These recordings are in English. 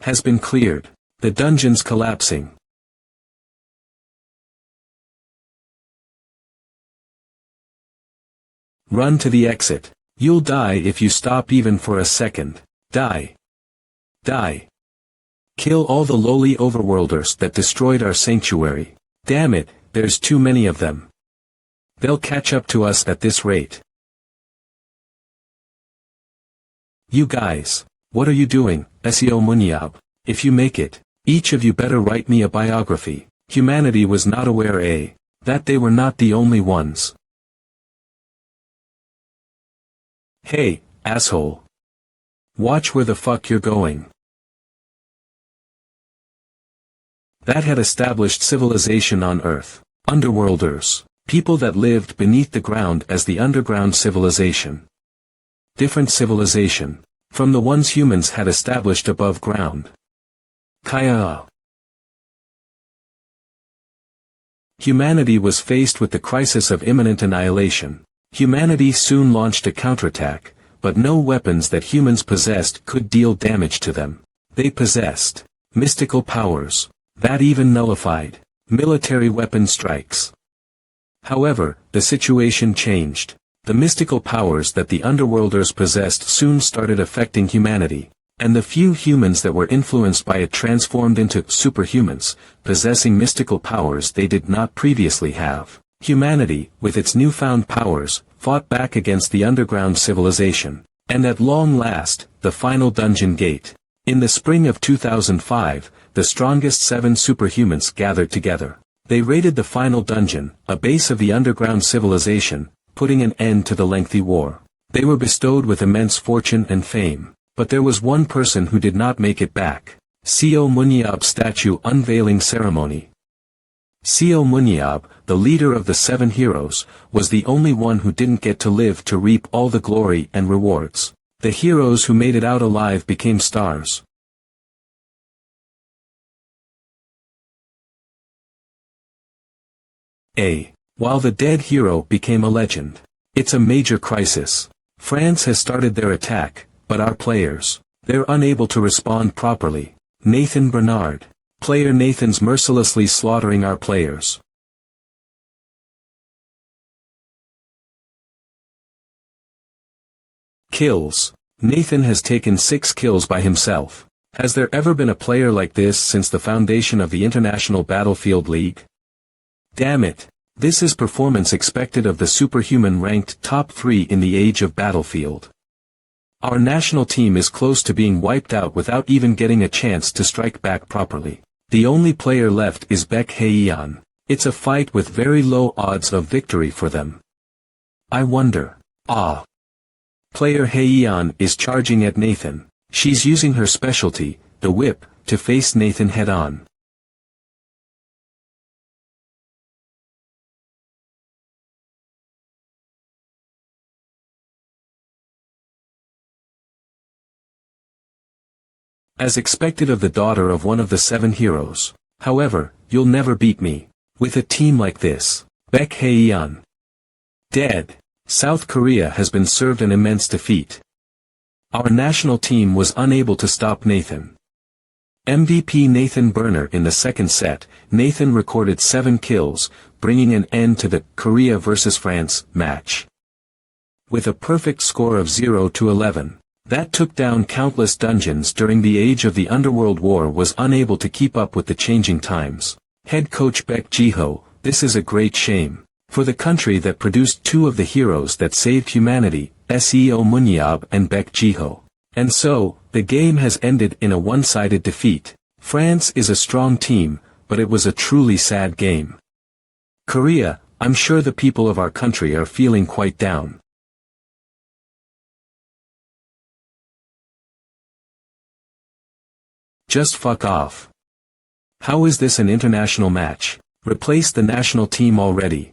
has been cleared. The dungeon's collapsing. Run to the exit. You'll die if you stop even for a second. Die. Die. Kill all the lowly overworlders that destroyed our sanctuary. Damn it, there's too many of them. They'll catch up to us at this rate. You guys, what are you doing, SEO Munyab? If you make it, each of you better write me a biography. Humanity was not aware that they were not the only ones. Hey, asshole. Watch where the fuck you're going. That had established civilization on Earth. Underworlders. People that lived beneath the ground as the underground civilization. Different civilization. From the ones humans had established above ground. Kaya. Humanity was faced with the crisis of imminent annihilation. Humanity soon launched a counterattack, but no weapons that humans possessed could deal damage to them. They possessed mystical powers that even nullified military weapon strikes. However, the situation changed. The mystical powers that the underworlders possessed soon started affecting humanity, and the few humans that were influenced by it transformed into superhumans, possessing mystical powers they did not previously have. Humanity, with its newfound powers, fought back against the underground civilization, and at long last, the final dungeon gate. In the spring of 2005, the strongest 7 superhumans gathered together. They raided the final dungeon, a base of the underground civilization, putting an end to the lengthy war. They were bestowed with immense fortune and fame, but there was one person who did not make it back. Co Munyab statue unveiling ceremony. Co Munyab, the leader of the 7 heroes, was the only one who didn't get to live to reap all the glory and rewards. The heroes who made it out alive became stars. While the dead hero became a legend. It's a major crisis. France has started their attack, but our players, they're unable to respond properly. Nathan Bernard. Player Nathan's mercilessly slaughtering our players. Kills. Nathan has taken 6 kills by himself. Has there ever been a player like this since the foundation of the International Battlefield League? Damn it. This is performance expected of the superhuman ranked top 3 in the age of Battlefield. Our national team is close to being wiped out without even getting a chance to strike back properly. The only player left is Baek Haeyeon. It's a fight with very low odds of victory for them. I wonder. Player Haeyeon is charging at Nathan. She's using her specialty, the whip, to face Nathan head-on. As expected of the daughter of one of the 7 heroes. However, you'll never beat me. With a team like this. Baek Haeyeon. Dead. South Korea has been served an immense defeat. Our national team was unable to stop Nathan. MVP Nathan Burner in the second set. Nathan recorded 7 kills, bringing an end to the Korea vs France match. With a perfect score of 0-11. That took down countless dungeons during the age of the Underworld War was unable to keep up with the changing times. Head coach Baek Jiho, this is a great shame. For the country that produced 2 of the heroes that saved humanity, SEO Munyab and Baek Jiho. And so, the game has ended in a one-sided defeat. France is a strong team, but it was a truly sad game. Korea, I'm sure the people of our country are feeling quite down. Just fuck off. How is this an international match? Replace the national team already.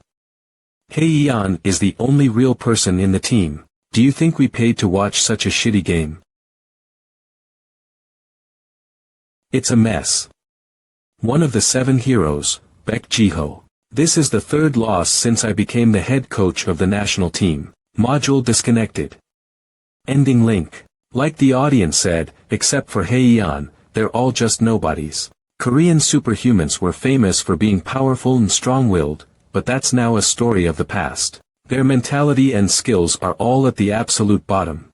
Haeyeon is the only real person in the team. Do you think we paid to watch such a shitty game? It's a mess. One of the 7 heroes, Baek Jiho. This is the 3rd loss since I became the head coach of the national team. Module disconnected. Ending link. Like the audience said, except for Haeyeon, they're all just nobodies. Korean superhumans were famous for being powerful and strong-willed, but that's now a story of the past. Their mentality and skills are all at the absolute bottom.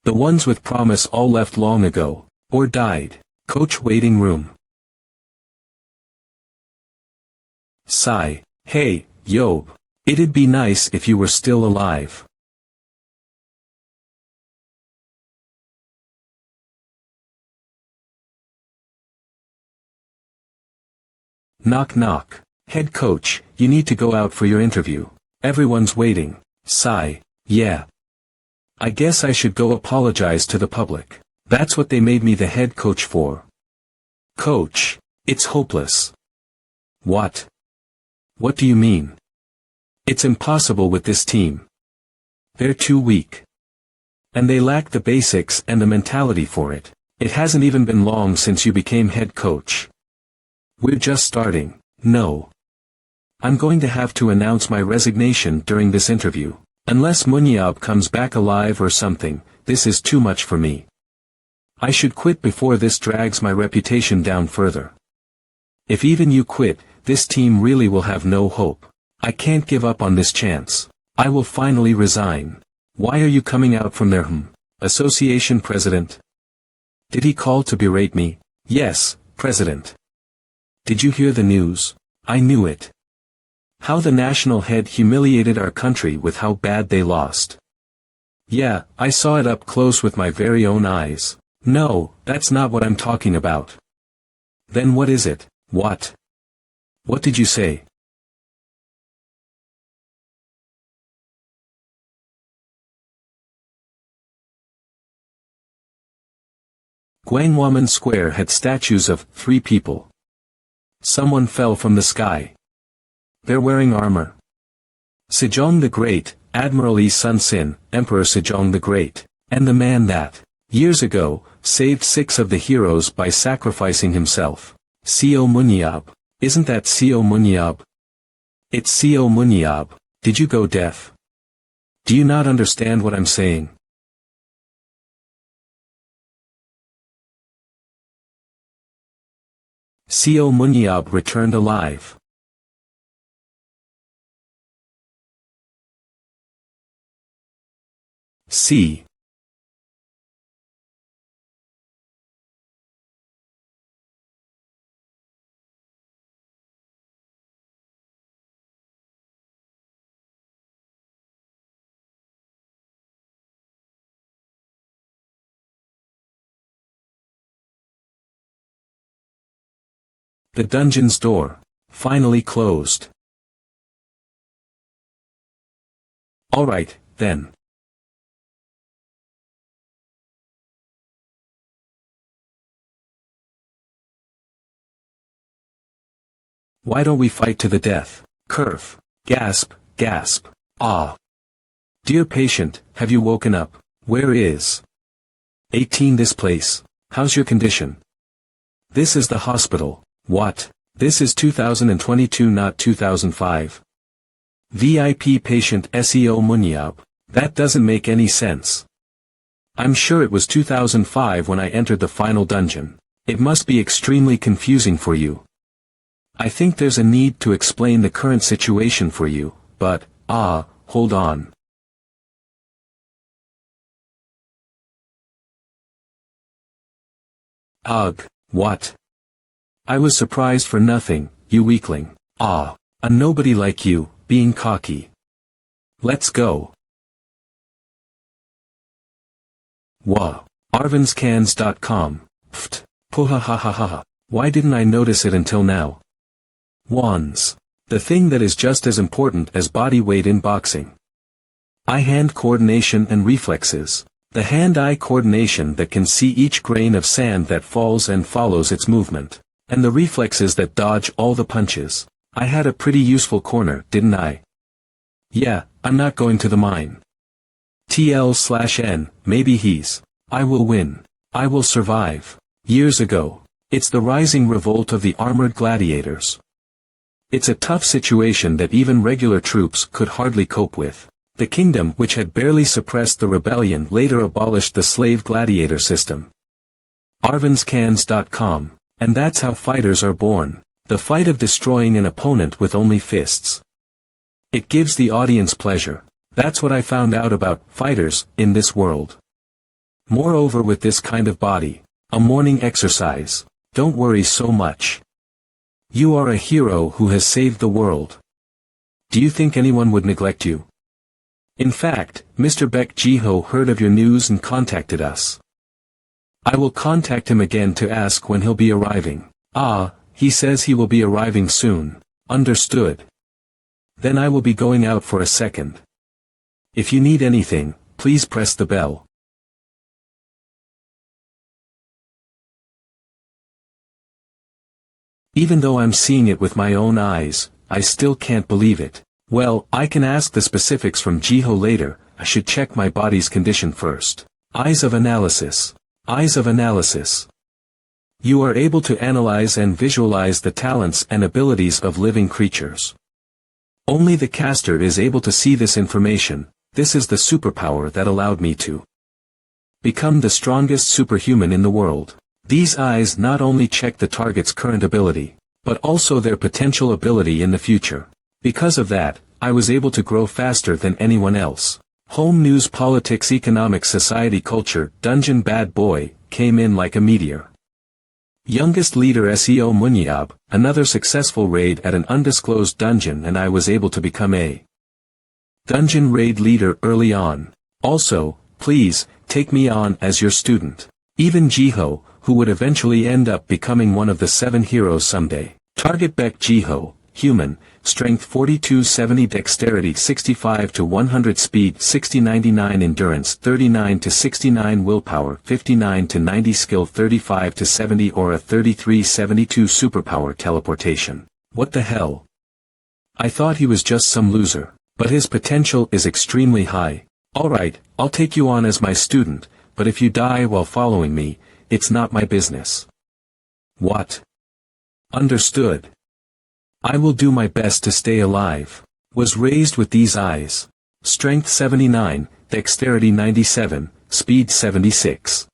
The ones with promise all left long ago, or died. Coach waiting room. Sigh. Hey, Yob. It'd be nice if you were still alive. Knock knock. Head coach, you need to go out for your interview. Everyone's waiting. Sigh. Yeah. I guess I should go apologize to the public. That's what they made me the head coach for. Coach. It's hopeless. What? What do you mean? It's impossible with this team. They're too weak. And they lack the basics and the mentality for it. It hasn't even been long since you became head coach. We're just starting. No. I'm going to have to announce my resignation during this interview. Unless Munyab comes back alive or something, this is too much for me. I should quit before this drags my reputation down further. If even you quit, this team really will have no hope. I can't give up on this chance. I will finally resign. Why are you coming out from there, Association President? Did he call to berate me? Yes, President. Did you hear the news? I knew it. How the national head humiliated our country with how bad they lost. Yeah, I saw it up close with my very own eyes. No, that's not what I'm talking about. Then what is it? What? What did you say? Gwangwaman Square had statues of 3 people. Someone fell from the sky. They're wearing armor. Sejong the Great, Admiral Yi Sun-sin, Emperor Sejong the Great, and the man that, years ago, saved 6 of the heroes by sacrificing himself. Seo Munyab. Isn't that Seo Munyab? It's Seo Munyab. Did you go deaf? Do you not understand what I'm saying? Seo Munyab returned alive. C. The dungeon's door, finally closed. Alright, then. Why don't we fight to the death? Curve. Gasp, gasp. Ah. Dear patient, have you woken up? Where is 18 this place? How's your condition? This is the hospital. What? This is 2022 not 2005. VIP patient SEO Munyab. That doesn't make any sense. I'm sure it was 2005 when I entered the final dungeon. It must be extremely confusing for you. I think there's a need to explain the current situation for you, but, hold on. Ugh, what? I was surprised for nothing, you weakling. A nobody like you, being cocky. Let's go. Wah. Arvinscans.com. Pft. Puhahahaha. Why didn't I notice it until now? Wands. The thing that is just as important as body weight in boxing. Eye-hand coordination and reflexes. The hand-eye coordination that can see each grain of sand that falls and follows its movement. And the reflexes that dodge all the punches. I had a pretty useful corner, didn't I? Yeah, I'm not going to the mine. TL/N, maybe he's. I will win. I will survive. Years ago. It's the rising revolt of the armored gladiators. It's a tough situation that even regular troops could hardly cope with. The kingdom which had barely suppressed the rebellion later abolished the slave gladiator system. arvinscans.com. And that's how fighters are born. The fight of destroying an opponent with only fists. It gives the audience pleasure. That's what I found out about fighters in this world. Moreover, with this kind of body, a morning exercise. Don't worry so much. You are a hero who has saved the world. Do you think anyone would neglect you? In fact, Mr. Baek Jiho heard of your news and contacted us. I will contact him again to ask when he'll be arriving. Ah, he says he will be arriving soon. Understood. Then I will be going out for a second. If you need anything, please press the bell. Even though I'm seeing it with my own eyes, I still can't believe it. Well, I can ask the specifics from Jiho later. I should check my body's condition first. Eyes of analysis. Eyes of analysis. You are able to analyze and visualize the talents and abilities of living creatures. Only the caster is able to see this information. This is the superpower that allowed me to become the strongest superhuman in the world. These eyes not only check the target's current ability, but also their potential ability in the future. Because of that, I was able to grow faster than anyone else. Home news, politics, economics, society, culture, dungeon, bad boy, came in like a meteor. Youngest leader SEO Munyab, another successful raid at an undisclosed dungeon, and I was able to become a dungeon raid leader early on. Also, please, take me on as your student. Even Jiho, who would eventually end up becoming one of the 7 heroes someday. Target Baek Jiho, human, strength 42-70, dexterity 65-100, speed 60-99, endurance 39-69, willpower 59-90, skill 35-70, aura 33-72, superpower teleportation. What the hell? I thought he was just some loser, but his potential is extremely high. Alright, I'll take you on as my student, but if you die while following me, it's not my business. What? Understood. I will do my best to stay alive. Was raised with these eyes. Strength 79, dexterity 97, speed 76.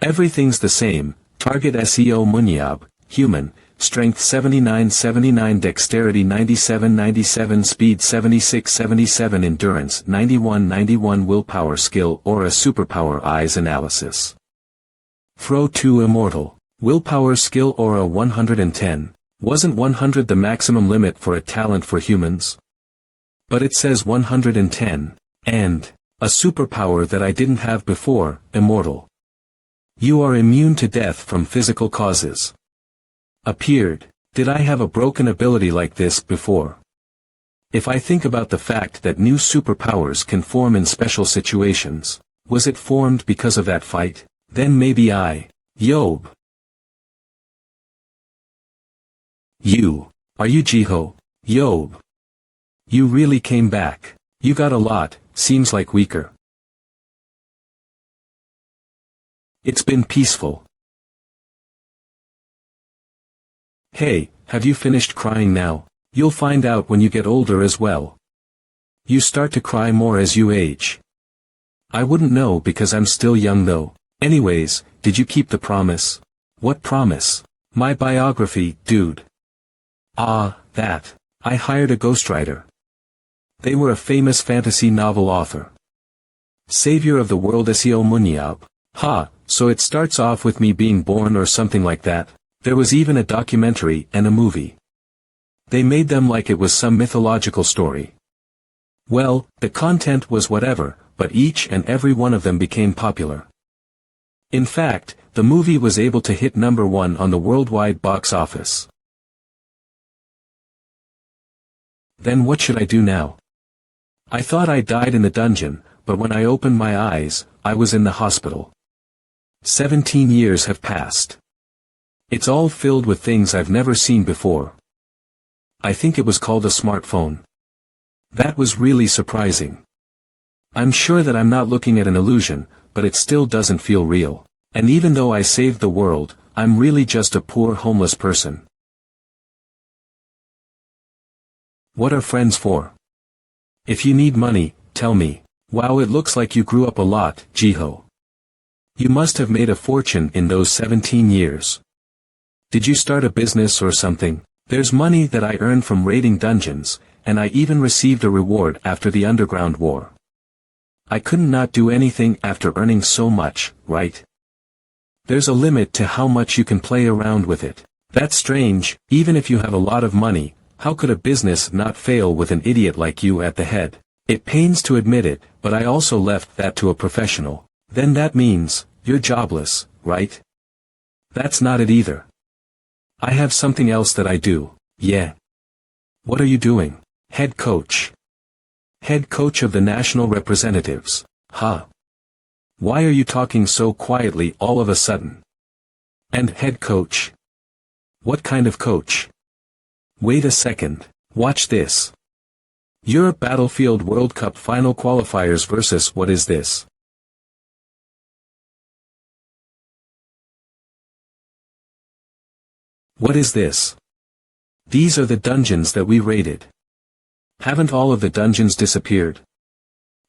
Everything's the same. Target SEO Munyab, human, strength 79-79, dexterity 97-97, speed 76-77, endurance 91-91, willpower, skill, aura, superpower, eyes analysis. Fro 2 immortal. Willpower, skill, aura 110. Wasn't 100 the maximum limit for a talent for humans? But it says 110. And a superpower that I didn't have before, immortal. You are immune to death from physical causes. Appeared. Did I have a broken ability like this before? If I think about the fact that new superpowers can form in special situations, was it formed because of that fight? Then maybe Yob. Are you Jiho? Yob. You really came back. You got a lot, seems like weaker. It's been peaceful. Hey, have you finished crying now? You'll find out when you get older as well. You start to cry more as you age. I wouldn't know because I'm still young though. Anyways, did you keep the promise? What promise? My biography, dude. Ah, that. I hired a ghostwriter. They were a famous fantasy novel author. Savior of the world SEO Munyab. Ha, so it starts off with me being born or something like that. There was even a documentary and a movie. They made them like it was some mythological story. Well, the content was whatever, but each and every one of them became popular. In fact, the movie was able to hit #1 on the worldwide box office. Then what should I do now? I thought I died in the dungeon, but when I opened my eyes, I was in the hospital. 17 years have passed. It's all filled with things I've never seen before. I think it was called a smartphone. That was really surprising. I'm sure that I'm not looking at an illusion, but it still doesn't feel real. And even though I saved the world, I'm really just a poor homeless person. What are friends for? If you need money, tell me. Wow, it looks like you grew up a lot, Jiho. You must have made a fortune in those 17 years. Did you start a business or something? There's money that I earned from raiding dungeons, and I even received a reward after the Underground War. I couldn't not do anything after earning so much, right? There's a limit to how much you can play around with it. That's strange. Even if you have a lot of money, how could a business not fail with an idiot like you at the head? It pains to admit it, but I also left that to a professional. Then that means, you're jobless, right? That's not it either. I have something else that I do. Yeah. What are you doing? Head coach. Head coach of the national representatives. Huh? Why are you talking so quietly all of a sudden? And head coach? What kind of coach? Wait a second. Watch this. Europe Battlefield World Cup Final Qualifiers versus what is this? What is this? These are the dungeons that we raided. Haven't all of the dungeons disappeared?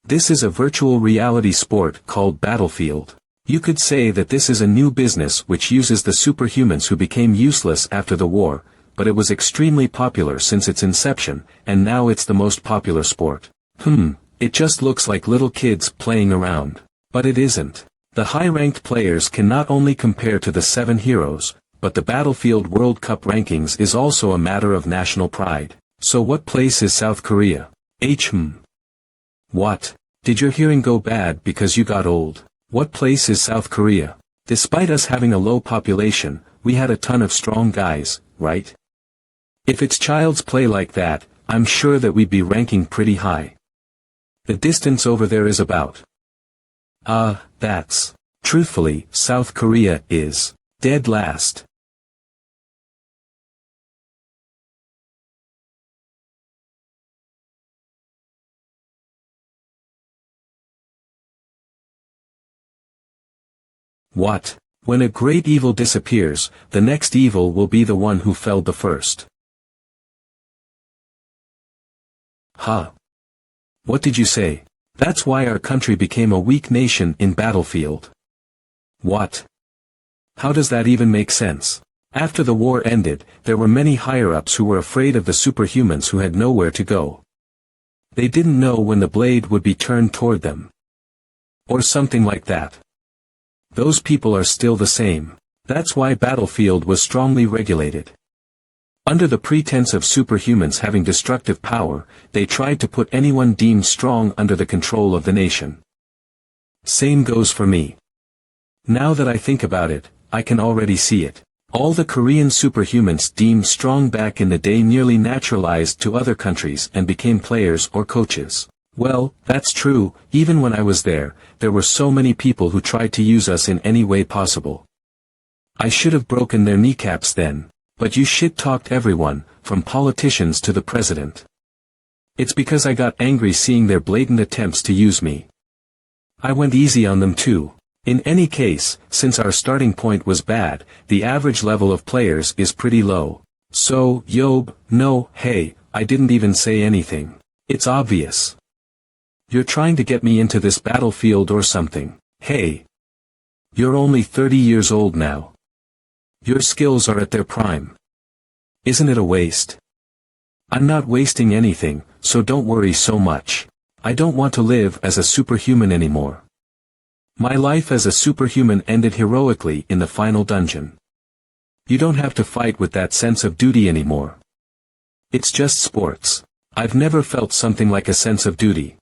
This is a virtual reality sport called Battlefield. You could say that this is a new business which uses the superhumans who became useless after the war, but it was extremely popular since its inception, and now it's the most popular sport. It just looks like little kids playing around. But it isn't. The high-ranked players can not only compare to the 7 heroes, but the Battlefield World Cup rankings is also a matter of national pride. So what place is South Korea? What? Did your hearing go bad because you got old? What place is South Korea? Despite us having a low population, we had a ton of strong guys, right? If it's child's play like that, I'm sure that we'd be ranking pretty high. The distance over there is about. That's. Truthfully, South Korea is dead last. What? When a great evil disappears, the next evil will be the one who felled the first. Huh? What did you say? That's why our country became a weak nation in Battlefield. What? How does that even make sense? After the war ended, there were many higher-ups who were afraid of the superhumans who had nowhere to go. They didn't know when the blade would be turned toward them. Or something like that. Those people are still the same. That's why Battlefield was strongly regulated. Under the pretense of superhumans having destructive power, they tried to put anyone deemed strong under the control of the nation. Same goes for me. Now that I think about it, I can already see it. All the Korean superhumans deemed strong back in the day nearly naturalized to other countries and became players or coaches. Well, that's true. Even when I was there were so many people who tried to use us in any way possible. I should have broken their kneecaps then. But you shit-talked everyone, from politicians to the president. It's because I got angry seeing their blatant attempts to use me. I went easy on them too. In any case, since our starting point was bad, the average level of players is pretty low. So, Yob, no, hey, I didn't even say anything. It's obvious. You're trying to get me into this battlefield or something. Hey. You're only 30 years old now. Your skills are at their prime. Isn't it a waste? I'm not wasting anything, so don't worry so much. I don't want to live as a superhuman anymore. My life as a superhuman ended heroically in the final dungeon. You don't have to fight with that sense of duty anymore. It's just sports. I've never felt something like a sense of duty.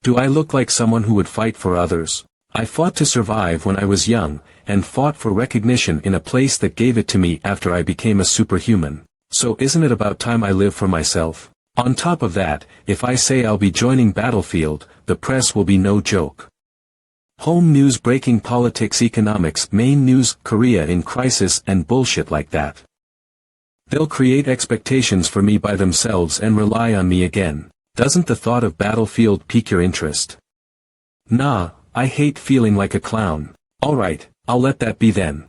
Do I look like someone who would fight for others? I fought to survive when I was young, and fought for recognition in a place that gave it to me after I became a superhuman. So isn't it about time I live for myself? On top of that, if I say I'll be joining Battlefield, the press will be no joke. Home news breaking politics economics main news Korea in crisis and bullshit like that. They'll create expectations for me by themselves and rely on me again. Doesn't the thought of Battlefield pique your interest? Nah, I hate feeling like a clown. Alright, I'll let that be then.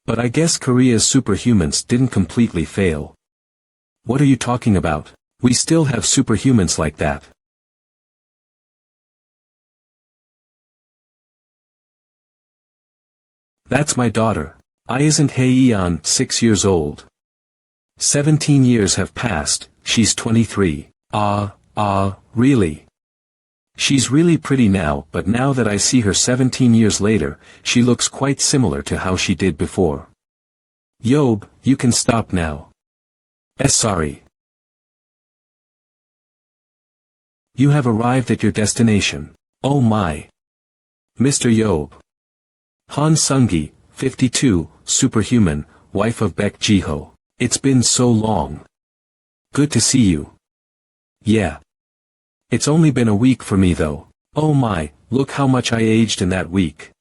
But I guess Korea's superhumans didn't completely fail. What are you talking about? We still have superhumans like that. That's my daughter. I isn't Heian, 6 years old. 17 years have passed, she's 23. Really? She's really pretty now, but now that I see her 17 years later, she looks quite similar to how she did before. Yob, you can stop now. Sorry. You have arrived at your destination. Oh my. Mr. Yob. Han Sungi, 52, superhuman, wife of Baek Jiho. It's been so long. Good to see you. Yeah. It's only been a week for me though. Oh my, look how much I aged in that week.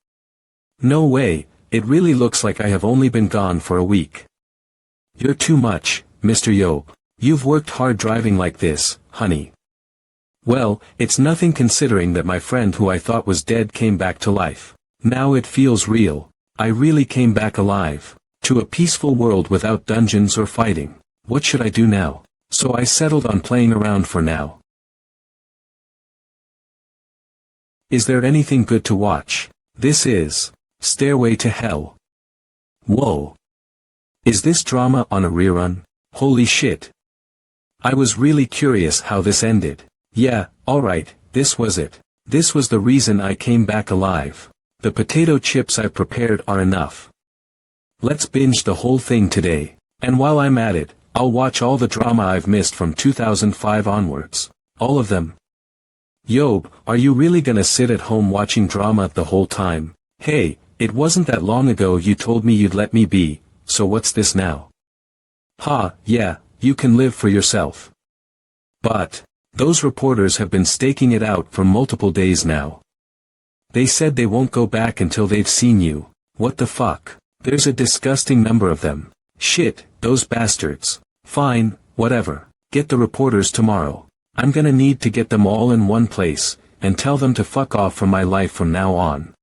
No way, it really looks like I have only been gone for a week. You're too much, Mr. Yob. You've worked hard driving like this, honey. Well, it's nothing considering that my friend who I thought was dead came back to life. Now it feels real. I really came back alive. To a peaceful world without dungeons or fighting. What should I do now? So I settled on playing around for now. Is there anything good to watch? This is Stairway to Hell. Whoa. Is this drama on a rerun? Holy shit. I was really curious how this ended. Yeah, alright, this was it. This was the reason I came back alive. The potato chips I prepared are enough. Let's binge the whole thing today. And while I'm at it, I'll watch all the drama I've missed from 2005 onwards. All of them. Yob, are you really gonna sit at home watching drama the whole time? Hey, it wasn't that long ago you told me you'd let me be, so what's this now? Yeah, you can live for yourself. But, those reporters have been staking it out for multiple days now. They said they won't go back until they've seen you. What the fuck? There's a disgusting number of them. Shit, those bastards. Fine, whatever. Get the reporters tomorrow. I'm gonna need to get them all in one place, and tell them to fuck off from my life from now on.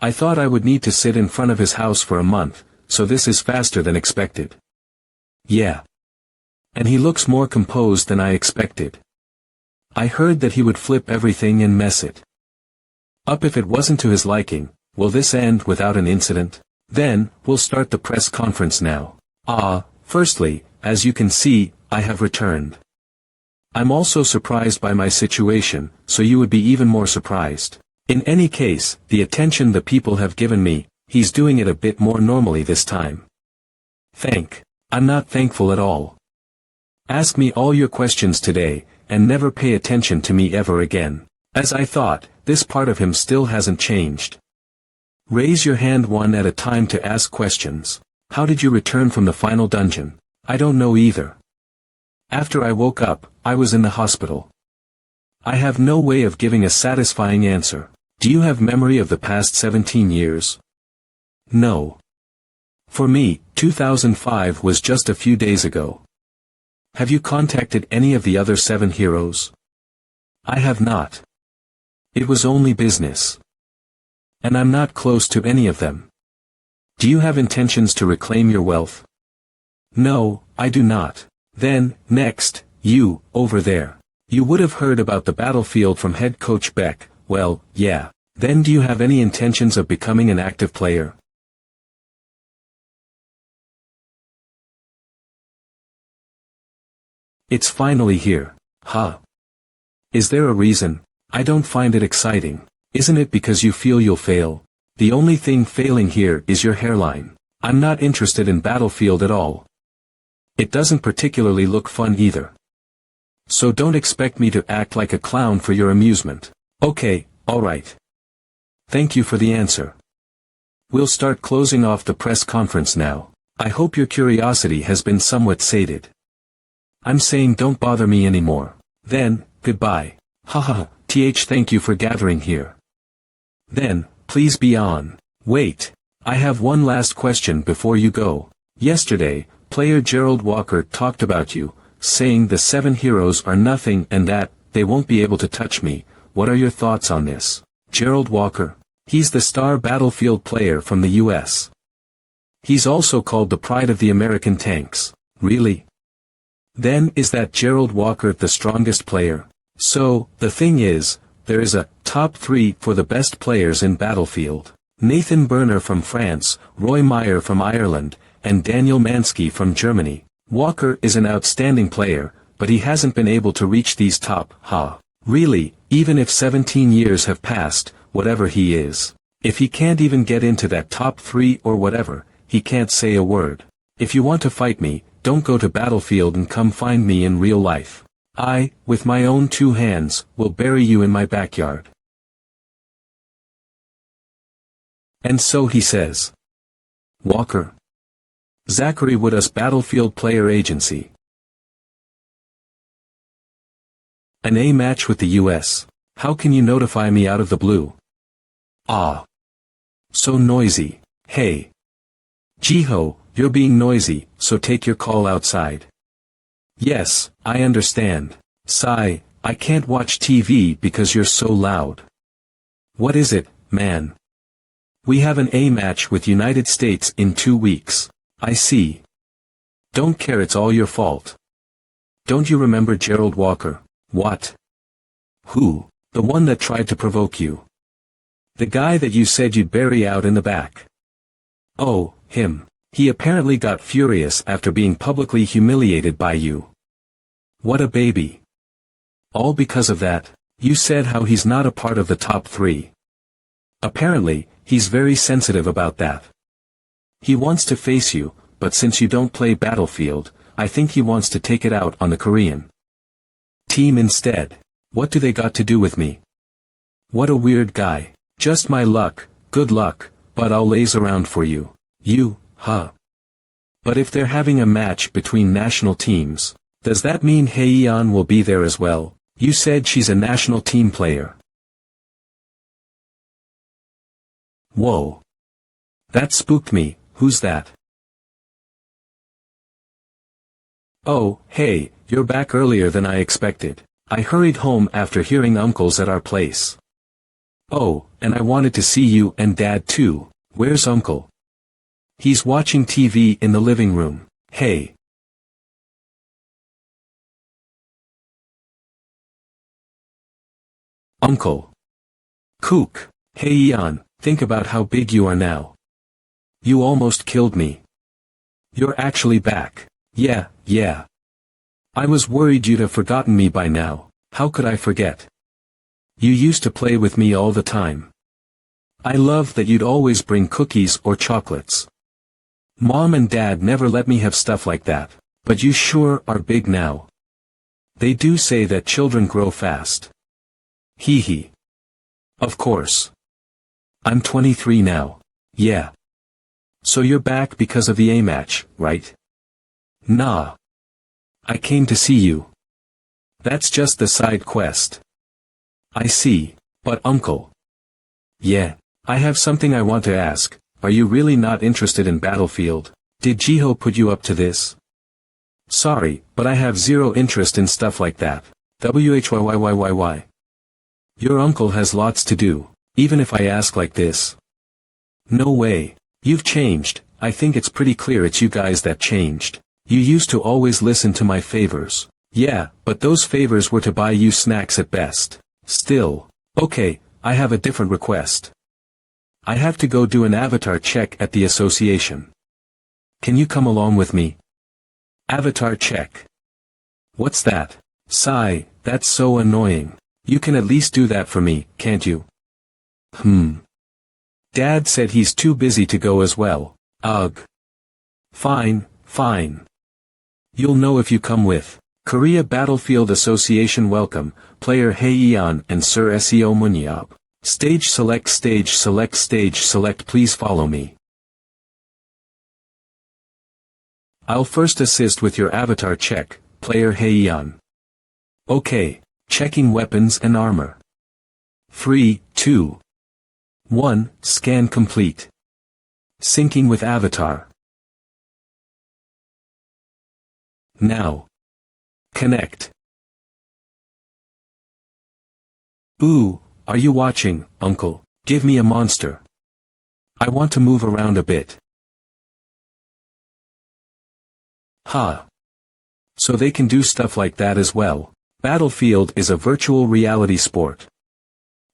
I thought I would need to sit in front of his house for a month, so this is faster than expected. Yeah. And he looks more composed than I expected. I heard that he would flip everything and mess it up if it wasn't to his liking. Will this end without an incident? Then, we'll start the press conference now. Firstly, as you can see, I have returned. I'm also surprised by my situation, so you would be even more surprised. In any case, the attention the people have given me, he's doing it a bit more normally this time. I'm not thankful at all. Ask me all your questions today, and never pay attention to me ever again. As I thought, this part of him still hasn't changed. Raise your hand one at a time to ask questions. How did you return from the final dungeon? I don't know either. After I woke up, I was in the hospital. I have no way of giving a satisfying answer. Do you have memory of the past 17 years? No. For me, 2005 was just a few days ago. Have you contacted any of the other 7 heroes? I have not. It was only business. And I'm not close to any of them. Do you have intentions to reclaim your wealth? No, I do not. Then, next, you, over there. You would have heard about the battlefield from head coach Beck. Well, yeah. Then do you have any intentions of becoming an active player? It's finally here. Is there a reason? I don't find it exciting. Isn't it because you feel you'll fail? The only thing failing here is your hairline. I'm not interested in Battlefield at all. It doesn't particularly look fun either. So don't expect me to act like a clown for your amusement. Okay, alright. Thank you for the answer. We'll start closing off the press conference now. I hope your curiosity has been somewhat sated. I'm saying don't bother me anymore. Then, goodbye. Thank you for gathering here. Then, please be on. Wait. I have one last question before you go. Yesterday, player Gerald Walker talked about you, saying the 7 heroes are nothing and that they won't be able to touch me. What are your thoughts on this? Gerald Walker. He's the star Battlefield player from the US. He's also called the pride of the American tanks. Really? Then is that Gerald Walker the strongest player? So, the thing is, there is a top 3 for the best players in Battlefield. Nathan Berner from France, Roy Meyer from Ireland, and Daniel Mansky from Germany. Walker is an outstanding player, but he hasn't been able to reach these top, Really, even if 17 years have passed, whatever he is. If he can't even get into that top 3 or whatever, he can't say a word. If you want to fight me, don't go to Battlefield and come find me in real life. I, with my own 2 hands, will bury you in my backyard. And so he says. Walker. Zachary Woodus Battlefield Player Agency. An A match with the US. How can you notify me out of the blue? Ah. So noisy. Hey. Jiho, you're being noisy, so take your call outside. Yes, I understand. Sigh, I can't watch TV because you're so loud. What is it, man? We have an A match with United States in 2 weeks. I see. Don't care, it's all your fault. Don't you remember Gerald Walker? What? Who? The one that tried to provoke you. The guy that you said you'd bury out in the back. Oh, him. He apparently got furious after being publicly humiliated by you. What a baby. All because of that. You said how he's not a part of the top 3. Apparently, he's very sensitive about that. He wants to face you, but since you don't play Battlefield, I think he wants to take it out on the Korean team instead. What do they got to do with me? What a weird guy. Just my luck, good luck, but I'll laze around for you. You, huh? But if they're having a match between national teams, does that mean Hye-yeon will be there as well? You said she's a national team player. Whoa. That spooked me. Who's that? Oh, hey, you're back earlier than I expected. I hurried home after hearing Uncle's at our place. Oh, and I wanted to see you and Dad too. Where's Uncle? He's watching TV in the living room. Hey. Uncle. Kook. Hey Eon, think about how big you are now. You almost killed me. You're actually back. Yeah. I was worried you'd have forgotten me by now. How could I forget? You used to play with me all the time. I loved that you'd always bring cookies or chocolates. Mom and Dad never let me have stuff like that, but you sure are big now. They do say that children grow fast. Hee hee. Of course. I'm 23 now. Yeah. So you're back because of the A match, right? Nah. I came to see you. That's just the side quest. I see, but Uncle. Yeah, I have something I want to ask. Are you really not interested in Battlefield? Did Jiho put you up to this? Sorry, but I have zero interest in stuff like that. Whyyyyyy. Your uncle has lots to do, even if I ask like this. No way. You've changed. I think it's pretty clear it's you guys that changed. You used to always listen to my favors. Yeah, but those favors were to buy you snacks at best. Still. Okay, I have a different request. I have to go do an avatar check at the association. Can you come along with me? Avatar check. What's that? Sigh, that's so annoying. You can at least do that for me, can't you? Dad said he's too busy to go as well. Ugh. Fine. You'll know if you come with. Korea Battlefield Association welcome, player Hye-yeon and Sir Seo Munyab. Stage select please follow me. I'll first assist with your avatar check, player Hye-yeon. Okay, checking weapons and armor. 3, 2, 1, scan complete. Syncing with avatar. Now. Connect. Ooh, are you watching, Uncle? Give me a monster. I want to move around a bit. Ha. So they can do stuff like that as well. Battlefield is a virtual reality sport.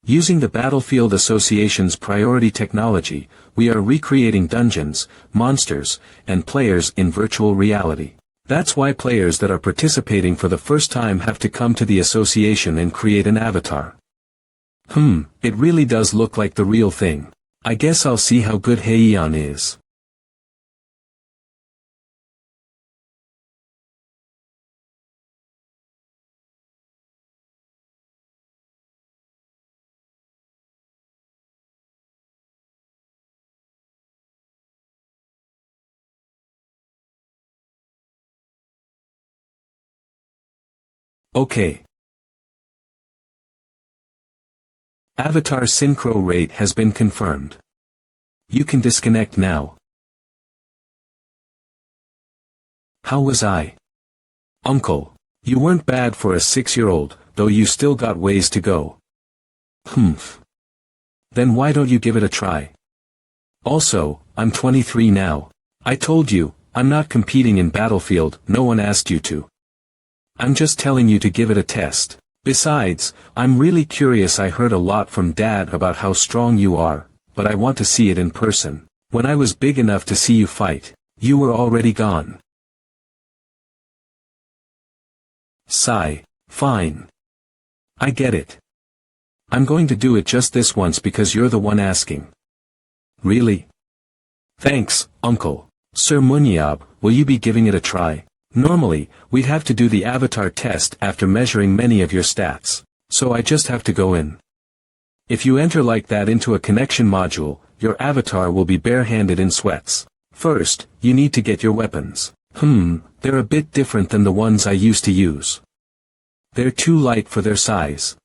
Using the Battlefield Association's priority technology, we are recreating dungeons, monsters, and players in virtual reality. That's why players that are participating for the first time have to come to the association and create an avatar. It really does look like the real thing. I guess I'll see how good Heian is. Okay. Avatar synchro rate has been confirmed. You can disconnect now. How was I? Uncle. You weren't bad for a 6-year-old, though you still got ways to go. Then why don't you give it a try? Also, I'm 23 now. I told you, I'm not competing in Battlefield, no one asked you to. I'm just telling you to give it a test. Besides, I'm really curious. I heard a lot from Dad about how strong you are, but I want to see it in person. When I was big enough to see you fight, you were already gone. Sigh. Fine. I get it. I'm going to do it just this once because you're the one asking. Really? Thanks, Uncle. Sir Munyab, will you be giving it a try? Normally, we'd have to do the avatar test after measuring many of your stats, so I just have to go in. If you enter like that into a connection module, your avatar will be barehanded in sweats. First, you need to get your weapons. They're a bit different than the ones I used to use. They're too light for their size.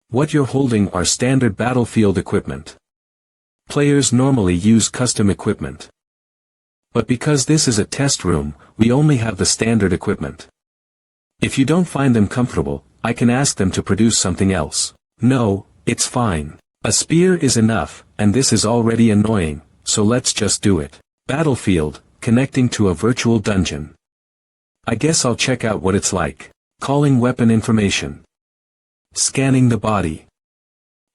What you're holding are standard battlefield equipment. Players normally use custom equipment. But because this is a test room, we only have the standard equipment. If you don't find them comfortable, I can ask them to produce something else. No, it's fine. A spear is enough, and this is already annoying, so let's just do it. Battlefield, connecting to a virtual dungeon. I guess I'll check out what it's like. Calling weapon information. Scanning the body.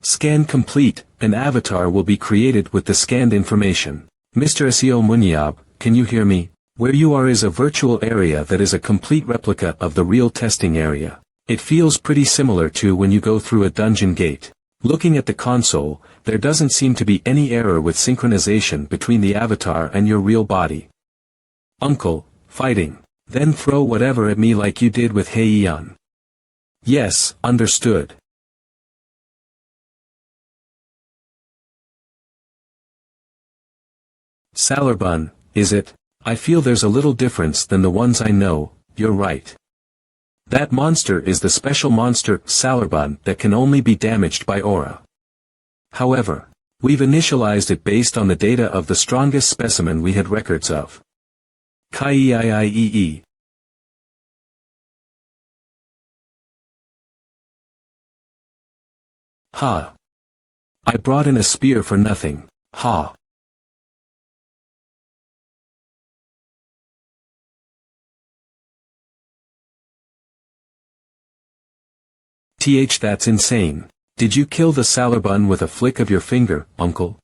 Scan complete, an avatar will be created with the scanned information. Mr. Asio Munyab, can you hear me? Where you are is a virtual area that is a complete replica of the real testing area. It feels pretty similar to when you go through a dungeon gate. Looking at the console, there doesn't seem to be any error with synchronization between the avatar and your real body. Uncle, fighting. Then throw whatever at me like you did with Heian. Yes, understood. Salarbun, is it? I feel there's a little difference than the ones I know, you're right. That monster is the special monster, Salarbun, that can only be damaged by aura. However, we've initialized it based on the data of the strongest specimen we had records of. Kaiiiee. Ha. I brought in a spear for nothing, ha. That's insane. Did you kill the Salarbun with a flick of your finger, Uncle?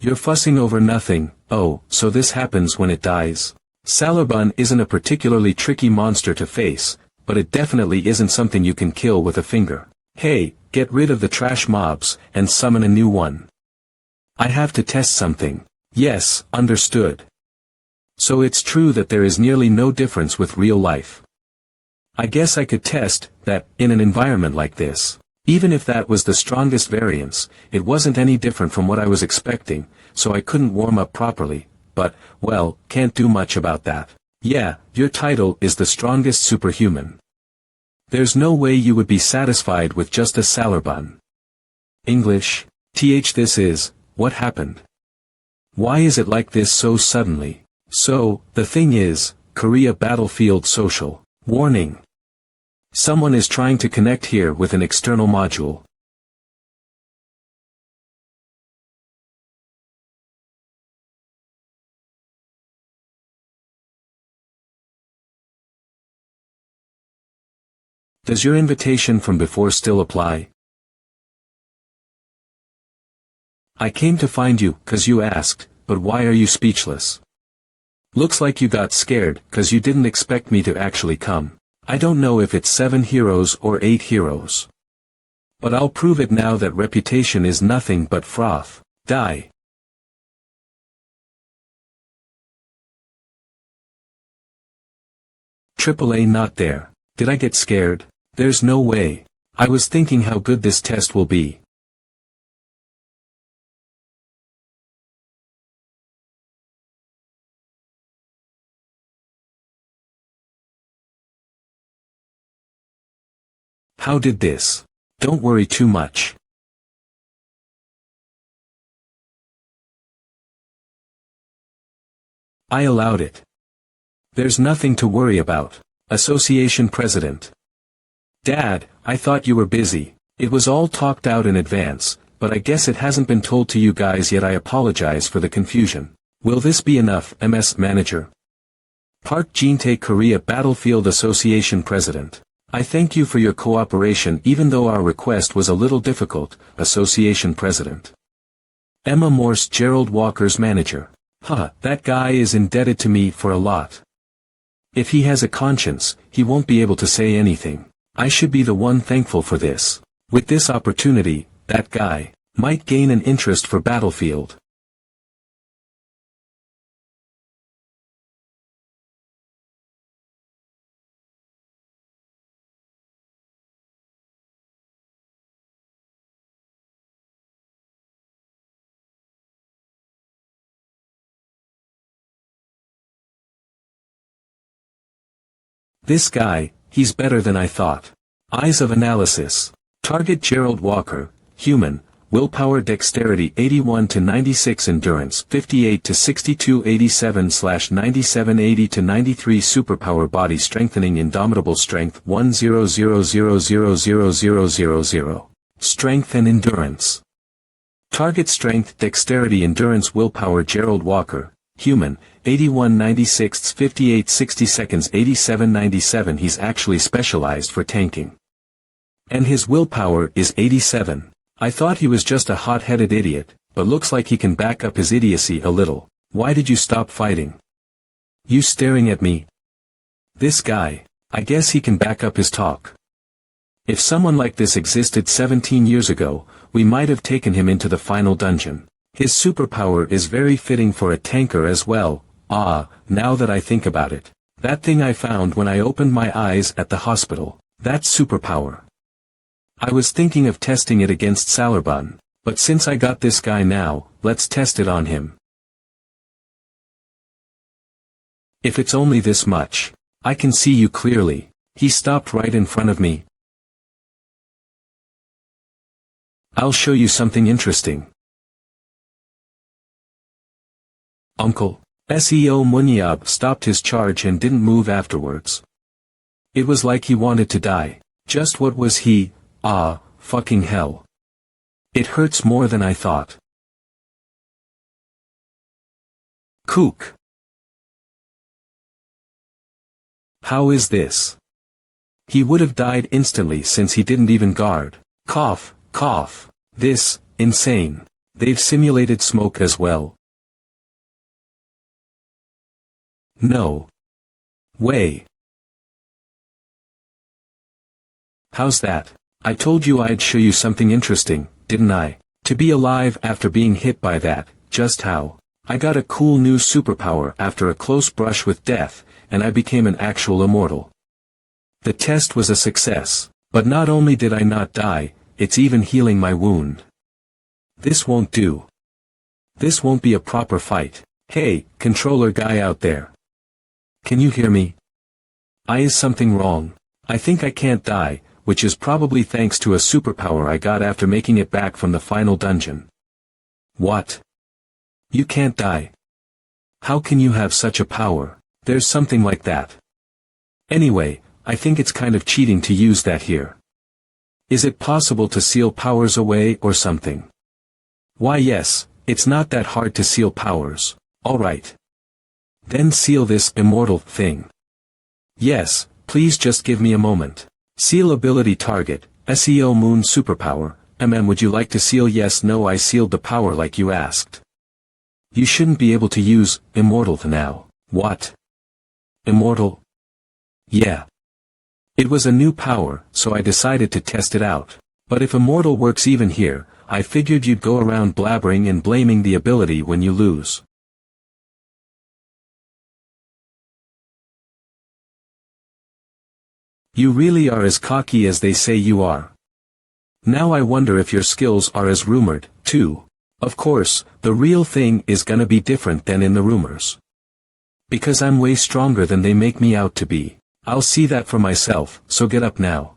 You're fussing over nothing. Oh, so this happens when it dies. Salarbun isn't a particularly tricky monster to face, but it definitely isn't something you can kill with a finger. Hey, get rid of the trash mobs, and summon a new one. I have to test something. Yes, understood. So it's true that there is nearly no difference with real life. I guess I could test that in an environment like this. Even if that was the strongest variance, it wasn't any different from what I was expecting, so I couldn't warm up properly, but, well, can't do much about that. Yeah, your title is the strongest superhuman. There's no way you would be satisfied with just a Salarbun. English. This is, what happened? Why is it like this so suddenly? So, the thing is, Korea Battlefield Social. Warning. Someone is trying to connect here with an external module. Does your invitation from before still apply? I came to find you, 'cause you asked, but why are you speechless? Looks like you got scared, 'cause you didn't expect me to actually come. I don't know if it's 7 heroes or 8 heroes. But I'll prove it now that reputation is nothing but froth. Die. AAA not there. Did I get scared? There's no way. I was thinking how good this test will be. How did this? Don't worry too much. I allowed it. There's nothing to worry about. Association President. Dad, I thought you were busy. It was all talked out in advance, but I guess it hasn't been told to you guys yet. I apologize for the confusion. Will this be enough, MS Manager? Park Jin-tae, Korea Battlefield Association President. I thank you for your cooperation even though our request was a little difficult, Association President. Emma Morse, Gerald Walker's manager. That guy is indebted to me for a lot. If he has a conscience, he won't be able to say anything. I should be the one thankful for this. With this opportunity, that guy might gain an interest for Battlefield. This guy, he's better than I thought. Eyes of analysis. Target Gerald Walker, human, willpower dexterity 81 to 96 endurance 58 to 62 87/97 80 to 93 superpower body strengthening indomitable strength 100000000. Strength and endurance. Target strength dexterity endurance willpower Gerald Walker, human, 81 96 58 60 seconds 87 97. He's actually specialized for tanking. And his willpower is 87. I thought he was just a hot-headed idiot, but looks like he can back up his idiocy a little. Why did you stop fighting? You staring at me? This guy, I guess he can back up his talk. If someone like this existed 17 years ago, we might have taken him into the final dungeon. His superpower is very fitting for a tanker as well. Now that I think about it. That thing I found when I opened my eyes at the hospital, that's superpower. I was thinking of testing it against Salarbun, but since I got this guy now, let's test it on him. If it's only this much, I can see you clearly. He stopped right in front of me. I'll show you something interesting. Uncle. SEO Munyab stopped his charge and didn't move afterwards. It was like he wanted to die. Just what was he? Fucking hell. It hurts more than I thought. Kook. How is this? He would have died instantly since he didn't even guard. Cough, cough. This, insane. They've simulated smoke as well. No way. How's that? I told you I'd show you something interesting, didn't I? To be alive after being hit by that, just how? I got a cool new superpower after a close brush with death, and I became an actual immortal. The test was a success, but not only did I not die, it's even healing my wound. This won't do. This won't be a proper fight. Hey, controller guy out there. Can you hear me? Is something wrong? I think I can't die, which is probably thanks to a superpower I got after making it back from the final dungeon. What? You can't die. How can you have such a power? There's something like that. Anyway, I think it's kind of cheating to use that here. Is it possible to seal powers away or something? Why yes, it's not that hard to seal powers. Alright. Then seal this immortal thing. Yes, please just give me a moment. Seal ability target, SEO Moon superpower. Would you like to seal? Yes, no, I sealed the power like you asked. You shouldn't be able to use immortal now. What? Immortal? Yeah. It was a new power, so I decided to test it out. But if immortal works even here, I figured you'd go around blabbering and blaming the ability when you lose. You really are as cocky as they say you are. Now I wonder if your skills are as rumored, too. Of course, the real thing is gonna be different than in the rumors. Because I'm way stronger than they make me out to be. I'll see that for myself, so get up now.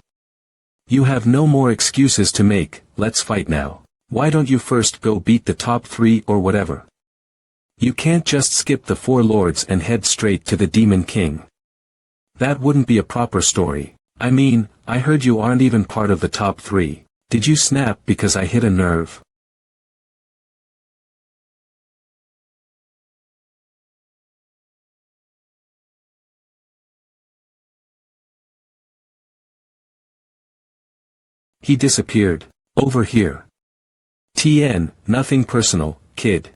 You have no more excuses to make, let's fight now. Why don't you first go beat the top 3 or whatever? You can't just skip the 4 lords and head straight to the Demon King. That wouldn't be a proper story. I mean, I heard you aren't even part of the top 3. Did you snap because I hit a nerve? He disappeared. Over here. TN, nothing personal, kid.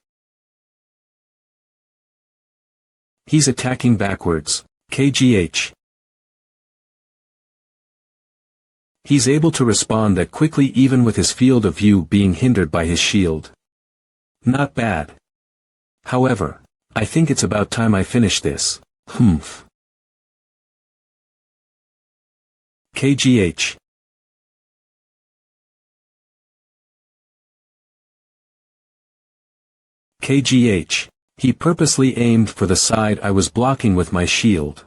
He's attacking backwards. KGH. He's able to respond that quickly even with his field of view being hindered by his shield. Not bad. However, I think it's about time I finish this. KGH. KGH. He purposely aimed for the side I was blocking with my shield.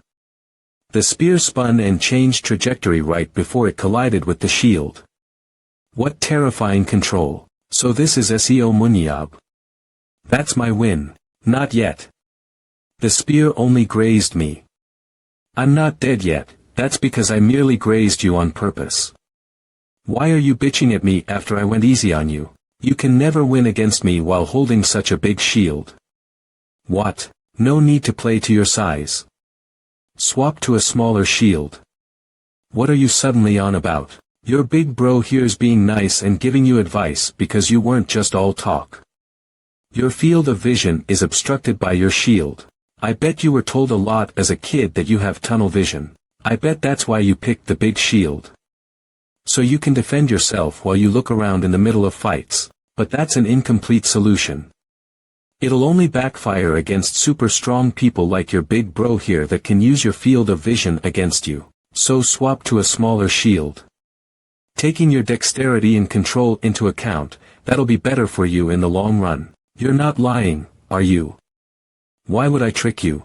The spear spun and changed trajectory right before it collided with the shield. What terrifying control. So this is SEO Munyab. That's my win. Not yet. The spear only grazed me. I'm not dead yet, that's because I merely grazed you on purpose. Why are you bitching at me after I went easy on you? You can never win against me while holding such a big shield. What? No need to play to your size. Swap to a smaller shield. What are you suddenly on about? Your big bro here's being nice and giving you advice because you weren't just all talk. Your field of vision is obstructed by your shield. I bet you were told a lot as a kid that you have tunnel vision. I bet that's why you picked the big shield. So you can defend yourself while you look around in the middle of fights, but that's an incomplete solution. It'll only backfire against super strong people like your big bro here that can use your field of vision against you, so swap to a smaller shield. Taking your dexterity and control into account, that'll be better for you in the long run. You're not lying, are you? Why would I trick you?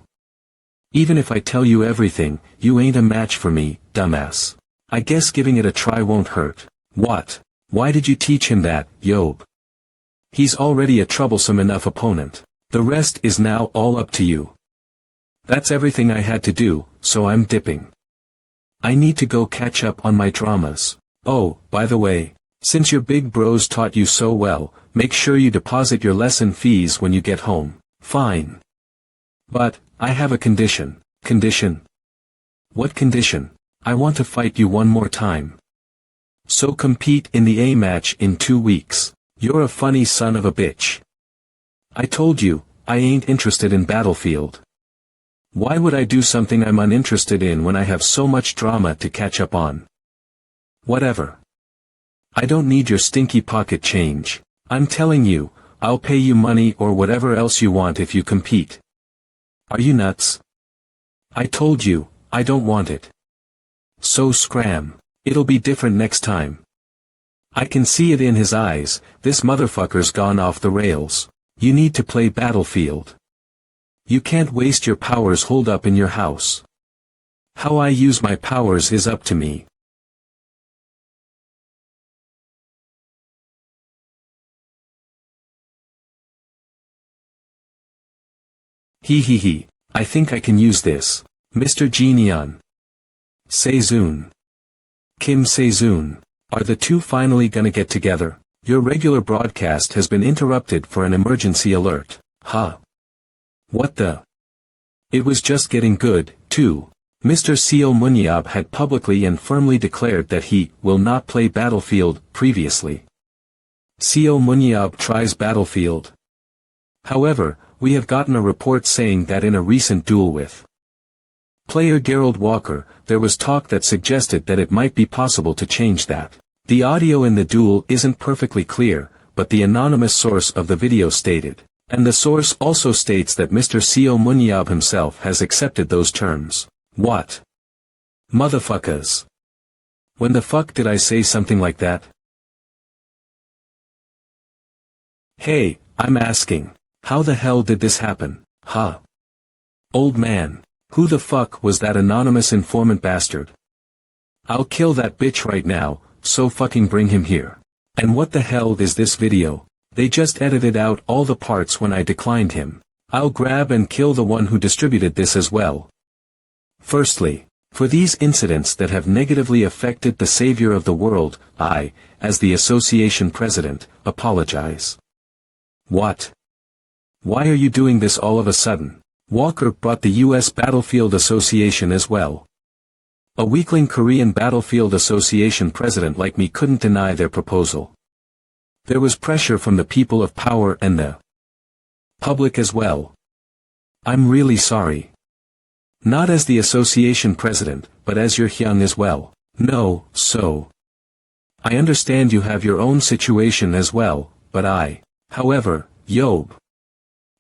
Even if I tell you everything, you ain't a match for me, dumbass. I guess giving it a try won't hurt. What? Why did you teach him that, Yob? He's already a troublesome enough opponent. The rest is now all up to you. That's everything I had to do, so I'm dipping. I need to go catch up on my dramas. Oh, by the way, since your big bros taught you so well, make sure you deposit your lesson fees when you get home. Fine. But, I have a condition. Condition? What condition? I want to fight you one more time. So compete in the A match in 2 weeks. You're a funny son of a bitch. I told you, I ain't interested in Battlefield. Why would I do something I'm uninterested in when I have so much drama to catch up on? Whatever. I don't need your stinky pocket change. I'm telling you, I'll pay you money or whatever else you want if you compete. Are you nuts? I told you, I don't want it. So scram. It'll be different next time. I can see it in his eyes, this motherfucker's gone off the rails. You need to play Battlefield. You can't waste your powers holed up in your house. How I use my powers is up to me. He, I think I can use this. Mr. Genion. Sezun. Kim Sezun. Are the two finally gonna get together? Your regular broadcast has been interrupted for an emergency alert. Huh? What the? It was just getting good, too. Mr. Seo Munyab had publicly and firmly declared that he will not play Battlefield previously. Seo Munyab tries Battlefield. However, we have gotten a report saying that in a recent duel with player Gerald Walker, there was talk that suggested that it might be possible to change that. The audio in the duel isn't perfectly clear, but the anonymous source of the video stated. And the source also states that Mr. Seo Munyab himself has accepted those terms. What? Motherfuckers. When the fuck did I say something like that? Hey, I'm asking. How the hell did this happen, huh? Old man. Who the fuck was that anonymous informant bastard? I'll kill that bitch right now, so fucking bring him here. And what the hell is this video? They just edited out all the parts when I declined him. I'll grab and kill the one who distributed this as well. Firstly, for these incidents that have negatively affected the savior of the world, I, as the association president, apologize. What? Why are you doing this all of a sudden? Walker brought the U.S. Battlefield Association as well. A weakling Korean Battlefield Association president like me couldn't deny their proposal. There was pressure from the people of power and the public as well. I'm really sorry. Not as the association president, but as your hyung as well. No, so. I understand you have your own situation as well, but however, Yob.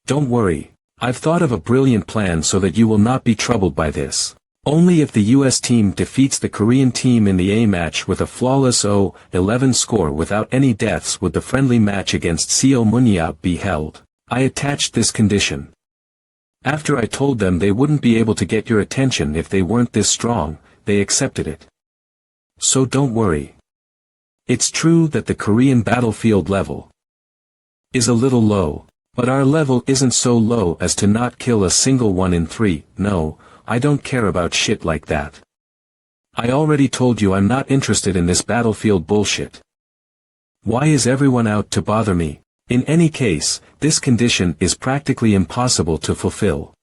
Don't worry. I've thought of a brilliant plan so that you will not be troubled by this. Only if the US team defeats the Korean team in the A match with a flawless 0-11 score without any deaths would the friendly match against Seo Munyab be held. I attached this condition. After I told them they wouldn't be able to get your attention if they weren't this strong, they accepted it. So don't worry. It's true that the Korean battlefield level is a little low. But our level isn't so low as to not kill a single one in three. No, I don't care about shit like that. I already told you I'm not interested in this battlefield bullshit. Why is everyone out to bother me? In any case, this condition is practically impossible to fulfill.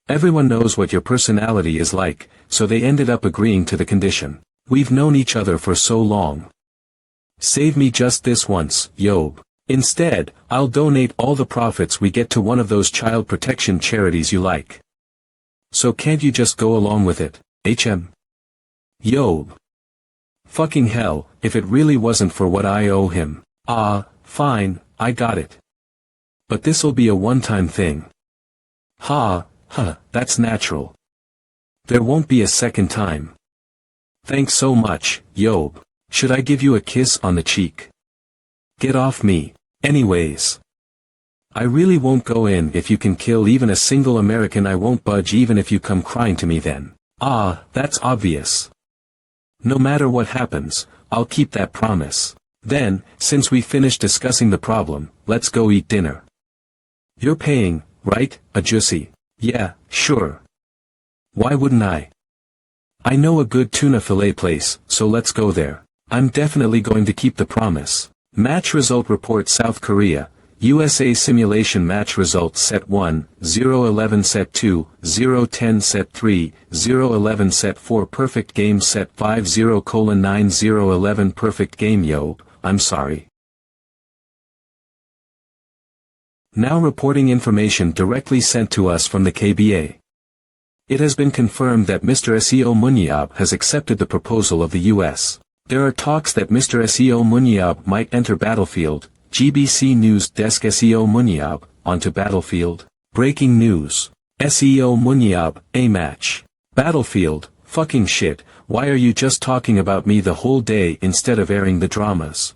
Everyone knows what your personality is like, so they ended up agreeing to the condition. We've known each other for so long. Save me just this once, Yob. Instead, I'll donate all the profits we get to one of those child protection charities you like. So can't you just go along with it, HM? Yob. Fucking hell, if it really wasn't for what I owe him. Fine, I got it. But this'll be a one-time thing. That's natural. There won't be a second time. Thanks so much, Yob. Should I give you a kiss on the cheek? Get off me. Anyways. I really won't go in if you can kill even a single American. I won't budge even if you come crying to me then. That's obvious. No matter what happens, I'll keep that promise. Then, since we finished discussing the problem, let's go eat dinner. You're paying, right, Ajusi? Yeah, sure. Why wouldn't I? I know a good tuna fillet place, so let's go there. I'm definitely going to keep the promise. Match result report: South Korea, USA simulation match results: set 1, 0-11 set 2, 0-10 set 3, 0-11 set 4 perfect game set 5-0:9 0-11 perfect game. Yo, I'm sorry. Now reporting information directly sent to us from the KBA. It has been confirmed that Mr. Seo Munyab has accepted the proposal of the U.S. There are talks that Mr. Seo Munyab might enter Battlefield. GBC News Desk: Seo Munyab, onto Battlefield. Breaking news. Seo Munyab, A match. Battlefield, fucking shit, why are you just talking about me the whole day instead of airing the dramas?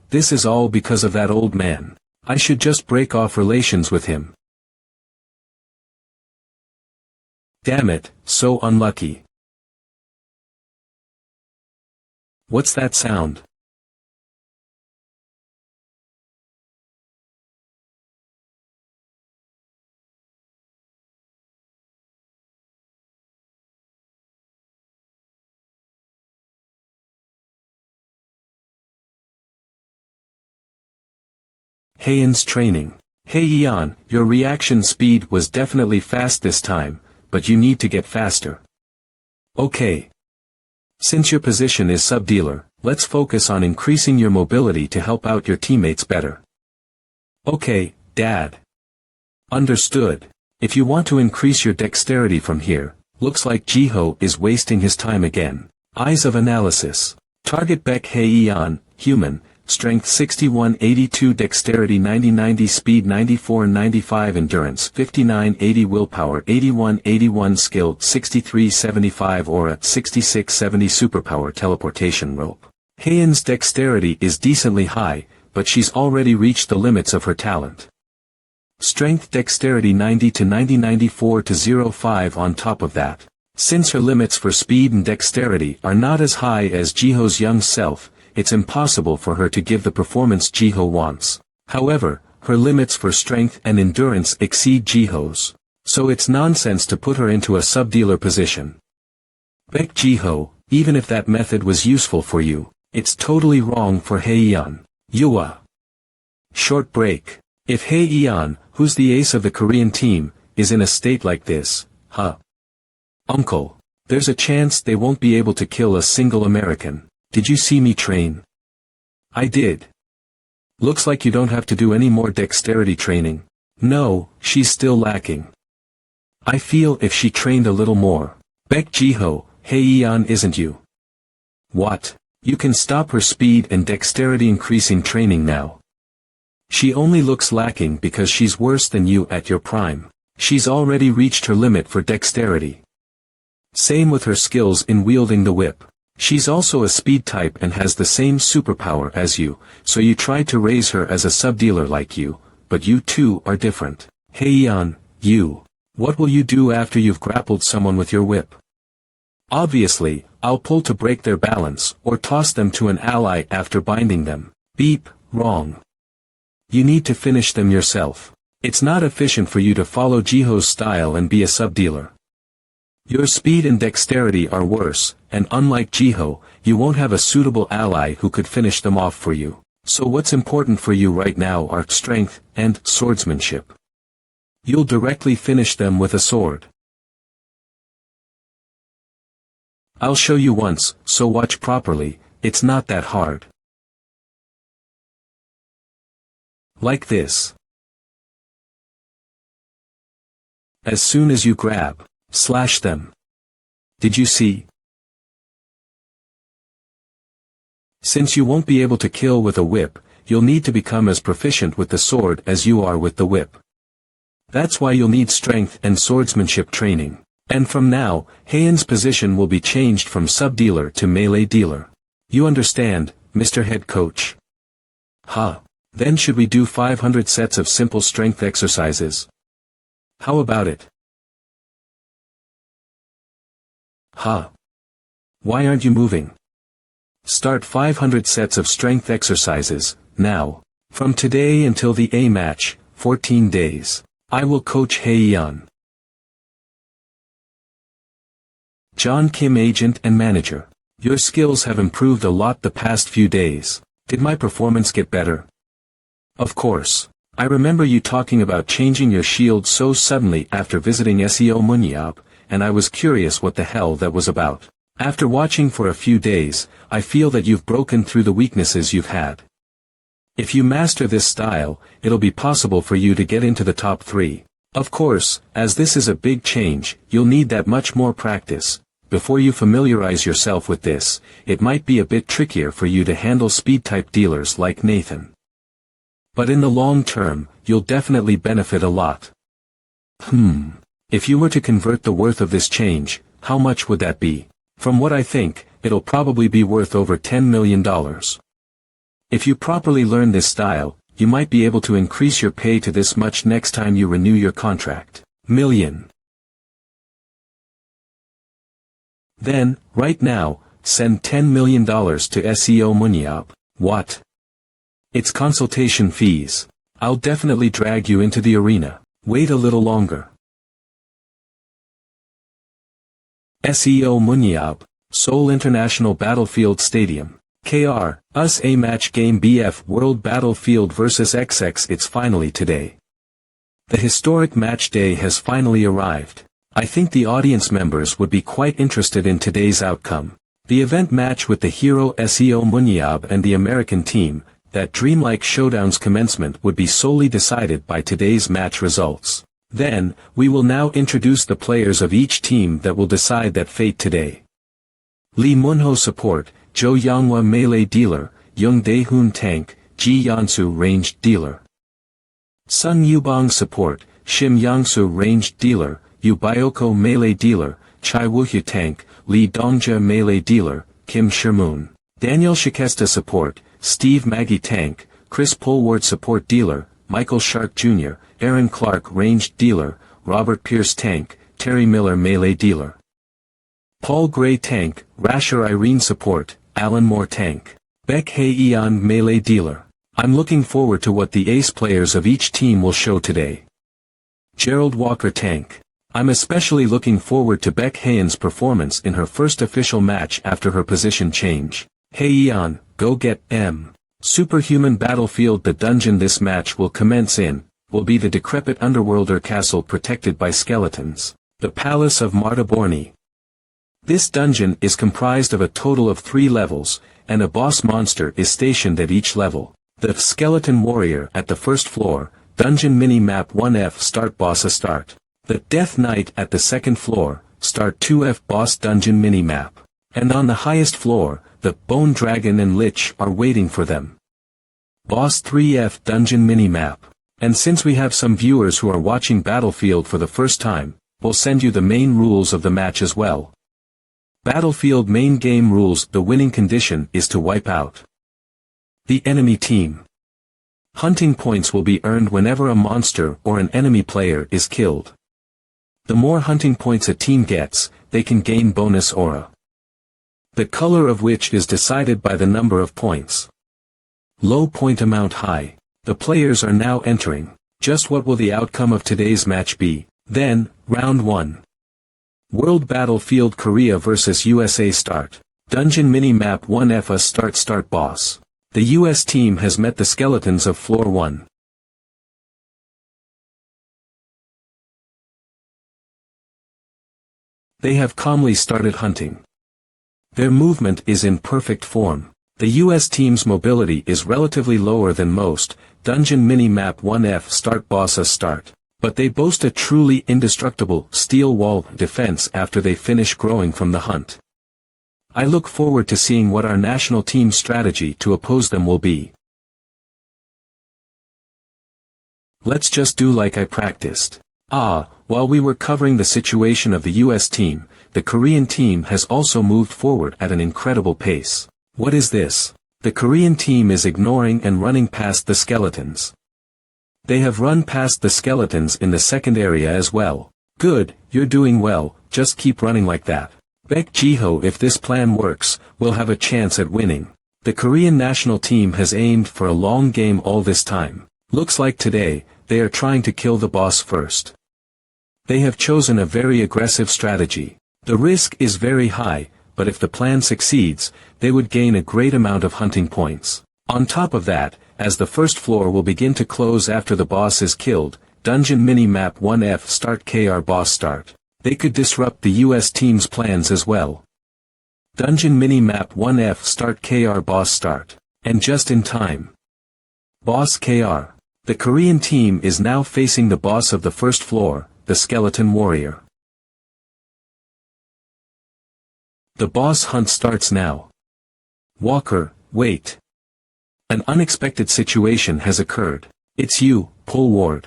This is all because of that old man. I should just break off relations with him. Damn it, so unlucky. What's that sound? Heian's training. Hey Ian, your reaction speed was definitely fast this time, but you need to get faster. Okay. Since your position is sub-dealer, let's focus on increasing your mobility to help out your teammates better. Okay, Dad. Understood. If you want to increase your dexterity from here, looks like Jiho is wasting his time again. Eyes of analysis. Target Baek Hae-yeon, human, strength 61-82, dexterity 90-90, speed 94-95, endurance 59-80, willpower 81-81, skill 63-75, aura 66-70, superpower teleportation rope. Haeyeon's dexterity is decently high, but she's already reached the limits of her talent. Strength dexterity 90-90, 94-05 on top of that. Since her limits for speed and dexterity are not as high as Jiho's young self, it's impossible for her to give the performance Jiho wants. However, her limits for strength and endurance exceed Jiho's. So it's nonsense to put her into a sub-dealer position. Baek Jiho, even if that method was useful for you, it's totally wrong for Hae-yeon. Yua. Short break. If Hae-yeon, who's the ace of the Korean team, is in a state like this, Uncle, there's a chance they won't be able to kill a single American. Did you see me train? I did. Looks like you don't have to do any more dexterity training. No, she's still lacking. I feel if she trained a little more. Baek Jiho, Hae-yeon isn't you. What? You can stop her speed and dexterity increasing training now. She only looks lacking because she's worse than you at your prime. She's already reached her limit for dexterity. Same with her skills in wielding the whip. She's also a speed type and has the same superpower as you, so you tried to raise her as a sub-dealer like you, but you two are different. Hae-yeon, what will you do after you've grappled someone with your whip? Obviously, I'll pull to break their balance, or toss them to an ally after binding them. Beep, wrong. You need to finish them yourself. It's not efficient for you to follow Jiho's style and be a sub-dealer. Your speed and dexterity are worse, and unlike Jiho, you won't have a suitable ally who could finish them off for you. So what's important for you right now are strength and swordsmanship. You'll directly finish them with a sword. I'll show you once, so watch properly, it's not that hard. Like this. As soon as you grab, slash them. Did you see? Since you won't be able to kill with a whip, you'll need to become as proficient with the sword as you are with the whip. That's why you'll need strength and swordsmanship training. And from now, Haeyeon's position will be changed from sub-dealer to melee dealer. You understand, Mr. Head Coach? Then should we do 500 sets of simple strength exercises? How about it? Why aren't you moving? Start 500 sets of strength exercises, now. From today until the A match, 14 days. I will coach Hae-yeon. John Kim, agent and manager. Your skills have improved a lot the past few days. Did my performance get better? Of course. I remember you talking about changing your shield so suddenly after visiting SEO MANHWA, and I was curious what the hell that was about. After watching for a few days, I feel that you've broken through the weaknesses you've had. If you master this style, it'll be possible for you to get into the top 3. Of course, as this is a big change, you'll need that much more practice. Before you familiarize yourself with this, it might be a bit trickier for you to handle speed-type dealers like Nathan. But in the long term, you'll definitely benefit a lot. If you were to convert the worth of this change, how much would that be? From what I think, it'll probably be worth over $10 million. If you properly learn this style, you might be able to increase your pay to this much next time you renew your contract. Million. Then, right now, send $10 million to SEO MANHWA. What? It's consultation fees. I'll definitely drag you into the arena. Wait a little longer. SEO MANHWA, Seoul International Battlefield Stadium. KR, US A match game BF World Battlefield vs XX. It's finally today. The historic match day has finally arrived. I think the audience members would be quite interested in today's outcome. The event match with the hero SEO Munyab and the American team, that dreamlike showdown's commencement would be solely decided by today's match results. Then, we will now introduce the players of each team that will decide that fate today. Lee Munho support, Jo Yonghwa melee dealer, Young Dae-hoon tank, Ji Yeonsu ranged dealer. Sun Yubong support, Shim Yangsu ranged dealer, Yu Byoko melee dealer, Chai Woohyu tank, Lee Dongja melee dealer, Kim Shermoon. Daniel Shikesta support, Steve Maggie tank, Chris Polward support dealer, Michael Shark Jr., Aaron Clark ranged dealer, Robert Pierce tank, Terry Miller melee dealer. Paul Gray tank, Rasher Irene support, Alan Moore tank. Baek Hae-yeon melee dealer. I'm looking forward to what the ace players of each team will show today. Gerald Walker tank. I'm especially looking forward to Baek Hae-yeon's performance in her first official match after her position change. Hae-yeon, go get M. Superhuman battlefield. The dungeon this match will commence in, will be the decrepit underworlder castle protected by skeletons. The Palace of Martaborni. This dungeon is comprised of a total of 3 levels, and a boss monster is stationed at each level. The Skeleton Warrior at the first floor, Dungeon Mini-Map 1F Start Boss A Start. The Death Knight at the second floor, Start 2F Boss Dungeon Mini-Map. And on the highest floor, the Bone Dragon and Lich are waiting for them. Boss 3F Dungeon Mini-Map. And since we have some viewers who are watching Battlefield for the first time, we'll send you the main rules of the match as well. Battlefield main game rules. The winning condition is to wipe out the enemy team. Hunting points will be earned whenever a monster or an enemy player is killed. The more hunting points a team gets, they can gain bonus aura, the color of which is decided by the number of points. Low point amount high. The players are now entering. Just what will the outcome of today's match be? Then, round 1. World Battlefield Korea vs USA start. Dungeon Mini-Map 1F A Start Boss. The US team has met the skeletons of floor 1. They have calmly started hunting. Their movement is in perfect form. The US team's mobility is relatively lower than most. Dungeon Mini-Map 1F Start Boss A Start. But they boast a truly indestructible steel wall defense after they finish growing from the hunt. I look forward to seeing what our national team's strategy to oppose them will be. Let's just do like I practiced. While we were covering the situation of the US team, the Korean team has also moved forward at an incredible pace. What is this? The Korean team is ignoring and running past the skeletons. They have run past the skeletons in the second area as well. Good, you're doing well, just keep running like that. Baek Jiho, if this plan works, will have a chance at winning. The Korean national team has aimed for a long game all this time. Looks like today, they are trying to kill the boss first. They have chosen a very aggressive strategy. The risk is very high, but if the plan succeeds, they would gain a great amount of hunting points. On top of that, as the first floor will begin to close after the boss is killed, Dungeon Mini-Map 1F Start KR Boss Start. They could disrupt the US team's plans as well. Dungeon Mini-Map 1F Start KR Boss Start. And just in time. Boss KR. The Korean team is now facing the boss of the first floor, the Skeleton Warrior. The boss hunt starts now. Walker, wait. An unexpected situation has occurred. It's you, Polward.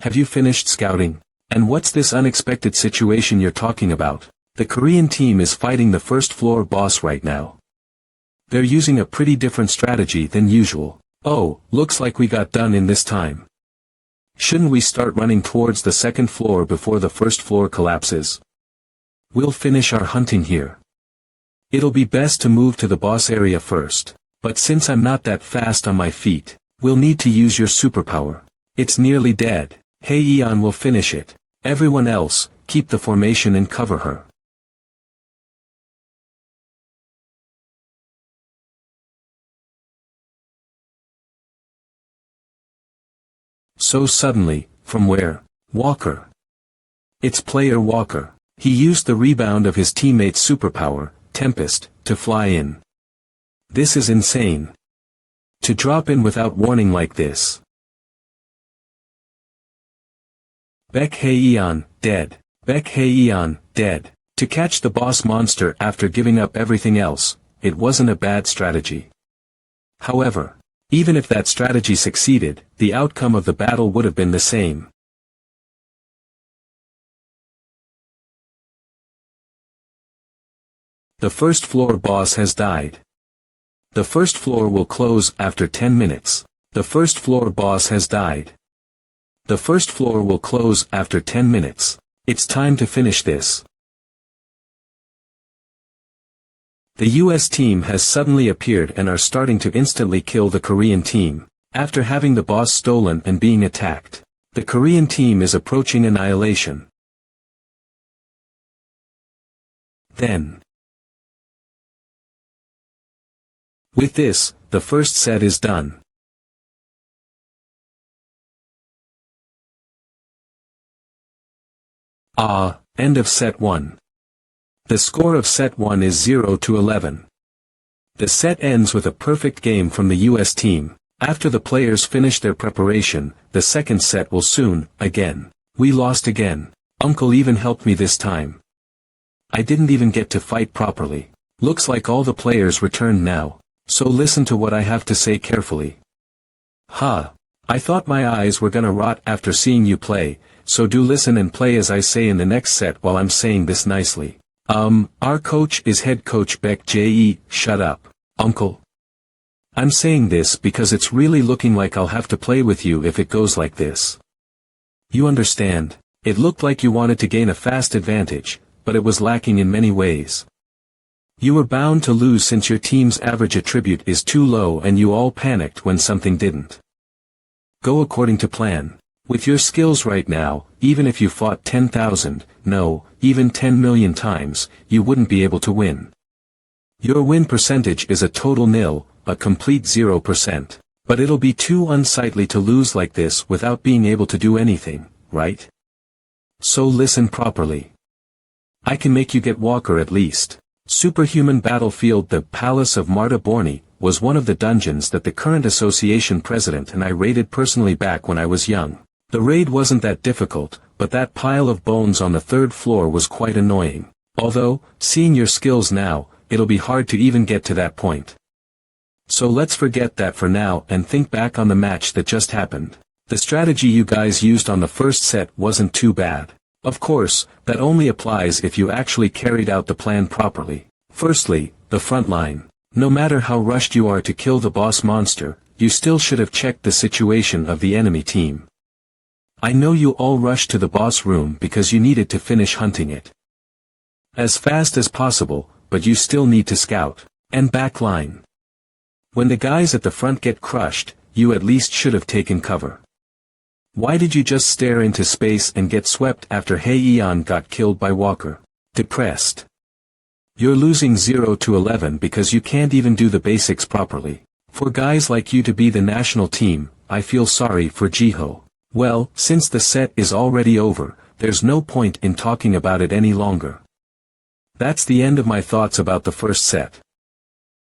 Have you finished scouting? And what's this unexpected situation you're talking about? The Korean team is fighting the first floor boss right now. They're using a pretty different strategy than usual. Oh, looks like we got done in this time. Shouldn't we start running towards the second floor before the first floor collapses? We'll finish our hunting here. It'll be best to move to the boss area first. But since I'm not that fast on my feet, we'll need to use your superpower. It's nearly dead. Hae-yeon will finish it. Everyone else, keep the formation and cover her. So suddenly, from where? Walker. It's player Walker. He used the rebound of his teammate's superpower, Tempest, to fly in. This is insane. To drop in without warning like this. Baek Hae-yeon, dead. Baek Hae-yeon, dead. To catch the boss monster after giving up everything else, it wasn't a bad strategy. However, even if that strategy succeeded, the outcome of the battle would have been the same. The first floor boss has died. The first floor will close after 10 minutes. The first floor boss has died. The first floor will close after 10 minutes. It's time to finish this. The US team has suddenly appeared and are starting to instantly kill the Korean team, after having the boss stolen and being attacked. The Korean team is approaching annihilation. Then. With this, the first set is done. End of set 1. The score of set 1 is 0-11. The set ends with a perfect game from the US team. After the players finish their preparation, the second set will soon, again. We lost again. Uncle even helped me this time. I didn't even get to fight properly. Looks like all the players returned now. So listen to what I have to say carefully. I thought my eyes were gonna rot after seeing you play, so do listen and play as I say in the next set while I'm saying this nicely. Our coach is head coach Baek Jae. Shut up, uncle. I'm saying this because it's really looking like I'll have to play with you if it goes like this. You understand, it looked like you wanted to gain a fast advantage, but it was lacking in many ways. You were bound to lose since your team's average attribute is too low and you all panicked when something didn't go according to plan. With your skills right now, even if you fought 10,000, no, even 10 million times, you wouldn't be able to win. Your win percentage is a total nil, a complete 0%. But it'll be too unsightly to lose like this without being able to do anything, right? So listen properly. I can make you get Walker at least. Superhuman Battlefield. The Palace of Marta Borni was one of the dungeons that the current association president and I raided personally back when I was young. The raid wasn't that difficult, but that pile of bones on the third floor was quite annoying. Although, seeing your skills now, it'll be hard to even get to that point. So let's forget that for now and think back on the match that just happened. The strategy you guys used on the first set wasn't too bad. Of course, that only applies if you actually carried out the plan properly. Firstly, the front line. No matter how rushed you are to kill the boss monster, you still should have checked the situation of the enemy team. I know you all rushed to the boss room because you needed to finish hunting it as fast as possible, but you still need to scout and back line. When the guys at the front get crushed, you at least should have taken cover. Why did you just stare into space and get swept after Hae-yeon got killed by Walker? Depressed. You're losing 0-11 because you can't even do the basics properly. For guys like you to be the national team, I feel sorry for Jiho. Well, since the set is already over, there's no point in talking about it any longer. That's the end of my thoughts about the first set.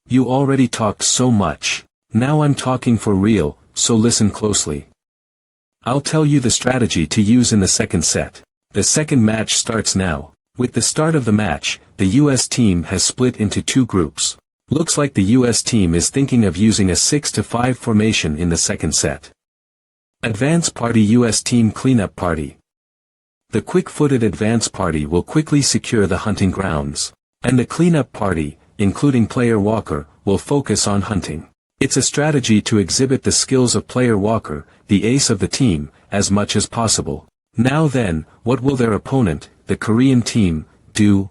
You already talked so much. Now I'm talking for real, so listen closely. I'll tell you the strategy to use in the second set. The second match starts now. With the start of the match, the US team has split into two groups. Looks like the US team is thinking of using a 6-5 formation in the second set. Advance Party US Team Cleanup Party. The quick-footed Advance Party will quickly secure the hunting grounds. And the Cleanup Party, including player Walker, will focus on hunting. It's a strategy to exhibit the skills of player Walker, the ace of the team, as much as possible. Now then, what will their opponent, the Korean team, do?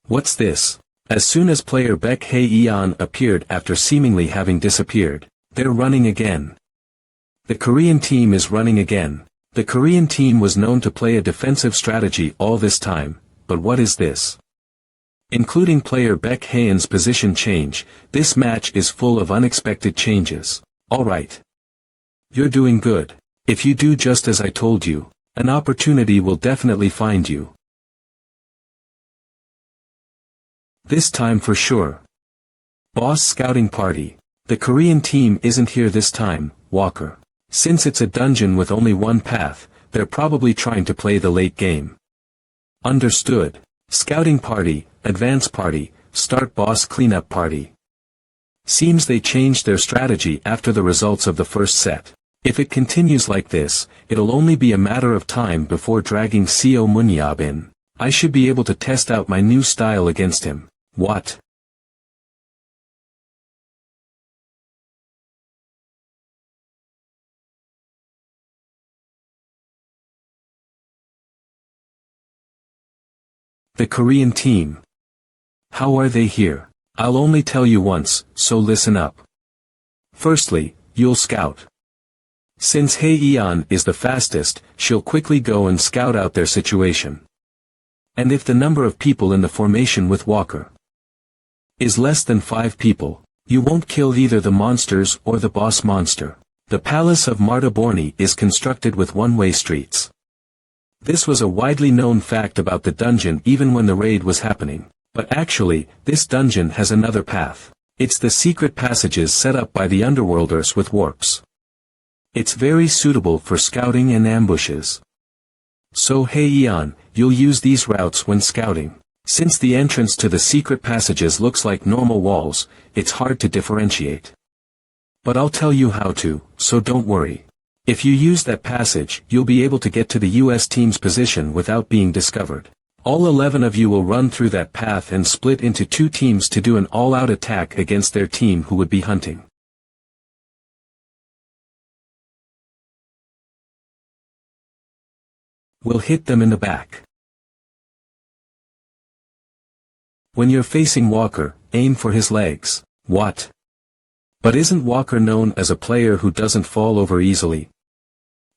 What's this? As soon as player Baek Hae-yeon appeared after seemingly having disappeared, they're running again. The Korean team is running again. The Korean team was known to play a defensive strategy all this time, but what is this? Including player Baek Hae-yeon's position change, this match is full of unexpected changes. Alright. You're doing good. If you do just as I told you, An opportunity will definitely find you. This time for sure. Boss scouting party. The Korean team isn't here this time, Walker. Since it's a dungeon with only one path, they're probably trying to play the late game. Understood. Scouting party, advance party, start boss cleanup party. Seems they changed their strategy after the results of the first set. If it continues like this, it'll only be a matter of time before dragging Co Munyab in. I should be able to test out my new style against him. What? The Korean team. How are they here? I'll only tell you once, so listen up. Firstly, you'll scout. Since Hae-yeon is the fastest, she'll quickly go and scout out their situation. And if the number of people in the formation with Walker is less than 5 people, you won't kill either the monsters or the boss monster. The palace of Martaborni is constructed with one-way streets. This was a widely known fact about the dungeon even when the raid was happening. But actually, this dungeon has another path. It's the secret passages set up by the underworlders with warps. It's very suitable for scouting and ambushes. So Hae-yeon, you'll use these routes when scouting. Since the entrance to the secret passages looks like normal walls, it's hard to differentiate. But I'll tell you how to, so don't worry. If you use that passage, you'll be able to get to the US team's position without being discovered. All 11 of you will run through that path and split into 2 teams to do an all-out attack against their team who would be hunting. We'll hit them in the back. When you're facing Walker, aim for his legs. What? But isn't Walker known as a player who doesn't fall over easily?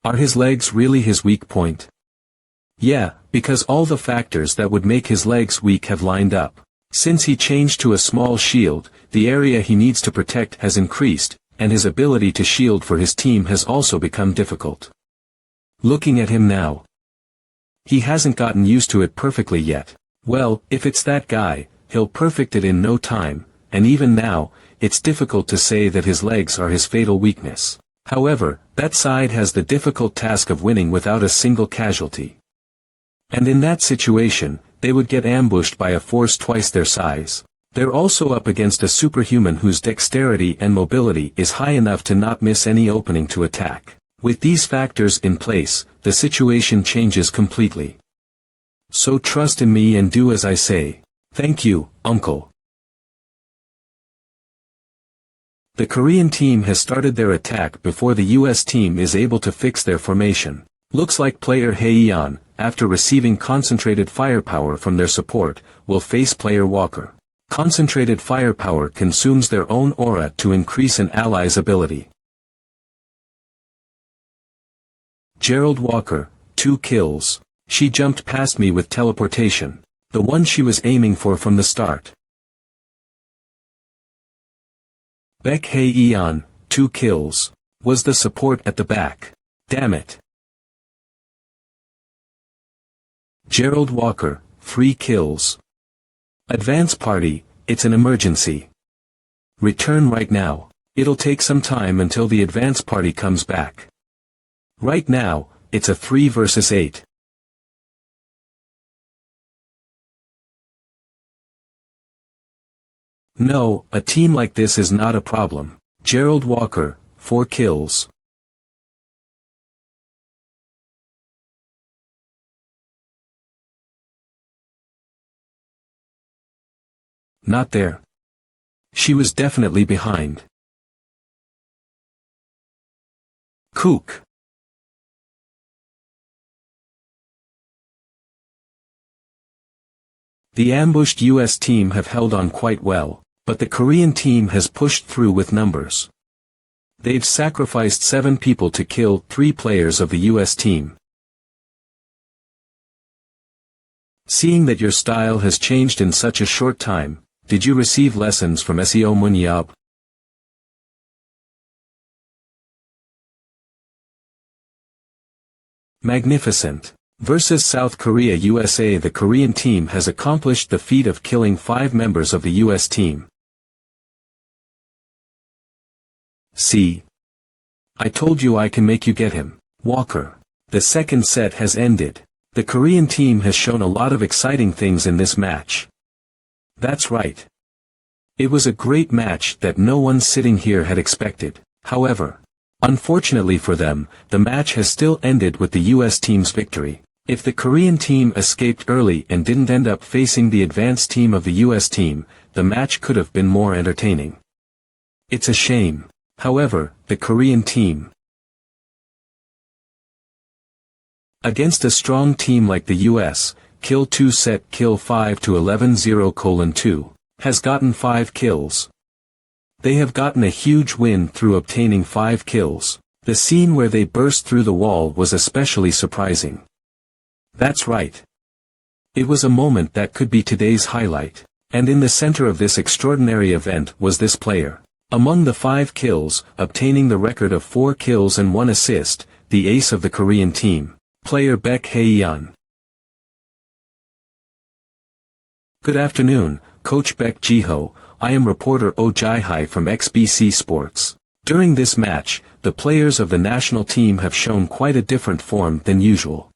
Are his legs really his weak point? Yeah, because all the factors that would make his legs weak have lined up. Since he changed to a small shield, the area he needs to protect has increased, and his ability to shield for his team has also become difficult. Looking at him now. He hasn't gotten used to it perfectly yet. Well, if it's that guy, he'll perfect it in no time, and even now, it's difficult to say that his legs are his fatal weakness. However, that side has the difficult task of winning without a single casualty. And in that situation, they would get ambushed by a force twice their size. They're also up against a superhuman whose dexterity and mobility is high enough to not miss any opening to attack. With these factors in place, the situation changes completely. So trust in me and do as I say. Thank you, Uncle. The Korean team has started their attack before the US team is able to fix their formation. Looks like player Hae-yeon, after receiving concentrated firepower from their support, will face player Walker. Concentrated firepower consumes their own aura to increase an ally's ability. Gerald Walker, 2 kills. She jumped past me with teleportation. The one she was aiming for from the start. Baek Hae-yeon, 2 kills. Was the support at the back. Damn it. Gerald Walker, 3 kills. Advance party, it's an emergency. Return right now. It'll take some time until the advance party comes back. Right now, it's a 3 versus 8. No, a team like this is not a problem. Gerald Walker, 4 kills. Not there. She was definitely behind. Kook. The ambushed US team have held on quite well, but the Korean team has pushed through with numbers. They've sacrificed 7 people to kill 3 players of the US team. Seeing that your style has changed in such a short time, did you receive lessons from Co Munyab? Magnificent. Versus South Korea USA. The Korean team has accomplished the feat of killing 5 members of the US team. See? I told you I can make you get him, Walker. The second set has ended. The Korean team has shown a lot of exciting things in this match. That's right. It was a great match that no one sitting here had expected. However, unfortunately for them, the match has still ended with the US team's victory. If the Korean team escaped early and didn't end up facing the advanced team of the US team, the match could have been more entertaining. It's a shame. However, the Korean team, against a strong team like the US, kill 2 set kill 5 to 11-0:2, has gotten 5 kills. They have gotten a huge win through obtaining 5 kills. The scene where they burst through the wall was especially surprising. That's right. It was a moment that could be today's highlight, and in the center of this extraordinary event was this player. Among the 5 kills, obtaining the record of 4 kills and 1 assist, the ace of the Korean team, player Baek Hae-yeon. Good afternoon, Coach Baek Ji-ho. I am reporter Oh Jae-hai from XBC Sports. During this match, the players of the national team have shown quite a different form than usual.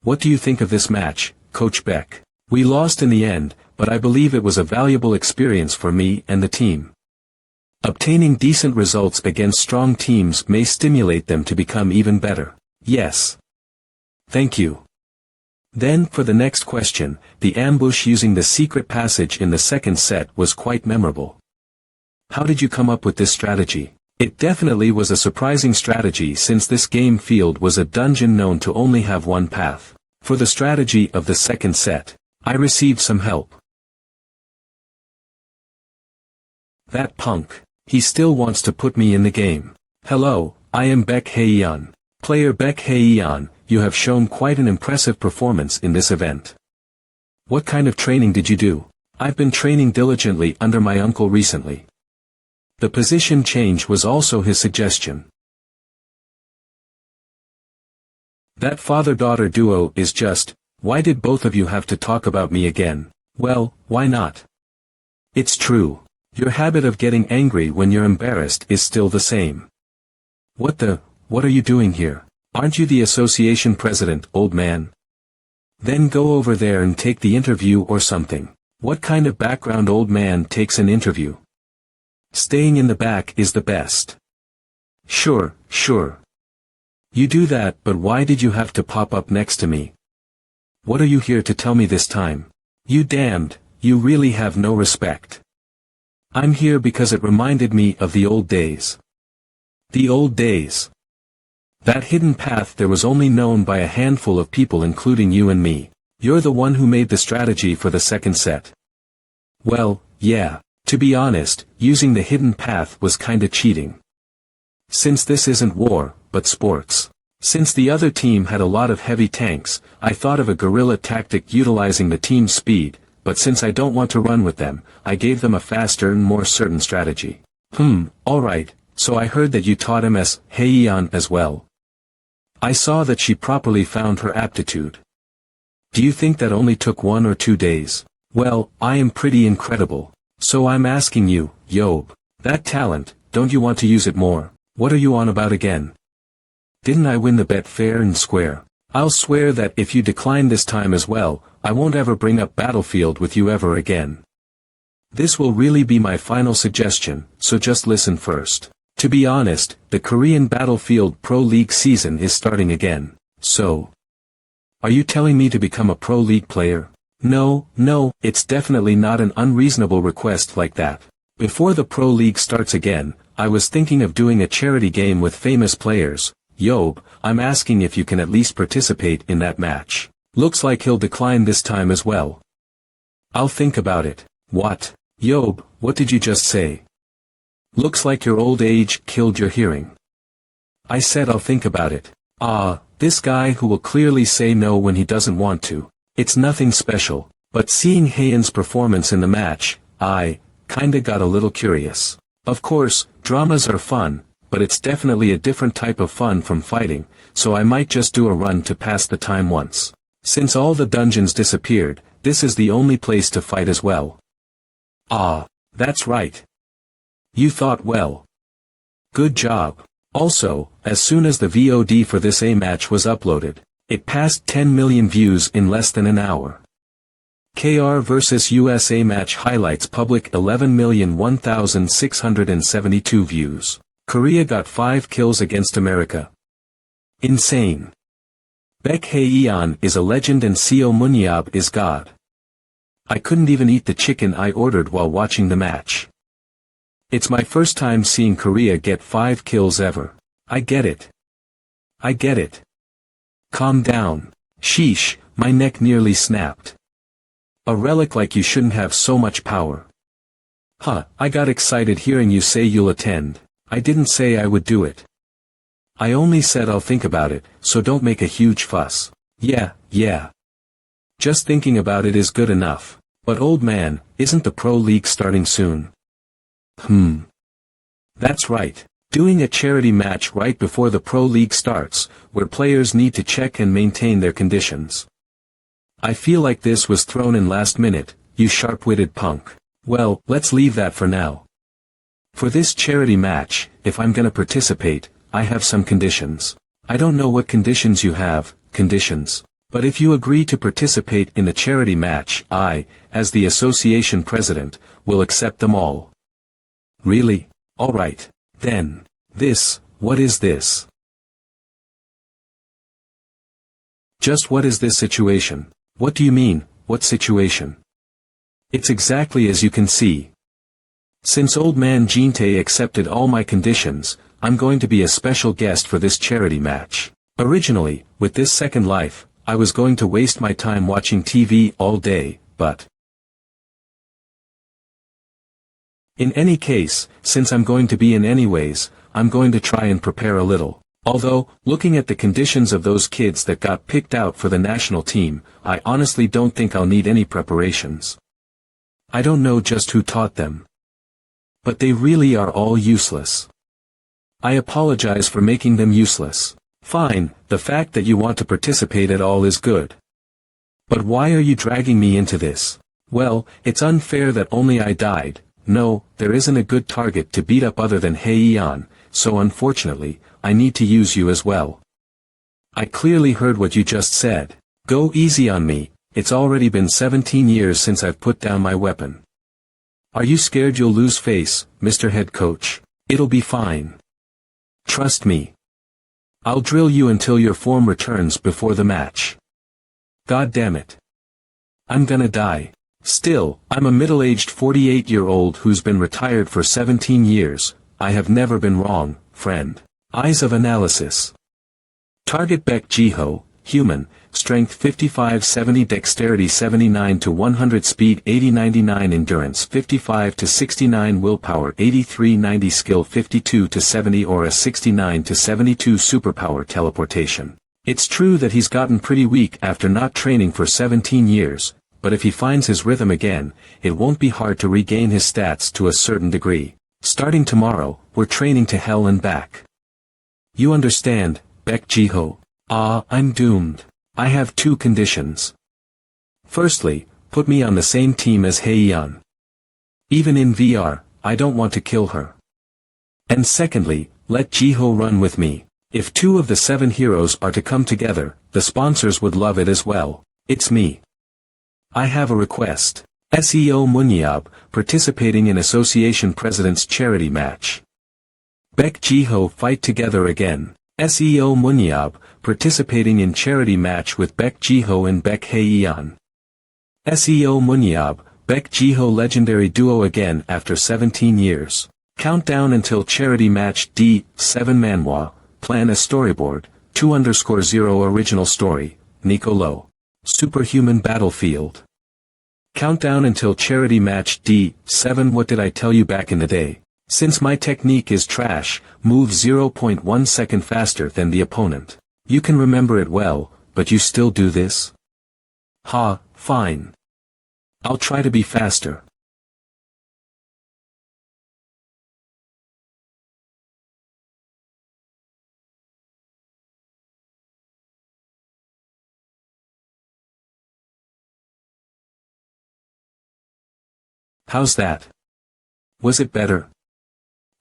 What do you think of this match, Coach Baek? We lost in the end, but I believe it was a valuable experience for me and the team. Obtaining decent results against strong teams may stimulate them to become even better. Yes. Thank you. Then, for the next question, the ambush using the secret passage in the second set was quite memorable. How did you come up with this strategy? It definitely was a surprising strategy since this game field was a dungeon known to only have one path. For the strategy of the second set, I received some help. That punk. He still wants to put me in the game. Hello, I am Baek Hae-yeon. Player Baek Hae-yeon, you have shown quite an impressive performance in this event. What kind of training did you do? I've been training diligently under my uncle recently. The position change was also his suggestion. That father-daughter duo is just, why did both of you have to talk about me again? Well, why not? It's true. Your habit of getting angry when you're embarrassed is still the same. What are you doing here? Aren't you the association president, old man? Then go over there and take the interview or something. What kind of background old man takes an interview? Staying in the back is the best. Sure. You do that, but why did you have to pop up next to me? What are you here to tell me this time? You damned, you really have no respect. I'm here because it reminded me of the old days. The old days. That hidden path there was only known by a handful of people including you and me. You're the one who made the strategy for the second set. Well, yeah, to be honest, using the hidden path was kinda cheating. Since this isn't war, but sports. Since the other team had a lot of heavy tanks, I thought of a guerrilla tactic utilizing the team's speed, but since I don't want to run with them, I gave them a faster and more certain strategy. Alright, so I heard that you taught Ms. Hae-yeon as well. I saw that she properly found her aptitude. Do you think that only took 1 or 2 days? Well, I am pretty incredible. So I'm asking you, Yob, that talent, don't you want to use it more? What are you on about again? Didn't I win the bet fair and square? I'll swear that if you decline this time as well, I won't ever bring up Battlefield with you ever again. This will really be my final suggestion, so just listen first. To be honest, the Korean Battlefield Pro League season is starting again, so... Are you telling me to become a Pro League player? No, it's definitely not an unreasonable request like that. Before the Pro League starts again, I was thinking of doing a charity game with famous players. Yob, I'm asking if you can at least participate in that match. Looks like he'll decline this time as well. I'll think about it. What? Yob, what did you just say? Looks like your old age killed your hearing. I said I'll think about it. This guy who will clearly say no when he doesn't want to. It's nothing special, but seeing Haeun's performance in the match, I kinda got a little curious. Of course, dramas are fun, but it's definitely a different type of fun from fighting, so I might just do a run to pass the time once. Since all the dungeons disappeared, this is the only place to fight as well. Ah, that's right. You thought well. Good job. Also, as soon as the VOD for this A match was uploaded, it passed 10 million views in less than an hour. KR vs USA match highlights public 11,001,672 views. Korea got 5 kills against America. Insane. Baek Hae-yeon is a legend and Seo Munyab is God. I couldn't even eat the chicken I ordered while watching the match. It's my first time seeing Korea get 5 kills ever. I get it. I get it. Calm down. Sheesh, my neck nearly snapped. A relic like you shouldn't have so much power. Huh, I got excited hearing you say you'll attend. I didn't say I would do it. I only said I'll think about it, so don't make a huge fuss. Yeah. Just thinking about it is good enough. But old man, isn't the Pro League starting soon? That's right. Doing a charity match right before the Pro League starts, where players need to check and maintain their conditions. I feel like this was thrown in last minute, you sharp-witted punk. Well, let's leave that for now. For this charity match, if I'm gonna participate, I have some conditions. I don't know what conditions you have, but if you agree to participate in the charity match, I, as the association president, will accept them all. Really? Alright. Then. What is this? Just what is this situation? What do you mean, what situation? It's exactly as you can see. Since old man Jinte accepted all my conditions, I'm going to be a special guest for this charity match. Originally, with this second life, I was going to waste my time watching TV all day, but in any case, since I'm going to be in anyways, I'm going to try and prepare a little. Although, looking at the conditions of those kids that got picked out for the national team, I honestly don't think I'll need any preparations. I don't know just who taught them. But they really are all useless. I apologize for making them useless. Fine, the fact that you want to participate at all is good. But why are you dragging me into this? Well, it's unfair that only I died. No, there isn't a good target to beat up other than Hae-yeon, so unfortunately, I need to use you as well. I clearly heard what you just said. Go easy on me, it's already been 17 years since I've put down my weapon. Are you scared you'll lose face, Mr. Head Coach? It'll be fine. Trust me. I'll drill you until your form returns before the match. God damn it. I'm gonna die. Still, I'm a middle-aged 48-year-old who's been retired for 17 years, I have never been wrong, friend. Eyes of analysis. Target Baek Jiho, human, strength 55-70 dexterity 79-100 speed 80-99 endurance 55-69 willpower 83-90 skill 52-70 aura 69-72 superpower teleportation. It's true that he's gotten pretty weak after not training for 17 years, but if he finds his rhythm again, it won't be hard to regain his stats to a certain degree. Starting tomorrow, we're training to hell and back. You understand, Baek Jiho? I'm doomed. I have 2 conditions. Firstly, put me on the same team as Hae-yeon. Even in VR, I don't want to kill her. And secondly, let Jiho run with me. If 2 of the 7 heroes are to come together, the sponsors would love it as well. It's me. I have a request. Seo Munyab, participating in Association President's charity match. Baek Jiho fight together again. Seo Munyab, participating in charity match with Baek Jiho and Baek Hae-yeon. Seo Munyab, Baek Jiho legendary duo again after 17 years. Countdown until charity match D7 MANHWA, plan a storyboard, 2_0 original story, Nico Low. Superhuman battlefield. Countdown until charity match D7 What did I tell you back in the day? Since my technique is trash, move 0.1 second faster than the opponent. You can remember it well, but you still do this? Fine. I'll try to be faster. How's that? Was it better?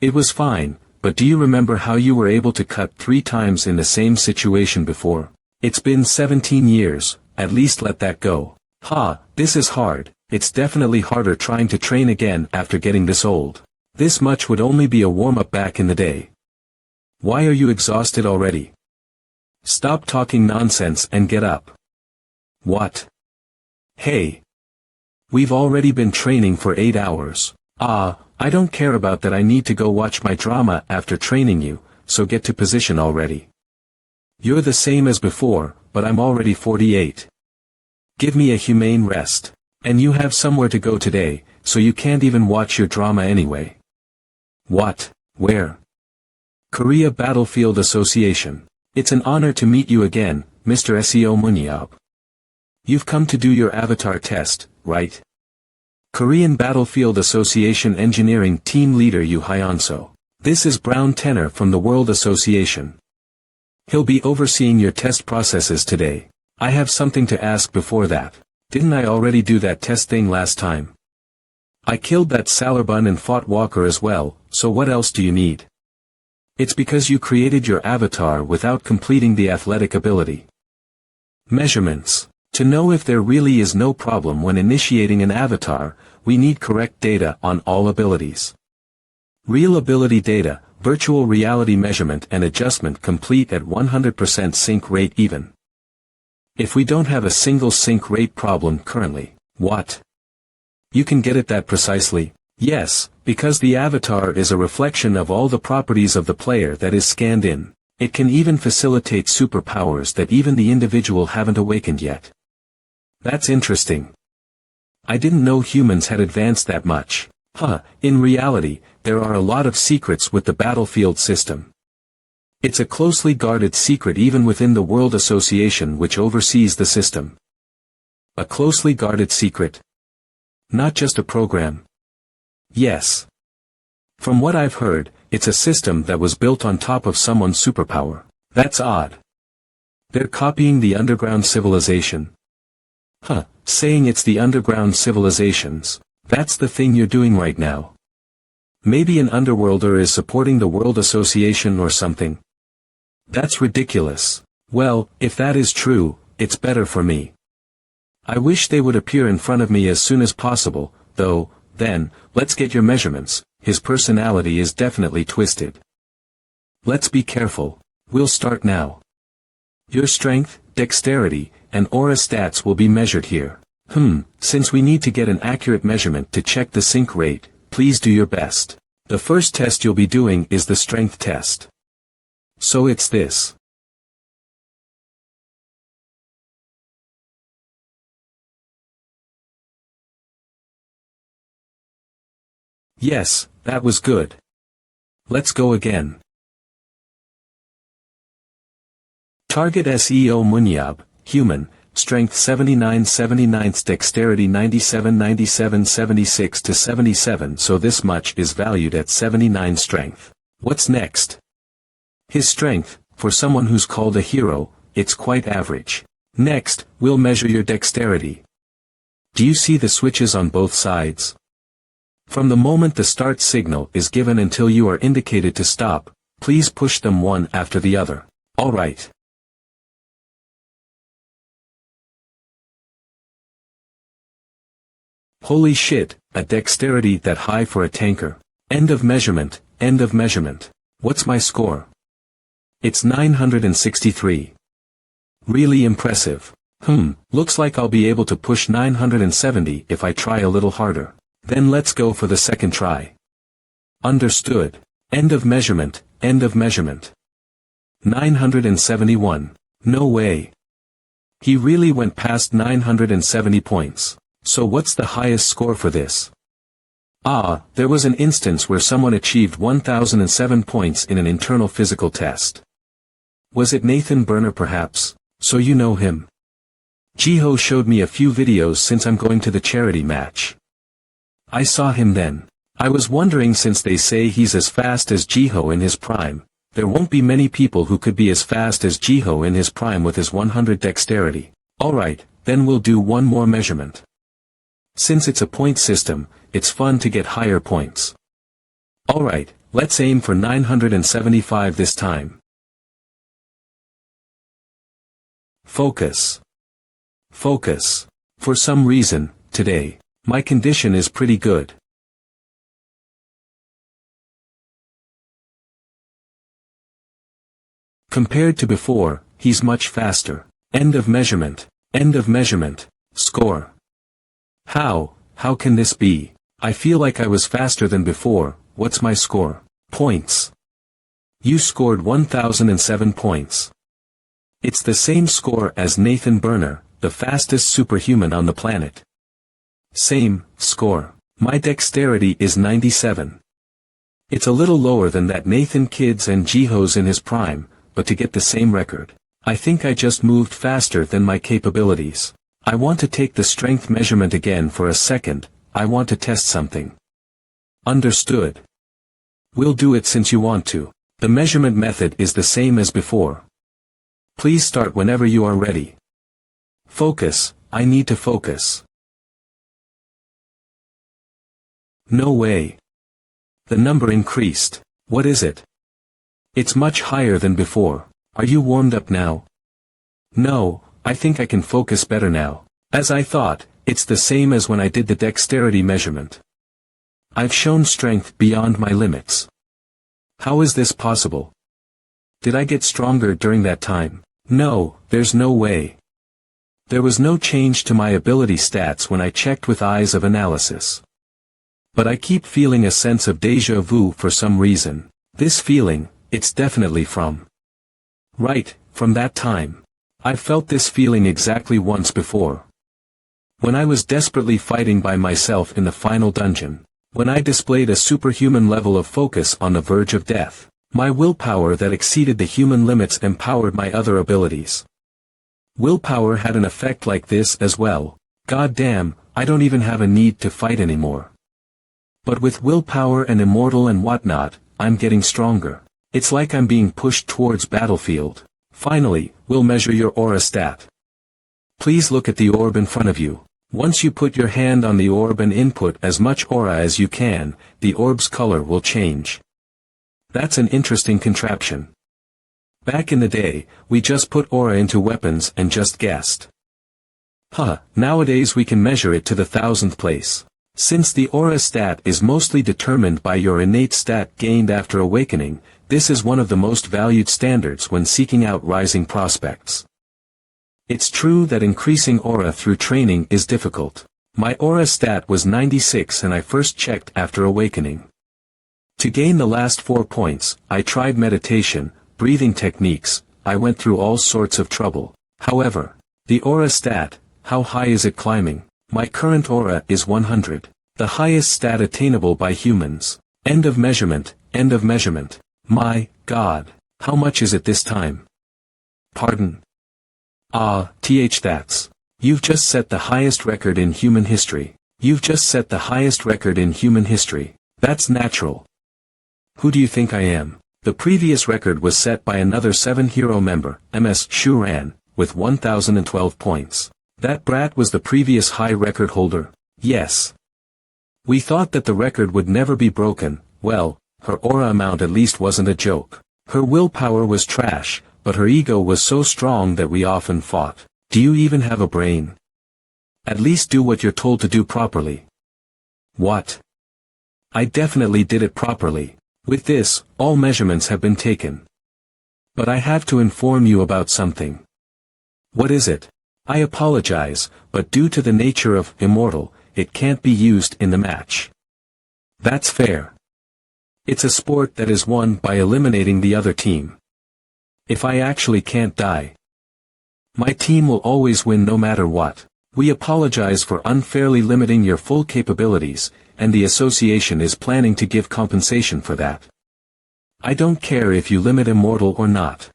It was fine, but do you remember how you were able to cut 3 times in the same situation before? It's been 17 years, at least let that go. Ha, this is hard, it's definitely harder trying to train again after getting this old. This much would only be a warm-up back in the day. Why are you exhausted already? Stop talking nonsense and get up. What? Hey. We've already been training for 8 hours. I don't care about that. I need to go watch my drama after training you, so get to position already. You're the same as before, but I'm already 48. Give me a humane rest. And you have somewhere to go today, so you can't even watch your drama anyway. What? Where? Korea Battlefield Association. It's an honor to meet you again, Mr. SEO Munyab. You've come to do your avatar test, right? Korean Battlefield Association Engineering Team Leader Yu Hyunso. This is Brown Tenor from the World Association. He'll be overseeing your test processes today. I have something to ask before that. Didn't I already do that test thing last time? I killed that Salarbun and fought Walker as well, so what else do you need? It's because you created your avatar without completing the athletic ability. Measurements. To know if there really is no problem when initiating an avatar, we need correct data on all abilities. Real ability data, virtual reality measurement and adjustment complete at 100% sync rate even. If we don't have a single sync rate problem currently, what? You can get it that precisely? Yes, because the avatar is a reflection of all the properties of the player that is scanned in. It can even facilitate superpowers that even the individual haven't awakened yet. That's interesting. I didn't know humans had advanced that much. In reality, there are a lot of secrets with the battlefield system. It's a closely guarded secret even within the World Association which oversees the system. A closely guarded secret? Not just a program. Yes. From what I've heard, it's a system that was built on top of someone's superpower. That's odd. They're copying the underground civilization. Saying it's the underground civilizations, that's the thing you're doing right now. Maybe an underworlder is supporting the World Association or something. That's ridiculous. Well, if that is true, it's better for me. I wish they would appear in front of me as soon as possible, though. Then, let's get your measurements. His personality is definitely twisted. Let's be careful. We'll start now. Your strength, dexterity, and aura stats will be measured here. Since we need to get an accurate measurement to check the sync rate, please do your best. The first test you'll be doing is the strength test. So it's this. Yes, that was good. Let's go again. Target SEO Munyab, human, strength 79 dexterity 97 76 to 77, so this much is valued at 79 strength. What's next? His strength, for someone who's called a hero, it's quite average. Next, we'll measure your dexterity. Do you see the switches on both sides? From the moment the start signal is given until you are indicated to stop, please push them one after the other. Alright. Holy shit, a dexterity that high for a tanker. End of measurement, end of measurement. What's my score? It's 963. Really impressive. Looks like I'll be able to push 970 if I try a little harder. Then let's go for the second try. Understood. End of measurement, end of measurement. 971. No way. He really went past 970 points. So what's the highest score for this? There was an instance where someone achieved 1007 points in an internal physical test. Was it Nathan Burner perhaps? So you know him. Jiho showed me a few videos since I'm going to the charity match. I saw him then. I was wondering, since they say he's as fast as Jiho in his prime, there won't be many people who could be as fast as Jiho in his prime with his 100 dexterity. Alright, then we'll do one more measurement. Since it's a point system, it's fun to get higher points. Alright, let's aim for 975 this time. Focus. Focus. For some reason, today, my condition is pretty good. Compared to before, he's much faster. End of measurement. End of measurement. Score. How can this be? I feel like I was faster than before. What's my score? Points. You scored 1007 points. It's the same score as Nathan Burner, the fastest superhuman on the planet. Same score. My dexterity is 97. It's a little lower than that Nathan Kids and Jiho's in his prime, but to get the same record, I think I just moved faster than my capabilities. I want to take the strength measurement again for a second. I want to test something. Understood. We'll do it since you want to. The measurement method is the same as before. Please start whenever you are ready. Focus, I need to focus. No way. The number increased. What is it? It's much higher than before. Are you warmed up now? No, I think I can focus better now. As I thought, it's the same as when I did the dexterity measurement. I've shown strength beyond my limits. How is this possible? Did I get stronger during that time? No, there's no way. There was no change to my ability stats when I checked with eyes of analysis. But I keep feeling a sense of déjà vu for some reason. This feeling, it's definitely from. Right, from that time. I've felt this feeling exactly once before. When I was desperately fighting by myself in the final dungeon. When I displayed a superhuman level of focus on the verge of death. My willpower that exceeded the human limits empowered my other abilities. Willpower had an effect like this as well. God damn, I don't even have a need to fight anymore. But with willpower and immortal and whatnot, I'm getting stronger. It's like I'm being pushed towards battlefield. Finally, we'll measure your aura stat. Please look at the orb in front of you. Once you put your hand on the orb and input as much aura as you can, the orb's color will change. That's an interesting contraption. Back in the day, we just put aura into weapons and just guessed. Nowadays we can measure it to the 1000th place. Since the aura stat is mostly determined by your innate stat gained after awakening, this is one of the most valued standards when seeking out rising prospects. It's true that increasing aura through training is difficult. My aura stat was 96 and I first checked after awakening. To gain the last 4 points, I tried meditation, breathing techniques, I went through all sorts of trouble. However, the aura stat, how high is it climbing? My current aura is 100. The highest stat attainable by humans. End of measurement, end of measurement. My God, how much is it this time? Pardon? That's. You've just set the highest record in human history. You've just set the highest record in human history. That's natural. Who do you think I am? The previous record was set by another 7 hero member, MS Shuran, with 1012 points. That brat was the previous high record holder. Yes. We thought that the record would never be broken. Well, her aura amount at least wasn't a joke. Her willpower was trash, but her ego was so strong that we often fought. Do you even have a brain? At least do what you're told to do properly. What? I definitely did it properly. With this, all measurements have been taken. But I have to inform you about something. What is it? I apologize, but due to the nature of immortal, it can't be used in the match. That's fair. It's a sport that is won by eliminating the other team. If I actually can't die, my team will always win no matter what. We apologize for unfairly limiting your full capabilities, and the association is planning to give compensation for that. I don't care if you limit immortal or not.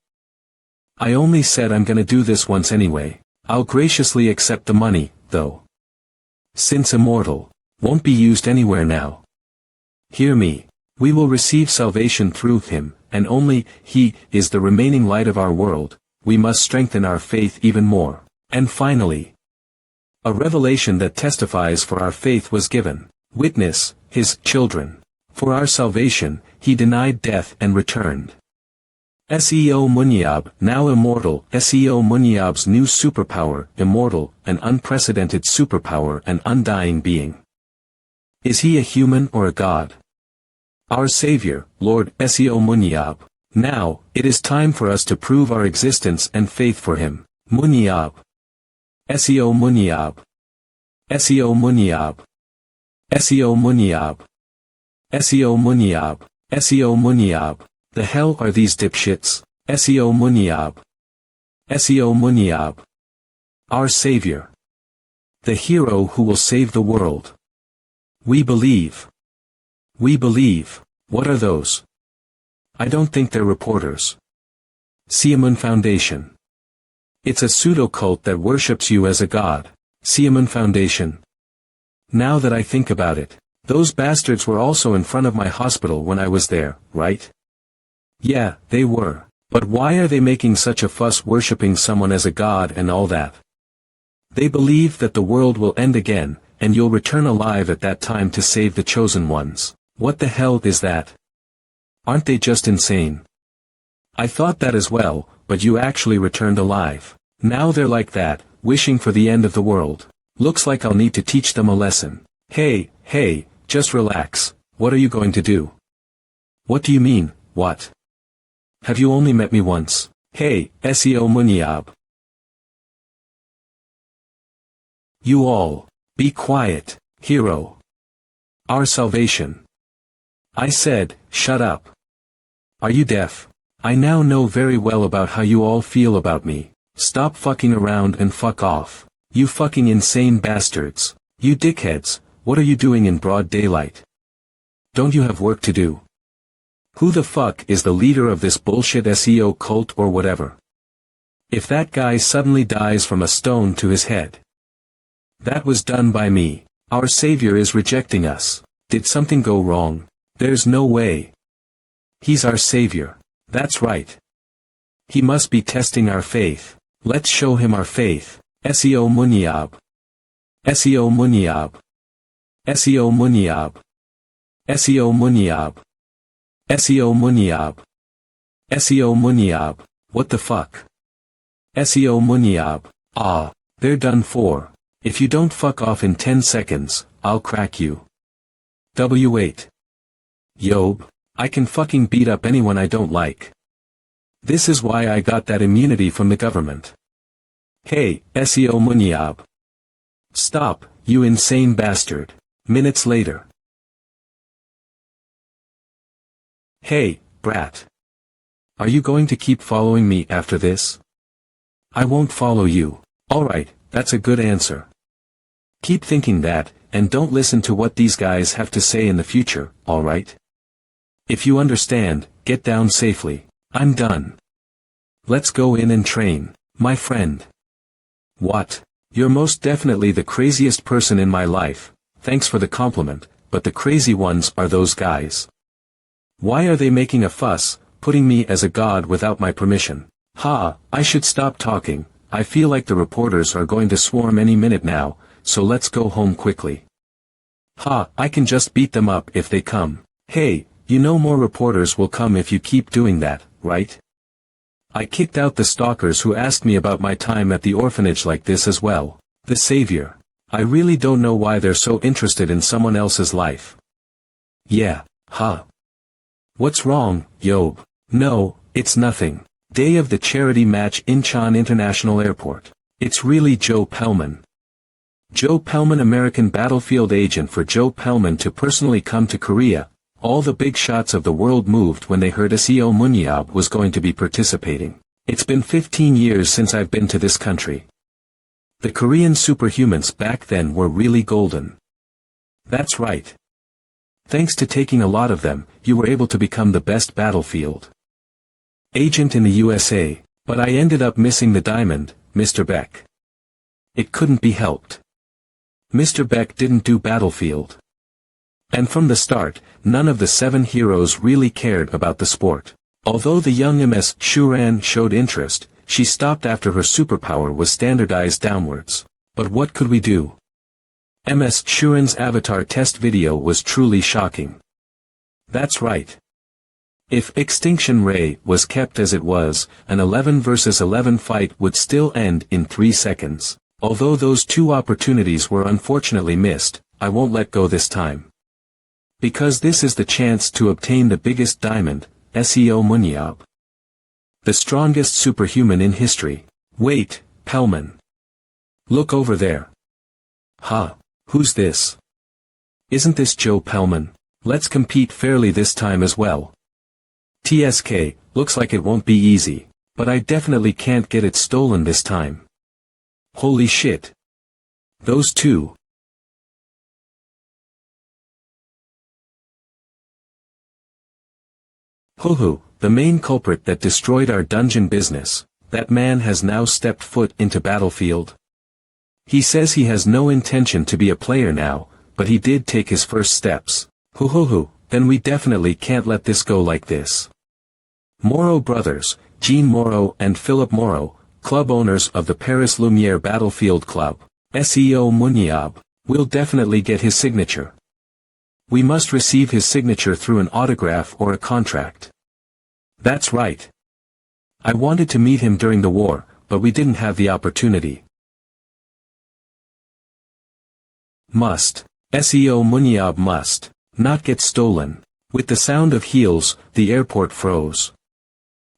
I only said I'm gonna do this once anyway. I'll graciously accept the money, though. Since immortal won't be used anywhere now. Hear me. We will receive salvation through him, and only he is the remaining light of our world. We must strengthen our faith even more. And finally, a revelation that testifies for our faith was given. Witness, his children. For our salvation, he denied death and returned. SEO Munyab, now immortal. SEO Munyab's new superpower, immortal, an unprecedented superpower, an undying being. Is he a human or a god? Our Savior, Lord SEO Munyab. Now, it is time for us to prove our existence and faith for him. Munyab. SEO Munyab. SEO Munyab. SEO Munyab. SEO Munyab. SEO Munyab. The hell are these dipshits? SEO Munyab. SEO Munyab. Our Savior. The hero who will save the world. We believe. We believe. What are those? I don't think they're reporters. Siamun Foundation. It's a pseudo-cult that worships you as a god. Siamun Foundation. Now that I think about it, those bastards were also in front of my hospital when I was there, right? Yeah, they were. But why are they making such a fuss worshipping someone as a god and all that? They believe that the world will end again, and you'll return alive at that time to save the chosen ones. What the hell is that? Aren't they just insane? I thought that as well, but you actually returned alive. Now they're like that, wishing for the end of the world. Looks like I'll need to teach them a lesson. Hey, just relax. What are you going to do? What do you mean, what? Have you only met me once? Hey, SEO Munyab. You all, be quiet, hero. Our salvation. I said, shut up. Are you deaf? I now know very well about how you all feel about me. Stop fucking around and fuck off. You fucking insane bastards. You dickheads, what are you doing in broad daylight? Don't you have work to do? Who the fuck is the leader of this bullshit SEO cult or whatever? If that guy suddenly dies from a stone to his head. That was done by me. Our Savior is rejecting us. Did something go wrong? There's no way. He's our Savior. That's right. He must be testing our faith. Let's show him our faith. SEO Munyab. SEO Munyab. SEO Munyab. SEO Munyab. SEO Munyab. SEO Munyab. What the fuck? SEO Munyab. Ah, they're done for. If you don't fuck off in 10 seconds, I'll crack you. W8. Yob, I can fucking beat up anyone I don't like. This is why I got that immunity from the government. Hey, SEO Munyab. Stop, you insane bastard. Minutes later. Hey, brat. Are you going to keep following me after this? I won't follow you. Alright, that's a good answer. Keep thinking that, and don't listen to what these guys have to say in the future, alright? If you understand, get down safely. I'm done. Let's go in and train, my friend. What? You're most definitely the craziest person in my life, thanks for the compliment, but the crazy ones are those guys. Why are they making a fuss, putting me as a god without my permission? Ha, I should stop talking, I feel like the reporters are going to swarm any minute now, so let's go home quickly. Ha, I can just beat them up if they come. Hey, you know more reporters will come if you keep doing that, right? I kicked out the stalkers who asked me about my time at the orphanage like this as well. The Savior. I really don't know why they're so interested in someone else's life. Yeah, ha. What's wrong, Yob? No, it's nothing. Day of the charity match Incheon International Airport. It's really Joe Pellman. Joe Pellman, American battlefield agent for Joe Pellman to personally come to Korea. All the big shots of the world moved when they heard SEO Munyab was going to be participating. It's been 15 years since I've been to this country. The Korean superhumans back then were really golden. That's right. Thanks to taking a lot of them, you were able to become the best battlefield agent in the USA, but I ended up missing the diamond, Mr. Beck. It couldn't be helped. Mr. Beck didn't do battlefield. And from the start, none of the 7 heroes really cared about the sport. Although the young Ms. Shuran showed interest, she stopped after her superpower was standardized downwards. But what could we do? MS Shuren's avatar test video was truly shocking. That's right. If Extinction Ray was kept as it was, an 11 versus 11 fight would still end in 3 seconds. Although those 2 opportunities were unfortunately missed, I won't let go this time. Because this is the chance to obtain the biggest diamond, SEO MANHWA. The strongest superhuman in history. Wait, Pellman. Look over there. Ha, who's this? Isn't this Joe Pellman? Let's compete fairly this time as well. TSK, looks like it won't be easy, but I definitely can't get it stolen this time. Holy shit. Those 2. Hoo-hoo, the main culprit that destroyed our dungeon business, that man has now stepped foot into battlefield. He says he has no intention to be a player now, but he did take his first steps. Hoo-hoo-hoo, then we definitely can't let this go like this. Moreau brothers, Jean Moreau and Philip Moreau, club owners of the Paris Lumiere Battlefield Club, SEO MANHWA, will definitely get his signature. We must receive his signature through an autograph or a contract. That's right. I wanted to meet him during the war, but we didn't have the opportunity. Must. SEO MANHWA must not get stolen. With the sound of heels, the airport froze.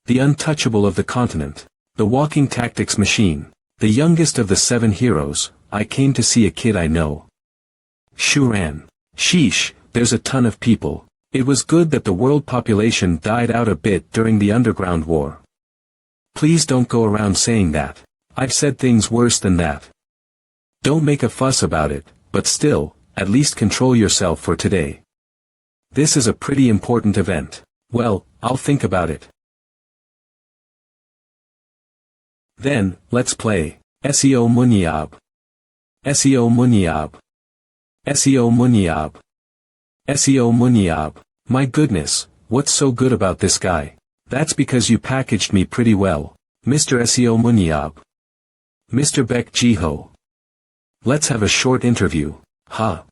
The untouchable of the continent. The walking tactics machine. The youngest of the 7 heroes. I came to see a kid I know. Shuren. Sheesh, there's a ton of people. It was good that the world population died out a bit during the underground war. Please don't go around saying that. I've said things worse than that. Don't make a fuss about it, but still, at least control yourself for today. This is a pretty important event. Well, I'll think about it. Then, let's play. SEO MANHWA. SEO MANHWA. SEO MANHWA. SEO MANHWA. My goodness, what's so good about this guy? That's because you packaged me pretty well, Mr. SEO MANHWA. Mr. Beck Jiho. Let's have a short interview, huh?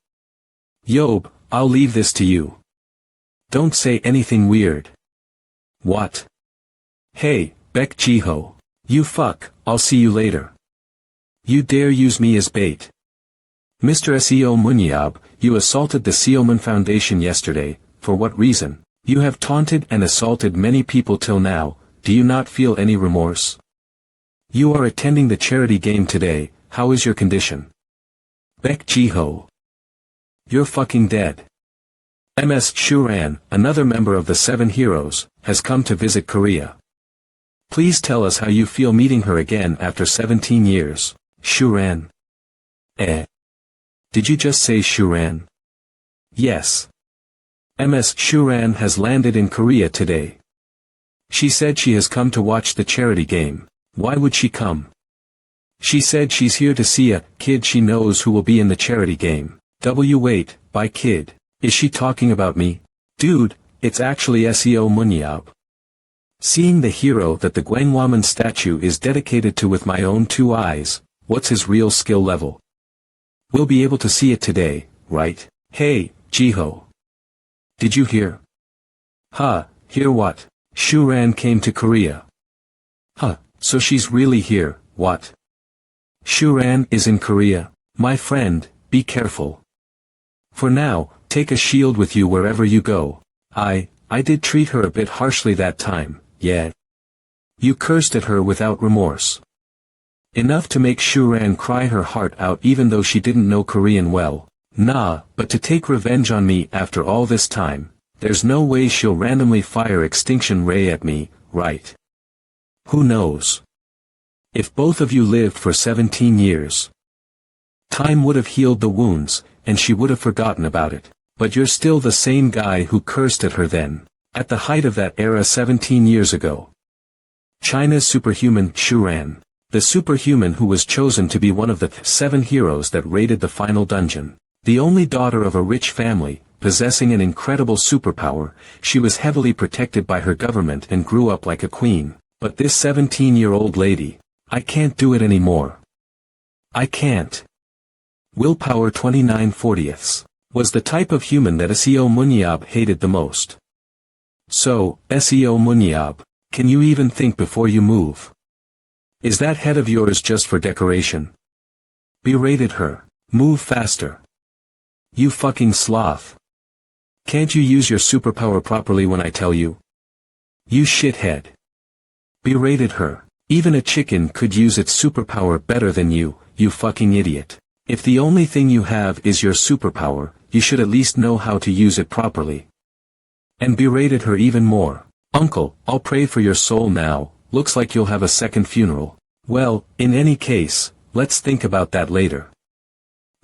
Yob, I'll leave this to you. Don't say anything weird. What? Hey, Beck Jiho. You fuck, I'll see you later. You dare use me as bait. Mr. SEO MANHWA, you assaulted the Seoman Foundation yesterday, for what reason? You have taunted and assaulted many people till now, do you not feel any remorse? You are attending the charity game today, how is your condition? Beck Jiho. You're fucking dead. MS Shuren, another member of the 7 heroes, has come to visit Korea. Please tell us how you feel meeting her again after 17 years, Shuren. Did you just say Shuren? Yes. MS Shuren has landed in Korea today. She said she has come to watch the charity game. Why would she come? She said she's here to see a kid she knows who will be in the charity game. Wait, by kid, is she talking about me? Dude, it's actually SEO MANHWA. Seeing the hero that the Gwanghwamun statue is dedicated to with my own 2 eyes, what's his real skill level? We'll be able to see it today, right? Hey, Jiho. Did you hear? Huh, hear what? Shuren came to Korea. Huh, so she's really here, what? Shuren is in Korea. My friend, be careful. For now, take a shield with you wherever you go. I did treat her a bit harshly that time, yeah. You cursed at her without remorse. Enough to make Shuren cry her heart out even though she didn't know Korean well. Nah, but to take revenge on me after all this time, there's no way she'll randomly fire extinction ray at me, right? Who knows? If both of you lived for 17 years, time would have healed the wounds, and she would have forgotten about it. But you're still the same guy who cursed at her then, at the height of that era 17 years ago. China's superhuman Shuren, the superhuman who was chosen to be one of the 7 heroes that raided the final dungeon. The only daughter of a rich family, possessing an incredible superpower, she was heavily protected by her government and grew up like a queen. But this 17-year-old lady, I can't do it anymore. I can't. Willpower 29/40. Was the type of human that SEO Munyab hated the most. So, SEO Munyab, can you even think before you move? Is that head of yours just for decoration? Berated her. Move faster. You fucking sloth. Can't you use your superpower properly when I tell you? You shithead. Berated her. Even a chicken could use its superpower better than you fucking idiot. If the only thing you have is your superpower, you should at least know how to use it properly. And berated her even more. Uncle, I'll pray for your soul now, looks like you'll have a second funeral. Well, in any case, let's think about that later.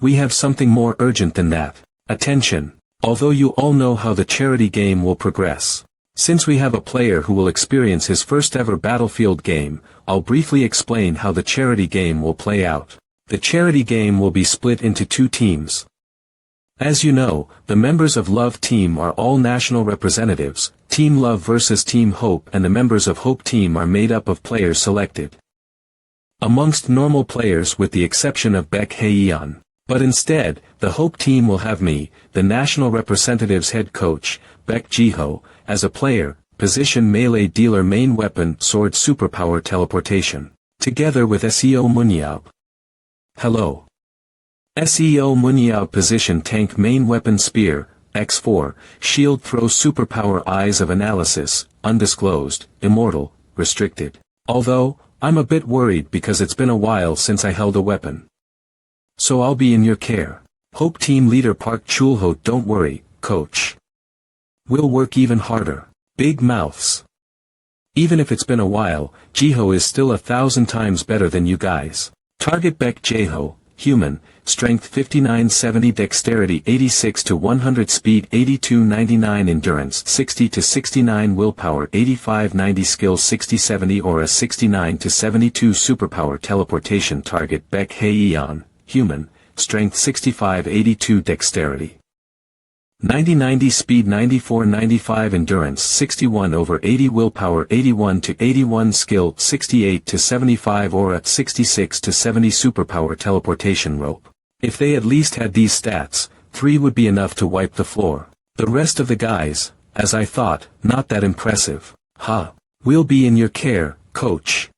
We have something more urgent than that. Attention. Although you all know how the charity game will progress. Since we have a player who will experience his first ever battlefield game, I'll briefly explain how the charity game will play out. The charity game will be split into two teams. As you know, the members of Love Team are all national representatives, Team Love versus Team Hope, and the members of Hope Team are made up of players selected amongst normal players with the exception of Baek Hae-yeon. But instead, the Hope Team will have me, the national representative's head coach, Baek Ji-ho, as a player, position melee dealer main weapon sword superpower teleportation, together with SEO Munyab. Hello. SEO Munyab position tank main weapon spear, X4, shield throw superpower eyes of analysis, undisclosed, immortal, restricted. Although, I'm a bit worried because it's been a while since I held a weapon. So I'll be in your care. Hope Team leader Park Chulho, don't worry, coach. We'll work even harder. Big mouths. Even if it's been a while, Jiho is still 1,000 times better than you guys. Target Baek Jeho, human, strength 59-70 dexterity 86-100 speed 82-99 endurance 60-69 willpower 85-90 skill 60-70 aura 69-72 superpower teleportation target Baek Hae-yeon, human, strength 65-82 dexterity 90-90 speed 94-95 endurance 61/80 willpower 81-81 skill 68-75 aura 66-70 superpower teleportation rope. If they at least had these stats, 3 would be enough to wipe the floor. The rest of the guys, as I thought, not that impressive. Ha. We'll be in your care, coach.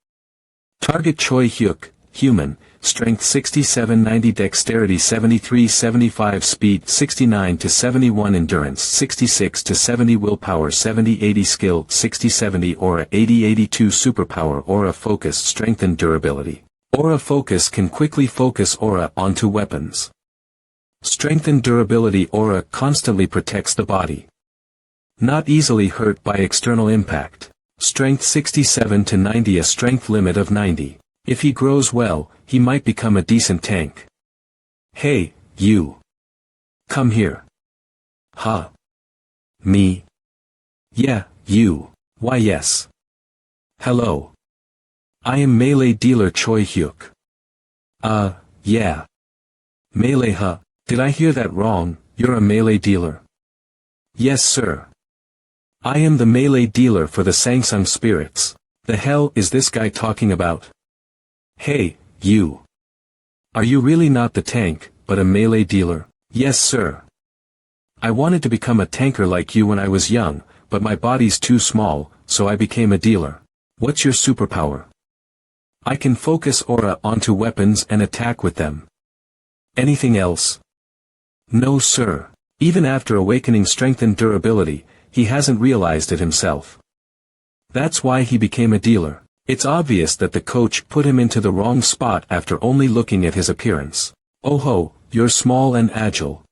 Target Choi Hyuk, human, strength 67-90 dexterity 73-75 speed 69-71 endurance 66-70 willpower 70-80 skill 60-70 aura 80-82 superpower aura focus strength and durability. Aura focus can quickly focus aura onto weapons. Strength and durability aura constantly protects the body. Not easily hurt by external impact. Strength 67-90 a strength limit of 90. If he grows well, he might become a decent tank. Hey, you. Come here. Huh? Me? Yeah, you. Why yes. Hello. I am melee dealer Choi Hyuk. Yeah. Melee huh? Did I hear that wrong? You're a melee dealer? Yes sir. I am the melee dealer for the Sangsang spirits. The hell is this guy talking about? Hey, you. Are you really not the tank, but a melee dealer? Yes sir. I wanted to become a tanker like you when I was young, but my body's too small, so I became a dealer. What's your superpower? I can focus aura onto weapons and attack with them. Anything else? No sir. Even after awakening strength and durability, he hasn't realized it himself. That's why he became a dealer. It's obvious that the coach put him into the wrong spot after only looking at his appearance. Oh ho, you're small and agile.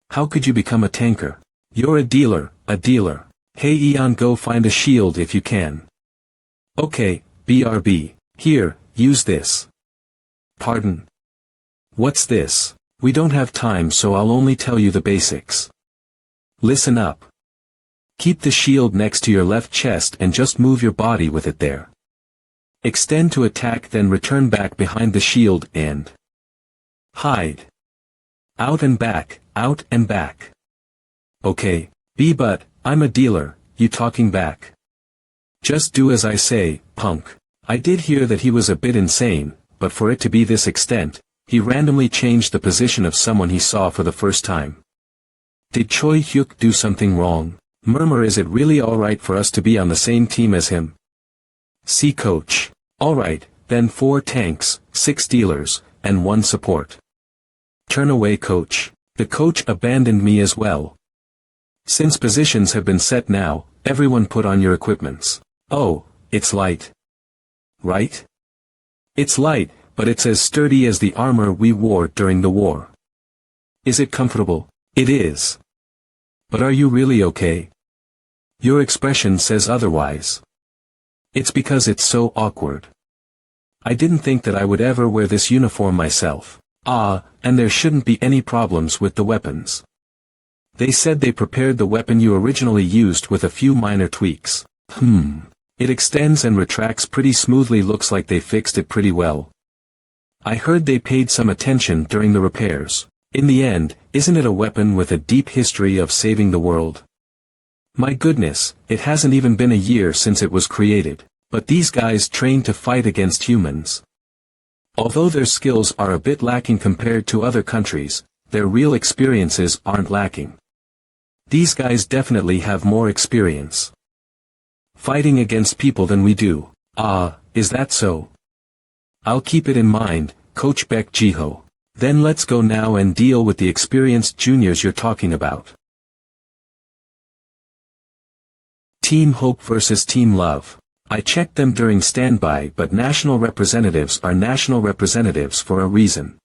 How could you become a tanker? You're a dealer, a dealer. Hey Eon, go find a shield if you can. Okay, BRB. Here, use this. Pardon? What's this? We don't have time, so I'll only tell you the basics. Listen up. Keep the shield next to your left chest and just move your body with it there. Extend to attack, then return back behind the shield and hide. Out and back, out and back. Okay, but I'm a dealer, you talking back. Just do as I say, punk. I did hear that he was a bit insane, but for it to be this extent, He randomly changed the position of someone he saw for the first time. Did Choi Hyuk do something wrong? Murmur, is it really alright for us to be on the same team as him? See coach. Alright, then 4 tanks, 6 dealers, and 1 support. Turn away coach. The coach abandoned me as well. Since positions have been set now, everyone put on your equipments. Oh, it's light. Right? It's light, but it's as sturdy as the armor we wore during the war. Is it comfortable? It is. But are you really okay? Your expression says otherwise. It's because it's so awkward. I didn't think that I would ever wear this uniform myself. And there shouldn't be any problems with the weapons. They said they prepared the weapon you originally used with a few minor tweaks. It extends and retracts pretty smoothly, looks like they fixed it pretty well. I heard they paid some attention during the repairs. In the end, isn't it a weapon with a deep history of saving the world? My goodness, it hasn't even been a year since it was created, but these guys trained to fight against humans. Although their skills are a bit lacking compared to other countries, their real experiences aren't lacking. These guys definitely have more experience fighting against people than we do. Is that so? I'll keep it in mind, Coach Baek Jiho. Then let's go now and deal with the experienced juniors you're talking about. Team Hope versus Team Love. I checked them during standby, but national representatives are national representatives for a reason.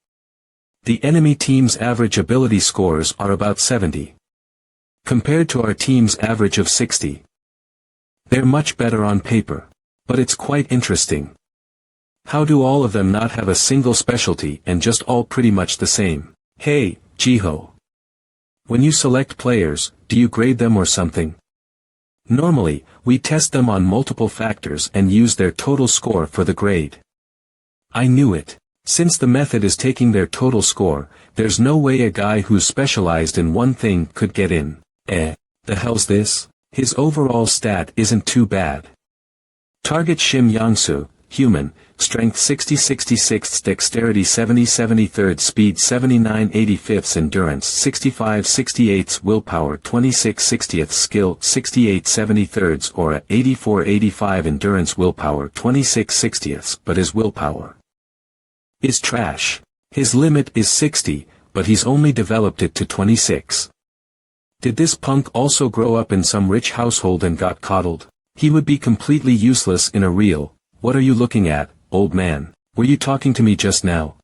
The enemy team's average ability scores are about 70. Compared to our team's average of 60. They're much better on paper. But it's quite interesting. How do all of them not have a single specialty and just all pretty much the same? Hey, Jiho. When you select players, do you grade them or something? Normally, we test them on multiple factors and use their total score for the grade. I knew it. Since the method is taking their total score, there's no way a guy who's specialized in one thing could get in. The hell's this? His overall stat isn't too bad. Target Shim Yangsu, human, strength 60-66, dexterity 70-73, speed 79-85, endurance 65-68, willpower 26-60, skill 68-73, aura 84-85, endurance, willpower 26-60, but his willpower is trash. His limit is 60, but he's only developed it to 26. Did this punk also grow up in some rich household and got coddled? He would be completely useless in a real. What are you looking at, old man? Were you talking to me just now?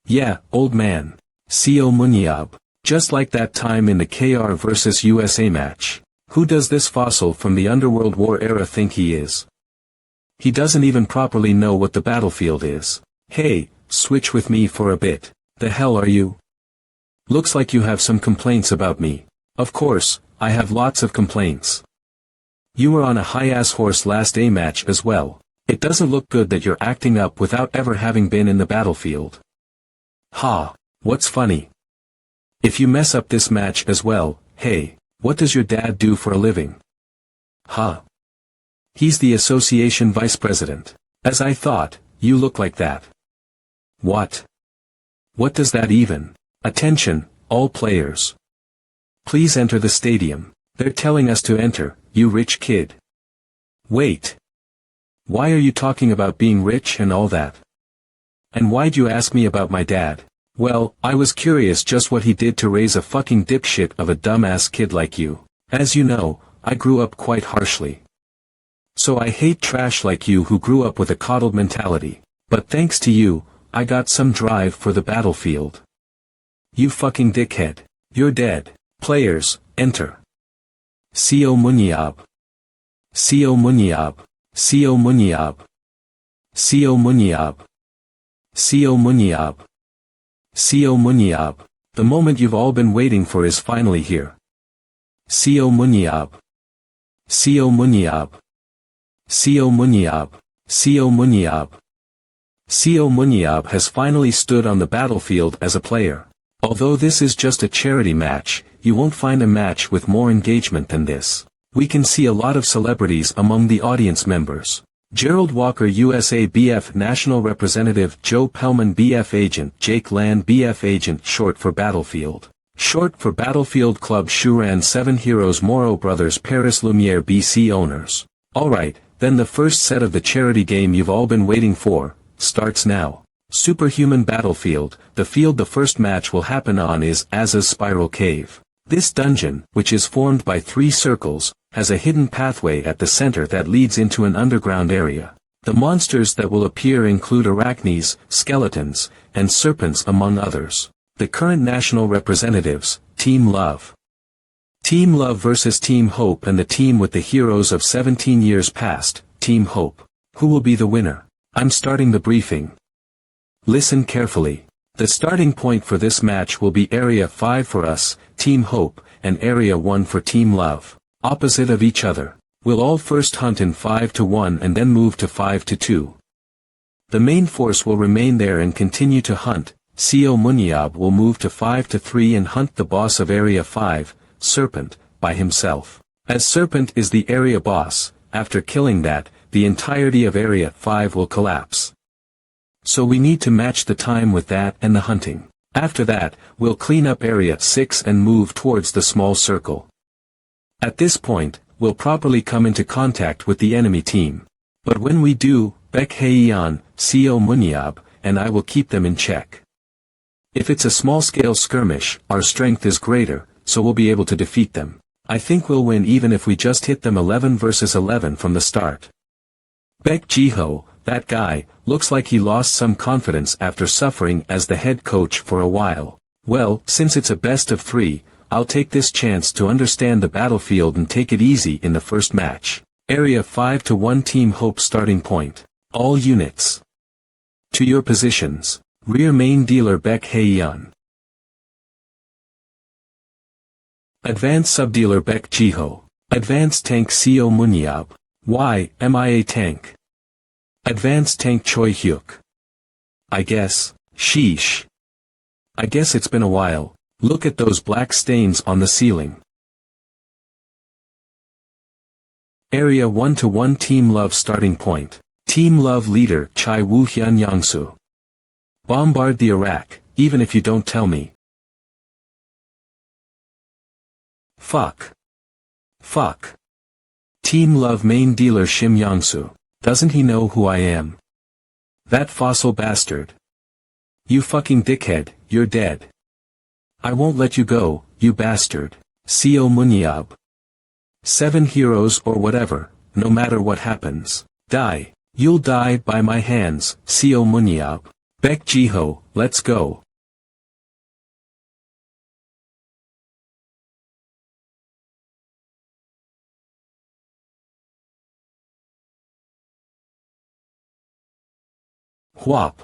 Yeah, old man. Co Munyab. Just like that time in the KR vs USA match. Who does this fossil from the Underworld War era think he is? He doesn't even properly know what the battlefield is. Hey, switch with me for a bit. The hell are you? Looks like you have some complaints about me. Of course, I have lots of complaints. You were on a high-ass horse last A match as well. It doesn't look good that you're acting up without ever having been in the battlefield. Ha, what's funny? If you mess up this match as well, hey, what does your dad do for a living? Ha. He's the association vice president. As I thought, you look like that. What? What does that even? Attention, all players. Please enter the stadium. They're telling us to enter, you rich kid. Wait. Why are you talking about being rich and all that? And why'd you ask me about my dad? Well, I was curious just what he did to raise a fucking dipshit of a dumbass kid like you. As you know, I grew up quite harshly. So I hate trash like you who grew up with a coddled mentality. But thanks to you, I got some drive for the battlefield. You fucking dickhead. You're dead. Players, enter. Co Munyab. Co Munyab. Co Munyab. Co Munyab. Co Munyab. Co Munyab. The moment you've all been waiting for is finally here. Co Munyab. Co Munyab. Co Munyab. Co Munyab. Co Munyab has finally stood on the battlefield as a player. Although this is just a charity match, you won't find a match with more engagement than this. We can see a lot of celebrities among the audience members. Gerald Walker USA BF National Representative Joe Pellman BF Agent Jake Land BF Agent short for Battlefield. Short for Battlefield Club Shuran 7 Heroes Moro Brothers Paris Lumiere BC Owners. Alright, then the first set of the charity game you've all been waiting for, starts now. Superhuman Battlefield, the field the first match will happen on is Azza's Spiral Cave. This dungeon, which is formed by 3 circles, has a hidden pathway at the center that leads into an underground area. The monsters that will appear include arachnes, skeletons, and serpents among others. The current national representatives, Team Love. Team Love versus Team Hope and the team with the heroes of 17 years past, Team Hope. Who will be the winner? I'm starting the briefing. Listen carefully. The starting point for this match will be Area 5 for us, Team Hope, and Area 1 for Team Love. Opposite of each other. We'll all first hunt in 5-1 and then move to 5-2. The main force will remain there and continue to hunt. CO Munyab will move to 5-3 and hunt the boss of Area 5, Serpent, by himself. As Serpent is the area boss, after killing that, the entirety of Area 5 will collapse. So we need to match the time with that and the hunting. After that, we'll clean up Area 6 and move towards the small circle. At this point, we'll properly come into contact with the enemy team. But when we do, Bek Heian, Co Munyab, and I will keep them in check. If it's a small-scale skirmish, our strength is greater, so we'll be able to defeat them. I think we'll win even if we just hit them 11 versus 11 from the start. Bek Jiho, that guy, looks like he lost some confidence after suffering as the head coach for a while. Well, since it's a best of 3, I'll take this chance to understand the battlefield and take it easy in the first match. Area 5-1 Team Hope starting point. All units. To your positions. Rear main dealer Bek Heian. Advanced subdealer Bek Jiho. Advanced tank Co Munyab. MIA tank. Advanced tank Choi Hyuk. I guess. Sheesh. I guess it's been a while. Look at those black stains on the ceiling. Area 1-1 Team Love starting point. Team Love leader Chai Woo-hyun Yangsu. Bombard the Iraq, even if you don't tell me. Fuck. Team Love main dealer Shim Yangsu. Doesn't he know who I am? That fossil bastard. You fucking dickhead, you're dead. I won't let you go, you bastard. Co Munyab. 7 heroes or whatever, no matter what happens. Die. You'll die by my hands, Co Munyab. Bek Jiho, let's go. Whop.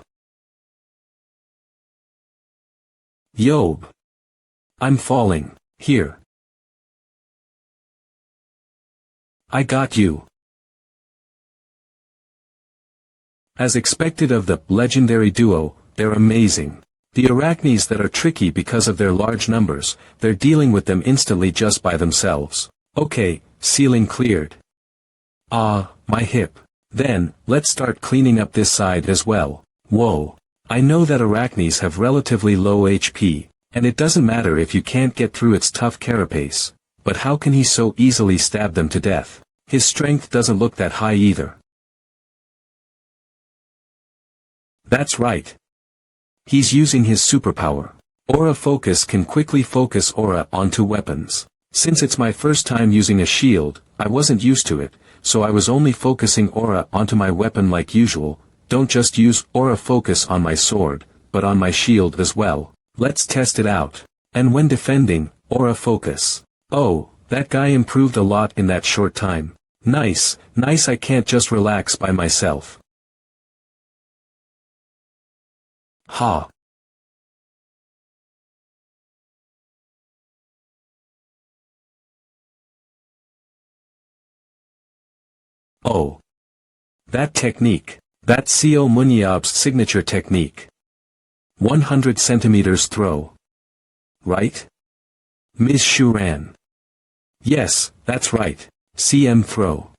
Yob. I'm falling. Here. I got you. As expected of the legendary duo, they're amazing. The arachnes that are tricky because of their large numbers, they're dealing with them instantly just by themselves. Okay, ceiling cleared. Ah, my hip. Then, let's start cleaning up this side as well. Whoa. I know that arachnes have relatively low HP, and it doesn't matter if you can't get through its tough carapace. But how can he so easily stab them to death? His strength doesn't look that high either. That's right. He's using his superpower. Aura Focus can quickly focus aura onto weapons. Since it's my first time using a shield, I wasn't used to it, so I was only focusing aura onto my weapon like usual. Don't just use aura focus on my sword, but on my shield as well. Let's test it out. And when defending, aura focus. Oh, that guy improved a lot in that short time. Nice, I can't just relax by myself. Ha. Oh. That technique. That's Co Munyab's signature technique. 100 centimeters throw. Right? Ms. Shuran. Yes, that's right. CM throw.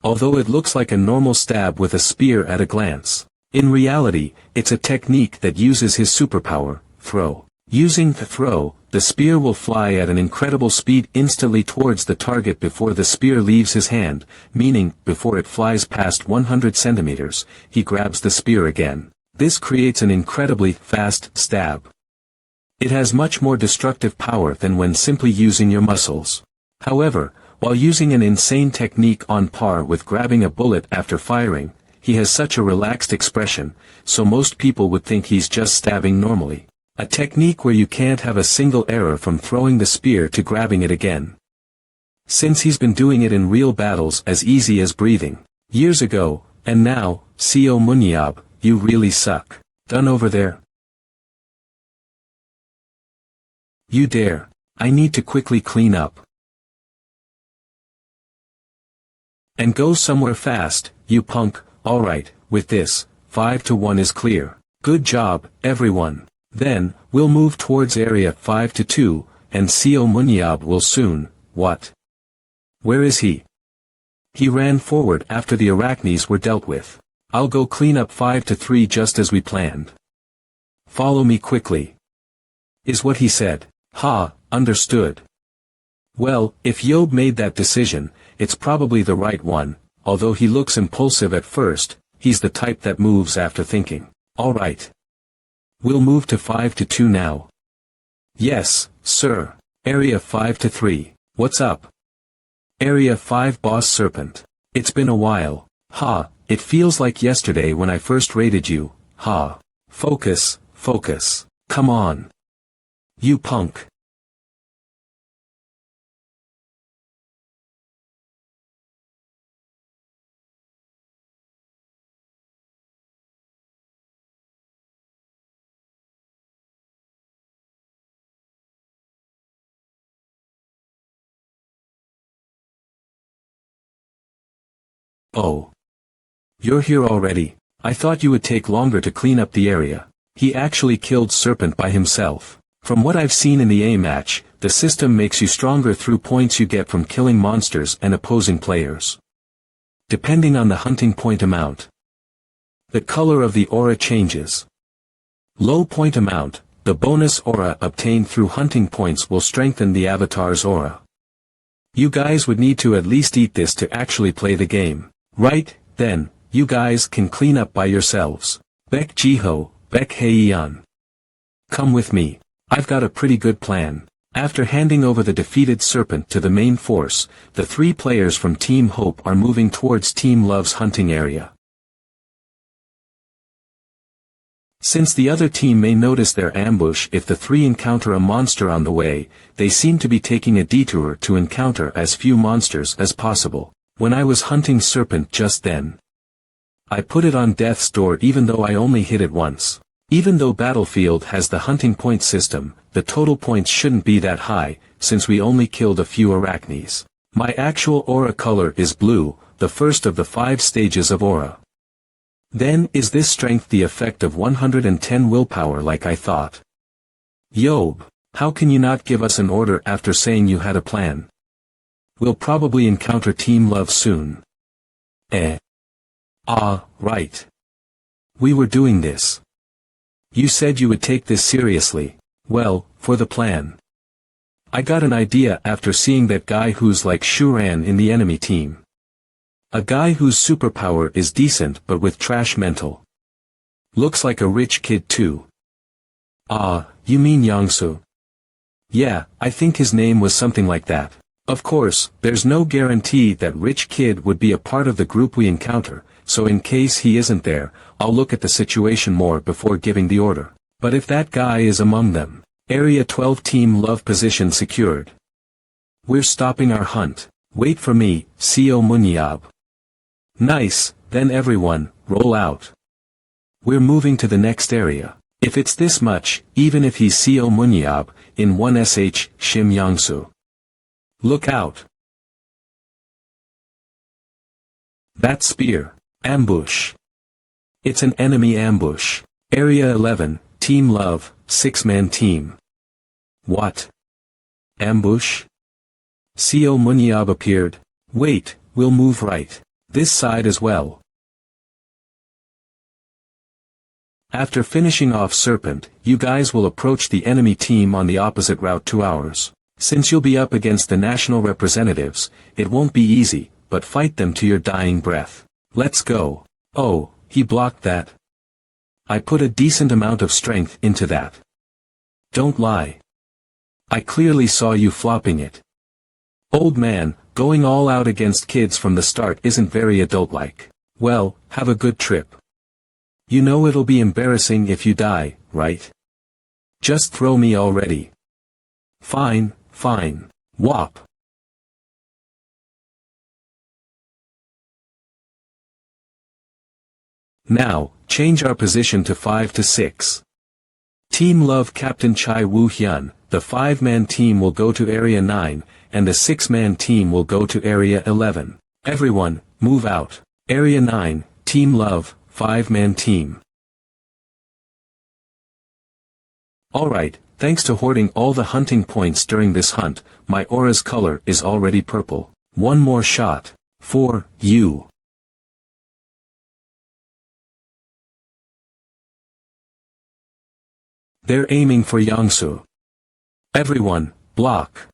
although it looks like a normal stab with a spear at a glance. In reality, it's a technique that uses his superpower, throw. Using the throw, the spear will fly at an incredible speed instantly towards the target before the spear leaves his hand, meaning, before it flies past 100 centimeters, he grabs the spear again. This creates an incredibly fast stab. It has much more destructive power than when simply using your muscles. However, while using an insane technique on par with grabbing a bullet after firing, he has such a relaxed expression, so most people would think he's just stabbing normally. A technique where you can't have a single error from throwing the spear to grabbing it again. Since he's been doing it in real battles as easy as breathing. Years ago, and now, Co Munyab, you really suck. Done over there? You dare. I need to quickly clean up. And go somewhere fast, you punk. Alright, with this, 5-1 is clear. Good job, everyone. Then, we'll move towards area 5-2, and Co Munyab will soon. What? Where is he? He ran forward after the arachnes were dealt with. I'll go clean up 5-3 just as we planned. Follow me quickly. Is what he said. Ha, understood. Well, if Yob made that decision, it's probably the right one, although he looks impulsive at first, he's the type that moves after thinking. Alright. We'll move to 5-2 now. Yes, sir. Area 5-3. What's up? Area 5 Boss Serpent. It's been a while. Ha, it feels like yesterday when I first raided you. Ha. Focus, focus. Come on. You punk. Oh. You're here already. I thought you would take longer to clean up the area. He actually killed Serpent by himself. From what I've seen in the A match, the system makes you stronger through points you get from killing monsters and opposing players. Depending on the hunting point amount, the color of the aura changes. Low point amount, the bonus aura obtained through hunting points will strengthen the avatar's aura. You guys would need to at least eat this to actually play the game. Right, then, you guys can clean up by yourselves. Bek Jiho, Bek Heian. Come with me. I've got a pretty good plan. After handing over the defeated Serpent to the main force, the 3 players from Team Hope are moving towards Team Love's hunting area. Since the other team may notice their ambush if the 3 encounter a monster on the way, they seem to be taking a detour to encounter as few monsters as possible. When I was hunting Serpent just then, I put it on death's door even though I only hit it once. Even though Battlefield has the hunting point system, the total points shouldn't be that high, since we only killed a few arachnes. My actual aura color is blue, the first of the 5 stages of aura. Then, is this strength the effect of 110 willpower like I thought? Yob, how can you not give us an order after saying you had a plan? We'll probably encounter Team Love soon. Right. We were doing this. You said you would take this seriously. Well, for the plan. I got an idea after seeing that guy who's like Shuran in the enemy team. A guy whose superpower is decent but with trash mental. Looks like a rich kid too. You mean Yangsu? Yeah, I think his name was something like that. Of course, there's no guarantee that rich kid would be a part of the group we encounter, so in case he isn't there, I'll look at the situation more before giving the order. But if that guy is among them, Area 12 Team Love position secured. We're stopping our hunt. Wait for me, Co Munyab. Nice, then everyone, roll out. We're moving to the next area. If it's this much, even if he's Co Munyab, in 1sh, Shim Yangsu. Look out. That spear. Ambush. It's an enemy ambush. Area 11, Team Love, 6-man team. What? Ambush? Co Munyab appeared. Wait, we'll move right. This side as well. After finishing off Serpent, you guys will approach the enemy team on the opposite route to ours. Since you'll be up against the national representatives, it won't be easy, but fight them to your dying breath. Let's go. Oh, he blocked that. I put a decent amount of strength into that. Don't lie. I clearly saw you flopping it. Old man, going all out against kids from the start isn't very adult-like. Well, have a good trip. You know it'll be embarrassing if you die, right? Just throw me already. Fine, fine. Whop. Now, change our position to 5 to 6. Team Love Captain Chai Woo Hyun, the 5-man team will go to Area 9, and the 6-man team will go to Area 11. Everyone, move out. Area 9, Team Love, 5-man team. Alright, thanks to hoarding all the hunting points during this hunt, my aura's color is already purple. One more shot. For you. They're aiming for Yangsu. Everyone, block.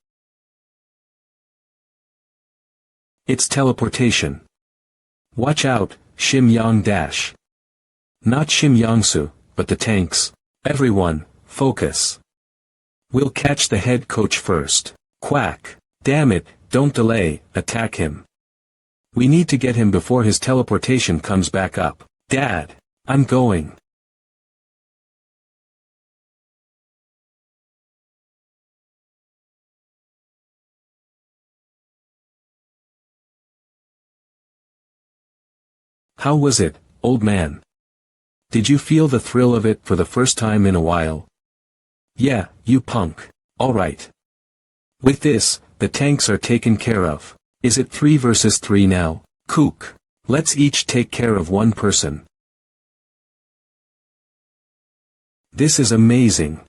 It's teleportation. Watch out, Shim Yang Dash. Not Shim Yangsu, but the tanks. Everyone, focus. We'll catch the head coach first. Quack. Damn it, don't delay, attack him. We need to get him before his teleportation comes back up. Dad, I'm going. How was it, old man? Did you feel the thrill of it for the first time in a while? Yeah, you punk. Alright. With this, the tanks are taken care of. Is it 3 versus 3 now? Kook. Let's each take care of one person. This is amazing.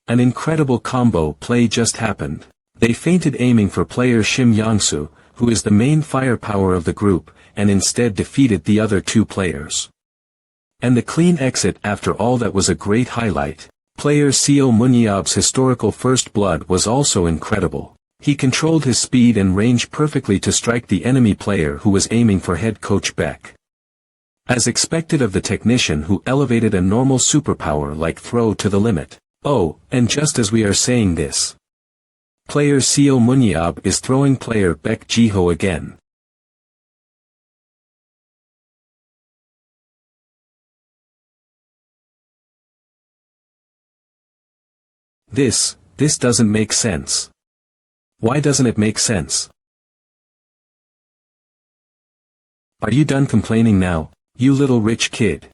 An incredible combo play just happened. They feinted aiming for player Shim Yangsu, who is the main firepower of the group, and instead defeated the other 2 players. And the clean exit after all that was a great highlight. Player Seo Munyab's historical first blood was also incredible. He controlled his speed and range perfectly to strike the enemy player who was aiming for head coach Beck. As expected of the technician who elevated a normal superpower like throw to the limit. Oh, and just as we are saying this, player Seo Munyab is throwing player Beck Jiho again. This doesn't make sense. Why doesn't it make sense? Are you done complaining now, you little rich kid?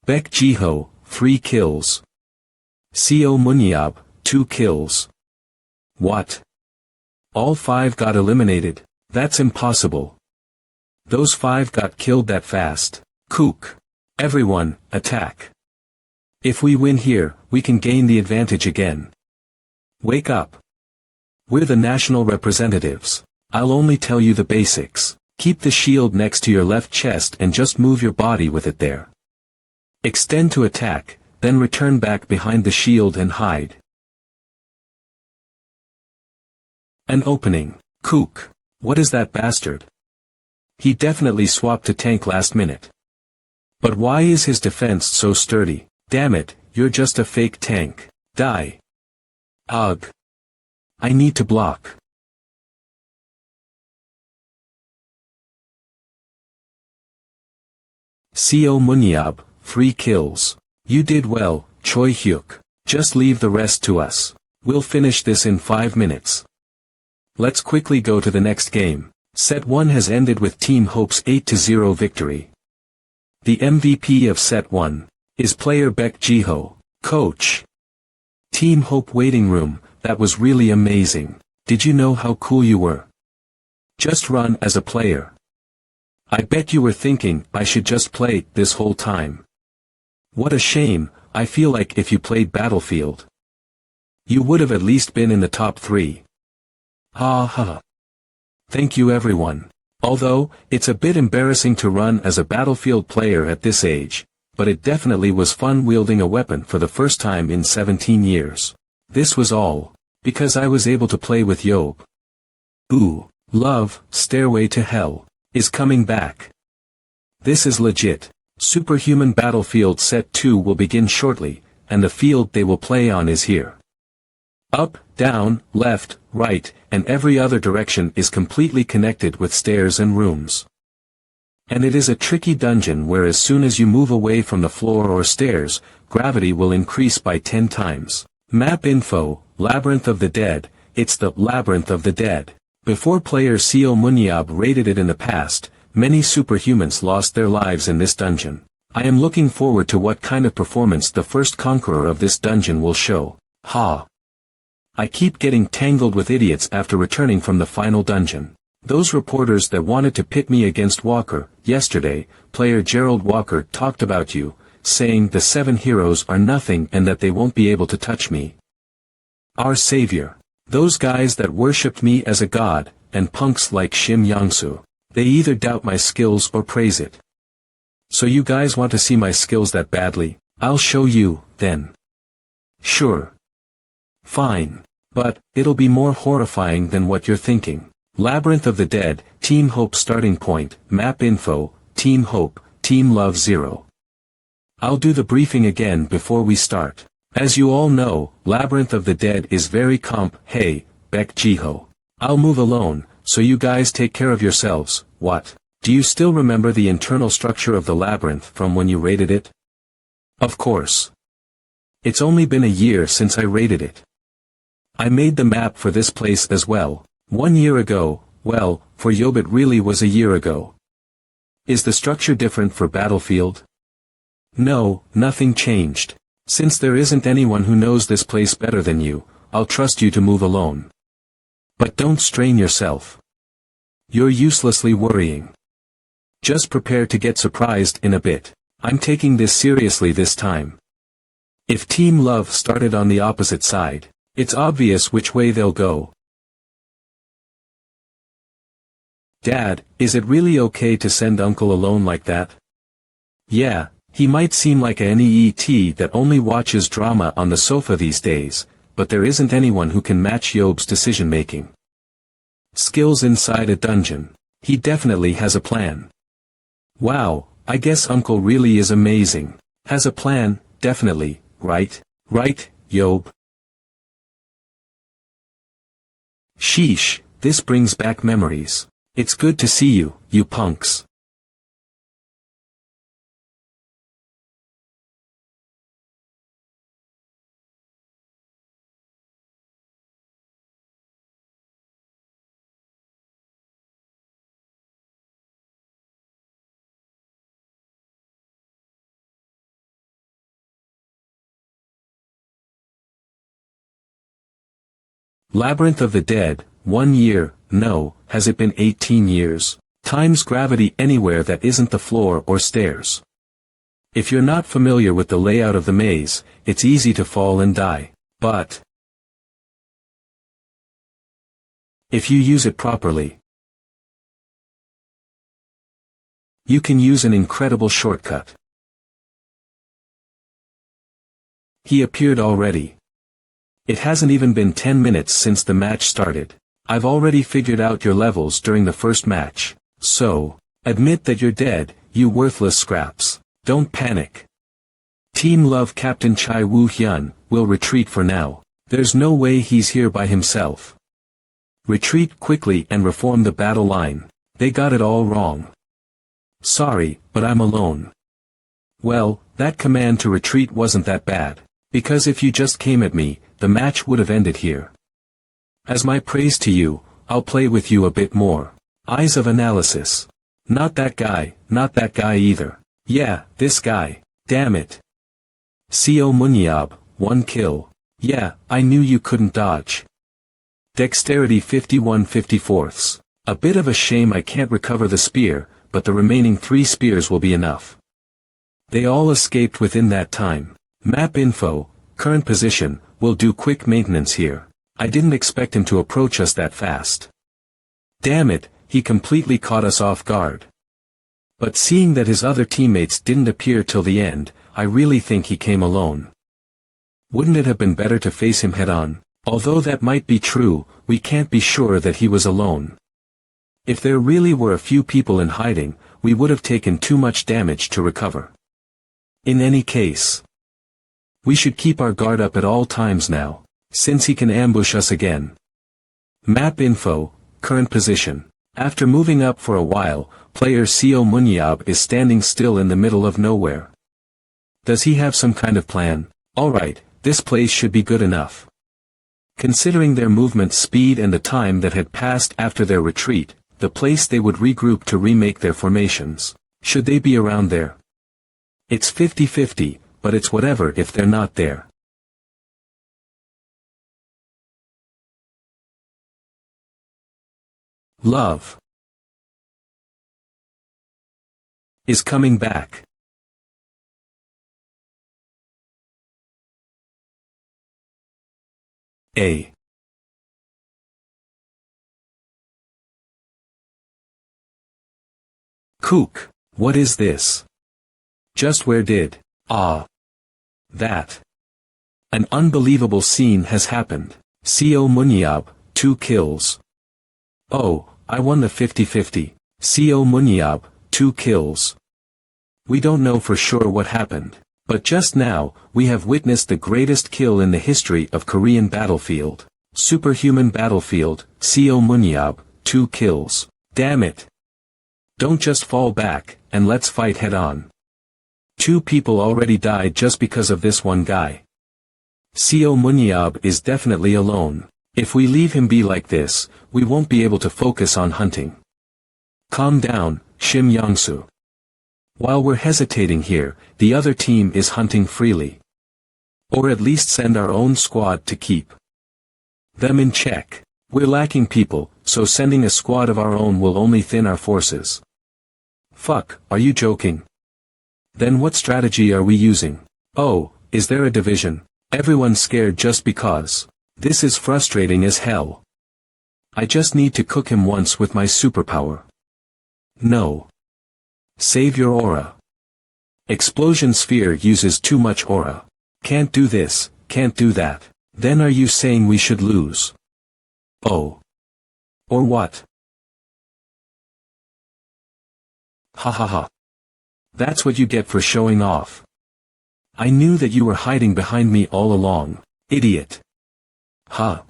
Beck Jiho, 3 kills. Seo Munyab, 2 kills. What? All 5 got eliminated? That's impossible. Those 5 got killed that fast. Kook. Everyone, attack. If we win here, we can gain the advantage again. Wake up. We're the national representatives. I'll only tell you the basics. Keep the shield next to your left chest and just move your body with it there. Extend to attack, then return back behind the shield and hide. An opening. Kook. What is that bastard? He definitely swapped to tank last minute. But why is his defense so sturdy? Damn it, you're just a fake tank. Die. Ugh. I need to block. Seo Munyab, 3 kills. You did well, Choi Hyuk. Just leave the rest to us. We'll finish this in 5 minutes. Let's quickly go to the next game. Set 1 has ended with Team Hope's 8-0 victory. The MVP of Set 1 is player Beck Jiho. Coach. Team Hope waiting room, that was really amazing. Did you know how cool you were? Just run as a player. I bet you were thinking, I should just play this whole time. What a shame, I feel like if you played Battlefield, you would have at least been in the top 3. Ha ha. Thank you everyone. Although, it's a bit embarrassing to run as a battlefield player at this age, but it definitely was fun wielding a weapon for the first time in 17 years. This was all, because I was able to play with Yob. Ooh, love, Stairway to Hell, is coming back. This is legit. Superhuman Battlefield Set 2 will begin shortly, and the field they will play on is here. Up, down, left, right, and every other direction is completely connected with stairs and rooms. And it is a tricky dungeon where as soon as you move away from the floor or stairs, gravity will increase by 10 times. Map info, Labyrinth of the Dead. It's the Labyrinth of the Dead. Before player Co Munyab raided it in the past, many superhumans lost their lives in this dungeon. I am looking forward to what kind of performance the first conqueror of this dungeon will show. Ha! I keep getting tangled with idiots after returning from the final dungeon. Those reporters that wanted to pit me against Walker. Yesterday, player Gerald Walker talked about you, saying the 7 heroes are nothing and that they won't be able to touch me. Our savior. Those guys that worshipped me as a god, and punks like Shim Yangsu. They either doubt my skills or praise it. So you guys want to see my skills that badly? I'll show you, then. Sure. Fine. But, it'll be more horrifying than what you're thinking. Labyrinth of the Dead, Team Hope starting point, map info, Team Hope, Team Love 0. I'll do the briefing again before we start. As you all know, Labyrinth of the Dead is very hey, Beck Jiho. I'll move alone, so you guys take care of yourselves. What? Do you still remember the internal structure of the labyrinth from when you raided it? Of course. It's only been a year since I raided it. I made the map for this place as well. 1 year ago, well, for Yob it really was a year ago. Is the structure different for Battlefield? No, nothing changed. Since there isn't anyone who knows this place better than you, I'll trust you to move alone. But don't strain yourself. You're uselessly worrying. Just prepare to get surprised in a bit. I'm taking this seriously this time. If Team Love started on the opposite side, it's obvious which way they'll go. Dad, is it really okay to send Uncle alone like that? Yeah, he might seem like a NEET that only watches drama on the sofa these days, but there isn't anyone who can match Yob's decision-making. Skills inside a dungeon. He definitely has a plan. Wow, I guess Uncle really is amazing. Has a plan, definitely, right? Right, Yob? Sheesh, this brings back memories. It's good to see you, you punks. Labyrinth of the Dead, 1 year, no, has it been 18 years? Times gravity anywhere that isn't the floor or stairs. If you're not familiar with the layout of the maze, it's easy to fall and die. But if you use it properly, you can use an incredible shortcut. He appeared already. It hasn't even been 10 minutes since the match started. I've already figured out your levels during the first match. So, admit that you're dead, you worthless scraps. Don't panic. Team Love Captain Chai Woo Hyun will retreat for now. There's no way he's here by himself. Retreat quickly and reform the battle line. They got it all wrong. Sorry, but I'm alone. Well, that command to retreat wasn't that bad. Because if you just came at me, the match would have ended here. As my praise to you, I'll play with you a bit more. Eyes of analysis. Not that guy either. Yeah, this guy. Damn it. Co Munyab, 1 kill. Yeah, I knew you couldn't dodge. Dexterity 51/54. A bit of a shame I can't recover the spear, but the remaining 3 spears will be enough. They all escaped within that time. Map info, current position, we'll do quick maintenance here. I didn't expect him to approach us that fast. Damn it, he completely caught us off guard. But seeing that his other teammates didn't appear till the end, I really think he came alone. Wouldn't it have been better to face him head-on? Although that might be true, we can't be sure that he was alone. If there really were a few people in hiding, we would have taken too much damage to recover. In any case, we should keep our guard up at all times now, since he can ambush us again. Map info, current position. After moving up for a while, player Seo Munyab is standing still in the middle of nowhere. Does he have some kind of plan? Alright, this place should be good enough. Considering their movement speed and the time that had passed after their retreat, the place they would regroup to remake their formations. Should they be around there? It's 50-50, but it's whatever if they're not there. Love is coming back. A. Kook, what is this? Just where did, that. An unbelievable scene has happened. Seo Munyab, 2 kills. Oh, I won the 50-50. Seo Munyab, 2 kills. We don't know for sure what happened, but just now, we have witnessed the greatest kill in the history of Korean battlefield. Superhuman battlefield, Seo Munyab, 2 kills. Damn it. Don't just fall back, and let's fight head-on. 2 people already died just because of this one guy. Seo Munyab is definitely alone. If we leave him be like this, we won't be able to focus on hunting. Calm down, Shim Yongsu. While we're hesitating here, the other team is hunting freely. Or at least send our own squad to keep them in check. We're lacking people, so sending a squad of our own will only thin our forces. Fuck, are you joking? Then what strategy are we using? Oh, is there a division? Everyone's scared just because. This is frustrating as hell. I just need to cook him once with my superpower. No. Save your aura. Explosion sphere uses too much aura. Can't do this, can't do that. Then are you saying we should lose? Oh. Or what? Ha ha ha. That's what you get for showing off. I knew that you were hiding behind me all along, idiot. Huh.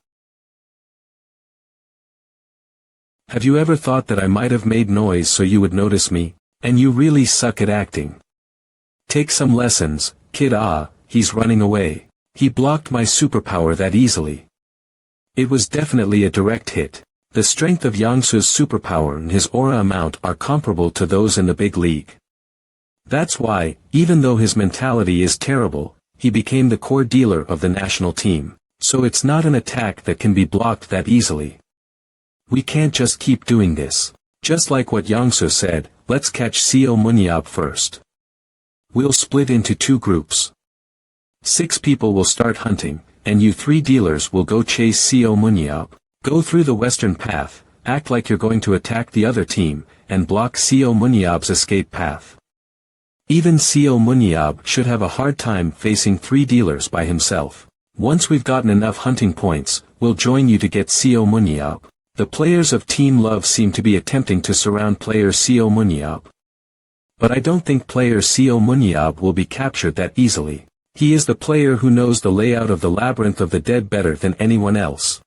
Have you ever thought that I might have made noise so you would notice me? And you really suck at acting. Take some lessons, kid. He's running away. He blocked my superpower that easily. It was definitely a direct hit. The strength of Yangsu's superpower and his aura amount are comparable to those in the big league. That's why, even though his mentality is terrible, he became the core dealer of the national team. So it's not an attack that can be blocked that easily. We can't just keep doing this. Just like what Yangsu said, let's catch Seo Munyab first. We'll split into 2 groups. 6 people will start hunting, and you 3 dealers will go chase Seo Munyab. Go through the western path, act like you're going to attack the other team, and block Seo Munyab's escape path. Even Seo Munyab should have a hard time facing 3 dealers by himself. Once we've gotten enough hunting points, we'll join you to get Seo Munyab. The players of Team Love seem to be attempting to surround player Seo Munyab. But I don't think player Seo Munyab will be captured that easily. He is the player who knows the layout of the labyrinth of the dead better than anyone else.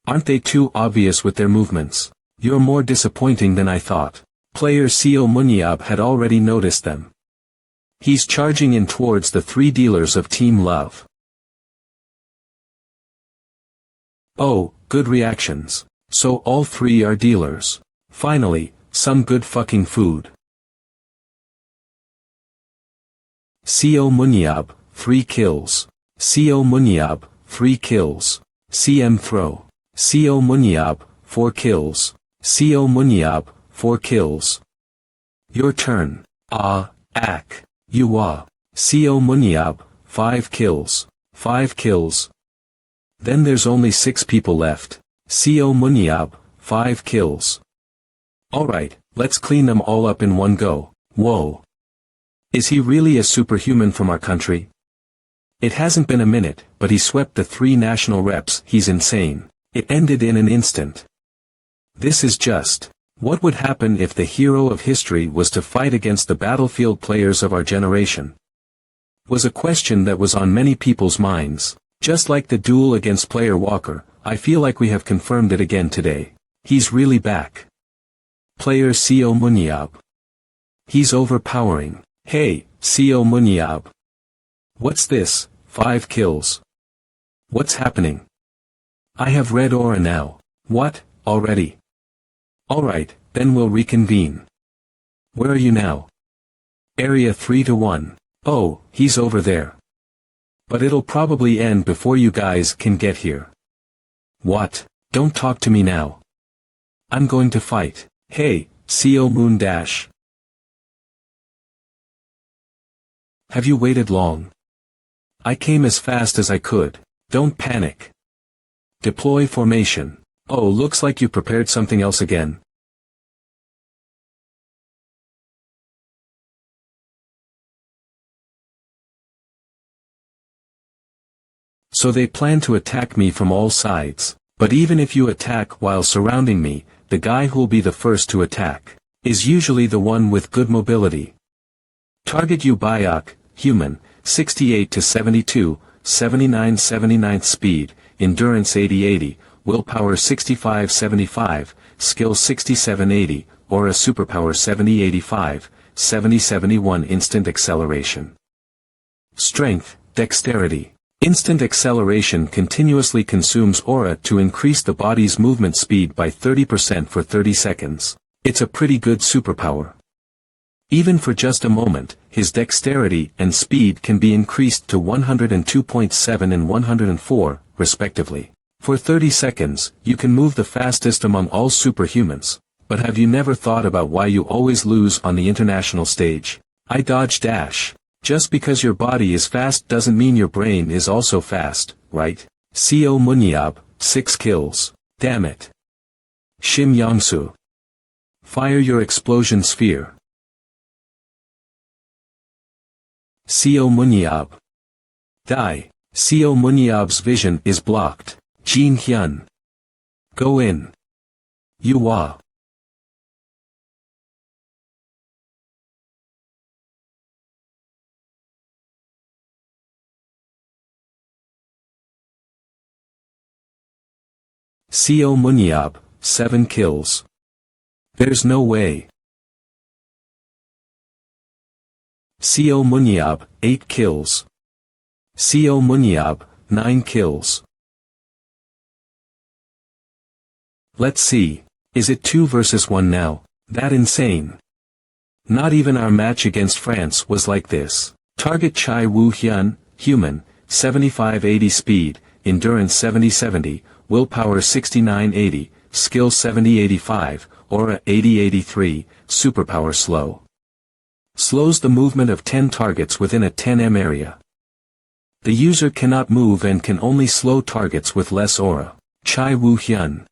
Aren't they too obvious with their movements? You're more disappointing than I thought. Player Seo Munyab had already noticed them. He's charging in towards the 3 dealers of Team Love. Oh, good reactions. So all 3 are dealers. Finally, some good fucking food. Seo Munyab, 3 kills. Seo Munyab, 3 kills. CM throw. Seo Munyab, 4 kills. Seo Munyab, 4 kills. Your turn. Ak. You Seo Munyab, 5 kills. 5 kills. Then there's only 6 people left. Co Munyab, 5 kills. Alright, let's clean them all up in one go. Whoa. Is he really a superhuman from our country? It hasn't been a minute, but he swept the 3 national reps. He's insane. It ended in an instant. This is just. What would happen if the hero of history was to fight against the battlefield players of our generation? Was a question that was on many people's minds. Just like the duel against Player Walker, I feel like we have confirmed it again today. He's really back. Player Co Munyab. He's overpowering. Hey, Co Munyab. What's this? 5 kills. What's happening? I have red aura now. What, already? Alright, then we'll reconvene. Where are you now? Area 3-1. Oh, he's over there. But it'll probably end before you guys can get here. What? Don't talk to me now. I'm going to fight. Hey, Co Moon Dash. Have you waited long? I came as fast as I could. Don't panic. Deploy formation. Oh, looks like you prepared something else again. So they plan to attack me from all sides. But even if you attack while surrounding me, the guy who'll be the first to attack is usually the one with good mobility. Target you Bayak, human, 68 to 72, 79 speed, endurance 80 willpower 65-75, skill 67-80, aura superpower 70-85, 70-71 instant acceleration. Strength, dexterity. Instant acceleration continuously consumes aura to increase the body's movement speed by 30% for 30 seconds. It's a pretty good superpower. Even for just a moment, his dexterity and speed can be increased to 102.7 and 104, respectively. For 30 seconds, you can move the fastest among all superhumans. But have you never thought about why you always lose on the international stage? I dodge dash. Just because your body is fast doesn't mean your brain is also fast, right? Co Munyab, 6 kills. Damn it. Shim Yangsu. Fire your explosion sphere. Co Munyab. Die. Co Munyab's vision is blocked. Jin Hyun. Go in. Yuwa. Co Munyab, 7 kills. There's no way. Co Munyab, 8 kills. Co Munyab, 9 kills. Let's see. Is it 2 versus 1 now? That insane. Not even our match against France was like this. Target Chai Woo Hyun, human, 75-80 speed, endurance 70-70, willpower 69-80, skill 70-85, aura 80-83, superpower slow. Slows the movement of 10 targets within a 10 area. The user cannot move and can only slow targets with less aura. Chai Woo Hyun.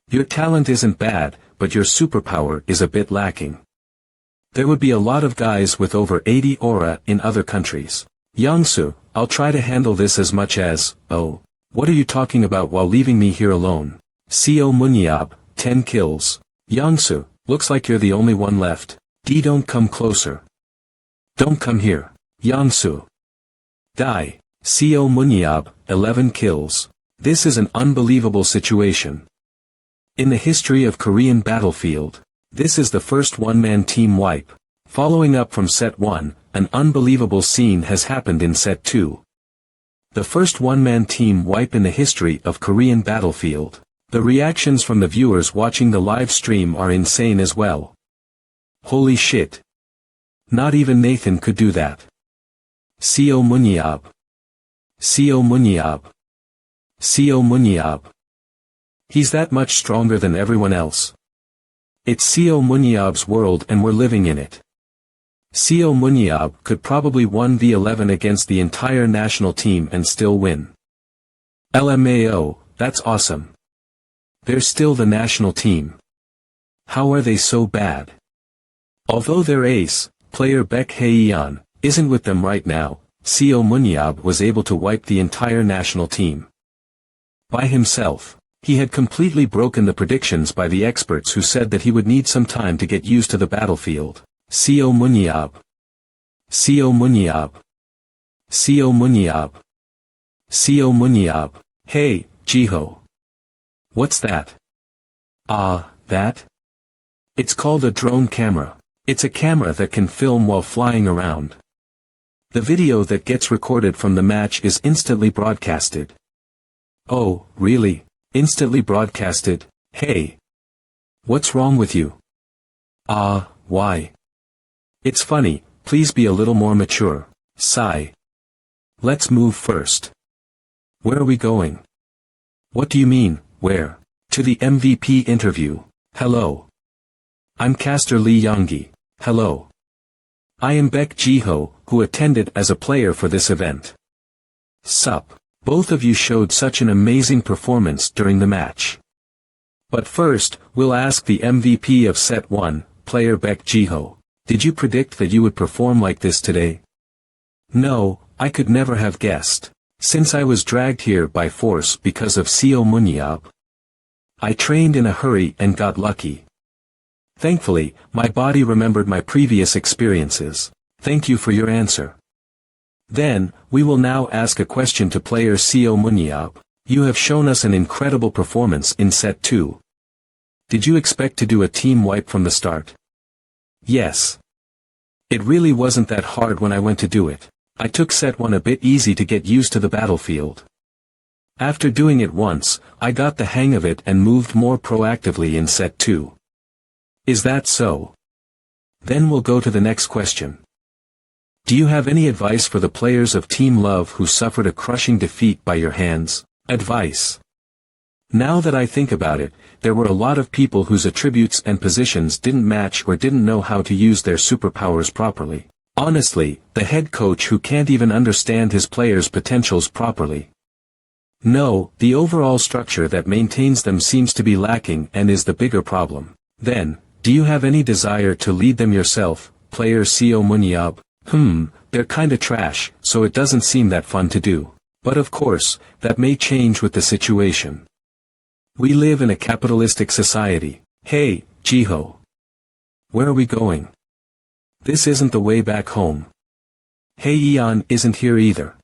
Your talent isn't bad, but your superpower is a bit lacking. There would be a lot of guys with over 80 aura in other countries. Yangsu, I'll try to handle this as much as, oh. What are you talking about while leaving me here alone? Co Munyab, 10 kills. Yangsu, looks like you're the only one left. Don't come closer. Don't come here. Yangsu. Die. Co Munyab, 11 kills. This is an unbelievable situation. In the history of Korean battlefield, this is the first one-man team wipe. Following up from set 1, an unbelievable scene has happened in set 2. The first one-man team wipe in the history of Korean battlefield. The reactions from the viewers watching the live stream are insane as well. Holy shit. Not even Nathan could do that. Co Munyab. Co Munyab. Co Munyab. He's that much stronger than everyone else. It's Co Munyab's world and we're living in it. Co Munyab could probably 1v11 against the entire national team and still win. LMAO, that's awesome. They're still the national team. How are they so bad? Although their ace, player Baek Hae-yeon, isn't with them right now, Seo Munyeop was able to wipe the entire national team. By himself. He had completely broken the predictions by the experts who said that he would need some time to get used to the battlefield. Seo Munyeop. Seo Munyeop. Seo Munyeop. Seo Munyeop. Hey, Jiho. What's that? That? It's called a drone camera. It's a camera that can film while flying around. The video that gets recorded from the match is instantly broadcasted. Oh, really? Instantly broadcasted? Hey. What's wrong with you? Why? It's funny, please be a little more mature. Sigh. Let's move first. Where are we going? What do you mean, where? To the MVP interview. Hello. I'm caster Lee Yonggi. Hello. I am Baek Jiho, who attended as a player for this event. Sup. Both of you showed such an amazing performance during the match. But first, we'll ask the MVP of Set 1, player Baek Jiho. Did you predict that you would perform like this today? No, I could never have guessed. Since I was dragged here by force because of Seo Munyeop. I trained in a hurry and got lucky. Thankfully, my body remembered my previous experiences. Thank you for your answer. Then, we will now ask a question to player Seo Munyeop. You have shown us an incredible performance in Set 2. Did you expect to do a team wipe from the start? Yes. It really wasn't that hard when I went to do it. I took Set 1 a bit easy to get used to the battlefield. After doing it once, I got the hang of it and moved more proactively in Set 2. Is that so? Then we'll go to the next question. Do you have any advice for the players of Team Love who suffered a crushing defeat by your hands? Advice. Now that I think about it, there were a lot of people whose attributes and positions didn't match or didn't know how to use their superpowers properly. Honestly, the head coach who can't even understand his players' potentials properly. No, the overall structure that maintains them seems to be lacking and is the bigger problem. Then, do you have any desire to lead them yourself, player Seo Munyeop? They're kinda trash, so it doesn't seem that fun to do. But of course, that may change with the situation. We live in a capitalistic society. Hey, Jiho. Where are we going? This isn't the way back home. Hae-yeon isn't here either.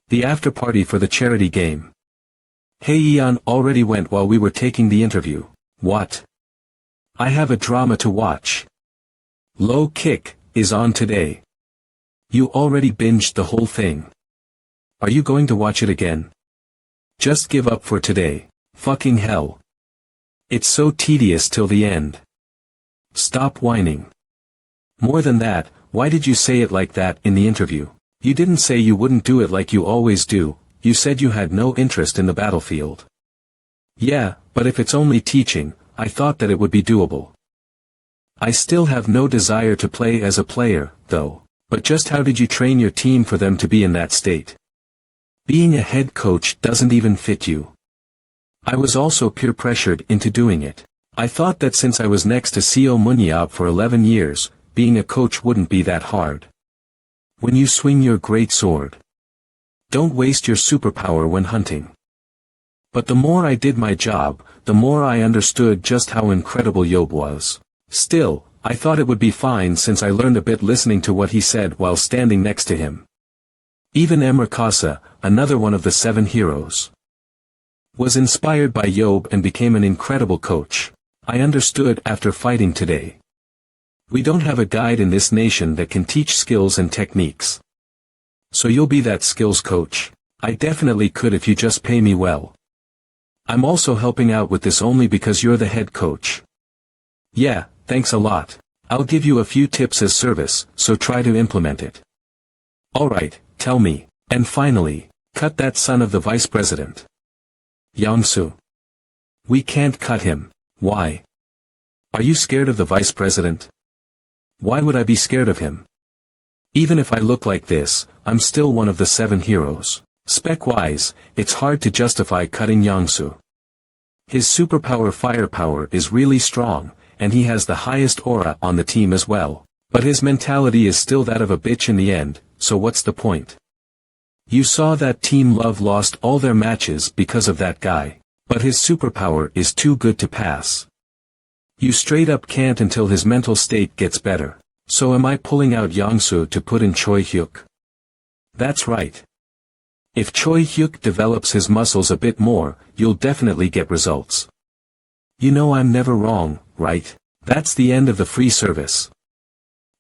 The after party for the charity game. Hae-yeon already went while we were taking the interview. What? I have a drama to watch. Low Kick is on today. You already binged the whole thing. Are you going to watch it again? Just give up for today. Fucking hell. It's so tedious till the end. Stop whining. More than that, why did you say it like that in the interview? You didn't say you wouldn't do it like you always do, you said you had no interest in the battlefield. Yeah, but if it's only teaching, I thought that it would be doable. I still have no desire to play as a player, though. But just how did you train your team for them to be in that state? Being a head coach doesn't even fit you. I was also peer pressured into doing it. I thought that since I was next to Seo Munyeop for 11 years, being a coach wouldn't be that hard. When you swing your great sword. Don't waste your superpower when hunting. But the more I did my job, the more I understood just how incredible Yob was. Still, I thought it would be fine since I learned a bit listening to what he said while standing next to him. Even Emrakasa, another one of the 7 heroes, was inspired by Yob and became an incredible coach. I understood after fighting today. We don't have a guide in this nation that can teach skills and techniques. So you'll be that skills coach. I definitely could if you just pay me well. I'm also helping out with this only because you're the head coach. Yeah, thanks a lot. I'll give you a few tips as service, so try to implement it. Alright, tell me. And finally, cut that son of the vice president. Yangsu. We can't cut him. Why? Are you scared of the vice president? Why would I be scared of him? Even if I look like this, I'm still one of the 7 heroes. Spec-wise, it's hard to justify cutting Yangsu. His superpower firepower is really strong, and he has the highest aura on the team as well. But his mentality is still that of a bitch in the end, so what's the point? You saw that Team Love lost all their matches because of that guy, but his superpower is too good to pass. You straight up can't until his mental state gets better. So am I pulling out Yangsu to put in Choi Hyuk? That's right. If Choi Hyuk develops his muscles a bit more, you'll definitely get results. You know I'm never wrong, right? That's the end of the free service.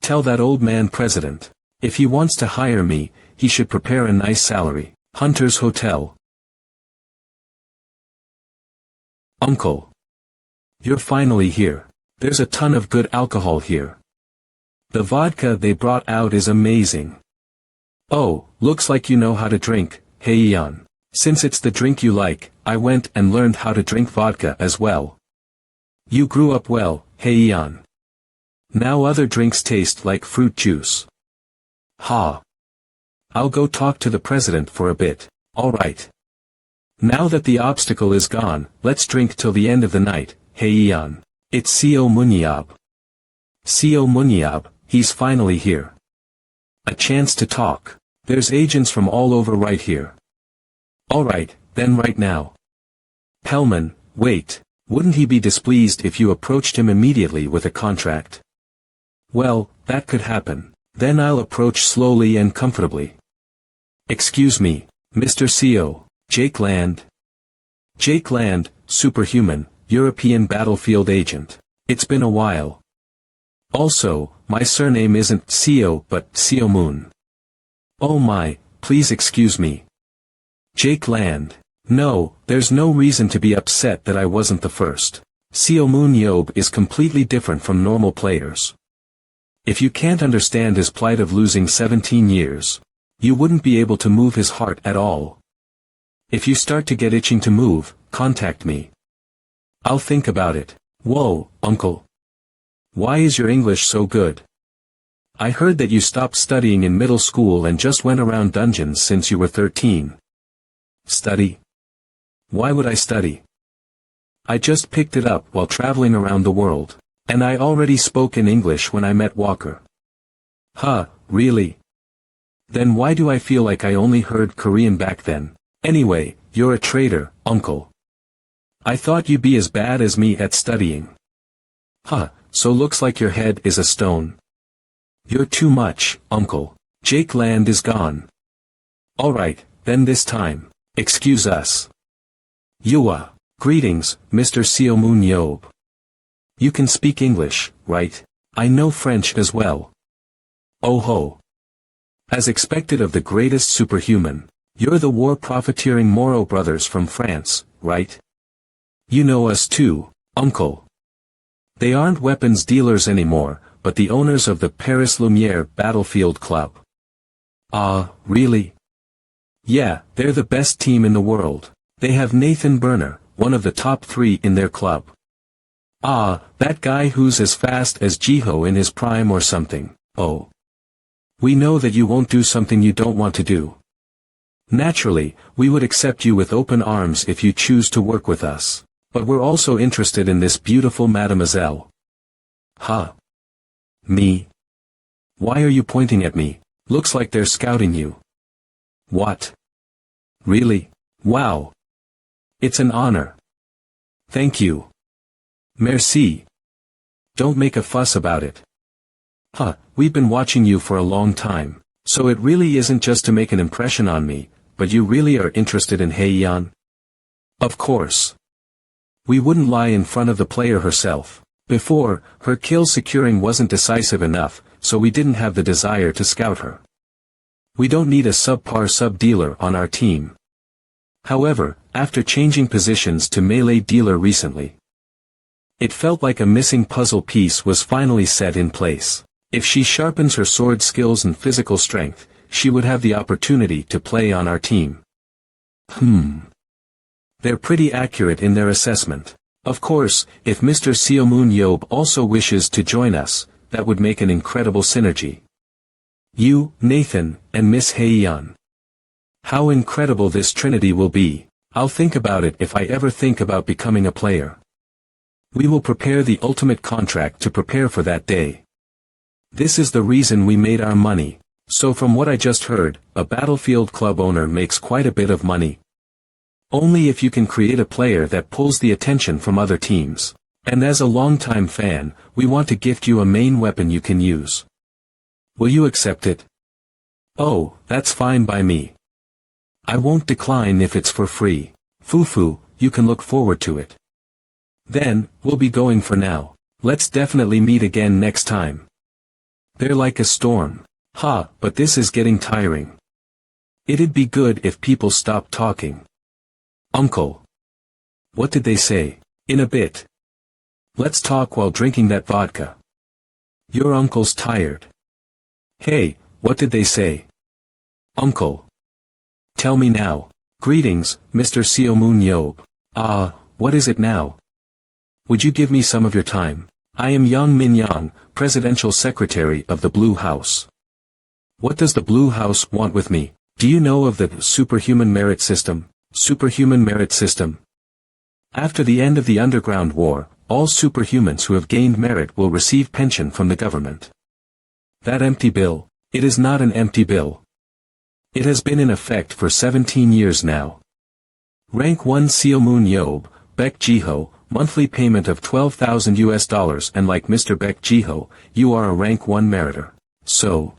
Tell that old man president, if he wants to hire me, he should prepare a nice salary. Hunter's Hotel. Uncle. You're finally here. There's a ton of good alcohol here. The vodka they brought out is amazing. Oh, looks like you know how to drink, Heian. Since it's the drink you like, I went and learned how to drink vodka as well. You grew up well, Heian. Now other drinks taste like fruit juice. Ha. I'll go talk to the president for a bit, alright. Now that the obstacle is gone, let's drink till the end of the night, Heian. It's Seo Munyab. Seo Munyab, he's finally here. A chance to talk. There's agents from all over right here. Alright, then right now. Hellman, wait, wouldn't he be displeased if you approached him immediately with a contract? Well, that could happen. Then I'll approach slowly and comfortably. Excuse me, Mr. Seo, Jake Land. Jake Land, superhuman, European battlefield agent. It's been a while. Also, my surname isn't Seo but Seo Moon. Oh my, please excuse me. Jake Land. No, there's no reason to be upset that I wasn't the first. Seo Moon Yob is completely different from normal players. If you can't understand his plight of losing 17 years, you wouldn't be able to move his heart at all. If you start to get itching to move, contact me. I'll think about it. Whoa, uncle. Why is your English so good? I heard that you stopped studying in middle school and just went around dungeons since you were 13. Study? Why would I study? I just picked it up while traveling around the world. And I already spoke in English when I met Walker. Huh, really? Then why do I feel like I only heard Korean back then? Anyway, you're a traitor, uncle. I thought you'd be as bad as me at studying. Huh, so looks like your head is a stone. You're too much, uncle. Jake Land is gone. Alright, then this time, excuse us. Yua. Greetings, Mr. Seo Moon Yob. You can speak English, right? I know French as well. Oh ho. As expected of the greatest superhuman, you're the war profiteering Moreau brothers from France, right? You know us too, uncle. They aren't weapons dealers anymore, but the owners of the Paris Lumiere Battlefield Club. Ah, really? Yeah, they're the best team in the world. They have Nathan Burner, one of the top 3 in their club. Ah, that guy who's as fast as Jiho in his prime or something. Oh. We know that you won't do something you don't want to do. Naturally, we would accept you with open arms if you choose to work with us. But we're also interested in this beautiful mademoiselle. Huh? Me? Why are you pointing at me? Looks like they're scouting you. What? Really? Wow. It's an honor. Thank you. Merci. Don't make a fuss about it. Huh, we've been watching you for a long time, so it really isn't just to make an impression on me, but you really are interested in Heian? Of course. We wouldn't lie in front of the player herself. Before, her kill securing wasn't decisive enough, so we didn't have the desire to scout her. We don't need a subpar sub-dealer on our team. However, after changing positions to melee dealer recently, it felt like a missing puzzle piece was finally set in place. If she sharpens her sword skills and physical strength, she would have the opportunity to play on our team. They're pretty accurate in their assessment. Of course, if Mr. Seo Moon Yob also wishes to join us, that would make an incredible synergy. You, Nathan, and Miss Heian. How incredible this trinity will be. I'll think about it if I ever think about becoming a player. We will prepare the ultimate contract to prepare for that day. This is the reason we made our money. So from what I just heard, a Battlefield club owner makes quite a bit of money. Only if you can create a player that pulls the attention from other teams. And as a longtime fan, we want to gift you a main weapon you can use. Will you accept it? Oh, that's fine by me. I won't decline if it's for free. Fufu, you can look forward to it. Then, we'll be going for now. Let's definitely meet again next time. They're like a storm. But this is getting tiring. It'd be good if people stopped talking. Uncle. What did they say? In a bit. Let's talk while drinking that vodka. Your uncle's tired. Hey, what did they say? Uncle. Tell me now. Greetings, Mr. Seomoon Yob. What is it now? Would you give me some of your time? I am Yang Min-yang, Presidential Secretary of the Blue House. What does the Blue House want with me? Do you know of the superhuman merit system? Superhuman merit system? After the end of the Underground War, all superhumans who have gained merit will receive pension from the government. That empty bill? It is not an empty bill. It has been in effect for 17 years now. Rank 1 Seomoon Yob, Baek Jiho, monthly payment of $12,000 and like Mr. Baek Jiho, you are a rank 1 meritor. So,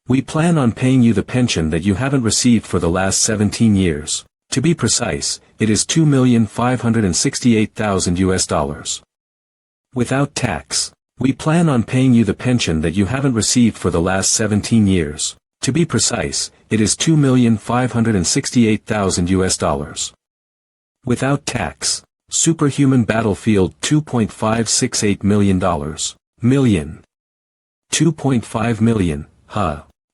we plan on paying you the pension that you haven't received for the last 17 years. To be precise, it is $2,568,000. Without tax. We plan on paying you the pension that you haven't received for the last 17 years. To be precise, it is $2,568,000. Without tax. Superhuman Battlefield $2.568 million. Million. 2.5 million,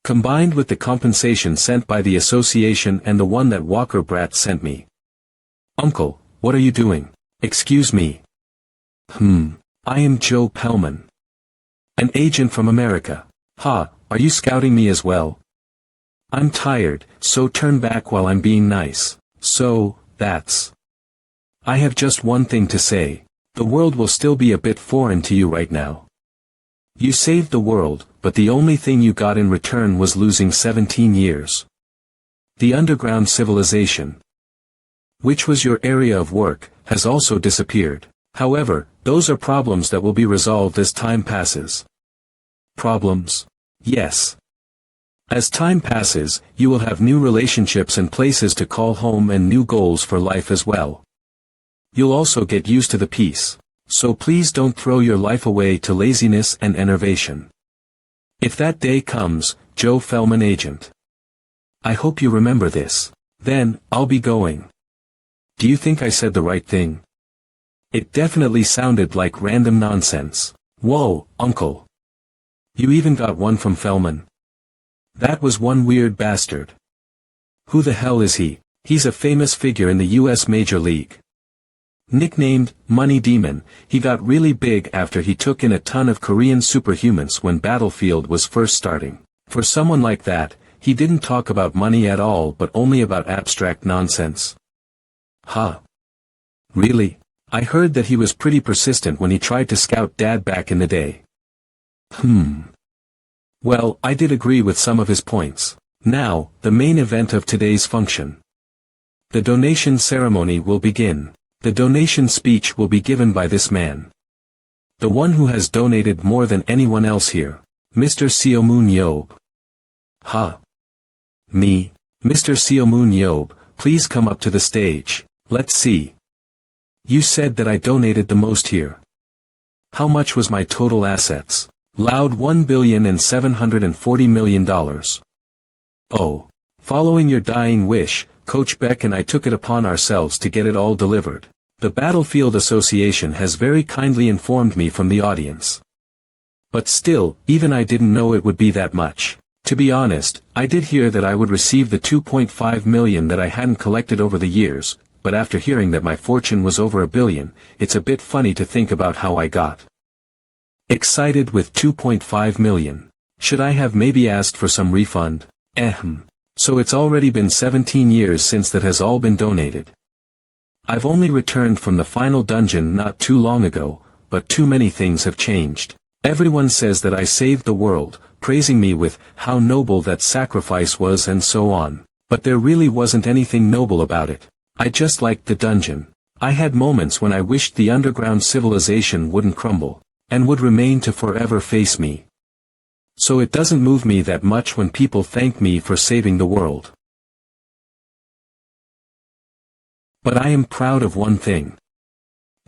Combined with the compensation sent by the association and the one that Walker Brat sent me. Uncle, what are you doing? Excuse me. I am Joe Pellman. An agent from America. Are you scouting me as well? I'm tired, so turn back while I'm being nice. So, that's. I have just one thing to say. The world will still be a bit foreign to you right now. You saved the world, but the only thing you got in return was losing 17 years. The underground civilization, which was your area of work, has also disappeared. However, those are problems that will be resolved as time passes. Problems? Yes. As time passes, you will have new relationships and places to call home and new goals for life as well. You'll also get used to the peace. So please don't throw your life away to laziness and enervation. If that day comes, Joe Fellman Agent. I hope you remember this. Then, I'll be going. Do you think I said the right thing? It definitely sounded like random nonsense. Whoa, Uncle. You even got one from Fellman. That was one weird bastard. Who the hell is he? He's a famous figure in the US Major League. Nicknamed, Money Demon, he got really big after he took in a ton of Korean superhumans when Battlefield was first starting. For someone like that, he didn't talk about money at all but only about abstract nonsense. Really? I heard that he was pretty persistent when he tried to scout Dad back in the day. Well, I did agree with some of his points. Now, the main event of today's function. The donation ceremony will begin. The donation speech will be given by this man. The one who has donated more than anyone else here. Mr. Seomoon Yob. Me? Mr. Seomoon Yob, please come up to the stage. Let's see. You said that I donated the most here. How much was my total assets? Loud $1,740,000,000. Oh. Following your dying wish, Coach Beck and I took it upon ourselves to get it all delivered. The Battlefield Association has very kindly informed me from the audience. But still, even I didn't know it would be that much. To be honest, I did hear that I would receive the 2.5 million that I hadn't collected over the years, but after hearing that my fortune was over $1 billion, it's a bit funny to think about how I got excited with 2.5 million. Should I have maybe asked for some refund? So it's already been 17 years since that has all been donated. I've only returned from the final dungeon not too long ago, but too many things have changed. Everyone says that I saved the world, praising me with how noble that sacrifice was and so on. But there really wasn't anything noble about it. I just liked the dungeon. I had moments when I wished the underground civilization wouldn't crumble, and would remain to forever face me. So it doesn't move me that much when people thank me for saving the world. But I am proud of one thing.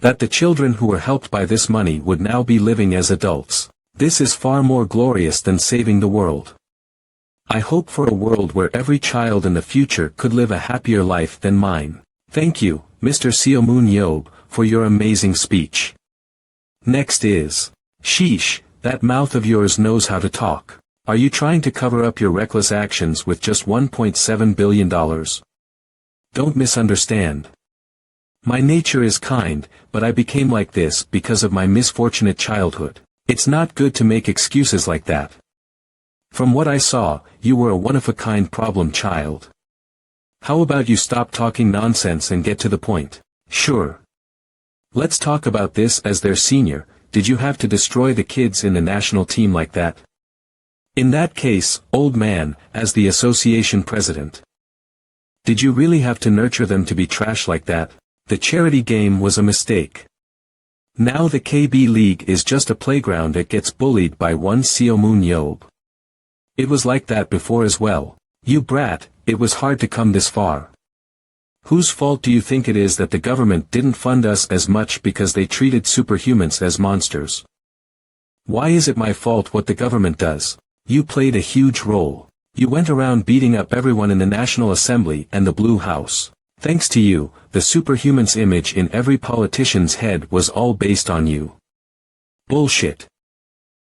That the children who were helped by this money would now be living as adults. This is far more glorious than saving the world. I hope for a world where every child in the future could live a happier life than mine. Thank you, Mr. Seomoon Yob, for your amazing speech. Next is, sheesh, that mouth of yours knows how to talk. Are you trying to cover up your reckless actions with just $1.7 billion? Don't misunderstand. My nature is kind, but I became like this because of my misfortunate childhood. It's not good to make excuses like that. From what I saw, you were a one-of-a-kind problem child. How about you stop talking nonsense and get to the point? Sure. Let's talk about this as their senior. Did you have to destroy the kids in the national team like that? In that case, old man, as the association president. Did you really have to nurture them to be trash like that? The charity game was a mistake. Now the KB League is just a playground that gets bullied by one Seomoon Yob. It was like that before as well. You brat, it was hard to come this far. Whose fault do you think it is that the government didn't fund us as much because they treated superhumans as monsters? Why is it my fault what the government does? You played a huge role. You went around beating up everyone in the National Assembly and the Blue House. Thanks to you, the superhuman's image in every politician's head was all based on you. Bullshit.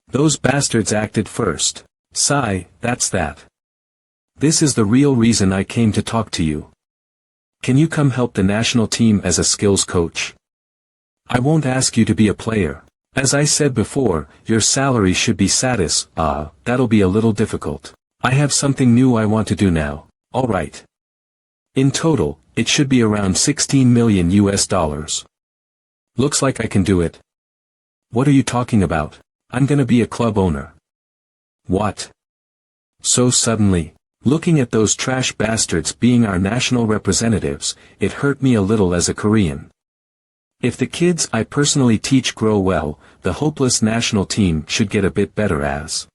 Those bastards acted first. Sigh, that's that. This is the real reason I came to talk to you. Can you come help the national team as a skills coach? I won't ask you to be a player. As I said before, your salary should be that'll be a little difficult. I have something new I want to do now. Alright. In total, it should be around $16 million. Looks like I can do it. What are you talking about? I'm gonna be a club owner. What? So suddenly? Looking at those trash bastards being our national representatives, it hurt me a little as a Korean. If the kids I personally teach grow well, the hopeless national team should get a bit better as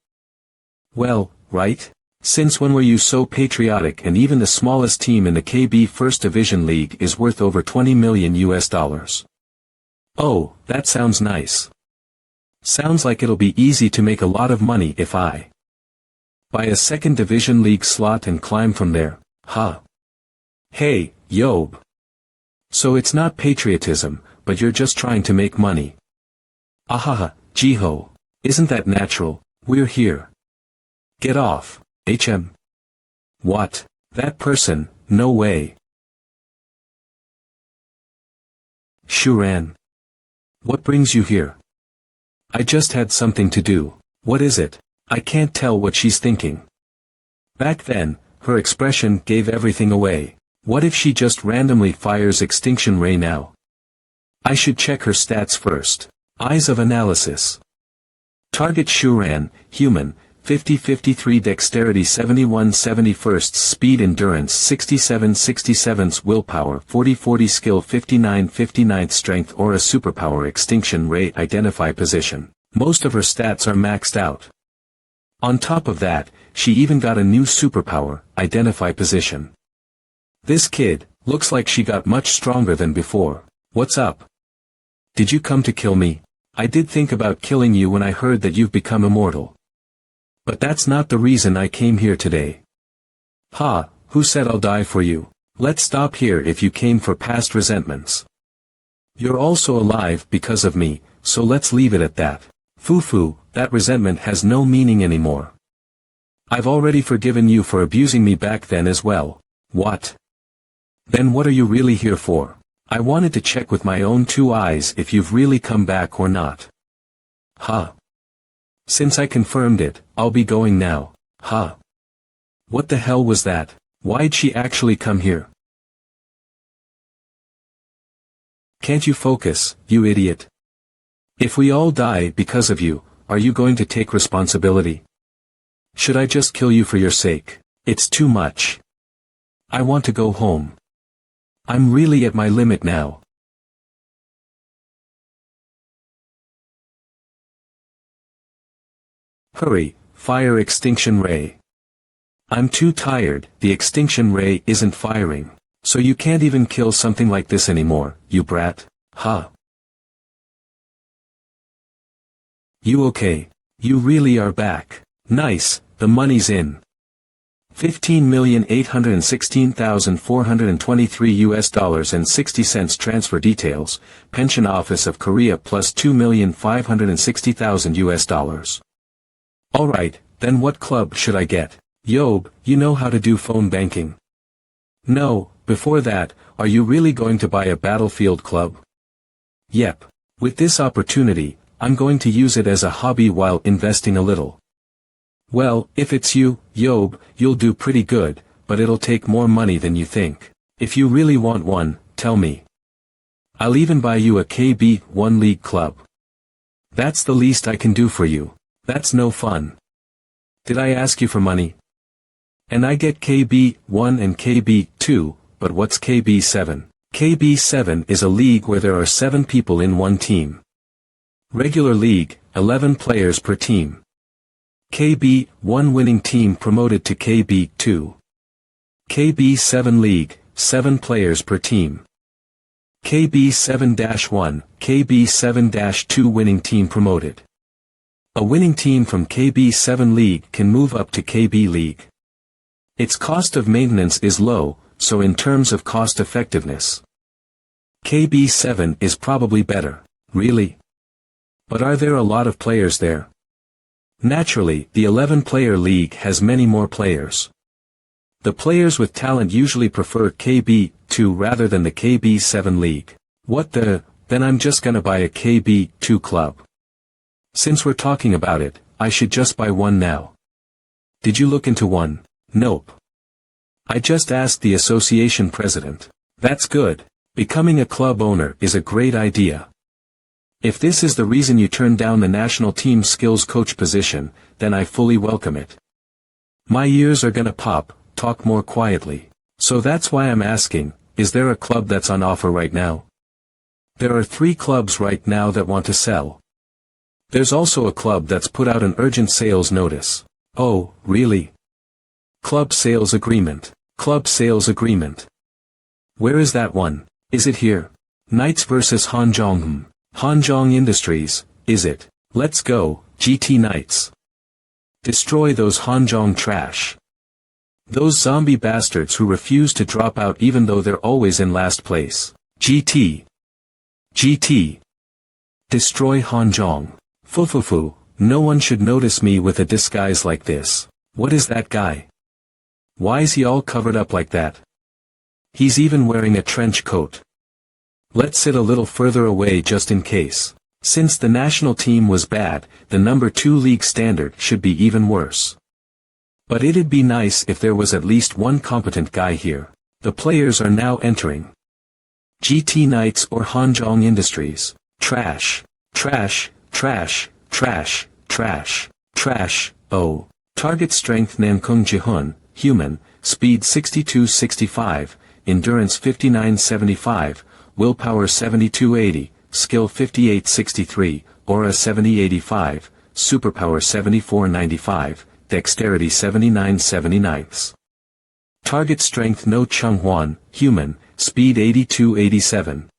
well, right? Since when were you so patriotic? And even the smallest team in the KB First Division League is worth over $20 million. Oh, that sounds nice. Sounds like it'll be easy to make a lot of money if I buy a second division league slot and climb from there, huh? Hey, Yob. So it's not patriotism, but you're just trying to make money. Ahaha, Jiho. Isn't that natural? We're here. Get off, HM. What? That person, no way. Shuran. What brings you here? I just had something to do. What is it? I can't tell what she's thinking. Back then, her expression gave everything away. What if she just randomly fires extinction ray now? I should check her stats first. Eyes of analysis. Target Shuran, human, 50-53 dexterity 71-71 speed endurance 67-67 willpower 40-40 skill 59-59 strength aura superpower extinction ray identify position. Most of her stats are maxed out. On top of that, she even got a new superpower, identify position. This kid, looks like she got much stronger than before. What's up? Did you come to kill me? I did think about killing you when I heard that you've become immortal. But that's not the reason I came here today. Ha, who said I'll die for you? Let's stop here if you came for past resentments. You're also alive because of me, so let's leave it at that. Fufu, that resentment has no meaning anymore. I've already forgiven you for abusing me back then as well. What? Then what are you really here for? I wanted to check with my own two eyes if you've really come back or not. Huh. Since I confirmed it, I'll be going now. Huh. What the hell was that? Why'd she actually come here? Can't you focus, you idiot? If we all die because of you, are you going to take responsibility? Should I just kill you for your sake? It's too much. I want to go home. I'm really at my limit now. Hurry, fire extinction ray. I'm too tired, the extinction ray isn't firing. So you can't even kill something like this anymore, you brat? Huh? You okay? You really are back. Nice, the money's in. $15,816,423 and 60 cents transfer details, Pension Office of Korea plus $2,560,000. Alright, then what club should I get? Yob, you know how to do phone banking. No, before that, are you really going to buy a battlefield club? Yep. With this opportunity, I'm going to use it as a hobby while investing a little. Well, if it's you, Yob, you'll do pretty good, but it'll take more money than you think. If you really want one, tell me. I'll even buy you a KB1 League club. That's the least I can do for you. That's no fun. Did I ask you for money? And I get KB1 and KB2, but what's KB7? KB7 is a league where there are 7 people in one team. Regular league, 11 players per team. KB1 winning team promoted to KB2. KB7 league, 7 players per team. KB7-1, KB7-2 winning team promoted. A winning team from KB7 league can move up to KB league. Its cost of maintenance is low, so in terms of cost effectiveness, KB7 is probably better. Really? But are there a lot of players there? Naturally, the 11-player league has many more players. The players with talent usually prefer KB2 rather than the KB7 league. Then I'm just gonna buy a KB2 club. Since we're talking about it, I should just buy one now. Did you look into one? Nope. I just asked the association president. That's good. Becoming a club owner is a great idea. If this is the reason you turned down the national team skills coach position, then I fully welcome it. My ears are gonna pop, talk more quietly. So that's why I'm asking, is there a club that's on offer right now? There are 3 clubs right now that want to sell. There's also a club that's put out an urgent sales notice. Oh, really? Club sales agreement. Club sales agreement. Where is that one? Is it here? Knights vs Hanjong. Hanjong Industries, is it? Let's go, GT Knights. Destroy those Hanjong trash. Those zombie bastards who refuse to drop out even though they're always in last place. GT. GT. Destroy Hanjong. Fufufu, no one should notice me with a disguise like this. What is that guy? Why is he all covered up like that? He's even wearing a trench coat. Let's sit a little further away just in case. Since the national team was bad, the number 2 league standard should be even worse. But it'd be nice if there was at least one competent guy here. The players are now entering. GT Knights or Hanjong Industries. Trash. Trash, trash, trash, trash, trash. Oh. Target strength Nankung Jihun, human, speed 62-65, endurance 59-75, willpower 72-80, skill 58-63, aura 70-85, superpower 74-95, dexterity 79-79. Target strength No Chunghwan, human, speed 82-87.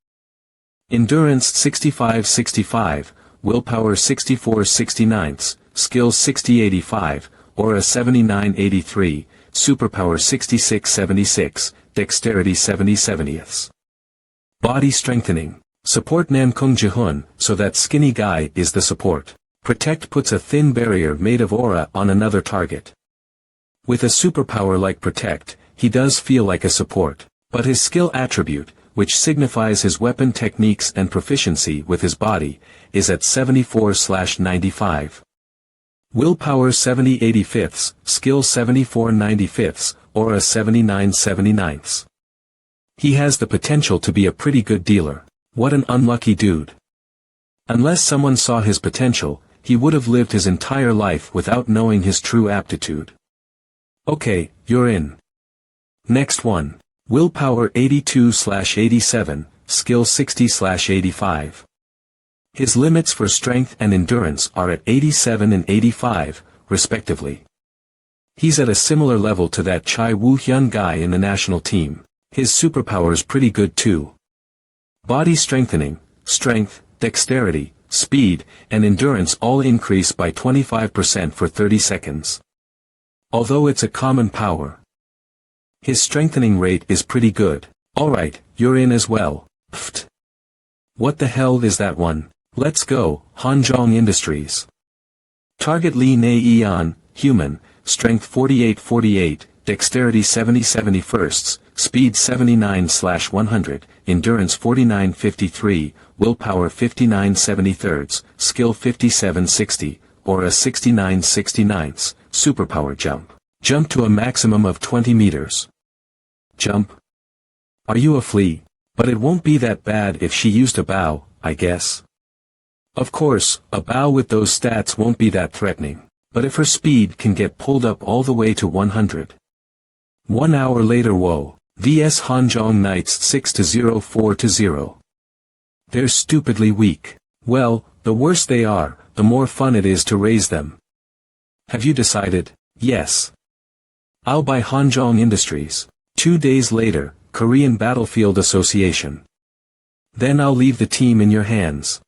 Endurance 65-65, willpower 64-69, skill 60-85, aura 79-83, superpower 66-76, dexterity 70-70. Body strengthening. Support Nankung Jihun, so that skinny guy is the support. Protect puts a thin barrier made of aura on another target. With a superpower like Protect, he does feel like a support, but his skill attribute, which signifies his weapon techniques and proficiency with his body, is at 74/95. Willpower 70/85, skill 74/95, aura 79/79. He has the potential to be a pretty good dealer. What an unlucky dude. Unless someone saw his potential, he would have lived his entire life without knowing his true aptitude. Okay, you're in. Next one. Willpower 82/87, skill 60/85. His limits for strength and endurance are at 87 and 85, respectively. He's at a similar level to that Chai Woo-hyun guy in the national team. His superpower's pretty good too. Body strengthening, strength, dexterity, speed, and endurance all increase by 25% for 30 seconds. Although it's a common power. His strengthening rate is pretty good. Alright, you're in as well. Pfft. What the hell is that one? Let's go, Hanjong Industries. Target Lee Na-eon, human, strength 48/48, dexterity 70/71, speed 79/100, endurance 49/53, willpower 59/73, skill 57/60, aura 69/69, superpower jump. Jump to a maximum of 20 meters. Jump? Are you a flea? But it won't be that bad if she used a bow, I guess. Of course, a bow with those stats won't be that threatening, but if her speed can get pulled up all the way to 100. 1 hour later. Whoa, vs Hanjong Knights 6-0 4-0. They're stupidly weak. Well, the worse they are, the more fun it is to raise them. Have you decided? Yes. I'll buy Hanjong Industries. 2 days later, Korean Battlefield Association. Then I'll leave the team in your hands.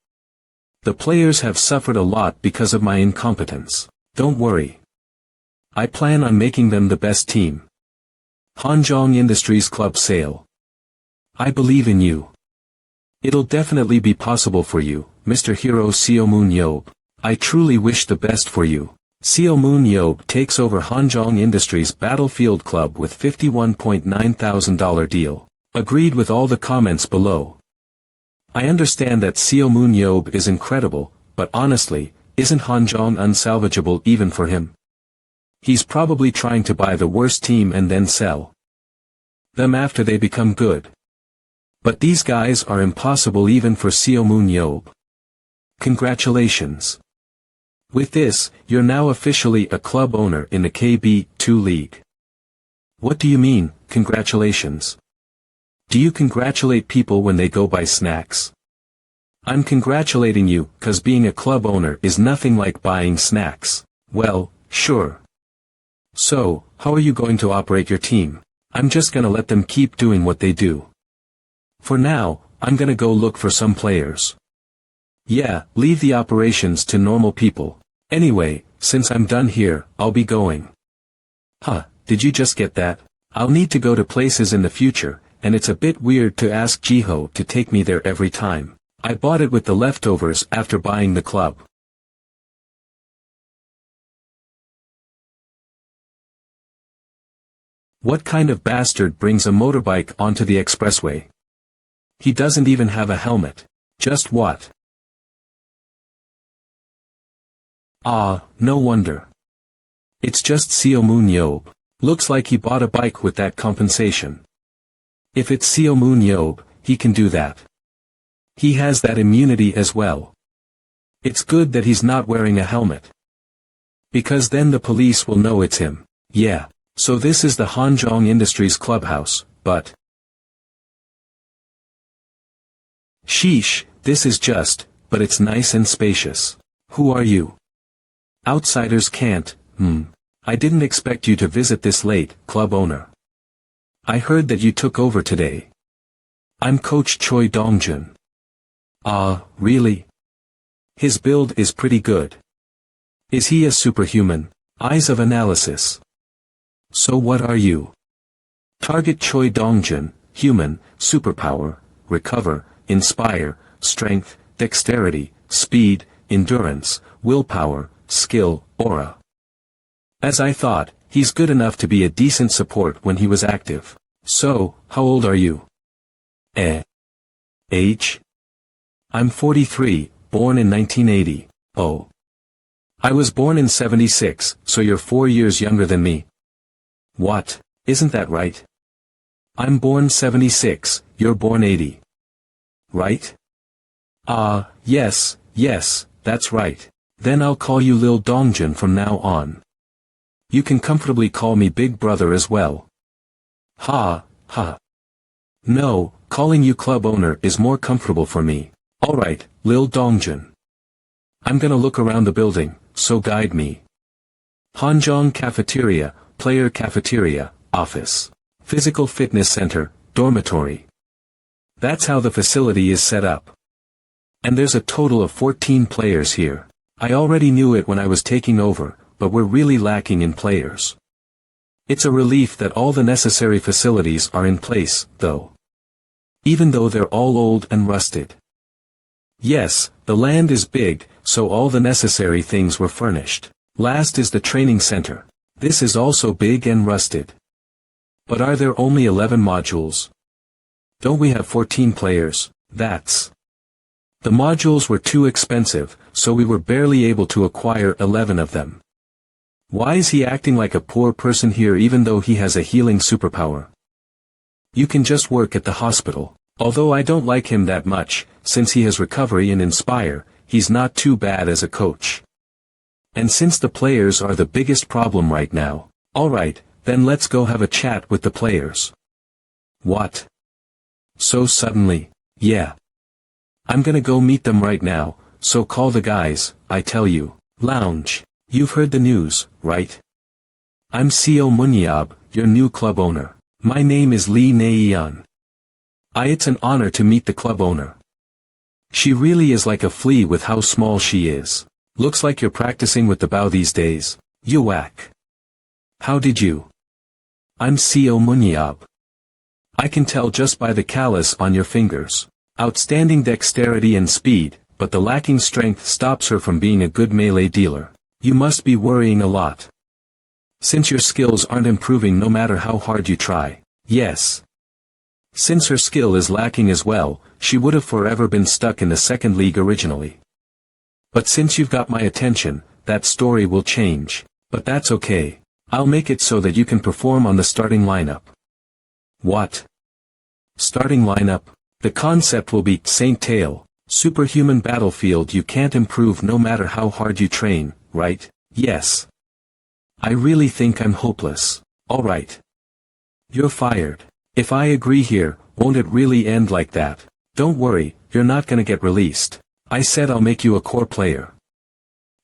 The players have suffered a lot because of my incompetence. Don't worry. I plan on making them the best team. Hanjong Industries Club sale. I believe in you. It'll definitely be possible for you, Mr. Hero Seo-moon Yob. I truly wish the best for you. Seo-moon Yob takes over Hanjong Industries Battlefield Club with $51.9 thousand deal. Agreed with all the comments below. I understand that Seo-moon Yob is incredible, but honestly, isn't Hanjong unsalvageable even for him? He's probably trying to buy the worst team and then sell them after they become good. But these guys are impossible even for Seo-moon Yob. Congratulations. With this, you're now officially a club owner in the KB2 League. What do you mean, congratulations? Do you congratulate people when they go buy snacks? I'm congratulating you, 'cause being a club owner is nothing like buying snacks. Well, sure. So, how are you going to operate your team? I'm just gonna let them keep doing what they do. For now, I'm gonna go look for some players. Yeah, leave the operations to normal people. Anyway, since I'm done here, I'll be going. Huh, did you just get that? I'll need to go to places in the future, and it's a bit weird to ask Jiho to take me there every time. I bought it with the leftovers after buying the club. What kind of bastard brings a motorbike onto the expressway? He doesn't even have a helmet. Just what? Ah, no wonder. It's just Seo-moon Yob. Looks like he bought a bike with that compensation. If it's Seo-moon Yob, he can do that. He has that immunity as well. It's good that he's not wearing a helmet. Because then the police will know it's him. Yeah, so this is the Hanjong Industries clubhouse, but... Sheesh, this is just, but it's nice and spacious. Who are you? Outsiders can't, I didn't expect you to visit this late, club owner. I heard that you took over today. I'm Coach Choi Dongjun. Ah, really? His build is pretty good. Is he a superhuman? Eyes of analysis. So what are you? Target Choi Dongjun, human, superpower, recover, inspire, strength, dexterity, speed, endurance, willpower, skill, aura. As I thought, he's good enough to be a decent support when he was active. So, how old are you? Age? I'm 43, born in 1980. Oh. I was born in 76, so you're 4 years younger than me. What? Isn't that right? I'm born 76, you're born 80. Right? Yes, that's right. Then I'll call you Lil Dongjun from now on. You can comfortably call me Big Brother as well. Ha. No, calling you club owner is more comfortable for me. Alright, Lil Dongjun. I'm gonna look around the building, so guide me. Hanjong Cafeteria, Player Cafeteria, Office. Physical Fitness Center, Dormitory. That's how the facility is set up. And there's a total of 14 players here. I already knew it when I was taking over, but we're really lacking in players. It's a relief that all the necessary facilities are in place, though. Even though they're all old and rusted. Yes, the land is big, so all the necessary things were furnished. Last is the training center. This is also big and rusted. But are there only 11 modules? Don't we have 14 players? The modules were too expensive, so we were barely able to acquire 11 of them. Why is he acting like a poor person here even though he has a healing superpower? You can just work at the hospital. Although I don't like him that much, since he has recovery and inspire, he's not too bad as a coach. And since the players are the biggest problem right now, alright, then let's go have a chat with the players. What? So suddenly? Yeah. I'm gonna go meet them right now, so call the guys, I tell you. Lounge. You've heard the news, right? I'm Seo Munyab, your new club owner. My name is Lee Naeyeon. It's an honor to meet the club owner. She really is like a flea with how small she is. Looks like you're practicing with the bow these days. You whack. How did you? I'm Seo Munyab. I can tell just by the callus on your fingers. Outstanding dexterity and speed, but the lacking strength stops her from being a good melee dealer. You must be worrying a lot. Since your skills aren't improving no matter how hard you try. Yes. Since her skill is lacking as well, she would have forever been stuck in the second league originally. But since you've got my attention, that story will change. But that's okay. I'll make it so that you can perform on the starting lineup. What? Starting lineup? The concept will be Saint Tail, superhuman battlefield. You can't improve no matter how hard you train, right? Yes. I really think I'm hopeless. Alright. You're fired. If I agree here, won't it really end like that? Don't worry, you're not gonna get released. I said I'll make you a core player.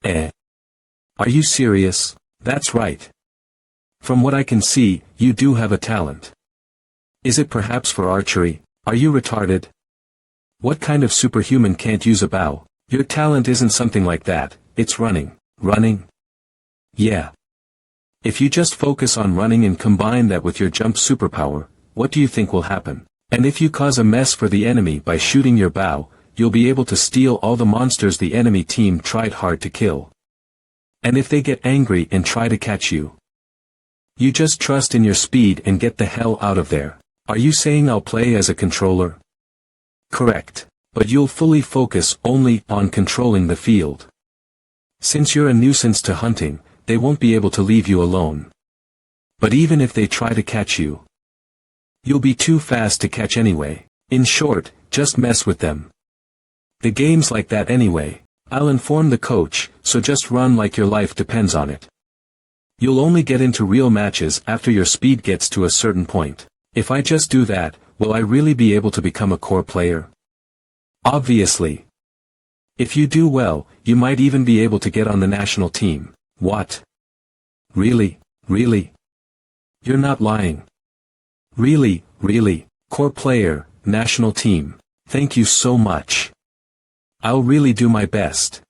Are you serious? That's right. From what I can see, you do have a talent. Is it perhaps for archery? Are you retarded? What kind of superhuman can't use a bow? Your talent isn't something like that, it's running. Running? Yeah. If you just focus on running and combine that with your jump superpower, what do you think will happen? And if you cause a mess for the enemy by shooting your bow, you'll be able to steal all the monsters the enemy team tried hard to kill. And if they get angry and try to catch you, you just trust in your speed and get the hell out of there. Are you saying I'll play as a controller? Correct. But you'll fully focus only on controlling the field. Since you're a nuisance to hunting, they won't be able to leave you alone. But even if they try to catch you, you'll be too fast to catch anyway. In short, just mess with them. The game's like that anyway. I'll inform the coach, so just run like your life depends on it. You'll only get into real matches after your speed gets to a certain point. If I just do that, will I really be able to become a core player? Obviously. If you do well, you might even be able to get on the national team. What? Really? Really? You're not lying. Really, core player, national team. Thank you so much. I'll really do my best.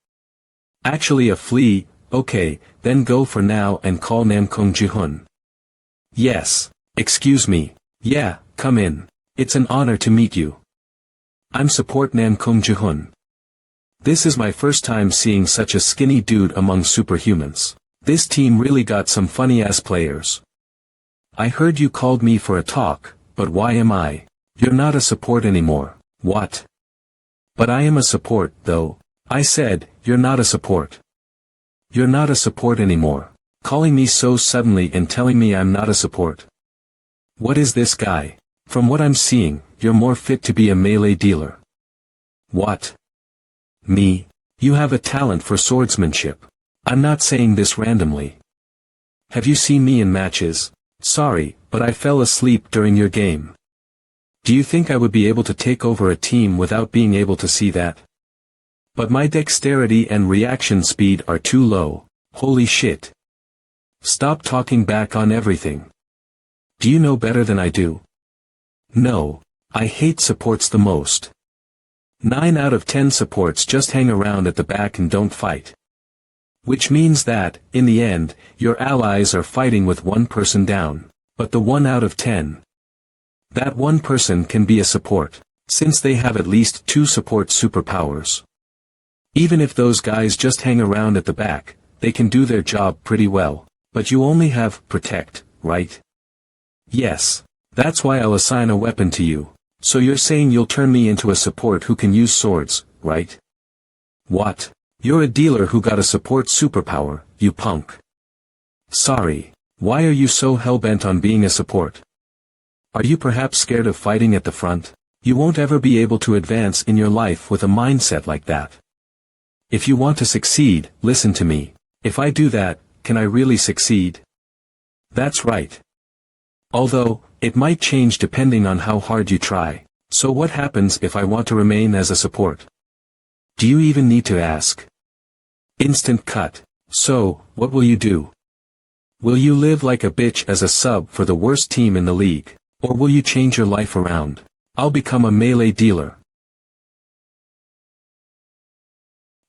Actually a flea, okay, then go for now and call Namkong Jihun. Yes. Excuse me. Yeah, come in. It's an honor to meet you. I'm support Namkong Jihun. This is my first time seeing such a skinny dude among superhumans. This team really got some funny-ass players. I heard you called me for a talk, but why am I? You're not a support anymore. What? But I am a support, though. I said, you're not a support. You're not a support anymore. Calling me so suddenly and telling me I'm not a support. What is this guy? From what I'm seeing, you're more fit to be a melee dealer. What? Me? You have a talent for swordsmanship. I'm not saying this randomly. Have you seen me in matches? Sorry, but I fell asleep during your game. Do you think I would be able to take over a team without being able to see that? But my dexterity and reaction speed are too low. Holy shit. Stop talking back on everything. Do you know better than I do? No, I hate supports the most. 9 out of 10 supports just hang around at the back and don't fight. Which means that, in the end, your allies are fighting with one person down, but the 1 out of 10. That one person can be a support, since they have at least 2 support superpowers. Even if those guys just hang around at the back, they can do their job pretty well, but you only have protect, right? Yes, that's why I'll assign a weapon to you. So you're saying you'll turn me into a support who can use swords, right? What? You're a dealer who got a support superpower, you punk. Sorry, why are you so hell-bent on being a support? Are you perhaps scared of fighting at the front? You won't ever be able to advance in your life with a mindset like that. If you want to succeed, listen to me. If I do that, can I really succeed? That's right. Although, it might change depending on how hard you try. So what happens if I want to remain as a support? Do you even need to ask? Instant cut. So, what will you do? Will you live like a bitch as a sub for the worst team in the league? Or will you change your life around? I'll become a melee dealer.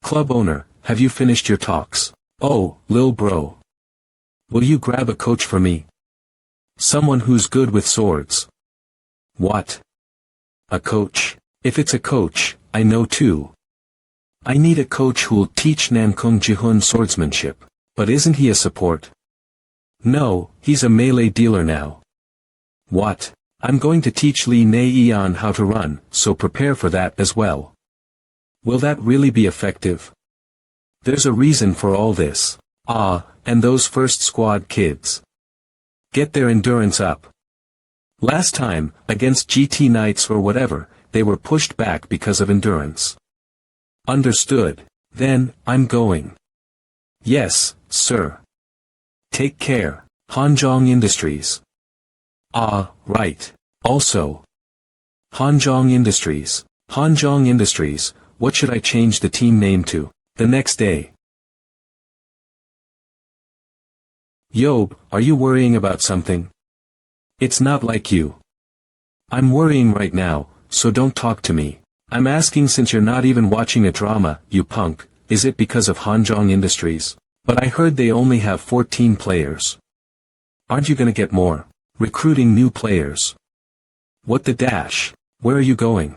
Club owner, have you finished your talks? Oh, lil bro. Will you grab a coach for me? Someone who's good with swords. What? A coach? If it's a coach, I know too. I need a coach who'll teach Nankung Jihun swordsmanship. But isn't he a support? No, he's a melee dealer now. What? I'm going to teach Li Neian how to run, so prepare for that as well. Will that really be effective? There's a reason for all this. And those first squad kids. Get their endurance up. Last time, against GT Knights or whatever, they were pushed back because of endurance. Understood. Then, I'm going. Yes, sir. Take care. Hanzhong Industries. Right. Also. Hanzhong Industries. Hanzhong Industries, what should I change the team name to? The next day. Yob, are you worrying about something? It's not like you. I'm worrying right now, so don't talk to me. I'm asking since you're not even watching a drama, you punk, is it because of Hanzhong Industries? But I heard they only have 14 players. Aren't you gonna get more? Recruiting new players. What the dash? Where are you going?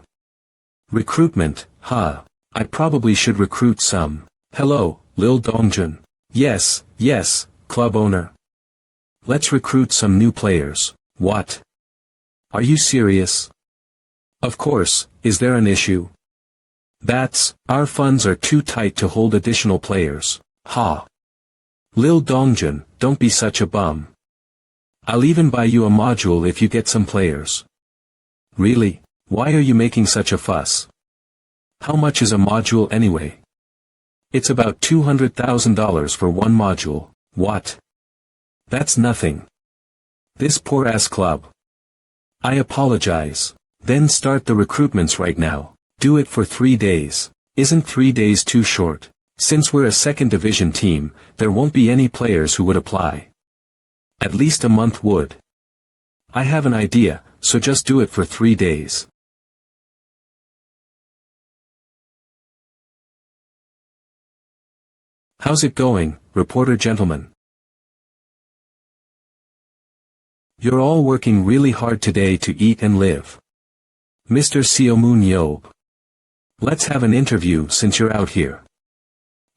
Recruitment, huh? I probably should recruit some. Hello, Lil Dongjun. Yes, club owner. Let's recruit some new players. What? Are you serious? Of course, is there an issue? Our funds are too tight to hold additional players. Ha. Lil Dongjun, don't be such a bum. I'll even buy you a module if you get some players. Really? Why are you making such a fuss? How much is a module anyway? It's about $200,000 for one module. What? That's nothing. This poor-ass club. I apologize. Then start the recruitments right now. Do it for 3 days. Isn't 3 days too short? Since we're a second division team, there won't be any players who would apply. At least a month would. I have an idea, so just do it for 3 days. How's it going, reporter gentlemen? You're all working really hard today to eat and live. Mr. Siomoon Yob. Let's have an interview since you're out here.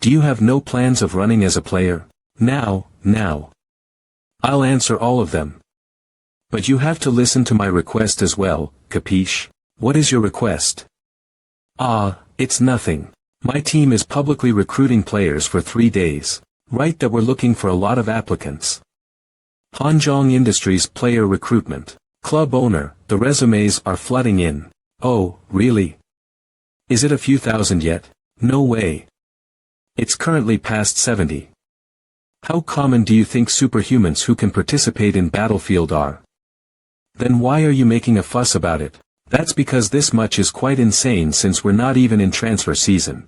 Do you have no plans of running as a player? Now. I'll answer all of them. But you have to listen to my request as well, capiche? What is your request? It's nothing. My team is publicly recruiting players for 3 days. Right, that we're looking for a lot of applicants. Hanzhong Industries player recruitment. Club owner, the resumes are flooding in. Oh, really? Is it a few thousand yet? No way. It's currently past 70. How common do you think superhumans who can participate in Battlefield are? Then why are you making a fuss about it? That's because this much is quite insane since we're not even in transfer season.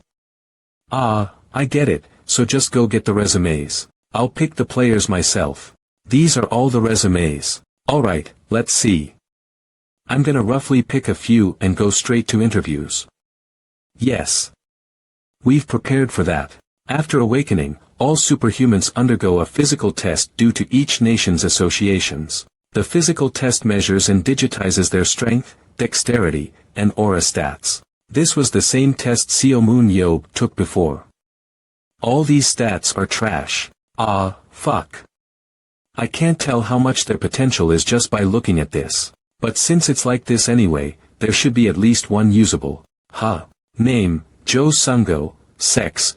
Ah, I get it, so just go get the resumes. I'll pick the players myself. These are all the resumes. Alright, let's see. I'm gonna roughly pick a few and go straight to interviews. Yes. We've prepared for that. After awakening, all superhumans undergo a physical test due to each nation's associations. The physical test measures and digitizes their strength, dexterity, and aura stats. This was the same test Seo Moon Yob took before. All these stats are trash. Ah, fuck. I can't tell how much their potential is just by looking at this. But since it's like this anyway, there should be at least one usable. Name, Joe Sungo, sex,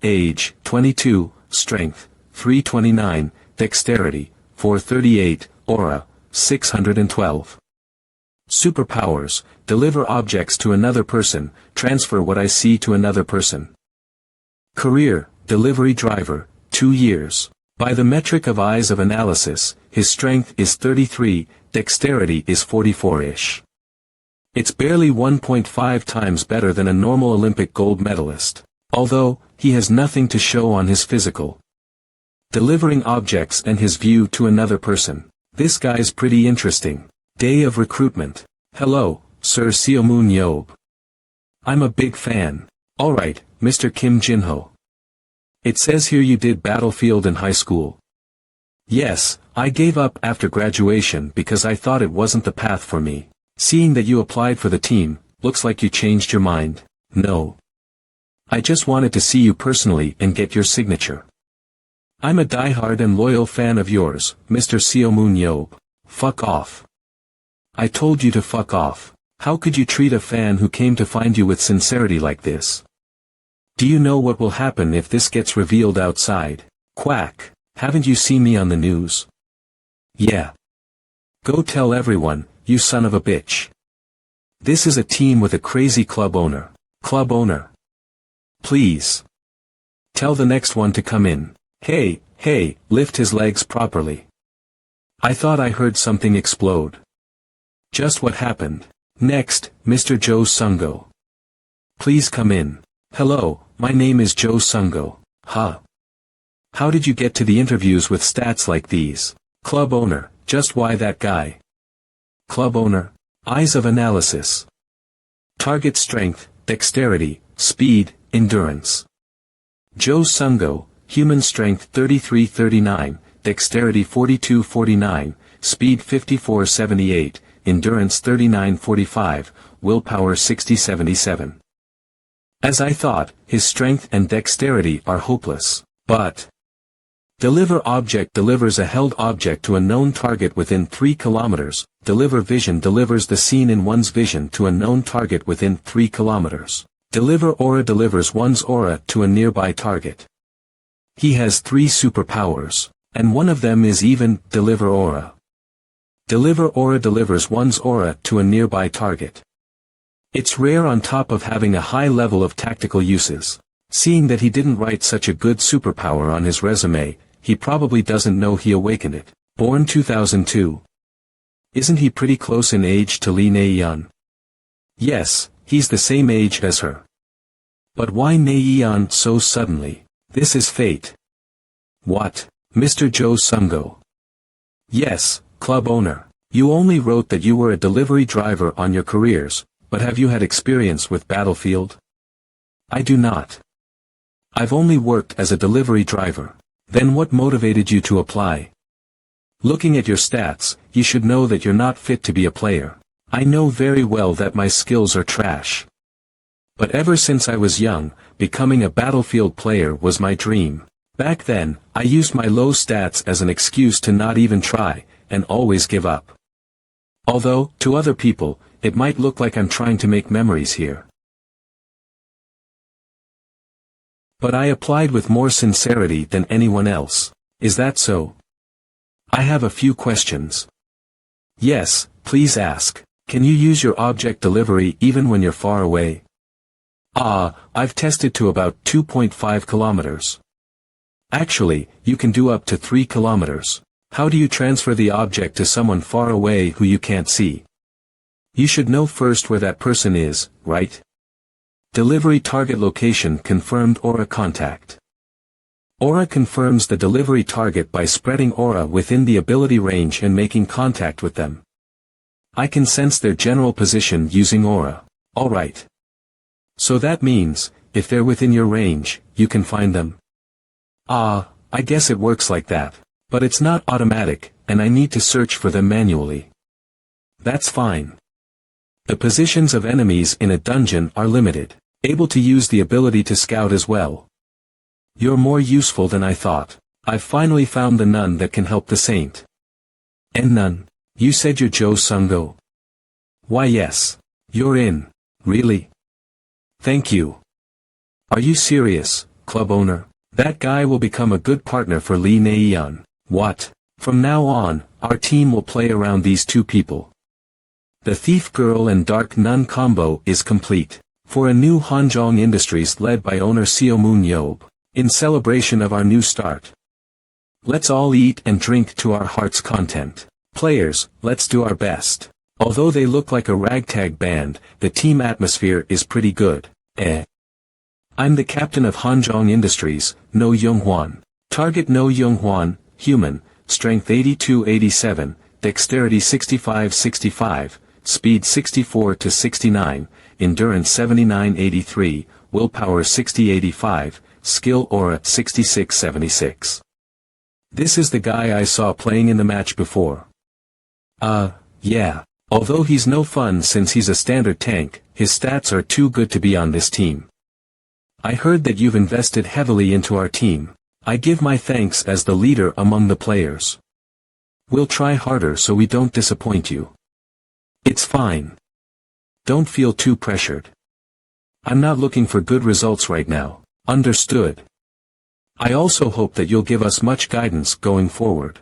age, 22, strength, 329, dexterity, 438, aura, 612. Superpowers, deliver objects to another person, transfer what I see to another person. Career, delivery driver, 2 years. By the metric of eyes of analysis, his strength is 33, dexterity is 44-ish. It's barely 1.5 times better than a normal Olympic gold medalist. Although, he has nothing to show on his physical. Delivering objects and his view to another person. This guy's pretty interesting. Day of recruitment. Hello, Sir Seo Moon Yob. I'm a big fan. Alright, Mr. Kim Jinho. It says here you did Battlefield in high school. Yes, I gave up after graduation because I thought it wasn't the path for me. Seeing that you applied for the team, looks like you changed your mind. No. I just wanted to see you personally and get your signature. I'm a diehard and loyal fan of yours, Mr. Seo Moon Yob. Fuck off. I told you to fuck off. How could you treat a fan who came to find you with sincerity like this? Do you know what will happen if this gets revealed outside? Quack. Haven't you seen me on the news? Yeah. Go tell everyone, you son of a bitch. This is a team with a crazy club owner. Club owner. Please. Tell the next one to come in. Hey, lift his legs properly. I thought I heard something explode. Just what happened? Next, Mr. Joe Sungo. Please come in. Hello, my name is Joe Sungo. How did you get to the interviews with stats like these? Club owner, just why that guy? Club owner, eyes of analysis. Target strength, dexterity, speed, endurance. Joe Sungo, human strength 33-39, dexterity 42-49, speed 54-78, endurance 39-45, willpower 60-77. As I thought, his strength and dexterity are hopeless. But deliver object delivers a held object to a known target within 3 kilometers. Deliver vision delivers the scene in one's vision to a known target within 3 kilometers. Deliver aura delivers one's aura to a nearby target. He has 3 superpowers, and one of them is even deliver aura. Deliver aura delivers one's aura to a nearby target. It's rare on top of having a high level of tactical uses. Seeing that he didn't write such a good superpower on his resume, he probably doesn't know he awakened it. Born 2002. Isn't he pretty close in age to Lee Naeyeon? Yes, he's the same age as her. But why Naeyeon so suddenly? This is fate. What, Mr. Joe Sungo? Yes, club owner. You only wrote that you were a delivery driver on your careers, but have you had experience with Battlefield? I do not. I've only worked as a delivery driver. Then what motivated you to apply? Looking at your stats, you should know that you're not fit to be a player. I know very well that my skills are trash. But ever since I was young, becoming a Battlefield player was my dream. Back then, I used my low stats as an excuse to not even try, and always give up. Although, to other people, it might look like I'm trying to make memories here. But I applied with more sincerity than anyone else. Is that so? I have a few questions. Yes, please ask. Can you use your object delivery even when you're far away? I've tested to about 2.5 kilometers. Actually, you can do up to 3 kilometers. How do you transfer the object to someone far away who you can't see? You should know first where that person is, right? Delivery target location confirmed aura contact. Aura confirms the delivery target by spreading aura within the ability range and making contact with them. I can sense their general position using aura. Alright. So that means, if they're within your range, you can find them? I guess it works like that. But it's not automatic, and I need to search for them manually. That's fine. The positions of enemies in a dungeon are limited. Able to use the ability to scout as well. You're more useful than I thought. I've finally found the nun that can help the saint. And nun? You said you're Joe Sungo? Why yes. You're in. Really? Thank you. Are you serious, club owner? That guy will become a good partner for Lee Naeon. What? From now on, our team will play around these two people. The Thief Girl and Dark Nun combo is complete. For a new Hanjong Industries led by owner Seo Moon Yob. In celebration of our new start. Let's all eat and drink to our heart's content. Players, let's do our best. Although they look like a ragtag band, the team atmosphere is pretty good. I'm the captain of Hanjong Industries, No Younghwan. Target No Younghwan, human, strength 82-87, dexterity 65-65, speed 64-69, endurance 79-83, willpower 60-85, skill aura 66-76. This is the guy I saw playing in the match before. Yeah. Although he's no fun since he's a standard tank, his stats are too good to be on this team. I heard that you've invested heavily into our team. I give my thanks as the leader among the players. We'll try harder so we don't disappoint you. It's fine. Don't feel too pressured. I'm not looking for good results right now. Understood. I also hope that you'll give us much guidance going forward.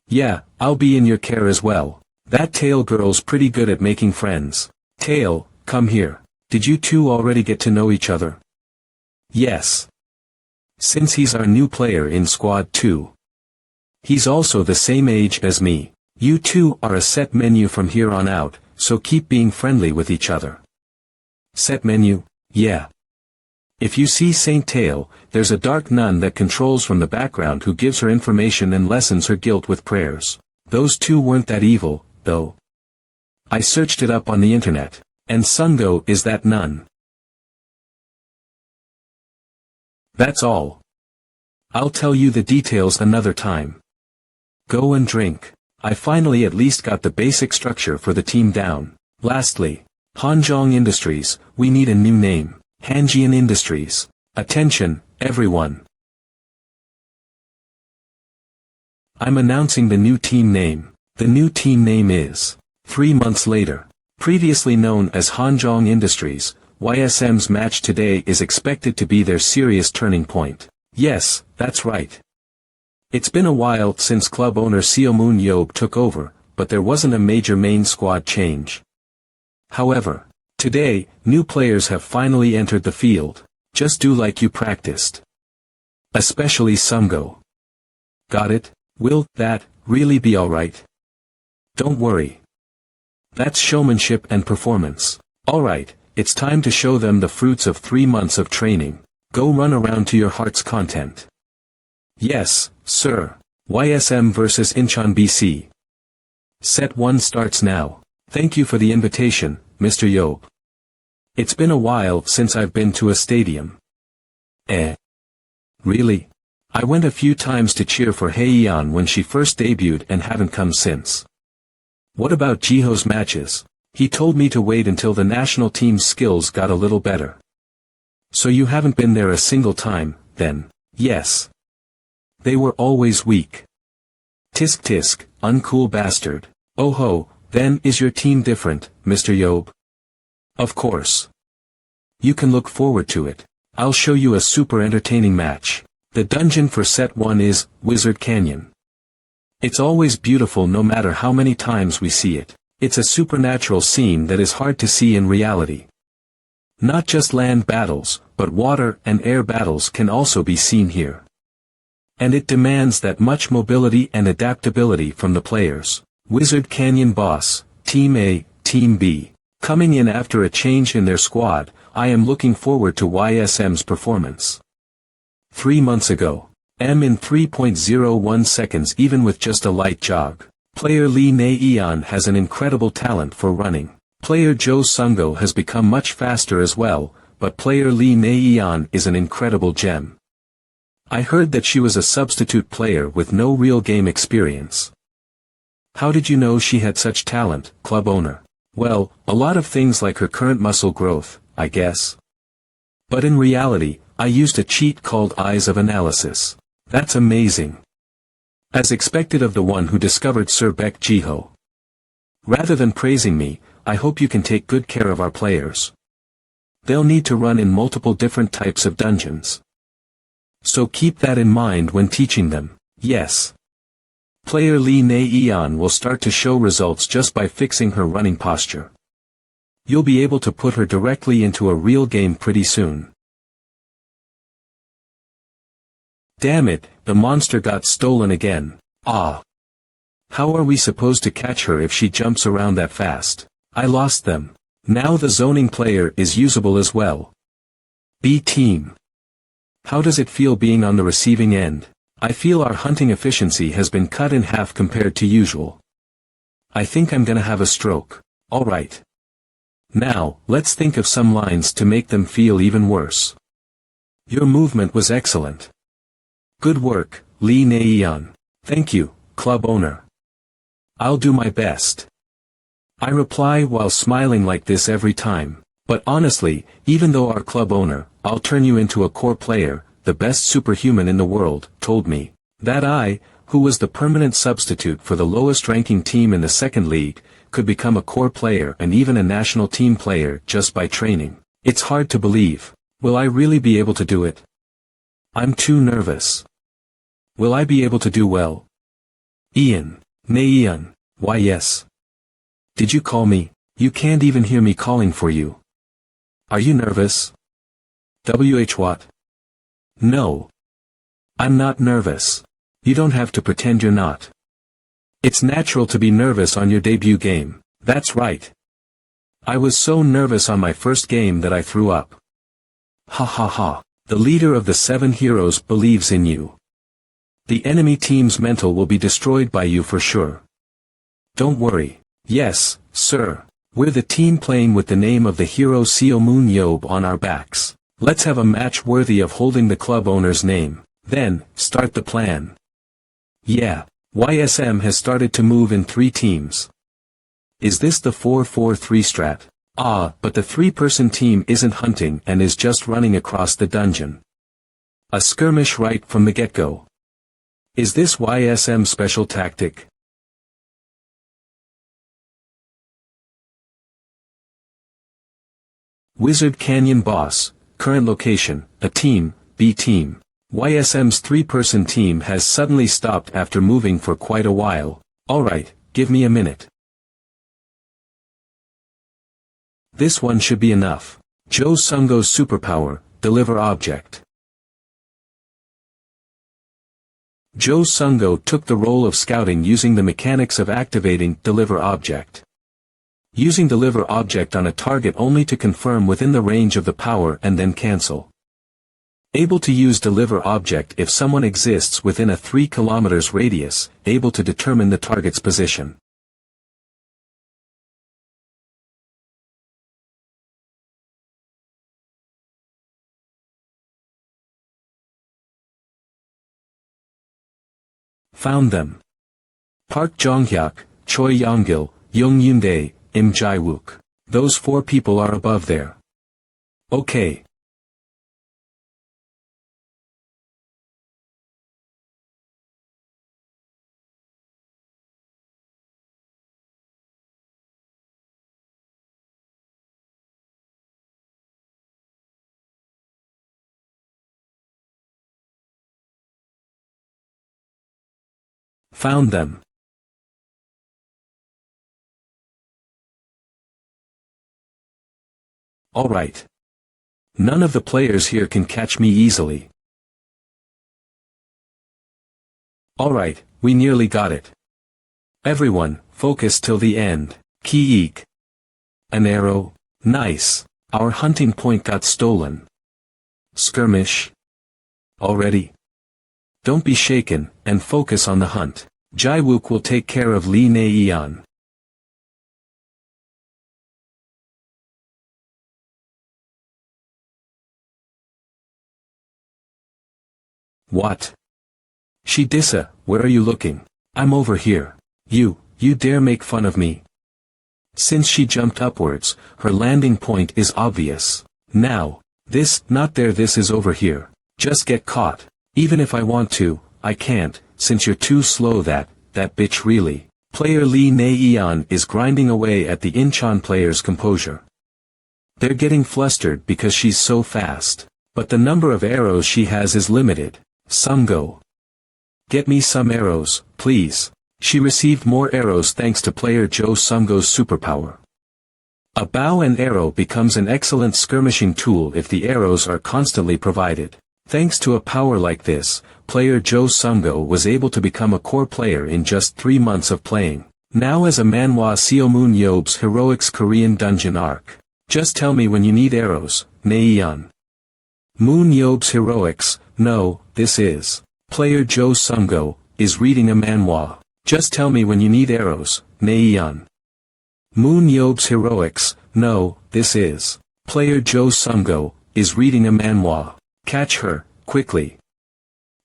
Yeah, I'll be in your care as well. That Tail girl's pretty good at making friends. Tail, come here. Did you two already get to know each other? Yes. Since he's our new player in Squad 2. He's also the same age as me. You two are a set menu from here on out, so keep being friendly with each other. Set menu? Yeah. If you see Saint Tail, there's a dark nun that controls from the background who gives her information and lessens her guilt with prayers. Those two weren't that evil, though. I searched it up on the internet. And Sungo is that nun. That's all. I'll tell you the details another time. Go and drink. I finally at least got the basic structure for the team down. Lastly, Hanjong Industries, we need a new name. Hanjian Industries. Attention, everyone. I'm announcing the new team name. The new team name is 3 months later. Previously known as Hanjong Industries, YSM's match today is expected to be their serious turning point. Yes, that's right. It's been a while since club owner Seo Moon Yob took over, but there wasn't a major main squad change. However, today, new players have finally entered the field. Just do like you practiced. Especially Sungo. Got it? Will that really be alright? Don't worry. That's showmanship and performance. Alright, it's time to show them the fruits of 3 months of training. Go run around to your heart's content. Yes, sir. YSM vs Incheon BC. Set 1 starts now. Thank you for the invitation, Mr. Yob. It's been a while since I've been to a stadium. Really? I went a few times to cheer for Haeyeon when she first debuted and haven't come since. What about Jiho's matches? He told me to wait until the national team's skills got a little better. So you haven't been there a single time, then? Yes. They were always weak. Tisk tisk, uncool bastard. Oh ho, then is your team different, Mr. Yob? Of course. You can look forward to it. I'll show you a super entertaining match. The dungeon for set 1 is Wizard Canyon. It's always beautiful no matter how many times we see it. It's a supernatural scene that is hard to see in reality. Not just land battles, but water and air battles can also be seen here. And it demands that much mobility and adaptability from the players. Wizard Canyon Boss, Team A, Team B. Coming in after a change in their squad, I am looking forward to YSM's performance. 3 months ago. M in 3.01 seconds even with just a light jog. Player Lee Na-eon has an incredible talent for running. Player Jo Sungo has become much faster as well, but player Lee Na-eon is an incredible gem. I heard that she was a substitute player with no real game experience. How did you know she had such talent, club owner? Well, a lot of things like her current muscle growth, I guess. But in reality, I used a cheat called Eyes of Analysis. That's amazing. As expected of the one who discovered Sir Baek Jiho. Rather than praising me, I hope you can take good care of our players. They'll need to run in multiple different types of dungeons. So keep that in mind when teaching them. Yes. Player Lee Na-eon will start to show results just by fixing her running posture. You'll be able to put her directly into a real game pretty soon. Damn it, the monster got stolen again. Ah. How are we supposed to catch her if she jumps around that fast? I lost them. Now the zoning player is usable as well. B team. How does it feel being on the receiving end? I feel our hunting efficiency has been cut in half compared to usual. I think I'm gonna have a stroke. Alright. Now, let's think of some lines to make them feel even worse. Your movement was excellent. Good work, Lee Na-eon. Thank you, club owner. I'll do my best. I reply while smiling like this every time. But honestly, even though our club owner, I'll turn you into a core player, the best superhuman in the world, told me that I, who was the permanent substitute for the lowest ranking team in the second league, could become a core player and even a national team player just by training. It's hard to believe. Will I really be able to do it? I'm too nervous. Will I be able to do well? Ian. Na-eon. Why yes. Did you call me? You can't even hear me calling for you. Are you nervous? What? No. I'm not nervous. You don't have to pretend you're not. It's natural to be nervous on your debut game. That's right. I was so nervous on my first game that I threw up. Ha ha ha. The leader of the 7 heroes believes in you. The enemy team's mental will be destroyed by you for sure. Don't worry. Yes, sir. We're the team playing with the name of the hero Seo Moon Yob on our backs. Let's have a match worthy of holding the club owner's name. Then, start the plan. Yeah. YSM has started to move in 3 teams. Is this the 4-4-3 strat? Ah, but the 3-person team isn't hunting and is just running across the dungeon. A skirmish right from the get-go. Is this YSM special tactic? Wizard Canyon Boss, current location, a team, B team. YSM's 3-person team has suddenly stopped after moving for quite a while. Alright, give me a minute. This one should be enough. Jo Sungo's superpower, deliver object. Jo Sungo took the role of scouting using the mechanics of activating deliver object. Using deliver object on a target only to confirm within the range of the power and then cancel. Able to use deliver object if someone exists within a 3 km radius, able to determine the target's position. Found them. Park Jonghyuk, Choi Yonggil, Young Yoondae, Im Jae-wook. Those 4 people are above there. Okay. Found them. Alright. None of the players here can catch me easily. Alright, we nearly got it. Everyone, focus till the end. Ki-eek. An arrow. Nice. Our hunting point got stolen. Skirmish. Already. Don't be shaken, and focus on the hunt. Jaiwook will take care of Li Neian. What? Shidissa, where are you looking? I'm over here. You dare make fun of me? Since she jumped upwards, her landing point is obvious. Now, not there, this is over here. Just get caught. Even if I want to, I can't, since you're too slow that bitch really. Player Li Neian is grinding away at the Incheon player's composure. They're getting flustered because she's so fast. But the number of arrows she has is limited. Sunggo. Get me some arrows, please. She received more arrows thanks to player Jo Sunggo's superpower. A bow and arrow becomes an excellent skirmishing tool if the arrows are constantly provided. Thanks to a power like this, player Jo Sunggo was able to become a core player in just 3 months of playing. Now as a manhwa Seomoon Yob's Heroics Korean Dungeon Arc. Just tell me when you need arrows, Neian. Moon Yob's Heroics, no, this is. Player Jo Sunggo, is reading a manhwa. Just tell me when you need arrows, Neian. Moon Yob's Heroics, no, this is. Player Jo Sunggo, is reading a manhwa. Catch her, quickly.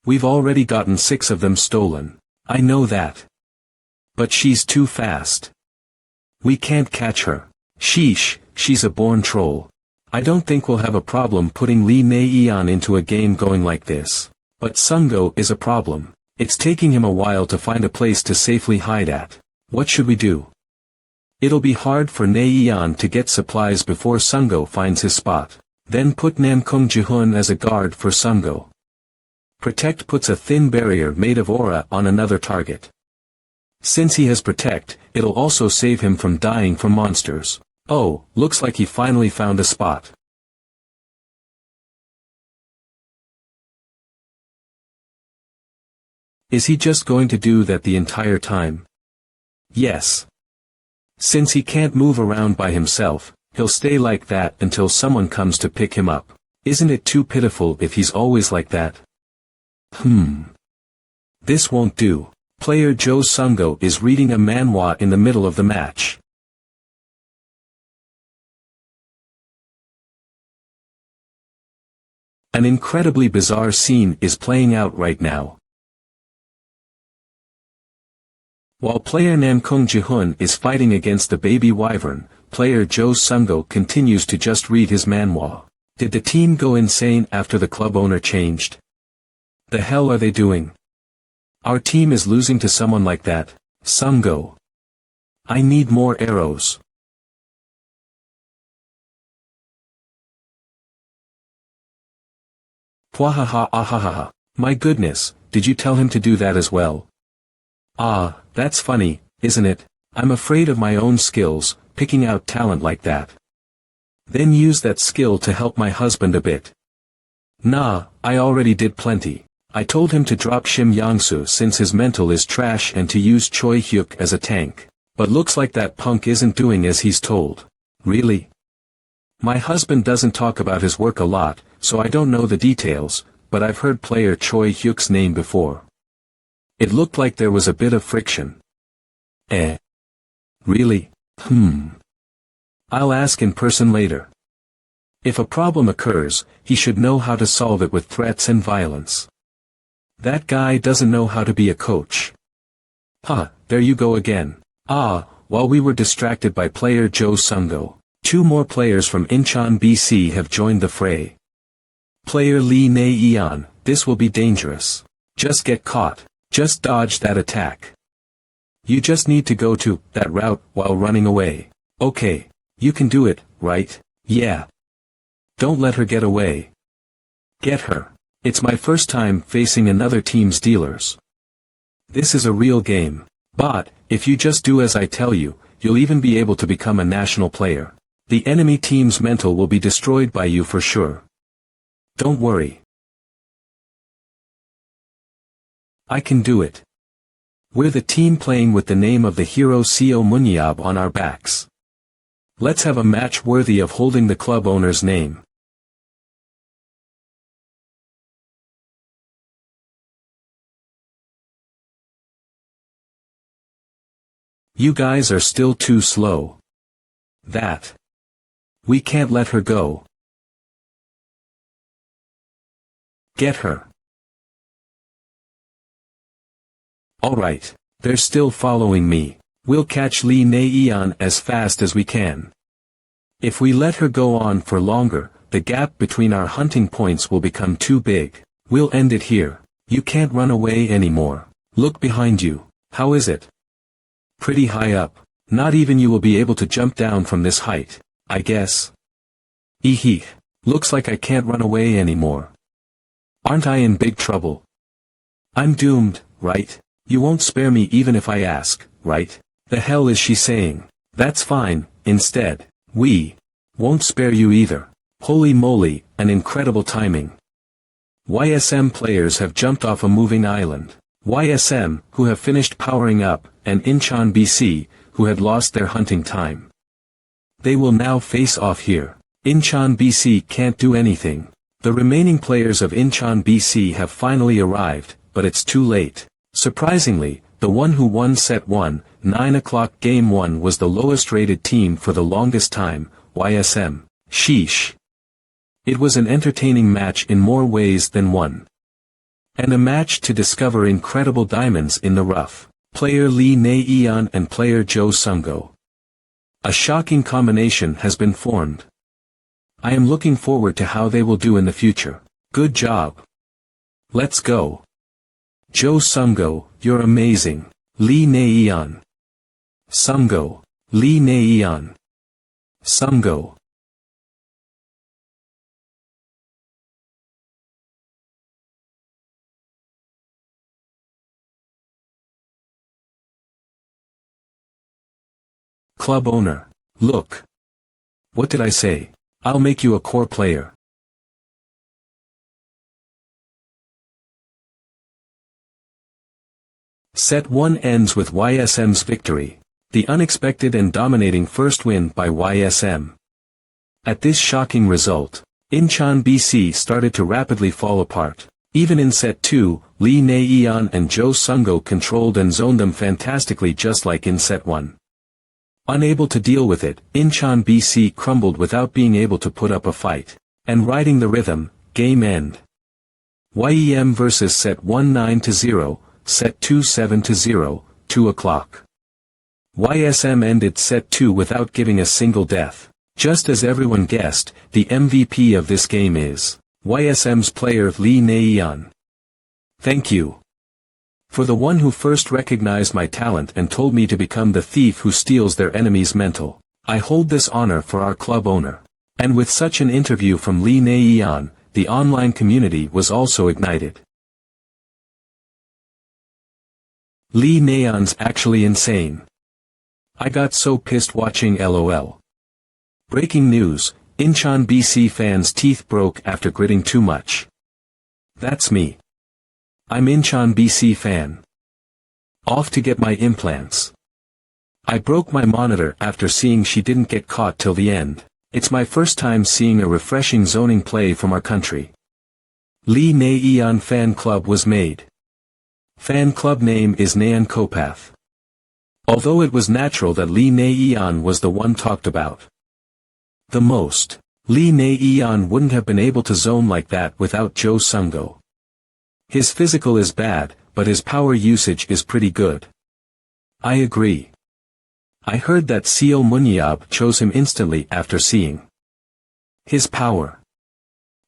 We've already gotten 6 of them stolen. I know that. But she's too fast. We can't catch her. Sheesh, she's a born troll. I don't think we'll have a problem putting Li Neian into a game going like this. But Sunggo is a problem. It's taking him a while to find a place to safely hide at. What should we do? It'll be hard for Neian to get supplies before Sunggo finds his spot. Then put Namkung Jihun as a guard for Sunggo. Protect puts a thin barrier made of aura on another target. Since he has Protect, it'll also save him from dying from monsters. Oh, looks like he finally found a spot. Is he just going to do that the entire time? Yes. Since he can't move around by himself, he'll stay like that until someone comes to pick him up. Isn't it too pitiful if he's always like that? This won't do. Player Jo Sunggo is reading a manhwa in the middle of the match. An incredibly bizarre scene is playing out right now. While player Namkung Jihun is fighting against the baby wyvern, player Jo Sunggo continues to just read his manhwa. Did the team go insane after the club owner changed? The hell are they doing? Our team is losing to someone like that. Sunggo. I need more arrows. Pwahaha ahahaha. My goodness, did you tell him to do that as well? Ah, that's funny, isn't it? I'm afraid of my own skills, picking out talent like that. Then use that skill to help my husband a bit. Nah, I already did plenty. I told him to drop Shim Yangsu since his mental is trash and to use Choi Hyuk as a tank. But looks like that punk isn't doing as he's told. Really? My husband doesn't talk about his work a lot, so I don't know the details, but I've heard player Choi Hyuk's name before. It looked like there was a bit of friction. Really? I'll ask in person later. If a problem occurs, he should know how to solve it with threats and violence. That guy doesn't know how to be a coach. There you go again. While we were distracted by player Jo Sunggo, 2 more players from Incheon BC have joined the fray. Player Li Neian, this will be dangerous. Just get caught. Just dodge that attack. You just need to go to that route while running away. Okay, you can do it, right? Yeah. Don't let her get away. Get her. It's my first time facing another team's dealers. This is a real game. But, if you just do as I tell you, you'll even be able to become a national player. The enemy team's mental will be destroyed by you for sure. Don't worry. I can do it. We're the team playing with the name of the hero Co Munyab on our backs. Let's have a match worthy of holding the club owner's name. You guys are still too slow. We can't let her go. Get her. Alright, they're still following me. We'll catch Lee Na-eon as fast as we can. If we let her go on for longer, the gap between our hunting points will become too big. We'll end it here. You can't run away anymore. Look behind you. How is it? Pretty high up. Not even you will be able to jump down from this height, I guess. Eehee. Looks like I can't run away anymore. Aren't I in big trouble? I'm doomed, right? You won't spare me even if I ask, right? The hell is she saying? That's fine, instead, we won't spare you either. Holy moly, an incredible timing. YSM players have jumped off a moving island. YSM, who have finished powering up, and Incheon BC, who had lost their hunting time. They will now face off here. Incheon BC can't do anything. The remaining players of Incheon BC have finally arrived, but it's too late. Surprisingly, the one who won set 1, 9 o'clock game 1 was the lowest rated team for the longest time, YSM. Sheesh. It was an entertaining match in more ways than one. And a match to discover incredible diamonds in the rough. Player Lee Na-eon and player Jo Sung-go. A shocking combination has been formed. I am looking forward to how they will do in the future. Good job. Let's go. Jo Sung-go, you're amazing. Lee Na-eon. Sung-go. Lee Na-eon. Sung-go. Club owner. Look. What did I say? I'll make you a core player. Set 1 ends with YSM's victory. The unexpected and dominating first win by YSM. At this shocking result, Incheon BC started to rapidly fall apart. Even in set 2, Lee Na-eon and Jo Sung-go controlled and zoned them fantastically just like in set 1. Unable to deal with it, Incheon BC crumbled without being able to put up a fight. And riding the rhythm, game end. YEM versus set 1 9-0, set 2 7-0, 2 o'clock. YSM ended set 2 without giving a single death. Just as everyone guessed, the MVP of this game is YSM's player Lee Na-eon. Thank you. For the one who first recognized my talent and told me to become the thief who steals their enemy's mental. I hold this honor for our club owner. And with such an interview from Lee Na-eon, the online community was also ignited. Lee Na-eon's actually insane. I got so pissed watching LOL. Breaking news, Incheon BC fans' teeth broke after gritting too much. That's me. I'm Incheon BC fan. Off to get my implants. I broke my monitor after seeing she didn't get caught till the end. It's my first time seeing a refreshing zoning play from our country. Lee Na-eon fan club was made. Fan club name is Naeon Kopath. Although it was natural that Lee Na-eon was the one talked about the most. Lee Na-eon wouldn't have been able to zone like that without Jo Sung-go. His physical is bad, but his power usage is pretty good. I agree. I heard that Co Munyab chose him instantly after seeing his power.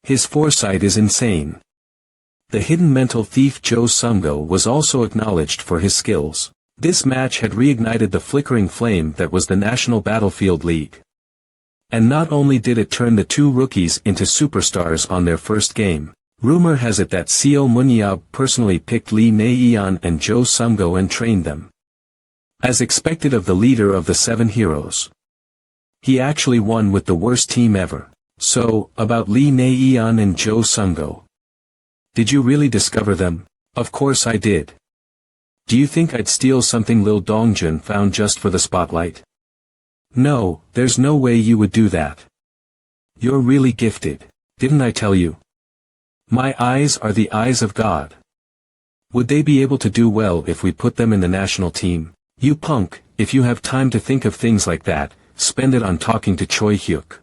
His foresight is insane. The hidden mental thief Jo Sung-go was also acknowledged for his skills. This match had reignited the flickering flame that was the National Battlefield League. And not only did it turn the two rookies into superstars on their first game, Rumor has it that Seo Munyab personally picked Lee Na-eon and Jo Sung-go and trained them. As expected of the leader of the 7 heroes. He actually won with the worst team ever. So, about Lee Na-eon and Jo Sung-go. Did you really discover them? Of course I did. Do you think I'd steal something Lil Dongjun found just for the spotlight? No, there's no way you would do that. You're really gifted. Didn't I tell you? My eyes are the eyes of God. Would they be able to do well if we put them in the national team? You punk, if you have time to think of things like that, spend it on talking to Choi Hyuk.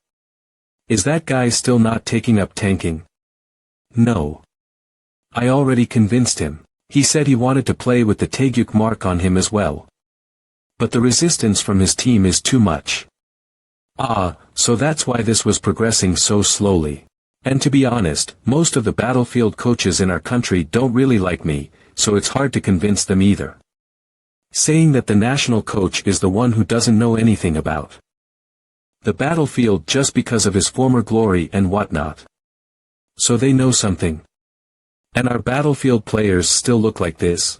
Is that guy still not taking up tanking? No. I already convinced him. He said he wanted to play with the Taegyuk mark on him as well. But the resistance from his team is too much. Ah, so that's why this was progressing so slowly. And to be honest, most of the battlefield coaches in our country don't really like me, so it's hard to convince them either. Saying that the national coach is the one who doesn't know anything about the battlefield just because of his former glory and whatnot. So they know something. And our battlefield players still look like this?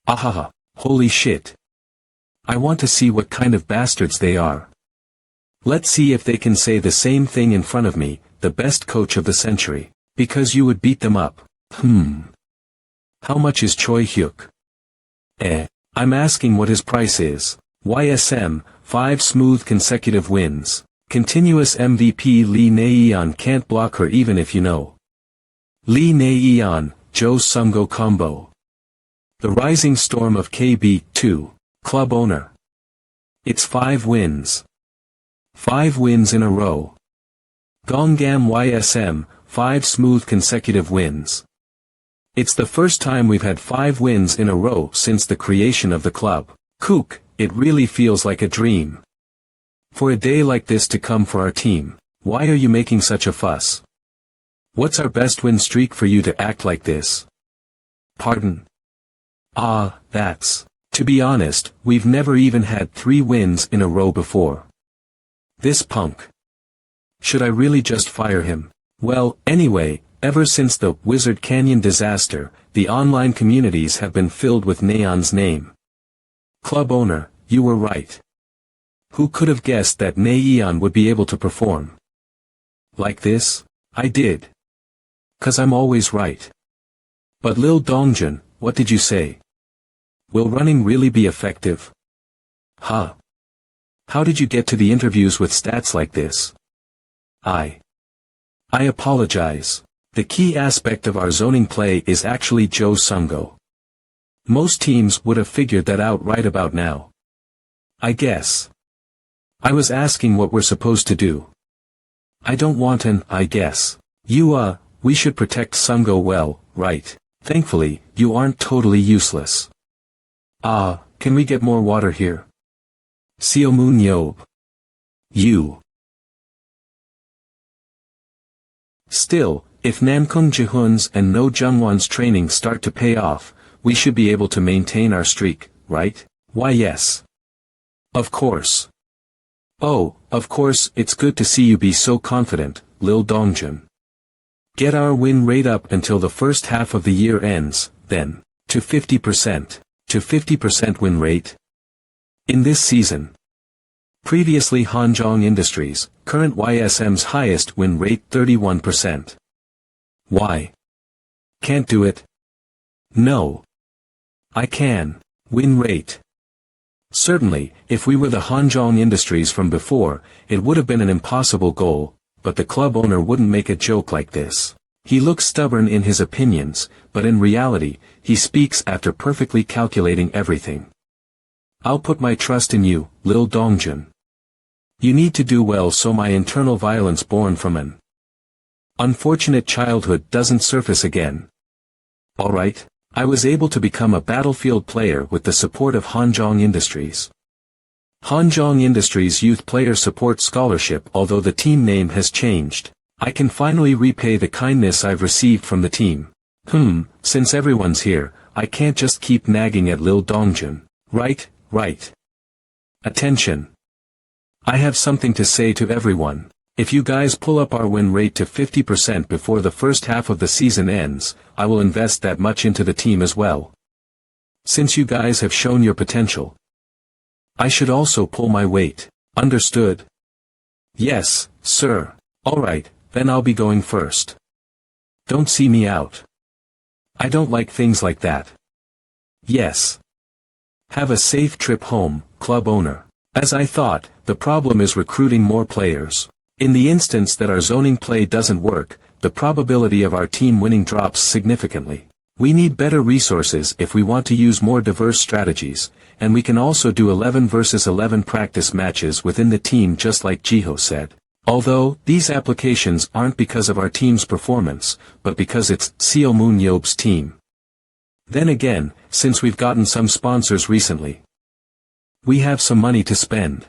Ahaha, holy shit. I want to see what kind of bastards they are. Let's see if they can say the same thing in front of me, the best coach of the century. Because you would beat them up. How much is Choi Hyuk? I'm asking what his price is. YSM, 5 smooth consecutive wins. Continuous MVP Lee Na-eon can't block her even if you know. Lee Na-eon, Jo Sung-go combo. The rising storm of KB2, club owner. It's 5 wins. 5 wins in a row. Gonggam YSM, 5 smooth consecutive wins. It's the first time we've had 5 wins in a row since the creation of the club. Kook, it really feels like a dream. For a day like this to come for our team, why are you making such a fuss? What's our best win streak for you to act like this? Pardon? Ah, that's... To be honest, we've never even had 3 wins in a row before. This punk. Should I really just fire him? Well, anyway, ever since the Wizard Canyon disaster, the online communities have been filled with Naeon's name. Club owner, you were right. Who could have guessed that Na-eon would be able to perform like this? I did. 'Cause I'm always right. But Lil Dongjun, what did you say? Will running really be effective? Huh? How did you get to the interviews with stats like this? I apologize. The key aspect of our zoning play is actually Jo Sung-go. Most teams would have figured that out right about now. I guess. I was asking what we're supposed to do. I don't want an I guess. We should protect Sung-go well, right? Thankfully, you aren't totally useless. Can we get more water here? Seomun Yob. You. Still, if Nankung Jihun's and No Jungwon's training start to pay off, we should be able to maintain our streak, right? Why yes. Of course. Oh, of course, it's good to see you be so confident, Lil Dongjun. Get our win rate up until the first half of the year ends, then, to 50%. To 50% win rate. In this season. Previously Hanjong Industries, current YSM's highest win rate 31%. Why? Can't do it? No. I can. Win rate. Certainly, if we were the Hanjong Industries from before, it would have been an impossible goal, but the club owner wouldn't make a joke like this. He looks stubborn in his opinions, but in reality, he speaks after perfectly calculating everything. I'll put my trust in you, Lil Dongjun. You need to do well so my internal violence born from an unfortunate childhood doesn't surface again. Alright, I was able to become a battlefield player with the support of Hanjong Industries. Hanjong Industries Youth Player Support Scholarship. Although the team name has changed, I can finally repay the kindness I've received from the team. Since everyone's here, I can't just keep nagging at Lil Dongjun. Right. Attention. I have something to say to everyone. If you guys pull up our win rate to 50% before the first half of the season ends, I will invest that much into the team as well. Since you guys have shown your potential, I should also pull my weight. Understood? Yes, sir. Alright, then I'll be going first. Don't see me out. I don't like things like that. Yes. Have a safe trip home, club owner. As I thought, the problem is recruiting more players. In the instance that our zoning play doesn't work, the probability of our team winning drops significantly. We need better resources if we want to use more diverse strategies, and we can also do 11 versus 11 practice matches within the team just like Jiho said. Although, these applications aren't because of our team's performance, but because it's Seo Moon Yob's team. Then again, since we've gotten some sponsors recently, we have some money to spend.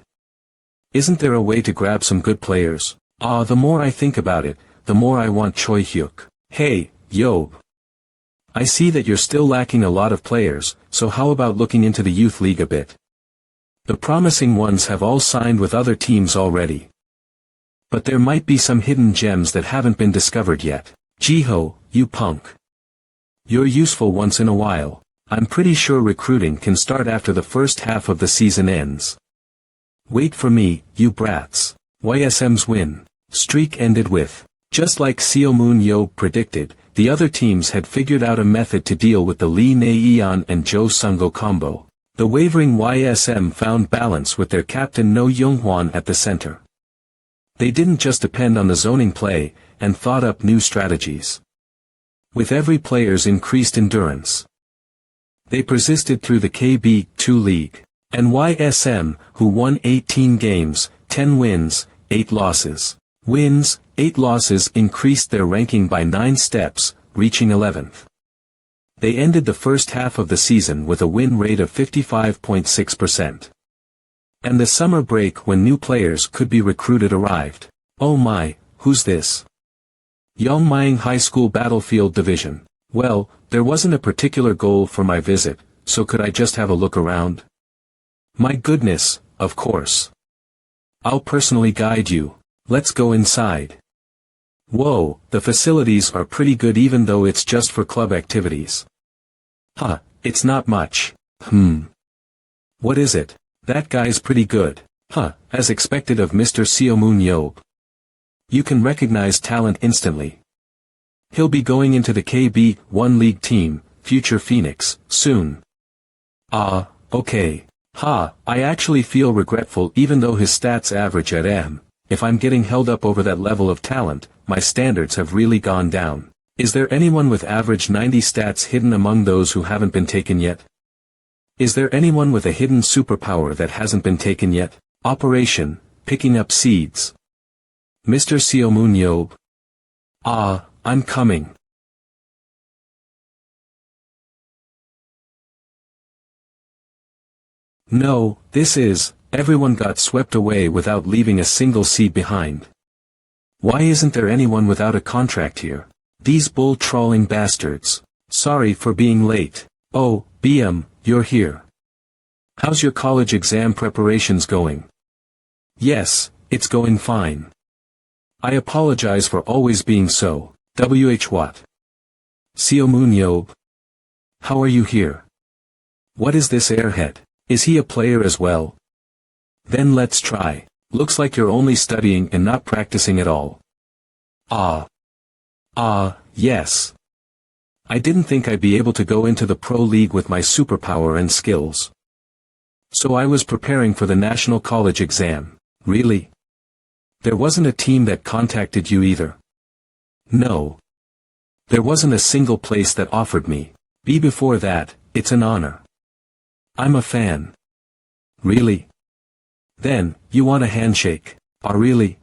Isn't there a way to grab some good players? The more I think about it, the more I want Choi Hyuk. Hey, Yob. I see that you're still lacking a lot of players, so how about looking into the youth league a bit? The promising ones have all signed with other teams already. But there might be some hidden gems that haven't been discovered yet. Jiho, you punk. You're useful once in a while. I'm pretty sure recruiting can start after the first half of the season ends. Wait for me, you brats. YSM's win streak ended with. Just like Seo Moon Yob predicted, the other teams had figured out a method to deal with the Lee Na-eon and Jo Sung-go combo. The wavering YSM found balance with their captain No Young-hwan at the center. They didn't just depend on the zoning play, and thought up new strategies. With every player's increased endurance, they persisted through the KB2 league. And YSM, who won 18 games, 10 wins, 8 losses. Wins, 8 losses increased their ranking by 9 steps, reaching 11th. They ended the first half of the season with a win rate of 55.6%. And the summer break when new players could be recruited arrived. Oh my, who's this? Yongmyang High School Battlefield Division. Well, there wasn't a particular goal for my visit, so could I just have a look around? My goodness, of course. I'll personally guide you. Let's go inside. Whoa, the facilities are pretty good even though it's just for club activities. It's not much. What is it? That guy's pretty good. As expected of Mr. Seo Moon Yob. You can recognize talent instantly. He'll be going into the KB1 League team, Future Phoenix, soon. Okay. I actually feel regretful even though his stats average at M. If I'm getting held up over that level of talent, my standards have really gone down. Is there anyone with average 90 stats hidden among those who haven't been taken yet? Is there anyone with a hidden superpower that hasn't been taken yet? Operation, picking up seeds. Mr. Seo Moon Yob. I'm coming. No, everyone got swept away without leaving a single seed behind. Why isn't there anyone without a contract here? These bull-trawling bastards. Sorry for being late. Oh, BM, you're here. How's your college exam preparations going? Yes, it's going fine. I apologize for always being so. What? Seo Moon Yob. How are you here? What is this airhead? Is he a player as well? Then let's try. Looks like you're only studying and not practicing at all. Yes. I didn't think I'd be able to go into the pro league with my superpower and skills. So I was preparing for the national college exam. Really? There wasn't a team that contacted you either? No. There wasn't a single place that offered me. Before that, it's an honor. I'm a fan. Really? Then, you want a handshake? Really?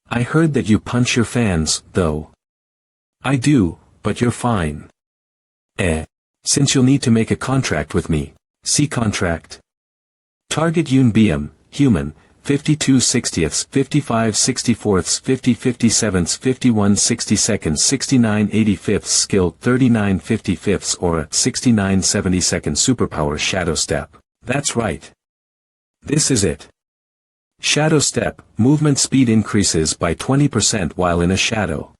I heard that you punch your fans, though. I do, but you're fine. Since you'll need to make a contract with me. See contract. Target Yoon BM, human, 52 60ths, 55 64ths, 50 57ths, 51 62nds, 69 85ths, skill 39 55ths or a 69 72nd superpower shadow step. That's right. This is it. Shadow step, movement speed increases by 20% while in a shadow.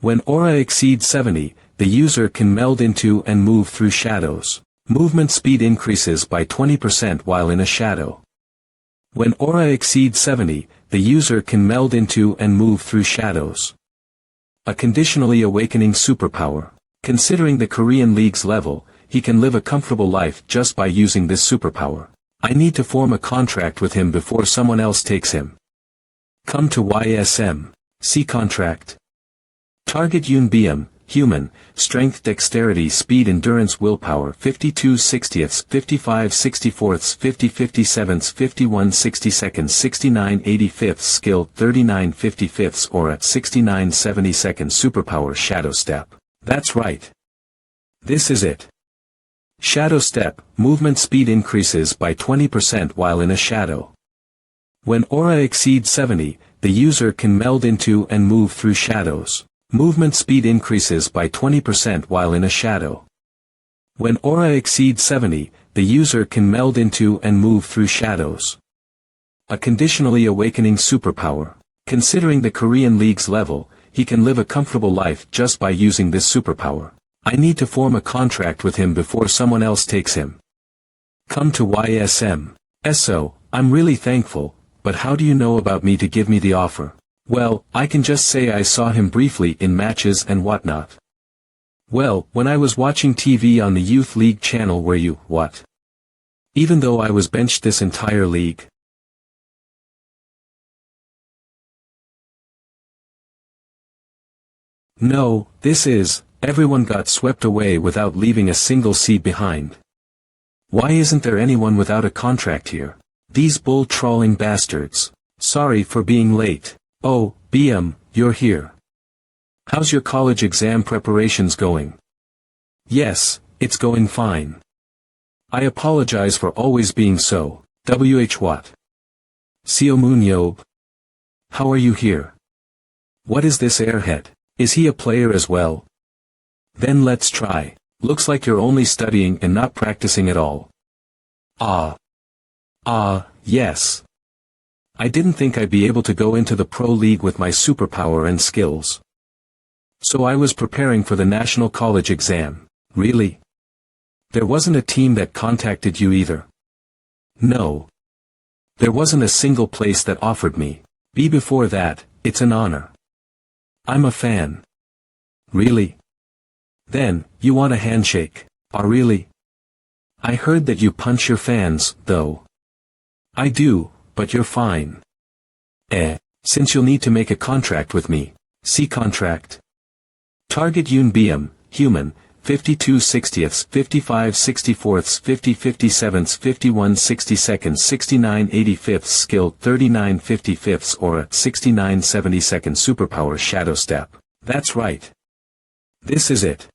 When aura exceeds 70, the user can meld into and move through shadows. Movement speed increases by 20% while in a shadow. When aura exceeds 70, the user can meld into and move through shadows. A conditionally awakening superpower. Considering the Korean League's level, he can live a comfortable life just by using this superpower. I need to form a contract with him before someone else takes him. Come to YSM. See contract. Target Yoon BM, human, strength, dexterity, speed, endurance, willpower, 52 60ths, 55 64ths, 50 57ths, 51 62nds, 69 85ths, skill, 39 55ths, aura, 69 72nds, superpower, shadow step. That's right. This is it. Shadow step, movement speed increases by 20% while in a shadow. When aura exceeds 70, the user can meld into and move through shadows. Movement speed increases by 20% while in a shadow. When aura exceeds 70, the user can meld into and move through shadows. A conditionally awakening superpower. Considering the Korean League's level, he can live a comfortable life just by using this superpower. I need to form a contract with him before someone else takes him. Come to YSM. SO, I'm really thankful, but how do you know about me to give me the offer? Well, I can just say I saw him briefly in matches and whatnot. Well, when I was watching TV on the Youth League channel where you, what? Even though I was benched this entire league. No, this is, everyone got swept away without leaving a single seed behind. Why isn't there anyone without a contract here? These bull-trawling bastards. Sorry for being late. Oh, BM, you're here. How's your college exam preparations going? Yes, it's going fine. I apologize for always being so. WH what? Seo Moon Yob. How are you here? What is this airhead? Is he a player as well? Then let's try. Looks like you're only studying and not practicing at all. Yes. I didn't think I'd be able to go into the pro league with my superpower and skills. So I was preparing for the national college exam. Really? There wasn't a team that contacted you either? No. There wasn't a single place that offered me. Before that, it's an honor. I'm a fan. Really? Then, you want a handshake? Really? I heard that you punch your fans, though. I do, but you're fine. Since you'll need to make a contract with me. See contract. Target Yoon BM, human, 52 60ths, 55 64ths, 50 57ths, 51 62nds, 69 85ths, skill, 39 55ths, aura, 69 72nds, superpower, shadow step. That's right. This is it.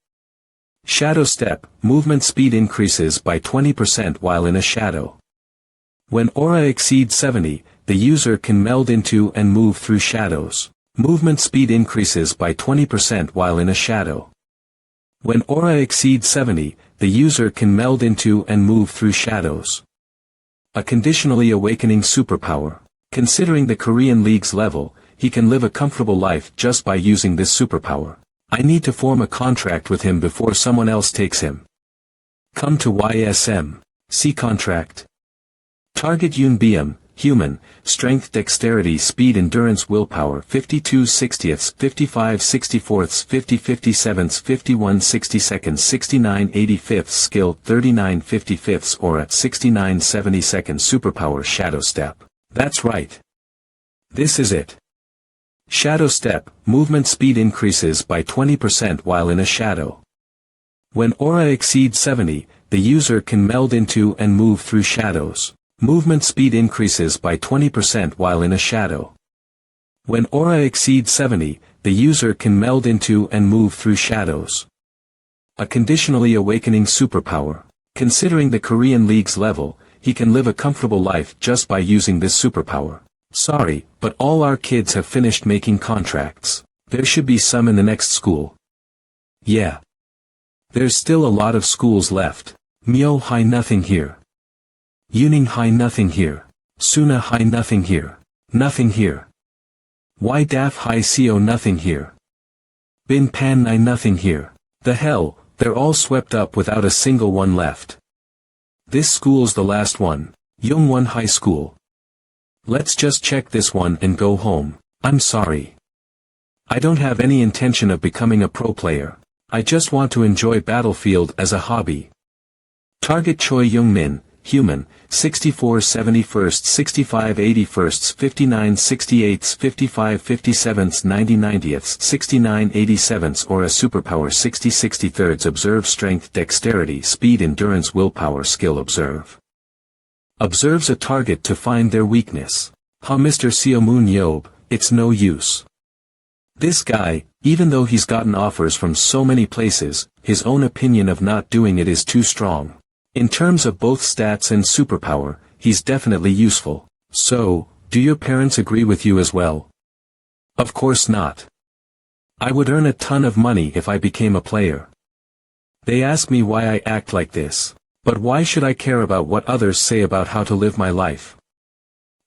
Shadow step, movement speed increases by 20% while in a shadow. When aura exceeds 70, the user can meld into and move through shadows. Movement speed increases by 20% while in a shadow. When aura exceeds 70, the user can meld into and move through shadows. A conditionally awakening superpower. Considering the Korean League's level, he can live a comfortable life just by using this superpower. I need to form a contract with him before someone else takes him. Come to YSM. See contract. Target Yoon BM, human, strength, dexterity, speed, endurance, willpower, 52 60ths, 55 64ths, 50 57ths, 51 62nds, 69 85ths, skill, 39 55ths, aura, 69 72nds, superpower, shadow step. That's right. This is it. Shadow step, movement speed increases by 20% while in a shadow. When aura exceeds 70, the user can meld into and move through shadows. Movement speed increases by 20% while in a shadow. When aura exceeds 70, the user can meld into and move through shadows. A conditionally awakening superpower. Considering the Korean League's level, he can live a comfortable life just by using this superpower. Sorry, but all our kids have finished making contracts. There should be some in the next school. Yeah. There's still a lot of schools left. Myo High nothing here. Yuning High nothing here. Suna hi nothing here. Nothing here. Why daf hi co nothing here. Bin pan ni nothing here. The hell, they're all swept up without a single one left. This school's the last one. Yongwon High School. Let's just check this one and go home. I'm sorry. I don't have any intention of becoming a pro player. I just want to enjoy Battlefield as a hobby. Target Choi Young-min, human, 64 71st 65 81st 59 68 55 57 90 90th 69 87th or a superpower 60 63rds. Observe strength, dexterity, speed, endurance, willpower, skill. Observes a target to find their weakness. Ha, Mr. Seomoon Yob, it's no use. This guy, even though he's gotten offers from so many places, his own opinion of not doing it is too strong. In terms of both stats and superpower, he's definitely useful. So, do your parents agree with you as well? Of course not. I would earn a ton of money if I became a player. They ask me why I act like this. But why should I care about what others say about how to live my life?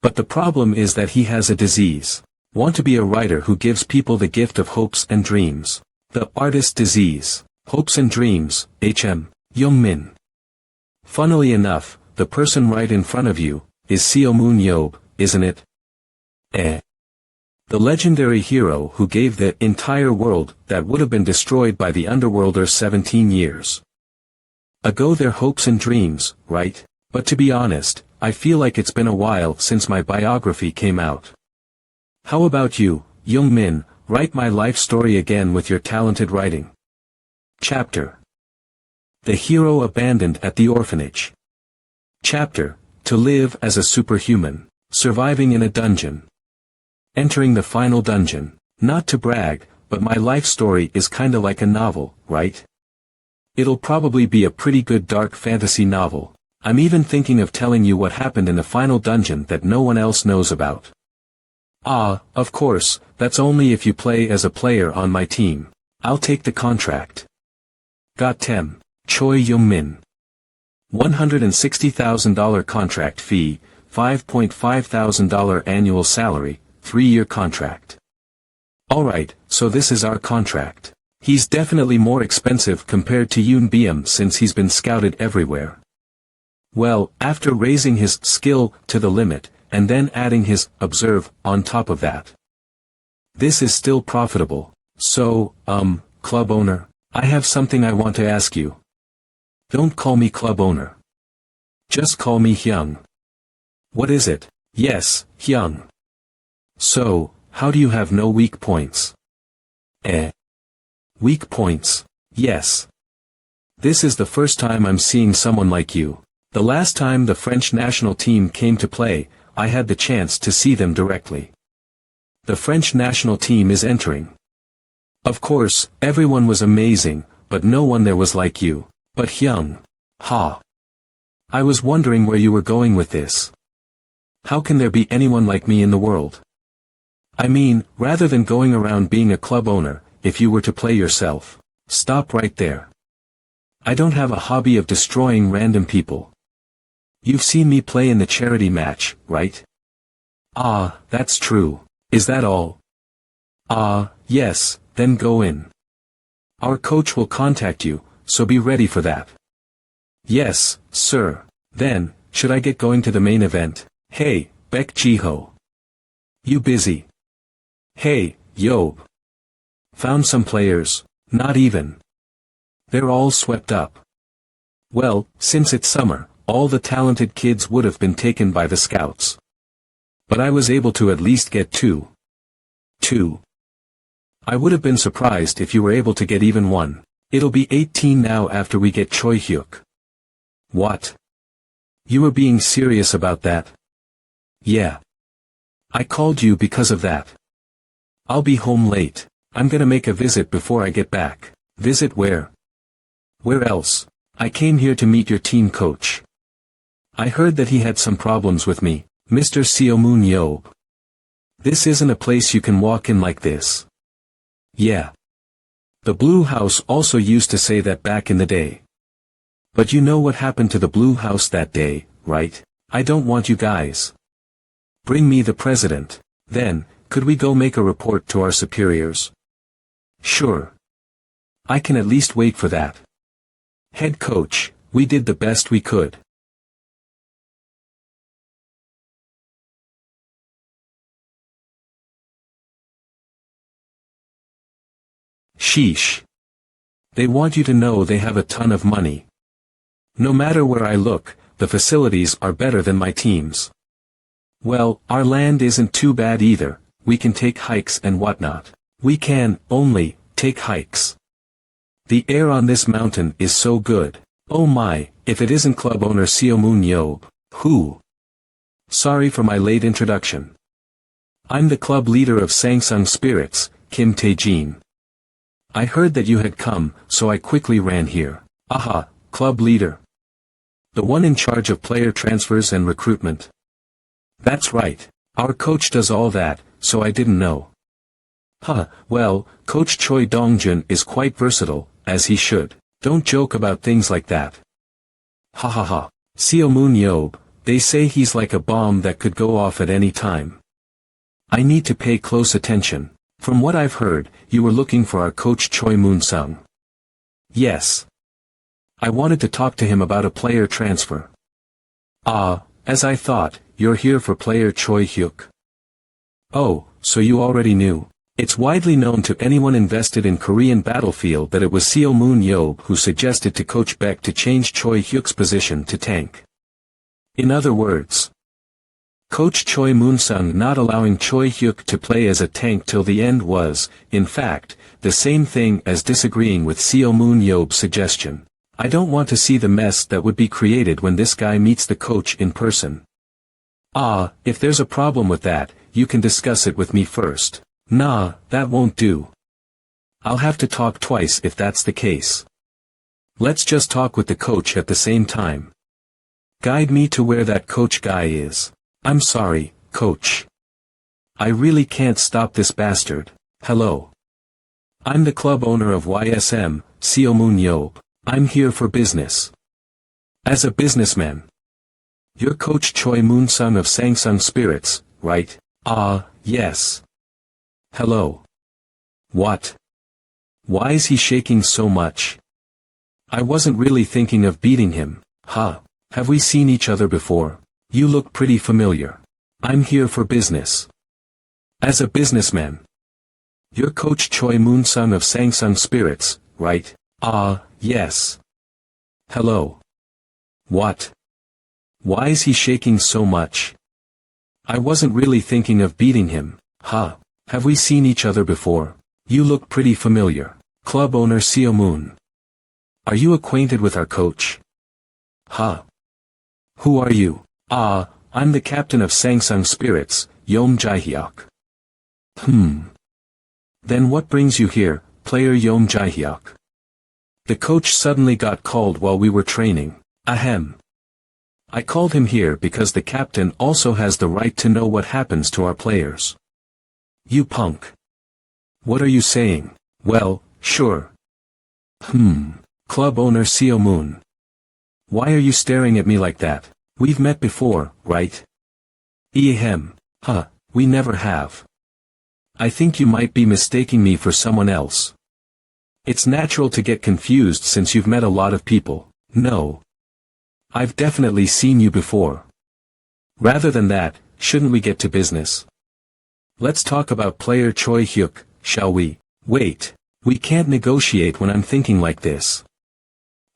But the problem is that he has a disease. Want to be a writer who gives people the gift of hopes and dreams. The artist disease. Hopes and dreams, H.M. Young-min. Funnily enough, the person right in front of you, is Seomoon Yob, isn't it? The legendary hero who gave the entire world that would have been destroyed by the Underworlder 17 years ago their hopes and dreams, right? But to be honest, I feel like it's been a while since my biography came out. How about you, Young-min, write my life story again with your talented writing. Chapter. The hero abandoned at the orphanage. Chapter, to live as a superhuman, surviving in a dungeon. Entering the final dungeon. Not to brag, but my life story is kinda like a novel, right? It'll probably be a pretty good dark fantasy novel. I'm even thinking of telling you what happened in the final dungeon that no one else knows about. Ah, of course, that's only if you play as a player on my team. I'll take the contract. Got Tem. Choi Young-min. $160,000 contract fee, $5,500 annual salary, 3-year contract. Alright, so this is our contract. He's definitely more expensive compared to Yoon Byum since he's been scouted everywhere. Well, after raising his skill to the limit, and then adding his observe on top of that. This is still profitable. So, club owner, I have something I want to ask you. Don't call me club owner. Just call me Hyung. What is it? Yes, Hyung. So, how do you have no weak points? Weak points? Yes. This is the first time I'm seeing someone like you. The last time the French national team came to play, I had the chance to see them directly. The French national team is entering. Of course, everyone was amazing, but no one there was like you. But Hyung. Ha. I was wondering where you were going with this. How can there be anyone like me in the world? I mean, rather than going around being a club owner, if you were to play yourself. Stop right there. I don't have a hobby of destroying random people. You've seen me play in the charity match, right? Ah, that's true. Is that all? Ah, yes, then go in. Our coach will contact you, so be ready for that. Yes, sir. Then, should I get going to the main event? Hey, Baek Ji-ho. You busy? Hey, Yob. Found some players, not even. They're all swept up. Well, since it's summer, all the talented kids would have been taken by the scouts. But I was able to at least get two. I would have been surprised if you were able to get even one. It'll be 18 now after we get Choi Hyuk. What? You were being serious about that? Yeah. I called you because of that. I'll be home late. I'm gonna make a visit before I get back. Visit where? Where else? I came here to meet your team coach. I heard that he had some problems with me, Mr. Seomoon Yob. This isn't a place you can walk in like this. Yeah. The Blue House also used to say that back in the day. But you know what happened to the Blue House that day, right? I don't want you guys. Bring me the president. Then, could we go make a report to our superiors? Sure. I can at least wait for that. Head coach, we did the best we could. Sheesh. They want you to know they have a ton of money. No matter where I look, the facilities are better than my team's. Well, our land isn't too bad either, we can take hikes and whatnot. We can, only, take hikes. The air on this mountain is so good. Oh my, if it isn't club owner Seo Moon Yob. Who? Sorry for my late introduction. I'm the club leader of Sangsung Spirits, Kim Tae-jin. I heard that you had come, so I quickly ran here. Aha, club leader. The one in charge of player transfers and recruitment. That's right. Our coach does all that, so I didn't know. Huh, well, Coach Choi Dongjun is quite versatile, as he should. Don't joke about things like that. Ha ha ha. Seo Moon Yob, they say he's like a bomb that could go off at any time. I need to pay close attention. From what I've heard, you were looking for our coach Choi Moon-sung. Yes. I wanted to talk to him about a player transfer. Ah, as I thought, you're here for player Choi Hyuk. Oh, so you already knew. It's widely known to anyone invested in Korean battlefield that it was Seo Moon Yob who suggested to Coach Beck to change Choi Hyuk's position to tank. In other words, Coach Choi Moon-sung not allowing Choi Hyuk to play as a tank till the end was, in fact, the same thing as disagreeing with Seo Moon Yob's suggestion. I don't want to see the mess that would be created when this guy meets the coach in person. Ah, if there's a problem with that, you can discuss it with me first. Nah, that won't do. I'll have to talk twice if that's the case. Let's just talk with the coach at the same time. Guide me to where that coach guy is. I'm sorry, coach. I really can't stop this bastard. Hello. I'm the club owner of YSM, Seo Moon Yob. I'm here for business. As a businessman. You're Coach Choi Moon-sung of Sangsung Spirits, right? Ah, yes. Hello. What? Why is he shaking so much? I wasn't really thinking of beating him. Huh. Have we seen each other before? You look pretty familiar. I'm here for business. As a businessman. You're Coach Choi Moon-sung of Sangsung Spirits, right? Ah, yes. Hello. What? Why is he shaking so much? I wasn't really thinking of beating him. Huh. Have we seen each other before? You look pretty familiar. Club owner Seo Moon. Are you acquainted with our coach? Huh. Who are you? Ah, I'm the captain of Sangsung Spirits, Yom Jae-hyuk. Then what brings you here, player Yom Jae-hyuk? The coach suddenly got called while we were training. Ahem. I called him here because the captain also has the right to know what happens to our players. You punk. What are you saying? Well, sure. Club owner Seo Moon. Why are you staring at me like that? We've met before, right? Ehem. Huh, we never have. I think you might be mistaking me for someone else. It's natural to get confused since you've met a lot of people. No. I've definitely seen you before. Rather than that, shouldn't we get to business? Let's talk about player Choi Hyuk, shall we? Wait. We can't negotiate when I'm thinking like this.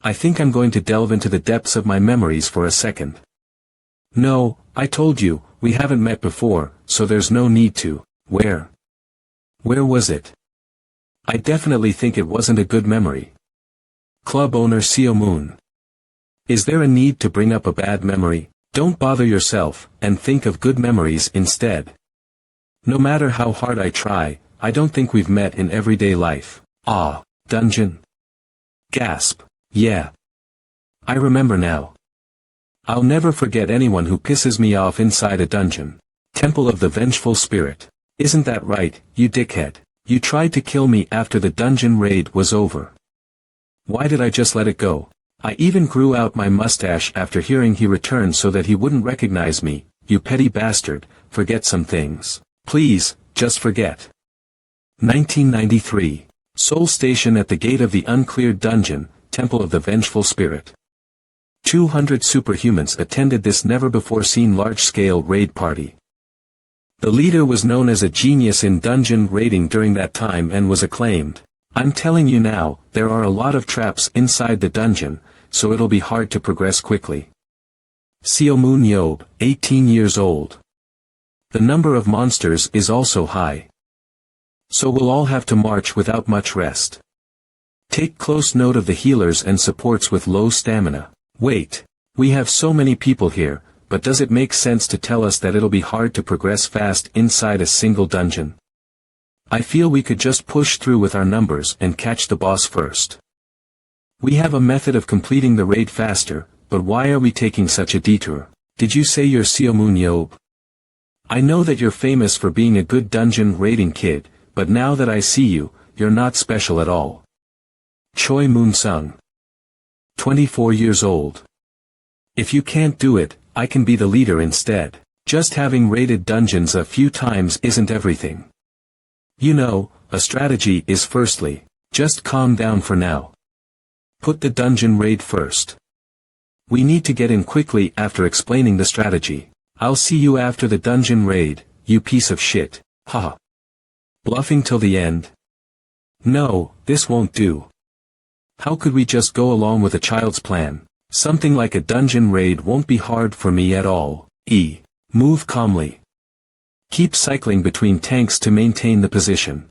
I think I'm going to delve into the depths of my memories for a second. No, I told you, we haven't met before, so there's no need to. Where? Where was it? I definitely think it wasn't a good memory. Club owner Seo Moon. Is there a need to bring up a bad memory? Don't bother yourself, and think of good memories instead. No matter how hard I try, I don't think we've met in everyday life. Ah, dungeon. Gasp. Yeah. I remember now. I'll never forget anyone who pisses me off inside a dungeon. Temple of the Vengeful Spirit. Isn't that right, you dickhead? You tried to kill me after the dungeon raid was over. Why did I just let it go? I even grew out my mustache after hearing he returned so that he wouldn't recognize me. you petty bastard, forget some things. Please, just forget. 1993. Soul Station at the gate of the uncleared dungeon, Temple of the Vengeful Spirit. 200 superhumans attended this never-before-seen large-scale raid party. The leader was known as a genius in dungeon raiding during that time and was acclaimed. I'm telling you now, there are a lot of traps inside the dungeon, so it'll be hard to progress quickly. Seomoon Yob, 18 years old. The number of monsters is also high. So we'll all have to march without much rest. Take close note of the healers and supports with low stamina. Wait, we have so many people here, but does it make sense to tell us that it'll be hard to progress fast inside a single dungeon? I feel we could just push through with our numbers and catch the boss first. We have a method of completing the raid faster, but why are we taking such a detour? Did you say you're Seomoon Yob? I know that you're famous for being a good dungeon raiding kid, but now that I see you, you're not special at all. Choi Moon-sung. 24 years old. If you can't do it, I can be the leader instead. Just having raided dungeons a few times isn't everything. You know, a strategy is firstly, just calm down for now. Put the dungeon raid first. We need to get in quickly after explaining the strategy. I'll see you after the dungeon raid, you piece of shit, haha. Bluffing till the end? No, this won't do. How could we just go along with a child's plan? Something like a dungeon raid won't be hard for me at all. Move calmly. Keep cycling between tanks to maintain the position.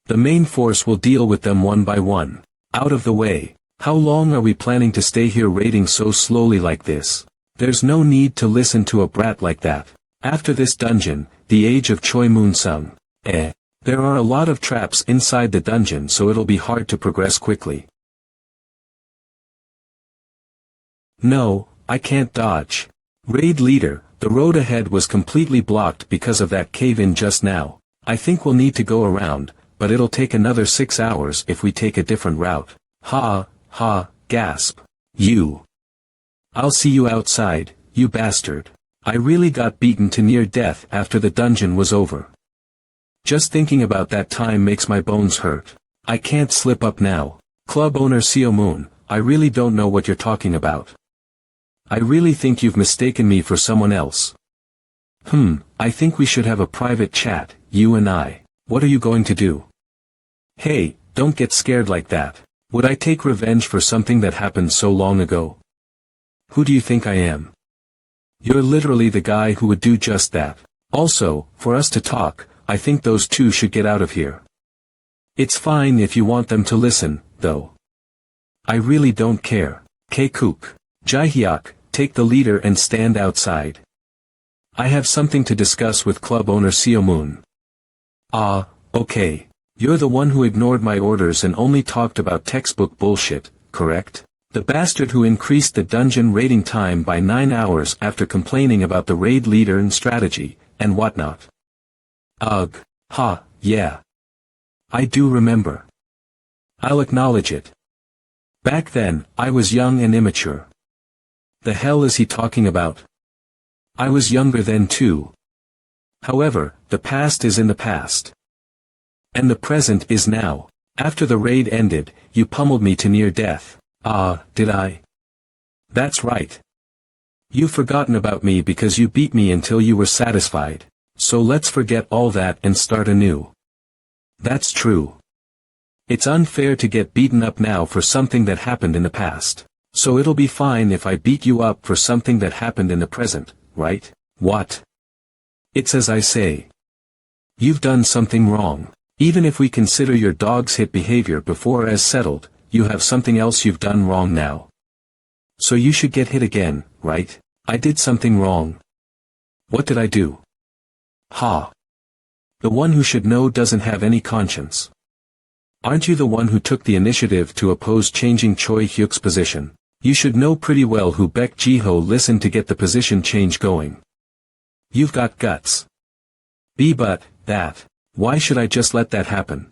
The main force will deal with them one by one. Out of the way. How long are we planning to stay here raiding so slowly like this? There's no need to listen to a brat like that. After this dungeon, the age of Choi Moon-sung. There are a lot of traps inside the dungeon, so it'll be hard to progress quickly. No, I can't dodge. Raid leader, the road ahead was completely blocked because of that cave-in just now. I think we'll need to go around, but it'll take another 6 hours if we take a different route. Ha, gasp. I'll see you outside, you bastard. I really got beaten to near death after the dungeon was over. Just thinking about that time makes my bones hurt. I can't slip up now. Club owner Seomoon, I really don't know what you're talking about. I really think you've mistaken me for someone else. I think we should have a private chat, you and I. What are you going to do? Hey, don't get scared like that. Would I take revenge for something that happened so long ago? Who do you think I am? You're literally the guy who would do just that. Also, for us to talk, I think those two should get out of here. It's fine if you want them to listen, though. I really don't care. K-kook. Jaehyuk, take the leader and stand outside. I have something to discuss with club owner Seomoon. Okay. You're the one who ignored my orders and only talked about textbook bullshit, correct? The bastard who increased the dungeon raiding time by 9 hours after complaining about the raid leader and strategy, and whatnot. Ugh. Yeah. I do remember. I'll acknowledge it. Back then, I was young and immature. The hell is he talking about? I was younger then too. However, the past is in the past. And the present is now. After the raid ended, you pummeled me to near death. Did I? That's right. You've forgotten about me because you beat me until you were satisfied. So let's forget all that and start anew. That's true. It's unfair to get beaten up now for something that happened in the past. So it'll be fine if I beat you up for something that happened in the present, right? What? It's as I say. You've done something wrong. Even if we consider your dog's hit behavior before as settled, you have something else you've done wrong now. So you should get hit again, right? I did something wrong. What did I do? The one who should know doesn't have any conscience. Aren't you the one who took the initiative to oppose changing Choi Hyuk's position? You should know pretty well who Baek Ji-ho listened to get the position change going. You've got guts. But that. Why should I just let that happen?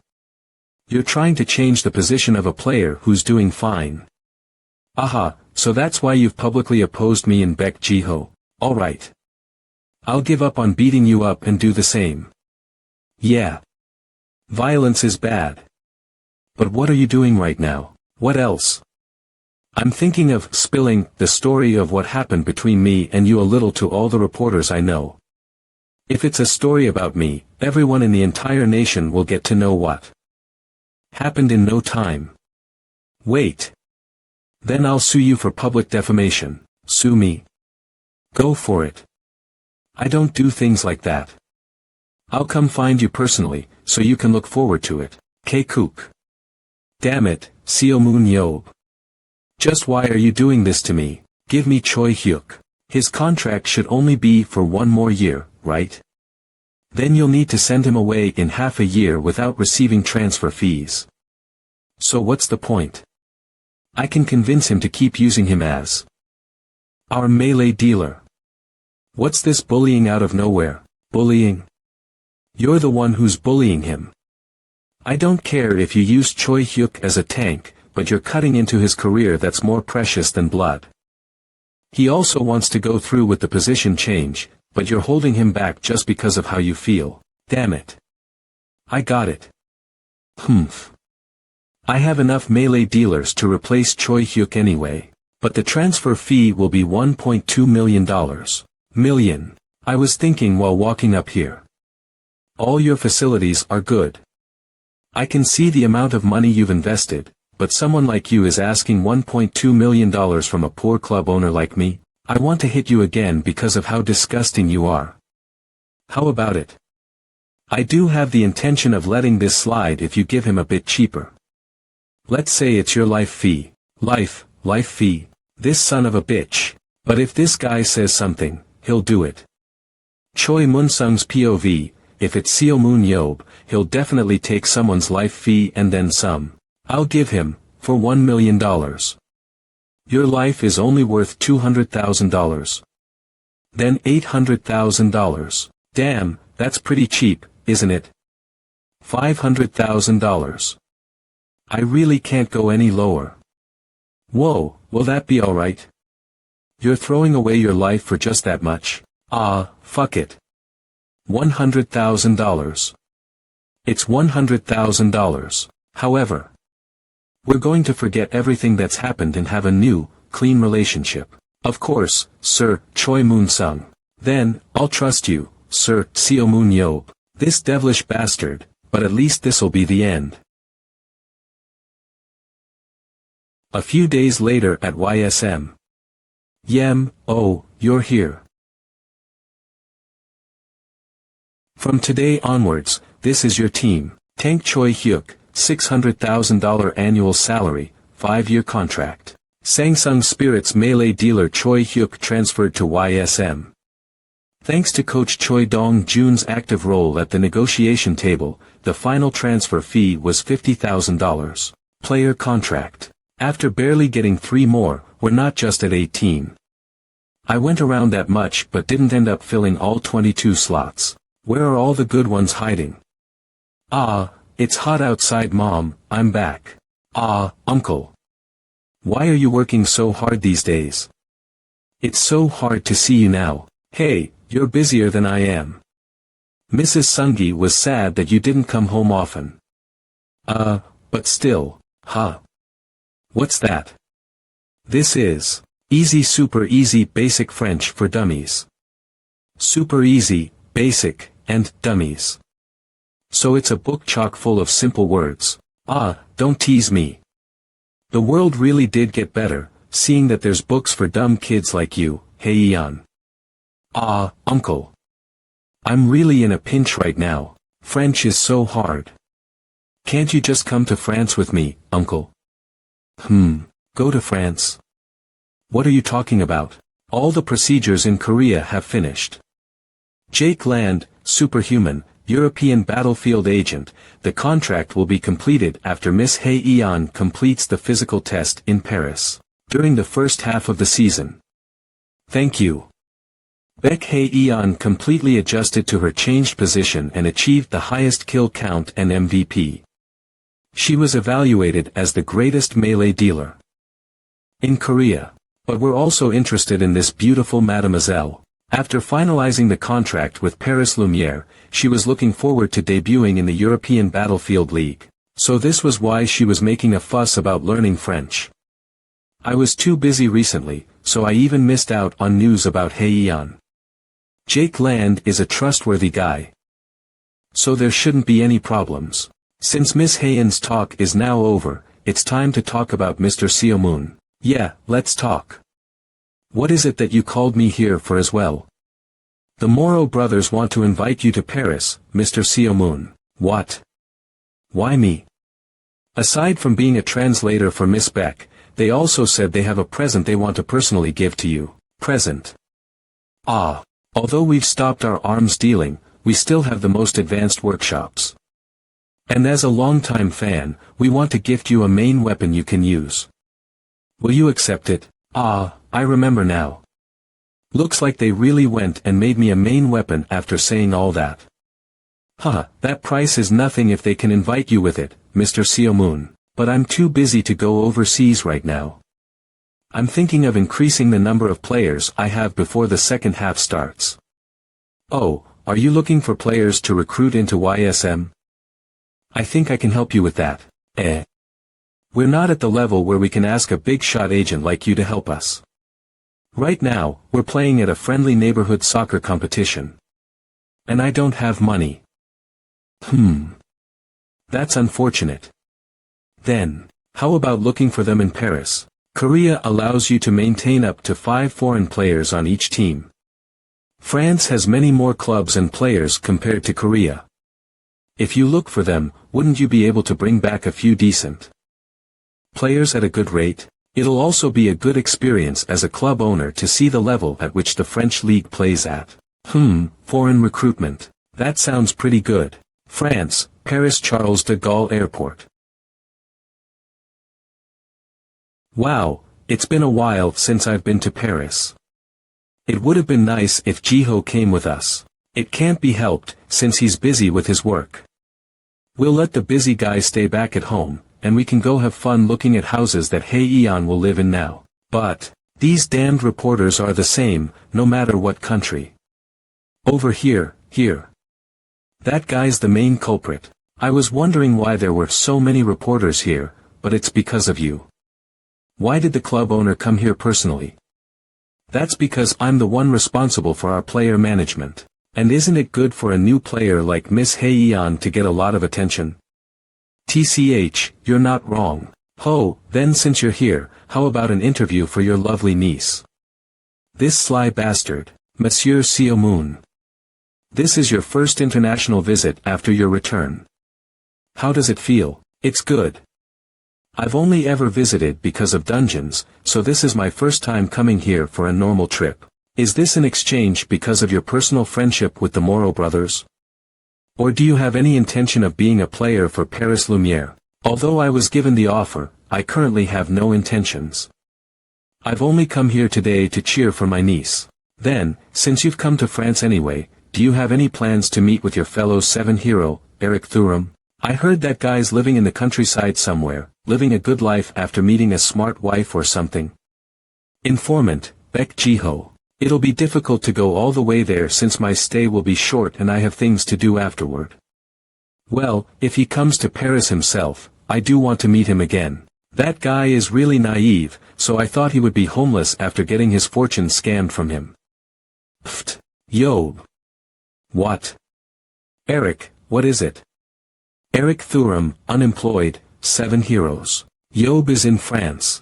You're trying to change the position of a player who's doing fine. So that's why you've publicly opposed me and Baek Ji-ho. Alright. I'll give up on beating you up and do the same. Yeah. Violence is bad. But what are you doing right now? What else? I'm thinking of spilling the story of what happened between me and you a little to all the reporters I know. If it's a story about me, everyone in the entire nation will get to know what happened in no time. Wait. Then I'll sue you for public defamation. Sue me. Go for it. I don't do things like that. I'll come find you personally, so you can look forward to it. K-Kook. Damn it, Seo Moon Yob. Just why are you doing this to me? Give me Choi Hyuk. His contract should only be for 1 more year, right? Then you'll need to send him away in half a year without receiving transfer fees. So what's the point? I can convince him to keep using him as our melee dealer. What's this bullying out of nowhere? Bullying? You're the one who's bullying him. I don't care if you use Choi Hyuk as a tank, but you're cutting into his career that's more precious than blood. He also wants to go through with the position change, but you're holding him back just because of how you feel. Damn it. I got it. Humph. I have enough melee dealers to replace Choi Hyuk anyway, but the transfer fee will be $1.2 million. Million. I was thinking while walking up here. All your facilities are good. I can see the amount of money you've invested, but someone like you is asking $1.2 million from a poor club owner like me. I want to hit you again because of how disgusting you are. How about it? I do have the intention of letting this slide if you give him a bit cheaper. Let's say it's your life fee. Life fee. This son of a bitch. But if this guy says something, he'll do it. Choi Moon-sung's POV, if it's Seo Moon Yob, he'll definitely take someone's life fee and then some. I'll give him, for $1 million. Your life is only worth $200,000. Then $800,000. Damn, that's pretty cheap, isn't it? $500,000. I really can't go any lower. Whoa, will that be alright? You're throwing away your life for just that much? Fuck it. $100,000. It's $100,000. However, we're going to forget everything that's happened and have a new, clean relationship. Of course, Sir Choi Moon-sung. Then, I'll trust you, Sir Seo Moon Yob. This devilish bastard, but at least this'll be the end. A few days later at YSM. Yem, oh, you're here. From today onwards, this is your team. Tank Choi Hyuk, $600,000 annual salary, 5-year contract. Sangsung Spirit's melee dealer Choi Hyuk transferred to YSM. Thanks to coach Choi Dong-jun's active role at the negotiation table, the final transfer fee was $50,000. Player contract. After barely getting 3 more, we're not just at 18. I went around that much but didn't end up filling all 22 slots. Where are all the good ones hiding? It's hot outside, Mom, I'm back. Uncle. Why are you working so hard these days? It's so hard to see you now. Hey, you're busier than I am. Mrs. Sungi was sad that you didn't come home often. But still, What's that? This is Easy Super Easy Basic French for Dummies. Super Easy, Basic, and Dummies. So it's a book chock full of simple words. Don't tease me. The world really did get better, seeing that there's books for dumb kids like you, Heian. Uncle. I'm really in a pinch right now. French is so hard. Can't you just come to France with me, Uncle? Go to France? What are you talking about? All the procedures in Korea have finished. Jake Land, superhuman, European battlefield agent, the contract will be completed after Miss Hye-yeon completes the physical test in Paris, during the first half of the season. Thank you. Baek Hye-yeon completely adjusted to her changed position and achieved the highest kill count and MVP. She was evaluated as the greatest melee dealer in Korea. But we're also interested in this beautiful mademoiselle. After finalizing the contract with Paris Lumiere, she was looking forward to debuting in the European Battlefield League. So this was why she was making a fuss about learning French. I was too busy recently, so I even missed out on news about Heian. Jake Land is a trustworthy guy. So there shouldn't be any problems. Since Miss Heian's talk is now over, it's time to talk about Mr. Seomoon. Yeah, let's talk. What is it that you called me here for as well? The Moro brothers want to invite you to Paris, Mr. Seomoon. What? Why me? Aside from being a translator for Miss Beck, they also said they have a present they want to personally give to you. Present. Ah. Although we've stopped our arms dealing, we still have the most advanced workshops. And as a longtime fan, we want to gift you a main weapon you can use. Will you accept it? Ah, I remember now. Looks like they really went and made me a main weapon after saying all that. Haha, that price is nothing if they can invite you with it, Mr. Seomoon, but I'm too busy to go overseas right now. I'm thinking of increasing the number of players I have before the second half starts. Oh, are you looking for players to recruit into YSM? I think I can help you with that. We're not at the level where we can ask a big shot agent like you to help us. Right now, we're playing at a friendly neighborhood soccer competition. And I don't have money. That's unfortunate. Then, how about looking for them in Paris? Korea allows you to maintain up to 5 foreign players on each team. France has many more clubs and players compared to Korea. If you look for them, wouldn't you be able to bring back a few decent players at a good rate? It'll also be a good experience as a club owner to see the level at which the French league plays at. Foreign recruitment. That sounds pretty good. France, Paris Charles de Gaulle Airport. Wow, it's been a while since I've been to Paris. It would have been nice if Jiho came with us. It can't be helped, since he's busy with his work. We'll let the busy guy stay back at home, and we can go have fun looking at houses that Heian will live in now. But, these damned reporters are the same, no matter what country. Over here. That guy's the main culprit. I was wondering why there were so many reporters here, but it's because of you. Why did the club owner come here personally? That's because I'm the one responsible for our player management. And isn't it good for a new player like Miss Heian to get a lot of attention? TCH, you're not wrong. Then since you're here, how about an interview for your lovely niece? This sly bastard, Monsieur Seomoon. This is your first international visit after your return. How does it feel? It's good. I've only ever visited because of dungeons, so this is my first time coming here for a normal trip. Is this an exchange because of your personal friendship with the Moro brothers? Or do you have any intention of being a player for Paris Lumiere? Although I was given the offer, I currently have no intentions. I've only come here today to cheer for my niece. Then, since you've come to France anyway, do you have any plans to meet with your fellow 7 hero, Eric Thuram? I heard that guy's living in the countryside somewhere, living a good life after meeting a smart wife or something. Informant, Beck Jiho. It'll be difficult to go all the way there since my stay will be short and I have things to do afterward. Well, if he comes to Paris himself, I do want to meet him again. That guy is really naive, so I thought he would be homeless after getting his fortune scammed from him. Pfft. Yob. What? Eric, what is it? Eric Thuram, unemployed, 7 heroes. Yob is in France.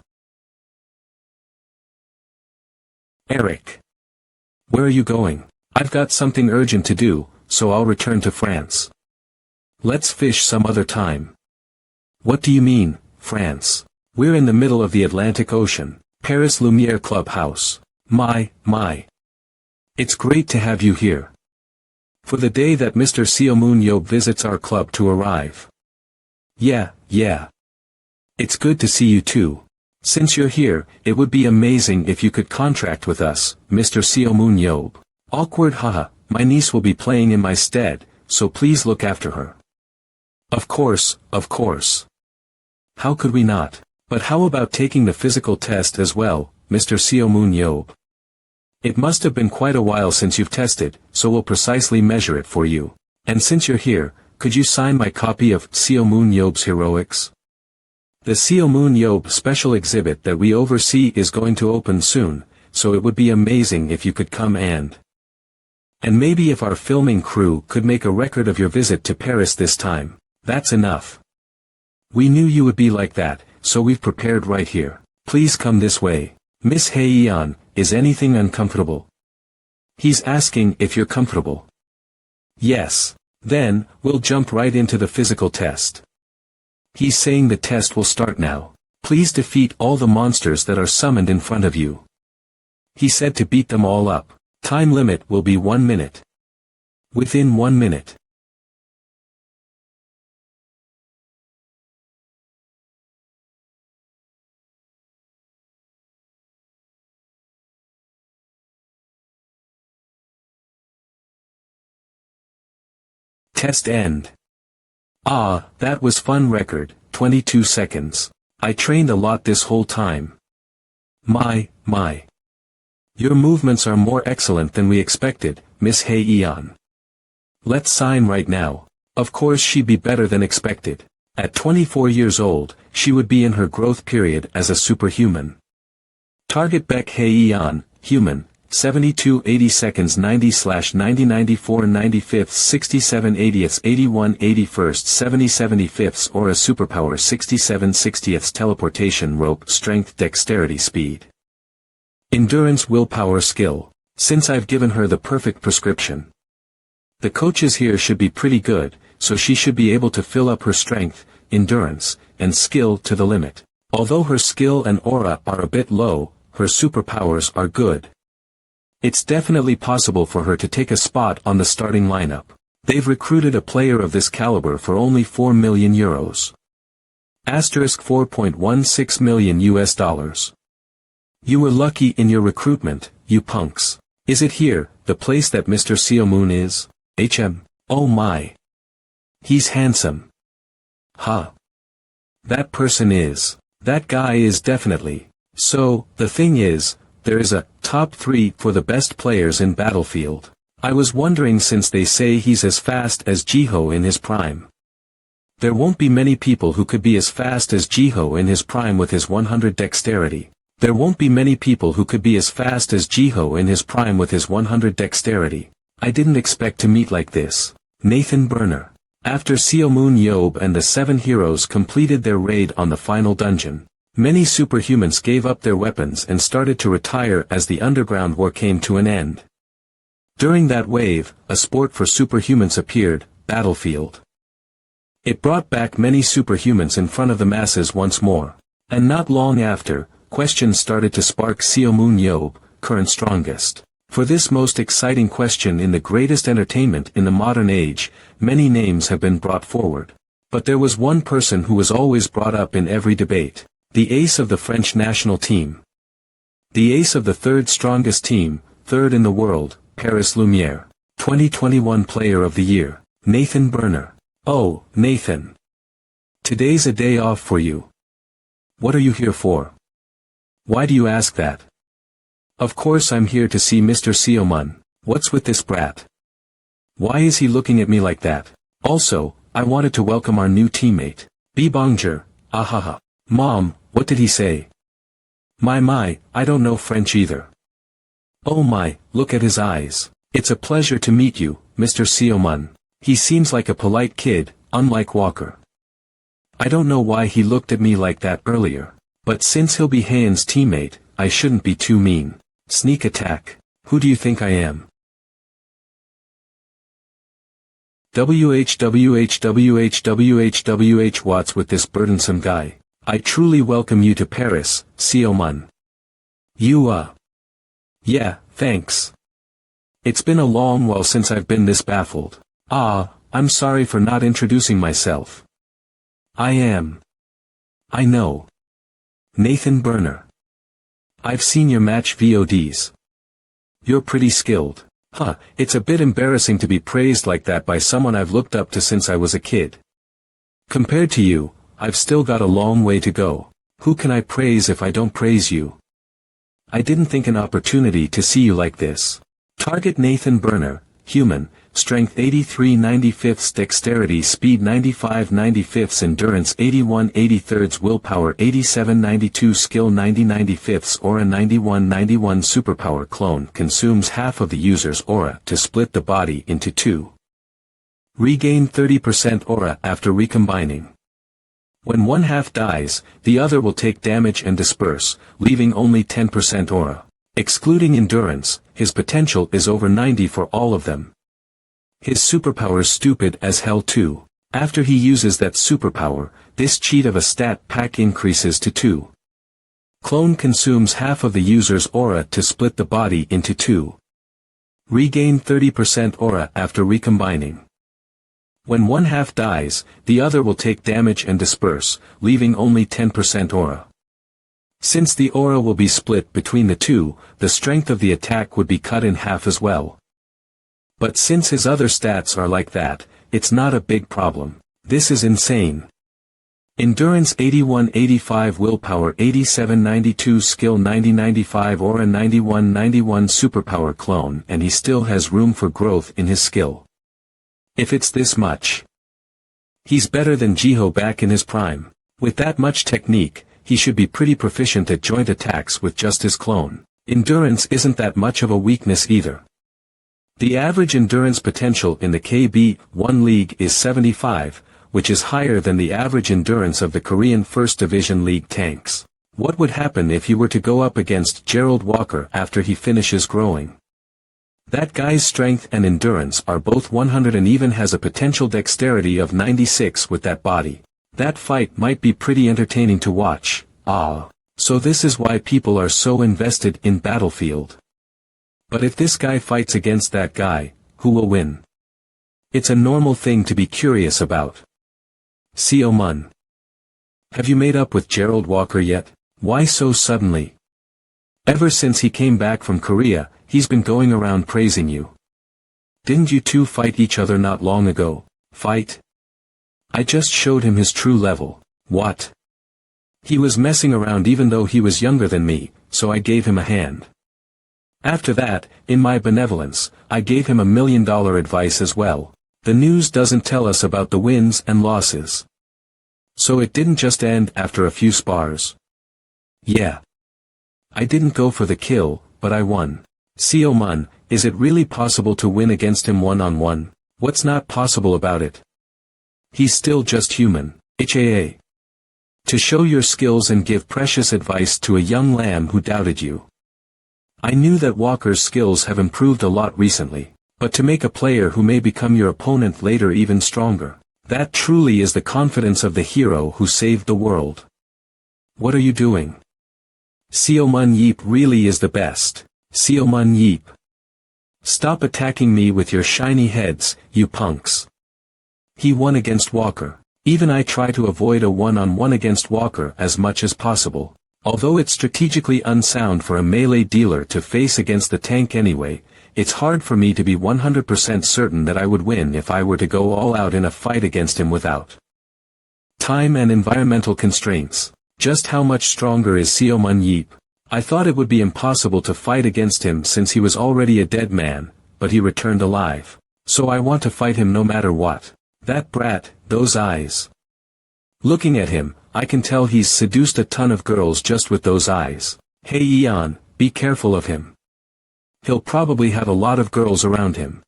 Eric. Where are you going? I've got something urgent to do, so I'll return to France. Let's fish some other time. What do you mean, France? We're in the middle of the Atlantic Ocean, Paris Lumiere Clubhouse. My. It's great to have you here. For the day that Mr. Seomoon Yob visits our club to arrive. Yeah. It's good to see you too. Since you're here, it would be amazing if you could contract with us, Mr. Seomoon Yob. Awkward haha, my niece will be playing in my stead, so please look after her. Of course. How could we not? But how about taking the physical test as well, Mr. Seomoon Yob? It must have been quite a while since you've tested, so we'll precisely measure it for you. And since you're here, could you sign my copy of Seo Moon Yob's Heroics? The Seo Moon Yob special exhibit that we oversee is going to open soon, so it would be amazing if you could come and maybe if our filming crew could make a record of your visit to Paris this time. That's enough. We knew you would be like that, so we've prepared right here. Please come this way. Miss Hye-yeon, is anything uncomfortable? He's asking if you're comfortable. Yes. Then, we'll jump right into the physical test. He's saying the test will start now. Please defeat all the monsters that are summoned in front of you. He said to beat them all up. Time limit will be 1 minute. Within 1 minute. Test end. Ah, that was fun record, 22 seconds. I trained a lot this whole time. My. Your movements are more excellent than we expected, Miss Hye-yeon. Let's sign right now. Of course she'd be better than expected. At 24 years old, she would be in her growth period as a superhuman. Target Beck Hye-yeon, human. 72 80 seconds 90/90 94 95 67 80ths 81 81st 70 75ths or a superpower 67 60ths teleportation rope strength dexterity speed. Endurance willpower skill. Since I've given her the perfect prescription. The coaches here should be pretty good, so she should be able to fill up her strength, endurance, and skill to the limit. Although her skill and aura are a bit low, her superpowers are good. It's definitely possible for her to take a spot on the starting lineup. They've recruited a player of this caliber for only 4 million euros. Asterisk 4.16 million US dollars. You were lucky in your recruitment, you punks. Is it here, the place that Mr. Seo Moon is? Oh my. He's handsome. Huh. That person is. That guy is definitely. So, the thing is, there is a top 3 for the best players in Battlefield. I was wondering since they say he's as fast as Jiho in his prime. There won't be many people who could be as fast as Jiho in his prime with his 100 dexterity. There won't be many people who could be as fast as Jiho in his prime with his 100 dexterity. I didn't expect to meet like this. Nathan Burner. After Seo Moon Yob and the 7 heroes completed their raid on the final dungeon, many superhumans gave up their weapons and started to retire as the underground war came to an end. During that wave, a sport for superhumans appeared, Battlefield. It brought back many superhumans in front of the masses once more. And not long after, questions started to spark Seo Moon Yob, current strongest. For this most exciting question in the greatest entertainment in the modern age, many names have been brought forward. But there was one person who was always brought up in every debate. The ace of the French national team. The ace of the third strongest team, third in the world, Paris Lumiere. 2021 Player of the Year, Nathan Burner. Oh, Nathan. Today's a day off for you. What are you here for? Why do you ask that? Of course I'm here to see Mr. Seo Moon. What's with this brat? Why is he looking at me like that? Also, I wanted to welcome our new teammate. B Bonjour, ahaha. Mom, what did he say? My, I don't know French either. Oh my, look at his eyes. It's a pleasure to meet you, Mr. Seo Moon. He seems like a polite kid, unlike Walker. I don't know why he looked at me like that earlier. But since he'll be Haen's teammate, I shouldn't be too mean. Sneak attack. Who do you think I am? WH What's with this burdensome guy? I truly welcome you to Paris, Seo Moon. Yeah, thanks. It's been a long while since I've been this baffled. I'm sorry for not introducing myself. I know. Nathan Burner. I've seen your match VODs. You're pretty skilled. It's a bit embarrassing to be praised like that by someone I've looked up to since I was a kid. Compared to you, I've still got a long way to go. Who can I praise if I don't praise you? I didn't think an opportunity to see you like this. Target Nathan Burner, human, strength 83 95, dexterity speed 95 95, endurance 81 83, willpower 87 92, skill 90 95, aura 91 91. Superpower clone consumes half of the user's aura to split the body into two. Regain 30% aura after recombining. When one half dies, the other will take damage and disperse, leaving only 10% aura. Excluding endurance, his potential is over 90 for all of them. His superpower's stupid as hell too. After he uses that superpower, this cheat of a stat pack increases to 2. Clone consumes half of the user's aura to split the body into two. Regain 30% aura after recombining. When one half dies, the other will take damage and disperse, leaving only 10% aura. Since the aura will be split between the two, the strength of the attack would be cut in half as well. But since his other stats are like that, it's not a big problem. This is insane. Endurance 81 85, willpower 87 92, skill 90 95, aura 91 91. Superpower clone, and he still has room for growth in his skill. If it's this much, he's better than Jiho back in his prime. With that much technique, he should be pretty proficient at joint attacks with just his clone. Endurance isn't that much of a weakness either. The average endurance potential in the KB1 League is 75, which is higher than the average endurance of the Korean First Division League tanks. What would happen if you were to go up against Gerald Walker after he finishes growing? That guy's strength and endurance are both 100 and even has a potential dexterity of 96 with that body. That fight might be pretty entertaining to watch. So this is why people are so invested in Battlefield. But if this guy fights against that guy, who will win? It's a normal thing to be curious about. Seo Mun. Have you made up with Gerald Walker yet? Why so suddenly? Ever since he came back from Korea, he's been going around praising you. Didn't you two fight each other not long ago? Fight? I just showed him his true level. What? He was messing around even though he was younger than me, so I gave him a hand. After that, in my benevolence, I gave him $1 million advice as well. The news doesn't tell us about the wins and losses. So it didn't just end after a few spars. Yeah. I didn't go for the kill, but I won. Seo Mun, is it really possible to win against him one-on-one? What's not possible about it? He's still just human. HAA. To show your skills and give precious advice to a young lamb who doubted you. I knew that Walker's skills have improved a lot recently, but to make a player who may become your opponent later even stronger, that truly is the confidence of the hero who saved the world. What are you doing? Seo Mun Yeep really is the best. Seo Mun Yeep. Stop attacking me with your shiny heads, you punks. He won against Walker. Even I try to avoid a one-on-one against Walker as much as possible. Although it's strategically unsound for a melee dealer to face against the tank anyway, it's hard for me to be 100% certain that I would win if I were to go all out in a fight against him without time and environmental constraints. Just how much stronger is Seo Mun Yeep? I thought it would be impossible to fight against him since he was already a dead man, but he returned alive. So I want to fight him no matter what. That brat, those eyes. Looking at him, I can tell he's seduced a ton of girls just with those eyes. Hey Eon, be careful of him. He'll probably have a lot of girls around him.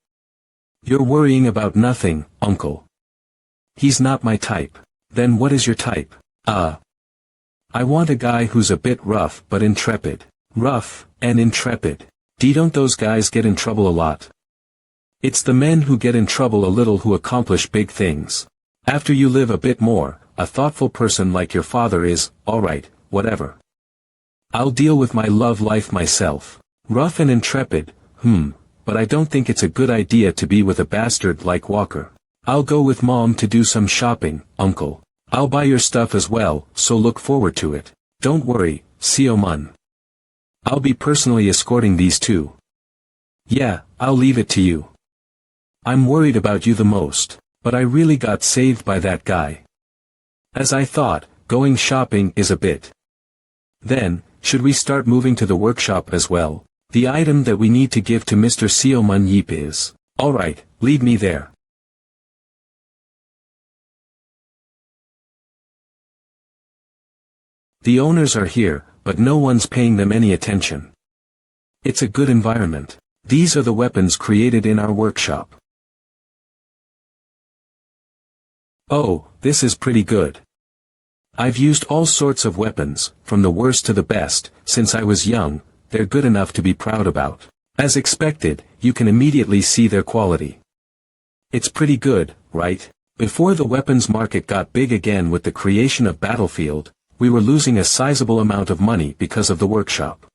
You're worrying about nothing, uncle. He's not my type. Then what is your type? I want a guy who's a bit rough but intrepid. Rough, and intrepid. Don't those guys get in trouble a lot? It's the men who get in trouble a little who accomplish big things. After you live a bit more, a thoughtful person like your father is, alright, whatever. I'll deal with my love life myself. Rough and intrepid, but I don't think it's a good idea to be with a bastard like Walker. I'll go with Mom to do some shopping, uncle. I'll buy your stuff as well, so look forward to it. Don't worry, Seo Mun. I'll be personally escorting these two. Yeah, I'll leave it to you. I'm worried about you the most, but I really got saved by that guy. As I thought, going shopping is a bit. Then, Should we start moving to the workshop as well? The item that we need to give to Mr. Seo Man Yeep is... Alright, lead me there. The owners are here, but no one's paying them any attention. It's a good environment. These are the weapons created in our workshop. Oh, this is pretty good. I've used all sorts of weapons, from the worst to the best, since I was young. They're good enough to be proud about. As expected, you can immediately see their quality. It's pretty good, right? Before the weapons market got big again with the creation of Battlefield, we were losing a sizable amount of money because of the workshop.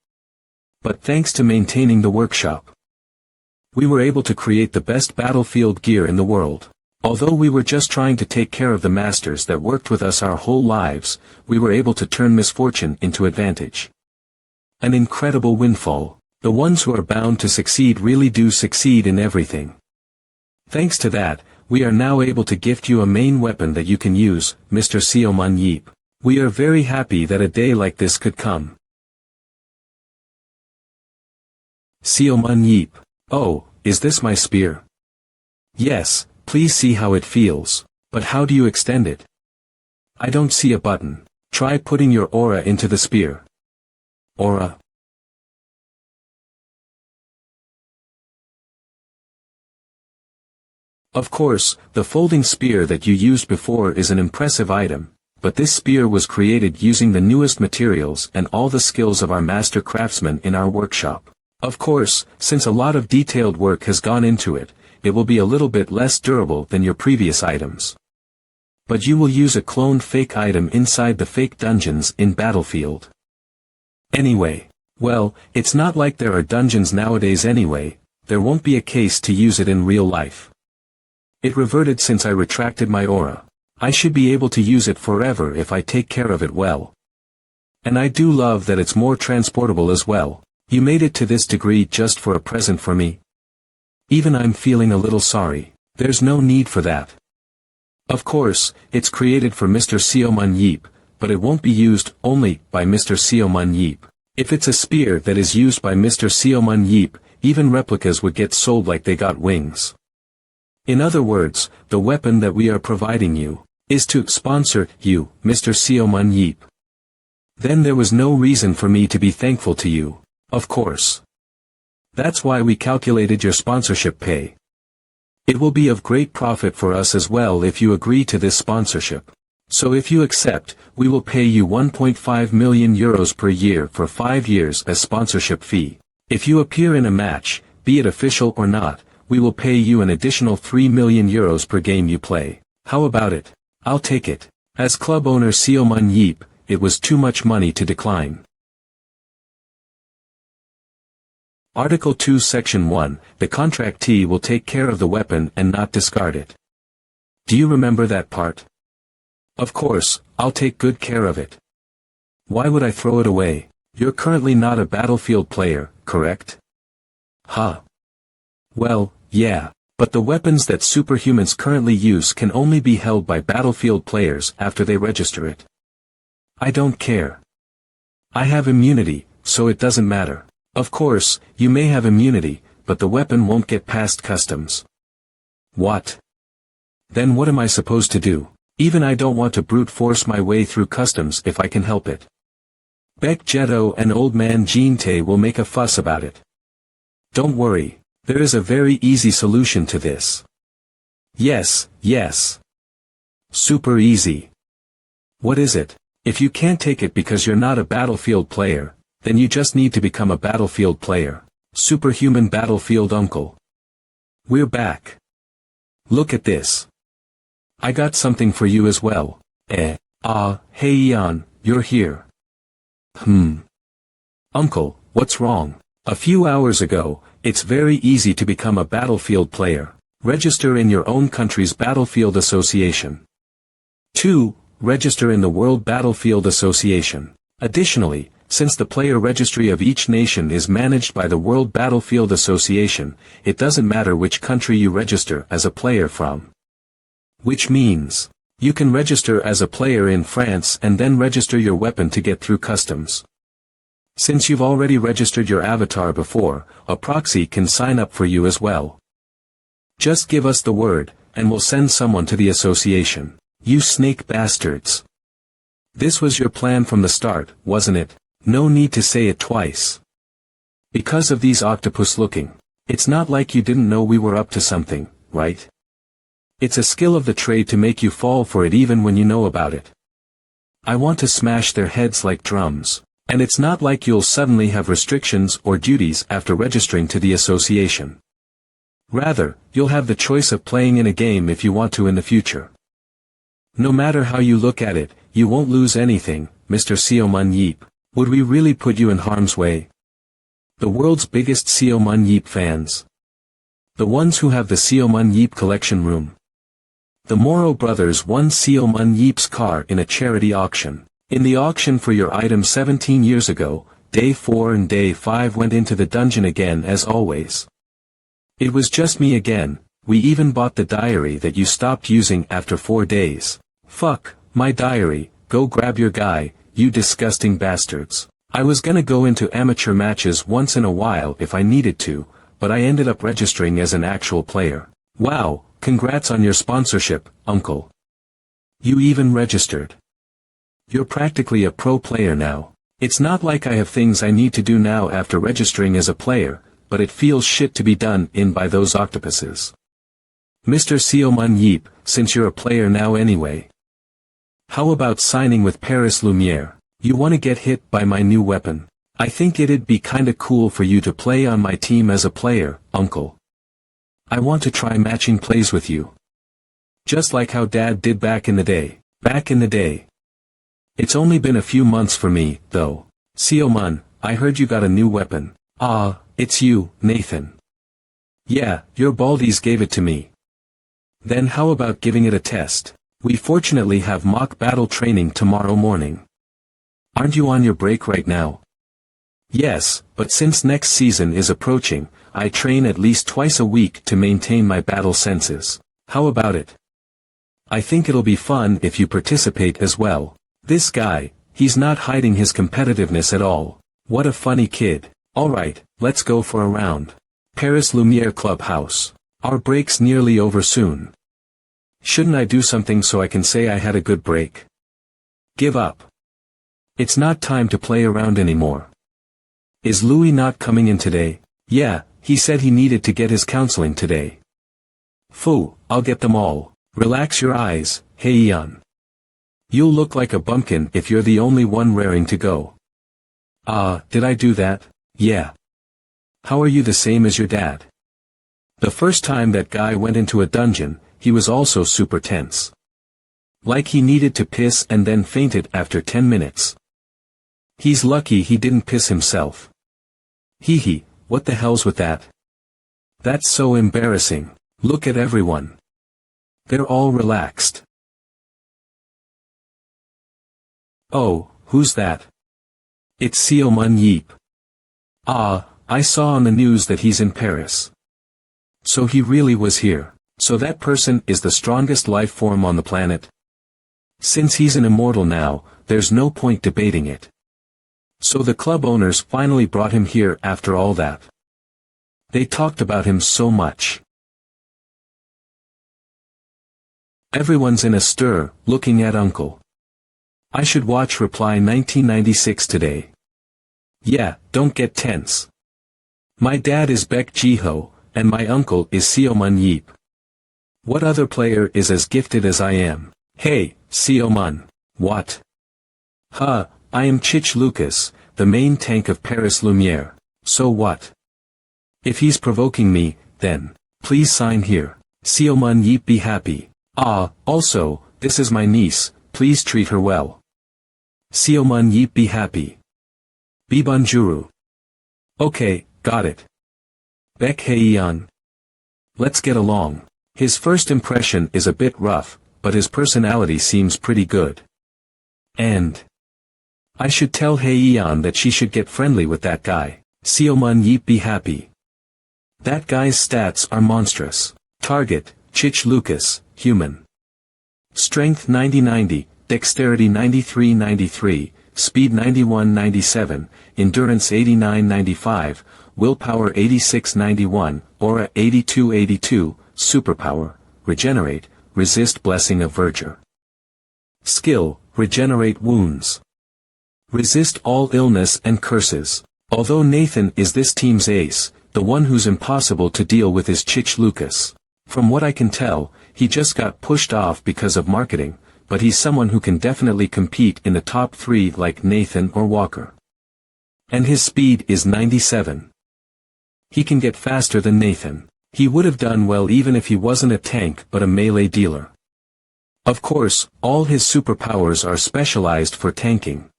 But thanks to maintaining the workshop, we were able to create the best Battlefield gear in the world. Although we were just trying to take care of the masters that worked with us our whole lives, we were able to turn misfortune into advantage. An incredible windfall. The ones who are bound to succeed really do succeed in everything. Thanks to that, we are now able to gift you a main weapon that you can use, Mr. Seo Man Yeep. We are very happy that a day like this could come. Seo Man Yeep. Oh, is this my spear? Yes, please see how it feels. But how do you extend it? I don't see a button. Try putting your aura into the spear. Aura. Of course, the folding spear that you used before is an impressive item, but this spear was created using the newest materials and all the skills of our master craftsmen in our workshop. Of course, since a lot of detailed work has gone into it, it will be a little bit less durable than your previous items. But you will use a cloned fake item inside the fake dungeons in Battlefield. Anyway, well, it's not like there are dungeons nowadays anyway, there won't be a case to use it in real life. It reverted since I retracted my aura. I should be able to use it forever if I take care of it well. And I do love that it's more transportable as well. You made it to this degree just for a present for me. Even I'm feeling a little sorry. There's no need for that. Of course, it's created for Mr. Seo Man Yeep, but it won't be used only by Mr. Seo Man Yeep. If it's a spear that is used by Mr. Seo Man Yeep, even replicas would get sold like they got wings. In other words, the weapon that we are providing you is to sponsor you, Mr. Seo Man Yeep. Then there was no reason for me to be thankful to you, of course. That's why we calculated your sponsorship pay. It will be of great profit for us as well if you agree to this sponsorship. So if you accept, we will pay you 1.5 million euros per year for 5 years as sponsorship fee. If you appear in a match, be it official or not, we will pay you an additional 3 million euros per game you play. How about it? I'll take it. As club owner Seo Man Yeep, it was too much money to decline. Article 2 Section 1, the contractee will take care of the weapon and not discard it. Do you remember that part? Of course, I'll take good care of it. Why would I throw it away? You're currently not a Battlefield player, correct? Huh. Well, yeah. But the weapons that superhumans currently use can only be held by Battlefield players after they register it. I don't care. I have immunity, so it doesn't matter. Of course, you may have immunity, but the weapon won't get past customs. What? Then what am I supposed to do? Even I don't want to brute force my way through customs if I can help it. Beck Jetto and Old Man Jean-Tay will make a fuss about it. Don't worry. There is a very easy solution to this. Yes, yes. Super easy. What is it? If you can't take it because you're not a Battlefield player, then you just need to become a Battlefield player. Superhuman Battlefield Uncle. We're back. Look at this. I got something for you as well. Hey Ian, you're here. Uncle, what's wrong? A few hours ago, it's very easy to become a Battlefield player. Register in your own country's Battlefield Association. 2. Register in the World Battlefield Association. Additionally, since the player registry of each nation is managed by the World Battlefield Association, it doesn't matter which country you register as a player from. Which means, you can register as a player in France and then register your weapon to get through customs. Since you've already registered your avatar before, a proxy can sign up for you as well. Just give us the word, and we'll send someone to the association. You snake bastards. This was your plan from the start, wasn't it? No need to say it twice. Because of these octopus looking. It's not like you didn't know we were up to something, right? It's a skill of the trade to make you fall for it even when you know about it. I want to smash their heads like drums. And it's not like you'll suddenly have restrictions or duties after registering to the association. Rather, you'll have the choice of playing in a game if you want to in the future. No matter how you look at it, you won't lose anything, Mr. Seomun Yeep. Would we really put you in harm's way? The world's biggest Seomun Yeep fans. The ones who have the Seomun Yeep collection room. The Moro brothers won Seomun Yeep's car in a charity auction. In the auction for your item 17 years ago, Day 4 and Day 5 went into the dungeon again as always. It was just me again. We even bought the diary that you stopped using after 4 days. Fuck, my diary, go grab your guy, you disgusting bastards. I was gonna go into amateur matches once in a while if I needed to, but I ended up registering as an actual player. Wow, congrats on your sponsorship, uncle. You even registered. You're practically a pro player now. It's not like I have things I need to do now after registering as a player, but it feels shit to be done in by those octopuses. Mr. Seomun Yeep, since you're a player now anyway. How about signing with Paris Lumiere? You wanna get hit by my new weapon? I think it'd be kinda cool for you to play on my team as a player, uncle. I want to try matching plays with you. Just like how Dad did back in the day. Back in the day. It's only been a few months for me, though. Seomun, I heard you got a new weapon. Ah, it's you, Nathan. Yeah, your baldies gave it to me. Then how about giving it a test? We fortunately have mock battle training tomorrow morning. Aren't you on your break right now? Yes, but since next season is approaching, I train at least twice a week to maintain my battle senses. How about it? I think it'll be fun if you participate as well. This guy, he's not hiding his competitiveness at all. What a funny kid. Alright, let's go for a round. Paris Lumiere Clubhouse. Our break's nearly over soon. Shouldn't I do something so I can say I had a good break? Give up. It's not time to play around anymore. Is Louis not coming in today? Yeah, he said he needed to get his counseling today. Phew, I'll get them all. Relax your eyes, Heian. You'll look like a bumpkin if you're the only one raring to go. Did I do that? Yeah. How are you the same as your dad? The first time that guy went into a dungeon, he was also super tense. Like he needed to piss and then fainted after 10 minutes. He's lucky he didn't piss himself. Hee, what the hell's with that? That's so embarrassing. Look at everyone. They're all relaxed. Oh, who's that? It's Seomun Yeep. I saw on the news that he's in Paris. So he really was here. So that person is the strongest life form on the planet? Since he's an immortal now, there's no point debating it. So the club owners finally brought him here after all that. They talked about him so much. Everyone's in a stir, looking at Uncle. I should watch Reply 1996 today. Yeah, don't get tense. My dad is Baek Ji-ho, and my uncle is Seomun Yeep. What other player is as gifted as I am? Hey, Seomun. What? I am Chich Lucas, the main tank of Paris Lumiere. So what? If he's provoking me, then, please sign here. Seomun Yeep be happy. Also, this is my niece, please treat her well. Seomun Yeep be happy. Bibanjuru. Okay, got it. Baek Heian. Let's get along. His first impression is a bit rough, but his personality seems pretty good. And I should tell Heian that she should get friendly with that guy. Seomun Yeep be happy. That guy's stats are monstrous. Target, Chich Lucas, human. Strength 90-90, Dexterity 93-93, speed 91-97, endurance 89-95, willpower 86-91, aura 82-82, superpower, regenerate, resist blessing of verdure. Skill, regenerate wounds. Resist all illness and curses. Although Nathan is this team's ace, the one who's impossible to deal with is Chich Lucas. From what I can tell, he just got pushed off because of marketing, but he's someone who can definitely compete in the top 3 like Nathan or Walker. And his speed is 97. He can get faster than Nathan. He would have done well even if he wasn't a tank but a melee dealer. Of course, all his superpowers are specialized for tanking.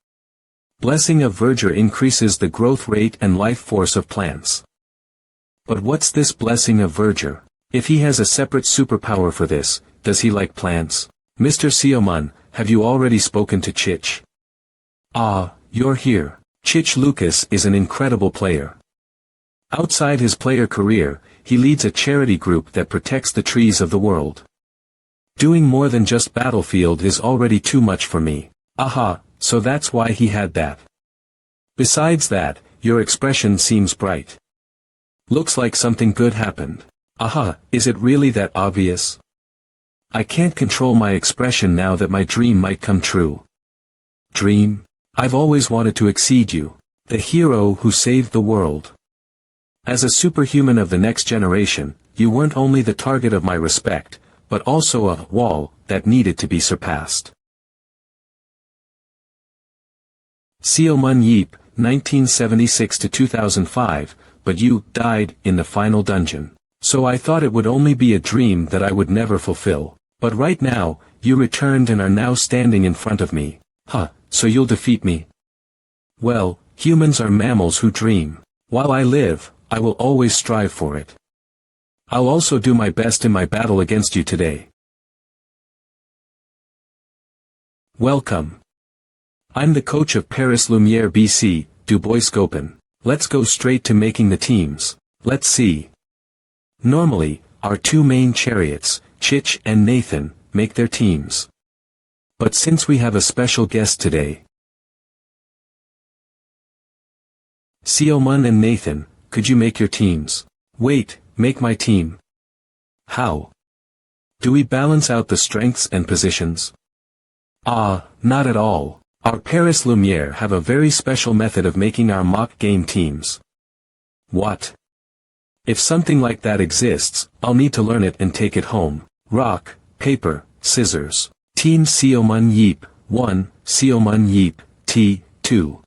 Blessing of Verdure increases the growth rate and life force of plants. But what's this Blessing of Verdure? If he has a separate superpower for this, does he like plants? Mr. Sioman, have you already spoken to Chich? Ah, you're here. Chich Lucas is an incredible player. Outside his player career, he leads a charity group that protects the trees of the world. Doing more than just Battlefield is already too much for me. Aha, so that's why he had that. Besides that, your expression seems bright. Looks like something good happened. Aha, is it really that obvious? I can't control my expression now that my dream might come true. Dream? I've always wanted to exceed you, the hero who saved the world. As a superhuman of the next generation, you weren't only the target of my respect, but also a wall that needed to be surpassed. Sioman Yeep, 1976 to 2005, but you died in the final dungeon. So I thought it would only be a dream that I would never fulfill. But right now, you returned and are now standing in front of me. Huh, so you'll defeat me? Well, humans are mammals who dream. While I live, I will always strive for it. I'll also do my best in my battle against you today. Welcome. I'm the coach of Paris Lumiere BC, Dubois Gopin. Let's go straight to making the teams. Let's see. Normally, our 2 main chariots, Chich and Nathan, make their teams. But since we have a special guest today, Sioman and Nathan, could you make your teams? Wait, make my team? How? Do we balance out the strengths and positions? Ah, not at all. Our Paris Lumiere have a very special method of making our mock game teams. What? If something like that exists, I'll need to learn it and take it home. Rock, paper, scissors. Team Sioman Yeep, 1, Sioman Yeep, T, 2.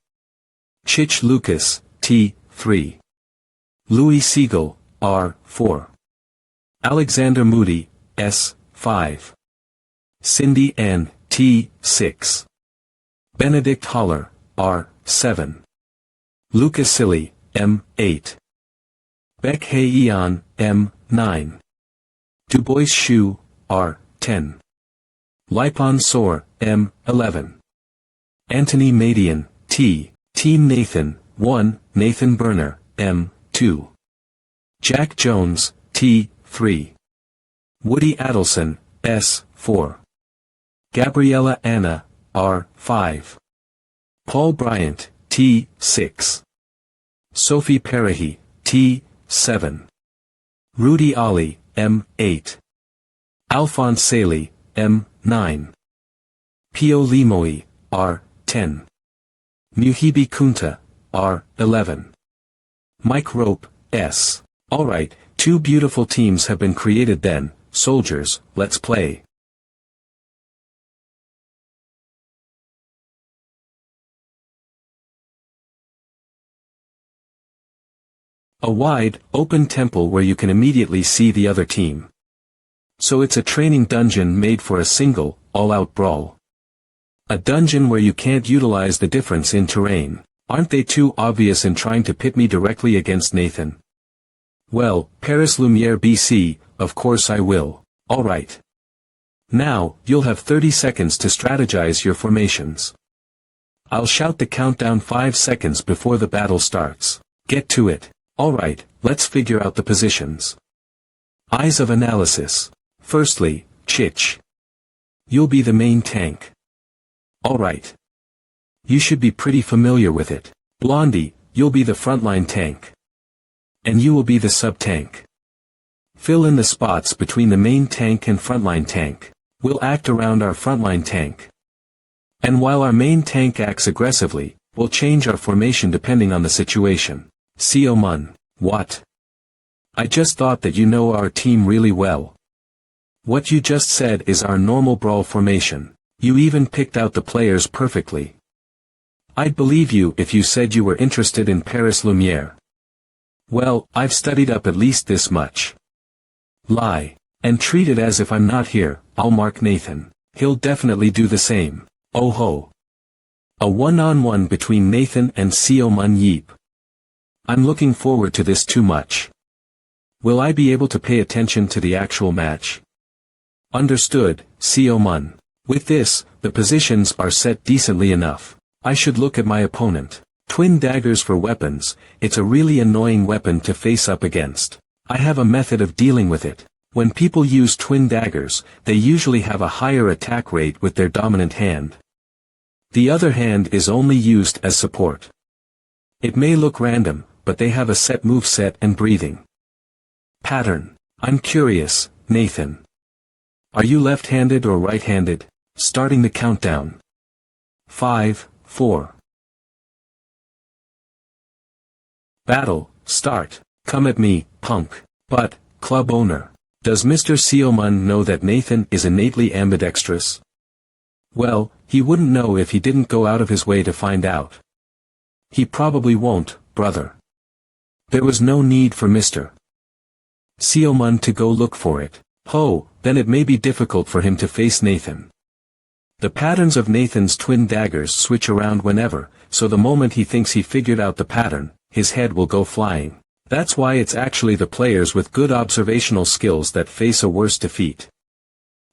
Chich Lucas, T, 3. Louis Siegel, R, 4. Alexander Moody, S, 5. Cindy N, T, 6. Benedict Holler, R, 7. Lucas Silly, M, 8. Beck Hei-Eon, M, 9. Dubois Shu, R, 10. Lipon Sor, M, 11. Anthony Madian, T. Team Nathan, 1, Nathan Berner, M, 2. Jack Jones, T, 3. Woody Adelson, S, 4. Gabriella Anna, R, 5. Paul Bryant, T, 6. Sophie Perahi, T, 7. Rudy Ali, M, 8. Alphonse Saley, M, 9. Pio Limoi, R, 10. Muhibi Kunta, R, 11. Mike Rope, S. Alright, 2 beautiful teams have been created then, soldiers, let's play. A wide, open temple where you can immediately see the other team. So it's a training dungeon made for a single, all-out brawl. A dungeon where you can't utilize the difference in terrain. Aren't they too obvious in trying to pit me directly against Nathan? Well, Paris Lumiere BC, of course I will. Alright. Now, you'll have 30 seconds to strategize your formations. I'll shout the countdown 5 seconds before the battle starts. Get to it. Alright, let's figure out the positions. Eyes of analysis. Firstly, Chich. You'll be the main tank. Alright. You should be pretty familiar with it. Blondie, you'll be the frontline tank. And you will be the sub-tank. Fill in the spots between the main tank and frontline tank. We'll act around our frontline tank. And while our main tank acts aggressively, we'll change our formation depending on the situation. Seomun, what? I just thought that you know our team really well. What you just said is our normal brawl formation. You even picked out the players perfectly. I'd believe you if you said you were interested in Paris Lumiere. Well, I've studied up at least this much. Lie. And treat it as if I'm not here. I'll mark Nathan. He'll definitely do the same. Oh ho. A one-on-one between Nathan and Seomun Yeep. I'm looking forward to this too much. Will I be able to pay attention to the actual match? Understood, Seomun. With this, the positions are set decently enough. I should look at my opponent. Twin daggers for weapons, it's a really annoying weapon to face up against. I have a method of dealing with it. When people use twin daggers, they usually have a higher attack rate with their dominant hand. The other hand is only used as support. It may look random, but they have a set moveset and breathing pattern. I'm curious, Nathan. Are you left-handed or right-handed? Starting the countdown. 5, 4. Battle, start. Come at me, punk. But, club owner. Does Mr. Seomun know that Nathan is innately ambidextrous? Well, he wouldn't know if he didn't go out of his way to find out. He probably won't, brother. There was no need for Mr. Seomun to go look for it. Ho, then it may be difficult for him to face Nathan. The patterns of Nathan's twin daggers switch around whenever, so the moment he thinks he figured out the pattern, his head will go flying. That's why it's actually the players with good observational skills that face a worse defeat.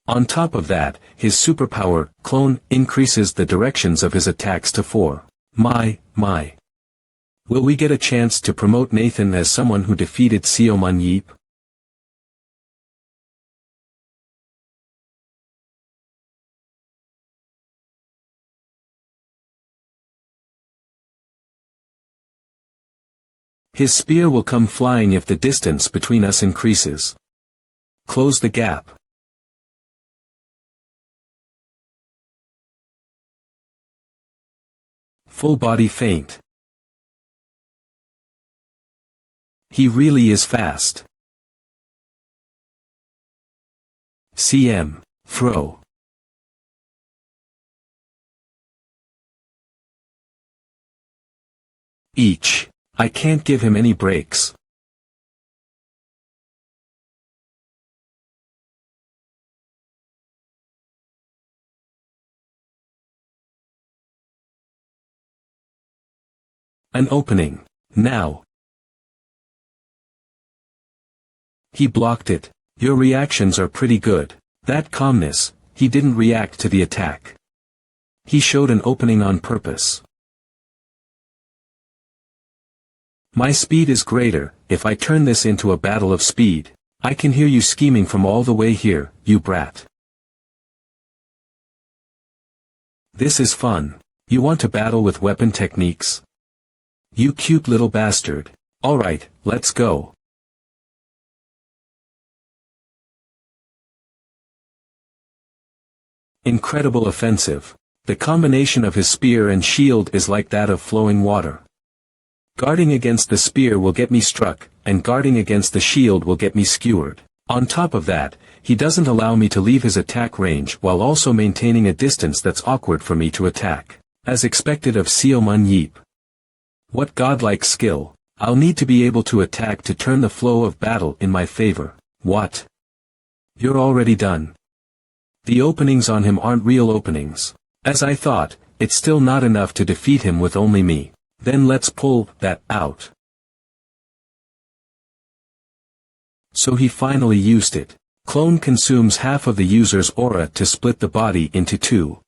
On top of that, his superpower, clone, increases the directions of his attacks to 4. My. Will we get a chance to promote Nathan as someone who defeated Seomun Yeep? His spear will come flying if the distance between us increases. Close the gap. Full body feint. He really is fast. CM. Throw. Each. I can't give him any breaks. An opening. Now. He blocked it. Your reactions are pretty good. That calmness, he didn't react to the attack. He showed an opening on purpose. My speed is greater. If I turn this into a battle of speed, I can hear you scheming from all the way here, you brat. This is fun. You want to battle with weapon techniques? You cute little bastard. Alright, let's go. Incredible offensive. The combination of his spear and shield is like that of flowing water. Guarding against the spear will get me struck, and guarding against the shield will get me skewered. On top of that, he doesn't allow me to leave his attack range while also maintaining a distance that's awkward for me to attack. As expected of Seomun Yeep. What godlike skill. I'll need to be able to attack to turn the flow of battle in my favor. What? You're already done. The openings on him aren't real openings. As I thought, it's still not enough to defeat him with only me. Then let's pull that out. So he finally used it. Clone consumes half of the user's aura to split the body into two.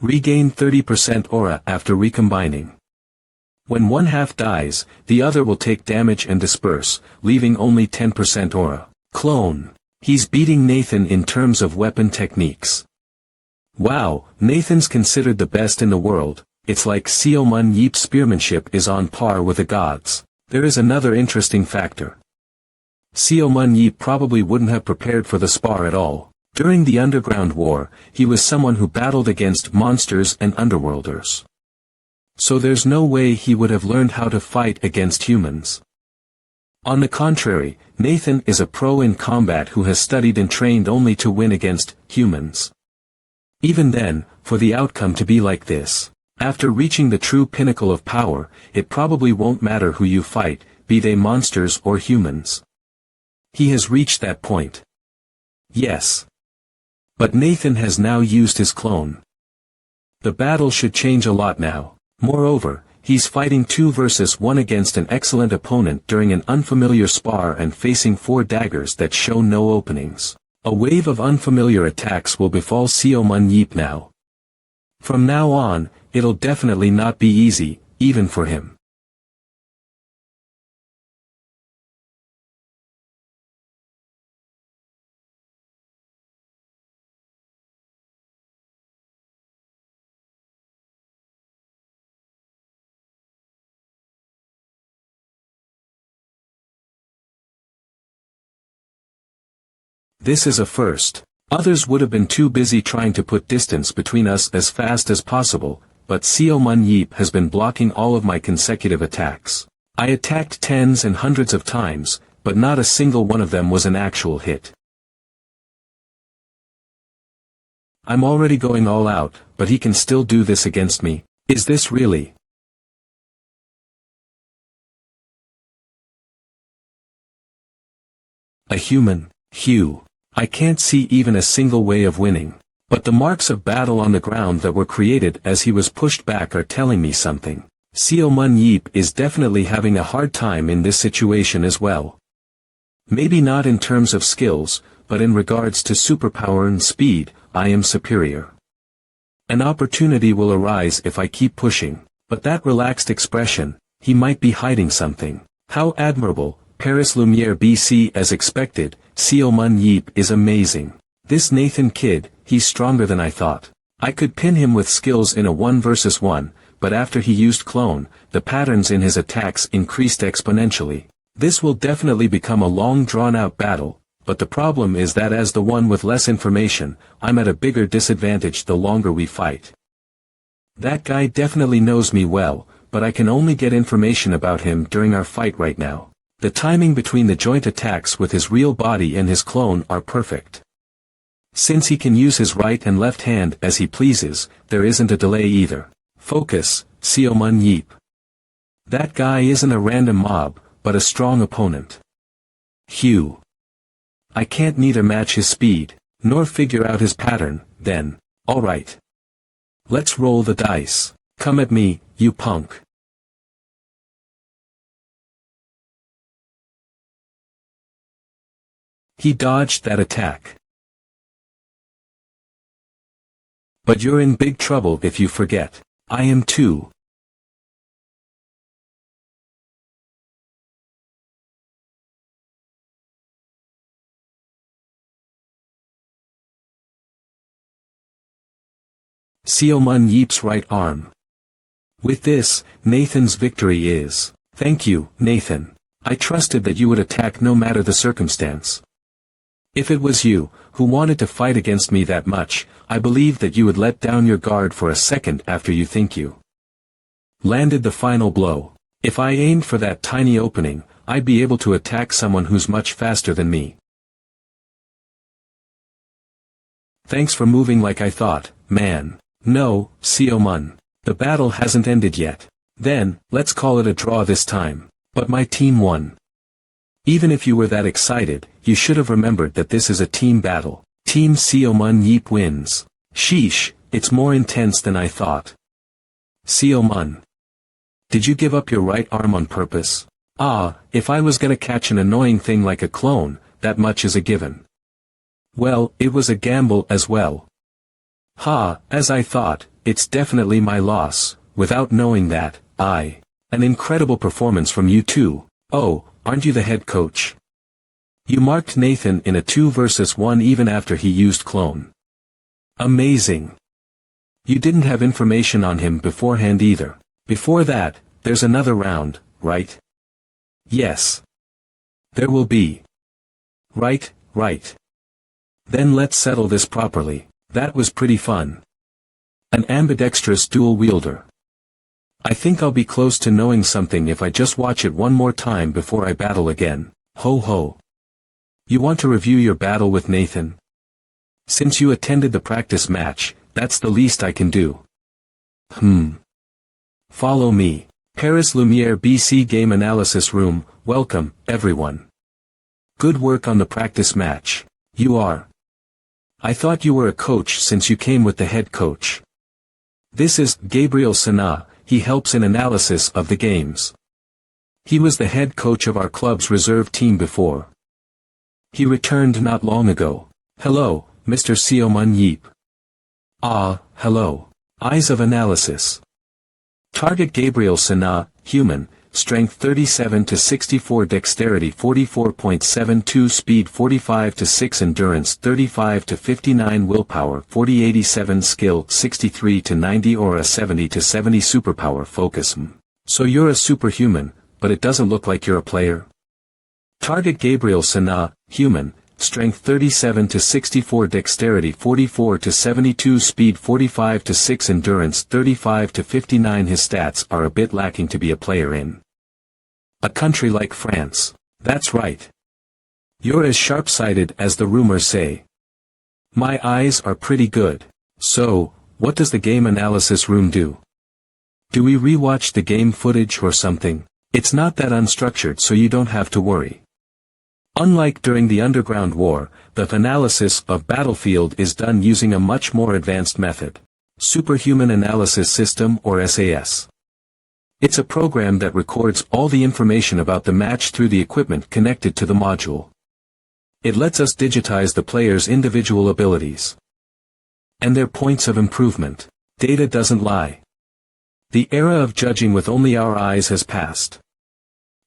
Regain 30% aura after recombining. When one half dies, the other will take damage and disperse, leaving only 10% aura. Clone. He's beating Nathan in terms of weapon techniques. Wow, Nathan's considered the best in the world. it's like Seo Mun Yeep's spearmanship is on par with the gods. There is another interesting factor. Seo Mun Yeep probably wouldn't have prepared for the spar at all. During the Underground War, he was someone who battled against monsters and underworlders. So there's no way he would have learned how to fight against humans. On the contrary, Nathan is a pro in combat who has studied and trained only to win against humans. Even then, for the outcome to be like this, after reaching the true pinnacle of power, it probably won't matter who you fight, be they monsters or humans. He has reached that point. Yes. But Nathan has now used his clone. The battle should change a lot now. Moreover, he's fighting 2 versus 1 against an excellent opponent during an unfamiliar spar and facing 4 daggers that show no openings. A wave of unfamiliar attacks will befall Seo Mun Yeep now. From now on, it'll definitely not be easy, even for him. This is a first. Others would have been too busy trying to put distance between us as fast as possible, but Seo Mun Yeep has been blocking all of my consecutive attacks. I attacked tens and hundreds of times, but not a single one of them was an actual hit. I'm already going all out, but he can still do this against me. Is this really? A human, Hugh. I can't see even a single way of winning. But the marks of battle on the ground that were created as he was pushed back are telling me something. Seo Mun Yeep is definitely having a hard time in this situation as well. Maybe not in terms of skills, but in regards to superpower and speed, I am superior. An opportunity will arise if I keep pushing, but that relaxed expression, he might be hiding something. How admirable, Paris Lumiere BC as expected, Seo Mun Yeep is amazing. This Nathan kid, he's stronger than I thought. I could pin him with skills in a 1 versus 1, but after he used clone, the patterns in his attacks increased exponentially. This will definitely become a long drawn-out battle, but the problem is that as the one with less information, I'm at a bigger disadvantage the longer we fight. That guy definitely knows me well, but I can only get information about him during our fight right now. The timing between the joint attacks with his real body and his clone are perfect. Since he can use his right and left hand as he pleases, there isn't a delay either. Focus, Seo Mun Yeep. That guy isn't a random mob, but a strong opponent. Hugh. I can't neither match his speed, nor figure out his pattern, then, alright. Let's roll the dice. Come at me, you punk. He dodged that attack. But you're in big trouble if you forget. I am too. Seo Mun Yeep's right arm. With this, Nathan's victory is. Thank you, Nathan. I trusted that you would attack no matter the circumstance. If it was you, who wanted to fight against me that much, I believed that you would let down your guard for a second after you think you landed the final blow. If I aimed for that tiny opening, I'd be able to attack someone who's much faster than me. Thanks for moving like I thought, man. No, Seo Mun. The battle hasn't ended yet. Then, let's call it a draw this time. But my team won. Even if you were that excited, you should have remembered that this is a team battle. Team Seo Mun Yeep wins. Sheesh, it's more intense than I thought. Seo Mun. Did you give up your right arm on purpose? Ah, if I was gonna catch an annoying thing like a clone, that much is a given. Well, it was a gamble as well. Ha, as I thought, it's definitely my loss, without knowing that, an incredible performance from you too. Oh, aren't you the head coach? You marked Nathan in a 2 versus 1 even after he used clone. Amazing. You didn't have information on him beforehand either. Before that, there's another round, right? Yes. There will be. Right, right. Then let's settle this properly. That was pretty fun. An ambidextrous dual wielder. I think I'll be close to knowing something if I just watch it one more time before I battle again. Ho ho. You want to review your battle with Nathan? Since you attended the practice match, that's the least I can do. Follow me. Paris Lumiere BC Game Analysis Room. Welcome, everyone. Good work on the practice match. You are. I thought you were a coach since you came with the head coach. This is Gabriel Sana. He helps in analysis of the games. He was the head coach of our club's reserve team before. He returned not long ago. Hello, Mr. Sioman Yeep. Ah, hello. Eyes of Analysis. Target Gabriel Sana, human, strength 37 to 64, dexterity 44.72, speed 45 to 6, endurance 35 to 59, willpower 40-87, skill 63 to 90 or a 70 to 70, superpower focus. So you're a superhuman, but it doesn't look like you're a player. Target Gabriel Sana, human, strength 37 to 64, dexterity 44 to 72, speed 45 to 6, endurance 35 to 59. His stats are a bit lacking to be a player in a country like France. That's right. You're as sharp-sighted as the rumors say. My eyes are pretty good. So, what does the game analysis room do? Do we rewatch the game footage or something? It's not that unstructured, so you don't have to worry. Unlike during the Underground War, the analysis of Battlefield is done using a much more advanced method. Superhuman Analysis System, or SAS. It's a program that records all the information about the match through the equipment connected to the module. It lets us digitize the player's individual abilities and their points of improvement. Data doesn't lie. The era of judging with only our eyes has passed.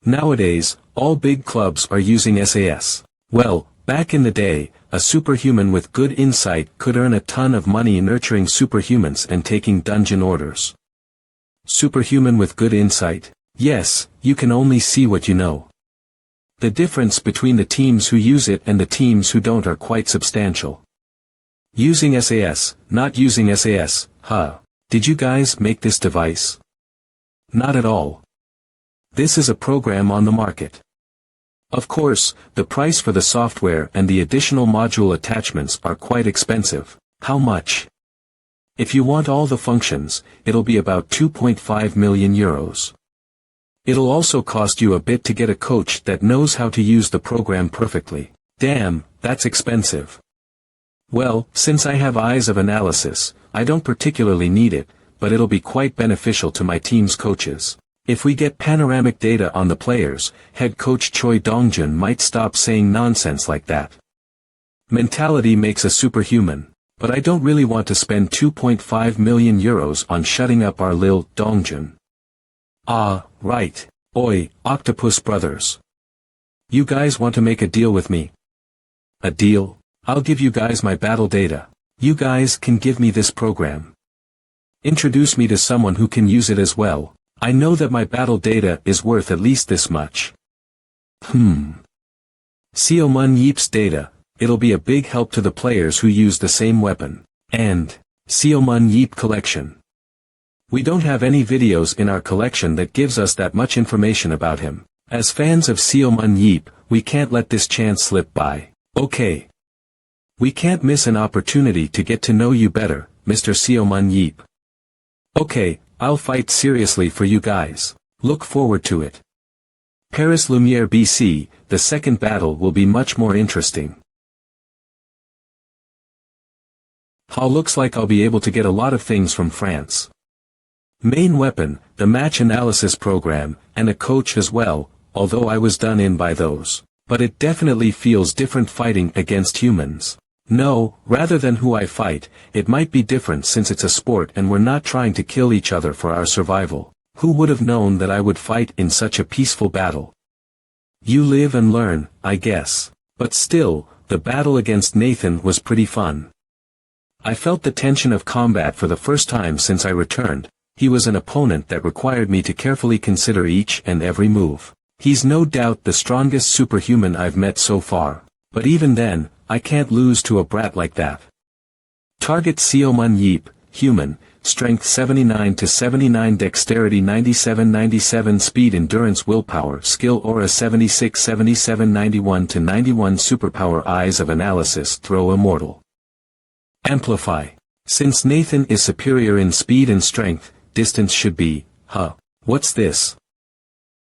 Nowadays, all big clubs are using SAS. Well, back in the day, a superhuman with good insight could earn a ton of money nurturing superhumans and taking dungeon orders. Superhuman with good insight? Yes, you can only see what you know. The difference between the teams who use it and the teams who don't are quite substantial. Using SAS, not using SAS, huh? Did you guys make this device? Not at all. This is a program on the market. Of course, the price for the software and the additional module attachments are quite expensive. How much? If you want all the functions, it'll be about 2.5 million euros. It'll also cost you a bit to get a coach that knows how to use the program perfectly. Damn, that's expensive. Well, since I have Eyes of Analysis, I don't particularly need it, but it'll be quite beneficial to my team's coaches. If we get panoramic data on the players, head coach Choi Dongjun might stop saying nonsense like that. Mentality makes a superhuman. But I don't really want to spend 2.5 million euros on shutting up our Lil Dongjun. Ah, right. Oi, Octopus Brothers. You guys want to make a deal with me? A deal? I'll give you guys my battle data. You guys can give me this program. Introduce me to someone who can use it as well. I know that my battle data is worth at least this much. Sioman Yeep's data. It'll be a big help to the players who use the same weapon. And Sioman Yeep collection. We don't have any videos in our collection that gives us that much information about him. As fans of Sioman Yeep, we can't let this chance slip by. Okay. We can't miss an opportunity to get to know you better, Mr. Sioman Yeep. Okay, I'll fight seriously for you guys. Look forward to it. Paris Lumiere BC, the second battle will be much more interesting. Looks like I'll be able to get a lot of things from France. Main weapon, the match analysis program, and a coach as well, although I was done in by those. But it definitely feels different fighting against humans. No, rather than who I fight, it might be different since it's a sport and we're not trying to kill each other for our survival. Who would have known that I would fight in such a peaceful battle? You live and learn, I guess. But still, the battle against Nathan was pretty fun. I felt the tension of combat for the first time since I returned. He was an opponent that required me to carefully consider each and every move. He's no doubt the strongest superhuman I've met so far. But even then, I can't lose to a brat like that. Target Seomun Yeep, human, strength 79 to 79, dexterity 97 speed, endurance, willpower, skill, aura 76 91 to 91, superpower, eyes of analysis, throw, immortal. Amplify. Since Nathan is superior in speed and strength, distance should be, what's this?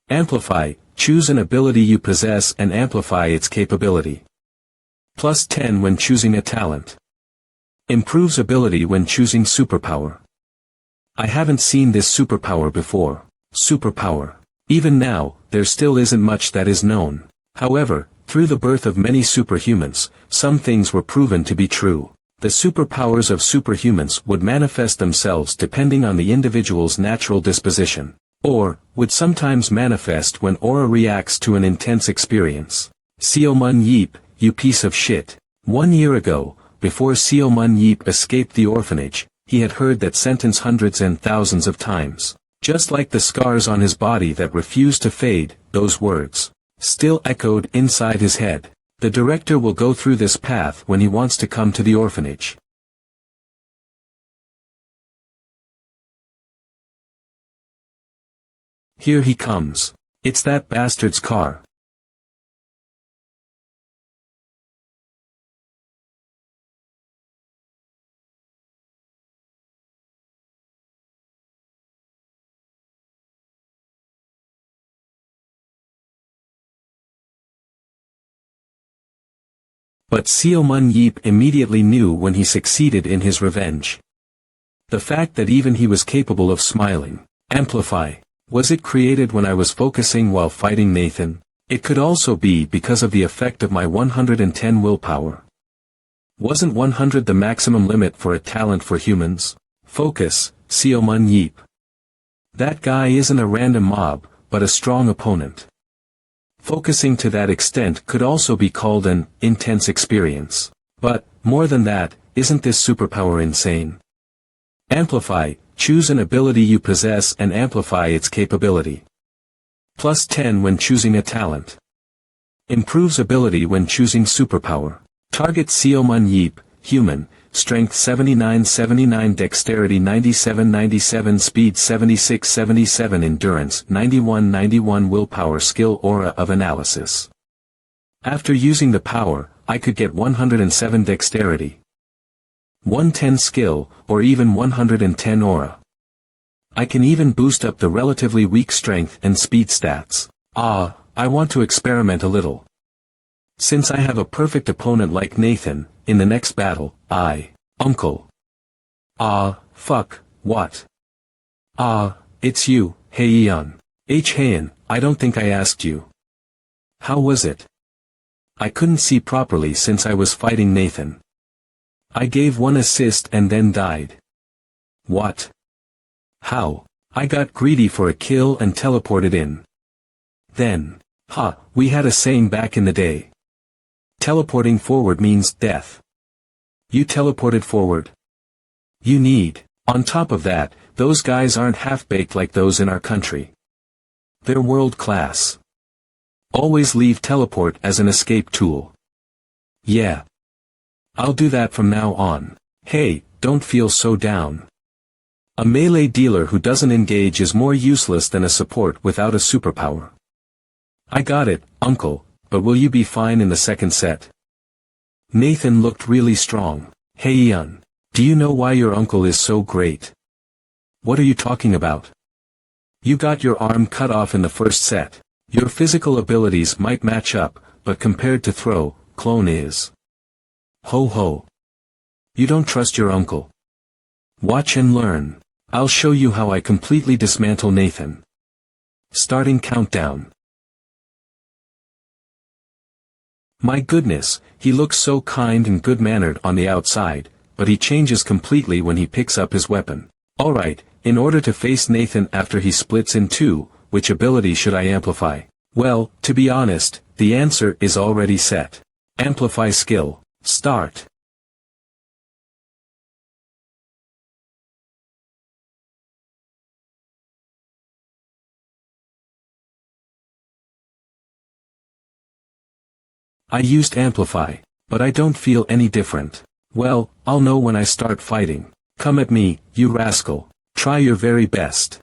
Amplify. Choose an ability you possess and amplify its capability. Plus 10 when choosing a talent. Improves ability when choosing superpower. I haven't seen this superpower before. Superpower. Even now, there still isn't much that is known. However, through the birth of many superhumans, some things were proven to be true. The superpowers of superhumans would manifest themselves depending on the individual's natural disposition, or would sometimes manifest when aura reacts to an intense experience. Seomun Yeep, you piece of shit. 1 year ago, before Seomun Yeep escaped the orphanage, he had heard that sentence hundreds and thousands of times. Just like the scars on his body that refused to fade, those words still echoed inside his head. The director will go through this path when he wants to come to the orphanage. Here he comes. It's that bastard's car. But Seomun Yeep immediately knew when he succeeded in his revenge. The fact that even he was capable of smiling. Amplify. Was it created when I was focusing while fighting Nathan? It could also be because of the effect of my 110 willpower. Wasn't 100 the maximum limit for a talent for humans? Focus, Seomun Yeep. That guy isn't a random mob, but a strong opponent. Focusing to that extent could also be called an intense experience. But, more than that, isn't this superpower insane? Amplify. Choose an ability you possess and amplify its capability. Plus 10 when choosing a talent. Improves ability when choosing superpower. Target Seomun Yeep, human, strength 79 dexterity 97 speed 76 endurance 91 willpower, skill, aura of analysis. After using the power, I could get 107 dexterity, 110 skill, or even 110 aura. I can even boost up the relatively weak strength and speed stats. I want to experiment a little. Since I have a perfect opponent like Nathan, in the next battle, Uncle. Fuck, what? It's you, Heian. Heian, I don't think I asked you. How was it? I couldn't see properly since I was fighting Nathan. I gave one assist and then died. What? How? I got greedy for a kill and teleported in. Then. We had a saying back in the day. Teleporting forward means death. You teleported forward. You need. On top of that, those guys aren't half-baked like those in our country. They're world-class. Always leave teleport as an escape tool. Yeah. I'll do that from now on. Hey, don't feel so down. A melee dealer who doesn't engage is more useless than a support without a superpower. I got it, Uncle, but will you be fine in the second set? Nathan looked really strong. Heian, do you know why your uncle is so great? What are you talking about? You got your arm cut off in the first set. Your physical abilities might match up, but compared to throw, clone is. Ho ho. You don't trust your uncle. Watch and learn. I'll show you how I completely dismantle Nathan. Starting countdown. My goodness, he looks so kind and good-mannered on the outside, but he changes completely when he picks up his weapon. Alright, in order to face Nathan after he splits in two, which ability should I amplify? Well, to be honest, the answer is already set. Amplify skill. Start. I used amplify, but I don't feel any different. Well, I'll know when I start fighting. Come at me, you rascal. Try your very best.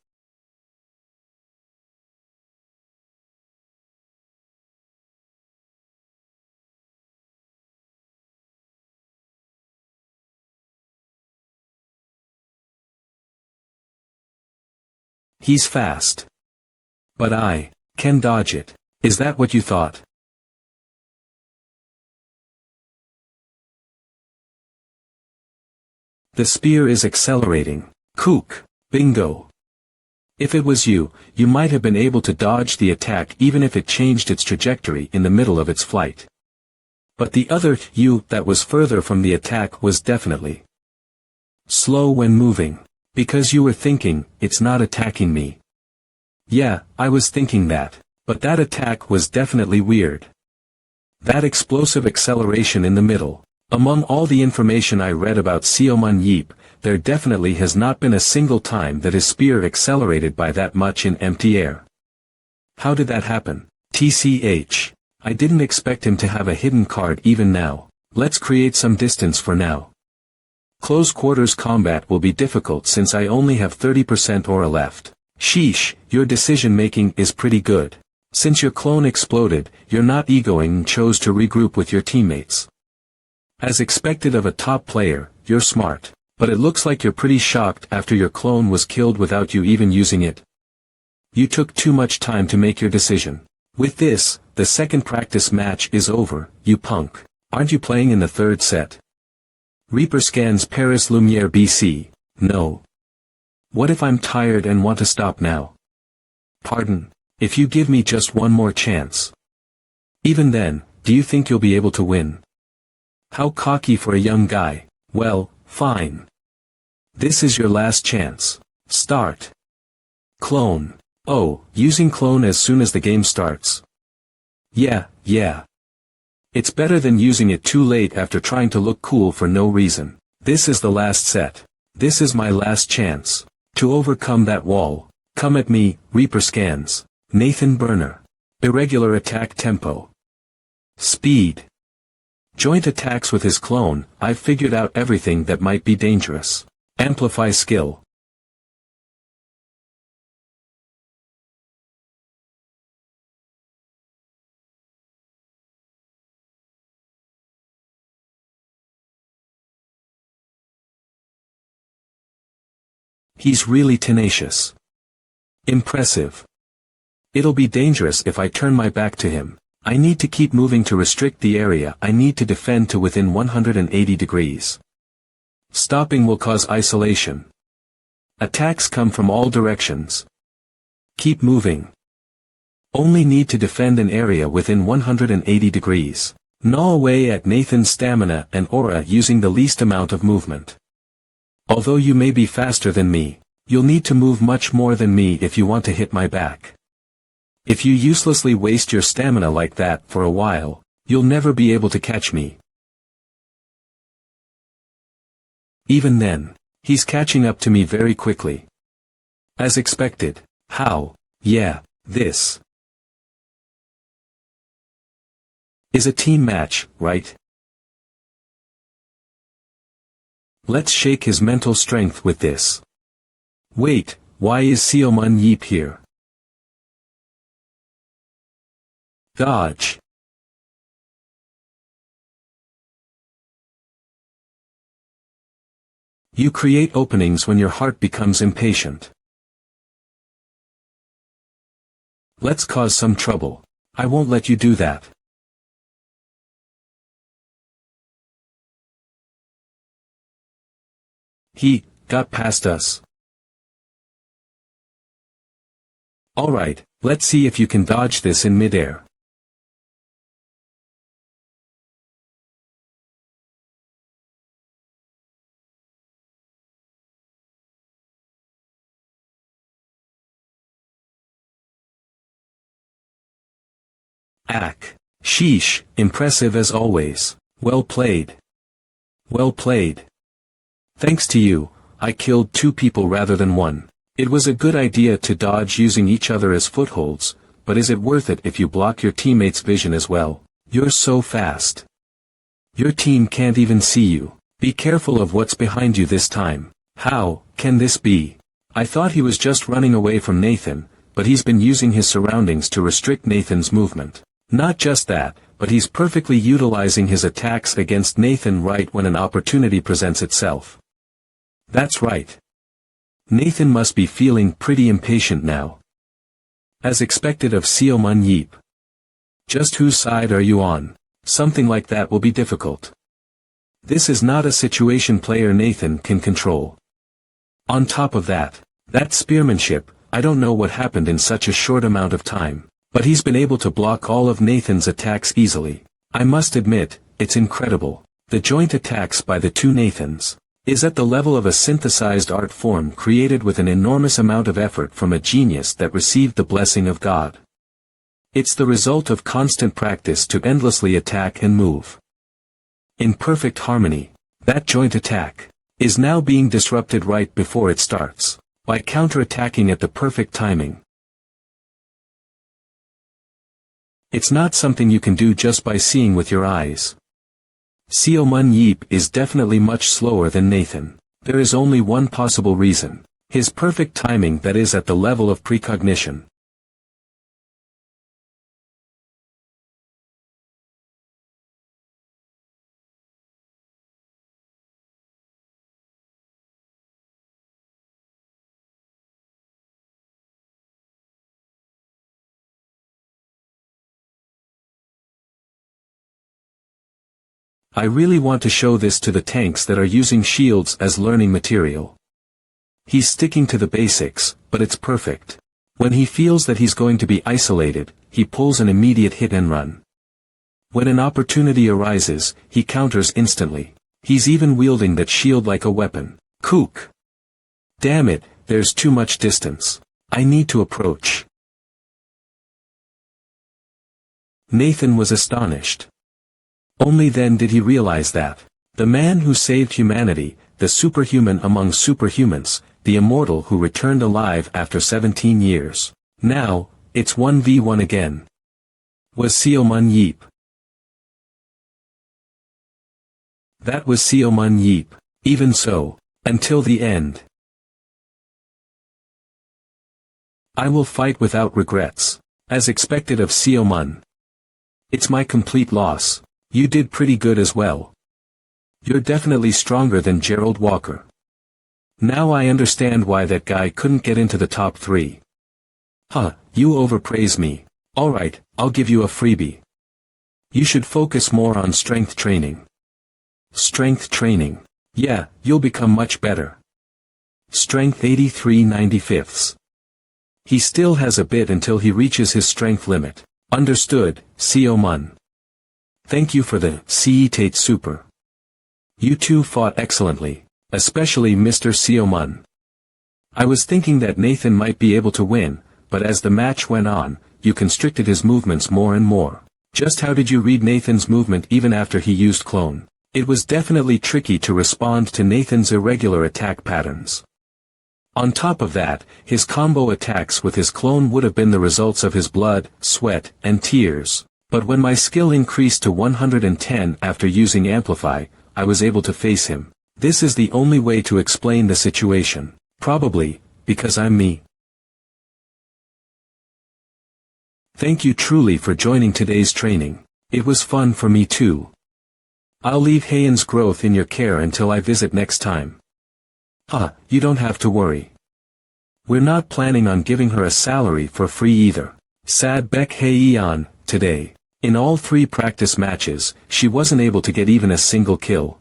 He's fast. But I can dodge it. Is that what you thought? The spear is accelerating. Kook. Bingo. If it was you, you might have been able to dodge the attack even if it changed its trajectory in the middle of its flight. But the other you that was further from the attack was definitely slow when moving. Because you were thinking, it's not attacking me. Yeah, I was thinking that. But that attack was definitely weird. That explosive acceleration in the middle. Among all the information I read about Sioman Yeep, there definitely has not been a single time that his spear accelerated by that much in empty air. How did that happen? TCH. I didn't expect him to have a hidden card even now. Let's create some distance for now. Close quarters combat will be difficult since I only have 30% aura left. Sheesh, your decision making is pretty good. Since your clone exploded, you're not egoing and chose to regroup with your teammates. As expected of a top player, you're smart. But it looks like you're pretty shocked after your clone was killed without you even using it. You took too much time to make your decision. With this, the second practice match is over, you punk. Aren't you playing in the third set? Reaper scans Paris Lumiere BC. No. What if I'm tired and want to stop now? Pardon, if you give me just one more chance. Even then, do you think you'll be able to win? How cocky for a young guy. Well, fine. This is your last chance. Start. Clone. Oh, using clone as soon as the game starts. Yeah. It's better than using it too late after trying to look cool for no reason. This is the last set. This is my last chance. To overcome that wall. Come at me, Reaper scans. Nathan Burner. Irregular attack tempo. Speed. Joint attacks with his clone. I've figured out everything that might be dangerous. Amplify skill. He's really tenacious. Impressive. It'll be dangerous if I turn my back to him. I need to keep moving to restrict the area I need to defend to within 180 degrees. Stopping will cause isolation. Attacks come from all directions. Keep moving. Only need to defend an area within 180 degrees. Gnaw away at Nathan's stamina and aura using the least amount of movement. Although you may be faster than me, you'll need to move much more than me if you want to hit my back. If you uselessly waste your stamina like that for a while, you'll never be able to catch me. Even then, he's catching up to me very quickly. As expected. How? Yeah, this is a team match, right? Let's shake his mental strength with this. Wait, why is Sioman Yeep here? Dodge. You create openings when your heart becomes impatient. Let's cause some trouble. I won't let you do that. He got past us. Alright, let's see if you can dodge this in midair. Ack. Sheesh, impressive as always. Well played. Well played. Thanks to you, I killed 2 people rather than 1. It was a good idea to dodge using each other as footholds, but is it worth it if you block your teammates' vision as well? You're so fast. Your team can't even see you. Be careful of what's behind you this time. How can this be? I thought he was just running away from Nathan, but he's been using his surroundings to restrict Nathan's movement. Not just that, but he's perfectly utilizing his attacks against Nathan right when an opportunity presents itself. That's right. Nathan must be feeling pretty impatient now. As expected of Seo Mun Yeep. Just whose side are you on? Something like that will be difficult. This is not a situation player Nathan can control. On top of that spearmanship, I don't know what happened in such a short amount of time, but he's been able to block all of Nathan's attacks easily. I must admit, it's incredible. The joint attacks by the two Nathans is at the level of a synthesized art form created with an enormous amount of effort from a genius that received the blessing of God. It's the result of constant practice to endlessly attack and move in perfect harmony. That joint attack is now being disrupted right before it starts, by counterattacking at the perfect timing. It's not something you can do just by seeing with your eyes. Seo Mun Yeep is definitely much slower than Nathan. There is only one possible reason. His perfect timing that is at the level of precognition. I really want to show this to the tanks that are using shields as learning material. He's sticking to the basics, but it's perfect. When he feels that he's going to be isolated, he pulls an immediate hit and run. When an opportunity arises, he counters instantly. He's even wielding that shield like a weapon. Kook! Damn it, there's too much distance. I need to approach. Nathan was astonished. Only then did he realize that the man who saved humanity, the superhuman among superhumans, the immortal who returned alive after 17 years, now, it's 1v1 again, was Seo Mun Yeep. That was Seo Mun Yeep. Even so, until the end. I will fight without regrets, as expected of Seo Mun. It's my complete loss. You did pretty good as well. You're definitely stronger than Gerald Walker. Now I understand why that guy couldn't get into the top 3. Huh, you overpraise me. Alright, I'll give you a freebie. You should focus more on strength training. Strength training. Yeah, you'll become much better. Strength 83/95. He still has a bit until he reaches his strength limit. Understood, Seo Mun. Thank you for the Tate Super. You two fought excellently, especially Mr. Seo Mun. I was thinking that Nathan might be able to win, but as the match went on, you constricted his movements more and more. Just how did you read Nathan's movement even after he used clone? It was definitely tricky to respond to Nathan's irregular attack patterns. On top of that, his combo attacks with his clone would have been the results of his blood, sweat, and tears. But when my skill increased to 110 after using Amplify, I was able to face him. This is the only way to explain the situation. Probably, because I'm me. Thank you truly for joining today's training. It was fun for me too. I'll leave Heian's growth in your care until I visit next time. You don't have to worry. We're not planning on giving her a salary for free either. Sad Beck Heian, today. In all 3 practice matches, she wasn't able to get even a single kill.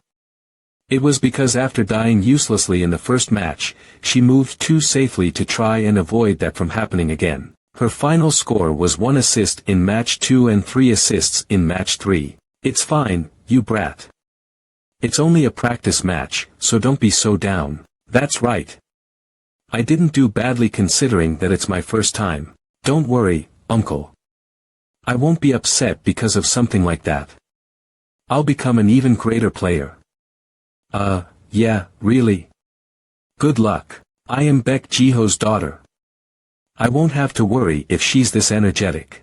It was because after dying uselessly in the first match, she moved too safely to try and avoid that from happening again. Her final score was 1 assist in match 2 and 3 assists in match 3. It's fine, you brat. It's only a practice match, so don't be so down. That's right. I didn't do badly considering that it's my first time. Don't worry, uncle. I won't be upset because of something like that. I'll become an even greater player. Yeah, really? Good luck. I am Beck Jiho's daughter. I won't have to worry if she's this energetic.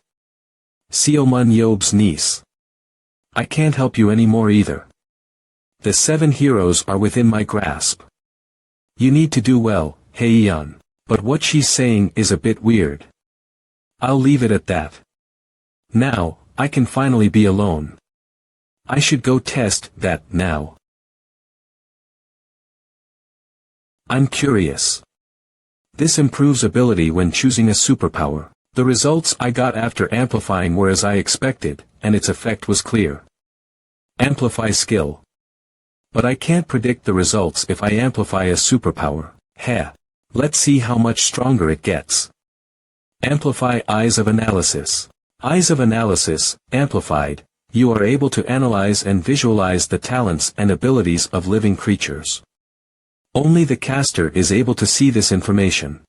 Seo Mun Yeop's niece. I can't help you anymore either. The 7 heroes are within my grasp. You need to do well, Heian. But what she's saying is a bit weird. I'll leave it at that. Now, I can finally be alone. I should go test that now. I'm curious. This improves ability when choosing a superpower. The results I got after amplifying were as I expected, and its effect was clear. Amplify skill. But I can't predict the results if I amplify a superpower. Heh. Let's see how much stronger it gets. Amplify Eyes of Analysis. Eyes of Analysis, amplified, you are able to analyze and visualize the talents and abilities of living creatures. Only the caster is able to see this information.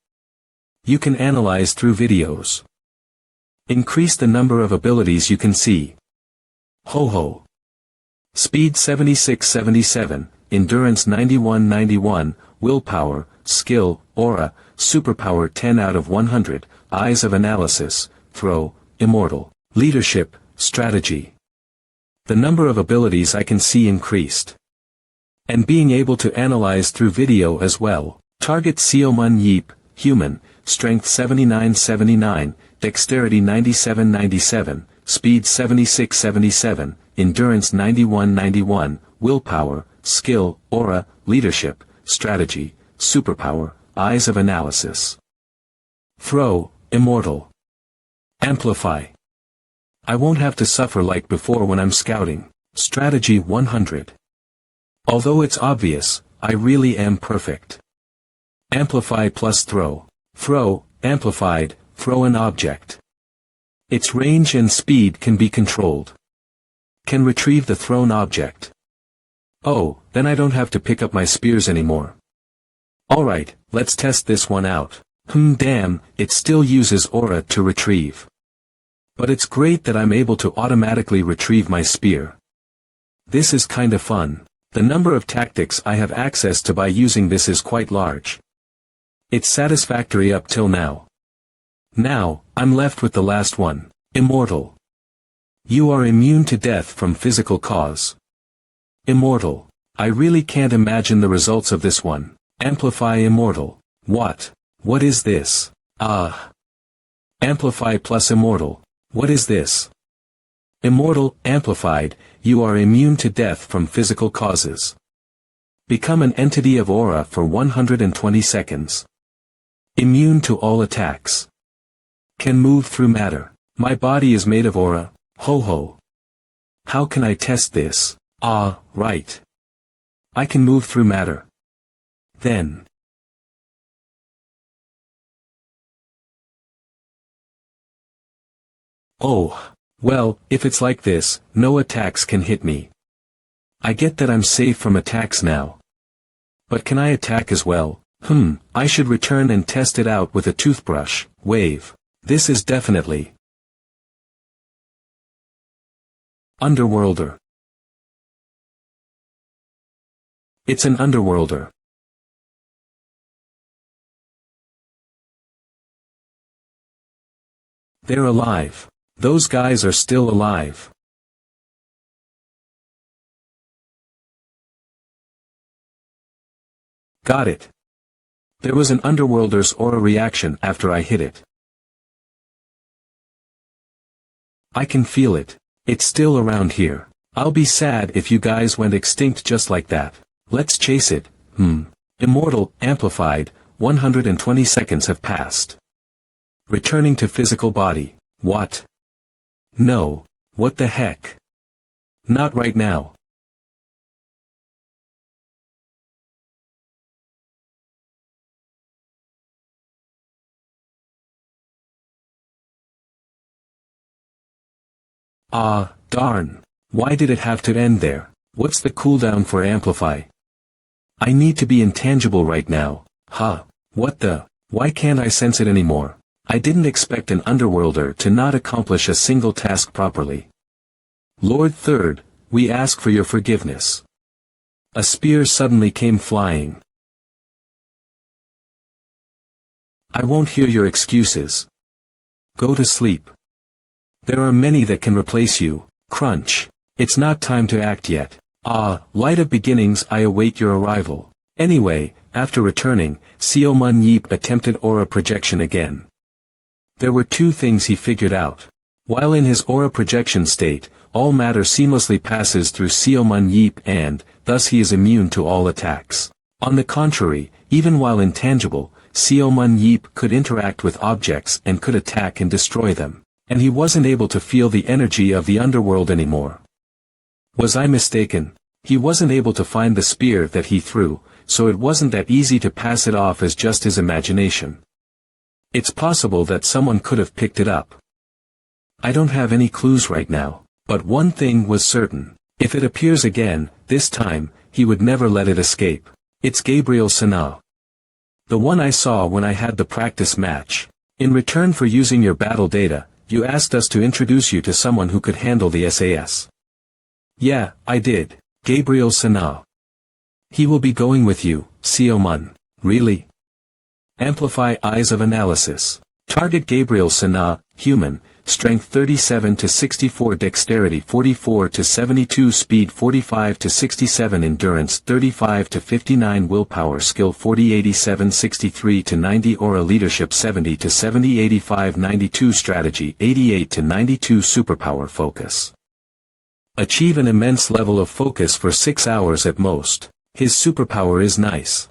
You can analyze through videos. Increase the number of abilities you can see. Ho ho. Speed 76-77, Endurance 91-91, Willpower, Skill, Aura, Superpower 10 out of 100, Eyes of Analysis, Throw, Immortal, Leadership, Strategy. The number of abilities I can see increased. And being able to analyze through video as well. Target Seomun Yeep, Human, Strength 79-79, Dexterity 97-97, Speed 76-77, Endurance 91-91, Willpower, Skill, Aura, Leadership, Strategy, Superpower, Eyes of Analysis. Throw, Immortal. Amplify. I won't have to suffer like before when I'm scouting. Strategy 100. Although it's obvious, I really am perfect. Amplify plus throw. Throw, amplified, throw an object. Its range and speed can be controlled. Can retrieve the thrown object. Oh, then I don't have to pick up my spears anymore. Alright, let's test this one out. Damn, it still uses aura to retrieve. But it's great that I'm able to automatically retrieve my spear. This is kinda fun. The number of tactics I have access to by using this is quite large. It's satisfactory up till now. Now, I'm left with the last one. Immortal. You are immune to death from physical cause. Immortal. I really can't imagine the results of this one. Amplify Immortal. What? What is this? Ah. Amplify plus Immortal. What is this? Immortal, amplified, you are immune to death from physical causes. Become an entity of aura for 120 seconds. Immune to all attacks. Can move through matter. My body is made of aura. Ho ho. How can I test this? Ah, right. I can move through matter. Then. Oh, well, if it's like this, no attacks can hit me. I get that I'm safe from attacks now. But can I attack as well? I should return and test it out with a toothbrush. Wave. This is definitely Underworlder. It's an Underworlder. They're alive. Those guys are still alive. Got it. There was an Underworlder's aura reaction after I hit it. I can feel it. It's still around here. I'll be sad if you guys went extinct just like that. Let's chase it. Immortal, amplified, 120 seconds have passed. Returning to physical body. What? No. What the heck? Not right now. Ah, darn. Why did it have to end there? What's the cooldown for amplify? I need to be intangible right now. What the? Why can't I sense it anymore? I didn't expect an Underworlder to not accomplish a single task properly. Lord Third, we ask for your forgiveness. A spear suddenly came flying. I won't hear your excuses. Go to sleep. There are many that can replace you. Crunch. It's not time to act yet. Ah, light of beginnings, I await your arrival. Anyway, after returning, Seo Mun Yeep attempted aura projection again. There were two things he figured out. While in his aura projection state, all matter seamlessly passes through Seo Mun Yeep and, thus he is immune to all attacks. On the contrary, even while intangible, Seo Mun Yeep could interact with objects and could attack and destroy them. And he wasn't able to feel the energy of the underworld anymore. Was I mistaken? He wasn't able to find the spear that he threw, so it wasn't that easy to pass it off as just his imagination. It's possible that someone could have picked it up. I don't have any clues right now, but one thing was certain. If it appears again, this time, he would never let it escape. It's Gabriel Sana. The one I saw when I had the practice match. In return for using your battle data, you asked us to introduce you to someone who could handle the SAS. Yeah, I did. Gabriel Sana. He will be going with you, Seo Mun. Really? Amplify Eyes of Analysis. Target Gabriel Sana, human, strength 37 to 64, dexterity 44 to 72, speed 45 to 67, endurance 35 to 59, willpower, skill 40, 87, 63 to 90, aura, leadership 70 to 70, 85, 92, strategy 88 to 92, superpower, focus. Achieve an immense level of focus for 6 hours at most. His superpower is nice.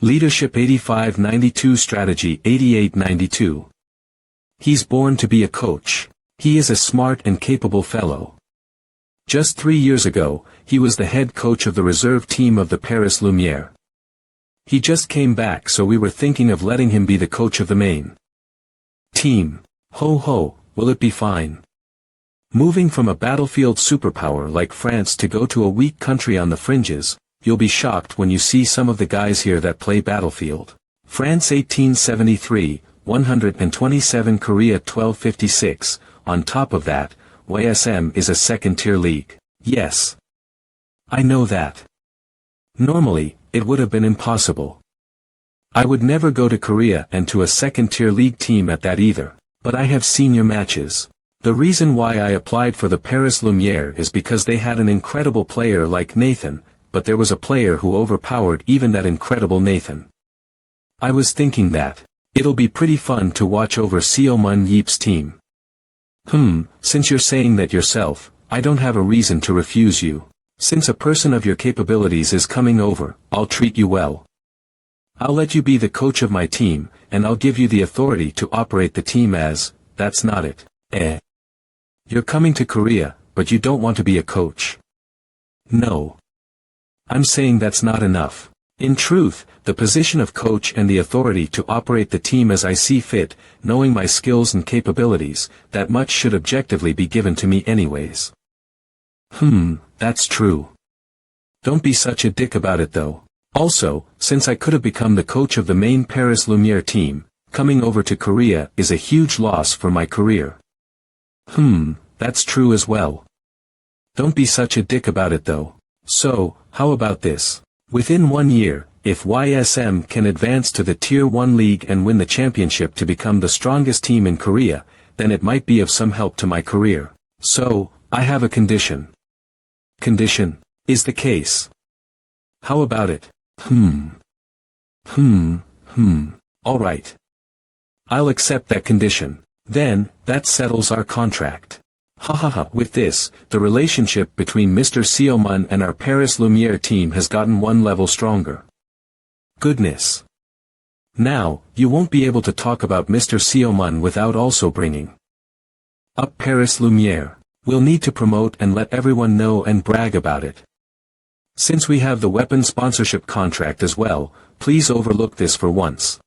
Leadership 85, 92, strategy 88, 92. He's born to be a coach. He is a smart and capable fellow. Just 3 years ago, he was the head coach of the reserve team of the Paris Lumière. He just came back, so we were thinking of letting him be the coach of the main team. Ho ho, will it be fine? Moving from a battlefield superpower like France to go to a weak country on the fringes, you'll be shocked when you see some of the guys here that play battlefield. France 1873, 127, Korea 1256, on top of that, YSM is a second-tier league. Yes. I know that. Normally, it would have been impossible. I would never go to Korea and to a second-tier league team at that either, but I have seen your matches. The reason why I applied for the Paris Lumière is because they had an incredible player like Nathan, but there was a player who overpowered even that incredible Nathan. I was thinking that it'll be pretty fun to watch over Seo Mun Yeep's team. Since you're saying that yourself, I don't have a reason to refuse you. Since a person of your capabilities is coming over, I'll treat you well. I'll let you be the coach of my team, and I'll give you the authority to operate the team as, that's not it. You're coming to Korea, but you don't want to be a coach. No. I'm saying that's not enough. In truth, the position of coach and the authority to operate the team as I see fit, knowing my skills and capabilities, that much should objectively be given to me anyways. That's true. Don't be such a dick about it though. Also, since I could have become the coach of the main Paris Lumière team, coming over to Korea is a huge loss for my career. That's true as well. Don't be such a dick about it though. So, how about this? Within 1 year, if YSM can advance to the Tier 1 league and win the championship to become the strongest team in Korea, then it might be of some help to my career. So, I have a condition. Condition? Is the case. How about it? Alright. I'll accept that condition. Then, that settles our contract. With this, the relationship between Mr. Seo Mun and our Paris Lumière team has gotten one level stronger. Goodness. Now, you won't be able to talk about Mr. Seo Mun without also bringing up Paris Lumière. We'll need to promote and let everyone know and brag about it. Since we have the weapon sponsorship contract as well, please overlook this for once.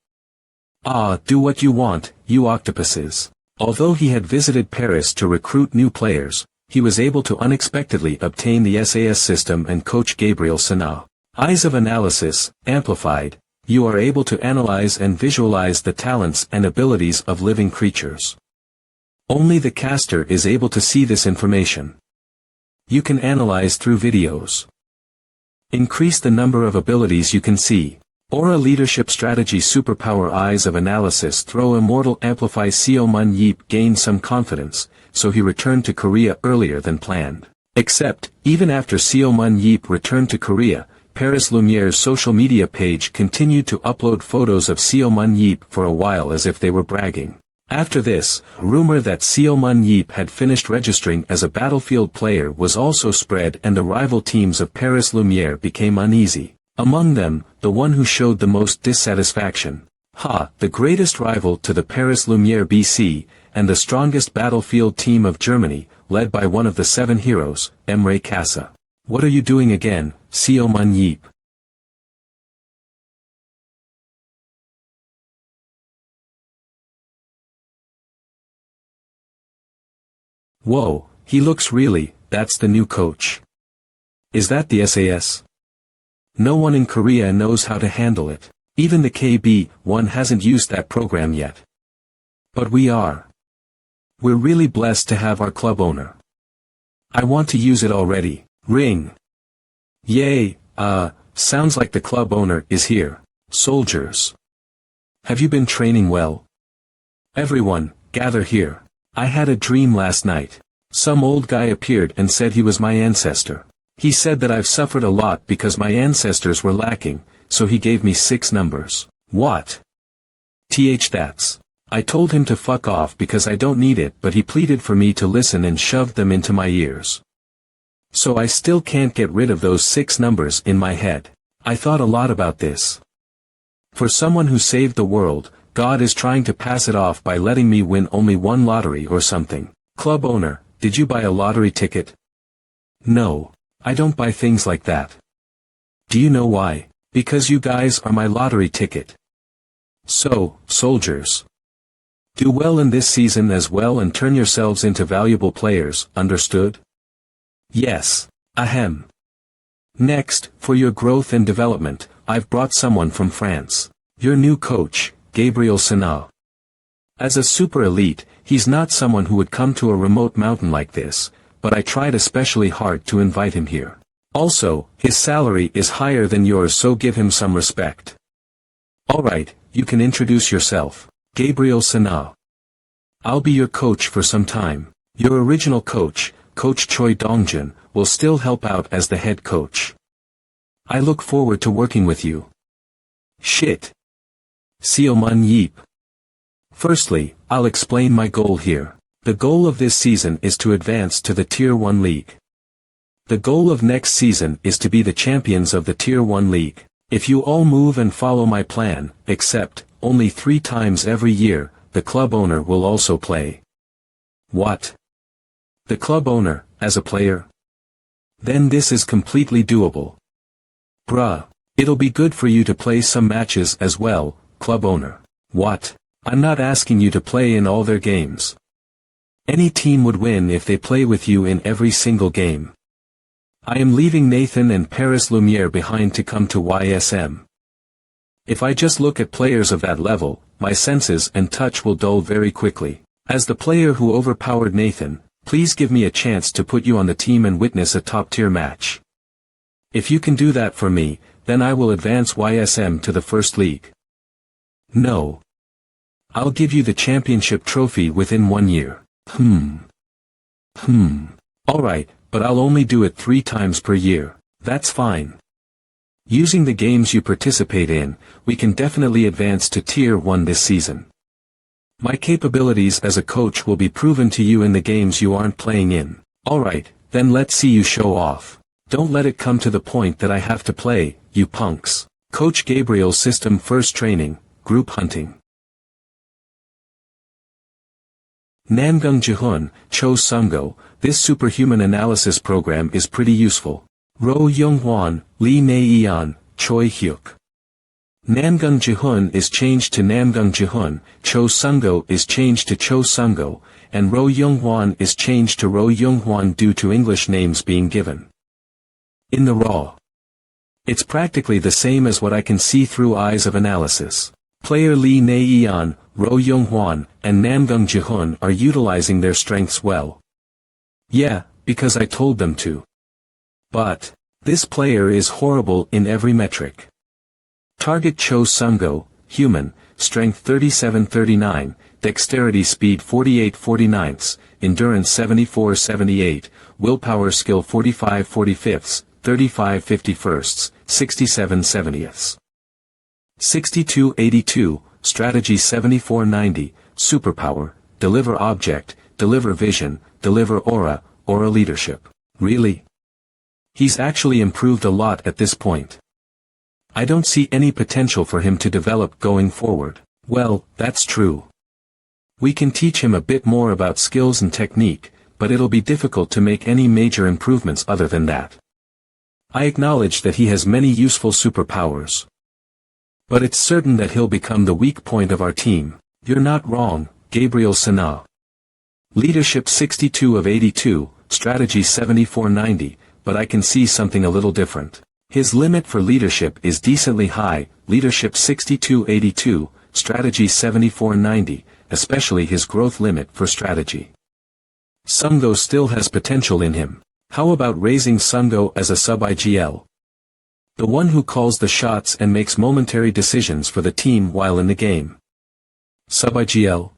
Do what you want, you octopuses. Although he had visited Paris to recruit new players, he was able to unexpectedly obtain the SAS system and coach Gabriel Sana. Eyes of Analysis, amplified, you are able to analyze and visualize the talents and abilities of living creatures. Only the caster is able to see this information. You can analyze through videos. Increase the number of abilities you can see. Aura Leadership Strategy Superpower Eyes of Analysis Throw Immortal Amplify Seo Mun Yeep gained some confidence, so he returned to Korea earlier than planned. Except, even after Seo Mun-yeep returned to Korea, Paris Lumiere's social media page continued to upload photos of Seo Mun-yeep for a while as if they were bragging. After this, a rumor that Seo Mun-yeep had finished registering as a battlefield player was also spread, and the rival teams of Paris Lumiere became uneasy. Among them, the one who showed the most dissatisfaction. The greatest rival to the Paris Lumiere BC, and the strongest battlefield team of Germany, led by one of the 7 heroes, Emre Kasa. What are you doing again, Seo Mun-yeep? Whoa, he looks that's the new coach. Is that the SAS? No one in Korea knows how to handle it. Even the KB1 hasn't used that program yet. But we are. We're really blessed to have our club owner. I want to use it already. Ring. Yay, sounds like the club owner is here. Soldiers. Have you been training well? Everyone, gather here. I had a dream last night. Some old guy appeared and said he was my ancestor. He said that I've suffered a lot because my ancestors were lacking, so he gave me 6 numbers. What? That's. I told him to fuck off because I don't need it, but he pleaded for me to listen and shoved them into my ears. So I still can't get rid of those 6 numbers in my head. I thought a lot about this. For someone who saved the world, God is trying to pass it off by letting me win only one lottery or something. Club owner, did you buy a lottery ticket? No. I don't buy things like that. Do you know why? Because you guys are my lottery ticket. So, soldiers. Do well in this season as well and turn yourselves into valuable players, understood? Yes. Ahem. Next, for your growth and development, I've brought someone from France. Your new coach, Gabriel Sena. As a super elite, he's not someone who would come to a remote mountain like this, but I tried especially hard to invite him here. Also, his salary is higher than yours, so give him some respect. Alright, you can introduce yourself. Gabriel Sena. I'll be your coach for some time. Your original coach, Coach Choi Dongjun, will still help out as the head coach. I look forward to working with you. Shit. Seo Mun-yeep. Firstly, I'll explain my goal here. The goal of this season is to advance to the Tier 1 League. The goal of next season is to be the champions of the Tier 1 League. If you all move and follow my plan, except, only 3 times every year, the club owner will also play. What? The club owner, as a player? Then this is completely doable. Bruh. It'll be good for you to play some matches as well, club owner. What? I'm not asking you to play in all their games. Any team would win if they play with you in every single game. I am leaving Nathan and Paris Lumiere behind to come to YSM. If I just look at players of that level, my senses and touch will dull very quickly. As the player who overpowered Nathan, please give me a chance to put you on the team and witness a top-tier match. If you can do that for me, then I will advance YSM to the first league. No. I'll give you the championship trophy within 1 year. Alright, but I'll only do it 3 times per year. That's fine. Using the games you participate in, we can definitely advance to Tier 1 this season. My capabilities as a coach will be proven to you in the games you aren't playing in. Alright, then let's see you show off. Don't let it come to the point that I have to play, you punks. Coach Gabriel's System First Training, Group Hunting. Namgung Jihun, Cho Sungo, this superhuman analysis program is pretty useful. Ro Younghwan, Lee Naeyeon, Choi Hyuk. Namgung Jihun is changed to Namgung Jihun, Cho Sungo is changed to Cho Sungo, and Ro Younghwan is changed to Ro Younghwan due to English names being given. In the raw. It's practically the same as what I can see through eyes of analysis. Player Lee Naeyeon, Ro Younghwan, and Namgung Jihun are utilizing their strengths well. Yeah, because I told them to. But, this player is horrible in every metric. Target Cho Sungo, Human, Strength 37-39, Dexterity Speed 48-49, Endurance 74-78, willpower skill 45 45ths, 35 51sts, 67 70ths. 62 82, strategy 74 90, superpower, deliver object, deliver vision, deliver aura, aura leadership. Really? He's actually improved a lot at this point. I don't see any potential for him to develop going forward. Well, that's true. We can teach him a bit more about skills and technique, but it'll be difficult to make any major improvements other than that. I acknowledge that he has many useful superpowers. But it's certain that he'll become the weak point of our team. You're not wrong, Gabriel Sana. Leadership 62 of 82, strategy 74-90, but I can see something a little different. His limit for leadership is decently high, leadership 62-82, strategy 74-90, especially his growth limit for strategy. Sungo still has potential in him. How about raising Sungo as a sub-IGL? The one who calls the shots and makes momentary decisions for the team while in the game. Sub-IGL?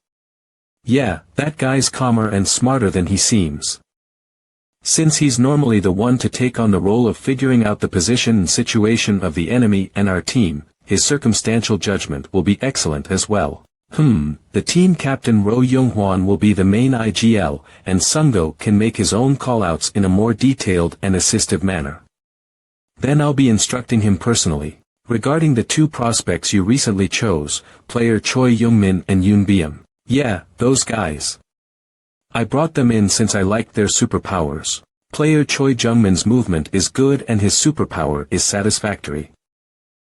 Yeah, that guy's calmer and smarter than he seems. Since he's normally the one to take on the role of figuring out the position and situation of the enemy and our team, his circumstantial judgment will be excellent as well. The team captain Ro Younghwan will be the main IGL, and Sungo can make his own callouts in a more detailed and assistive manner. Then I'll be instructing him personally. Regarding the two prospects you recently chose, player Choi Youngmin and Yoon Byum. Yeah, those guys. I brought them in since I liked their superpowers. Player Choi Jungmin's movement is good and his superpower is satisfactory.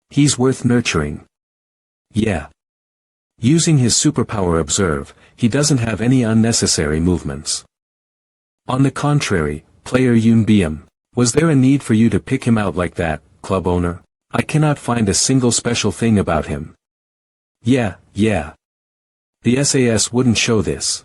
He's worth nurturing. Yeah. Using his superpower observe, he doesn't have any unnecessary movements. On the contrary, player Yoon Byum, was there a need for you to pick him out like that, club owner? I cannot find a single special thing about him. Yeah. The SAS wouldn't show this.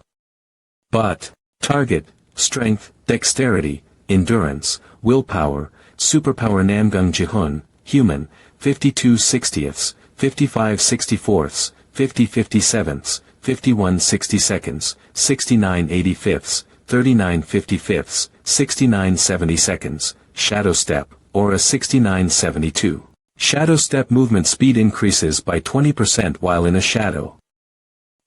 But, target, strength, dexterity, endurance, willpower, superpower Namgung Jihun, human, 52 60ths, 55 64ths, 50 57ths, 51 62nds, 69 85ths, 39 55ths, 69 72nds, shadow step, aura 69 72. Shadow step movement speed increases by 20% while in a shadow.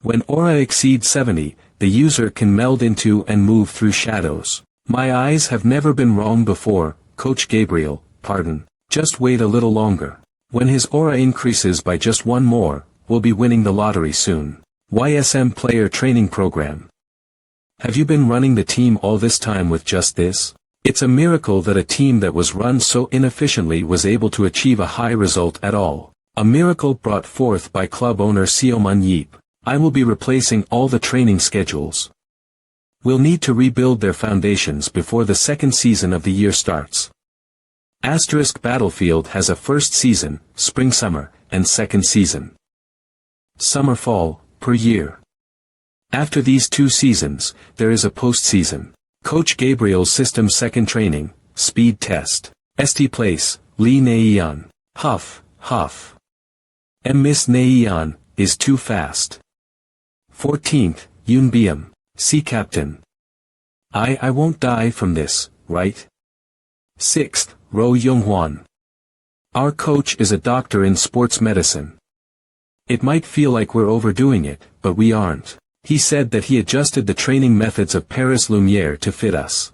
When aura exceeds 70, the user can meld into and move through shadows. My eyes have never been wrong before, Coach Gabriel, pardon. Just wait a little longer. When his aura increases by just one more, we'll be winning the lottery soon. YSM player training program. Have you been running the team all this time with just this? It's a miracle that a team that was run so inefficiently was able to achieve a high result at all. A miracle brought forth by club owner Seoman Yeep. I will be replacing all the training schedules. We'll need to rebuild their foundations before the second season of the year starts. Asterisk Battlefield has a first season, spring-summer, and second season. Summer-fall, per year. After these two seasons, there is a post-season. Coach Gabriel's system second training, speed test. St. Place, Lee Naeon. Huff. Miss Naeon, is too fast. 14th, Yoon Byum, Sea Captain. I won't die from this, right? 6th, Ro Younghwan. Our coach is a doctor in sports medicine. It might feel like we're overdoing it, but we aren't. He said that he adjusted the training methods of Paris Lumiere to fit us.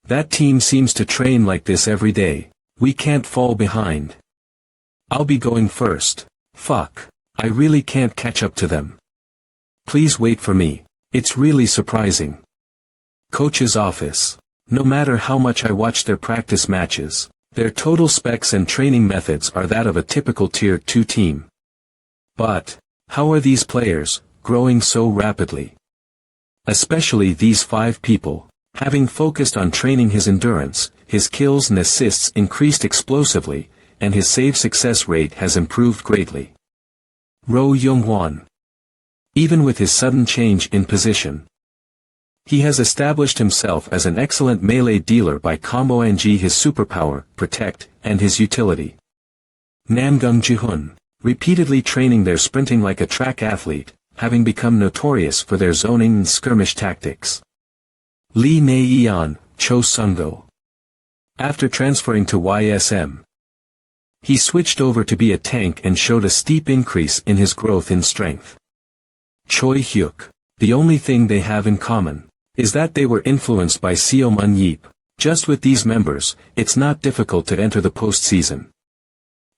That team seems to train like this every day. We can't fall behind. I'll be going first. Fuck. I really can't catch up to them. Please wait for me. It's really surprising. Coach's office. No matter how much I watch their practice matches, their total specs and training methods are that of a typical Tier 2 team. But, how are these players growing so rapidly? Especially these 5 people. Having focused on training his endurance, his kills and assists increased explosively, and his save success rate has improved greatly. Ro Younghwan. Even with his sudden change in position, he has established himself as an excellent melee dealer by comboing his superpower, protect, and his utility. Namgung Jihun. Repeatedly training their sprinting like a track athlete, having become notorious for their zoning and skirmish tactics. Lee Naeon, Cho Sungo. After transferring to YSM, he switched over to be a tank and showed a steep increase in his growth in strength. Choi Hyuk. The only thing they have in common is that they were influenced by Seo Mun Yeep. Just with these members, it's not difficult to enter the postseason.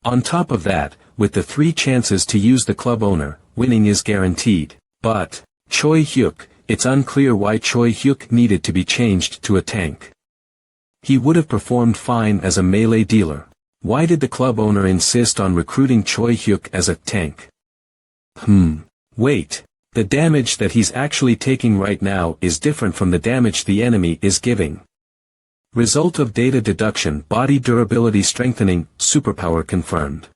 On top of that, with the 3 chances to use the club owner, winning is guaranteed. But, Choi Hyuk, it's unclear why Choi Hyuk needed to be changed to a tank. He would have performed fine as a melee dealer. Why did the club owner insist on recruiting Choi Hyuk as a tank? Wait. The damage that he's actually taking right now is different from the damage the enemy is giving. Result of data deduction: body durability strengthening, superpower confirmed.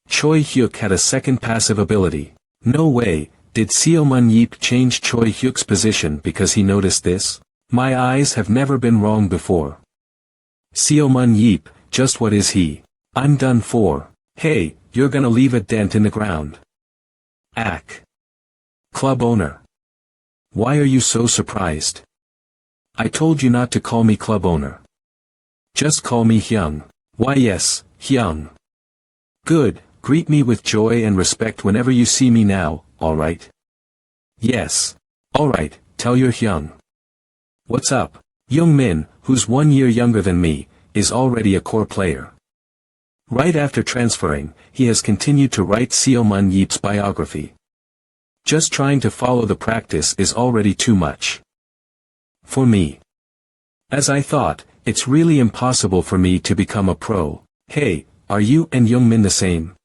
Choi Hyuk had a second passive ability. No way, did Seo Mun Yeep change Choi Hyuk's position because he noticed this? My eyes have never been wrong before. Seo Mun Yeep, just what is he? I'm done for. Hey, you're gonna leave a dent in the ground. Ack. Club owner. Why are you so surprised? I told you not to call me club owner. Just call me Hyung. Why yes, Hyung. Good, greet me with joy and respect whenever you see me now, alright? Yes. Alright, tell your Hyung. What's up? Young Min, who's 1 year younger than me, is already a core player. Right after transferring, he has continued to write Seo Mun Yeep's biography. Just trying to follow the practice is already too much for me. As I thought, it's really impossible for me to become a pro. Hey, are you and Youngmin the same?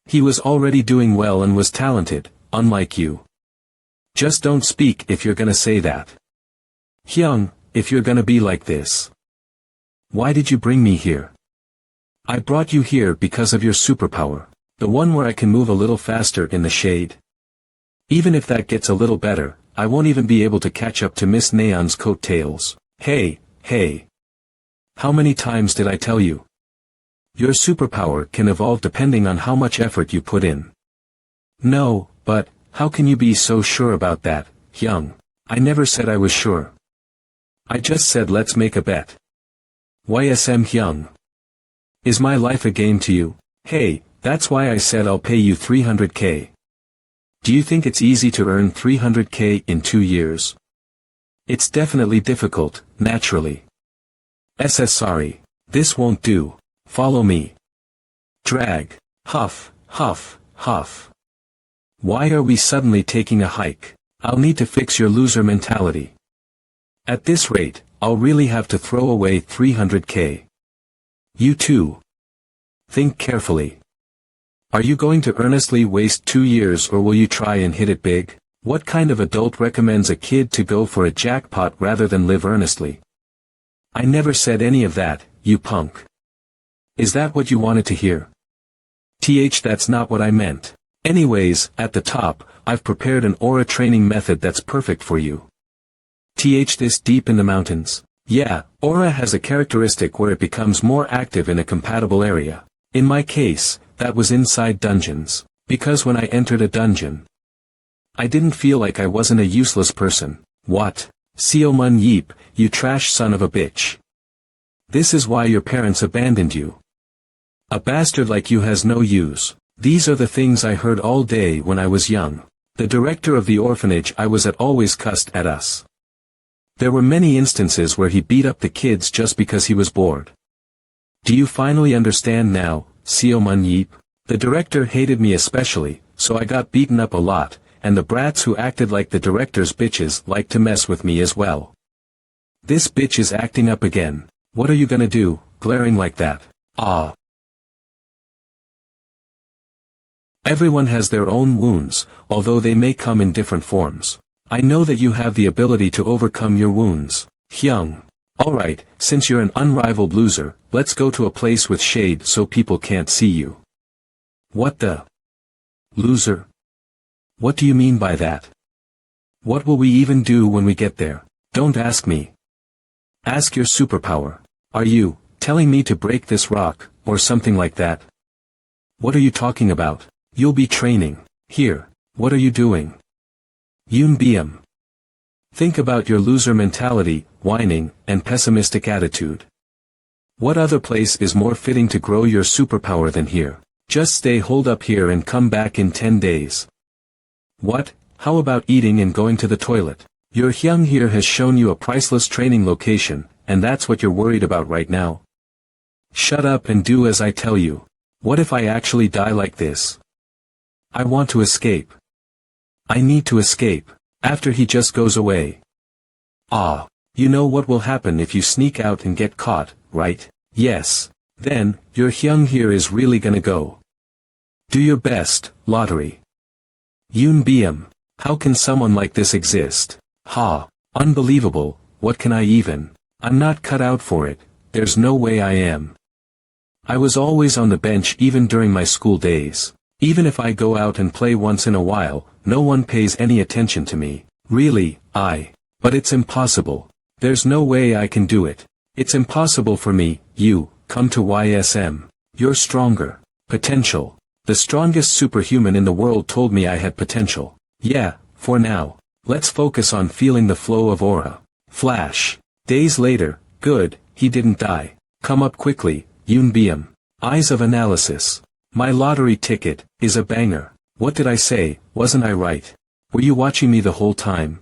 He was already doing well and was talented, unlike you. Just don't speak if you're gonna say that. Hyung, if you're gonna be like this. Why did you bring me here? I brought you here because of your superpower. The one where I can move a little faster in the shade. Even if that gets a little better, I won't even be able to catch up to Miss Neon's coattails. Hey. How many times did I tell you? Your superpower can evolve depending on how much effort you put in. No, but, how can you be so sure about that, Hyung? I never said I was sure. I just said let's make a bet. YSM Hyung. Is my life a game to you? Hey, that's why I said I'll pay you 300k. Do you think it's easy to earn 300k in 2 years? It's definitely difficult, naturally. Sorry. This won't do. Follow me. Drag. Huff, huff, huff. Why are we suddenly taking a hike? I'll need to fix your loser mentality. At this rate, I'll really have to throw away 300k. You too. Think carefully. Are you going to earnestly waste 2 years or will you try and hit it big? What kind of adult recommends a kid to go for a jackpot rather than live earnestly? I never said any of that, you punk. Is that what you wanted to hear? That's not what I meant. Anyways, at the top, I've prepared an aura training method that's perfect for you. This deep in the mountains. Yeah, aura has a characteristic where it becomes more active in a compatible area. In my case, that was inside dungeons. Because when I entered a dungeon, I didn't feel like I wasn't a useless person. What? Seo Mun Yeep, you trash son of a bitch. This is why your parents abandoned you. A bastard like you has no use. These are the things I heard all day when I was young. The director of the orphanage I was at always cussed at us. There were many instances where he beat up the kids just because he was bored. Do you finally understand now, Seo Mun Yeep? The director hated me especially, so I got beaten up a lot, and the brats who acted like the director's bitches liked to mess with me as well. This bitch is acting up again. What are you gonna do, glaring like that? Ah. Everyone has their own wounds, although they may come in different forms. I know that you have the ability to overcome your wounds, Hyung. Alright, since you're an unrivaled loser, let's go to a place with shade so people can't see you. What the? Loser? What do you mean by that? What will we even do when we get there? Don't ask me. Ask your superpower. Are you telling me to break this rock, or something like that? What are you talking about? You'll be training. Here, what are you doing? Yoon Byum. Think about your loser mentality, whining, and pessimistic attitude. What other place is more fitting to grow your superpower than here? Just stay holed up here and come back in 10 days. What? How about eating and going to the toilet? Your Hyung here has shown you a priceless training location, and that's what you're worried about right now. Shut up and do as I tell you. What if I actually die like this? I want to escape. I need to escape. After he just goes away. Ah. You know what will happen if you sneak out and get caught, right? Yes. Then, your Hyung here is really gonna go. Do your best, lottery. Yoon Byum. How can someone like this exist? Ha. Unbelievable, what can I even? I'm not cut out for it, there's no way I am. I was always on the bench even during my school days. Even if I go out and play once in a while, no one pays any attention to me. Really, but it's impossible. There's no way I can do it. It's impossible for me. You, come to YSM. You're stronger. Potential. The strongest superhuman in the world told me I had potential. Yeah, for now. Let's focus on feeling the flow of aura. Flash. Days later, good, he didn't die. Come up quickly, Yoon Byum. Eyes of analysis. My lottery ticket is a banger. What did I say? Wasn't I right? Were you watching me the whole time?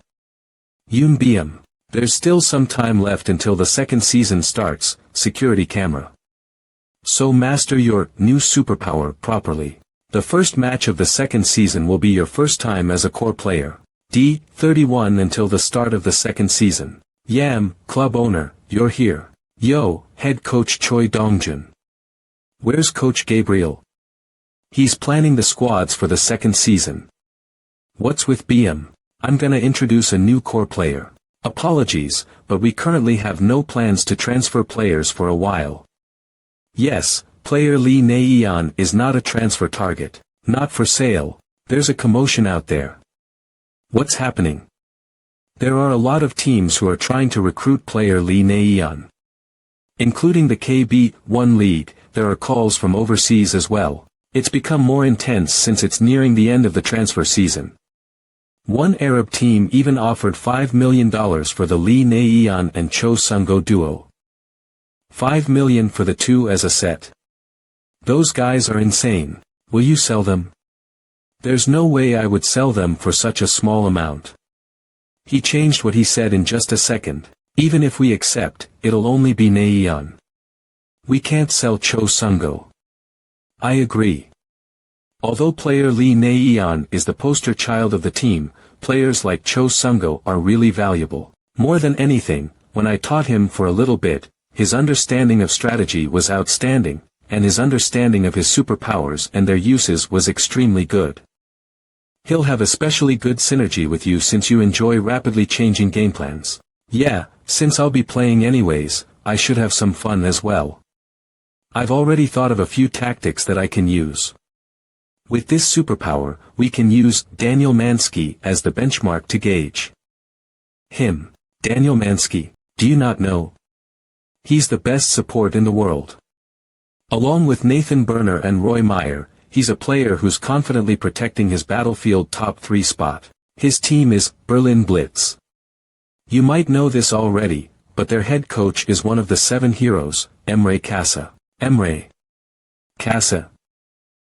Yoon Byum. There's still some time left until the second season starts, security camera. So master your new superpower properly. The first match of the second season will be your first time as a core player. D31 until the start of the second season. Yam, club owner, you're here. Yo, head coach Choi Dongjun. Where's Coach Gabriel? He's planning the squads for the second season. What's with Byum? I'm gonna introduce a new core player. Apologies, but we currently have no plans to transfer players for a while. Yes, player Lee Naeon is not a transfer target. Not for sale. There's a commotion out there. What's happening? There are a lot of teams who are trying to recruit player Lee Naeon. Including the KB1 League, there are calls from overseas as well. It's become more intense since it's nearing the end of the transfer season. One Arab team even offered $5 million for the Lee Naeon and Cho Sung-go duo. $5 million for the two as a set. Those guys are insane. Will you sell them? There's no way I would sell them for such a small amount. He changed what he said in just a second. Even if we accept, it'll only be Naeon. We can't sell Cho Sung-go. I agree. Although player Lee Naeon is the poster child of the team, players like Cho Sung-go are really valuable. More than anything, when I taught him for a little bit, his understanding of strategy was outstanding, and his understanding of his superpowers and their uses was extremely good. He'll have especially good synergy with you since you enjoy rapidly changing game plans. Yeah, since I'll be playing anyways, I should have some fun as well. I've already thought of a few tactics that I can use. With this superpower, we can use Daniel Mansky as the benchmark to gauge him. Daniel Mansky, do you not know? He's the best support in the world. Along with Nathan Burner and Roy Meyer, he's a player who's confidently protecting his battlefield top 3 spot. His team is Berlin Blitz. You might know this already, but their head coach is one of the 7 heroes, Emre Kasa. Emre Kasa.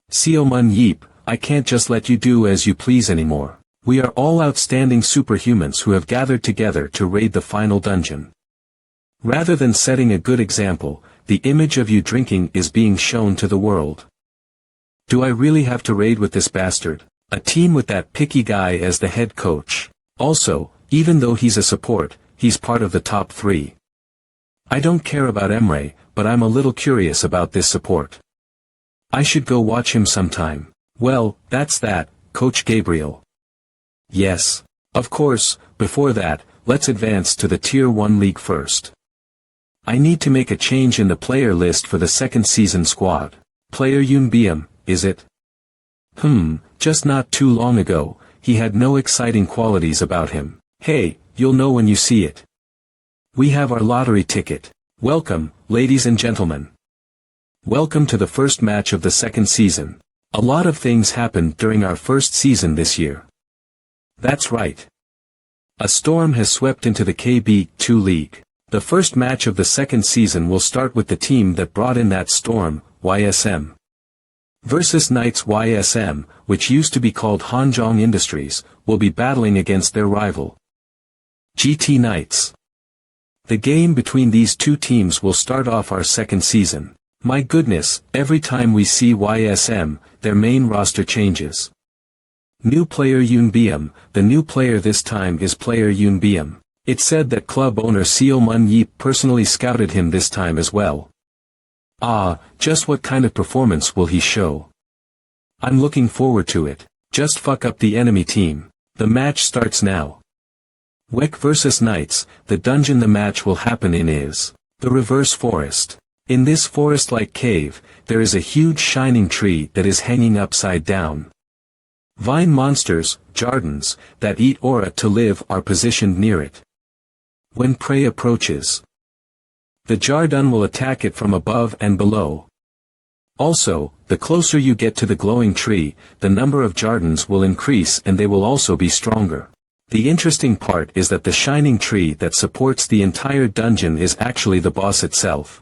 Seomun Yeep, I can't just let you do as you please anymore. We are all outstanding superhumans who have gathered together to raid the final dungeon. Rather than setting a good example, the image of you drinking is being shown to the world. Do I really have to raid with this bastard? A team with that picky guy as the head coach. Also, even though he's a support, he's part of the top 3. I don't care about Emre, but I'm a little curious about this support. I should go watch him sometime. Well, that's that, Coach Gabriel. Yes. Of course, before that, let's advance to the Tier 1 League first. I need to make a change in the player list for the second season squad. Player Yoon Byum, is it? Just not too long ago, he had no exciting qualities about him. Hey, you'll know when you see it. We have our lottery ticket. Welcome, ladies and gentlemen. Welcome to the first match of the second season. A lot of things happened during our first season this year. That's right. A storm has swept into the KB2 League. The first match of the second season will start with the team that brought in that storm, YSM. Versus Knights. YSM, which used to be called Hanjong Industries, will be battling against their rival, GT Knights. The game between these two teams will start off our second season. My goodness, every time we see YSM, their main roster changes. New player Yunbium. The new player this time is player Yunbium. It's said that club owner Seo Mun Yeep personally scouted him this time as well. Ah, just what kind of performance will he show? I'm looking forward to it. Just fuck up the enemy team. The match starts now. Wek vs Knights. The dungeon the match will happen in is the Reverse Forest. In this forest-like cave, there is a huge shining tree that is hanging upside down. Vine monsters, Jardins, that eat aura to live are positioned near it. When prey approaches, the Jardin will attack it from above and below. Also, the closer you get to the glowing tree, the number of Jardins will increase and they will also be stronger. The interesting part is that the shining tree that supports the entire dungeon is actually the boss itself.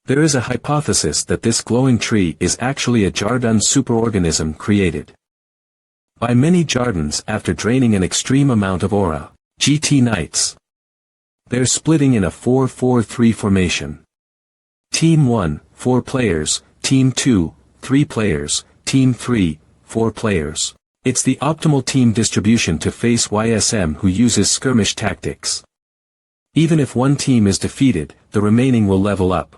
There is a hypothesis that this glowing tree is actually a Jardin superorganism created by many Jardins after draining an extreme amount of aura. GT Knights. They're splitting in a 4-4-3 formation. Team 1, 4 players, Team 2, 3 players, Team 3, 4 players. It's the optimal team distribution to face YSM, who uses skirmish tactics. Even if one team is defeated, the remaining will level up.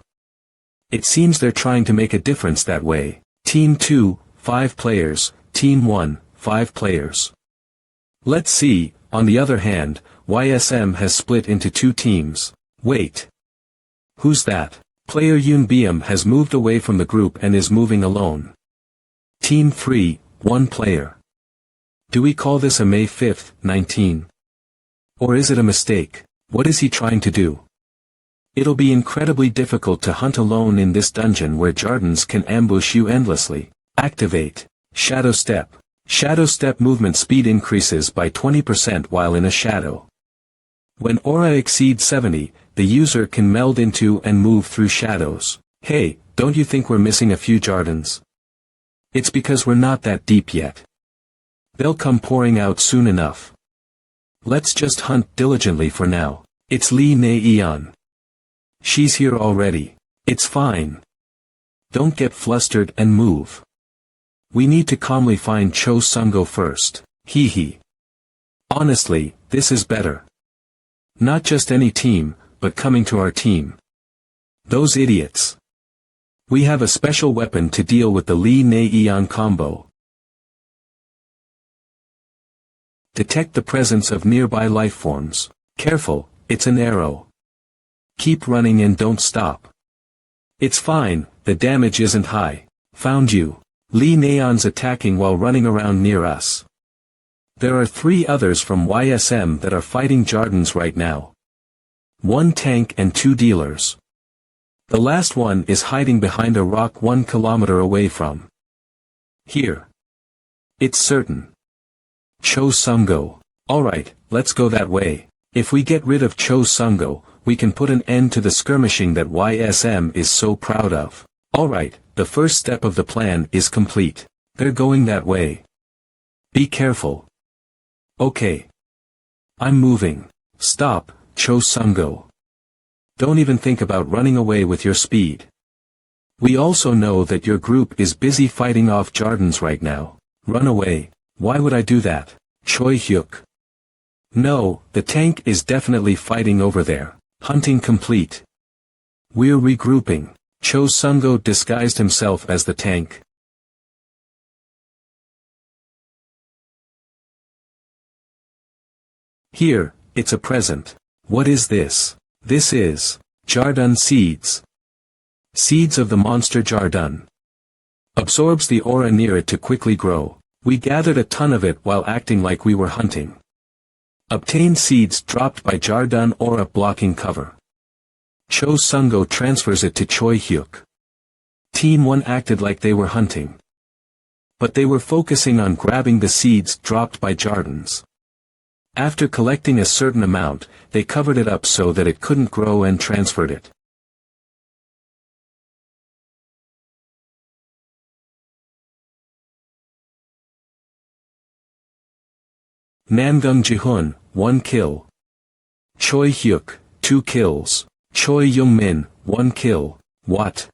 It seems they're trying to make a difference that way. Team 2, 5 players, Team 1, 5 players. Let's see. On the other hand, YSM has split into 2 teams. Wait. Who's that? Player Yunbium has moved away from the group and is moving alone. Team 3, 1 player. Do we call this a May 5th, 19? Or is it a mistake? What is he trying to do? It'll be incredibly difficult to hunt alone in this dungeon where Jardins can ambush you endlessly. Activate Shadow Step. Shadow Step movement speed increases by 20% while in a shadow. When aura exceeds 70, the user can meld into and move through shadows. Hey, don't you think we're missing a few Jardins? It's because we're not that deep yet. They'll come pouring out soon enough. Let's just hunt diligently for now. It's Li Ne Eon. She's here already. It's fine. Don't get flustered and move. We need to calmly find Cho Sungo first. Hee hee. Honestly, this is better. Not just any team, but coming to our team. Those idiots. We have a special weapon to deal with the Li Ne Eon combo. Detect the presence of nearby lifeforms. Careful, it's an arrow. Keep running and don't stop. It's fine, the damage isn't high. Found you. Li Neon's attacking while running around near us. There are 3 others from YSM that are fighting Jardins right now. 1 tank and 2 dealers. The last one is hiding behind a rock 1 kilometer away from here. It's certain. Cho Sungo. Alright, let's go that way. If we get rid of Cho Sungo, we can put an end to the skirmishing that YSM is so proud of. Alright, the first step of the plan is complete. They're going that way. Be careful. Okay. I'm moving. Stop, Cho Sungo. Don't even think about running away with your speed. We also know that your group is busy fighting off Jardins right now. Run away. Why would I do that? Choi Hyuk. No, the tank is definitely fighting over there. Hunting complete. We're regrouping. Cho Sungo disguised himself as the tank. Here, it's a present. What is this? This is Jardin seeds. Seeds of the monster Jardin. Absorbs the aura near it to quickly grow. We gathered a ton of it while acting like we were hunting. Obtained seeds dropped by Jardin aura blocking cover. Cho Sungo transfers it to Choi Hyuk. Team 1 acted like they were hunting. But they were focusing on grabbing the seeds dropped by Jardins. After collecting a certain amount, they covered it up so that it couldn't grow and transferred it. Namgung Jihun, 1 kill. Choi Hyuk, 2 kills. Choi Young Min, 1 kill. What?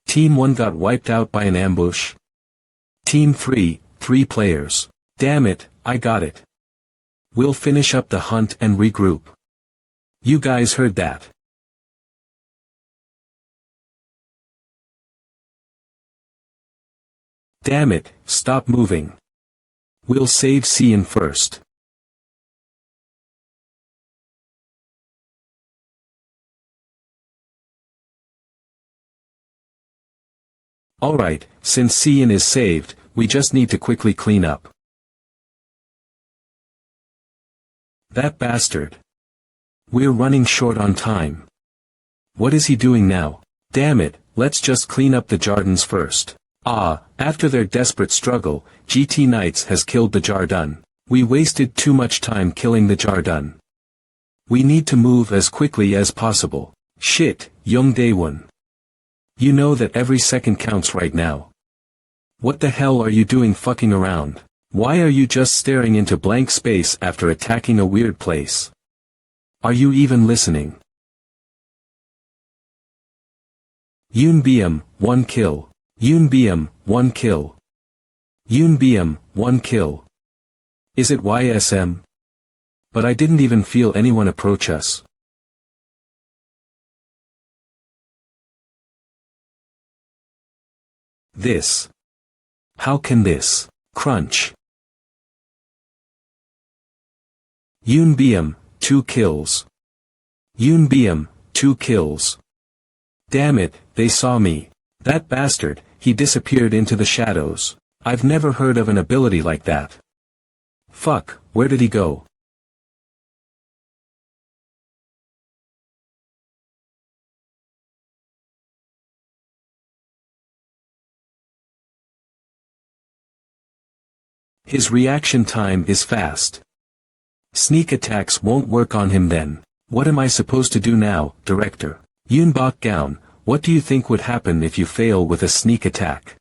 Team 1 got wiped out by an ambush? Team 3, 3 players. Damn it, I got it. We'll finish up the hunt and regroup. You guys heard that? Damn it, stop moving. We'll save Cian first. Alright, since Cian is saved, we just need to quickly clean up. That bastard. We're running short on time. What is he doing now? Damn it, let's just clean up the Jardins first. After their desperate struggle, GT Knights has killed the Jardin. We wasted too much time killing the Jardin. We need to move as quickly as possible. Shit, Young Daewon. You know that every second counts right now. What the hell are you doing fucking around? Why are you just staring into blank space after attacking a weird place? Are you even listening? Yoon Byum, 1 kill. Yoon Byum, 1 kill. Yoon Byum, 1 kill. Is it YSM? But I didn't even feel anyone approach us. This. How can this? Crunch. Yoon Byum, 2 kills. Yoon Byum, 2 kills. Damn it, they saw me. That bastard, he disappeared into the shadows. I've never heard of an ability like that. Fuck, where did he go? His reaction time is fast. Sneak attacks won't work on him then. What am I supposed to do now, Director? Yoon Bok-gaun, what do you think would happen if you fail with a sneak attack?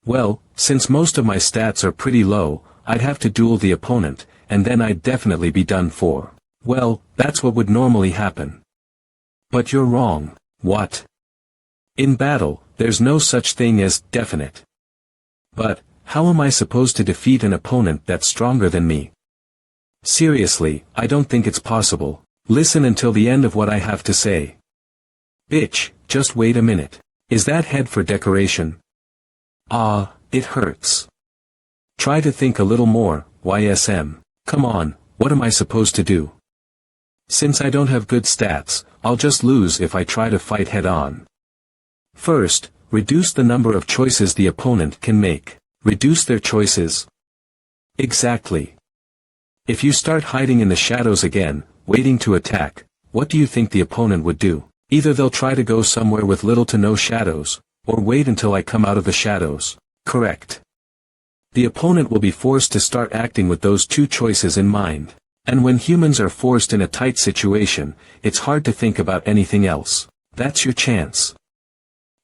Well, since most of my stats are pretty low, I'd have to duel the opponent, and then I'd definitely be done for. Well, that's what would normally happen. But you're wrong. What? In battle, there's no such thing as definite. But, how am I supposed to defeat an opponent that's stronger than me? Seriously, I don't think it's possible. Listen until the end of what I have to say. Bitch, just wait a minute. Is that head for decoration? It hurts. Try to think a little more, YSM. Come on, what am I supposed to do? Since I don't have good stats, I'll just lose if I try to fight head-on. First, reduce the number of choices the opponent can make. Reduce their choices. Exactly. If you start hiding in the shadows again, waiting to attack, what do you think the opponent would do? Either they'll try to go somewhere with little to no shadows, or wait until I come out of the shadows. Correct. The opponent will be forced to start acting with those two choices in mind. And when humans are forced in a tight situation, it's hard to think about anything else. That's your chance.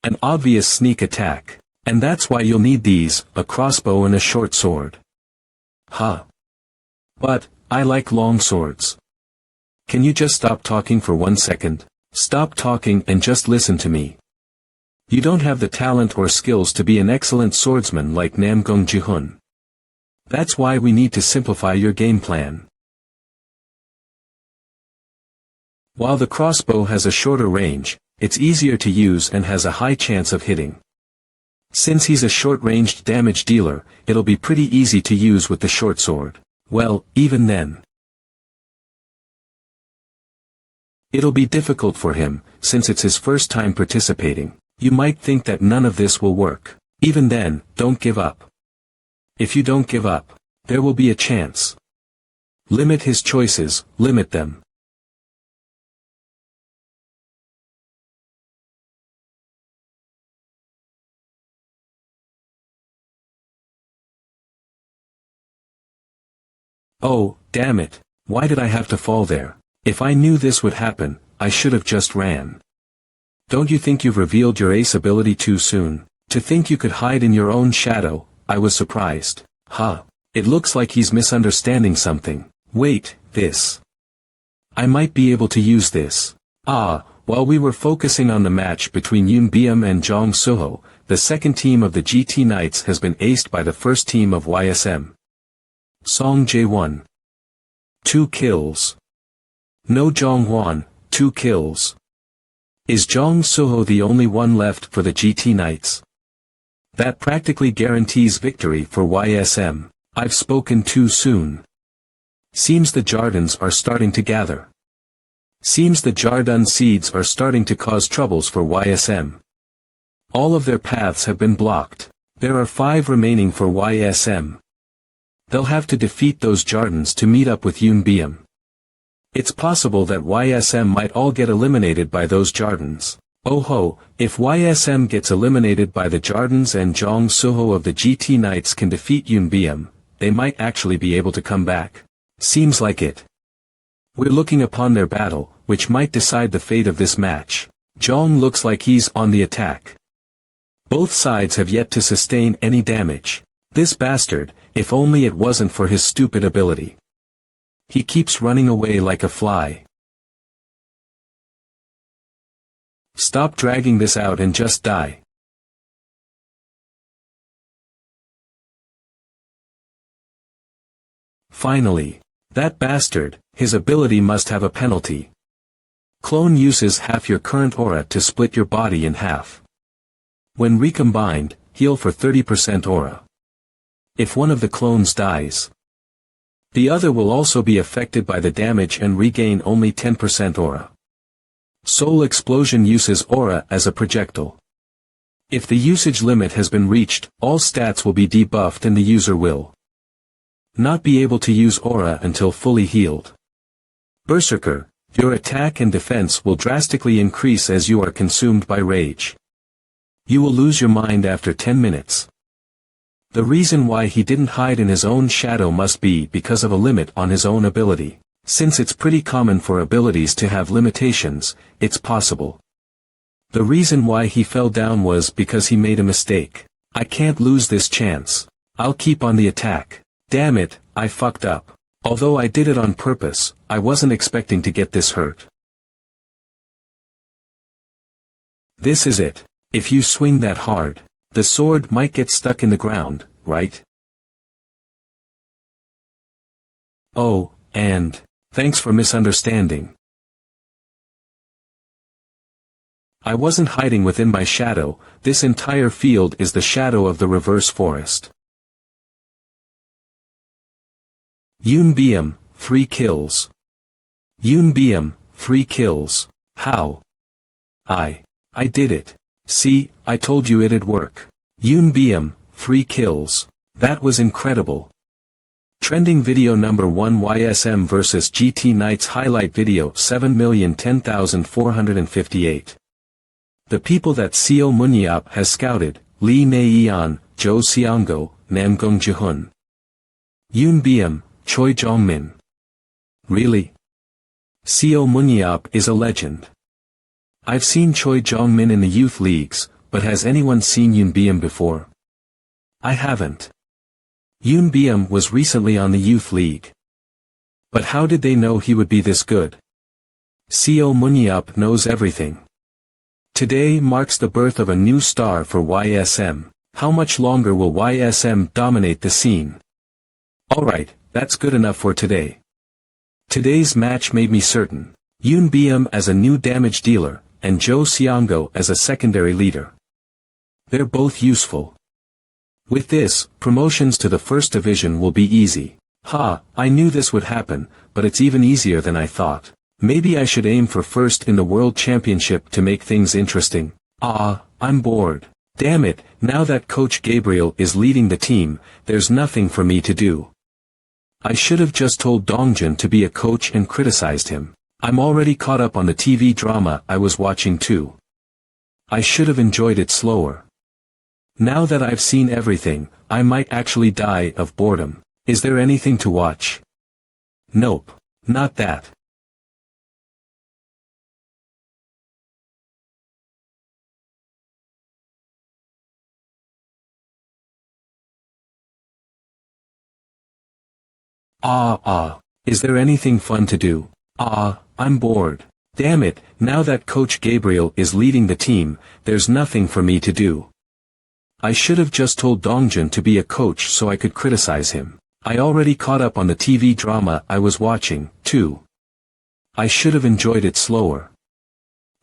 An obvious sneak attack. And that's why you'll need these, a crossbow and a short sword. Huh. But, I like long swords. Can you just stop talking for 1 second? Stop talking and just listen to me. You don't have the talent or skills to be an excellent swordsman like Namgung Jihun. That's why we need to simplify your game plan. While the crossbow has a shorter range, it's easier to use and has a high chance of hitting. Since he's a short-ranged damage dealer, it'll be pretty easy to use with the short sword. Well, even then. It'll be difficult for him, since it's his first time participating. You might think that none of this will work. Even then, don't give up. If you don't give up, there will be a chance. Limit his choices, limit them. Oh, Damn it, why did I have to fall there? If I knew this would happen, I should have just ran. Don't you think you've revealed your ace ability too soon? To think you could hide in your own shadow, I was surprised. Huh. It looks like he's misunderstanding something. Wait, this. I might be able to use this. While we were focusing on the match between Yoon Byum and Jong Suho, the second team of the GT Knights has been aced by the first team of YSM. Song Jae-won. 2 kills. No Jong-hwan, 2 kills. Is Jong Suho the only one left for the GT Knights? That practically guarantees victory for YSM. I've spoken too soon. Seems the Jardins are starting to gather. Seems the Jardin seeds are starting to cause troubles for YSM. All of their paths have been blocked. There are 5 remaining for YSM. They'll have to defeat those Jardins to meet up with Yoon Byum. It's possible that YSM might all get eliminated by those Jardins. Oh ho, if YSM gets eliminated by the Jardins and Jong Suho of the GT Knights can defeat Yoon Byum, they might actually be able to come back. Seems like it. We're looking upon their battle, which might decide the fate of this match. Jong looks like he's on the attack. Both sides have yet to sustain any damage. This bastard, if only it wasn't for his stupid ability. He keeps running away like a fly. Stop dragging this out and just die. Finally. That bastard, his ability must have a penalty. Clone uses half your current aura to split your body in half. When recombined, heal for 30% aura. If one of the clones dies, the other will also be affected by the damage and regain only 10% aura. Soul Explosion uses aura as a projectile. If the usage limit has been reached, all stats will be debuffed and the user will not be able to use aura until fully healed. Berserker, your attack and defense will drastically increase as you are consumed by rage. You will lose your mind after 10 minutes. The reason why he didn't hide in his own shadow must be because of a limit on his own ability. Since it's pretty common for abilities to have limitations, it's possible. The reason why he fell down was because he made a mistake. I can't lose this chance. I'll keep on the attack. Damn it, I fucked up. Although I did it on purpose, I wasn't expecting to get this hurt. This is it. If you swing that hard, the sword might get stuck in the ground, right? Oh, and thanks for misunderstanding. I wasn't hiding within my shadow, this entire field is the shadow of the reverse forest. Yoon Byum, 3 kills. Yoon Byum, 3 kills. How? I did it. See, I told you it'd work. Yoon Byum, 3 kills. That was incredible. Trending video number 1 YSM vs GT Knights highlight video 7,010,458. The people that Seo Munyeop has scouted, Lee Na-yeon, Jo Seongo, Nam Gung Jihun. Yoon Byum, Choi Jongmin. Really? Seo Munyeop is a legend. I've seen Choi Jongmin in the youth leagues, but has anyone seen Yoon Byum before? I haven't. Yoon Byum was recently on the youth league. But how did they know he would be this good? Seo Munyeop knows everything. Today marks the birth of a new star for YSM. How much longer will YSM dominate the scene? Alright, that's good enough for today. Today's match made me certain. Yoon Byum as a new damage dealer, and Jo Seongo as a secondary leader. They're both useful. With this, promotions to the first division will be easy. I knew this would happen, but it's even easier than I thought. Maybe I should aim for first in the World Championship to make things interesting. I'm bored. Damn it, now that Coach Gabriel is leading the team, there's nothing for me to do. I should have just told Dongjun to be a coach and criticized him. I'm already caught up on the TV drama I was watching too. I should have enjoyed it slower. Now that I've seen everything, I might actually die of boredom. Is there anything to watch? Nope. Not that. Is there anything fun to do? I'm bored. Damn it, now that Coach Gabriel is leading the team, there's nothing for me to do. I should have just told Dongjun to be a coach so I could criticize him. I already caught up on the TV drama I was watching, too. I should have enjoyed it slower.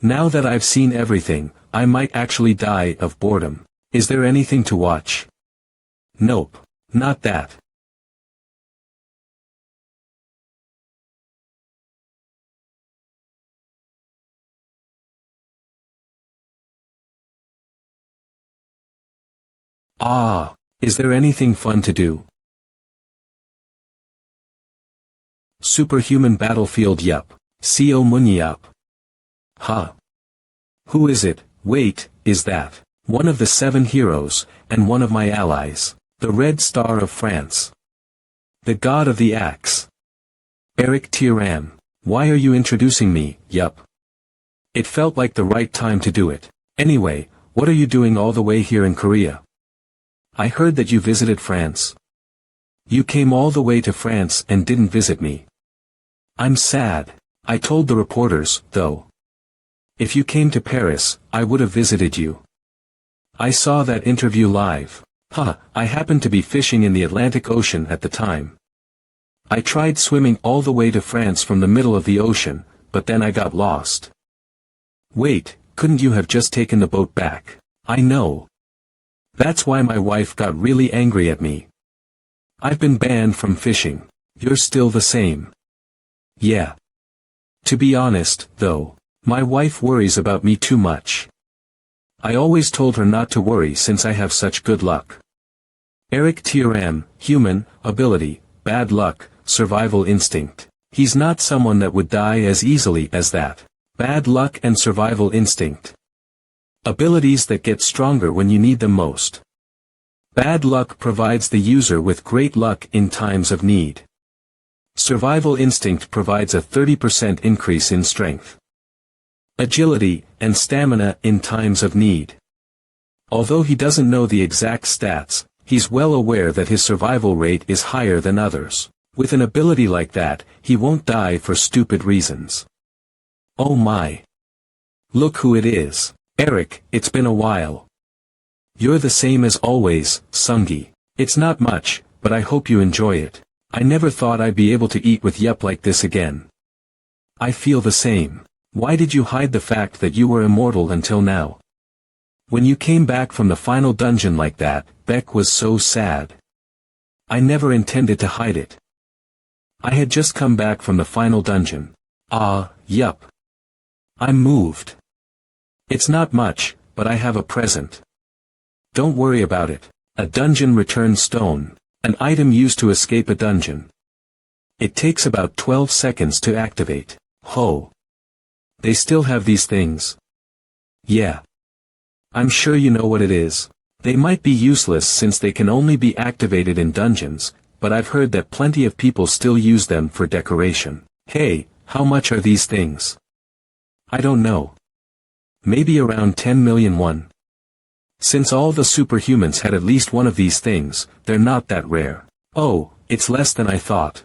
Now that I've seen everything, I might actually die of boredom. Is there anything to watch? Nope. Not that. Is there anything fun to do? Superhuman battlefield, yup. Co Munyap. Huh. Who is it? Wait, is that one of the 7 heroes, and one of my allies, the Red Star of France? The god of the axe. Eric Tiran. Why are you introducing me? Yup. It felt like the right time to do it. Anyway, what are you doing all the way here in Korea? I heard that you visited France. You came all the way to France and didn't visit me. I'm sad. I told the reporters, though. If you came to Paris, I would have visited you. I saw that interview live. I happened to be fishing in the Atlantic Ocean at the time. I tried swimming all the way to France from the middle of the ocean, but then I got lost. Wait, couldn't you have just taken the boat back? I know. That's why my wife got really angry at me. I've been banned from fishing. You're still the same. Yeah. To be honest, though, my wife worries about me too much. I always told her not to worry since I have such good luck. Eric Tiram, human, ability, bad luck, survival instinct. He's not someone that would die as easily as that. Bad luck and survival instinct. Abilities that get stronger when you need them most. Bad luck provides the user with great luck in times of need. Survival instinct provides a 30% increase in strength, agility, and stamina in times of need. Although he doesn't know the exact stats, he's well aware that his survival rate is higher than others. With an ability like that, he won't die for stupid reasons. Oh my. Look who it is. Eric, it's been a while. You're the same as always, Sungi. It's not much, but I hope you enjoy it. I never thought I'd be able to eat with Yup like this again. I feel the same. Why did you hide the fact that you were immortal until now? When you came back from the final dungeon like that, Beck was so sad. I never intended to hide it. I had just come back from the final dungeon. Yup. I'm moved. It's not much, but I have a present. Don't worry about it. A dungeon return stone. An item used to escape a dungeon. It takes about 12 seconds to activate. Ho. They still have these things. Yeah. I'm sure you know what it is. They might be useless since they can only be activated in dungeons, but I've heard that plenty of people still use them for decoration. Hey, how much are these things? I don't know. Maybe around 10 million won. Since all the superhumans had at least one of these things, they're not that rare. Oh, it's less than I thought.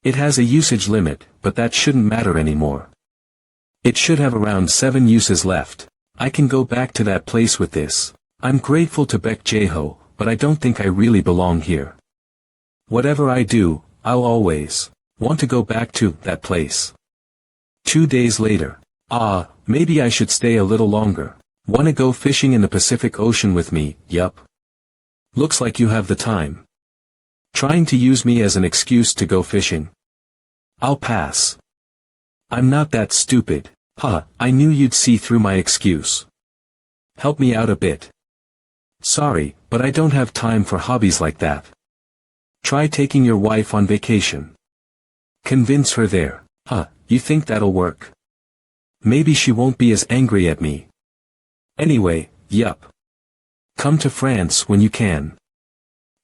It has a usage limit, but that shouldn't matter anymore. It should have around 7 uses left. I can go back to that place with this. I'm grateful to Baek Jae-ho, but I don't think I really belong here. Whatever I do, I'll always want to go back to that place. 2 days later. Maybe I should stay a little longer. Wanna go fishing in the Pacific Ocean with me? Yup. Looks like you have the time. Trying to use me as an excuse to go fishing? I'll pass. I'm not that stupid. I knew you'd see through my excuse. Help me out a bit. Sorry, but I don't have time for hobbies like that. Try taking your wife on vacation. Convince her there. You think that'll work? Maybe she won't be as angry at me. Anyway, yup. Come to France when you can.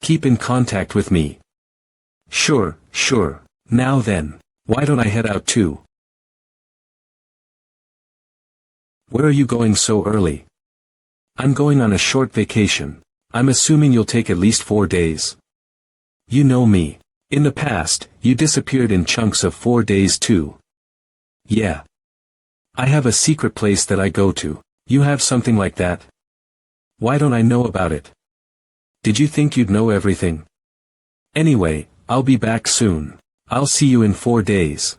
Keep in contact with me. Sure. Now then, why don't I head out too? Where are you going so early? I'm going on a short vacation. I'm assuming you'll take at least 4 days. You know me. In the past, you disappeared in chunks of 4 days too. Yeah. I have a secret place that I go to. You have something like that? Why don't I know about it? Did you think you'd know everything? Anyway, I'll be back soon. I'll see you in 4 days.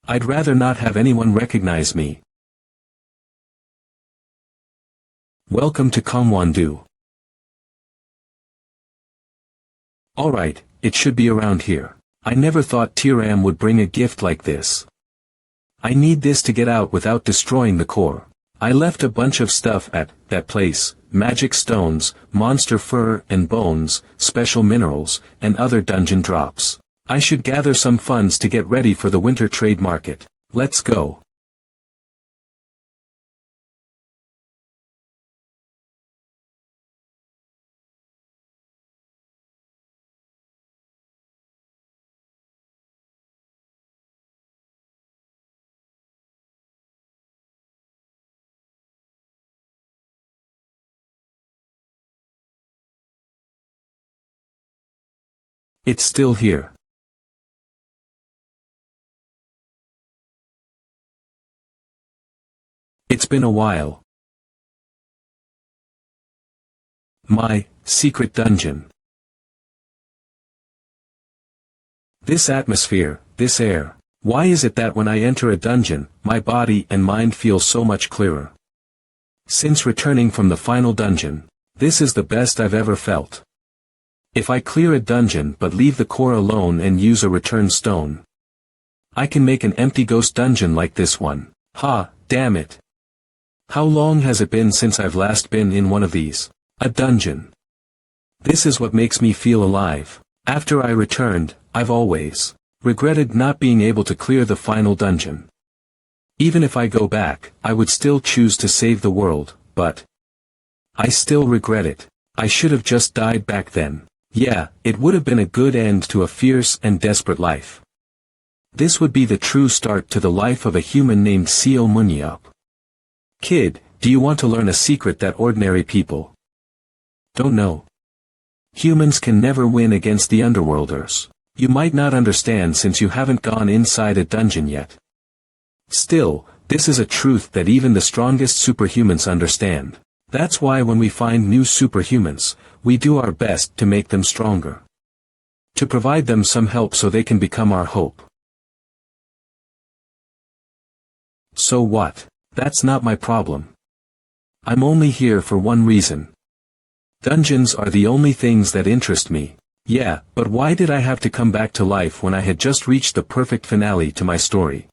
I'd rather not have anyone recognize me. Welcome to Kamwandu. Alright, it should be around here. I never thought Tiram would bring a gift like this. I need this to get out without destroying the core. I left a bunch of stuff at that place, magic stones, monster fur and bones, special minerals, and other dungeon drops. I should gather some funds to get ready for the winter trade market. Let's go. It's still here. It's been a while. My secret dungeon. This atmosphere, this air. Why is it that when I enter a dungeon, my body and mind feel so much clearer? Since returning from the final dungeon, this is the best I've ever felt. If I clear a dungeon but leave the core alone and use a return stone, I can make an empty ghost dungeon like this one. Ha, damn it. How long has it been since I've last been in one of these? A dungeon. This is what makes me feel alive. After I returned, I've always regretted not being able to clear the final dungeon. Even if I go back, I would still choose to save the world, but I still regret it. I should have just died back then. Yeah, it would have been a good end to a fierce and desperate life. This would be the true start to the life of a human named Seo Munyap. Kid, do you want to learn a secret that ordinary people don't know? Humans can never win against the underworlders. You might not understand since you haven't gone inside a dungeon yet. Still, this is a truth that even the strongest superhumans understand. That's why when we find new superhumans, we do our best to make them stronger. To provide them some help so they can become our hope. So what? That's not my problem. I'm only here for one reason. Dungeons are the only things that interest me. Yeah, but why did I have to come back to life when I had just reached the perfect finale to my story?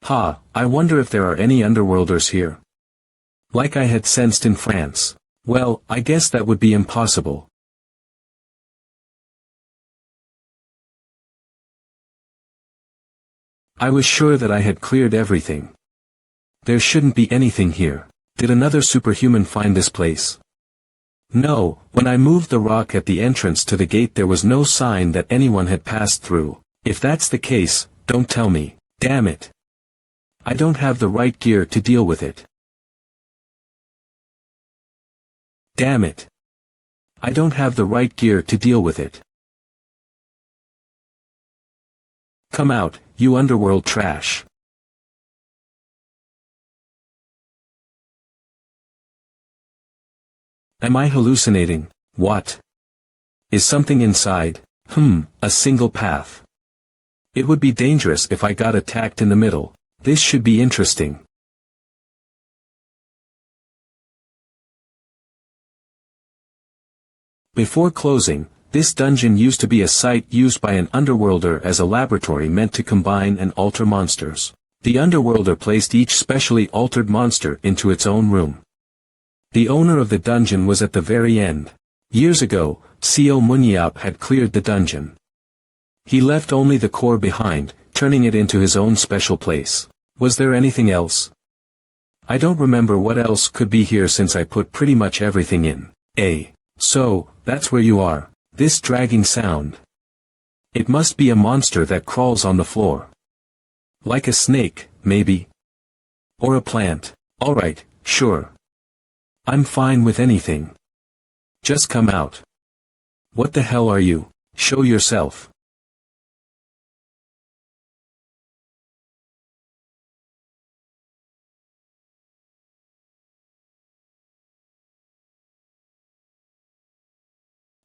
Ha, I wonder if there are any underworlders here. Like I had sensed in France. Well, I guess that would be impossible. I was sure that I had cleared everything. There shouldn't be anything here. Did another superhuman find this place? No, when I moved the rock at the entrance to the gate there was no sign that anyone had passed through. If that's the case, don't tell me. Damn it. I don't have the right gear to deal with it. Damn it. I don't have the right gear to deal with it. Come out, you underworld trash. Am I hallucinating? What? Is something inside? A single path. It would be dangerous if I got attacked in the middle. This should be interesting. Before closing, this dungeon used to be a site used by an underworlder as a laboratory meant to combine and alter monsters. The underworlder placed each specially altered monster into its own room. The owner of the dungeon was at the very end. Years ago, Seo Munyap had cleared the dungeon. He left only the core behind, turning it into his own special place. Was there anything else? I don't remember what else could be here since I put pretty much everything in a So, that's where you are. This dragging sound. It must be a monster that crawls on the floor. Like a snake, maybe. Or a plant. Alright, sure. I'm fine with anything. Just come out. What the hell are you? Show yourself.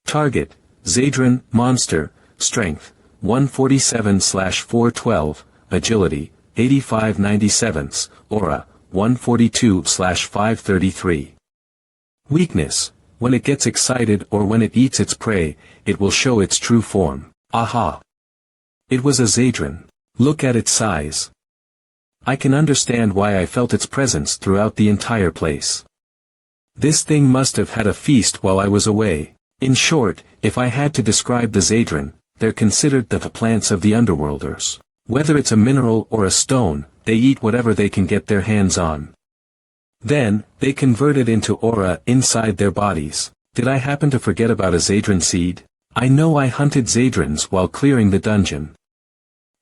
Target, Zadran, Monster, Strength, 147/412, Agility, 85/97, Aura, 142/533. Weakness, when it gets excited or when it eats its prey, it will show its true form. Aha! It was a Zadran. Look at its size. I can understand why I felt its presence throughout the entire place. This thing must have had a feast while I was away. In short, if I had to describe the Zadran, they're considered the plants of the underworlders. Whether it's a mineral or a stone, they eat whatever they can get their hands on. Then, they convert it into aura inside their bodies. Did I happen to forget about a Zadran seed? I know I hunted Zadrans while clearing the dungeon.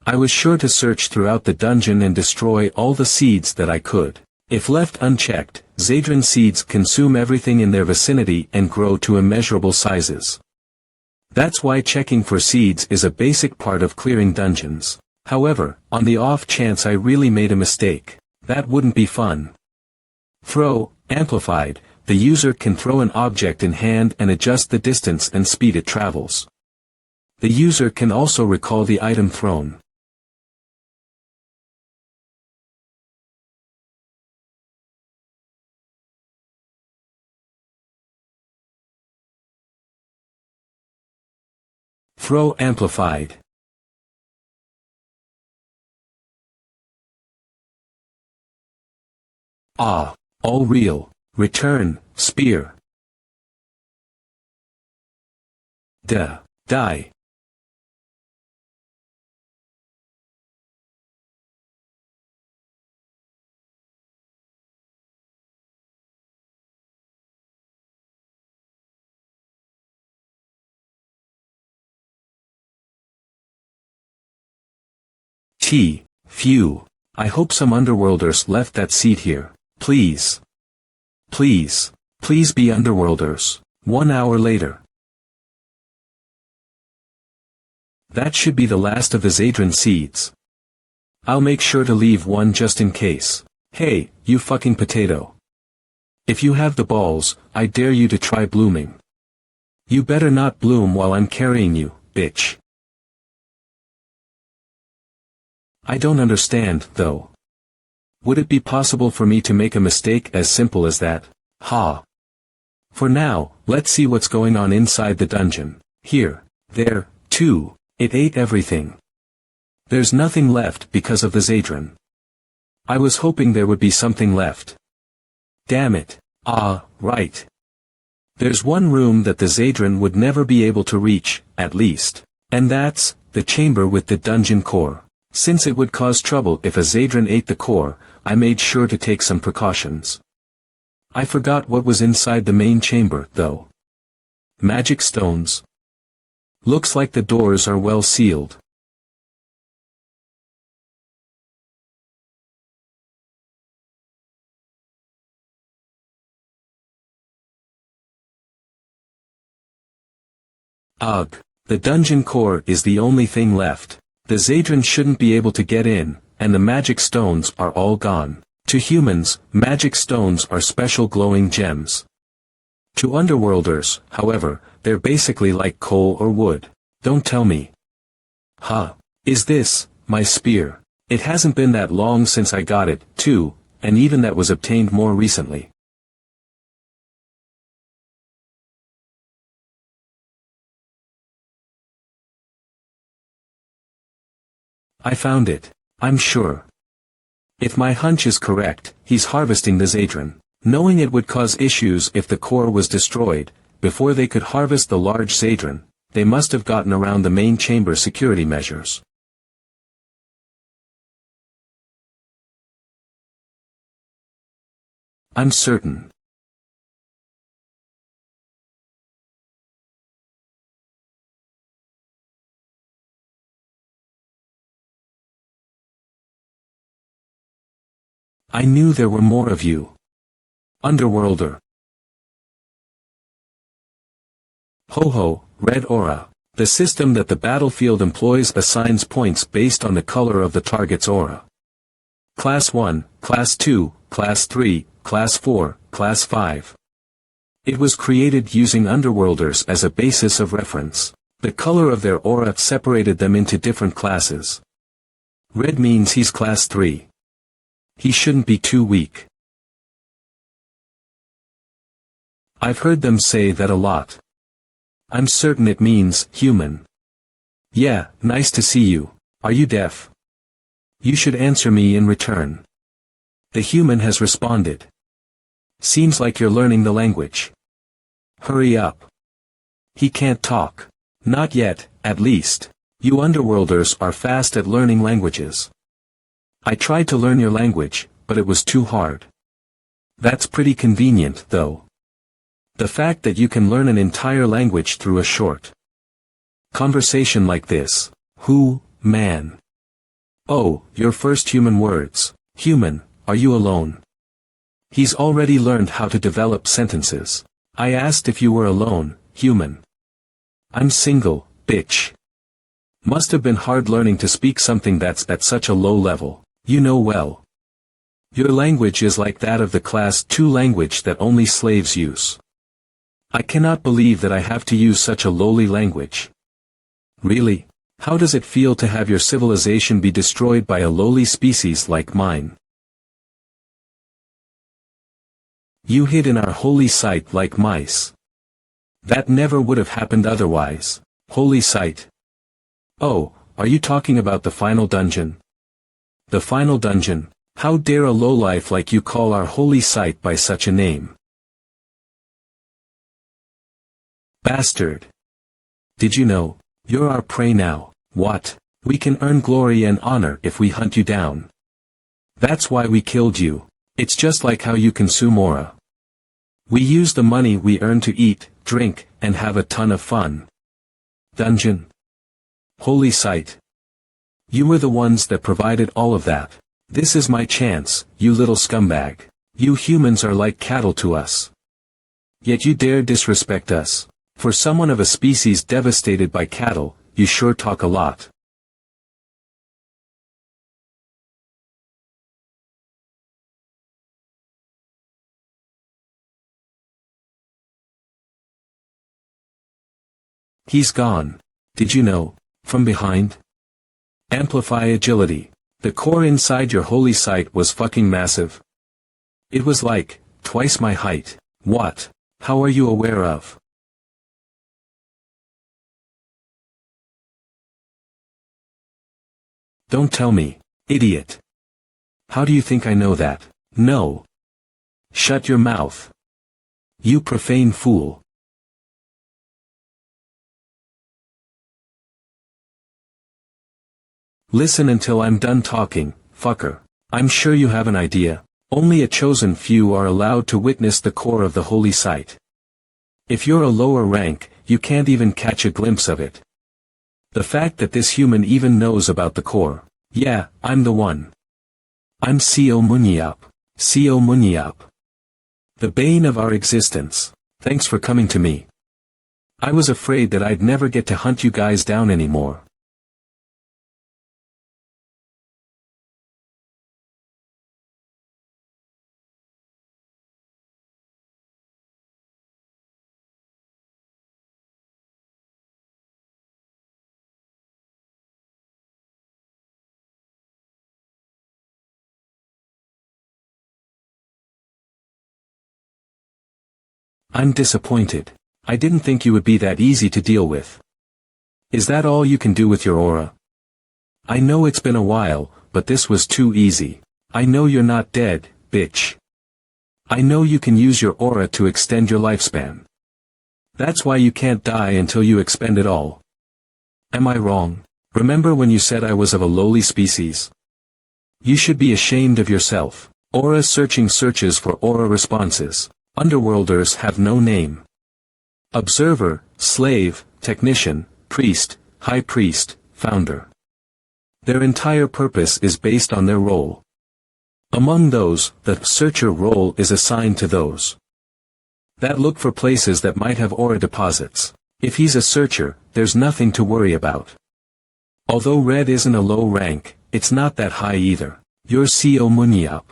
I was sure to search throughout the dungeon and destroy all the seeds that I could. If left unchecked, Zadran seeds consume everything in their vicinity and grow to immeasurable sizes. That's why checking for seeds is a basic part of clearing dungeons. However, on the off chance I really made a mistake, that wouldn't be fun. Throw, amplified, the user can throw an object in hand and adjust the distance and speed it travels. The user can also recall the item thrown. Throw amplified. Ah, all real. Return, spear. Die. Phew. I hope some underworlders left that seed here. Please. Please be underworlders. 1 hour later. That should be the last of the Zadran seeds. I'll make sure to leave one just in case. Hey, you fucking potato. If you have the balls, I dare you to try blooming. You better not bloom while I'm carrying you, bitch. I don't understand, though. Would it be possible for me to make a mistake as simple as that? Ha. For now, let's see what's going on inside the dungeon. Here, there, too, it ate everything. There's nothing left because of the Zadran. I was hoping there would be something left. Damn it. Ah, right. There's one room that the Zadran would never be able to reach, at least. And that's, the chamber with the dungeon core. Since it would cause trouble if a Zadran ate the core, I made sure to take some precautions. I forgot what was inside the main chamber, though. Magic stones. Looks like the doors are well sealed. Ugh. The dungeon core is the only thing left. The Zadran shouldn't be able to get in, and the magic stones are all gone. To humans, magic stones are special glowing gems. To underworlders, however, they're basically like coal or wood. Don't tell me. Huh. Is this, my spear? It hasn't been that long since I got it, too, and even that was obtained more recently. I found it. I'm sure. If my hunch is correct, he's harvesting the Zadran. Knowing it would cause issues if the core was destroyed, before they could harvest the large Zadran, they must have gotten around the main chamber security measures. I'm certain. I knew there were more of you. Underworlder. Ho-Ho, Red Aura. The system that the battlefield employs assigns points based on the color of the target's aura. Class 1, Class 2, Class 3, Class 4, Class 5. It was created using Underworlders as a basis of reference. The color of their aura separated them into different classes. Red means he's Class 3. He shouldn't be too weak. I've heard them say that a lot. I'm certain it means human. Yeah, nice to see you. Are you deaf? You should answer me in return. The human has responded. Seems like you're learning the language. Hurry up. He can't talk. Not yet, at least. You Underworlders are fast at learning languages. I tried to learn your language, but it was too hard. That's pretty convenient, though. The fact that you can learn an entire language through a short conversation like this. Who, man? Oh, your first human words. Human, are you alone? He's already learned how to develop sentences. I asked if you were alone, human. I'm single, bitch. Must have been hard learning to speak something that's at such a low level. You know well. Your language is like that of the Class 2 language that only slaves use. I cannot believe that I have to use such a lowly language. Really? How does it feel to have your civilization be destroyed by a lowly species like mine? You hid in our holy site like mice. That never would have happened otherwise. Holy site. Oh, are you talking about the final dungeon? The final dungeon? How dare a lowlife like you call our holy site by such a name? Bastard. Did you know? You're our prey now. What? We can earn glory and honor if we hunt you down. That's why we killed you. It's just like how you consume aura. We use the money we earn to eat, drink, and have a ton of fun. Dungeon. Holy site. You were the ones that provided all of that. This is my chance, you little scumbag. You humans are like cattle to us. Yet you dare disrespect us. For someone of a species devastated by cattle, you sure talk a lot. He's gone. Did you know? From behind? Amplify agility. The core inside your holy site was fucking massive. It was like, twice my height. What? How are you aware of? Don't tell me, idiot. How do you think I know that? No. Shut your mouth. You profane fool. Listen until I'm done talking, fucker. I'm sure you have an idea. Only a chosen few are allowed to witness the core of the holy site. If you're a lower rank, you can't even catch a glimpse of it. The fact that this human even knows about the core. Yeah, I'm the one. I'm Co Munyiap. Co Munyiap. The bane of our existence. Thanks for coming to me. I was afraid that I'd never get to hunt you guys down anymore. I'm disappointed. I didn't think you would be that easy to deal with. Is that all you can do with your aura? I know it's been a while, but this was too easy. I know you're not dead, bitch. I know you can use your aura to extend your lifespan. That's why you can't die until you expend it all. Am I wrong? Remember when you said I was of a lowly species? You should be ashamed of yourself. Aura searching searches for aura responses. Underworlders have no name. Observer, slave, technician, priest, high priest, founder. Their entire purpose is based on their role. Among those, the searcher role is assigned to those that look for places that might have aura deposits. If he's a searcher, there's nothing to worry about. Although red isn't a low rank, it's not that high either. You're CO MANHWA.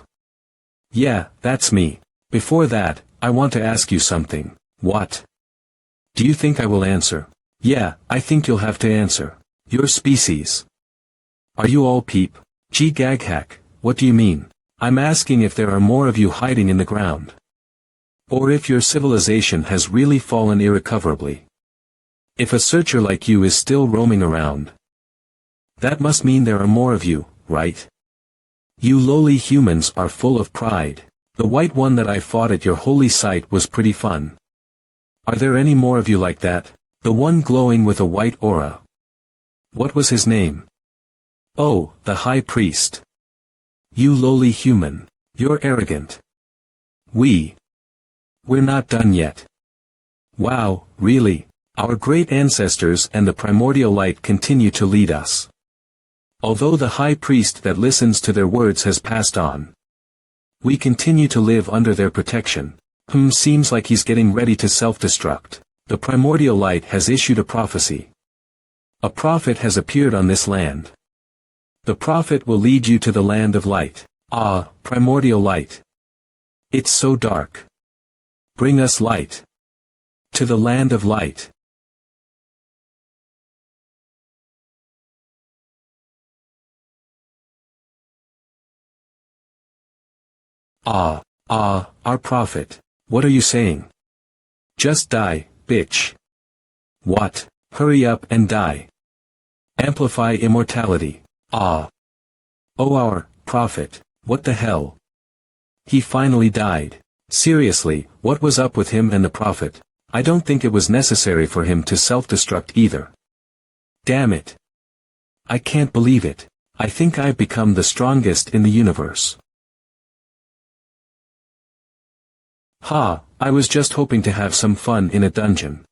Yeah, that's me. Before that, I want to ask you something. What? Do you think I will answer? Yeah, I think you'll have to answer. Your species. Are you all peep? Gee gaghack, what do you mean? I'm asking if there are more of you hiding in the ground. Or if your civilization has really fallen irrecoverably. If a searcher like you is still roaming around, that must mean there are more of you, right? You lowly humans are full of pride. The white one that I fought at your holy site was pretty fun. Are there any more of you like that? The one glowing with a white aura. What was his name? Oh, the high priest. You lowly human. You're arrogant. We're not done yet. Wow, really? Our great ancestors and the primordial light continue to lead us. Although the high priest that listens to their words has passed on, we continue to live under their protection. Seems like he's getting ready to self-destruct. The primordial light has issued a prophecy. A prophet has appeared on this land. The prophet will lead you to the land of light. Ah, primordial light. It's so dark. Bring us light. To the land of light. Our prophet. What are you saying? Just die, bitch. What? Hurry up and die. Amplify immortality. Oh, our prophet. What the hell? He finally died. Seriously, what was up with him and the prophet? I don't think it was necessary for him to self-destruct either. Damn it. I can't believe it. I think I've become the strongest in the universe. Ha, I was just hoping to have some fun in a dungeon.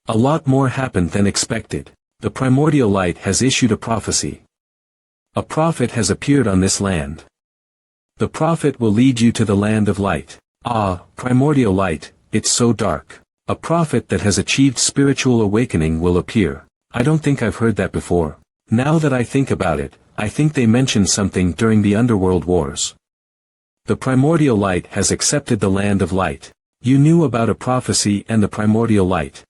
A lot more happened than expected. The primordial light has issued a prophecy. A prophet has appeared on this land. The prophet will lead you to the land of light. Ah, primordial light, it's so dark. A prophet that has achieved spiritual awakening will appear. I don't think I've heard that before. Now that I think about it, I think they mentioned something during the underworld wars. The primordial light has accepted the land of light. You knew about a prophecy and the primordial light.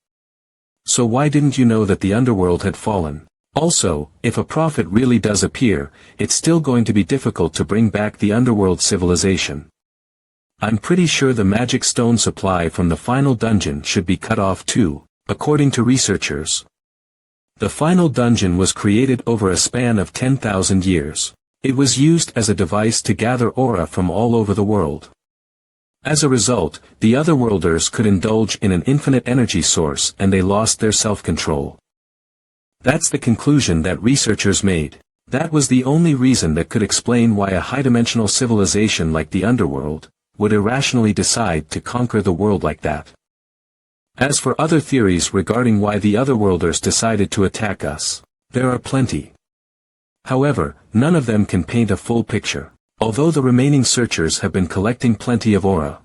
So why didn't you know that the underworld had fallen? Also, if a prophet really does appear, it's still going to be difficult to bring back the underworld civilization. I'm pretty sure the magic stone supply from the final dungeon should be cut off too, according to researchers. The final dungeon was created over a span of 10,000 years. It was used as a device to gather aura from all over the world. As a result, the otherworlders could indulge in an infinite energy source and they lost their self-control. That's the conclusion that researchers made. That was the only reason that could explain why a high-dimensional civilization like the underworld would irrationally decide to conquer the world like that. As for other theories regarding why the otherworlders decided to attack us, there are plenty. However, none of them can paint a full picture. Although the remaining searchers have been collecting plenty of aura,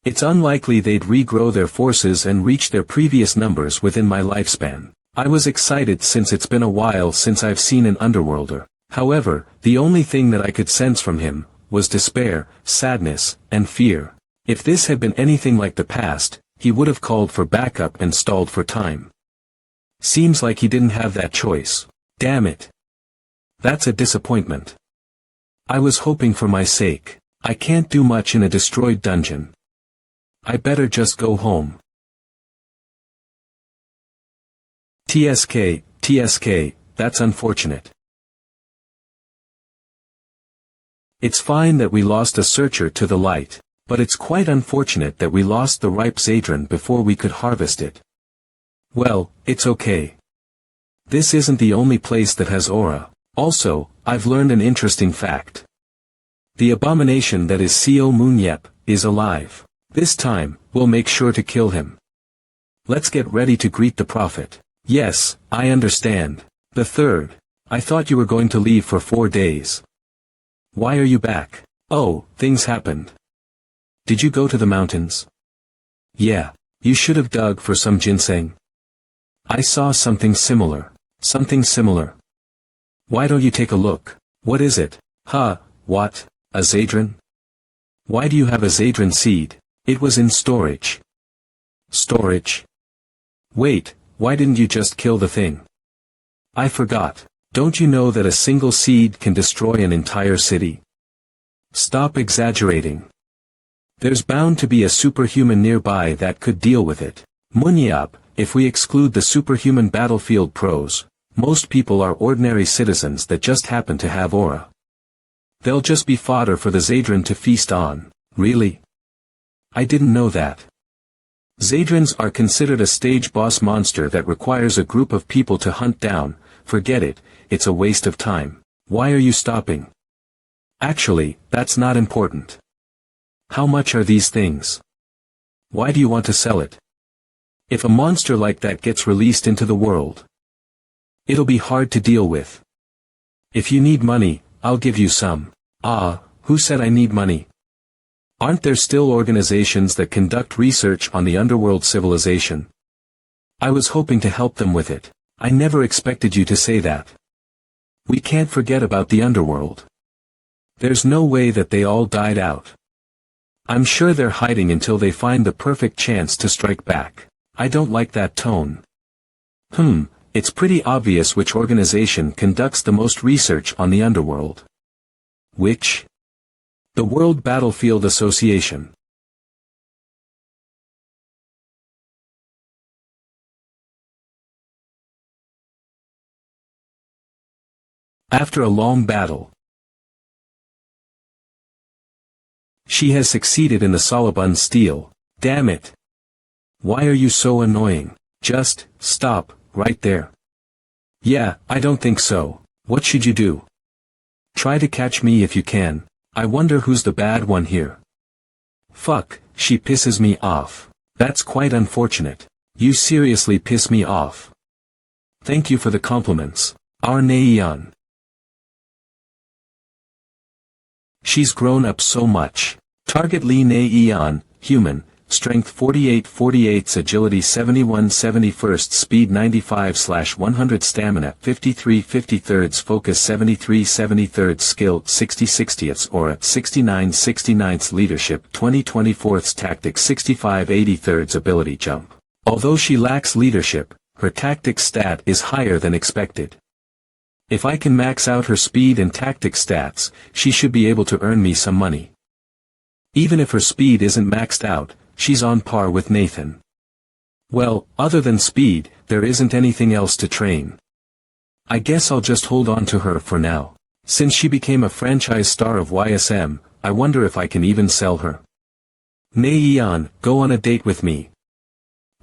it's unlikely they'd regrow their forces and reach their previous numbers within my lifespan. I was excited since it's been a while since I've seen an underworlder. However, the only thing that I could sense from him was despair, sadness, and fear. If this had been anything like the past, he would have called for backup and stalled for time. Seems like he didn't have that choice. Damn it. That's a disappointment. I was hoping for my sake. I can't do much in a destroyed dungeon. I better just go home. TSK, that's unfortunate. It's fine that we lost a searcher to the light, but it's quite unfortunate that we lost the ripe Zadron before we could harvest it. Well, it's okay. This isn't the only place that has aura. Also, I've learned an interesting fact. The abomination that is CO MANHWA is alive. This time, we'll make sure to kill him. Let's get ready to greet the prophet. Yes, I understand. The third. I thought you were going to leave for 4 days. Why are you back? Oh, things happened. Did you go to the mountains? Yeah, you should have dug for some ginseng. I saw something similar. Something similar. Why don't you take a look? What is it? Huh, what? A Zadran? Why do you have a Zadran seed? It was in storage. Storage? Wait, why didn't you just kill the thing? I forgot. Don't you know that a single seed can destroy an entire city? Stop exaggerating. There's bound to be a superhuman nearby that could deal with it. MANHWA, if we exclude the superhuman battlefield pros, most people are ordinary citizens that just happen to have aura. They'll just be fodder for the Zadran to feast on. Really? I didn't know that. Zadrans are considered a stage boss monster that requires a group of people to hunt down. Forget it, it's a waste of time. Why are you stopping? Actually, that's not important. How much are these things? Why do you want to sell it? If a monster like that gets released into the world, it'll be hard to deal with. If you need money, I'll give you some. Ah, who said I need money? Aren't there still organizations that conduct research on the underworld civilization? I was hoping to help them with it. I never expected you to say that. We can't forget about the underworld. There's no way that they all died out. I'm sure they're hiding until they find the perfect chance to strike back. I don't like that tone. It's pretty obvious which organization conducts the most research on the underworld. Which? The World Battlefield Association. After a long battle, she has succeeded in the Solabun steel. Damn it. Why are you so annoying? Just, stop, right there. Yeah, I don't think so. What should you do? Try to catch me if you can. I wonder who's the bad one here. Fuck, she pisses me off. That's quite unfortunate. You seriously piss me off. Thank you for the compliments. Our Neon. She's grown up so much. Target Lee Neon, human, strength 48/48, agility 71/71, speed 95/100, stamina 53/53, focus 73/73, skill 60/60, aura 69/69, leadership 20/24, tactics 65/83, ability jump. Although she lacks leadership, her tactics stat is higher than expected. If I can max out her speed and tactics stats, she should be able to earn me some money. Even if her speed isn't maxed out, she's on par with Nathan. Well, other than speed, there isn't anything else to train. I guess I'll just hold on to her for now. Since she became a franchise star of YSM, I wonder if I can even sell her. Neon, go on a date with me.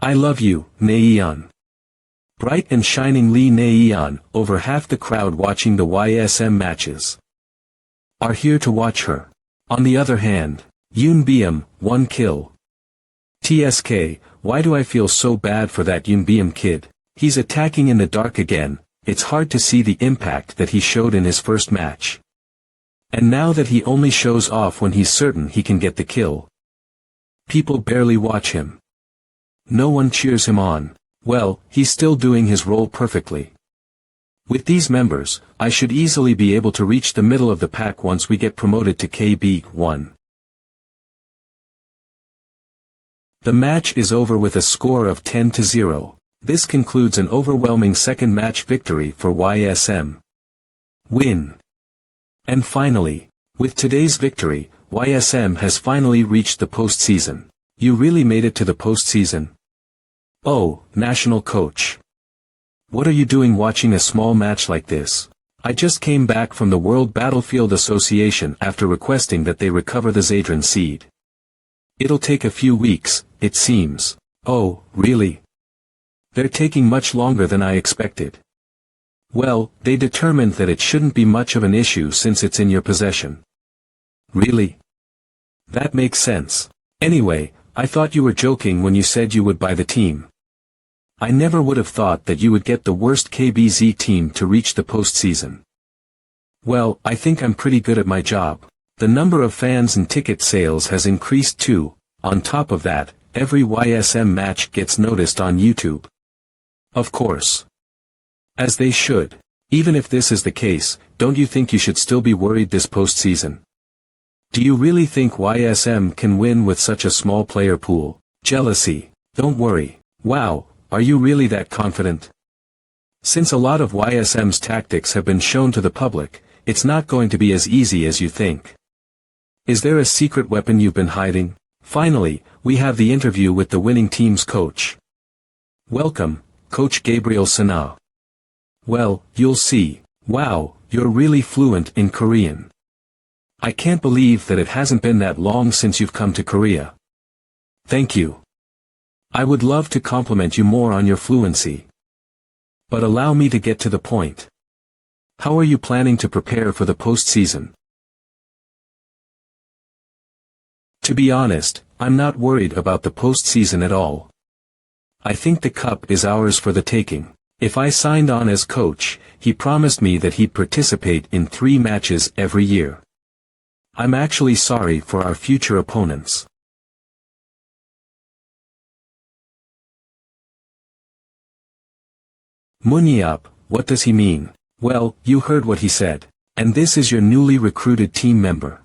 I love you, Neon. Bright and shining Lee Neon, over half the crowd watching the YSM matches, are here to watch her. On the other hand, Yoon Beom, 1 kill. TSK, why do I feel so bad for that Yoon Beom kid? He's attacking in the dark again. It's hard to see the impact that he showed in his first match. And now that he only shows off when he's certain he can get the kill, people barely watch him. No one cheers him on. Well, he's still doing his role perfectly. With these members, I should easily be able to reach the middle of the pack once we get promoted to KB1. The match is over with a score of 10-0. This concludes an overwhelming second match victory for YSM. Win. And finally, with today's victory, YSM has finally reached the postseason. You really made it to the postseason? Oh, national coach. What are you doing watching a small match like this? I just came back from the World Battlefield Association after requesting that they recover the Zadran seed. It'll take a few weeks, it seems. Oh, really? They're taking much longer than I expected. Well, they determined that it shouldn't be much of an issue since it's in your possession. Really? That makes sense. Anyway, I thought you were joking when you said you would buy the team. I never would have thought that you would get the worst KBZ team to reach the postseason. Well, I think I'm pretty good at my job. The number of fans and ticket sales has increased too. On top of that, every YSM match gets noticed on YouTube. Of course. As they should. Even if this is the case, don't you think you should still be worried this postseason? Do you really think YSM can win with such a small player pool? Jealousy. Don't worry. Wow, are you really that confident? Since a lot of YSM's tactics have been shown to the public, it's not going to be as easy as you think. Is there a secret weapon you've been hiding? Finally, we have the interview with the winning team's coach. Welcome, Coach Gabriel Sana. Well, you'll see. Wow, you're really fluent in Korean. I can't believe that it hasn't been that long since you've come to Korea. Thank you. I would love to compliment you more on your fluency. But allow me to get to the point. How are you planning to prepare for the postseason? To be honest, I'm not worried about the postseason at all. I think the cup is ours for the taking. If I signed on as coach, he promised me that he'd participate in 3 matches every year. I'm actually sorry for our future opponents. MANHWA, what does he mean? Well, you heard what he said. And this is your newly recruited team member.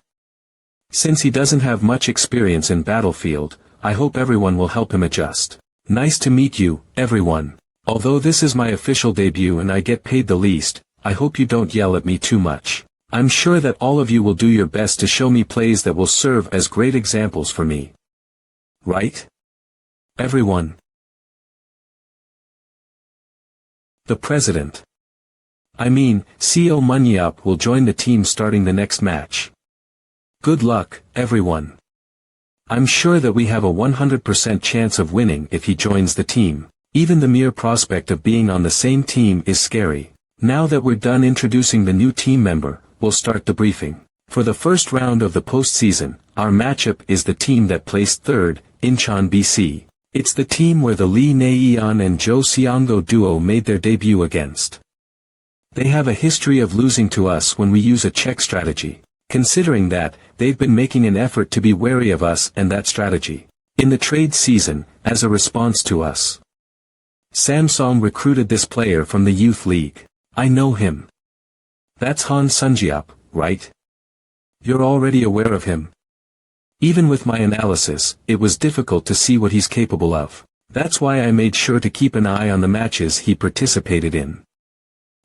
Since he doesn't have much experience in battlefield, I hope everyone will help him adjust. Nice to meet you, everyone. Although this is my official debut and I get paid the least, I hope you don't yell at me too much. I'm sure that all of you will do your best to show me plays that will serve as great examples for me. Right? Everyone. The president. I mean, CEO MANHWA will join the team starting the next match. Good luck, everyone. I'm sure that we have a 100% chance of winning if he joins the team. Even the mere prospect of being on the same team is scary. Now that we're done introducing the new team member, we'll start the briefing. For the first round of the postseason, our matchup is the team that placed third, Incheon BC. It's the team where the Lee Naeon and Jo Seong-go duo made their debut against. They have a history of losing to us when we use a check strategy. Considering that, they've been making an effort to be wary of us and that strategy. In the trade season, as a response to us, Samsung recruited this player from the youth league. I know him. That's Han Sunjiap, right? You're already aware of him. Even with my analysis, it was difficult to see what he's capable of. That's why I made sure to keep an eye on the matches he participated in.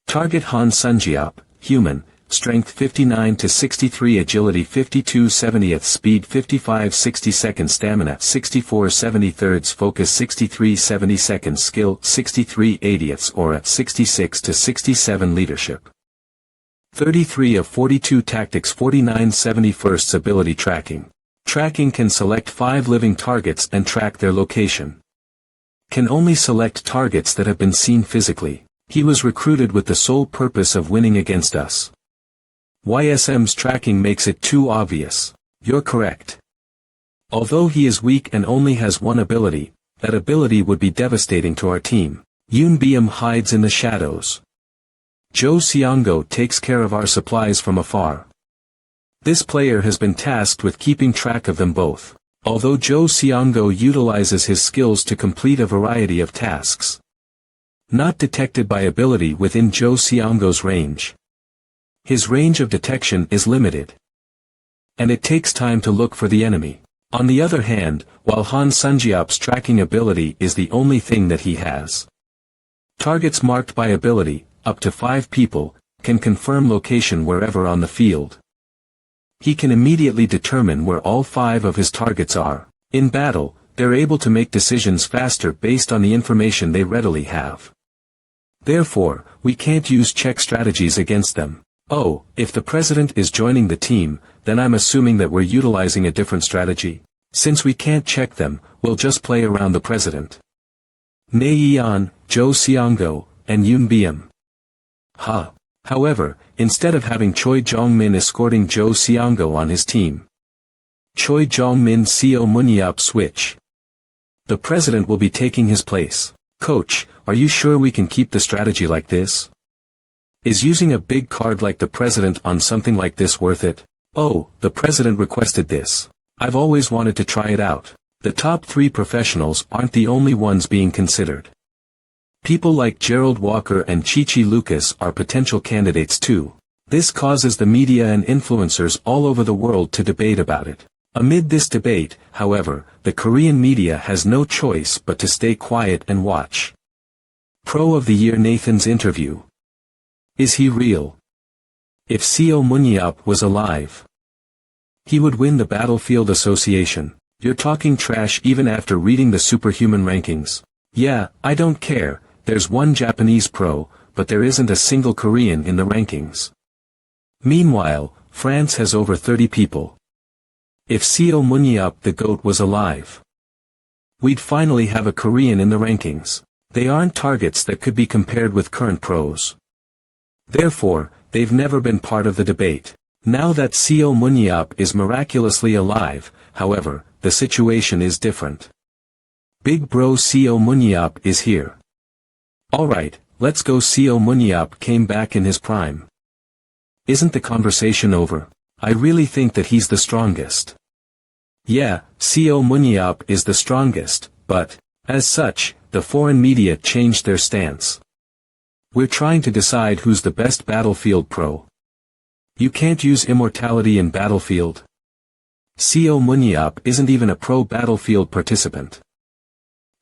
Target Han Sunjiap, human, strength 59 to 63, agility 52 70th, speed 55 60 stamina 64 73, focus 63 70 skill 63 80ths or at 66 to 67, leadership 33 of 42, tactics 49 71st, ability tracking. Tracking can select 5 living targets and track their location. Can only select targets that have been seen physically. He was recruited with the sole purpose of winning against us. YSM's tracking makes it too obvious. You're correct. Although he is weak and only has one ability, that ability would be devastating to our team. Yoon Byum hides in the shadows. Jo Seong-go takes care of our supplies from afar. This player has been tasked with keeping track of them both. Although Jo Seong-go utilizes his skills to complete a variety of tasks. Not detected by ability within Jo Seong-go's range. His range of detection is limited. And it takes time to look for the enemy. On the other hand, while Han Sunjiap's tracking ability is the only thing that he has. Targets marked by ability, up to 5 people, can confirm location wherever on the field. He can immediately determine where all 5 of his targets are. In battle, they're able to make decisions faster based on the information they readily have. Therefore, we can't use check strategies against them. Oh, if the president is joining the team, then I'm assuming that we're utilizing a different strategy. Since we can't check them, we'll just play around the president. Naeon, Jo Seong-go, and Yoon Byum. However, instead of having Choi Jong-min escorting Jo Seong-go on his team, Choi Jong-min CEO MANHWA switch. The president will be taking his place. Coach, are you sure we can keep the strategy like this? Is using a big card like the president on something like this worth it? Oh, the president requested this. I've always wanted to try it out. The top 3 professionals aren't the only ones being considered. People like Gerald Walker and Chi-Chi Lucas are potential candidates too. This causes the media and influencers all over the world to debate about it. Amid this debate, however, the Korean media has no choice but to stay quiet and watch. Pro of the Year Nathan's interview. Is he real? If Seo Moon-yeop was alive, he would win the Battlefield Association. You're talking trash even after reading the superhuman rankings. Yeah, I don't care, there's one Japanese pro, but there isn't a single Korean in the rankings. Meanwhile, France has over 30 people. If Seo Moon-yeop the GOAT was alive, we'd finally have a Korean in the rankings. They aren't targets that could be compared with current pros. Therefore, they've never been part of the debate. Now that Seo Moon-yeop is miraculously alive, however, the situation is different. Big bro Seo Moon-yeop is here. Alright, let's go. Seo Moon-yeop came back in his prime. Isn't the conversation over? I really think that he's the strongest. Yeah, Seo Moon-yeop is the strongest, but, as such, the foreign media changed their stance. We're trying to decide who's the best Battlefield pro. You can't use immortality in Battlefield. Seo Moon-yeop isn't even a pro Battlefield participant.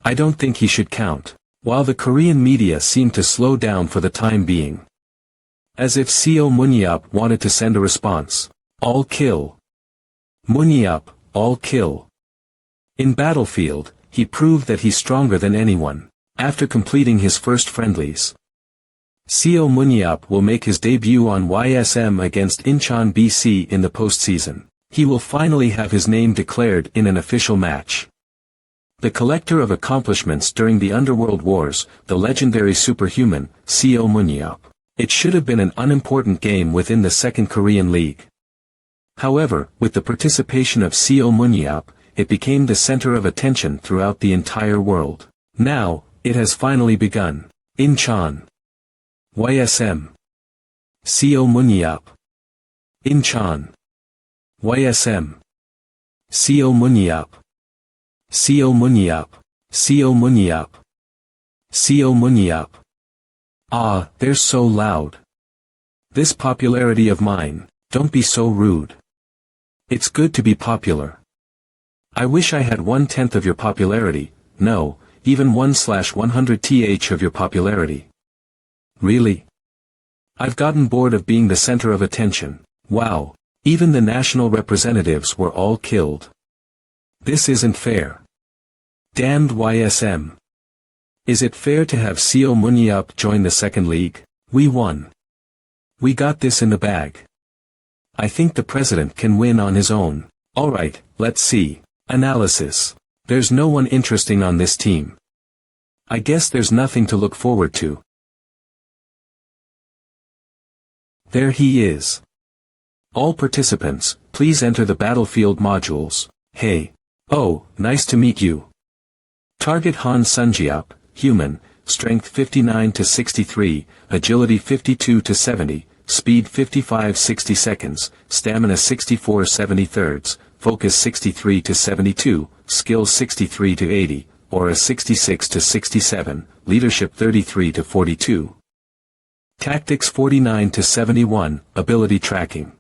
I don't think he should count. While the Korean media seemed to slow down for the time being. As if Seo Moon-yeop wanted to send a response. All kill. Moon-yeop, all kill. In Battlefield, he proved that he's stronger than anyone. After completing his first friendlies, Seo Moon-yeop will make his debut on YSM against Incheon BC in the postseason. He will finally have his name declared in an official match. The collector of accomplishments during the Underworld Wars, the legendary superhuman, Seo Moon-yeop. It should have been an unimportant game within the Second Korean League. However, with the participation of Seo Moon-yeop, it became the center of attention throughout the entire world. Now, it has finally begun. Incheon. YSM. Seo Moon-yeop. Incheon. YSM. Seo Moon-yeop. Seo Moon-yeop. Seo Moon-yeop. Seo Moon-yeop. Ah, they're so loud. This popularity of mine, don't be so rude. It's good to be popular. I wish I had 1/10 of your popularity, no, even 1/100th of your popularity. Really? I've gotten bored of being the center of attention. Wow, even the national representatives were all killed. This isn't fair. Damned YSM. Is it fair to have Seo Moon-yeop join the second league? We won. We got this in the bag. I think the president can win on his own. Alright, let's see. Analysis. There's no one interesting on this team. I guess there's nothing to look forward to. There he is. All participants, please enter the battlefield modules. Hey. Oh, nice to meet you. Target Han Sun-jeop, human, strength 59 to 63, agility 52 to 70, speed 55-60 seconds, stamina 64-73, focus 63 to 72, skills 63 to 80, aura 66 to 67, leadership 33 to 42. Tactics 49 to 71, ability tracking.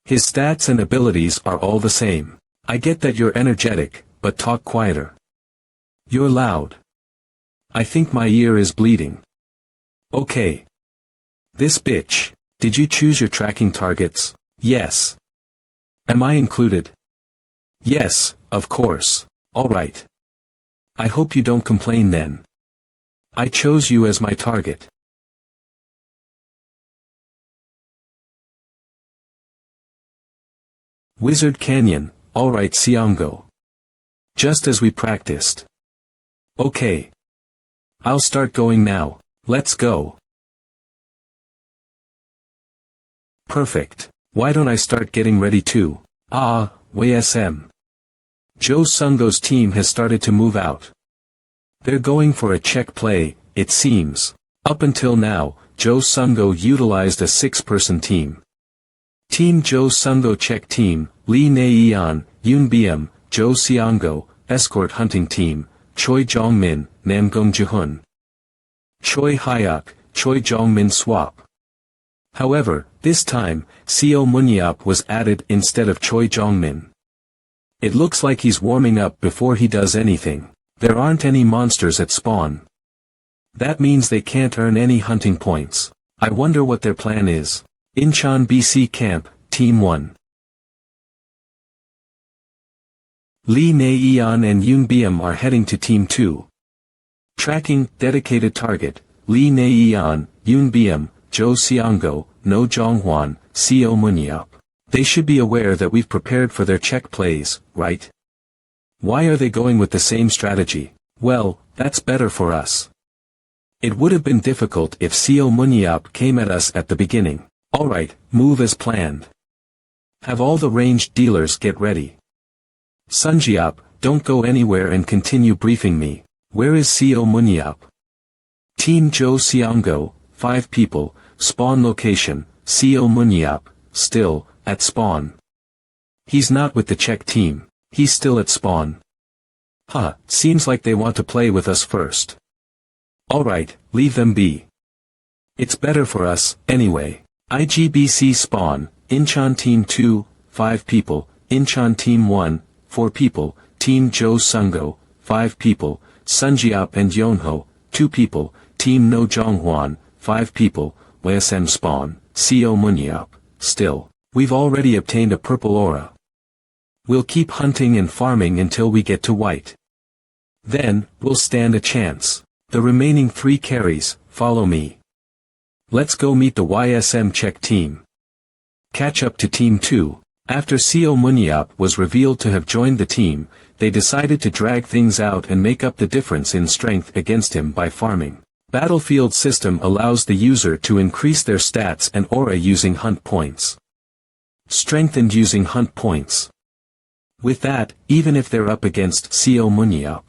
His stats and abilities are all the same. I get that you're energetic, but talk quieter. You're loud. I think my ear is bleeding. Okay. This bitch. Did you choose your tracking targets? Yes. Am I included? Yes, of course. Alright. I hope you don't complain then. I chose you as my target. Wizard Canyon, alright Seongo. Just as we practiced. Okay. I'll start going now. Let's go. Perfect. Why don't I start getting ready too? Ah, YSM. Jo Sung-go's team has started to move out. They're going for a check play, it seems. Up until now, Joe Sungo utilized a 6-person team. Team Joe Sungo check team, Lee Naeon, Yoon Biem, Joe Seongo, escort hunting team, Choi Jong-min, Namgung Jihun. Choi Hyuk, Choi Jong-min swap. However, this time, Seo Munyeop was added instead of Choi Jong-min. It looks like he's warming up before he does anything. There aren't any monsters at spawn. That means they can't earn any hunting points. I wonder what their plan is. Incheon BC Camp, Team 1. Lee Naeon and Yoon Biem are heading to Team 2. Tracking, dedicated target, Lee Naeon, Yoon Biem, Joe Seongo, No Jonghwan, Seo Munyeop. They should be aware that we've prepared for their check plays, right? Why are they going with the same strategy? Well, that's better for us. It would have been difficult if Seo Munyeop came at us at the beginning. Alright, move as planned. Have all the ranged dealers get ready. Sunjeop, don't go anywhere and continue briefing me. Where is Seo Munyeop? Team Joe Seongo, 5 people, spawn location, Seo Munyeop, still, at spawn. He's not with the check team, he's still at spawn. Huh, seems like they want to play with us first. Alright, leave them be. It's better for us, anyway. IGBC spawn, Incheon Team 2, 5 people, Incheon Team 1, 4 people, Team Joe Sungo, 5 people, Sunjeop and Yonho, 2 people, Team No Jonghwan, 5 people, YSM spawn, Seo Munyeop, still. We've already obtained a purple aura. We'll keep hunting and farming until we get to white. Then, we'll stand a chance. The remaining 3 carries, follow me. Let's go meet the YSM check team. Catch up to Team 2. After Seo Munyeop was revealed to have joined the team, they decided to drag things out and make up the difference in strength against him by farming. Battlefield system allows the user to increase their stats and aura using hunt points. Strengthened using hunt points. With that, even if they're up against Seo Munyeop,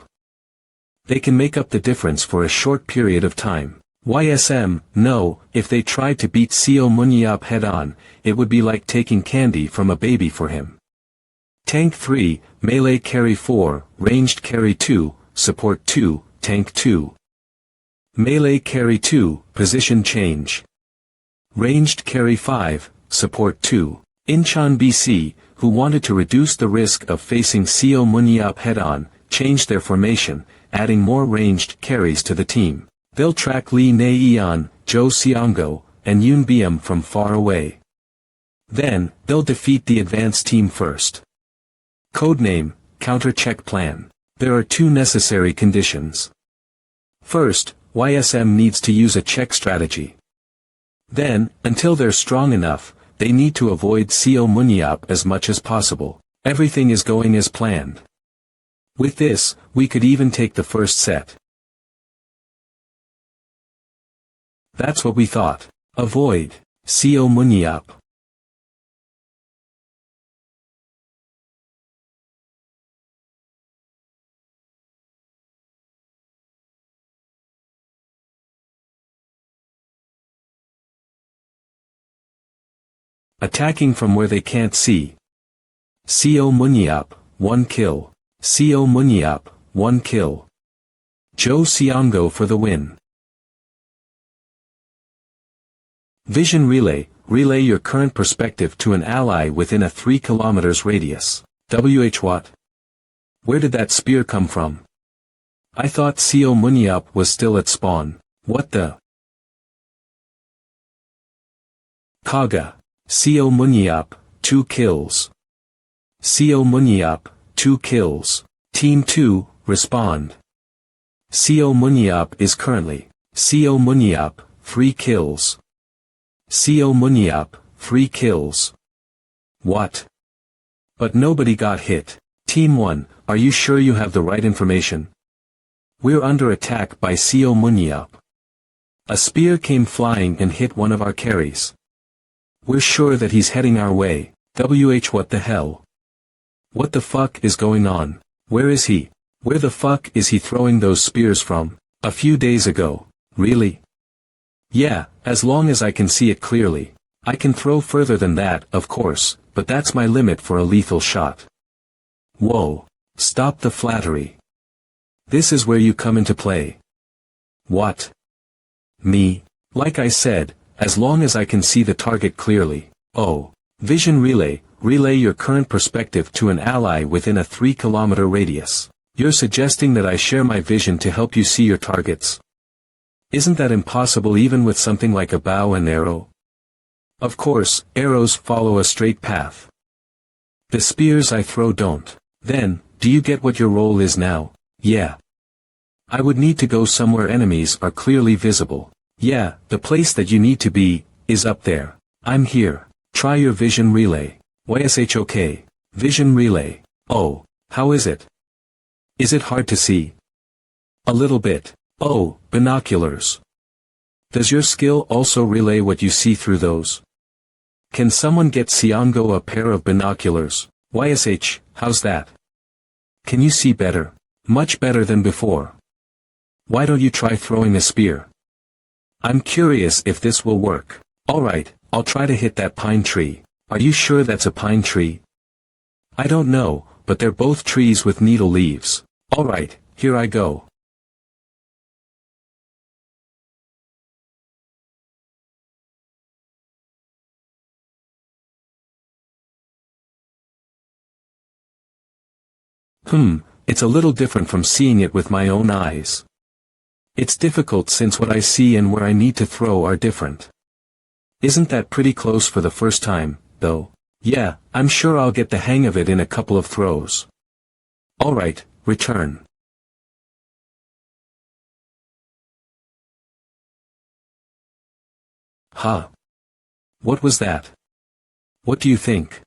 they can make up the difference for a short period of time. YSM, no, if they tried to beat Seo Munyeop head-on, it would be like taking candy from a baby for him. Tank 3, Melee Carry 4, Ranged Carry 2, Support 2, Tank 2. Melee Carry 2, Position Change. Ranged Carry 5, Support 2. Incheon BC, who wanted to reduce the risk of facing Seo Munyeop head-on, changed their formation, adding more ranged carries to the team. They'll track Lee Naeon, Joe Seongo, and Yoon Biem from far away. Then, they'll defeat the advanced team first. Codename, Counter-Check Plan. There are 2 necessary conditions. First, YSM needs to use a check strategy. Then, until they're strong enough, they need to avoid Seo Munyeop as much as possible. Everything is going as planned. With this, we could even take the first set. That's what we thought. Avoid Seo Munyeop. Attacking from where they can't see. Seo Munyeop, 1 kill. Seo Munyeop, 1 kill. Joe Seongo for the win. Vision Relay, relay your current perspective to an ally within a 3 km radius. What? Where did that spear come from? I thought Seo Munyeop was still at spawn. What the? Kaga. Seo Munyeop, 2 kills. Seo Munyeop, 2 kills. Team 2, respond. Seo Munyeop is currently. Seo Munyeop, 3 kills. Seo Munyeop, 3 kills. What? But nobody got hit. Team 1, are you sure you have the right information? We're under attack by Seo Munyeop. A spear came flying and hit one of our carries. We're sure that he's heading our way. What the hell? What the fuck is going on? Where is he? Where the fuck is he throwing those spears from? A few days ago. Really? Yeah, as long as I can see it clearly. I can throw further than that, of course, but that's my limit for a lethal shot. Whoa. Stop the flattery. This is where you come into play. What? Me? Like I said, as long as I can see the target clearly. Oh. Vision relay. Relay your current perspective to an ally within a 3-kilometer radius. You're suggesting that I share my vision to help you see your targets? Isn't that impossible even with something like a bow and arrow? Of course, arrows follow a straight path. The spears I throw don't. Then, do you get what your role is now? Yeah. I would need to go somewhere enemies are clearly visible. Yeah, the place that you need to be, is up there. I'm here. Try your vision relay. YSHOK. Vision relay. Oh, how is it? Is it hard to see? A little bit. Oh, binoculars. Does your skill also relay what you see through those? Can someone get Siongo a pair of binoculars? YSH, how's that? Can you see better? Much better than before. Why don't you try throwing a spear? I'm curious if this will work. Alright, I'll try to hit that pine tree. Are you sure that's a pine tree? I don't know, but they're both trees with needle leaves. Alright, here I go. It's a little different from seeing it with my own eyes. It's difficult since what I see and where I need to throw are different. Isn't that pretty close for the first time, though? Yeah, I'm sure I'll get the hang of it in a couple of throws. Alright, return. Huh? What was that? What do you think?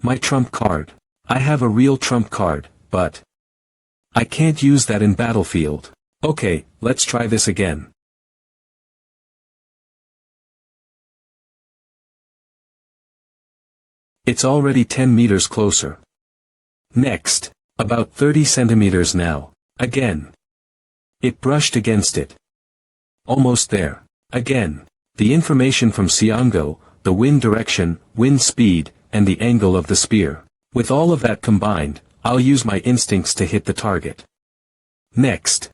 My trump card. I have a real trump card, but I can't use that in battlefield. Okay, let's try this again. It's already 10 meters closer. Next, about 30 centimeters now. Again. It brushed against it. Almost there. Again. The information from Siongo, the wind direction, wind speed, and the angle of the spear. With all of that combined, I'll use my instincts to hit the target. Next.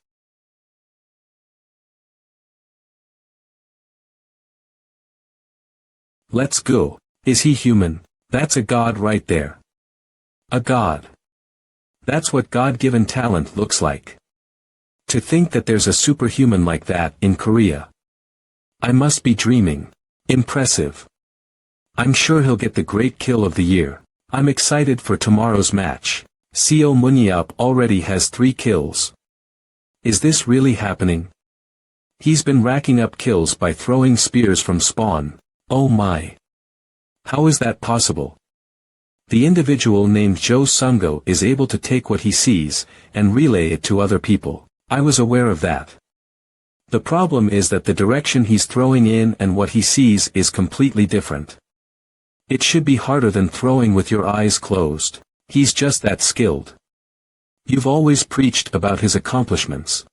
Let's go. Is he human? That's a god right there. A god. That's what God-given talent looks like. To think that there's a superhuman like that in Korea. I must be dreaming. Impressive. I'm sure he'll get the great kill of the year. I'm excited for tomorrow's match. Seo Munyap already has 3 kills. Is this really happening? He's been racking up kills by throwing spears from spawn. Oh my. How is that possible? The individual named Jo Sungo is able to take what he sees, and relay it to other people. I was aware of that. The problem is that the direction he's throwing in and what he sees is completely different. It should be harder than throwing with your eyes closed. He's just that skilled. You've always preached about his accomplishments.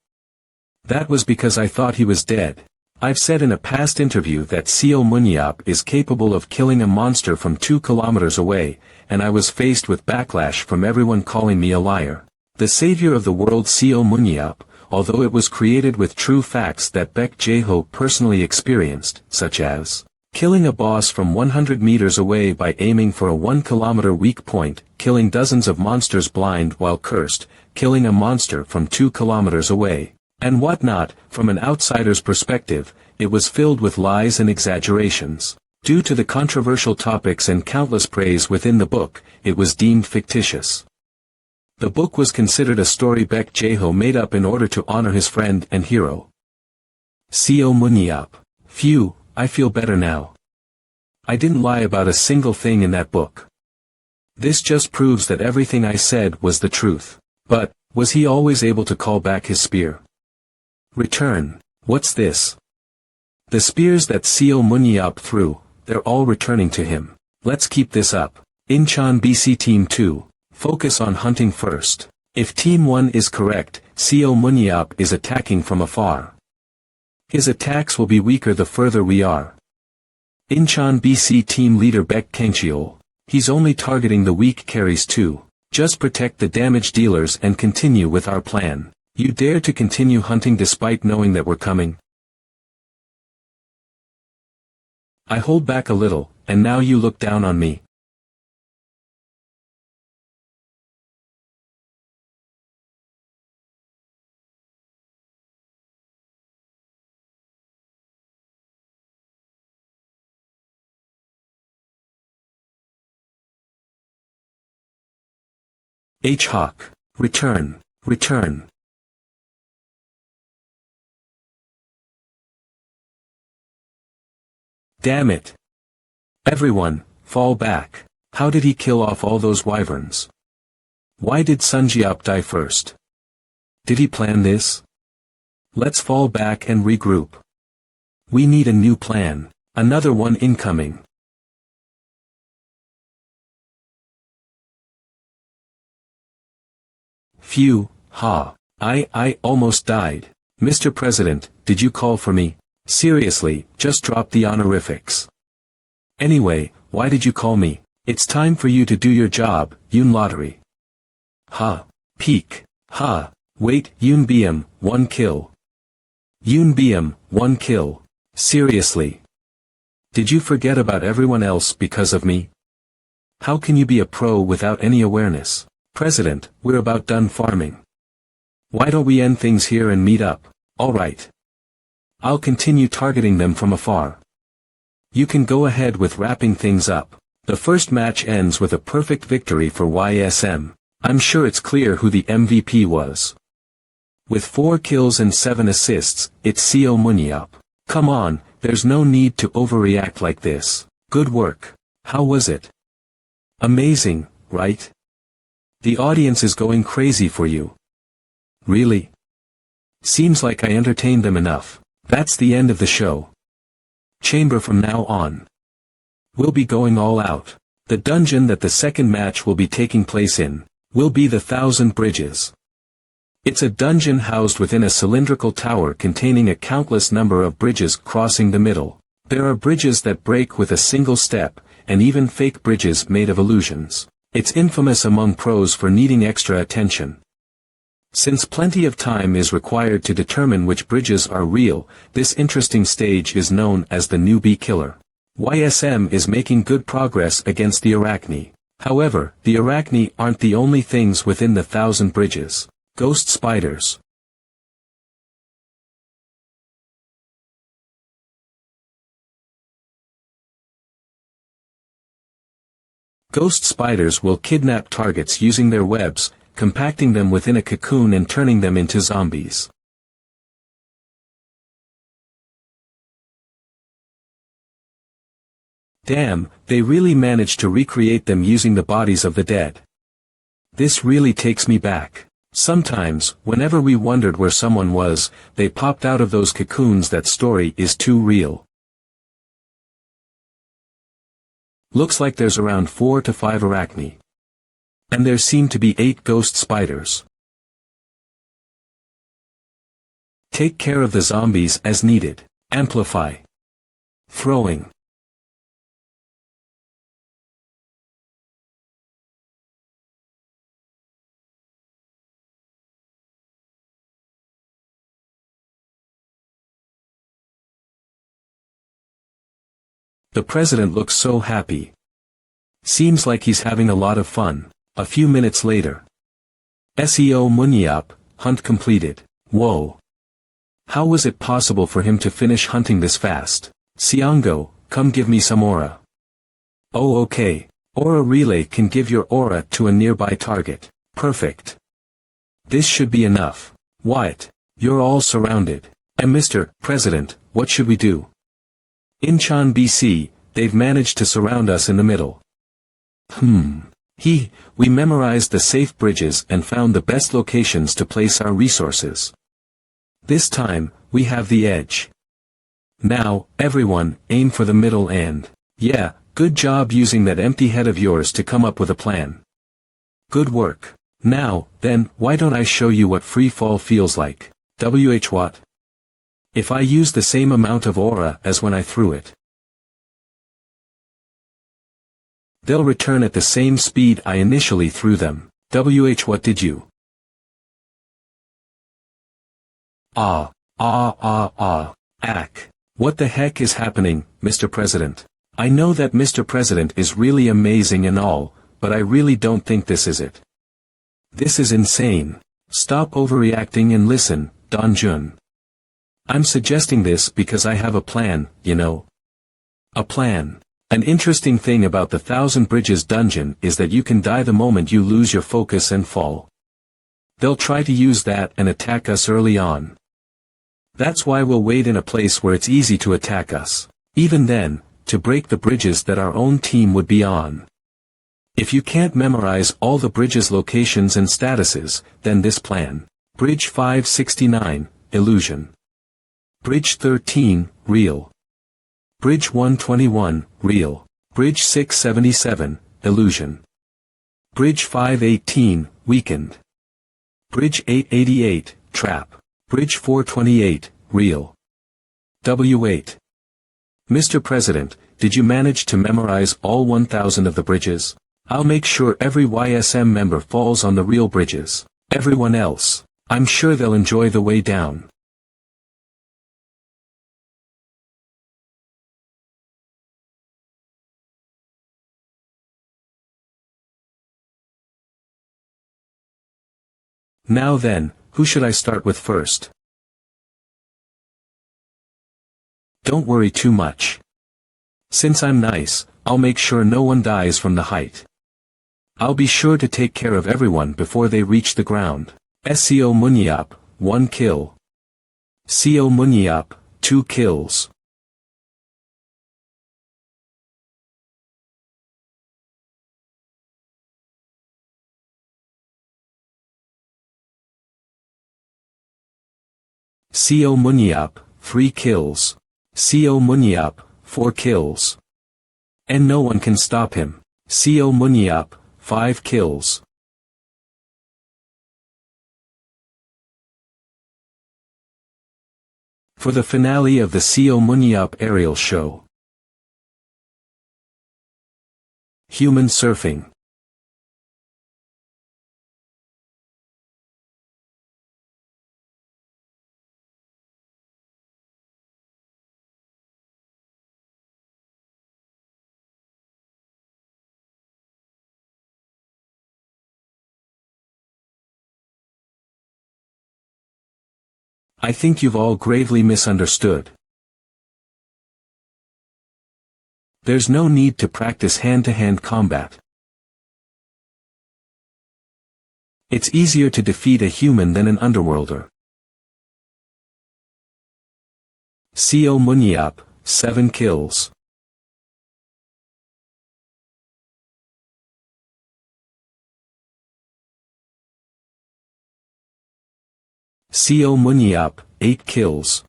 That was because I thought he was dead. I've said in a past interview that Seo Munyap is capable of killing a monster from 2 kilometers away, and I was faced with backlash from everyone calling me a liar. The savior of the world Seo Munyap, although it was created with true facts that Baek Jae-ho personally experienced, such as killing a boss from 100 meters away by aiming for a 1-kilometer weak point, killing dozens of monsters blind while cursed, killing a monster from 2 kilometers away, and whatnot. From an outsider's perspective, it was filled with lies and exaggerations. Due to the controversial topics and countless praise within the book, it was deemed fictitious. The book was considered a story Baek Jae-ho made up in order to honor his friend and hero, Seo Munyap. Phew, I feel better now. I didn't lie about a single thing in that book. This just proves that everything I said was the truth. But, was he always able to call back his spear? Return. What's this? The spears that Seo Munyap threw, they're all returning to him. Let's keep this up. Incheon BC Team 2, focus on hunting first. If Team 1 is correct, Seo Munyap is attacking from afar. His attacks will be weaker the further we are. Incheon BC team leader Baek Kangcheol. He's only targeting the weak carries too. Just protect the damage dealers and continue with our plan. You dare to continue hunting despite knowing that we're coming? I hold back a little, and now you look down on me. H-Hawk. Return. Return. Damn it. Everyone, fall back. How did he kill off all those wyverns? Why did Sunjiap die first? Did he plan this? Let's fall back and regroup. We need a new plan. Another one incoming. Phew, ha. I almost died. Mr. President, did you call for me? Seriously, just drop the honorifics. Anyway, why did you call me? It's time for you to do your job, Yoon Lottery. Ha. Peek. Ha. Wait, Yoon BM, 1 kill. Yoon BM, 1 kill. Seriously. Did you forget about everyone else because of me? How can you be a pro without any awareness? President, we're about done farming. Why don't we end things here and meet up? Alright. I'll continue targeting them from afar. You can go ahead with wrapping things up. The first match ends with a perfect victory for YSM. I'm sure it's clear who the MVP was. With 4 kills and 7 assists, it's Seo Munyeop. Come on, there's no need to overreact like this. Good work. How was it? Amazing, right? The audience is going crazy for you. Really? Seems like I entertained them enough. That's the end of the show. Chamber from now on. We'll be going all out. The dungeon that the second match will be taking place in, will be the 1,000 Bridges. It's a dungeon housed within a cylindrical tower containing a countless number of bridges crossing the middle. There are bridges that break with a single step, and even fake bridges made of illusions. It's infamous among pros for needing extra attention. Since plenty of time is required to determine which bridges are real, this interesting stage is known as the newbie killer. YSM is making good progress against the Arachne. However, the Arachne aren't the only things within the 1,000 Bridges. Ghost spiders. Ghost spiders will kidnap targets using their webs, compacting them within a cocoon and turning them into zombies. Damn, they really managed to recreate them using the bodies of the dead. This really takes me back. Sometimes, whenever we wondered where someone was, they popped out of those cocoons. That story is too real. Looks like there's around 4 to 5 Arachne. And there seem to be 8 ghost spiders. Take care of the zombies as needed. Amplify. Throwing. The president looks so happy. Seems like he's having a lot of fun. A few minutes later. Seo Munyeop, hunt completed. Whoa. How was it possible for him to finish hunting this fast? Seongo, come give me some aura. Oh okay. Aura relay can give your aura to a nearby target. Perfect. This should be enough. What? You're all surrounded. And Mr. President, what should we do? Incheon BC, they've managed to surround us in the middle. We memorized the safe bridges and found the best locations to place our resources. This time, we have the edge. Now, everyone, aim for the middle and, yeah, good job using that empty head of yours to come up with a plan. Good work. Now, then, why don't I show you what free fall feels like? What? If I use the same amount of aura as when I threw it, they'll return at the same speed I initially threw them. What did you? Ack. What the heck is happening, Mr. President? I know that Mr. President is really amazing and all, but I really don't think this is it. This is insane. Stop overreacting and listen, Don Jun. I'm suggesting this because I have a plan, you know. A plan. An interesting thing about the Thousand Bridges dungeon is that you can die the moment you lose your focus and fall. They'll try to use that and attack us early on. That's why we'll wait in a place where it's easy to attack us. Even then, to break the bridges that our own team would be on. If you can't memorize all the bridges' locations and statuses, then this plan. Bridge 569, Illusion. Bridge 13, Real. Bridge 121, Real. Bridge 677, Illusion. Bridge 518, Weakened. Bridge 888, Trap. Bridge 428, Real. W8. Mr. President, did you manage to memorize all 1,000 of the bridges? I'll make sure every YSM member falls on the real bridges. Everyone else, I'm sure they'll enjoy the way down. Now then, who should I start with first? Don't worry too much. Since I'm nice, I'll make sure no one dies from the height. I'll be sure to take care of everyone before they reach the ground. SCO Munyap, 1 kill. CO Munyap, 2 kills. CO Munyap, 3 kills. CO Munyap, 4 kills. And no one can stop him. CO Munyap, 5 kills. For the finale of the CO Munyap aerial show. Human surfing. I think you've all gravely misunderstood. There's no need to practice hand-to-hand combat. It's easier to defeat a human than an underworlder. CO Munyap, 7 kills. CO Munyap, 8 kills.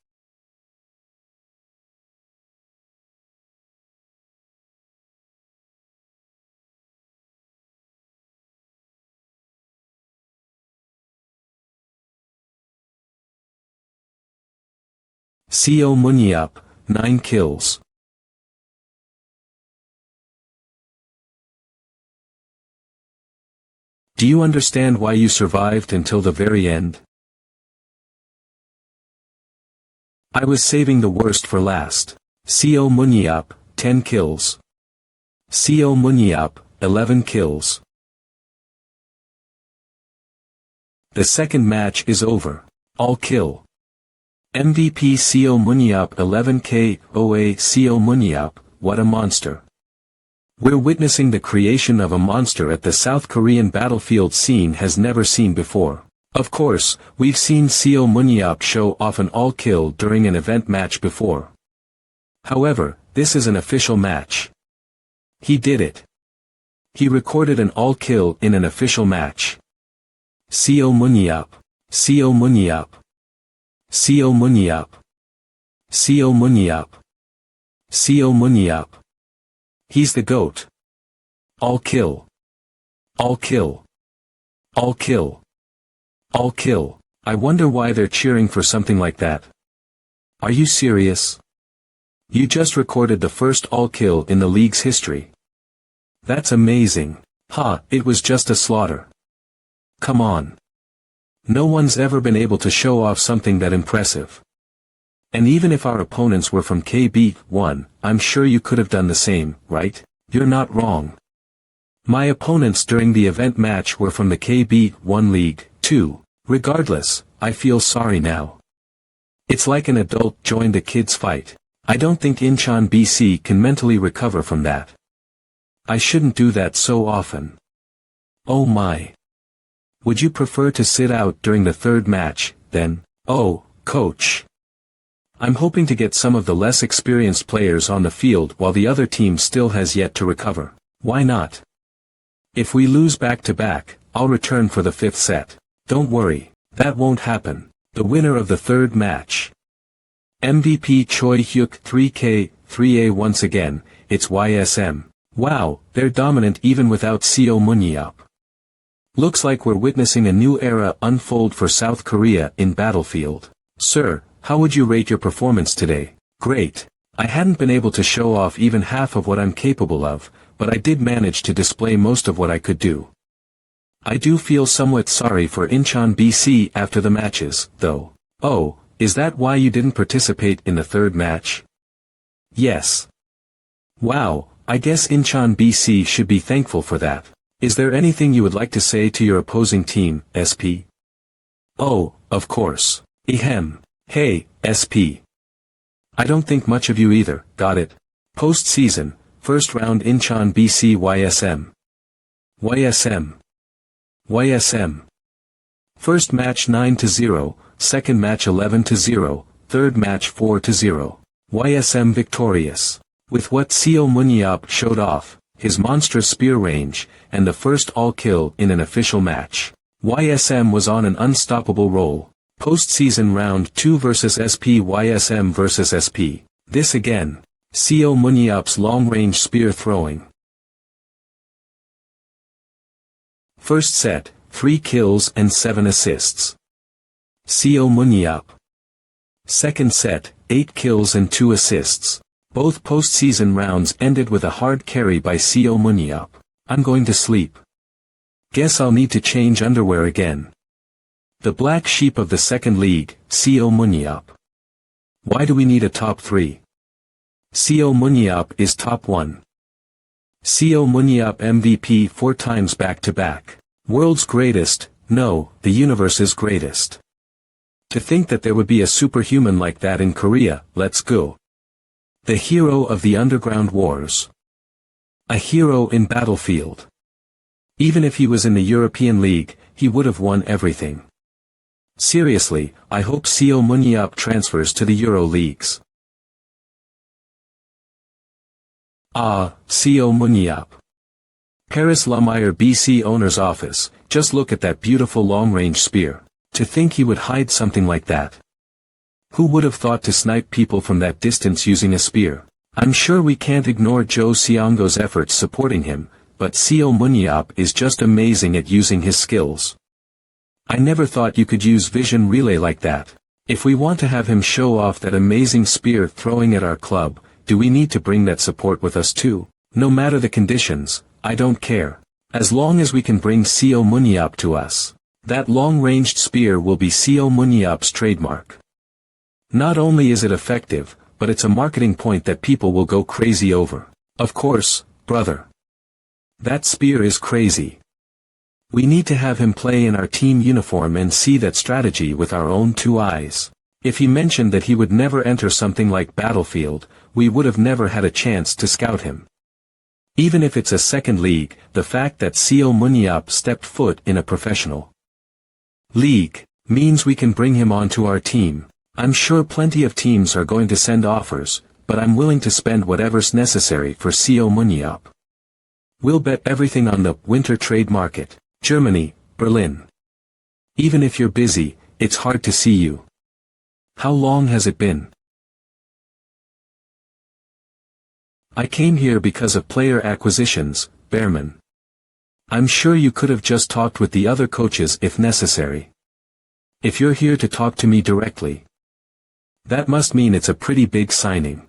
CO Munyap, 9 kills. Do you understand why you survived until the very end? I was saving the worst for last. CO Munyap, 10 kills. CO Munyap, 11 kills. The second match is over. All kill. MVP CO Munyap 11K OA CO Munyap, what a monster. We're witnessing the creation of a monster at the South Korean battlefield scene has never seen before. Of course, we've seen CO Munyap show off an all-kill during an event match before. However, this is an official match. He did it. He recorded an all-kill in an official match. CO Munyap. CO Munyap. CO Munyap. CO Munyap. CO Munyap. He's the GOAT. All kill. All kill. All kill. All kill. I wonder why they're cheering for something like that. Are you serious? You just recorded the first all-kill in the league's history. That's amazing. It was just a slaughter. Come on. No one's ever been able to show off something that impressive. And even if our opponents were from KB1, I'm sure you could have done the same, right? You're not wrong. My opponents during the event match were from the KB1 League, too. Regardless, I feel sorry now. It's like an adult joined a kid's fight. I don't think Incheon BC can mentally recover from that. I shouldn't do that so often. Oh my. Would you prefer to sit out during the third match, then? Oh, coach. I'm hoping to get some of the less experienced players on the field while the other team still has yet to recover. Why not? If we lose back-to-back, I'll return for the fifth set. Don't worry, that won't happen. The winner of the third match. MVP Choi Hyuk 3K, 3A once again, it's YSM. Wow, they're dominant even without Seo Munyeop. Looks like we're witnessing a new era unfold for South Korea in Battlefield. Sir, how would you rate your performance today? Great. I hadn't been able to show off even half of what I'm capable of, but I did manage to display most of what I could do. I do feel somewhat sorry for Incheon BC after the matches, though. Oh, is that why you didn't participate in the third match? Yes. Wow, I guess Incheon BC should be thankful for that. Is there anything you would like to say to your opposing team, SP? Oh, of course. Ehem. Hey, SP. I don't think much of you either, got it. Post-season, first round Incheon BC YSM. YSM. YSM. First match 9-0, second match 11-0, third match 4-0. YSM victorious. With what Seo Munyeop showed off, his monstrous spear range, and the first all-kill in an official match. YSM was on an unstoppable roll. Post-season round 2 versus SP. YSM versus SP. This again. Seo Munyeop's long-range spear throwing. First set, 3 kills and 7 assists. Seo Munyeop. Second set, 8 kills and 2 assists. Both post-season rounds ended with a hard carry by Seo Munyeop. I'm going to sleep. Guess I'll need to change underwear again. The black sheep of the second league, Seo Munyeop. Why do we need a top 3? Seo Munyeop is top 1. Seo Munyeop MVP 4 times back-to-back. World's greatest, no, the universe's greatest. To think that there would be a superhuman like that in Korea, let's go. The hero of the underground wars. A hero in Battlefield. Even if he was in the European League, he would have won everything. Seriously, I hope Seo Munyeop transfers to the Euro Leagues. Seo Munyeop. Paris Lamire BC owner's office, just look at that beautiful long-range spear. To think he would hide something like that. Who would have thought to snipe people from that distance using a spear? I'm sure we can't ignore Jo Seongo's efforts supporting him, but Seo Munyeop is just amazing at using his skills. I never thought you could use vision relay like that. If we want to have him show off that amazing spear throwing at our club, do we need to bring that support with us too? No matter the conditions, I don't care. As long as we can bring Seo Munyeop to us. That long-ranged spear will be Seo Munyeop's trademark. Not only is it effective, but it's a marketing point that people will go crazy over. Of course, brother. That spear is crazy. We need to have him play in our team uniform and see that strategy with our own 2 eyes. If he mentioned that he would never enter something like Battlefield, we would have never had a chance to scout him. Even if it's a second league, the fact that Seo Munyeop stepped foot in a professional league means we can bring him onto our team. I'm sure plenty of teams are going to send offers, but I'm willing to spend whatever's necessary for Seo Munyeop. We'll bet everything on the winter trade market. Germany, Berlin. Even if you're busy, it's hard to see you. How long has it been? I came here because of player acquisitions, Behrman. I'm sure you could have just talked with the other coaches if necessary. If you're here to talk to me directly. That must mean it's a pretty big signing.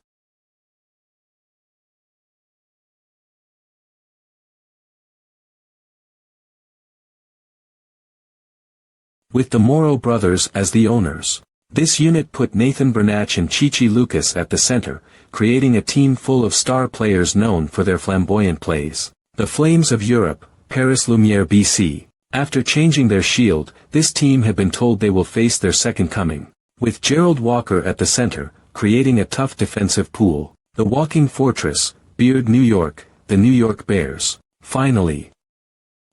With the Moro brothers as the owners. This unit put Nathan Bernatch and Chichi Lucas at the center, creating a team full of star players known for their flamboyant plays. The Flames of Europe, Paris Lumiere BC. After changing their shield, this team had been told they will face their second coming. With Gerald Walker at the center, creating a tough defensive pool. The Walking Fortress, Beard New York, the New York Bears. Finally.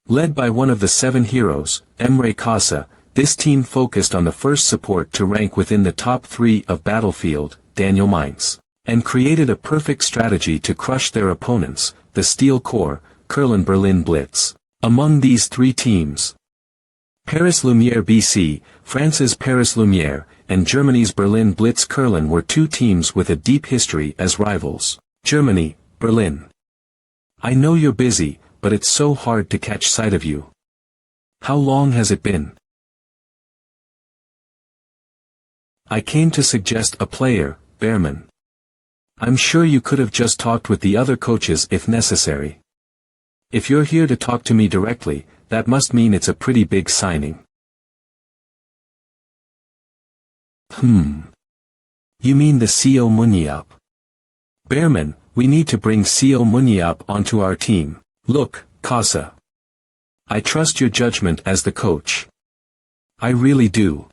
Led by one of the 7 heroes, Emre Casa, this team focused on the first support to rank within the top 3 of Battlefield, Daniel Mainz, and created a perfect strategy to crush their opponents, the Steel Corps, Kurlan Berlin Blitz. Among these 3 teams, Paris Lumiere BC, France's Paris Lumiere, and Germany's Berlin Blitz Kurlan were 2 teams with a deep history as rivals. Germany, Berlin. I know you're busy, but it's so hard to catch sight of you. How long has it been? I came to suggest a player, Behrman. I'm sure you could have just talked with the other coaches if necessary. If you're here to talk to me directly, that must mean it's a pretty big signing. You mean the CO Muniap? Behrman, we need to bring CO Muniap onto our team. Look, Casa. I trust your judgment as the coach. I really do.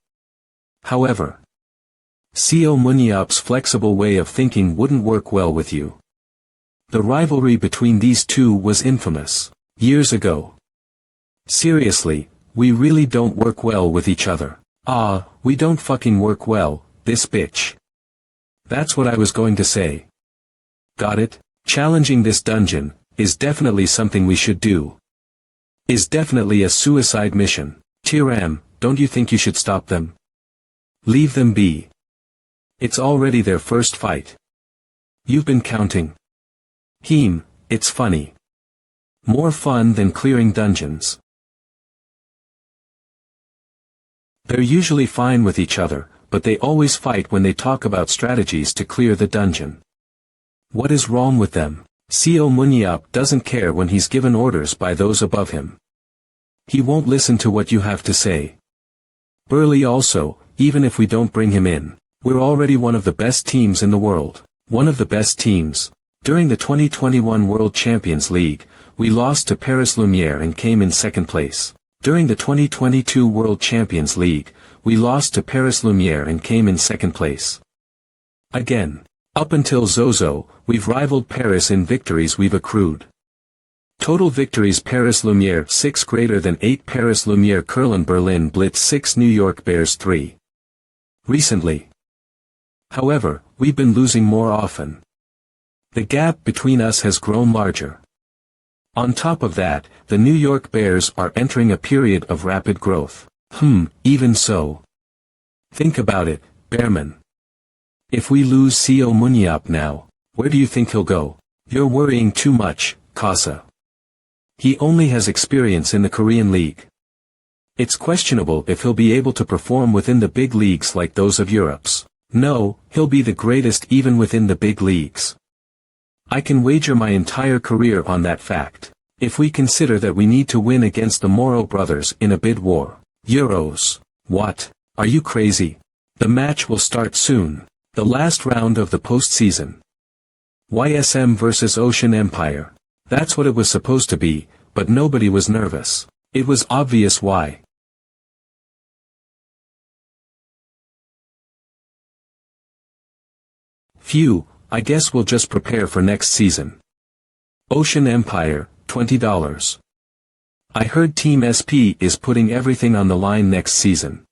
However, CO Muniap's flexible way of thinking wouldn't work well with you. The rivalry between these 2 was infamous. Years ago. Seriously, we really don't work well with each other. We don't fucking work well, this bitch. That's what I was going to say. Got it? Challenging this dungeon is definitely something we should do. Is definitely a suicide mission. Tiram, don't you think you should stop them? Leave them be. It's already their first fight. You've been counting. It's funny. More fun than clearing dungeons. They're usually fine with each other, but they always fight when they talk about strategies to clear the dungeon. What is wrong with them? CO Muniap doesn't care when he's given orders by those above him. He won't listen to what you have to say. Burley also, even if we don't bring him in. We're already one of the best teams in the world. One of the best teams. During the 2021 World Champions League, we lost to Paris Lumiere and came in second place. During the 2022 World Champions League, we lost to Paris Lumiere and came in second place. Again. Up until Zozo, we've rivaled Paris in victories we've accrued. Total victories Paris Lumiere 6 greater than 8 Paris Lumiere Kurlan Berlin Blitz 6 New York Bears 3. Recently. However, we've been losing more often. The gap between us has grown larger. On top of that, the New York Bears are entering a period of rapid growth. Even so. Think about it, Behrman. If we lose CO Muniap now, where do you think he'll go? You're worrying too much, Casa. He only has experience in the Korean League. It's questionable if he'll be able to perform within the big leagues like those of Europe's. No, he'll be the greatest even within the big leagues. I can wager my entire career on that fact. If we consider that we need to win against the Moro brothers in a bid war. Euros. What? Are you crazy? The match will start soon. The last round of the postseason. YSM versus Ocean Empire. That's what it was supposed to be, but nobody was nervous. It was obvious why. Phew, I guess we'll just prepare for next season. Ocean Empire, $20. I heard Team SP is putting everything on the line next season.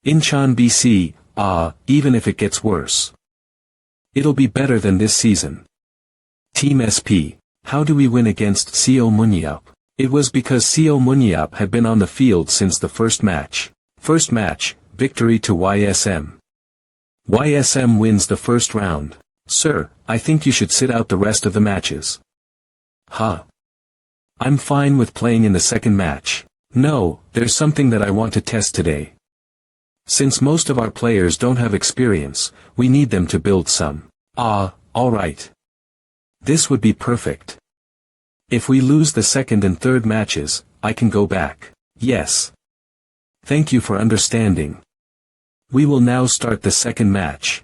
Incheon BC, even if it gets worse. It'll be better than this season. Team SP, how do we win against CO Muniap? It was because CO Muniap had been on the field since the first match. First match, victory to YSM. YSM wins the first round. Sir, I think you should sit out the rest of the matches. I'm fine with playing in the second match. No, there's something that I want to test today. Since most of our players don't have experience, we need them to build some. Alright. This would be perfect. If we lose the second and third matches, I can go back. Yes. Thank you for understanding. We will now start the second match.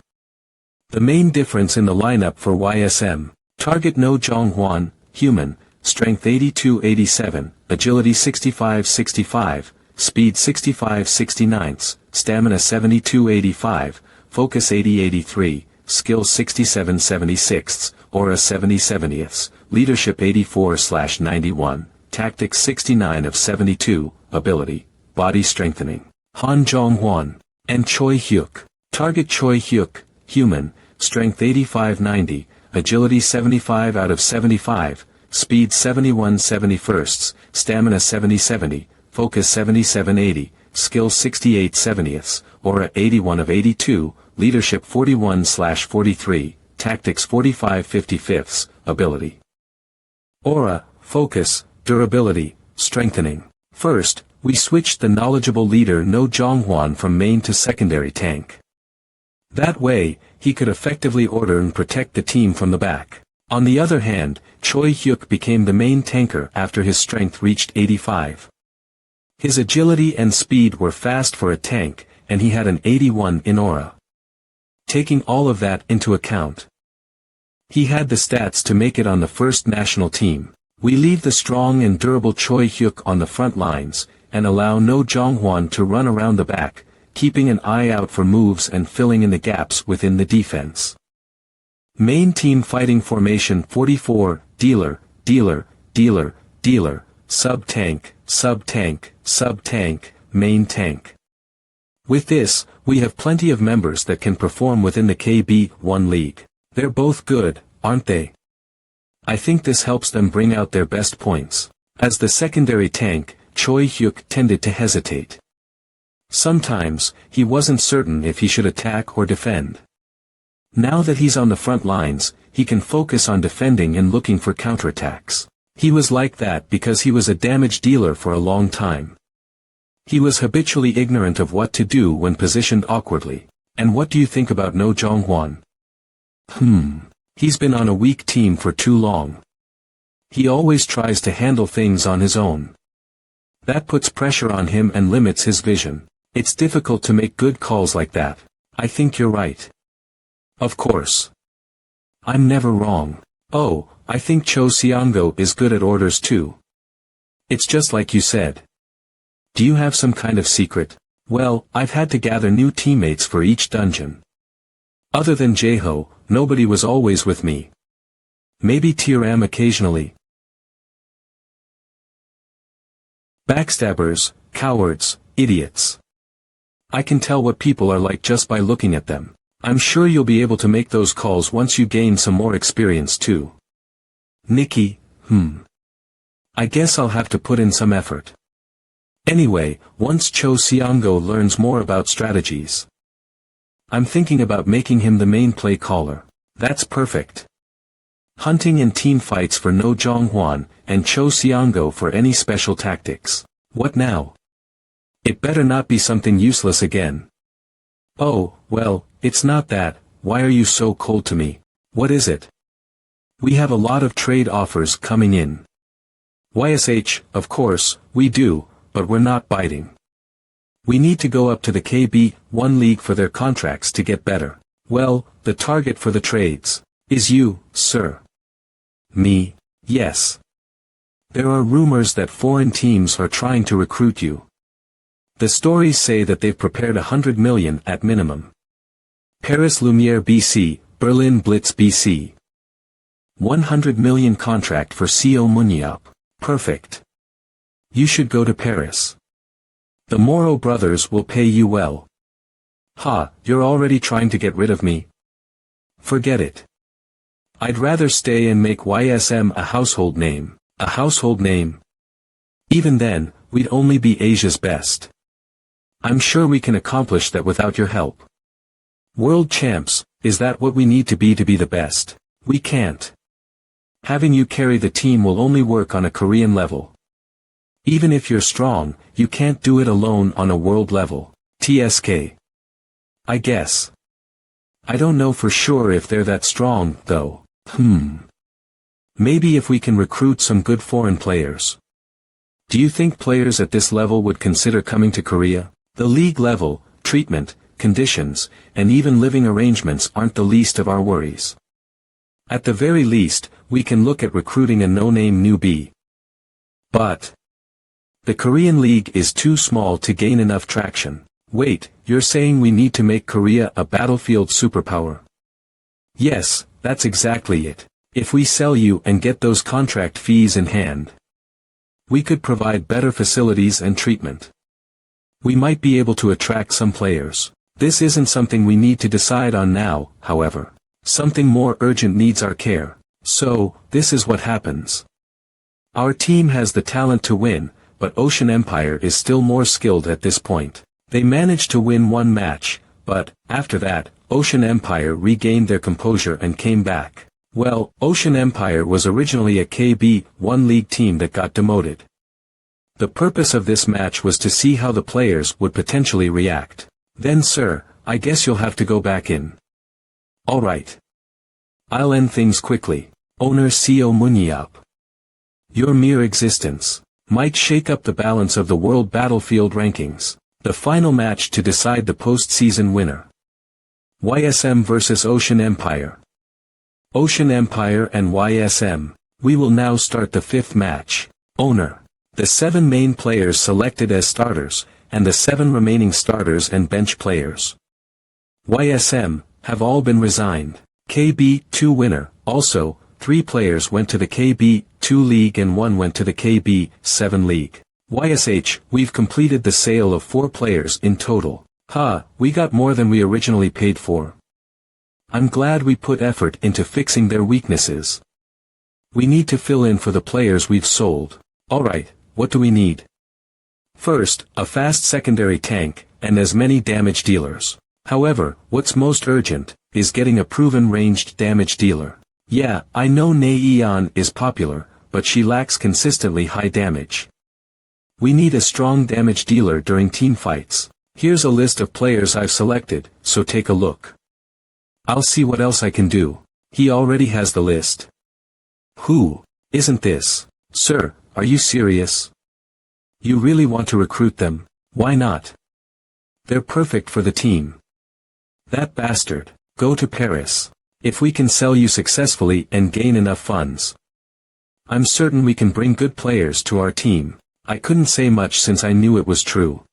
The main difference in the lineup for YSM: target No Zhonghuan, human, strength 82-87, agility 65-65, speed 65-69, stamina 72-85, focus 80-83, skill 67-76, aura 70-70, leadership 84/91, tactics 69 of 72, ability, body strengthening. Han Zhonghuan and Choi Hyuk. Target Choi Hyuk, human, strength 85-90, agility 75 out of 75, speed 71-71, stamina 70-70, focus 77-80, skill 68-70, aura 81 of 82, leadership 41/43, tactics 45-55, ability. Aura, focus, durability, strengthening. First, we switched the knowledgeable leader No Zhonghuan from main to secondary tank. That way, he could effectively order and protect the team from the back. On the other hand, Choi Hyuk became the main tanker after his strength reached 85. His agility and speed were fast for a tank, and he had an 81 in aura. Taking all of that into account, he had the stats to make it on the first national team. We leave the strong and durable Choi Hyuk on the front lines, and allow No Zhonghuan to run around the back, keeping an eye out for moves and filling in the gaps within the defense. Main team fighting formation 44, dealer, dealer, dealer, dealer, sub-tank, sub-tank, sub-tank, main tank. With this, we have plenty of members that can perform within the KB1 league. They're both good, aren't they? I think this helps them bring out their best points. As the secondary tank, Choi Hyuk tended to hesitate. Sometimes, he wasn't certain if he should attack or defend. Now that he's on the front lines, he can focus on defending and looking for counterattacks. He was like that because he was a damage dealer for a long time. He was habitually ignorant of what to do when positioned awkwardly. And what do you think about No Zhonghuan? He's been on a weak team for too long. He always tries to handle things on his own. That puts pressure on him and limits his vision. It's difficult to make good calls like that. I think you're right. Of course. I'm never wrong. Oh, I think Cho Xiango is good at orders too. It's just like you said. Do you have some kind of secret? Well, I've had to gather new teammates for each dungeon. Other than Jeho, nobody was always with me. Maybe Tiram occasionally. Backstabbers, cowards, idiots. I can tell what people are like just by looking at them. I'm sure you'll be able to make those calls once you gain some more experience too. Nikki, I guess I'll have to put in some effort. Anyway, once Cho Xiango learns more about strategies, I'm thinking about making him the main play caller. That's perfect. Hunting and team fights for No Zhonghuan, and Cho Xiango for any special tactics. What now? It better not be something useless again. Oh, well, it's not that. Why are you so cold to me? What is it? We have a lot of trade offers coming in. YSH, of course, we do, but we're not biting. We need to go up to the KB1 league for their contracts to get better. Well, the target for the trades is you, sir. Me? Yes. There are rumors that foreign teams are trying to recruit you. The stories say that they've prepared 100 million at minimum. Paris Lumiere BC, Berlin Blitz BC. 100 million contract for CO Munyap. Perfect. You should go to Paris. The Moro brothers will pay you well. Ha, you're already trying to get rid of me? Forget it. I'd rather stay and make YSM a household name. A household name? Even then, we'd only be Asia's best. I'm sure we can accomplish that without your help. World champs, is that what we need to be the best? We can't. Having you carry the team will only work on a Korean level. Even if you're strong, you can't do it alone on a world level. TSK. I guess. I don't know for sure if they're that strong, though. Maybe if we can recruit some good foreign players. Do you think players at this level would consider coming to Korea? The league level, treatment, conditions, and even living arrangements aren't the least of our worries. At the very least, we can look at recruiting a no-name newbie. But the Korean league is too small to gain enough traction. Wait, you're saying we need to make Korea a battlefield superpower? Yes, that's exactly it. If we sell you and get those contract fees in hand, we could provide better facilities and treatment. We might be able to attract some players. This isn't something we need to decide on now, however. Something more urgent needs our care. So, this is what happens. Our team has the talent to win, but Ocean Empire is still more skilled at this point. They managed to win one match, but, after that, Ocean Empire regained their composure and came back. Well, Ocean Empire was originally a KB1 League team that got demoted. The purpose of this match was to see how the players would potentially react. Then sir, I guess you'll have to go back in. Alright. I'll end things quickly. Owner Seo Munyeop. Your mere existence might shake up the balance of the World Battlefield rankings. The final match to decide the post-season winner. YSM vs Ocean Empire. Ocean Empire and YSM. We will now start the fifth match. Owner. The 7 main players selected as starters, and the 7 remaining starters and bench players. YSM, have all been resigned. KB2 winner. Also, 3 players went to the KB2 League and 1 went to the KB7 League. YSH, we've completed the sale of 4 players in total. We got more than we originally paid for. I'm glad we put effort into fixing their weaknesses. We need to fill in for the players we've sold. Alright, what do we need? First, a fast secondary tank, and as many damage dealers. However, what's most urgent, is getting a proven ranged damage dealer. Yeah, I know Naeon is popular, but she lacks consistently high damage. We need a strong damage dealer during team fights. Here's a list of players I've selected, so take a look. I'll see what else I can do. He already has the list. Who? Isn't this? Sir, are you serious? You really want to recruit them? Why not? They're perfect for the team. That bastard. Go to Paris. If we can sell you successfully and gain enough funds, I'm certain we can bring good players to our team. I couldn't say much since I knew it was true.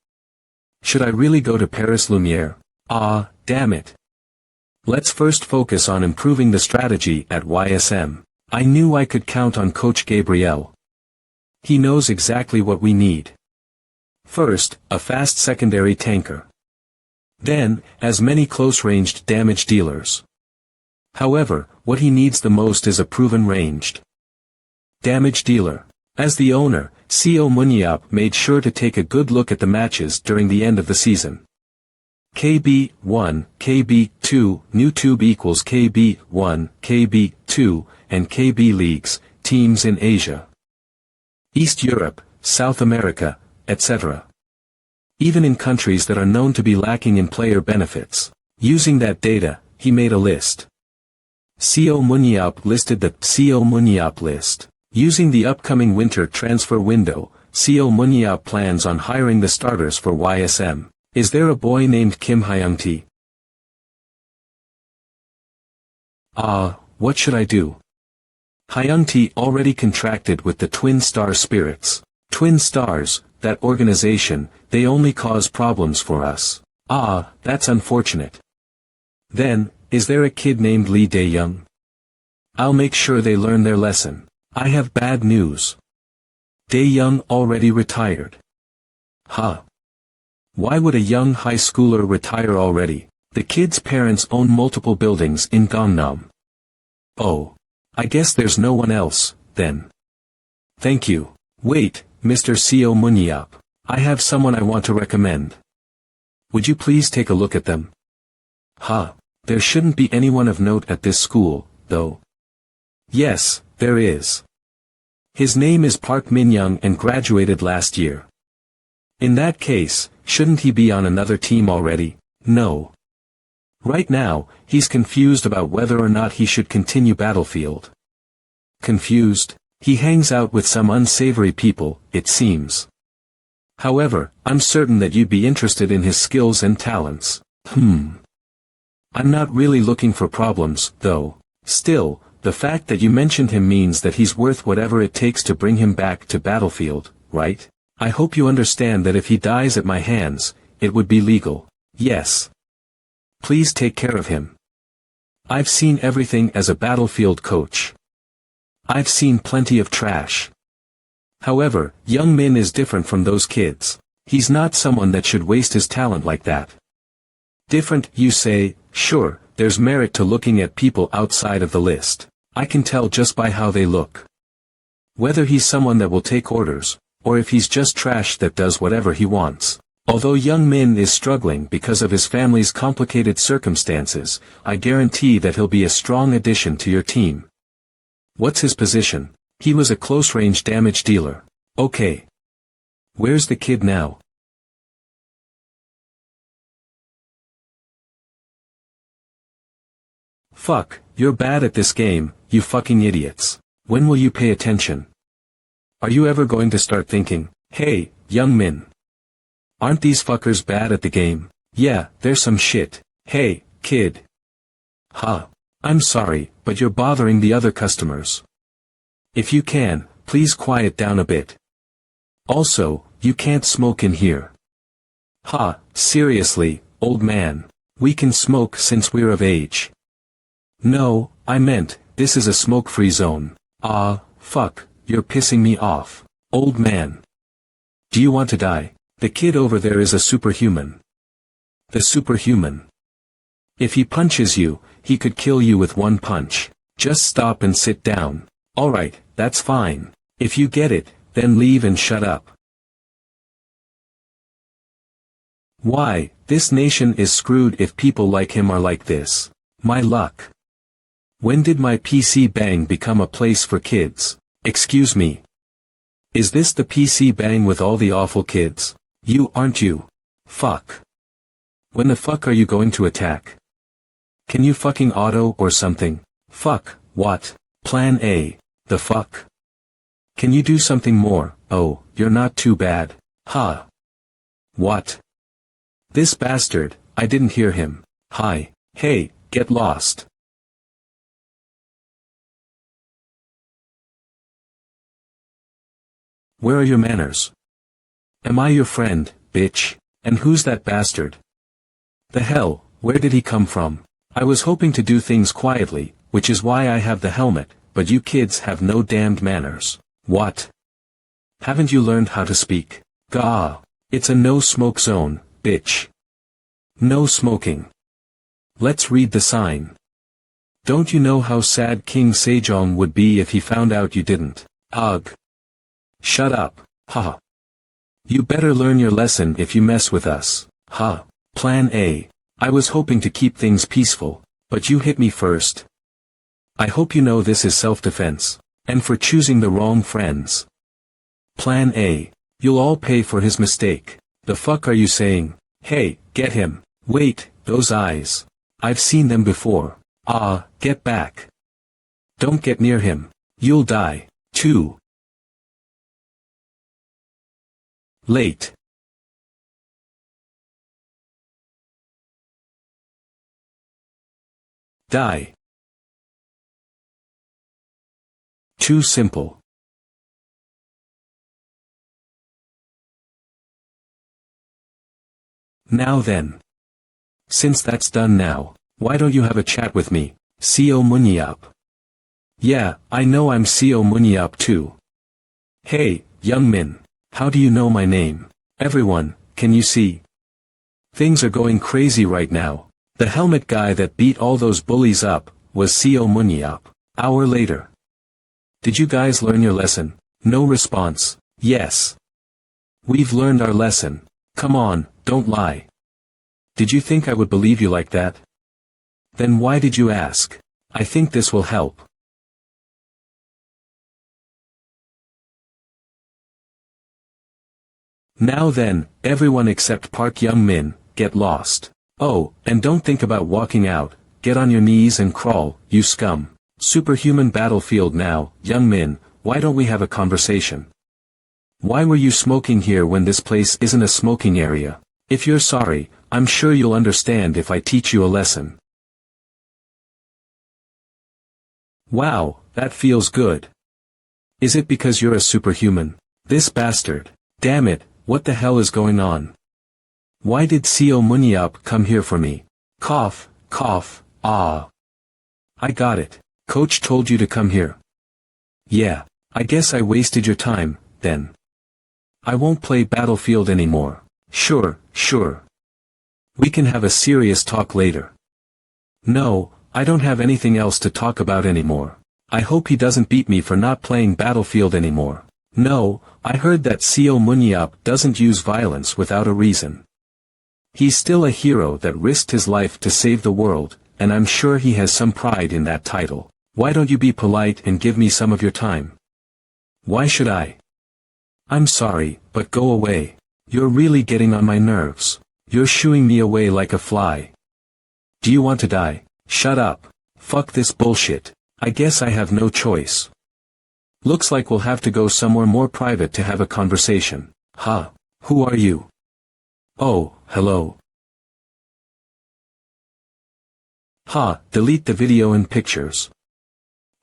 Should I really go to Paris Lumiere? Damn it. Let's first focus on improving the strategy at YSM. I knew I could count on Coach Gabriel. He knows exactly what we need. First, a fast secondary tanker. Then, as many close-ranged damage dealers. However, what he needs the most is a proven ranged damage dealer. As the owner, Seo Munyeop made sure to take a good look at the matches during the end of the season. KB1, KB2, new tube equals KB1, KB2, and KB leagues, teams in Asia, East Europe, South America, etc. Even in countries that are known to be lacking in player benefits. Using that data, he made a list. Seo Munyeop listed the Seo Munyeop list. Using the upcoming winter transfer window, Seo Munyeop plans on hiring the starters for YSM. Is there a boy named Kim Hyung-tae? What should I do? Hyung-tae already contracted with the Twin Star Spirits. Twin Stars, that organization, they only cause problems for us. That's unfortunate. Then, is there a kid named Lee Dae-young? I'll make sure they learn their lesson. I have bad news. Dae-young already retired. Why would a young high schooler retire already? The kid's parents own multiple buildings in Gangnam. Oh. I guess there's no one else, then. Thank you. Wait, Mr. Seo Munyeop. I have someone I want to recommend. Would you please take a look at them? There shouldn't be anyone of note at this school, though. Yes, there is. His name is Park Min-young and graduated last year. In that case, shouldn't he be on another team already? No. Right now, he's confused about whether or not he should continue Battlefield. Confused? He hangs out with some unsavory people, it seems. However, I'm certain that you'd be interested in his skills and talents. I'm not really looking for problems, though. Still, the fact that you mentioned him means that he's worth whatever it takes to bring him back to Battlefield, right? I hope you understand that if he dies at my hands, it would be legal. Yes. Please take care of him. I've seen everything as a Battlefield coach. I've seen plenty of trash. However, young Min is different from those kids. He's not someone that should waste his talent like that. Different, you say? Sure, there's merit to looking at people outside of the list. I can tell just by how they look. Whether he's someone that will take orders, or if he's just trash that does whatever he wants. Although young Min is struggling because of his family's complicated circumstances, I guarantee that he'll be a strong addition to your team. What's his position? He was a close-range damage dealer. Okay. Where's the kid now? Fuck, you're bad at this game, you fucking idiots. When will you pay attention? Are you ever going to start thinking, hey, young Min? Aren't these fuckers bad at the game? Yeah, there's some shit. Hey, kid. I'm sorry, but you're bothering the other customers. If you can, please quiet down a bit. Also, you can't smoke in here. Seriously, old man. We can smoke since we're of age. No, I meant, this is a smoke-free zone. Fuck, you're pissing me off. Old man. Do you want to die? The kid over there is a superhuman. The superhuman. If he punches you, he could kill you with one punch. Just stop and sit down. Alright, that's fine. If you get it, then leave and shut up. Why, this nation is screwed if people like him are like this. My luck. When did my PC Bang become a place for kids? Excuse me. Is this the PC Bang with all the awful kids? You aren't you? Fuck. When the fuck are you going to attack? Can you fucking auto or something? Fuck, what? Plan A. The fuck? Can you do something more? Oh, you're not too bad. What? This bastard, I didn't hear him. Hi, hey, get lost. Where are your manners? Am I your friend, bitch? And who's that bastard? The hell, where did he come from? I was hoping to do things quietly, which is why I have the helmet, but you kids have no damned manners. What? Haven't you learned how to speak? Gah. It's a no-smoke zone, bitch. No smoking. Let's read the sign. Don't you know how sad King Sejong would be if he found out you didn't? Ugh. Shut up. You better learn your lesson if you mess with us. Plan A. I was hoping to keep things peaceful, but you hit me first. I hope you know this is self-defense, and for choosing the wrong friends. Plan A. You'll all pay for his mistake. The fuck are you saying? Hey, get him. Wait, those eyes. I've seen them before. Get back. Don't get near him. You'll die, too. Late. Die. Too simple. Now then. Since that's done now, why don't you have a chat with me, Co Munyap? Yeah, I know I'm Co Munyap too. Hey, young Min. How do you know my name? Everyone, can you see? Things are going crazy right now. The helmet guy that beat all those bullies up, was Co Munyap. Hour later. Did you guys learn your lesson? No response. Yes. We've learned our lesson. Come on, don't lie. Did you think I would believe you like that? Then why did you ask? I think this will help. Now then, everyone except Park Young-min, get lost. Oh, and don't think about walking out, get on your knees and crawl, you scum. Superhuman battlefield now, Young-min, why don't we have a conversation? Why were you smoking here when this place isn't a smoking area? If you're sorry, I'm sure you'll understand if I teach you a lesson. Wow, that feels good. Is it because you're a superhuman? This bastard. Damn it, what the hell is going on? Why did Seo Munyap come here for me? Cough, cough, ah. I got it. Coach told you to come here. Yeah, I guess I wasted your time, then. I won't play Battlefield anymore. Sure, sure. We can have a serious talk later. No, I don't have anything else to talk about anymore. I hope he doesn't beat me for not playing Battlefield anymore. No, I heard that Seo Munyap doesn't use violence without a reason. He's still a hero that risked his life to save the world, and I'm sure he has some pride in that title. Why don't you be polite and give me some of your time? Why should I? I'm sorry, but go away. You're really getting on my nerves. You're shooing me away like a fly. Do you want to die? Shut up. Fuck this bullshit. I guess I have no choice. Looks like we'll have to go somewhere more private to have a conversation. Huh? Who are you? Oh, hello. Ha, delete the video and pictures.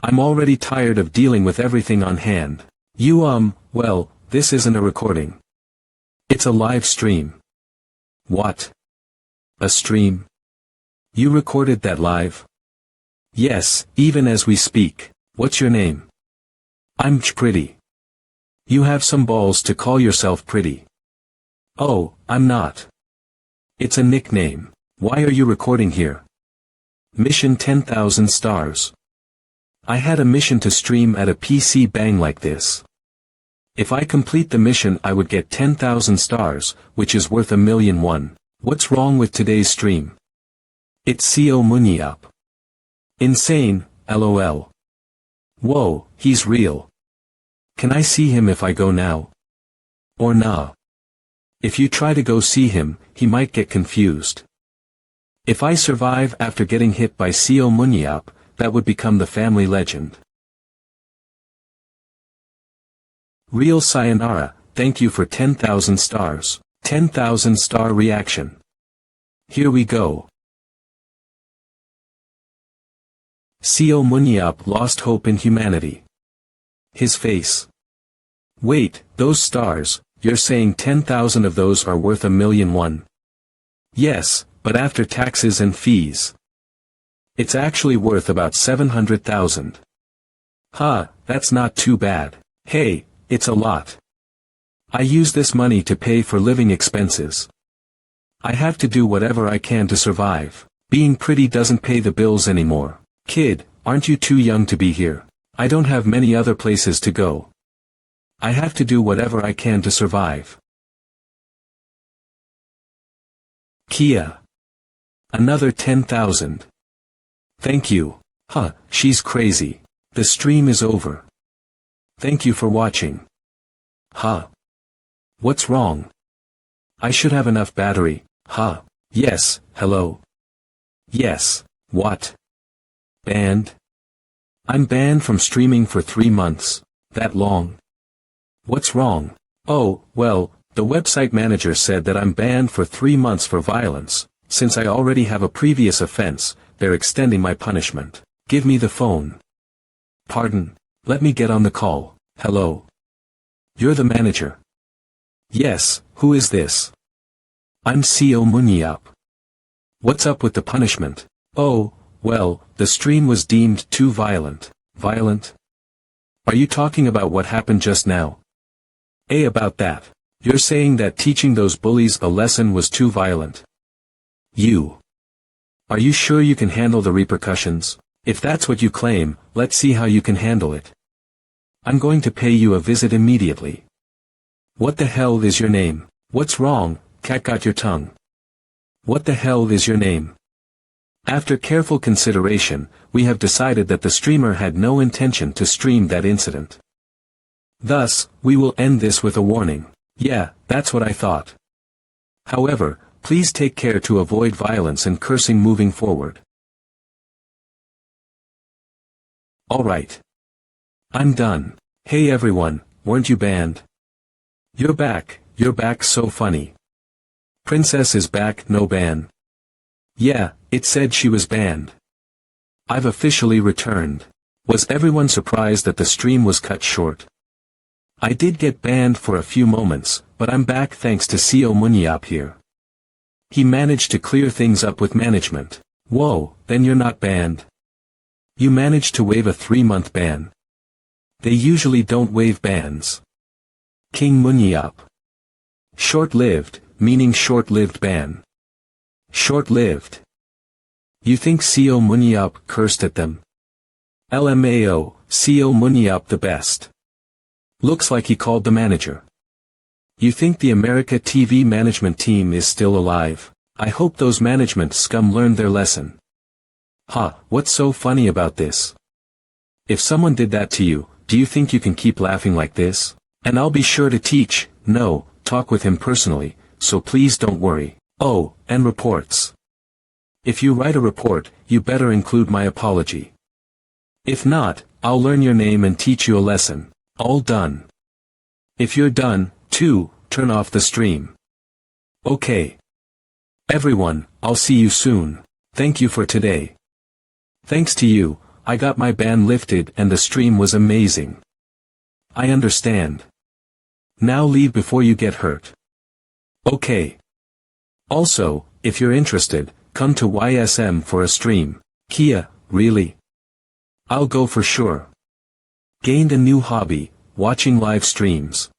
I'm already tired of dealing with everything on hand. Well, this isn't a recording. It's a live stream. What? A stream? You recorded that live? Yes, even as we speak. What's your name? I'm Pretty. You have some balls to call yourself Pretty. Oh, I'm not. It's a nickname. Why are you recording here? Mission 10,000 stars. I had a mission to stream at a PC bang like this. If I complete the mission I would get 10,000 stars, which is worth $1,000,001. What's wrong with today's stream? It's Seo Munyap. Insane, lol. Whoa, he's real. Can I see him if I go now? Or nah? If you try to go see him, he might get confused. If I survive after getting hit by Seo Munyap, that would become the family legend. Real sayonara, thank you for 10,000 stars. 10,000 star reaction. Here we go. Seo Munyap lost hope in humanity. His face. Wait, those stars, you're saying 10,000 of those are worth $1,000,001? Yes, but after taxes and fees. It's actually worth about 700,000. Huh, that's not too bad. Hey, it's a lot. I use this money to pay for living expenses. I have to do whatever I can to survive. Being pretty doesn't pay the bills anymore. Kid, aren't you too young to be here? I don't have many other places to go. I have to do whatever I can to survive. Kia. Another 10,000. Thank you. Huh, she's crazy. The stream is over. Thank you for watching. Huh. What's wrong? I should have enough battery. Huh. Yes, hello. Yes, what? Banned? I'm banned from streaming for 3 months. That long? What's wrong? Oh, well, the website manager said that I'm banned for 3 months for violence. Since I already have a previous offense, they're extending my punishment. Give me the phone. Pardon, let me get on the call. Hello. You're the manager. Yes, who is this? I'm Seo Munyap. What's up with the punishment? Oh, well, the stream was deemed too violent. Violent? Are you talking about what happened just now? About that. You're saying that teaching those bullies a lesson was too violent. You. Are you sure you can handle the repercussions? If that's what you claim, let's see how you can handle it. I'm going to pay you a visit immediately. What the hell is your name? What's wrong, cat got your tongue? What the hell is your name? After careful consideration, we have decided that the streamer had no intention to stream that incident. Thus, we will end this with a warning. Yeah, that's what I thought. However, please take care to avoid violence and cursing moving forward. Alright. I'm done. Hey everyone, weren't you banned? You're back so funny. Princess is back, no ban. Yeah, it said she was banned. I've officially returned. Was everyone surprised that the stream was cut short? I did get banned for a few moments, but I'm back thanks to CEO MANHWA here. He managed to clear things up with management. Whoa, then you're not banned. You managed to waive a 3-month ban. They usually don't waive bans. King MANHWA. Short-lived, meaning short-lived ban. Short-lived. You think CEO MANHWA cursed at them? LMAO, CEO MANHWA the best. Looks like he called the manager. You think the America TV management team is still alive? I hope those management scum learned their lesson. What's so funny about this? If someone did that to you, do you think you can keep laughing like this? And I'll be sure to talk with him personally, so please don't worry. Oh, and reports. If you write a report, you better include my apology. If not, I'll learn your name and teach you a lesson. All done. If you're done, too, turn off the stream. Okay. Everyone, I'll see you soon. Thank you for today. Thanks to you, I got my ban lifted and the stream was amazing. I understand. Now leave before you get hurt. Okay. Also, if you're interested, come to YSM for a stream. Kia, really? I'll go for sure. Gained a new hobby, watching live streams.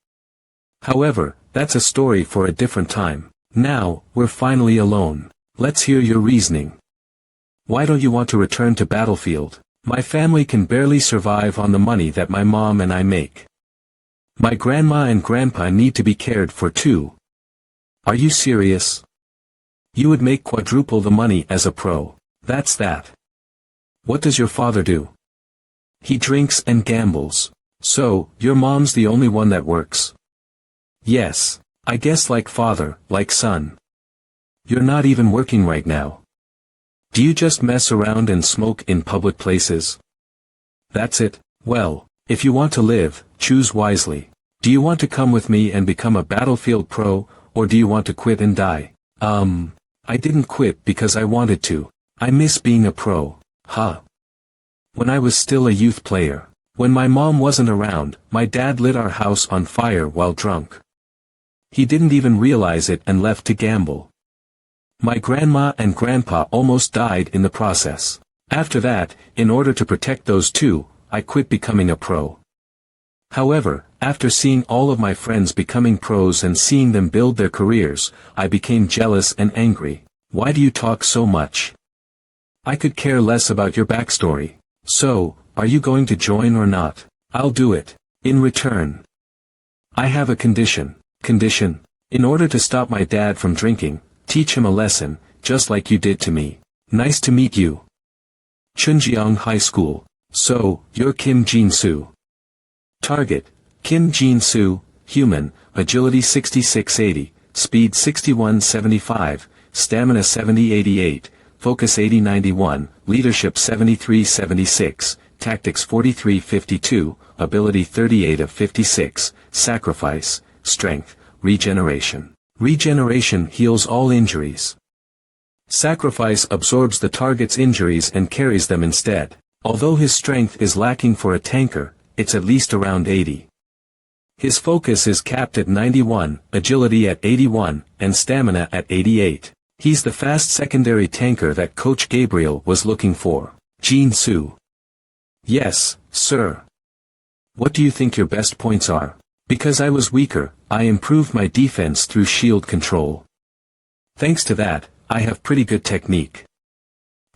However, that's a story for a different time. Now, we're finally alone. Let's hear your reasoning. Why don't you want to return to battlefield? My family can barely survive on the money that my mom and I make. My grandma and grandpa need to be cared for too. Are you serious? You would make quadruple the money as a pro. That's that. What does your father do? He drinks and gambles. So, your mom's the only one that works? Yes. I guess like father, like son. You're not even working right now. Do you just mess around and smoke in public places? That's it? Well, if you want to live, choose wisely. Do you want to come with me and become a battlefield pro, or do you want to quit and die? I didn't quit because I wanted to. I miss being a pro. When I was still a youth player. When my mom wasn't around, my dad lit our house on fire while drunk. He didn't even realize it and left to gamble. My grandma and grandpa almost died in the process. After that, in order to protect those two, I quit becoming a pro. However, after seeing all of my friends becoming pros and seeing them build their careers, I became jealous and angry. Why do you talk so much? I could care less about your backstory. So, are you going to join or not? I'll do it. In return. I have a condition. Condition? In order to stop my dad from drinking, teach him a lesson, just like you did to me. Nice to meet you. Chunjeong High School. So, you're Kim Jin-soo. Target: Kim Jin-soo, human, agility 6680, speed 6175, stamina 7088, focus 8091, leadership 7376, tactics 4352, ability 38 of 56, sacrifice, strength, regeneration. Regeneration heals all injuries. Sacrifice absorbs the target's injuries and carries them instead. Although his strength is lacking for a tanker, it's at least around 80. His focus is capped at 91, agility at 81, and stamina at 88. He's the fast secondary tanker that Coach Gabriel was looking for. Jin-soo. Yes, sir. What do you think your best points are? Because I was weaker, I improved my defense through shield control. Thanks to that, I have pretty good technique.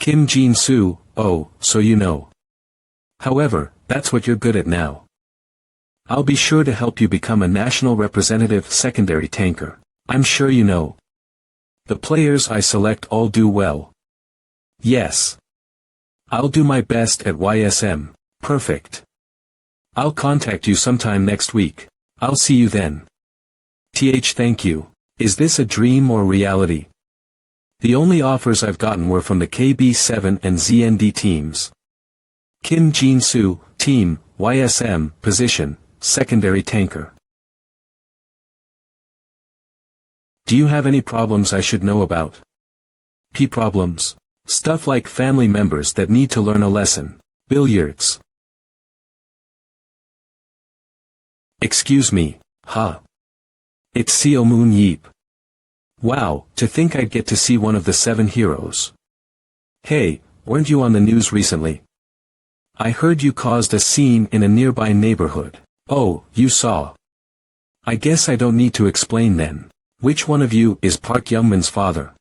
Kim Jin-soo, oh, so you know. However, that's what you're good at now. I'll be sure to help you become a national representative secondary tanker. I'm sure you know. The players I select all do well. Yes. I'll do my best at YSM. Perfect. I'll contact you sometime next week. I'll see you then. Thank you. Is this a dream or reality? The only offers I've gotten were from the KB7 and ZND teams. Kim Jin-soo, Team, YSM, Position, Secondary Tanker. Do you have any problems I should know about? P problems. Stuff like family members that need to learn a lesson. Billiards. Excuse me, huh? It's Seo Moon Yeep. Wow, to think I'd get to see one of the 7 heroes. Hey, weren't you on the news recently? I heard you caused a scene in a nearby neighborhood. Oh, you saw. I guess I don't need to explain then. Which one of you is Park Youngmin's father?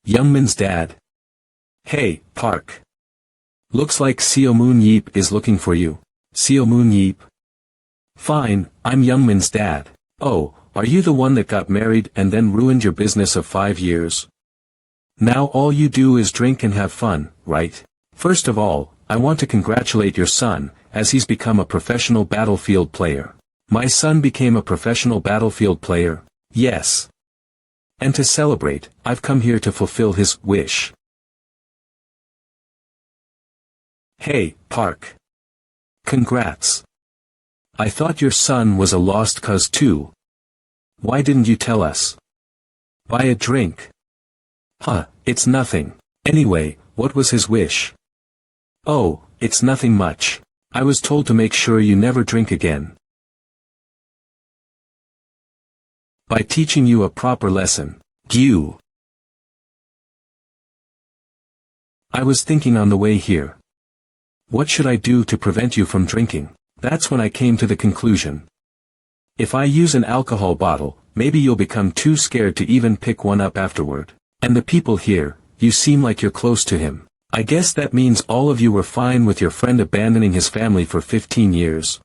Youngmin's dad? Hey, Park. Looks like Seo Moon Yeep is looking for you. Seo Moon Yeep? Fine, I'm Youngmin's dad. Oh, are you the one that got married and then ruined your business of 5 years? Now all you do is drink and have fun, right? First of all, I want to congratulate your son, as he's become a professional battlefield player. My son became a professional battlefield player? Yes. And to celebrate, I've come here to fulfill his wish. Hey, Park. Congrats. I thought your son was a lost cause too. Why didn't you tell us? Buy a drink. Huh, it's nothing. Anyway, what was his wish? Oh, it's nothing much. I was told to make sure you never drink again. By teaching you a proper lesson. Gyu. I was thinking on the way here. What should I do to prevent you from drinking? That's when I came to the conclusion. If I use an alcohol bottle, maybe you'll become too scared to even pick one up afterward. And the people here, you seem like you're close to him. I guess that means all of you were fine with your friend abandoning his family for 15 years.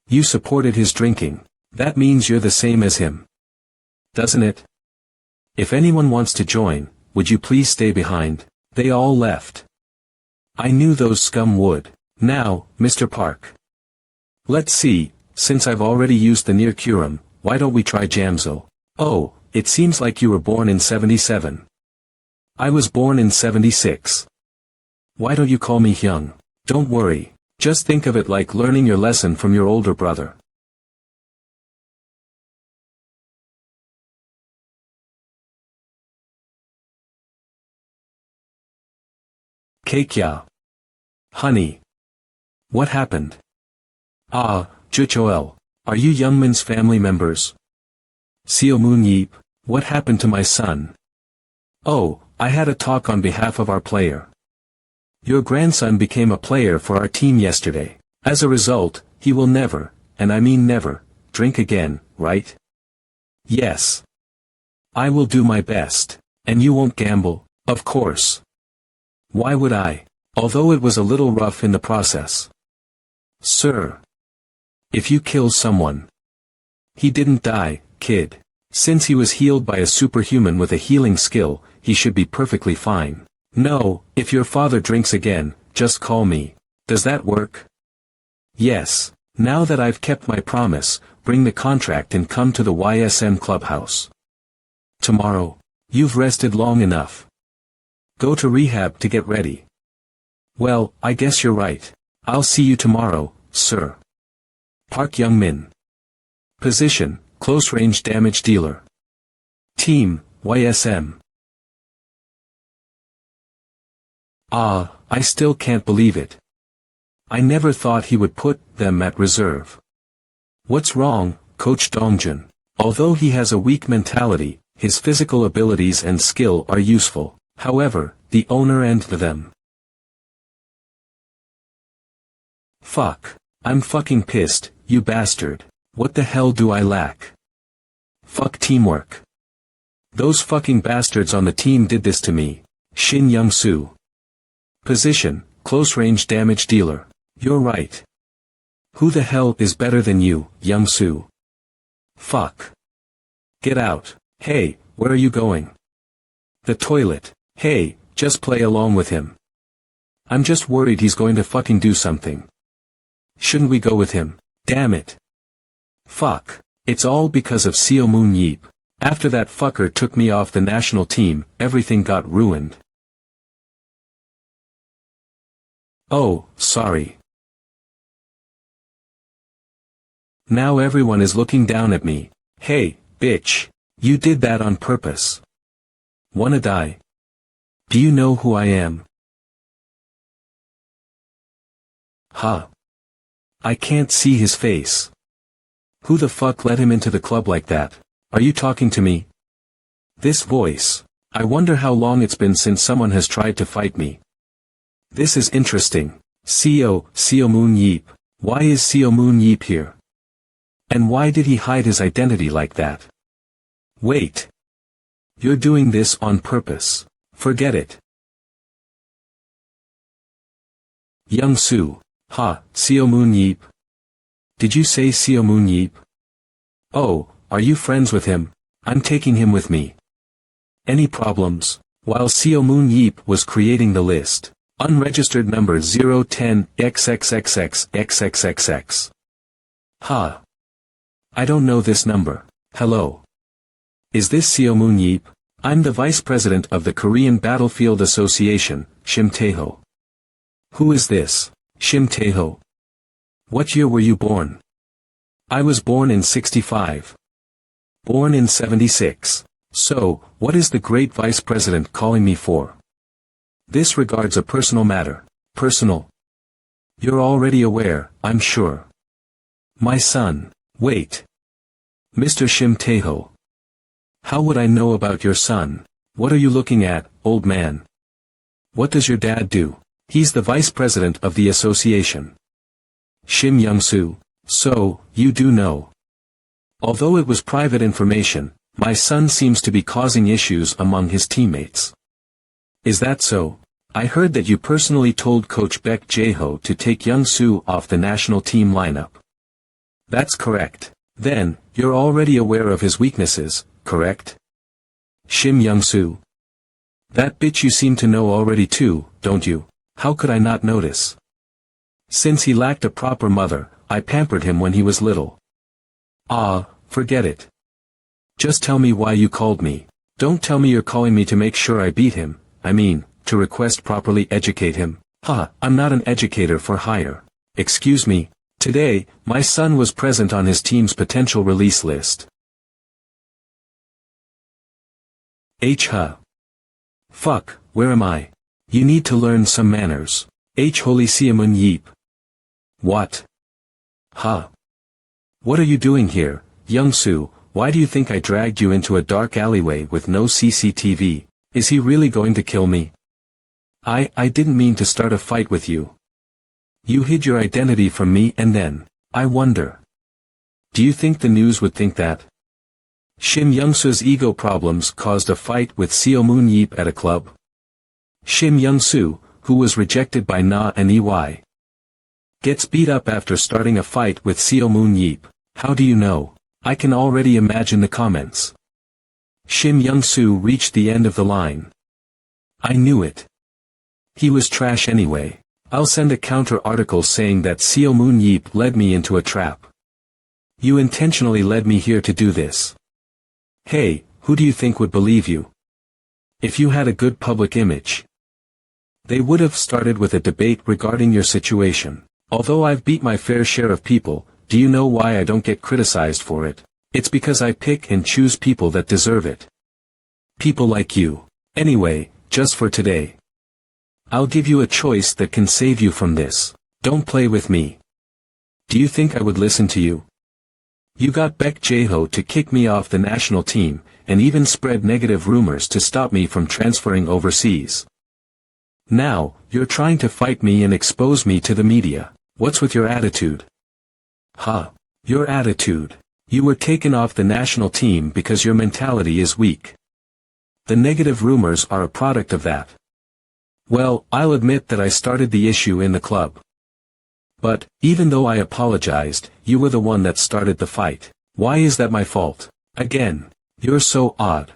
You supported his drinking. That means you're the same as him. Doesn't it? If anyone wants to join, would you please stay behind? They all left. I knew those scum would. Now, Mr. Park. Let's see, since I've already used the near curum, why don't we try Jamsil? Oh, it seems like you were born in 77. I was born in 76. Why don't you call me Hyung? Don't worry, just think of it like learning your lesson from your older brother. Kekya. Honey. What happened? Ah, Juchoel. Are you Youngmin's family members? Seo Moon Yeep. What happened to my son? Oh, I had a talk on behalf of our player. Your grandson became a player for our team yesterday. As a result, he will never, and I mean never, drink again, right? Yes. I will do my best. And you won't gamble? Of course. Why would I? Although it was a little rough in the process. Sir. If you kill someone. He didn't die, kid. Since he was healed by a superhuman with a healing skill, he should be perfectly fine. No, if your father drinks again, just call me. Does that work? Yes. Now that I've kept my promise, bring the contract and come to the YSM clubhouse. Tomorrow. You've rested long enough. Go to rehab to get ready. Well, I guess you're right. I'll see you tomorrow, sir. Park Youngmin. Position, close range damage dealer. Team, YSM. Ah, I still can't believe it. I never thought he would put them at reserve. What's wrong, Coach Dongjun? Although he has a weak mentality, his physical abilities and skill are useful. However, the owner and them. Fuck. I'm fucking pissed, you bastard. What the hell do I lack? Fuck teamwork. Those fucking bastards on the team did this to me. Shin Young-soo. Position, close range damage dealer. You're right. Who the hell is better than you, Young-soo? Fuck. Get out. Hey, where are you going? The toilet. Hey, just play along with him. I'm just worried he's going to fucking do something. Shouldn't we go with him? Damn it. Fuck. It's all because of Seo Moon Yeep. After that fucker took me off the national team, everything got ruined. Oh, sorry. Now everyone is looking down at me. Hey, bitch. You did that on purpose. Wanna die? Do you know who I am? Huh. I can't see his face. Who the fuck let him into the club like that? Are you talking to me? This voice. I wonder how long it's been since someone has tried to fight me. This is interesting. Seo Moon Yeep. Why is Seo Moon Yeep here? And why did he hide his identity like that? Wait. You're doing this on purpose. Forget it. Young Soo. Ha, Seo Moon Yeep. Did you say Seo Moon Yeep? Oh, are you friends with him? I'm taking him with me. Any problems? While Seo Moon Yeep was creating the list, unregistered number 010 XXXXXXXX. Ha. I don't know this number. Hello. Is this Seo Moon Yeep? I'm the vice president of the Korean Battlefield Association, Shim Tae-ho. Who is this? Shim Tae-ho. What year were you born? I was born in 65. Born in 76. So, what is the great vice president calling me for? This regards a personal matter. Personal? You're already aware, I'm sure. My son. Wait. Mr. Shim Tae-ho. How would I know about your son? What are you looking at, old man? What does your dad do? He's the vice president of the association. Shim Young-soo. So, you do know. Although it was private information, my son seems to be causing issues among his teammates. Is that so? I heard that you personally told Coach Baek Jae-ho to take Young-soo off the national team lineup. That's correct. Then, you're already aware of his weaknesses, correct? Shim Young-soo. That bitch you seem to know already too, don't you? How could I not notice? Since he lacked a proper mother, I pampered him when he was little. Ah, forget it. Just tell me why you called me. Don't tell me you're calling me to make sure I beat him, I mean, to request properly educate him. I'm not an educator for hire. Excuse me, today, my son was present on his team's potential release list. Fuck, where am I? You need to learn some manners. Holy Seo Moon Yeep. What? What are you doing here, Young-soo? Why do you think I dragged you into a dark alleyway with no CCTV? Is he really going to kill me? I didn't mean to start a fight with you. You hid your identity from me and then, I wonder. Do you think the news would think that? Shim Young-soo's ego problems caused a fight with Seo Moon Yeep at a club. Shim Young-soo, who was rejected by Na and EY, gets beat up after starting a fight with Seo Moon Yeep. How do you know? I can already imagine the comments. Shim Young-soo reached the end of the line. I knew it. He was trash anyway. I'll send a counter article saying that Seo Moon Yeep led me into a trap. You intentionally led me here to do this. Hey, who do you think would believe you? If you had a good public image. They would have started with a debate regarding your situation. Although I've beat my fair share of people, do you know why I don't get criticized for it? It's because I pick and choose people that deserve it. People like you. Anyway, just for today. I'll give you a choice that can save you from this. Don't play with me. Do you think I would listen to you? You got Baek Jae-ho to kick me off the national team, and even spread negative rumors to stop me from transferring overseas. Now, you're trying to fight me and expose me to the media. What's with your attitude? Your attitude. You were taken off the national team because your mentality is weak. The negative rumors are a product of that. Well, I'll admit that I started the issue in the club. But, even though I apologized, you were the one that started the fight. Why is that my fault? Again, you're so odd.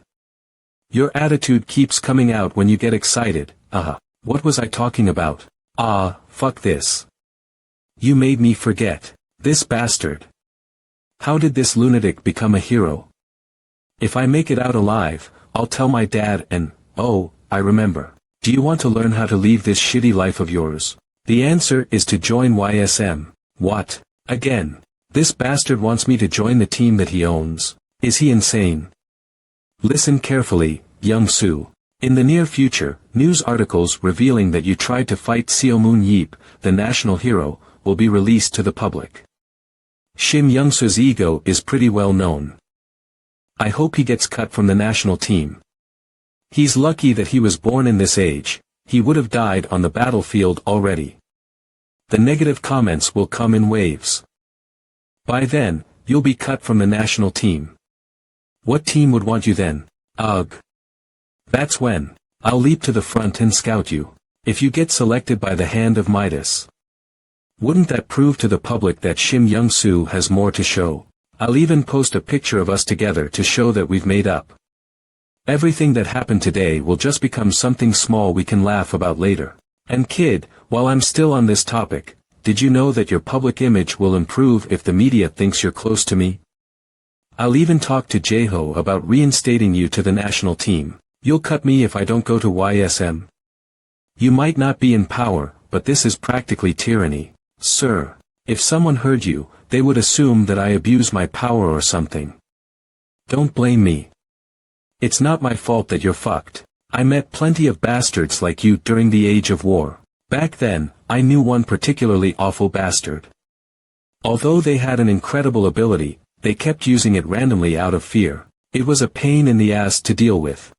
Your attitude keeps coming out when you get excited. What was I talking about? Fuck this. You made me forget. This bastard. How did this lunatic become a hero? If I make it out alive, I'll tell my dad and, oh, I remember. Do you want to learn how to leave this shitty life of yours? The answer is to join YSM. What? Again? This bastard wants me to join the team that he owns. Is he insane? Listen carefully, Young Soo. In the near future, news articles revealing that you tried to fight Seo Moon Yeep, the national hero, will be released to the public. Shim Young-soo's ego is pretty well known. I hope he gets cut from the national team. He's lucky that he was born in this age, he would have died on the battlefield already. The negative comments will come in waves. By then, you'll be cut from the national team. What team would want you then? Ugh. That's when. I'll leap to the front and scout you. If you get selected by the hand of Midas. Wouldn't that prove to the public that Shim Young-soo has more to show? I'll even post a picture of us together to show that we've made up. Everything that happened today will just become something small we can laugh about later. And kid, while I'm still on this topic, did you know that your public image will improve if the media thinks you're close to me? I'll even talk to Jae-ho about reinstating you to the national team. You'll cut me if I don't go to YSM. You might not be in power, but this is practically tyranny. Sir, if someone heard you, they would assume that I abuse my power or something. Don't blame me. It's not my fault that you're fucked. I met plenty of bastards like you during the age of war. Back then, I knew one particularly awful bastard. Although they had an incredible ability, they kept using it randomly out of fear. It was a pain in the ass to deal with.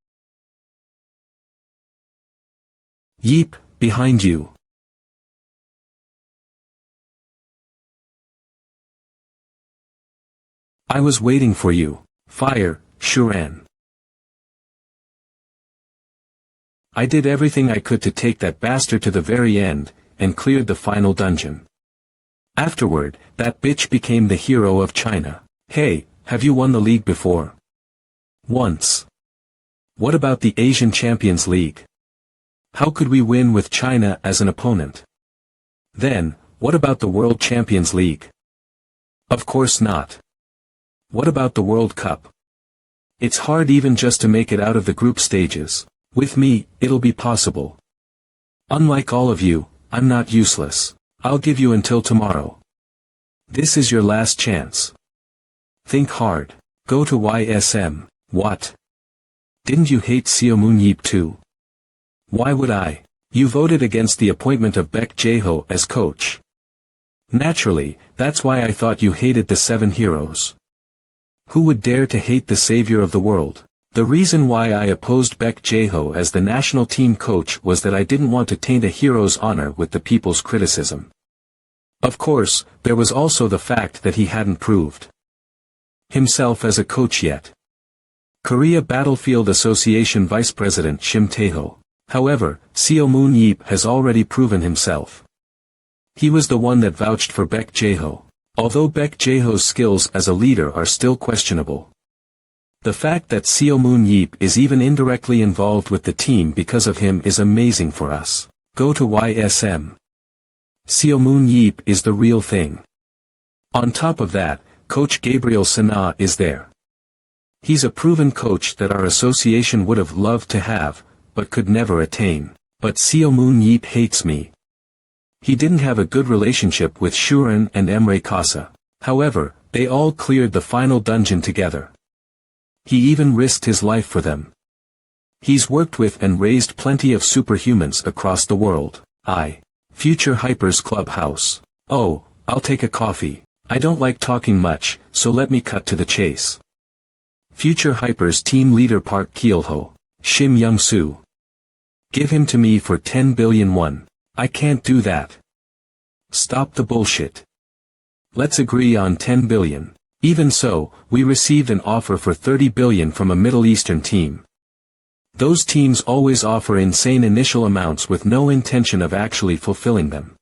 Yeep, behind you. I was waiting for you. Fire, Shuran. I did everything I could to take that bastard to the very end, and cleared the final dungeon. Afterward, that bitch became the hero of China. Hey, have you won the league before? Once. What about the Asian Champions League? How could we win with China as an opponent? Then, what about the World Champions League? Of course not. What about the World Cup? It's hard even just to make it out of the group stages. With me, it'll be possible. Unlike all of you, I'm not useless. I'll give you until tomorrow. This is your last chance. Think hard. Go to YSM. What? Didn't you hate Seo Moon Yeep too? Why would I? You voted against the appointment of Baek Jae-ho as coach. Naturally, that's why I thought you hated the 7 heroes. Who would dare to hate the savior of the world? The reason why I opposed Baek Jae-ho as the national team coach was that I didn't want to taint a hero's honor with the people's criticism. Of course, there was also the fact that he hadn't proved himself as a coach yet. Korea Battlefield Association Vice President Shim Tae-ho. However, Seo Moon Yeep has already proven himself. He was the one that vouched for Baek Jae-ho. Although Baek Jae-ho's skills as a leader are still questionable. The fact that Seo Moon Yeep is even indirectly involved with the team because of him is amazing for us. Go to YSM. Seo Moon Yeep is the real thing. On top of that, Coach Gabriel Sana is there. He's a proven coach that our association would have loved to have, but could never attain. But Seo Moon Yeep hates me. He didn't have a good relationship with Shuren and Emre Kasa. However, they all cleared the final dungeon together. He even risked his life for them. He's worked with and raised plenty of superhumans across the world. Future Hyper's Clubhouse. Oh, I'll take a coffee. I don't like talking much, so let me cut to the chase. Future Hyper's team leader Park Kyeol-ho. Shim Young-soo. Give him to me for 10 billion won. I can't do that. Stop the bullshit. Let's agree on 10 billion. Even so, we received an offer for 30 billion from a Middle Eastern team. Those teams always offer insane initial amounts with no intention of actually fulfilling them.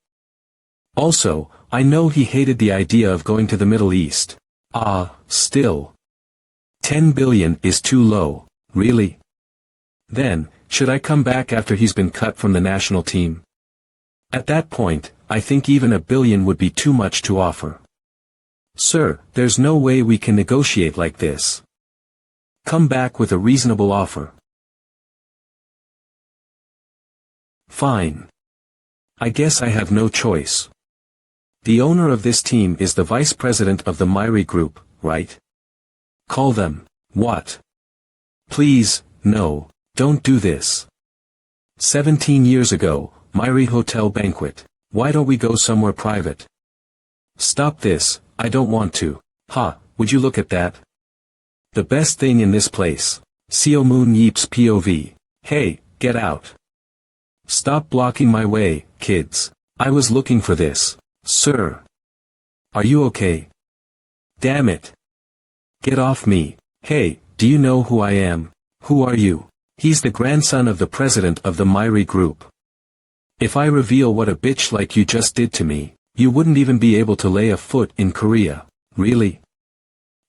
Also, I know he hated the idea of going to the Middle East. Still. 10 billion is too low, really? Then, should I come back after he's been cut from the national team? At that point, I think even $1 billion would be too much to offer. Sir, there's no way we can negotiate like this. Come back with a reasonable offer. Fine. I guess I have no choice. The owner of this team is the vice president of the MANHWA group, right? Call them. What? Please, no, don't do this. 17 years ago, MANHWA hotel banquet. Why don't we go somewhere private? Stop this, I don't want to. Ha, would you look at that? The best thing in this place. Seo Moon Yeep's POV. Hey, get out. Stop blocking my way, kids. I was looking for this. Sir. Are you okay? Damn it. Get off me. Hey, do you know who I am? Who are you? He's the grandson of the president of the MANHWA group. If I reveal what a bitch like you just did to me, you wouldn't even be able to lay a foot in Korea. Really?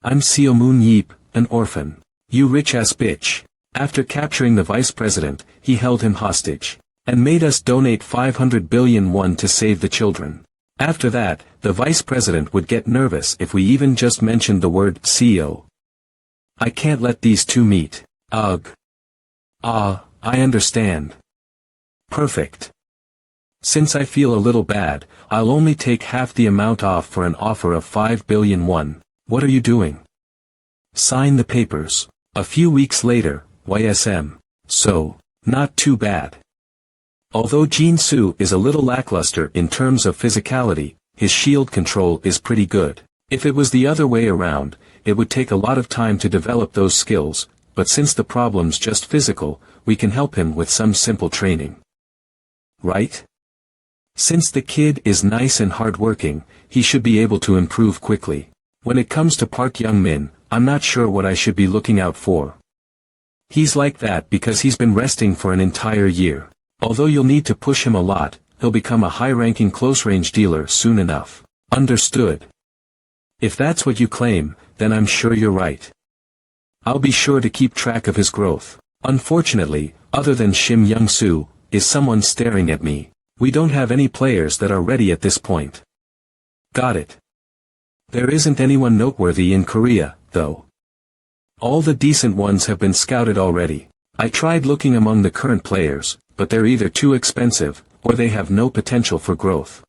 I'm Seo Moon Yeep, an orphan. You rich-ass bitch. After capturing the vice president, he held him hostage. And made us donate 500 billion won to save the children. After that, the vice president would get nervous if we even just mentioned the word CEO. I can't let these two meet. Ugh. Ah, I understand. Perfect. Since I feel a little bad, I'll only take half the amount off for an offer of 5 billion won. What are you doing? Sign the papers. A few weeks later, YSM. So, not too bad. Although Jin-soo is a little lackluster in terms of physicality, his shield control is pretty good. If it was the other way around, it would take a lot of time to develop those skills, but since the problem's just physical, we can help him with some simple training. Right? Since the kid is nice and hardworking, he should be able to improve quickly. When it comes to Park Young-min, I'm not sure what I should be looking out for. He's like that because he's been resting for an entire year. Although you'll need to push him a lot, he'll become a high-ranking close-range dealer soon enough. Understood. If that's what you claim, then I'm sure you're right. I'll be sure to keep track of his growth. Unfortunately, other than Shim Young-soo, is someone staring at me. We don't have any players that are ready at this point. Got it. There isn't anyone noteworthy in Korea, though. All the decent ones have been scouted already. I tried looking among the current players, but they're either too expensive, or they have no potential for growth.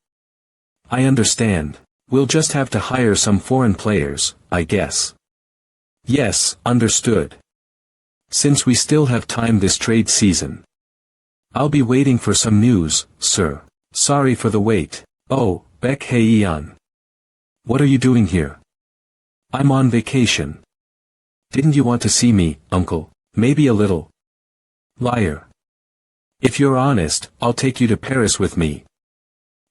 I understand. We'll just have to hire some foreign players, I guess. Yes, understood. Since we still have time this trade season. I'll be waiting for some news, sir. Sorry for the wait. Oh, Baek Hae-yeon. What are you doing here? I'm on vacation. Didn't you want to see me, uncle? Maybe a little. Liar. If you're honest, I'll take you to Paris with me.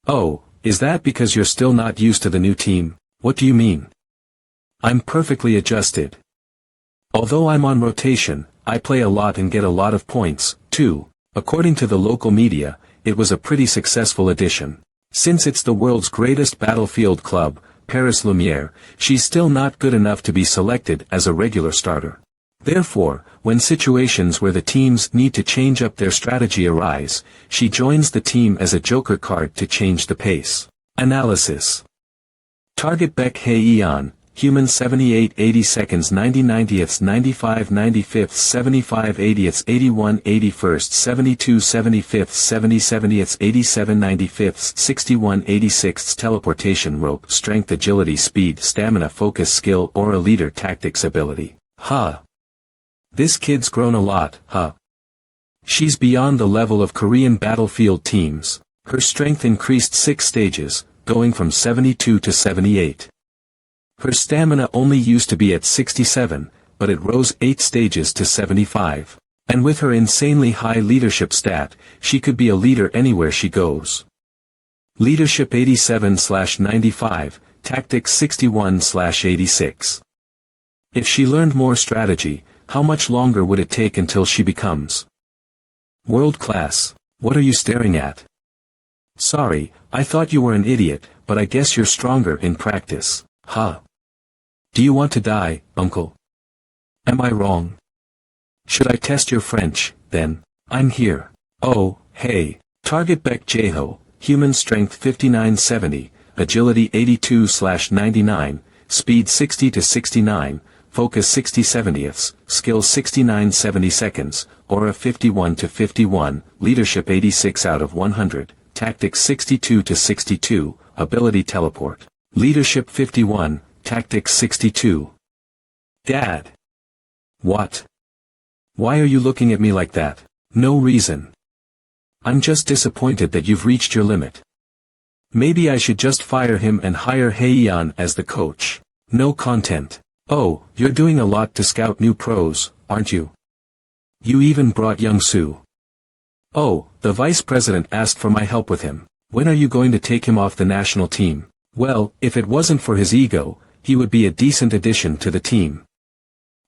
Oh, is that because you're still not used to the new team? What do you mean? I'm perfectly adjusted. Although I'm on rotation, I play a lot and get a lot of points, too. According to the local media, it was a pretty successful addition. Since it's the world's greatest battlefield club, Paris Lumiere, she's still not good enough to be selected as a regular starter. Therefore, when situations where the teams need to change up their strategy arise, she joins the team as a joker card to change the pace. Analysis. Target Baek Hae-yeon, human 78 80 seconds 90 90ths 95 95ths 75 80ths 81 81st 72 75ths 70 70ths 87 95ths 61 86ths teleportation rope strength agility speed stamina focus skill aura leader tactics ability. Huh. This kid's grown a lot, huh? She's beyond the level of Korean battlefield teams. Her strength increased 6 stages, going from 72 to 78. Her stamina only used to be at 67, but it rose 8 stages to 75. And with her insanely high leadership stat, she could be a leader anywhere she goes. Leadership 87/95, Tactics 61/86. If she learned more strategy, how much longer would it take until she becomes world class? What are you staring at? Sorry, I thought you were an idiot, but I guess you're stronger in practice, huh? Do you want to die, uncle? Am I wrong? Should I test your French, then? I'm here. Oh, hey. Target Baek Jae-ho, human strength 5970, agility 82/99, speed 60 to 69, focus 60 70ths, skill 69 70 seconds, aura 51 to 51, leadership 86 out of 100, tactics 62 to 62, ability teleport. Leadership 51, tactics 62. Dad. What? Why are you looking at me like that? No reason. I'm just disappointed that you've reached your limit. Maybe I should just fire him and hire Heian as the coach. No content. Oh, you're doing a lot to scout new pros, aren't you? You even brought Young Soo. Oh, the vice president asked for my help with him. When are you going to take him off the national team? Well, if it wasn't for his ego, he would be a decent addition to the team.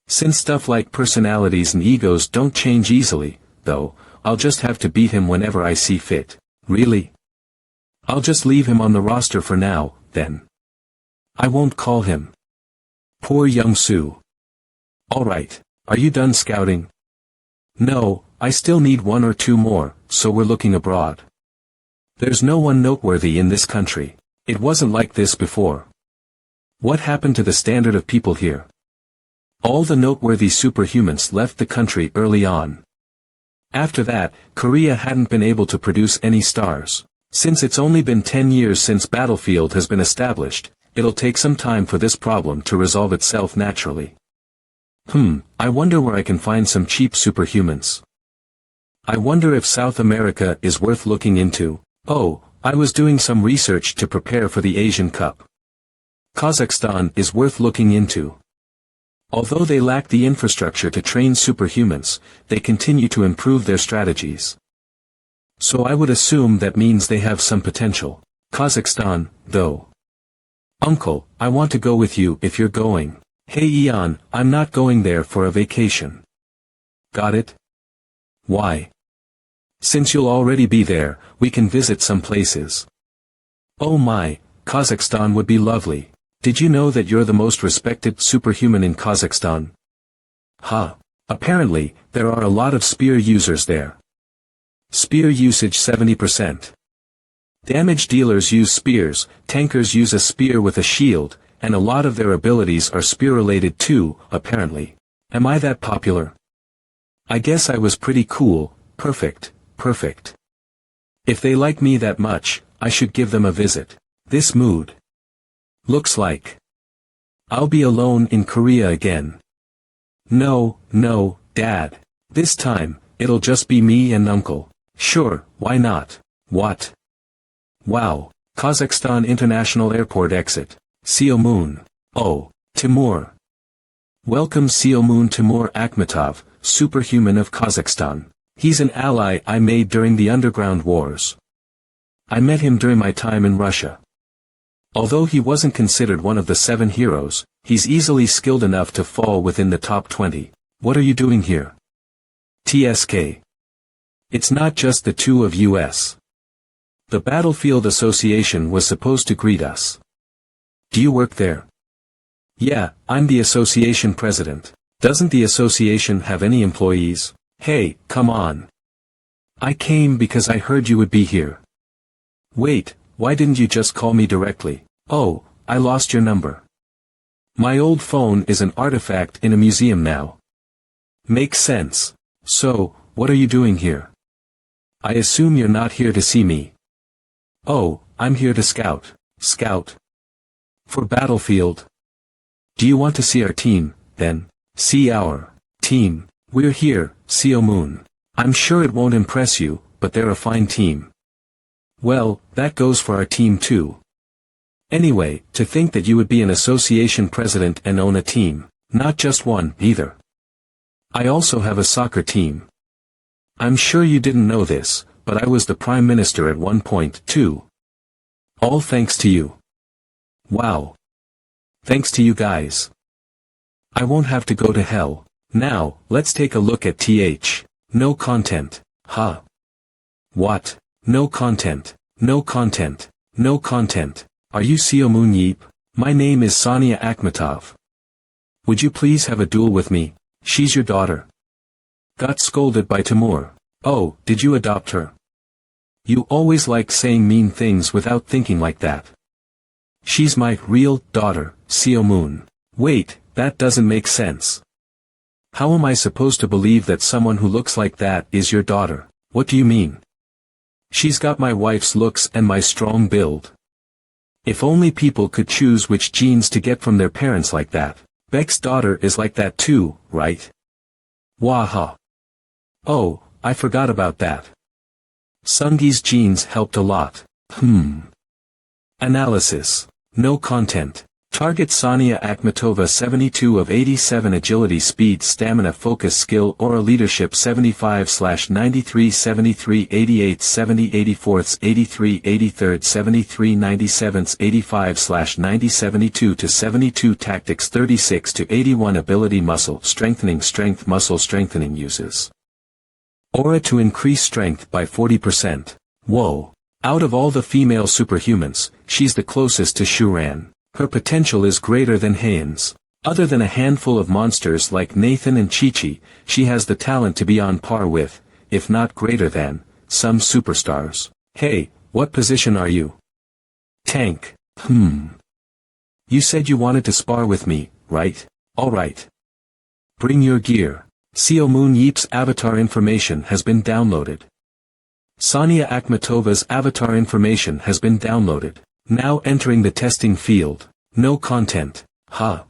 Since stuff like personalities and egos don't change easily, though, I'll just have to beat him whenever I see fit. Really? I'll just leave him on the roster for now, then. I won't call him. Poor Young Soo. Alright, are you done scouting? No, I still need one or two more, so we're looking abroad. There's no one noteworthy in this country. It wasn't like this before. What happened to the standard of people here? All the noteworthy superhumans left the country early on. After that, Korea hadn't been able to produce any stars. Since it's only been 10 years since Battlefield has been established, it'll take some time for this problem to resolve itself naturally. I wonder where I can find some cheap superhumans. I wonder if South America is worth looking into. Oh, I was doing some research to prepare for the Asian Cup. Kazakhstan is worth looking into. Although they lack the infrastructure to train superhumans, they continue to improve their strategies. So I would assume that means they have some potential. Kazakhstan, though. Uncle, I want to go with you if you're going. Hey Ian, I'm not going there for a vacation. Got it? Why? Since you'll already be there, we can visit some places. Oh my, Kazakhstan would be lovely. Did you know that you're the most respected superhuman in Kazakhstan? Huh. Apparently, there are a lot of spear users there. Spear usage 70%. Damage dealers use spears, tankers use a spear with a shield, and a lot of their abilities are spear-related too, apparently. Am I that popular? I guess I was pretty cool. Perfect. If they like me that much, I should give them a visit. This mood. Looks like I'll be alone in Korea again. No, Dad. This time, it'll just be me and Uncle. Sure, why not? What? Wow, Kazakhstan International Airport exit. Seomoon. Oh, Timur. Welcome Seomoon Timur Akhmetov, superhuman of Kazakhstan. He's an ally I made during the underground wars. I met him during my time in Russia. Although he wasn't considered one of the 7 heroes, he's easily skilled enough to fall within the top 20. What are you doing here? TSK. It's not just the two of us. The Battlefield Association was supposed to greet us. Do you work there? Yeah, I'm the association president. Doesn't the association have any employees? Hey, come on. I came because I heard you would be here. Wait, why didn't you just call me directly? Oh, I lost your number. My old phone is an artifact in a museum now. Makes sense. So, what are you doing here? I assume you're not here to see me. Oh, I'm here to scout. Scout? For Battlefield? Do you want to see our team, then? See our team. We're here, Seomoon. I'm sure it won't impress you, but they're a fine team. Well, that goes for our team too. Anyway, to think that you would be an association president and own a team. Not just one, either. I also have a soccer team. I'm sure you didn't know this, but I was the prime minister at one point, too. All thanks to you. Wow. Thanks to you guys. I won't have to go to hell. Now, let's take a look at No content. Huh? What? No content. No content. No content. Are you Seomoon Yeep? My name is Sonia Akhmetov. Would you please have a duel with me? She's your daughter. Got scolded by Timur. Oh, did you adopt her? You always like saying mean things without thinking like that. She's my real daughter, Seo Moon. Wait, that doesn't make sense. How am I supposed to believe that someone who looks like that is your daughter? What do you mean? She's got my wife's looks and my strong build. If only people could choose which genes to get from their parents like that. Beck's daughter is like that too, right? Waha. Oh, I forgot about that. Sungi's genes helped a lot. Analysis. No content. Target Sonia Akhmatova 72 of 87 agility speed stamina focus skill aura leadership 75/93 73 88 70 84 83 83 73 97 85/90 72 to 72 tactics 36 to 81 ability muscle strengthening strength muscle strengthening uses aura to increase strength by 40%. Whoa. Out of all the female superhumans, she's the closest to Shuran. Her potential is greater than Heian's. Other than a handful of monsters like Nathan and Chi-Chi, she has the talent to be on par with, if not greater than, some superstars. Hey, what position are you? Tank. You said you wanted to spar with me, right? Alright. Bring your gear. Seo Moon Yeep's avatar information has been downloaded. Sonia Akhmatova's avatar information has been downloaded. Now entering the testing field. No content. Huh.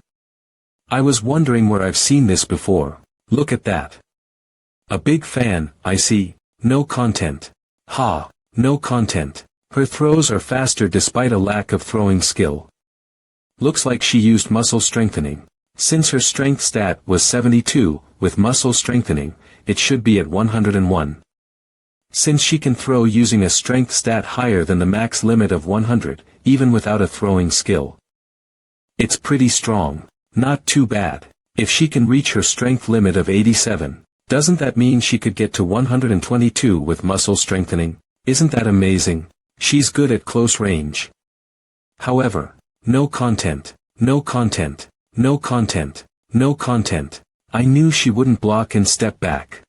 I was wondering where I've seen this before. Look at that. A big fan, I see. No content. Ha. No content. Her throws are faster despite a lack of throwing skill. Looks like she used muscle strengthening. Since her strength stat was 72, with muscle strengthening, it should be at 101. Since she can throw using a strength stat higher than the max limit of 100, even without a throwing skill. It's pretty strong. Not too bad. If she can reach her strength limit of 87, doesn't that mean she could get to 122 with muscle strengthening? Isn't that amazing? She's good at close range. However, no content, no content, no content, no content. I knew she wouldn't block and step back.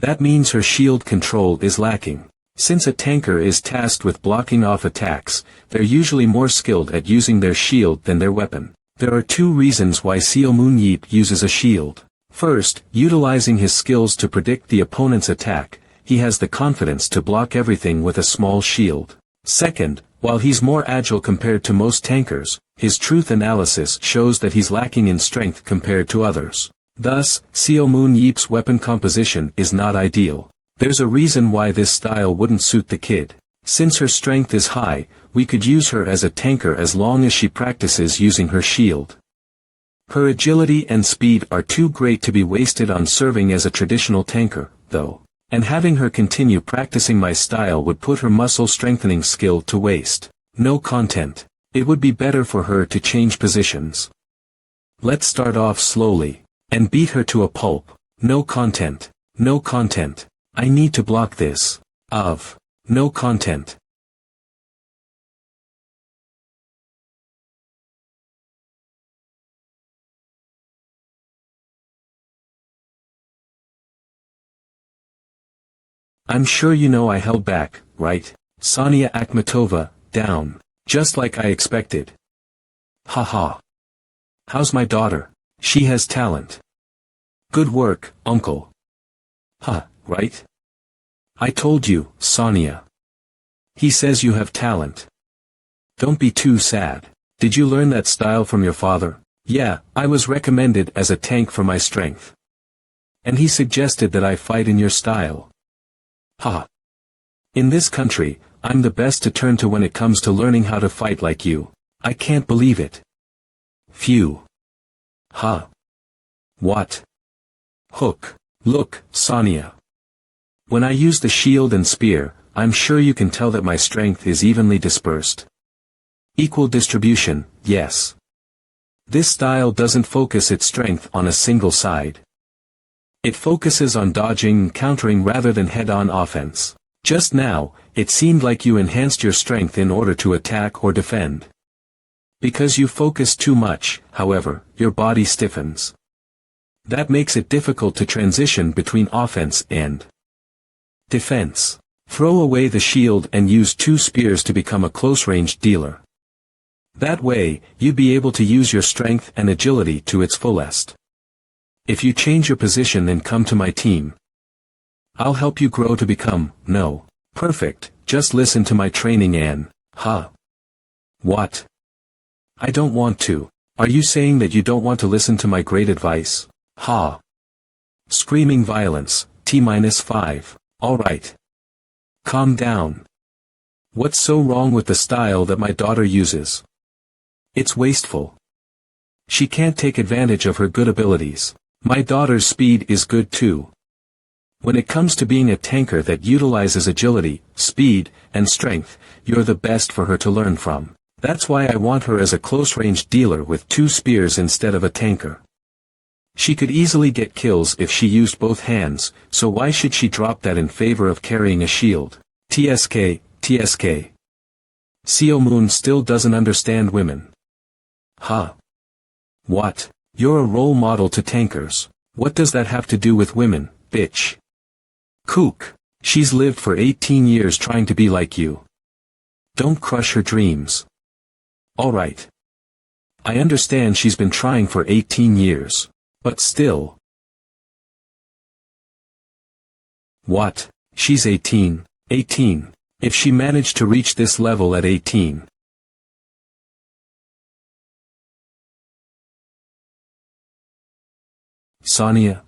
That means her shield control is lacking. Since a tanker is tasked with blocking off attacks, they're usually more skilled at using their shield than their weapon. There are two reasons why Seo Moon Yeep uses a shield. First, utilizing his skills to predict the opponent's attack, he has the confidence to block everything with a small shield. Second, while he's more agile compared to most tankers, his truth analysis shows that he's lacking in strength compared to others. Thus, Seo Moon Yeep's weapon composition is not ideal. There's a reason why this style wouldn't suit the kid. Since her strength is high, we could use her as a tanker as long as she practices using her shield. Her agility and speed are too great to be wasted on serving as a traditional tanker, though. And having her continue practicing my style would put her muscle strengthening skill to waste. No content. It would be better for her to change positions. Let's start off slowly. And beat her to a pulp. No content. No content. I need to block this. No content. I'm sure you know I held back, right? Sonia Akhmatova, down. Just like I expected. Haha. How's my daughter? She has talent. Good work, uncle. Right? I told you, Sonia. He says you have talent. Don't be too sad. Did you learn that style from your father? Yeah, I was recommended as a tank for my strength. And he suggested that I fight in your style. In this country, I'm the best to turn to when it comes to learning how to fight like you. I can't believe it. Phew. What? Hook. Look, Sonia. When I use the shield and spear, I'm sure you can tell that my strength is evenly dispersed. Equal distribution, yes. This style doesn't focus its strength on a single side. It focuses on dodging and countering rather than head-on offense. Just now, it seemed like you enhanced your strength in order to attack or defend. Because you focus too much, however, your body stiffens. That makes it difficult to transition between offense and defense. Throw away the shield and use two spears to become a close-range dealer. That way, you'd be able to use your strength and agility to its fullest. If you change your position and come to my team, I'll help you grow to become, no. Perfect, just listen to my training and, What? I don't want to. Are you saying that you don't want to listen to my great advice? Screaming violence, T-5. Alright. Calm down. What's so wrong with the style that my daughter uses? It's wasteful. She can't take advantage of her good abilities. My daughter's speed is good too. When it comes to being a tanker that utilizes agility, speed, and strength, you're the best for her to learn from. That's why I want her as a close-range dealer with 2 spears instead of a tanker. She could easily get kills if she used both hands, so why should she drop that in favor of carrying a shield? TSK. Seo Moon still doesn't understand women. What? You're a role model to tankers. What does that have to do with women, bitch? Kook. She's lived for 18 years trying to be like you. Don't crush her dreams. Alright. I understand she's been trying for 18 years. But still. What? She's 18. 18. If she managed to reach this level at 18. Sonia.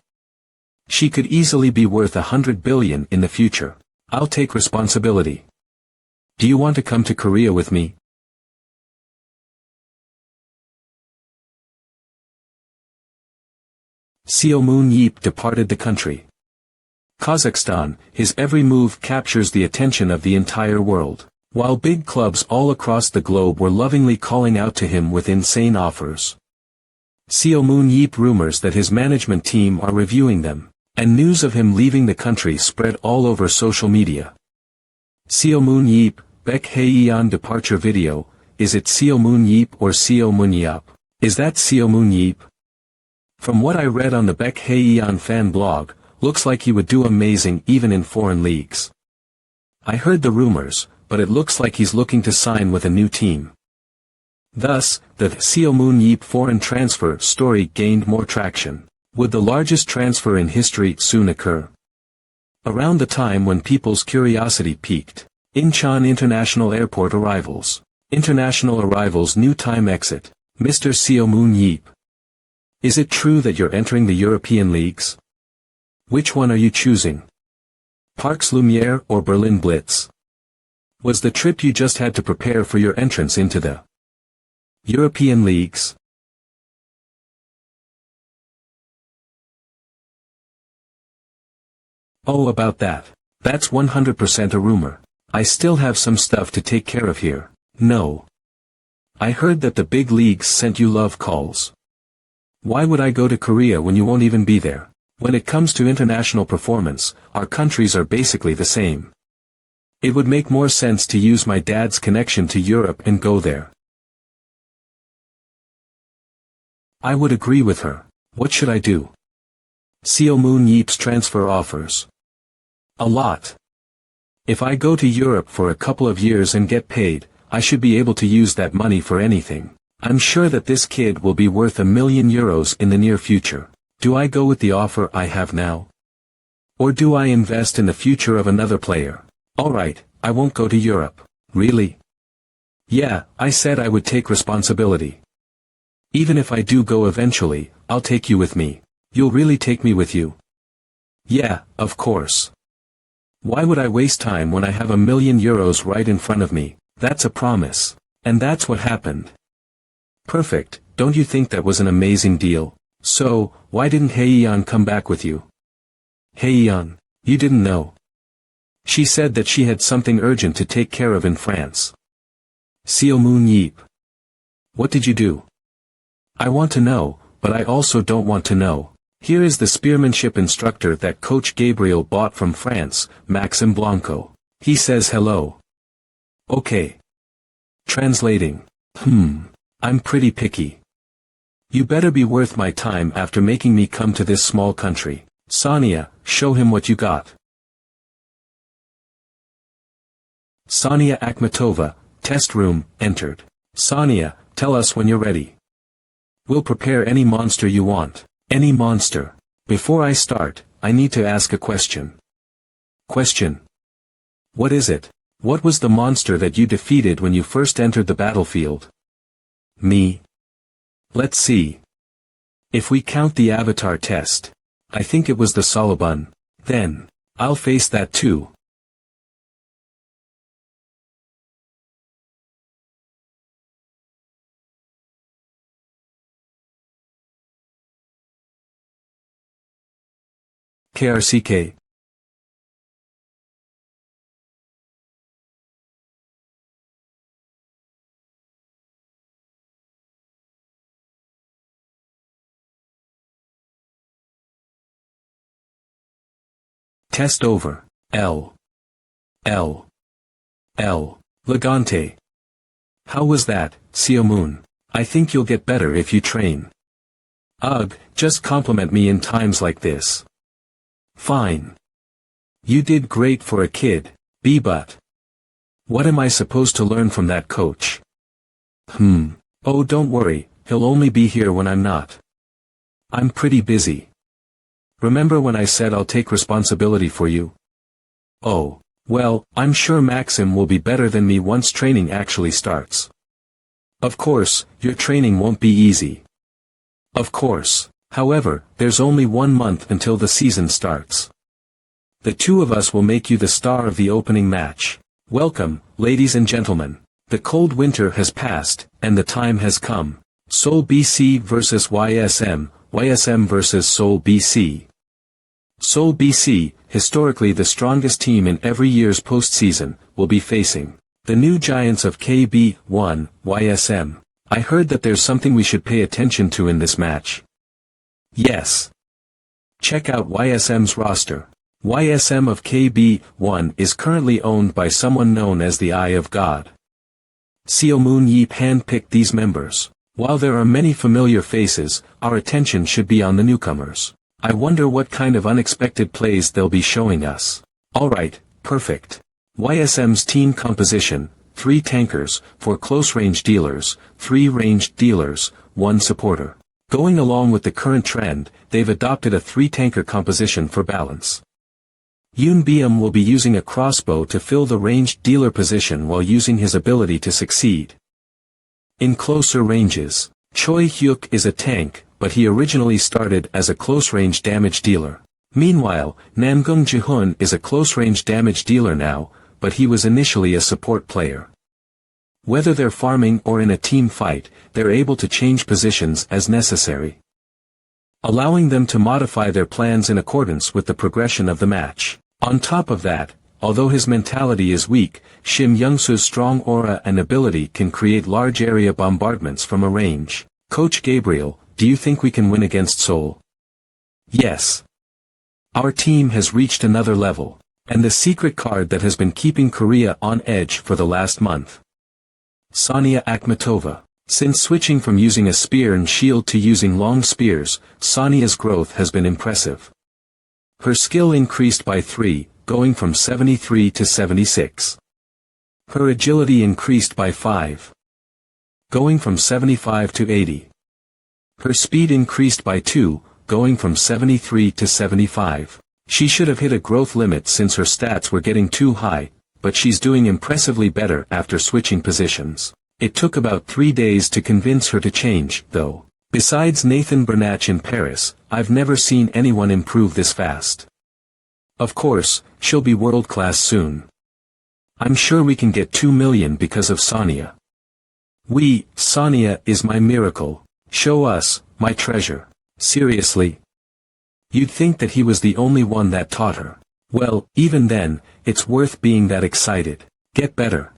She could easily be worth 100 billion in the future. I'll take responsibility. Do you want to come to Korea with me? Seo Moon Yeep departed the country. Kazakhstan, his every move captures the attention of the entire world. While big clubs all across the globe were lovingly calling out to him with insane offers. Seo Moon Yeep rumors that his management team are reviewing them, and news of him leaving the country spread all over social media. Seo Moon Yeep, Baek Hae-yeon departure video. Is it Seo Moon Yeep or Seo Moon Yeop? Is that Seo Moon Yeep? From what I read on the Baek Hae-yeon fan blog, looks like he would do amazing even in foreign leagues. I heard the rumors, but it looks like he's looking to sign with a new team. Thus, the Seo Moon Yeep foreign transfer story gained more traction. Would the largest transfer in history soon occur? Around the time when people's curiosity peaked. Incheon International Airport arrivals. International arrivals new time exit. Mr. Seo Moon Yeep. Is it true that you're entering the European leagues? Which one are you choosing? Parks Lumiere or Berlin Blitz? Was the trip you just had to prepare for your entrance into the European leagues? Oh, about that. That's 100% a rumor. I still have some stuff to take care of here. No. I heard that the big leagues sent you love calls. Why would I go to Korea when you won't even be there? When it comes to international performance, our countries are basically the same. It would make more sense to use my dad's connection to Europe and go there. I would agree with her. What should I do? Seo Moon Yeep's transfer offers. A lot. If I go to Europe for a couple of years and get paid, I should be able to use that money for anything. I'm sure that this kid will be worth €1 million in the near future. Do I go with the offer I have now? Or do I invest in the future of another player? Alright, I won't go to Europe. Really? Yeah, I said I would take responsibility. Even if I do go eventually, I'll take you with me. You'll really take me with you? Yeah, of course. Why would I waste time when I have €1 million right in front of me? That's a promise. And that's what happened. Perfect, don't you think that was an amazing deal? So, why didn't Hae-yeon come back with you? Hae-yeon, you didn't know. She said that she had something urgent to take care of in France. Seo Moon Yeep. What did you do? I want to know, but I also don't want to know. Here is the spearmanship instructor that Coach Gabriel bought from France, Maxim Blanco. He says hello. Okay. Translating. I'm pretty picky. You better be worth my time after making me come to this small country. Sonia, show him what you got. Sonia Akhmatova, test room, entered. Sonia, tell us when you're ready. We'll prepare any monster you want. Any monster. Before I start, I need to ask a question. Question. What is it? What was the monster that you defeated when you first entered the battlefield? Me. Let's see. If we count the avatar test, I think it was the Solobun. Then, I'll face that too. KRCK. Test over. L. Legante. How was that, Xiaomoon? I think you'll get better if you train. Ugh, just compliment me in times like this. Fine. You did great for a kid, but what am I supposed to learn from that coach? Oh, don't worry, he'll only be here when I'm not. I'm pretty busy. Remember when I said I'll take responsibility for you? Oh, well, I'm sure Maxim will be better than me once training actually starts. Of course, your training won't be easy. Of course. However, there's only 1 month until the season starts. The two of us will make you the star of the opening match. Welcome, ladies and gentlemen. The cold winter has passed, and the time has come. Seoul BC vs YSM, YSM vs Seoul BC. Seoul BC, historically the strongest team in every year's postseason, will be facing the new giants of KB1, YSM. I heard that there's something we should pay attention to in this match. Yes. Check out YSM's roster. YSM of KB1 is currently owned by someone known as the Eye of God. Xiaomoon Yeep handpicked these members. While there are many familiar faces, our attention should be on the newcomers. I wonder what kind of unexpected plays they'll be showing us. Alright, perfect. YSM's team composition: 3 tankers, 4 close-range dealers, 3 ranged dealers, 1 supporter. Going along with the current trend, they've adopted a 3-tanker composition for balance. Yoon Byum will be using a crossbow to fill the ranged dealer position while using his ability to succeed. In closer ranges, Choi Hyuk is a tank, but he originally started as a close-range damage dealer. Meanwhile, Namgung Jihun is a close-range damage dealer now, but he was initially a support player. Whether they're farming or in a team fight, they're able to change positions as necessary, allowing them to modify their plans in accordance with the progression of the match. On top of that, although his mentality is weak, Shim Youngsu's strong aura and ability can create large area bombardments from a range. Coach Gabriel, do you think we can win against Seoul? Yes. Our team has reached another level, and the secret card that has been keeping Korea on edge for the last month. Sonia Akhmatova. Since switching from using a spear and shield to using long spears, Sonia's growth has been impressive. Her skill increased by 3, going from 73 to 76. Her agility increased by 5, going from 75 to 80. Her speed increased by 2, going from 73 to 75. She should have hit a growth limit since her stats were getting too high, but she's doing impressively better after switching positions. It took about 3 days to convince her to change, though. Besides Nathan Bernatch in Paris, I've never seen anyone improve this fast. Of course, she'll be world-class soon. I'm sure we can get 2 million because of Sonia. Sonia is my miracle. Show us, my treasure. Seriously? You'd think that he was the only one that taught her. Well, even then, it's worth being that excited. Get better.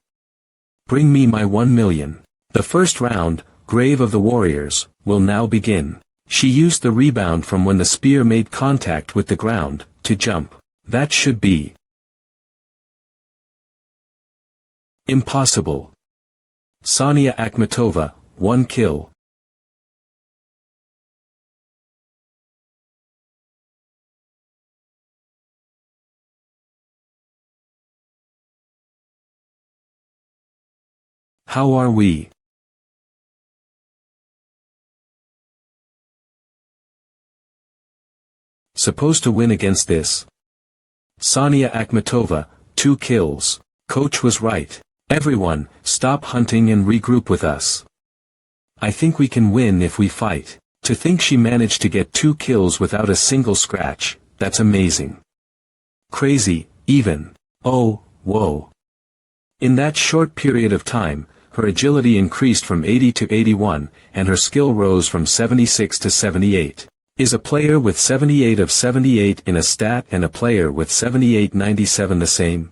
Bring me my 1 million. The first round, Grave of the Warriors, will now begin. She used the rebound from when the spear made contact with the ground, to jump. That should be impossible. Sonia Akhmatova, 1 kill. How are we? supposed to win against this. Sonia Akhmatova, 2 kills. Coach was right. Everyone, stop hunting and regroup with us. I think we can win if we fight. To think she managed to get 2 kills without a single scratch, that's amazing. Crazy, even. Oh, whoa. In that short period of time, her agility increased from 80 to 81, and her skill rose from 76 to 78. Is a player with 78 of 78 in a stat and a player with 78/97 the same?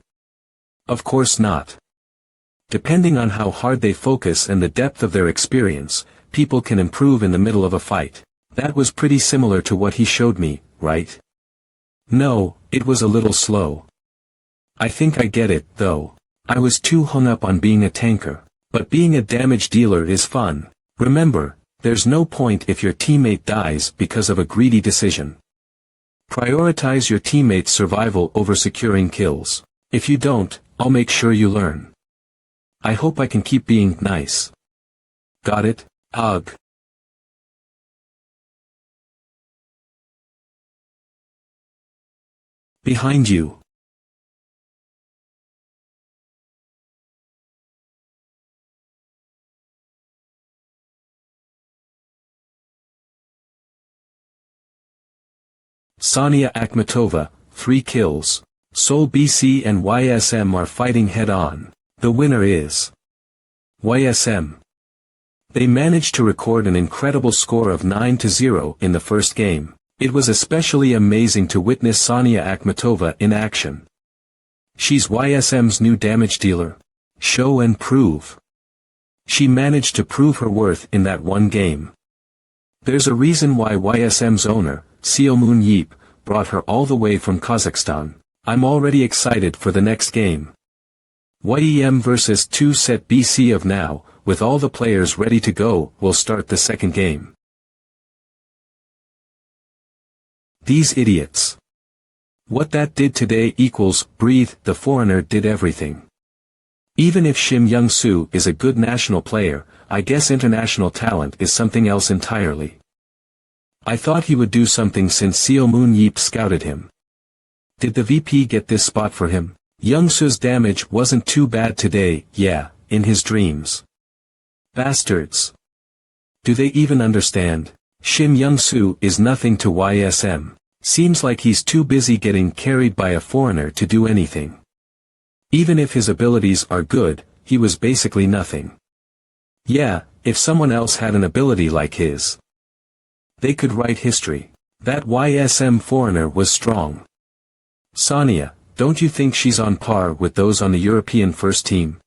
Of course not. Depending on how hard they focus and the depth of their experience, people can improve in the middle of a fight. That was pretty similar to what he showed me, right? No, it was a little slow. I think I get it, though. I was too hung up on being a tanker. But being a damage dealer is fun. Remember, there's no point if your teammate dies because of a greedy decision. Prioritize your teammate's survival over securing kills. If you don't, I'll make sure you learn. I hope I can keep being nice. Got it? Ugh. Behind you. Sonia Akhmatova, 3 kills. Seoul BC and YSM are fighting head-on. The winner is YSM. They managed to record an incredible score of 9-0 in the first game. It was especially amazing to witness Sonia Akhmatova in action. She's YSM's new damage dealer. Show and prove. She managed to prove her worth in that one game. There's a reason why YSM's owner, Seomun Yeep, brought her all the way from Kazakhstan. I'm already excited for the next game. YEM vs 2 set BC of now, with all the players ready to go, will start the second game. These idiots. What that did today equals, breathe, the foreigner did everything. Even if Shim Young-soo is a good national player, I guess international talent is something else entirely. I thought he would do something since Seomun Yeep scouted him. Did the VP get this spot for him? Young-soo's damage wasn't too bad today, yeah, in his dreams. Bastards. Do they even understand? Shim Young-soo is nothing to YSM. Seems like he's too busy getting carried by a foreigner to do anything. Even if his abilities are good, he was basically nothing. Yeah, if someone else had an ability like his, they could write history. That YSM foreigner was strong. Sonia, don't you think she's on par with those on the European first team?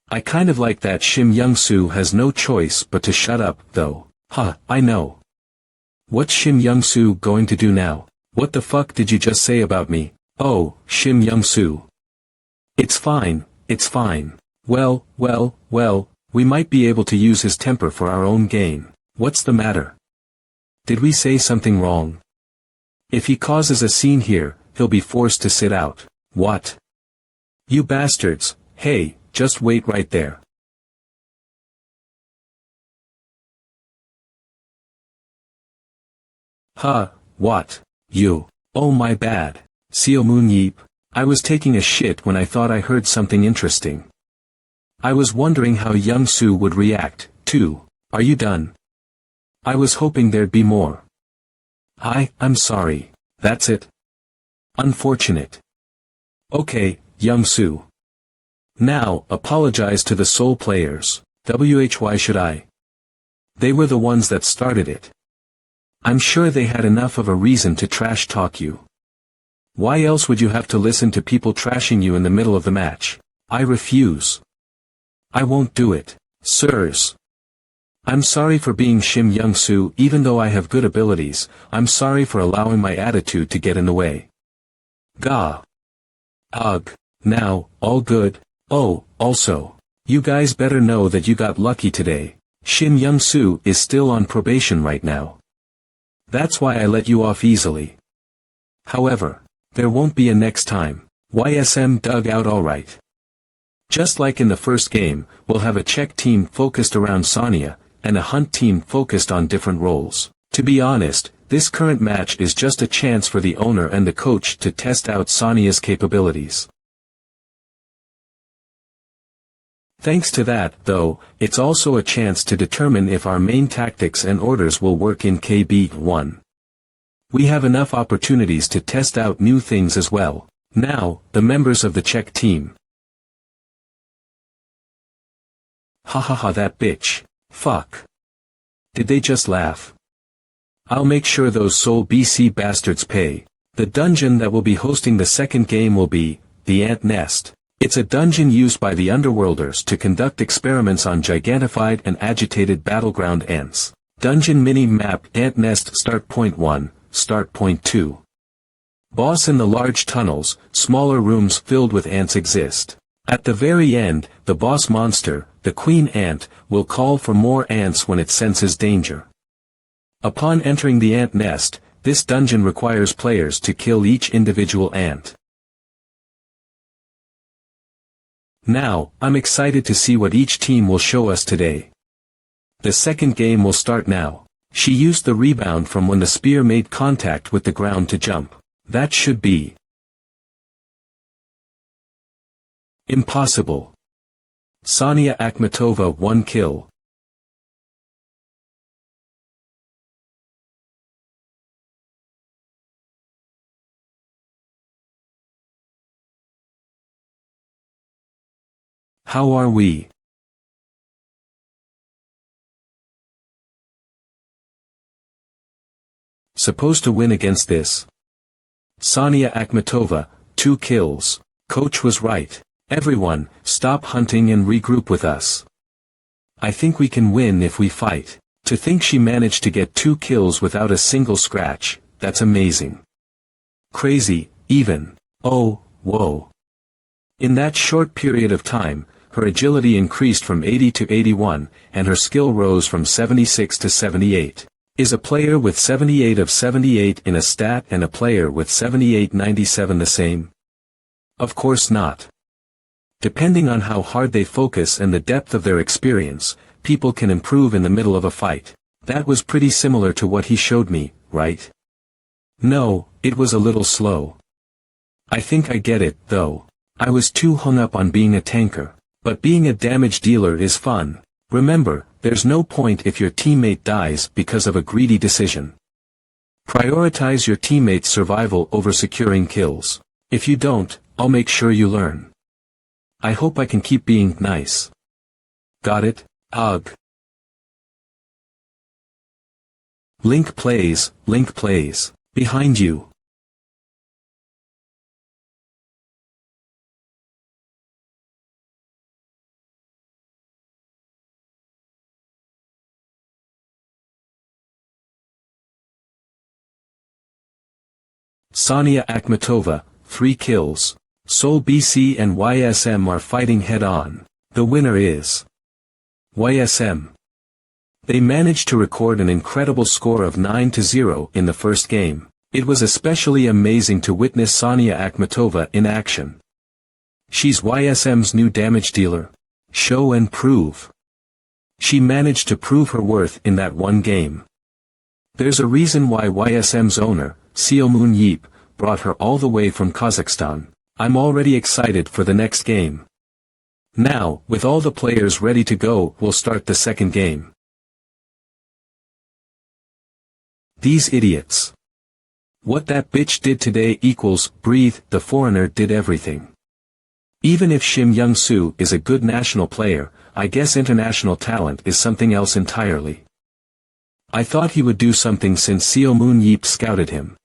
I kind of like that Shim Young-soo has no choice but to shut up, though. Huh, I know. What's Shim Young-soo going to do now? What the fuck did you just say about me? Oh, Shim Young-soo. It's fine, it's fine. Well, we might be able to use his temper for our own gain. What's the matter? Did we say something wrong? If he causes a scene here, he'll be forced to sit out. What? You bastards, hey, just wait right there. Huh, what? You? Oh my bad. Seomun Yeep. I was taking a shit when I thought I heard something interesting. I was wondering how Young-soo would react, too. Are you done? I was hoping there'd be more. I'm sorry. That's it? Unfortunate. Okay, Young-soo. Now, apologize to the Seoul players. Why should I? They were the ones that started it. I'm sure they had enough of a reason to trash talk you. Why else would you have to listen to people trashing you in the middle of the match? I refuse. I won't do it, sirs. I'm sorry for being Shim Young-soo. Even though I have good abilities, I'm sorry for allowing my attitude to get in the way. Gah. Ugh. Now, all good. Oh, also, you guys better know that you got lucky today. Shim Young-soo is still on probation right now. That's why I let you off easily. However, there won't be a next time. YSM dug out alright. Just like in the first game, we'll have a check team focused around Sonia, and a hunt team focused on different roles. To be honest, this current match is just a chance for the owner and the coach to test out Sonia's capabilities. Thanks to that, though, it's also a chance to determine if our main tactics and orders will work in KB1. We have enough opportunities to test out new things as well. Now, the members of the Czech team. Hahaha, that bitch. Fuck. Did they just laugh? I'll make sure those Seoul BC bastards pay. The dungeon that will be hosting the second game will be the Ant Nest. It's a dungeon used by the Underworlders to conduct experiments on gigantified and agitated battleground ants. Dungeon mini-map Ant Nest Start Point 1, Start Point 2. Boss in the large tunnels, smaller rooms filled with ants exist. At the very end, the boss monster, the queen ant, will call for more ants when it senses danger. Upon entering the ant nest, this dungeon requires players to kill each individual ant. Now, I'm excited to see what each team will show us today. The second game will start now. She used the rebound from when the spear made contact with the ground to jump. That should be impossible. Sonia Akhmatova 1 kill. How are we? Supposed to win against this? Sonia Akhmatova, 2 kills. Coach was right. Everyone, stop hunting and regroup with us. I think we can win if we fight. To think she managed to get 2 kills without a single scratch, that's amazing. Crazy, even. Oh, whoa. In that short period of time, her agility increased from 80 to 81, and her skill rose from 76 to 78. Is a player with 78 of 78 in a stat and a player with 78/97 the same? Of course not. Depending on how hard they focus and the depth of their experience, people can improve in the middle of a fight. That was pretty similar to what he showed me, right? No, it was a little slow. I think I get it, though. I was too hung up on being a tanker. But being a damage dealer is fun. Remember, there's no point if your teammate dies because of a greedy decision. Prioritize your teammate's survival over securing kills. If you don't, I'll make sure you learn. I hope I can keep being nice. Got it? Ugh. Link plays, behind you. Sonia Akhmatova, 3 kills. Seoul BC and YSM are fighting head-on. The winner is YSM. They managed to record an incredible score of 9-0 in the first game. It was especially amazing to witness Sonia Akhmatova in action. She's YSM's new damage dealer. Show and prove. She managed to prove her worth in that one game. There's a reason why YSM's owner, Seomun Yeep, brought her all the way from Kazakhstan. I'm already excited for the next game. Now, with all the players ready to go, we'll start the second game. These idiots. What that bitch did today equals, breathe, the foreigner did everything. Even if Shim Young-soo is a good national player, I guess international talent is something else entirely. I thought he would do something since Seomun Yeep scouted him.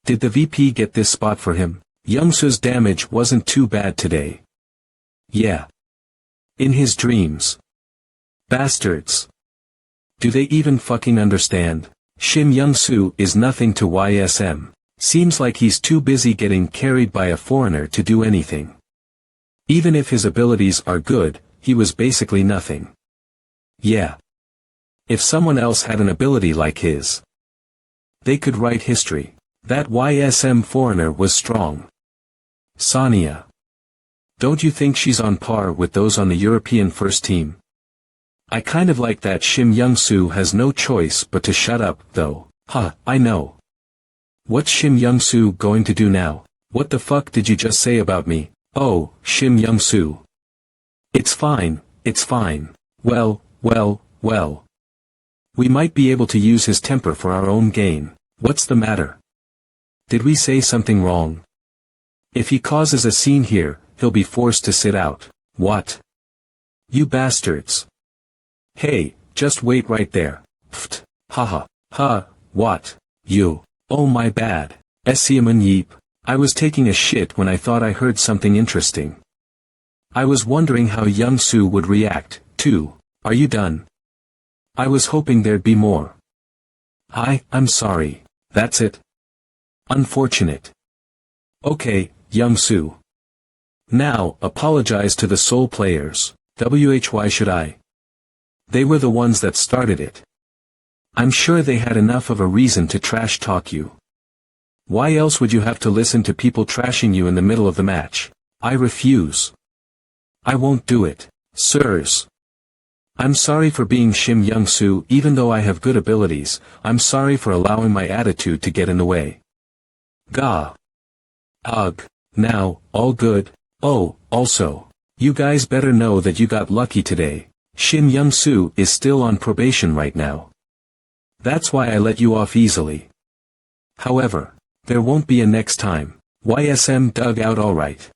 Did the VP get this spot for him? Young-soo's damage wasn't too bad today. Yeah. In his dreams. Bastards. Do they even fucking understand? Shim Young-soo is nothing to YSM. Seems like he's too busy getting carried by a foreigner to do anything. Even if his abilities are good, he was basically nothing. Yeah. If someone else had an ability like his, they could write history. That YSM foreigner was strong. Sonia. Don't you think she's on par with those on the European first team? I kind of like that Shim Young-soo has no choice but to shut up, though. Huh, I know. What's Shim Young-soo going to do now? What the fuck did you just say about me? Oh, Shim Young-soo. It's fine, it's fine. Well. We might be able to use his temper for our own gain. What's the matter? Did we say something wrong? If he causes a scene here, he'll be forced to sit out. What? You bastards. Hey, just wait right there. Pfft. Haha. Ha, what? You. Oh my bad. Esiamun Yeep. I was taking a shit when I thought I heard something interesting. I was wondering how Young-soo would react, too. Are you done? I was hoping there'd be more. I'm sorry. That's it? Unfortunate. Okay, Young-soo. Now, apologize to the Seoul players. Why should I? They were the ones that started it. I'm sure they had enough of a reason to trash talk you. Why else would you have to listen to people trashing you in the middle of the match? I refuse. I won't do it, sirs. I'm sorry for being Shim Young-soo. Even though I have good abilities, I'm sorry for allowing my attitude to get in the way. Gah. Ugh. Now, all good. Oh, also, you guys better know that you got lucky today. Shim Young-soo is still on probation right now. That's why I let you off easily. However, there won't be a next time. YSM dug out alright.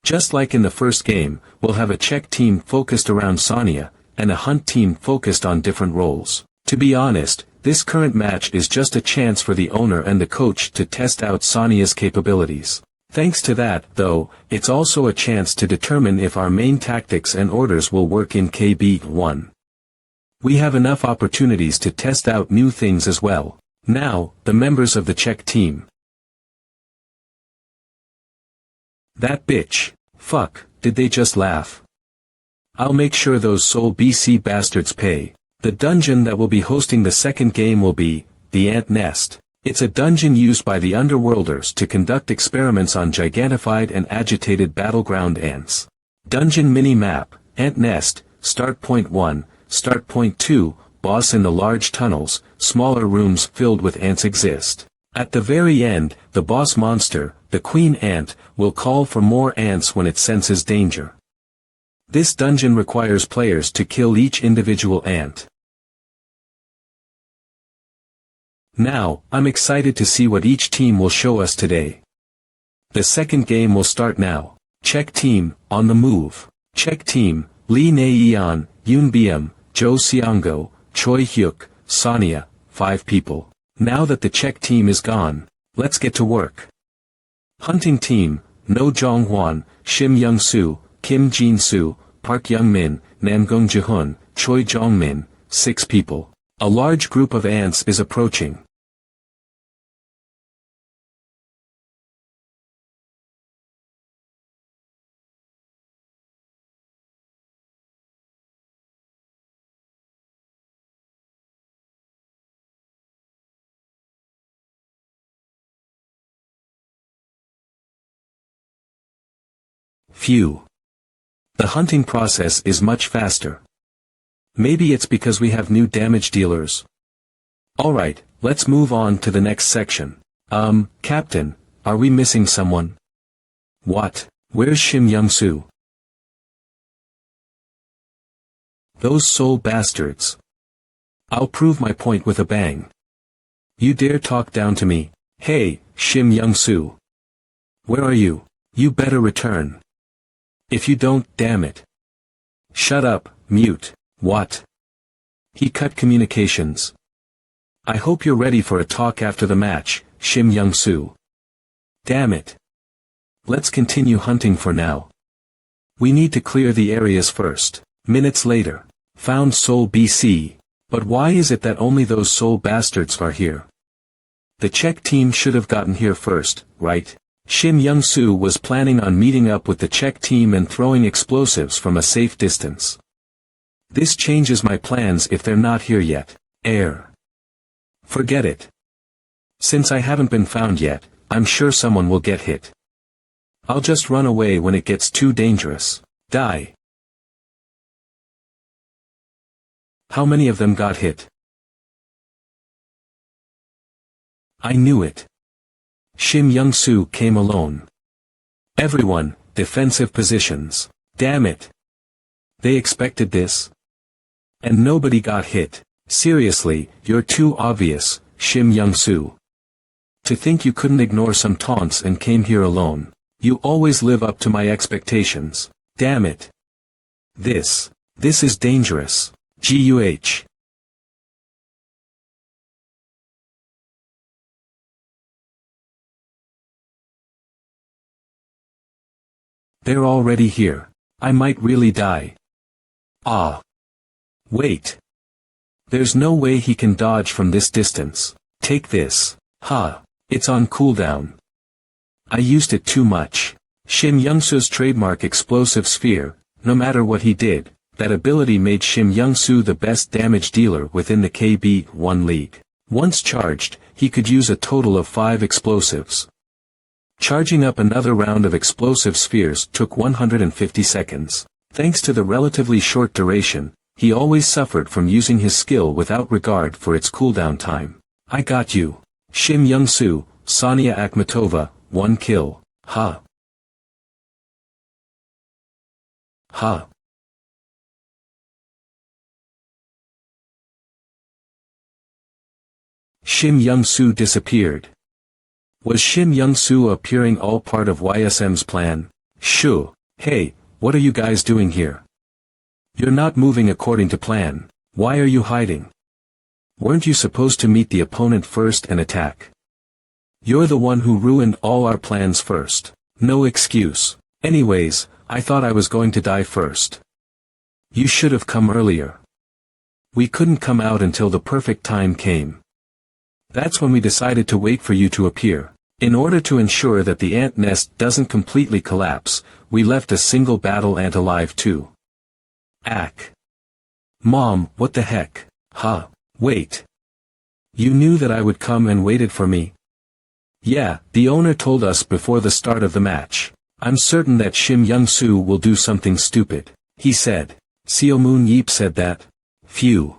Just like in the first game, we'll have a check team focused around Sonya, and a hunt team focused on different roles. To be honest, this current match is just a chance for the owner and the coach to test out Sonya's capabilities. Thanks to that, though, it's also a chance to determine if our main tactics and orders will work in KB1. We have enough opportunities to test out new things as well. Now, the members of the Czech team. That bitch. Fuck, did they just laugh? I'll make sure those Seoul BC bastards pay. The dungeon that will be hosting the second game will be the Ant Nest. It's a dungeon used by the Underworlders to conduct experiments on gigantified and agitated battleground ants. Dungeon mini-map, Ant Nest, Start Point 1, Start Point 2, Boss in the large tunnels, smaller rooms filled with ants exist. At the very end, the boss monster, the Queen Ant, will call for more ants when it senses danger. This dungeon requires players to kill each individual ant. Now, I'm excited to see what each team will show us today. The second game will start now. Czech team, on the move. Czech team, Lee Na-yeon, Yoon Byum, Jo Seongo, Choi Hyuk, Sonya, 5 people. Now that the Czech team is gone, let's get to work. Hunting team, No Jong-hwan, Shim Young-soo, Kim Jin-soo, Park Young-min, Namgung Ji-hun, Choi Jong-min, 6 people. A large group of ants is approaching. Phew. The hunting process is much faster. Maybe it's because we have new damage dealers. Alright, let's move on to the next section. Captain, are we missing someone? What? Where's Shim Young-soo? Those Seoul bastards. I'll prove my point with a bang. You dare talk down to me? Hey, Shim Young-soo. Where are you? You better return. If you don't, damn it. Shut up, mute. What? He cut communications. I hope you're ready for a talk after the match, Shim Young-soo. Damn it. Let's continue hunting for now. We need to clear the areas first. Minutes later. Found Seoul BC. But why is it that only those Seoul bastards are here? The Czech team should have gotten here first, right? Shim Young-soo was planning on meeting up with the Czech team and throwing explosives from a safe distance. This changes my plans if they're not here yet. Forget it. Since I haven't been found yet, I'm sure someone will get hit. I'll just run away when it gets too dangerous. Die. How many of them got hit? I knew it. Shim Young-soo came alone. Everyone, defensive positions. Damn it. They expected this? And nobody got hit. Seriously, you're too obvious, Shim Young-soo. To think you couldn't ignore some taunts and came here alone. You always live up to my expectations. Damn it. This is dangerous. GUH. They're already here. I might really die. Ah. Wait. There's no way he can dodge from this distance. Take this. Ha. It's on cooldown. I used it too much. Shim Young-soo's trademark explosive sphere, no matter what he did, that ability made Shim Young-soo the best damage dealer within the KB1 league. Once charged, he could use a total of 5 explosives. Charging up another round of explosive spheres took 150 seconds. Thanks to the relatively short duration, he always suffered from using his skill without regard for its cooldown time. I got you. Shim Young-soo, Sonia Akhmatova, 1 kill. Ha. Ha. Shim Young-soo disappeared. Was Shim Young-soo appearing all part of YSM's plan? Shoo. Hey, what are you guys doing here? You're not moving according to plan. Why are you hiding? Weren't you supposed to meet the opponent first and attack? You're the one who ruined all our plans first. No excuse. Anyways, I thought I was going to die first. You should have come earlier. We couldn't come out until the perfect time came. That's when we decided to wait for you to appear. In order to ensure that the ant nest doesn't completely collapse, we left a single battle ant alive too. Ack. Mom, what the heck? Huh. Wait. You knew that I would come and waited for me? Yeah, the owner told us before the start of the match. I'm certain that Shim Young-soo will do something stupid. He said. Seo Moon Yeep said that. Phew.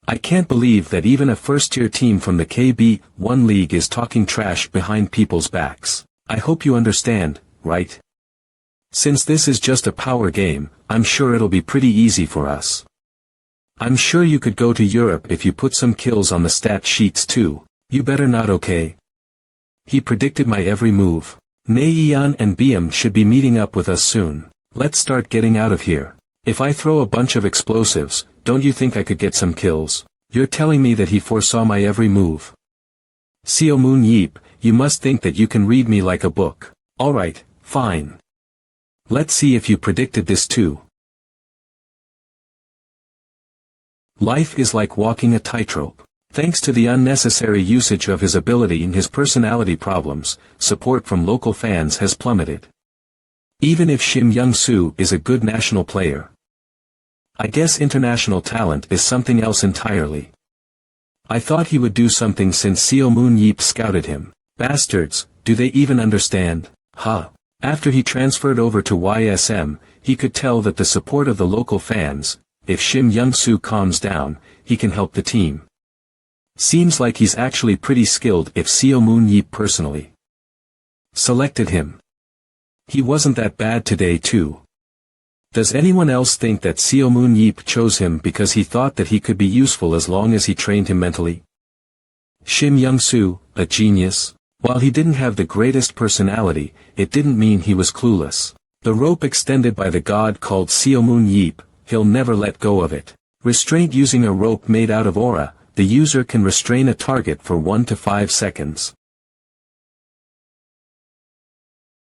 I can't believe that even a first-tier team from the KB1 league is talking trash behind people's backs. I hope you understand, right? Since this is just a power game, I'm sure it'll be pretty easy for us. I'm sure you could go to Europe if you put some kills on the stat sheets too. You better not, okay? He predicted my every move. Naeyeon and BM should be meeting up with us soon. Let's start getting out of here. If I throw a bunch of explosives, don't you think I could get some kills? You're telling me that he foresaw my every move. Seo Moon Yeep, you must think that you can read me like a book. Alright, fine. Let's see if you predicted this too. Life is like walking a tightrope. Thanks to the unnecessary usage of his ability and his personality problems, support from local fans has plummeted. Even if Shim Young-soo is a good national player, I guess international talent is something else entirely. I thought he would do something since Seo Moon Yeep scouted him. Bastards, do they even understand? Huh. After he transferred over to YSM, he could tell that the support of the local fans, if Shim Young-soo calms down, he can help the team. Seems like he's actually pretty skilled if Seo Moon Yeep personally selected him. He wasn't that bad today too. Does anyone else think that Seo Moon Yeep chose him because he thought that he could be useful as long as he trained him mentally? Shim Young-soo, a genius. While he didn't have the greatest personality, it didn't mean he was clueless. The rope extended by the god called Seo Moon Yeep, he'll never let go of it. Restraint using a rope made out of aura, the user can restrain a target for 1 to 5 seconds.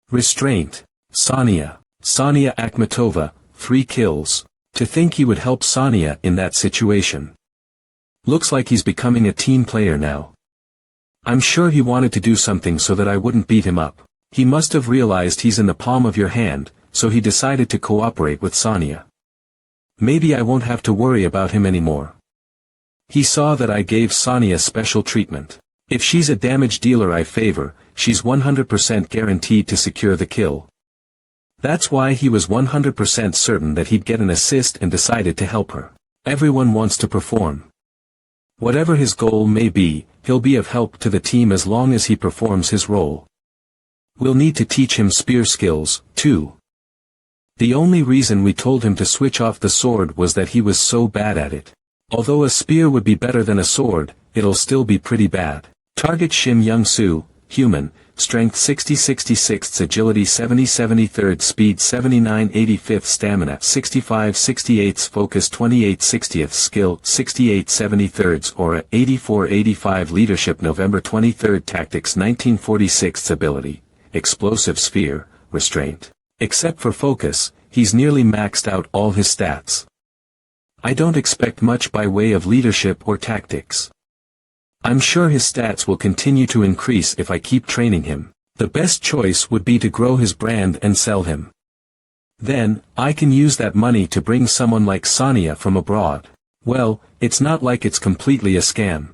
Restraint. Sonia Akhmatova, 3 kills. To think he would help Sonia in that situation. Looks like he's becoming a team player now. I'm sure he wanted to do something so that I wouldn't beat him up. He must have realized he's in the palm of your hand, so he decided to cooperate with Sonia. Maybe I won't have to worry about him anymore. He saw that I gave Sonia special treatment. If she's a damage dealer I favor, she's 100% guaranteed to secure the kill. That's why he was 100% certain that he'd get an assist and decided to help her. Everyone wants to perform. Whatever his goal may be, he'll be of help to the team as long as he performs his role. We'll need to teach him spear skills, too. The only reason we told him to switch off the sword was that he was so bad at it. Although a spear would be better than a sword, it'll still be pretty bad. Target Shim Young-soo, human, strength 60-66, agility 70-73, speed 79-85, stamina 65-68, focus 28-60, skill 68-73, aura 84-85, leadership November 23, tactics 1946, ability, explosive sphere, restraint. Except for focus, he's nearly maxed out all his stats. I don't expect much by way of leadership or tactics. I'm sure his stats will continue to increase if I keep training him. The best choice would be to grow his brand and sell him. Then, I can use that money to bring someone like Sonia from abroad. Well, it's not like it's completely a scam.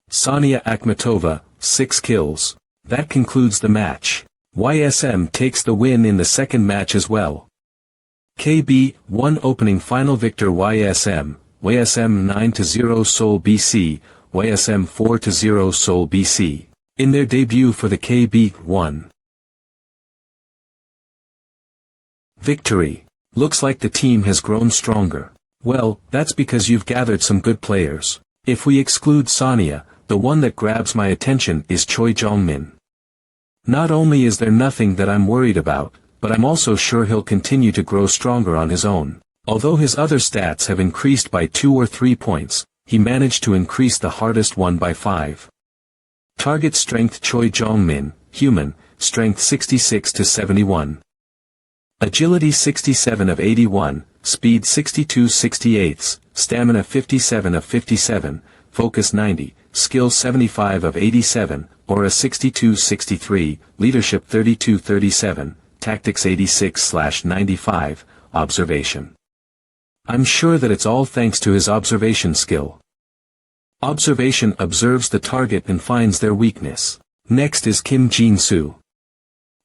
Sonia Akhmatova, 6 kills. That concludes the match. YSM takes the win in the second match as well. KB, 1 opening final victor YSM 9-0 Seoul BC, YSM 4-0 Seoul BC. In their debut for the KB1 victory. Looks like the team has grown stronger. Well, that's because you've gathered some good players. If we exclude Sonia, the one that grabs my attention is Choi Jongmin. Not only is there nothing that I'm worried about, but I'm also sure he'll continue to grow stronger on his own. Although his other stats have increased by 2 or 3 points, he managed to increase the hardest one by 5. Target strength Choi Jongmin, human, strength 66-71. Agility 67-81, speed 62-68, stamina 57-57, focus 90, skill 75-87, aura 62-63, leadership 32-37, tactics 86-95, observation. I'm sure that it's all thanks to his observation skill. Observation observes the target and finds their weakness. Next is Kim Jin-soo.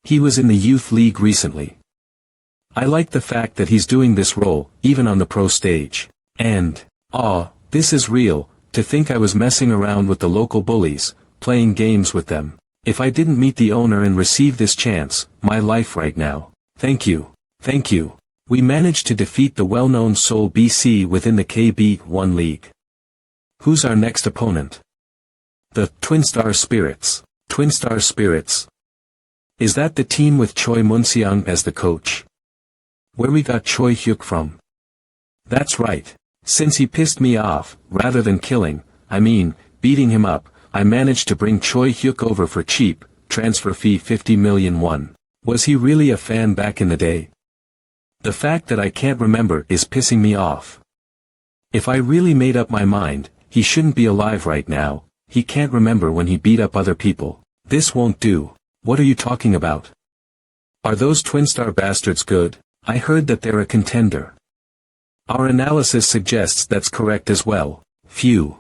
He was in the youth league recently. I like the fact that he's doing this role, even on the pro stage. And, this is real, to think I was messing around with the local bullies, playing games with them. If I didn't meet the owner and receive this chance, my life right now. Thank you. Thank you. We managed to defeat the well-known Seoul BC within the KB1 league. Who's our next opponent? The Twin Star Spirits. Twin Star Spirits. Is that the team with Choi Munseong as the coach? Where we got Choi Hyuk from? That's right. Since he pissed me off, rather than beating him up, I managed to bring Choi Hyuk over for cheap, transfer fee 50 million won. Was he really a fan back in the day? The fact that I can't remember is pissing me off. If I really made up my mind, he shouldn't be alive right now. He can't remember when he beat up other people. This won't do. What are you talking about? Are those Twin Star bastards good? I heard that they're a contender. Our analysis suggests that's correct as well. Phew.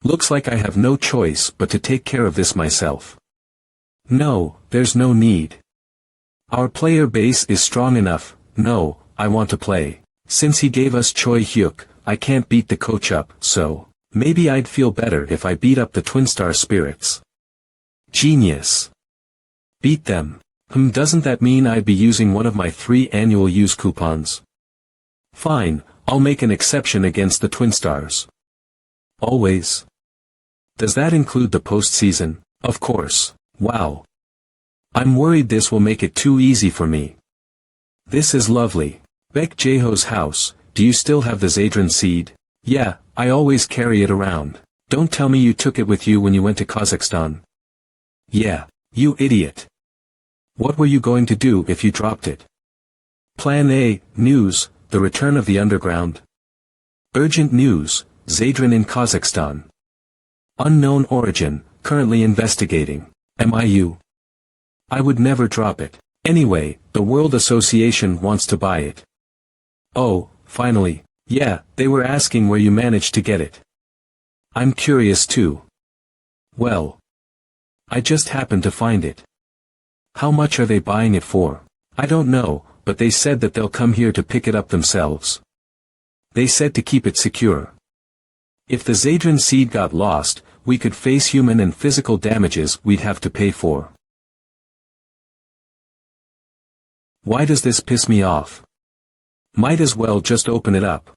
Looks like I have no choice but to take care of this myself. No, there's no need. Our player base is strong enough. No, I want to play. Since he gave us Choi Hyuk, I can't beat the coach up, so maybe I'd feel better if I beat up the Twin Star Spirits. Genius. Beat them. Doesn't that mean I'd be using one of my 3 annual use coupons? Fine, I'll make an exception against the Twin Stars. Always. Does that include the postseason? Of course. Wow. I'm worried this will make it too easy for me. This is lovely. Baek Jaeho's house, do you still have the Zadran seed? Yeah, I always carry it around. Don't tell me you took it with you when you went to Kazakhstan. Yeah, you idiot. What were you going to do if you dropped it? Plan A, news, the return of the underground. Urgent news, Zadran in Kazakhstan. Unknown origin, currently investigating. MIU. I would never drop it. Anyway, the World Association wants to buy it. Oh, finally. Yeah, they were asking where you managed to get it. I'm curious too. Well, I just happened to find it. How much are they buying it for? I don't know, but they said that they'll come here to pick it up themselves. They said to keep it secure. If the Zadran seed got lost, we could face human and physical damages we'd have to pay for. Why does this piss me off? Might as well just open it up.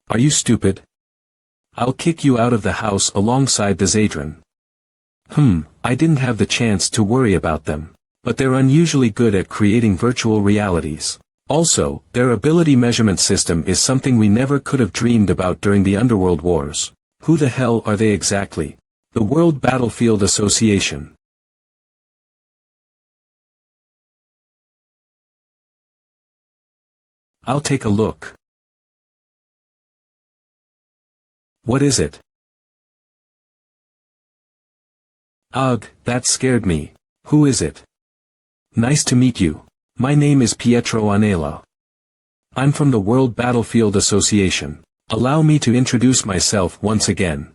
Are you stupid? I'll kick you out of the house alongside the Zadran. I didn't have the chance to worry about them. But they're unusually good at creating virtual realities. Also, their ability measurement system is something we never could have dreamed about during the Underworld Wars. Who the hell are they exactly? The World Battlefield Association. I'll take a look. What is it? Ugh, that scared me. Who is it? Nice to meet you. My name is Pietro Anela. I'm from the World Battlefield Association. Allow me to introduce myself once again.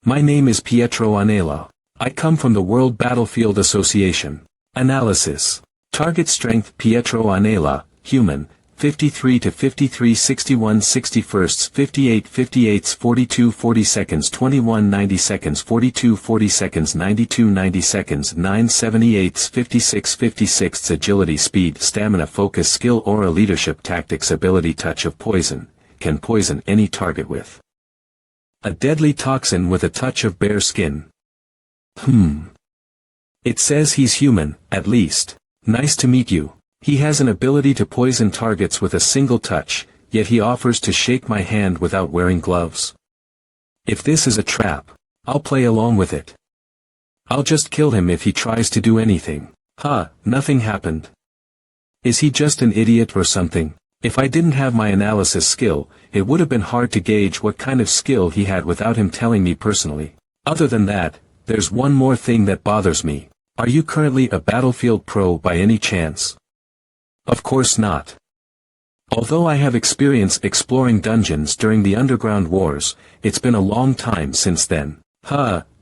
My name is Pietro Anela. I come from the World Battlefield Association. Analysis. Target strength Pietro Anela, human, 53 to 53 61 61st 58 58 42 40 seconds 21 90 seconds 42 40 seconds 92 90 seconds 9 78 56 56 agility speed stamina focus skill aura leadership tactics ability touch of poison, can poison any target with a deadly toxin with a touch of bare skin. It says he's human, at least. Nice to meet you. He has an ability to poison targets with a single touch, yet he offers to shake my hand without wearing gloves. If this is a trap, I'll play along with it. I'll just kill him if he tries to do anything. Nothing happened. Is he just an idiot or something? If I didn't have my analysis skill, it would have been hard to gauge what kind of skill he had without him telling me personally. Other than that, there's one more thing that bothers me. Are you currently a Battlefield pro by any chance? Of course not. Although I have experience exploring dungeons during the Underground Wars, it's been a long time since then.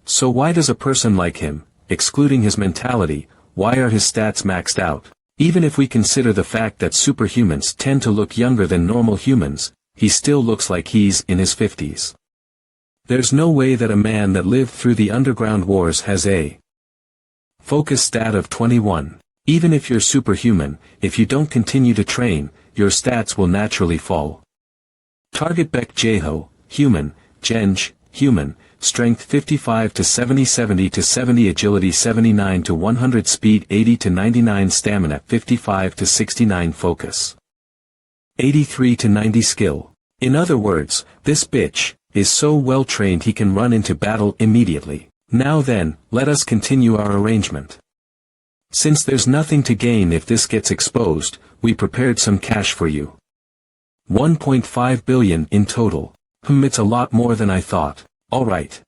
So why does a person like him, excluding his mentality, why are his stats maxed out? Even if we consider the fact that superhumans tend to look younger than normal humans, he still looks like he's in his 50s. There's no way that a man that lived through the Underground Wars has a focus stat of 21. Even if you're superhuman, if you don't continue to train, your stats will naturally fall. Target Beck Jeho, human, Geng, human, strength 55 to 70 70 to 70 agility 79 to 100 speed 80 to 99 stamina 55 to 69 focus 83 to 90 skill. In other words, this bitch is so well trained he can run into battle immediately. Now then, let us continue our arrangement. Since there's nothing to gain if this gets exposed, we prepared some cash for you. 1.5 billion in total. It's a lot more than I thought. Alright.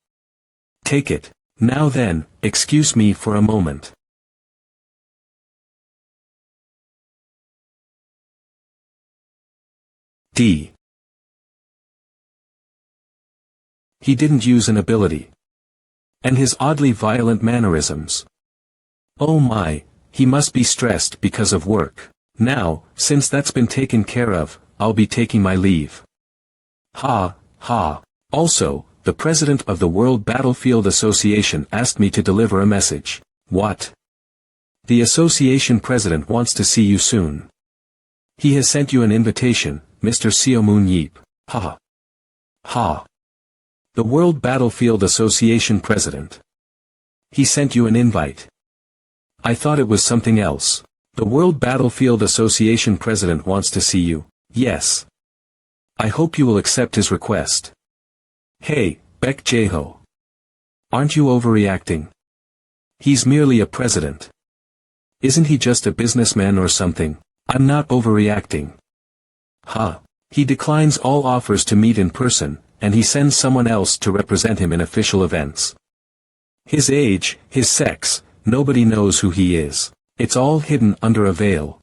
Take it. Now then, excuse me for a moment. D. He didn't use an ability. And his oddly violent mannerisms. Oh my, he must be stressed because of work. Now, since that's been taken care of, I'll be taking my leave. Also, the president of the World Battlefield Association asked me to deliver a message. What? The association president wants to see you soon. He has sent you an invitation, Mr. Siomoon Yeep. The World Battlefield Association president. He sent you an invite. I thought it was something else. The World Battlefield Association president wants to see you. Yes. I hope you will accept his request. Hey, Beck Jeho. Aren't you overreacting? He's merely a president. Isn't he just a businessman or something? I'm not overreacting. He declines all offers to meet in person, and he sends someone else to represent him in official events. His age, his sex, nobody knows who he is. It's all hidden under a veil.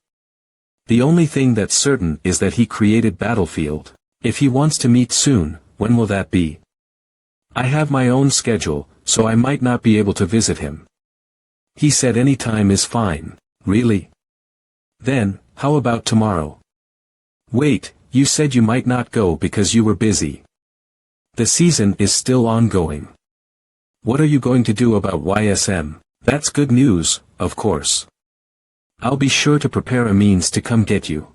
The only thing that's certain is that he created Battlefield. If he wants to meet soon, when will that be? I have my own schedule, so I might not be able to visit him. He said any time is fine. Really? Then, how about tomorrow? Wait, you said you might not go because you were busy. The season is still ongoing. What are you going to do about YSM? That's good news, of course. I'll be sure to prepare a means to come get you.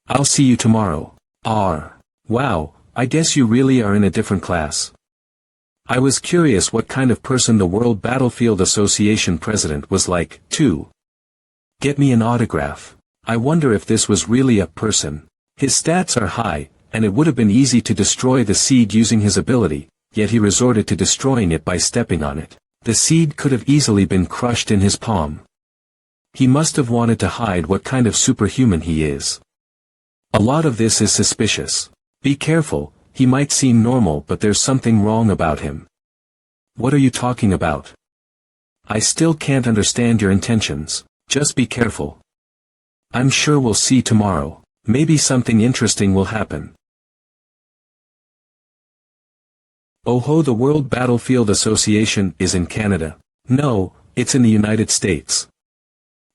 I'll see you tomorrow. Wow, I guess you really are in a different class. I was curious what kind of person the World Battlefield Association president was like, too. Get me an autograph. I wonder if this was really a person. His stats are high, and it would have been easy to destroy the seed using his ability, yet he resorted to destroying it by stepping on it. The seed could have easily been crushed in his palm. He must have wanted to hide what kind of superhuman he is. A lot of this is suspicious. Be careful, he might seem normal but there's something wrong about him. What are you talking about? I still can't understand your intentions. Just be careful. I'm sure we'll see tomorrow. Maybe something interesting will happen. Oh ho, the World Battlefield Association is in Canada. No, it's in the United States.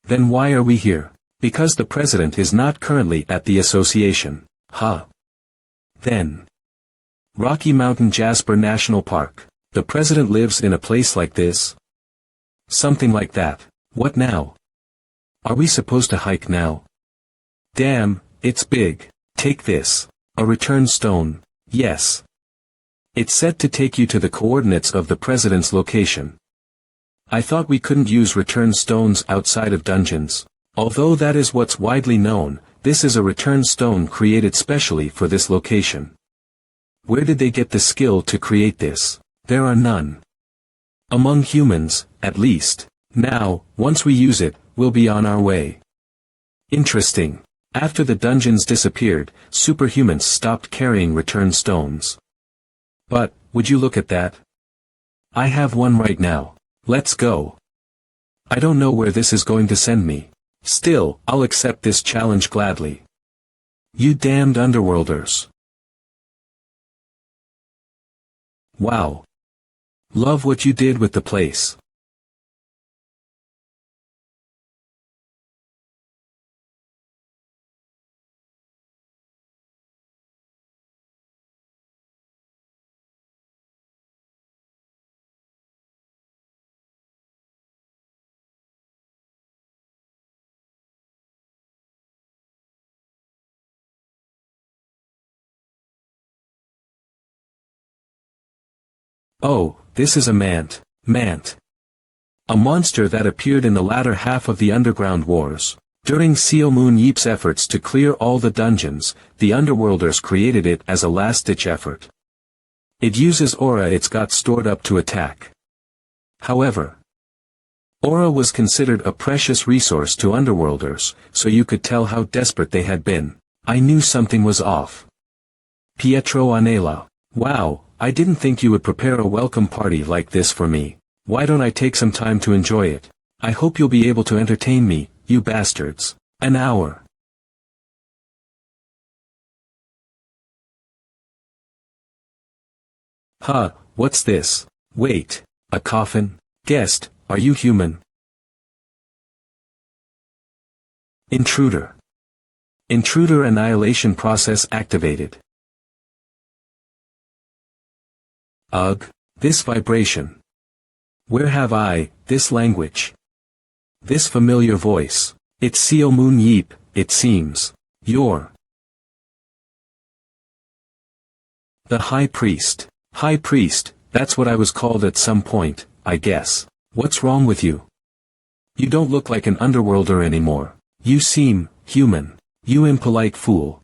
Then why are we here? Because the president is not currently at the association. Huh. Then. Rocky Mountain Jasper National Park. The president lives in a place like this? Something like that. What now? Are we supposed to hike now? Damn, it's big. Take this. A return stone. Yes. It's said to take you to the coordinates of the president's location. I thought we couldn't use return stones outside of dungeons. Although that is what's widely known, this is a return stone created specially for this location. Where did they get the skill to create this? There are none. Among humans, at least. Now, once we use it, we'll be on our way. Interesting. After the dungeons disappeared, superhumans stopped carrying return stones. But, would you look at that? I have one right now. Let's go. I don't know where this is going to send me. Still, I'll accept this challenge gladly. You damned underworlders. Wow. Love what you did with the place. Oh, this is a mant. A monster that appeared in the latter half of the Underground Wars. During Seo Moon Yeep's efforts to clear all the dungeons, the Underworlders created it as a last-ditch effort. It uses aura it's got stored up to attack. However, aura was considered a precious resource to Underworlders, so you could tell how desperate they had been. I knew something was off. Pietro Anela. Wow. I didn't think you would prepare a welcome party like this for me. Why don't I take some time to enjoy it? I hope you'll be able to entertain me, you bastards. An hour. Huh, what's this? Wait, a coffin? Guest, are you human? Intruder. Intruder annihilation process activated. Ugh, this vibration. Where have I, this language? This familiar voice. It's Seo Moon Yeep, it seems. You're the High Priest. High Priest, that's what I was called at some point, I guess. What's wrong with you? You don't look like an underworlder anymore. You seem human. You impolite fool.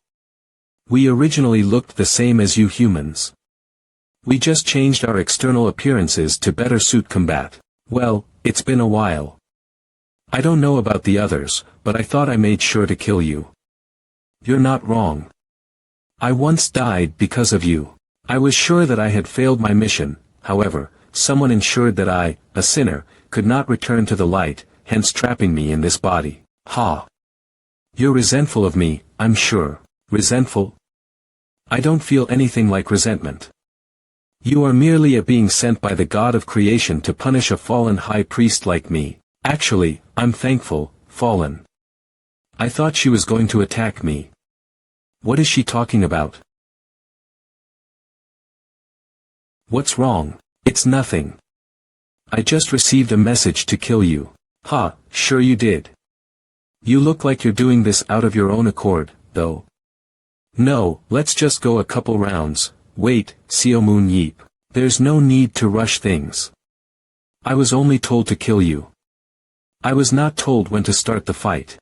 We originally looked the same as you humans. We just changed our external appearances to better suit combat. Well, it's been a while. I don't know about the others, but I thought I made sure to kill you. You're not wrong. I once died because of you. I was sure that I had failed my mission, however, someone ensured that I, a sinner, could not return to the light, hence trapping me in this body. Ha! You're resentful of me, I'm sure. Resentful? I don't feel anything like resentment. You are merely a being sent by the God of creation to punish a fallen high priest like me. Actually, I'm thankful, Fallen. I thought she was going to attack me. What is she talking about? What's wrong? It's nothing. I just received a message to kill you. Ha, sure you did. You look like you're doing this out of your own accord, though. No, let's just go a couple rounds. Wait, Seo Moon Yeep. There's no need to rush things. I was only told to kill you. I was not told when to start the fight.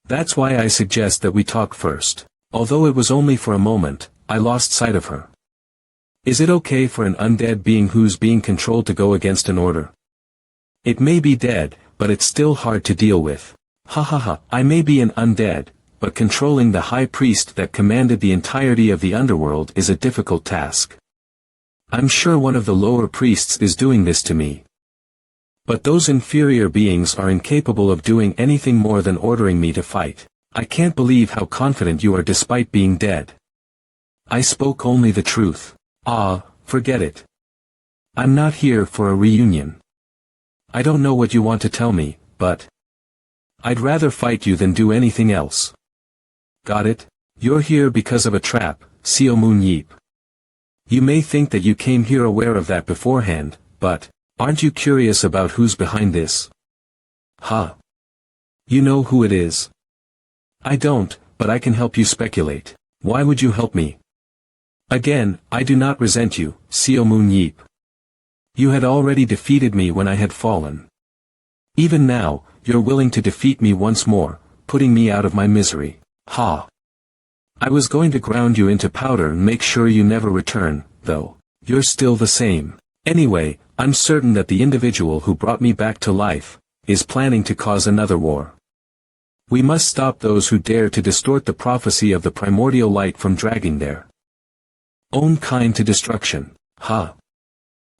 That's why I suggest that we talk first. Although it was only for a moment, I lost sight of her. Is it okay for an undead being who's being controlled to go against an order? It may be dead, but it's still hard to deal with. Ha ha ha, I may be an undead, but controlling the high priest that commanded the entirety of the underworld is a difficult task. I'm sure one of the lower priests is doing this to me. But those inferior beings are incapable of doing anything more than ordering me to fight. I can't believe how confident you are despite being dead. I spoke only the truth. Ah, forget it. I'm not here for a reunion. I don't know what you want to tell me, but I'd rather fight you than do anything else. Got it? You're here because of a trap, Seo Moon Yeep. You may think that you came here aware of that beforehand, but aren't you curious about who's behind this? Huh? You know who it is? I don't, but I can help you speculate. Why would you help me? Again, I do not resent you, Seo Moon Yeep. You had already defeated me when I had fallen. Even now, you're willing to defeat me once more, putting me out of my misery. Ha! I was going to ground you into powder and make sure you never return, though. You're still the same. Anyway, I'm certain that the individual who brought me back to life is planning to cause another war. We must stop those who dare to distort the prophecy of the primordial light from dragging their own kind to destruction. Ha!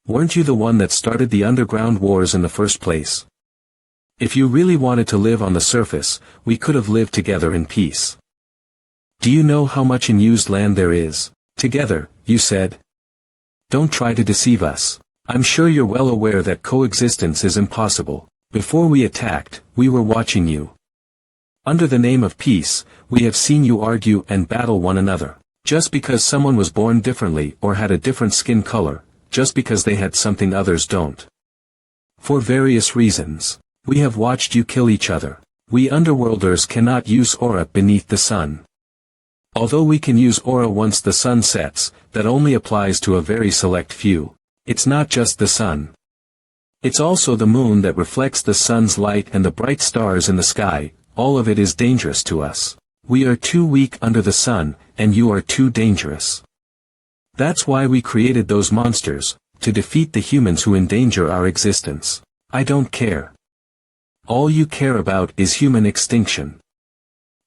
Weren't you the one that started the underground wars in the first place? If you really wanted to live on the surface, we could have lived together in peace. Do you know how much unused land there is? Together, you said. Don't try to deceive us. I'm sure you're well aware that coexistence is impossible. Before we attacked, we were watching you. Under the name of peace, we have seen you argue and battle one another. Just because someone was born differently or had a different skin color, just because they had something others don't. For various reasons, we have watched you kill each other. We underworlders cannot use aura beneath the sun. Although we can use aura once the sun sets, that only applies to a very select few. It's not just the sun. It's also the moon that reflects the sun's light and the bright stars in the sky. All of it is dangerous to us. We are too weak under the sun, and you are too dangerous. That's why we created those monsters, to defeat the humans who endanger our existence. I don't care. All you care about is human extinction.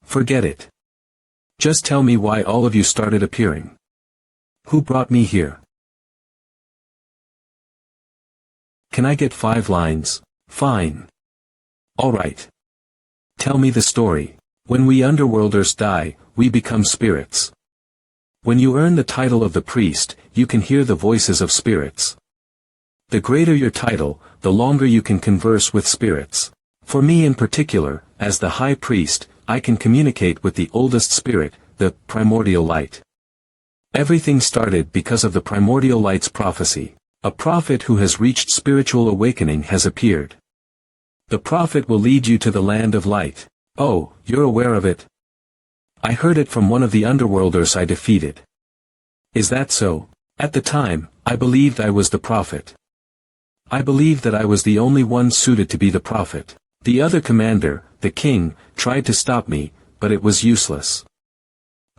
Forget it. Just tell me why all of you started appearing. Who brought me here? Can I get 5 lines? Fine. Alright. Tell me the story. When we underworlders die, we become spirits. When you earn the title of the priest, you can hear the voices of spirits. The greater your title, the longer you can converse with spirits. For me in particular, as the high priest, I can communicate with the oldest spirit, the primordial light. Everything started because of the primordial light's prophecy. A prophet who has reached spiritual awakening has appeared. The prophet will lead you to the land of light. Oh, you're aware of it? I heard it from one of the underworlders I defeated. Is that so? At the time, I believed I was the prophet. I believed that I was the only one suited to be the prophet. The other commander, the king, tried to stop me, but it was useless.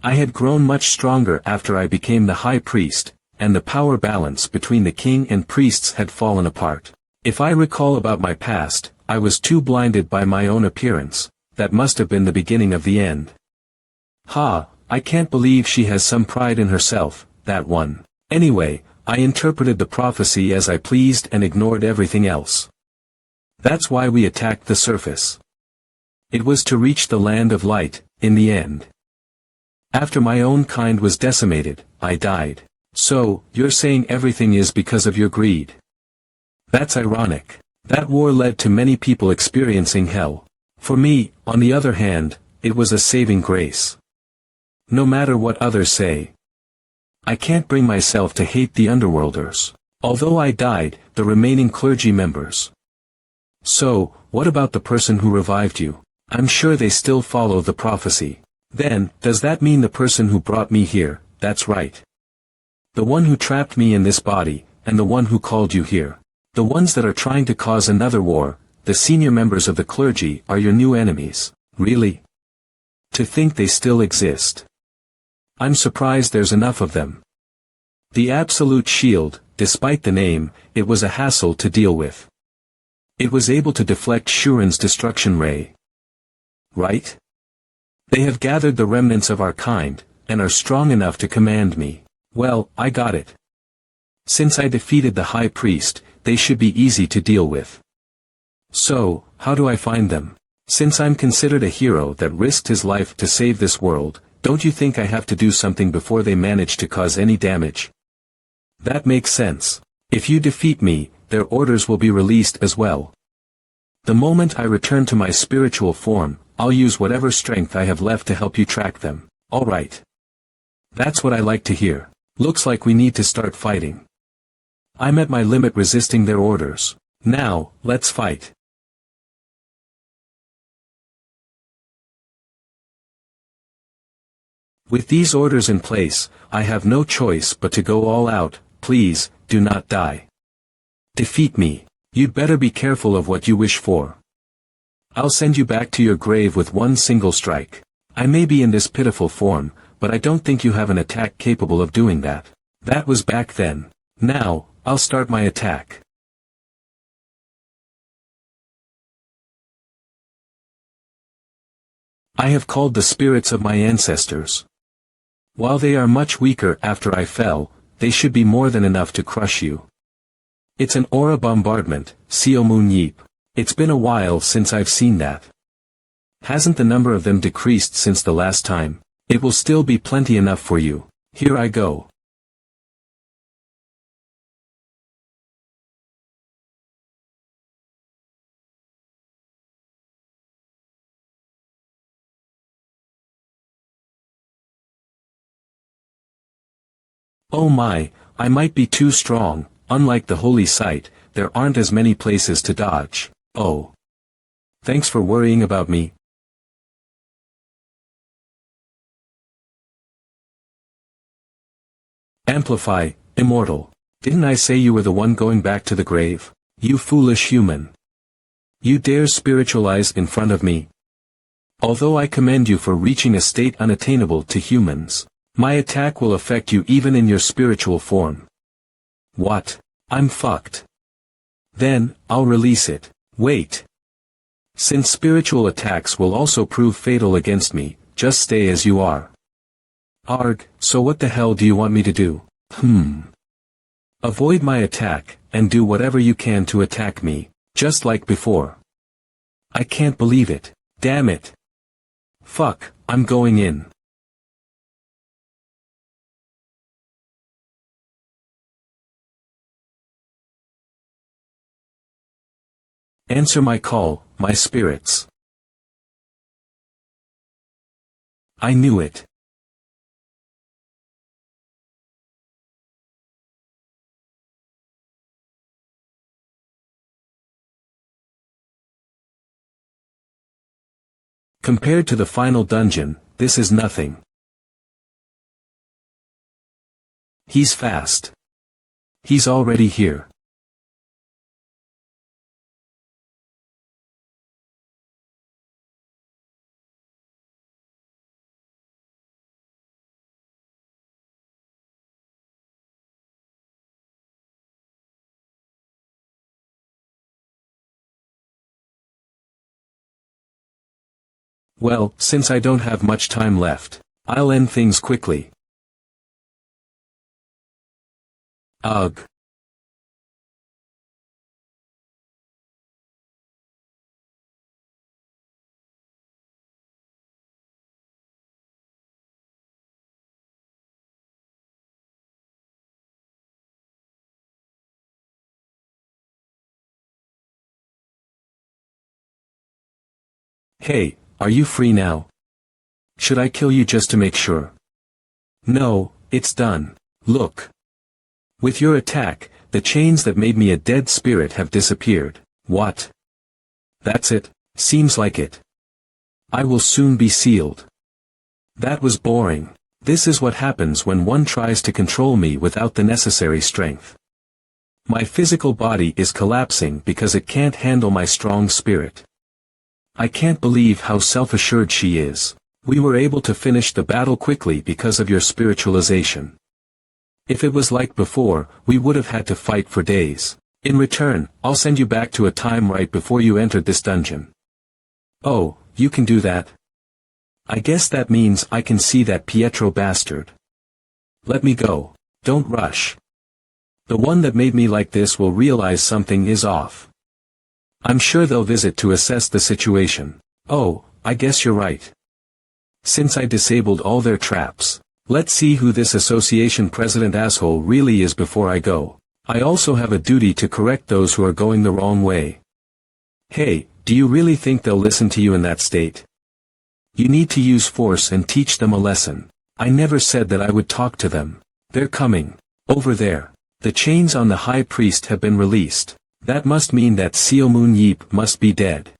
I had grown much stronger after I became the high priest, and the power balance between the king and priests had fallen apart. If I recall about my past, I was too blinded by my own appearance. That must have been the beginning of the end. Ha, I can't believe she has some pride in herself, that one. Anyway, I interpreted the prophecy as I pleased and ignored everything else. That's why we attacked the surface. It was to reach the land of light, in the end. After my own kind was decimated, I died. So, you're saying everything is because of your greed. That's ironic. That war led to many people experiencing hell. For me, on the other hand, it was a saving grace. No matter what others say, I can't bring myself to hate the underworlders. Although I died, the remaining clergy members. So, what about the person who revived you? I'm sure they still follow the prophecy. Then, does that mean the person who brought me here? That's right. The one who trapped me in this body, and the one who called you here. The ones that are trying to cause another war, the senior members of the clergy, are your new enemies. Really? To think they still exist. I'm surprised there's enough of them. The Absolute Shield, despite the name, it was a hassle to deal with. It was able to deflect Shuren's destruction ray. Right? They have gathered the remnants of our kind, and are strong enough to command me. Well, I got it. Since I defeated the High Priest, they should be easy to deal with. So, how do I find them? Since I'm considered a hero that risked his life to save this world, don't you think I have to do something before they manage to cause any damage? That makes sense. If you defeat me, their orders will be released as well. The moment I return to my spiritual form, I'll use whatever strength I have left to help you track them. Alright. That's what I like to hear. Looks like we need to start fighting. I'm at my limit resisting their orders. Now, let's fight. With these orders in place, I have no choice but to go all out. Please, do not die. Defeat me. You'd better be careful of what you wish for. I'll send you back to your grave with one single strike. I may be in this pitiful form, but I don't think you have an attack capable of doing that. That was back then. Now, I'll start my attack. I have called the spirits of my ancestors. While they are much weaker after I fell, they should be more than enough to crush you. It's an aura bombardment, Seomun Yeep. It's been a while since I've seen that. Hasn't the number of them decreased since the last time? It will still be plenty enough for you. Here I go. Oh my, I might be too strong. Unlike the holy site, there aren't as many places to dodge. Oh. Thanks for worrying about me. Amplify, immortal. Didn't I say you were the one going back to the grave? You foolish human. You dare spiritualize in front of me? Although I commend you for reaching a state unattainable to humans, my attack will affect you even in your spiritual form. What? I'm fucked. Then, I'll release it. Wait. Since spiritual attacks will also prove fatal against me, just stay as you are. Arg, so what the hell do you want me to do? Avoid my attack, and do whatever you can to attack me, just like before. I can't believe it. Damn it. Fuck, I'm going in. Answer my call, my spirits. I knew it. Compared to the final dungeon, this is nothing. He's fast. He's already here. Well, since I don't have much time left, I'll end things quickly. Ugh. Hey, are you free now? Should I kill you just to make sure? No, it's done. Look. With your attack, the chains that made me a dead spirit have disappeared. What? That's it, seems like it. I will soon be sealed. That was boring. This is what happens when one tries to control me without the necessary strength. My physical body is collapsing because it can't handle my strong spirit. I can't believe how self-assured she is. We were able to finish the battle quickly because of your spiritualization. If it was like before, we would have had to fight for days. In return, I'll send you back to a time right before you entered this dungeon. Oh, you can do that? I guess that means I can see that Pietro bastard. Let me go. Don't rush. The one that made me like this will realize something is off. I'm sure they'll visit to assess the situation. Oh, I guess you're right. Since I disabled all their traps, let's see who this association president asshole really is before I go. I also have a duty to correct those who are going the wrong way. Hey, do you really think they'll listen to you in that state? You need to use force and teach them a lesson. I never said that I would talk to them. They're coming. Over there. The chains on the high priest have been released. That must mean that Seo Moon Yeep must be dead.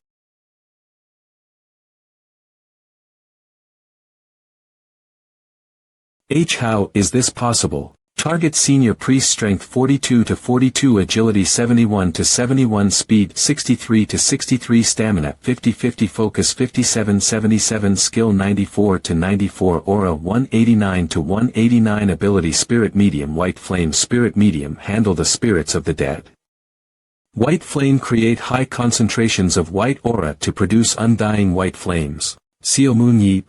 How is this possible? Target senior priest strength 42 to 42, agility 71 to 71, speed 63 to 63, stamina 50-50, focus 57-77, skill 94 to 94, aura 189 to 189, ability spirit medium, white flame spirit medium, handle the spirits of the dead. White flame, create high concentrations of white aura to produce undying white flames. Seo Moon Yeep.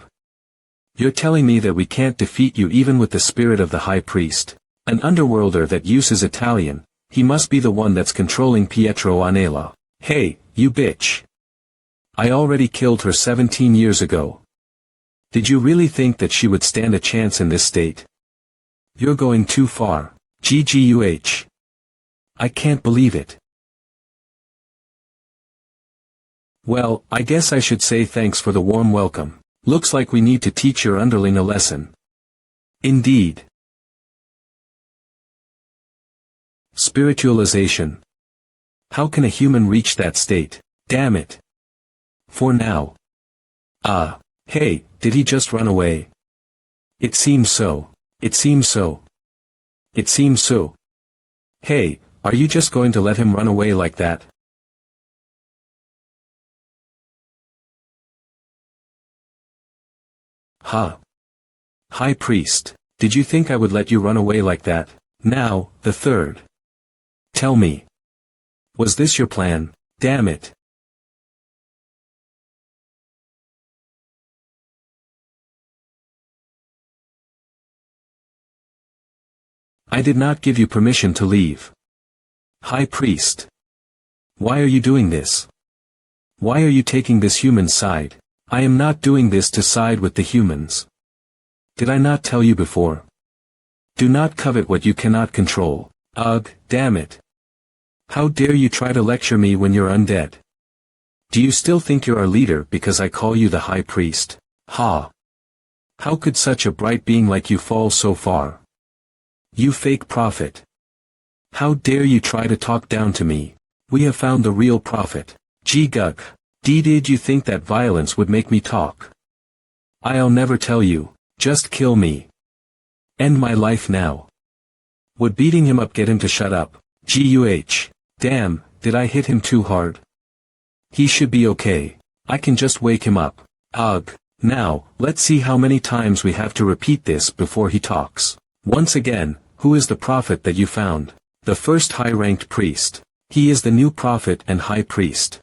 You're telling me that we can't defeat you even with the spirit of the high priest? An underworlder that uses Italian, he must be the one that's controlling Pietro Anela. Hey, you bitch. I already killed her 17 years ago. Did you really think that she would stand a chance in this state? You're going too far. GGUH. I can't believe it. Well, I guess I should say thanks for the warm welcome. Looks like we need to teach your underling a lesson. Indeed. Spiritualization. How can a human reach that state? Damn it. For now. Hey, did he just run away? It seems so. It seems so. It seems so. Hey, are you just going to let him run away like that? Huh. High priest, did you think I would let you run away like that? Now, the third. Tell me. Was this your plan? Damn it. I did not give you permission to leave. High priest. Why are you doing this? Why are you taking this human's side? I am not doing this to side with the humans. Did I not tell you before? Do not covet what you cannot control. Ugh, damn it. How dare you try to lecture me when you're undead? Do you still think you're our leader because I call you the high priest? Ha! How could such a bright being like you fall so far? You fake prophet. How dare you try to talk down to me? We have found the real prophet. Gug. Did you think that violence would make me talk? I'll never tell you. Just kill me. End my life now. Would beating him up get him to shut up? Guh. Damn, did I hit him too hard? He should be okay. I can just wake him up. Ugh. Now, let's see how many times we have to repeat this before he talks. Once again, who is the prophet that you found? The first high-ranked priest. He is the new prophet and high priest.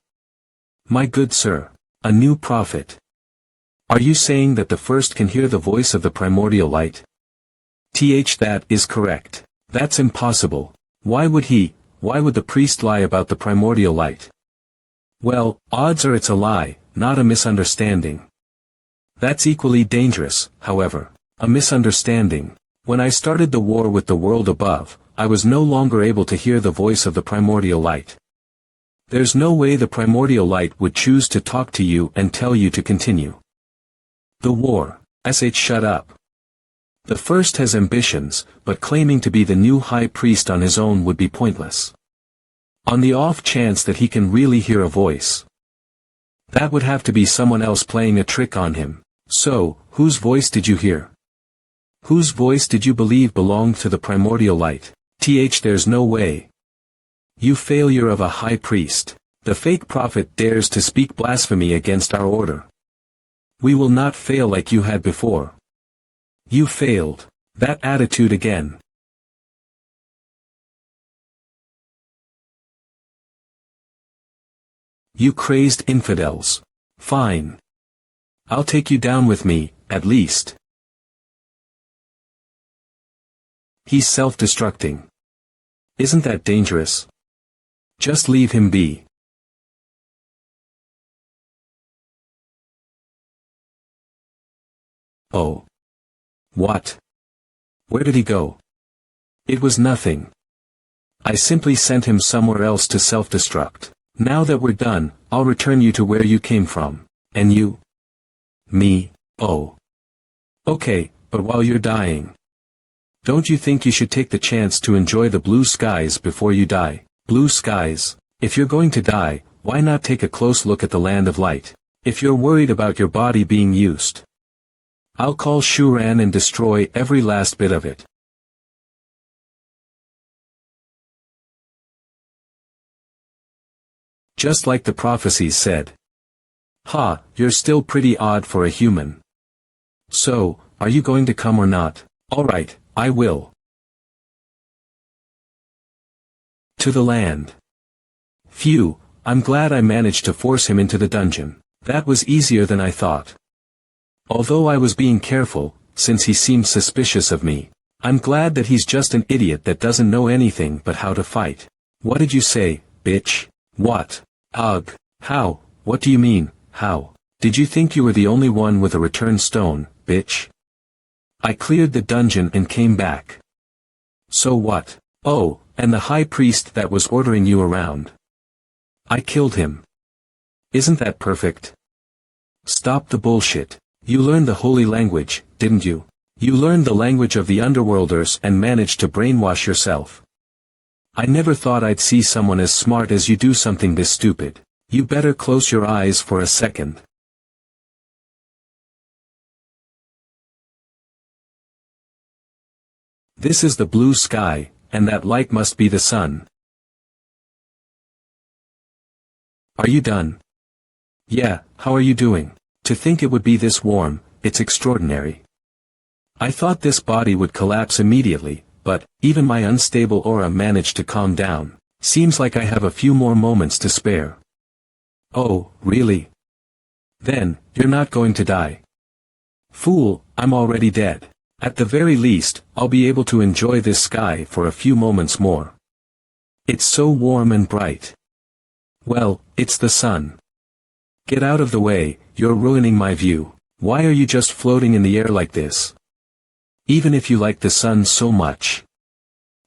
My good sir. A new prophet. Are you saying that the first can hear the voice of the primordial light? That is correct. That's impossible. Why would the priest lie about the primordial light? Well, odds are it's a lie, not a misunderstanding. That's equally dangerous, however. A misunderstanding. When I started the war with the world above, I was no longer able to hear the voice of the primordial light. There's no way the primordial light would choose to talk to you and tell you to continue. The war. Shut up. The first has ambitions, but claiming to be the new high priest on his own would be pointless. On the off chance that he can really hear a voice. That would have to be someone else playing a trick on him. So, whose voice did you hear? Whose voice did you believe belonged to the primordial light? There's no way. You failure of a high priest. The fake prophet dares to speak blasphemy against our order. We will not fail like you had before. You failed. That attitude again. You crazed infidels. Fine. I'll take you down with me, at least. He's self-destructing. Isn't that dangerous? Just leave him be. Oh. What? Where did he go? It was nothing. I simply sent him somewhere else to self-destruct. Now that we're done, I'll return you to where you came from. And you? Me? Oh. Okay, but while you're dying, don't you think you should take the chance to enjoy the blue skies before you die? Blue skies? If you're going to die, why not take a close look at the land of light? If you're worried about your body being used, I'll call Shuran and destroy every last bit of it. Just like the prophecies said. Ha, you're still pretty odd for a human. So, are you going to come or not? Alright, I will. To the land. Phew, I'm glad I managed to force him into the dungeon. That was easier than I thought. Although I was being careful, since he seemed suspicious of me. I'm glad that he's just an idiot that doesn't know anything but how to fight. What did you say, bitch? What? Ugh. How? What do you mean, how? Did you think you were the only one with a return stone, bitch? I cleared the dungeon and came back. So what? Oh, and the high priest that was ordering you around. I killed him. Isn't that perfect? Stop the bullshit. You learned the holy language, didn't you? You learned the language of the underworlders and managed to brainwash yourself. I never thought I'd see someone as smart as you do something this stupid. You better close your eyes for a second. This is the blue sky, and that light must be the sun. Are you done? Yeah, how are you doing? To think it would be this warm, it's extraordinary. I thought this body would collapse immediately, but, even my unstable aura managed to calm down. Seems like I have a few more moments to spare. Oh, really? Then, you're not going to die. Fool, I'm already dead. At the very least, I'll be able to enjoy this sky for a few moments more. It's so warm and bright. Well, it's the sun. Get out of the way, you're ruining my view. Why are you just floating in the air like this? Even if you like the sun so much.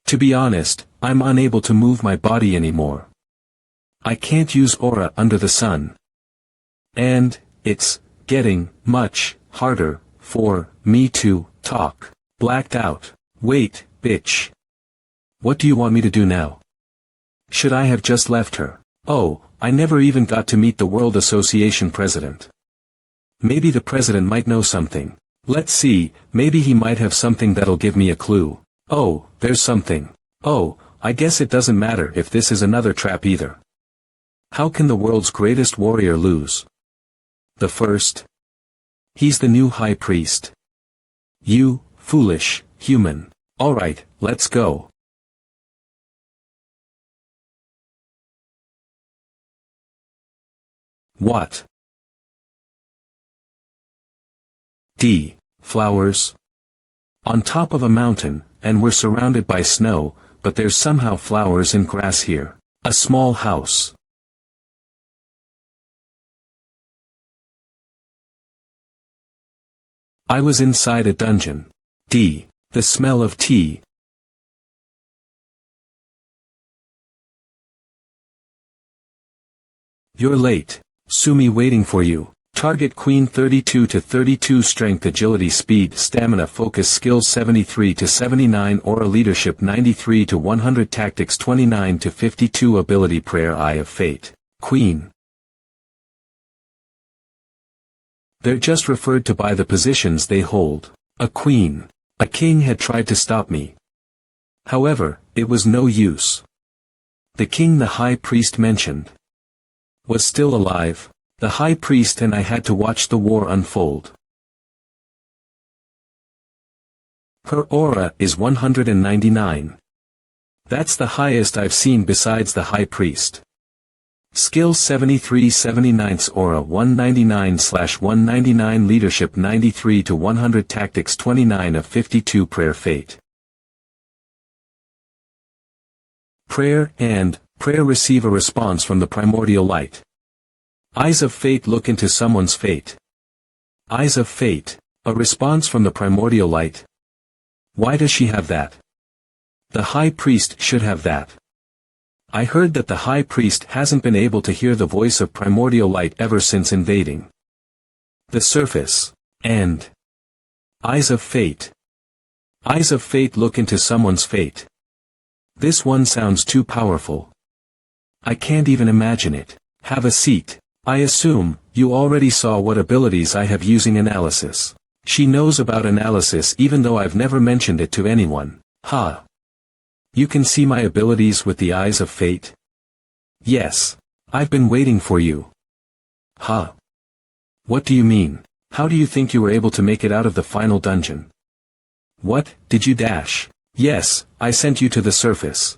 To be honest, I'm unable to move my body anymore. I can't use aura under the sun. And, it's getting much harder for me to talk. Blacked out. Wait, bitch. What do you want me to do now? Should I have just left her? Oh, I never even got to meet the World Association president. Maybe the president might know something. Let's see, maybe he might have something that'll give me a clue. Oh, there's something. Oh, I guess it doesn't matter if this is another trap either. How can the world's greatest warrior lose? The first? He's the new high priest. You, foolish, human. Alright, let's go. What? Flowers? On top of a mountain, and we're surrounded by snow, but there's somehow flowers and grass here. A small house. I was inside a dungeon. The smell of tea. You're late. Sumi waiting for you. Target Queen 32 to 32 Strength Agility Speed Stamina Focus Skills 73 to 79 Aura Leadership 93 to 100 Tactics 29 to 52 Ability Prayer Eye of Fate. Queen. They're just referred to by the positions they hold. A queen. A king had tried to stop me. However, it was no use. The king the high priest mentioned was still alive. The high priest and I had to watch the war unfold. Her aura is 199. That's the highest I've seen besides the high priest. Skill 73 79 Aura 199/199 Leadership 93 to 100 Tactics 29 of 52 Prayer Fate. Prayer receive a response from the primordial light. Eyes of fate look into someone's fate. Eyes of fate, a response from the primordial light. Why does she have that? The high priest should have that. I heard that the high priest hasn't been able to hear the voice of primordial light ever since invading the surface. And eyes of fate. Eyes of fate look into someone's fate. This one sounds too powerful. I can't even imagine it. Have a seat. I assume you already saw what abilities I have using analysis. She knows about analysis even though I've never mentioned it to anyone. Ha! You can see my abilities with the eyes of fate? Yes. I've been waiting for you. Ha! What do you mean? How do you think you were able to make it out of the final dungeon? What, did you dash? Yes, I sent you to the surface.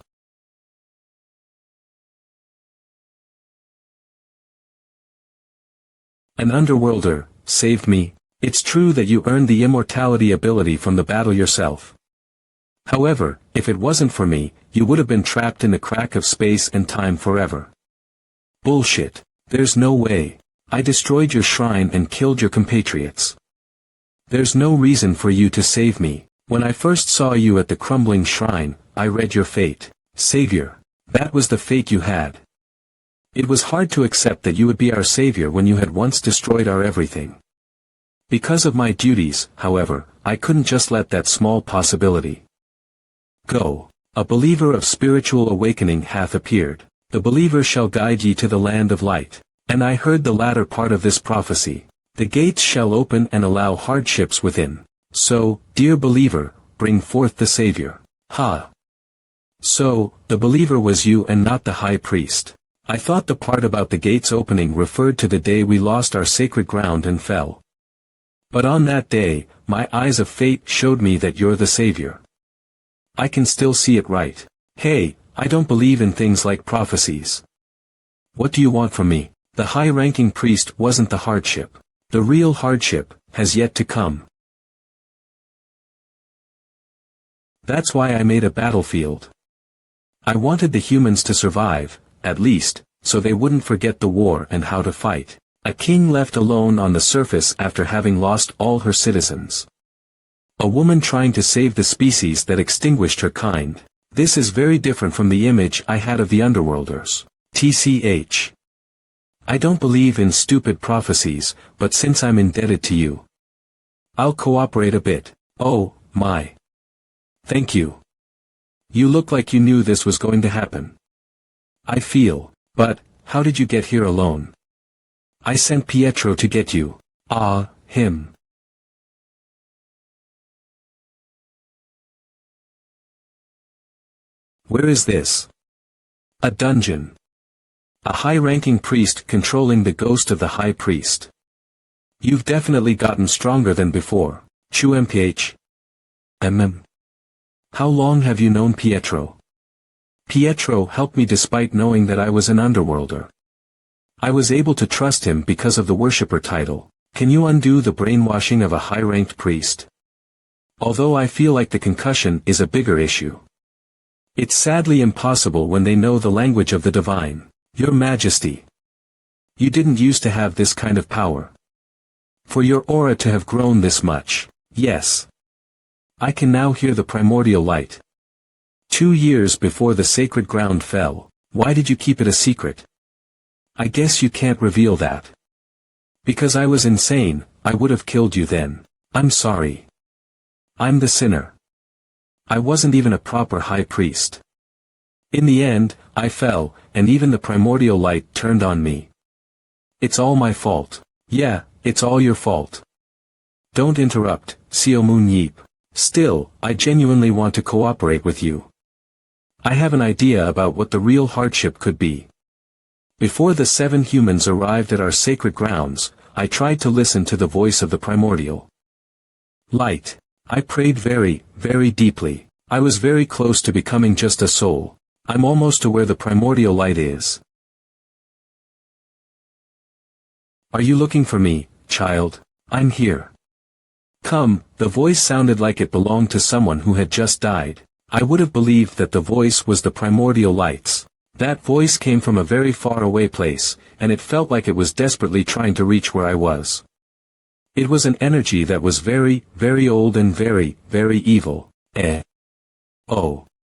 An underworlder saved me. It's true that you earned the immortality ability from the battle yourself. However, if it wasn't for me, you would have been trapped in the crack of space and time forever. Bullshit. There's no way. I destroyed your shrine and killed your compatriots. There's no reason for you to save me. When I first saw you at the crumbling shrine, I read your fate. Savior. That was the fate you had. It was hard to accept that you would be our savior when you had once destroyed our everything. Because of my duties, however, I couldn't just let that small possibility go. A believer of spiritual awakening hath appeared. The believer shall guide ye to the land of light. And I heard the latter part of this prophecy. The gates shall open and allow hardships within. So, dear believer, bring forth the Savior. Ha! So, the believer was you and not the high priest. I thought the part about the gates opening referred to the day we lost our sacred ground and fell. But on that day, my eyes of fate showed me that you're the Savior. I can still see it right. Hey, I don't believe in things like prophecies. What do you want from me? The high-ranking priest wasn't the hardship. The real hardship has yet to come. That's why I made a battlefield. I wanted the humans to survive, at least, so they wouldn't forget the war and how to fight. A king left alone on the surface after having lost all her citizens. A woman trying to save the species that extinguished her kind. This is very different from the image I had of the underworlders. TCH. I don't believe in stupid prophecies, but since I'm indebted to you, I'll cooperate a bit. Oh, my. Thank you. You look like you knew this was going to happen. I feel. But, how did you get here alone? I sent Pietro to get you. Ah, him. Where is this? A dungeon. A high-ranking priest controlling the ghost of the high priest. You've definitely gotten stronger than before. QMPH. How long have you known Pietro? Pietro helped me despite knowing that I was an underworlder. I was able to trust him because of the worshipper title. Can you undo the brainwashing of a high-ranked priest? Although I feel like the concussion is a bigger issue. It's sadly impossible when they know the language of the divine. Your Majesty. You didn't used to have this kind of power. For your aura to have grown this much, yes. I can now hear the primordial light. 2 years before the sacred ground fell, why did you keep it a secret? I guess you can't reveal that. Because I was insane, I would have killed you then. I'm sorry. I'm the sinner. I wasn't even a proper high priest. In the end, I fell, and even the primordial light turned on me. It's all my fault. Yeah, it's all your fault. Don't interrupt, Xiaomun Yeep. Still, I genuinely want to cooperate with you. I have an idea about what the real hardship could be. Before the 7 humans arrived at our sacred grounds, I tried to listen to the voice of the primordial light. I prayed very, very deeply. I was very close to becoming just a soul. I'm almost to where the primordial light is. Are you looking for me, child? I'm here. Come, the voice sounded like it belonged to someone who had just died. I would have believed that the voice was the primordial light's. That voice came from a very far away place, and it felt like it was desperately trying to reach where I was. It was an energy that was very, very old and very, very evil. Oh.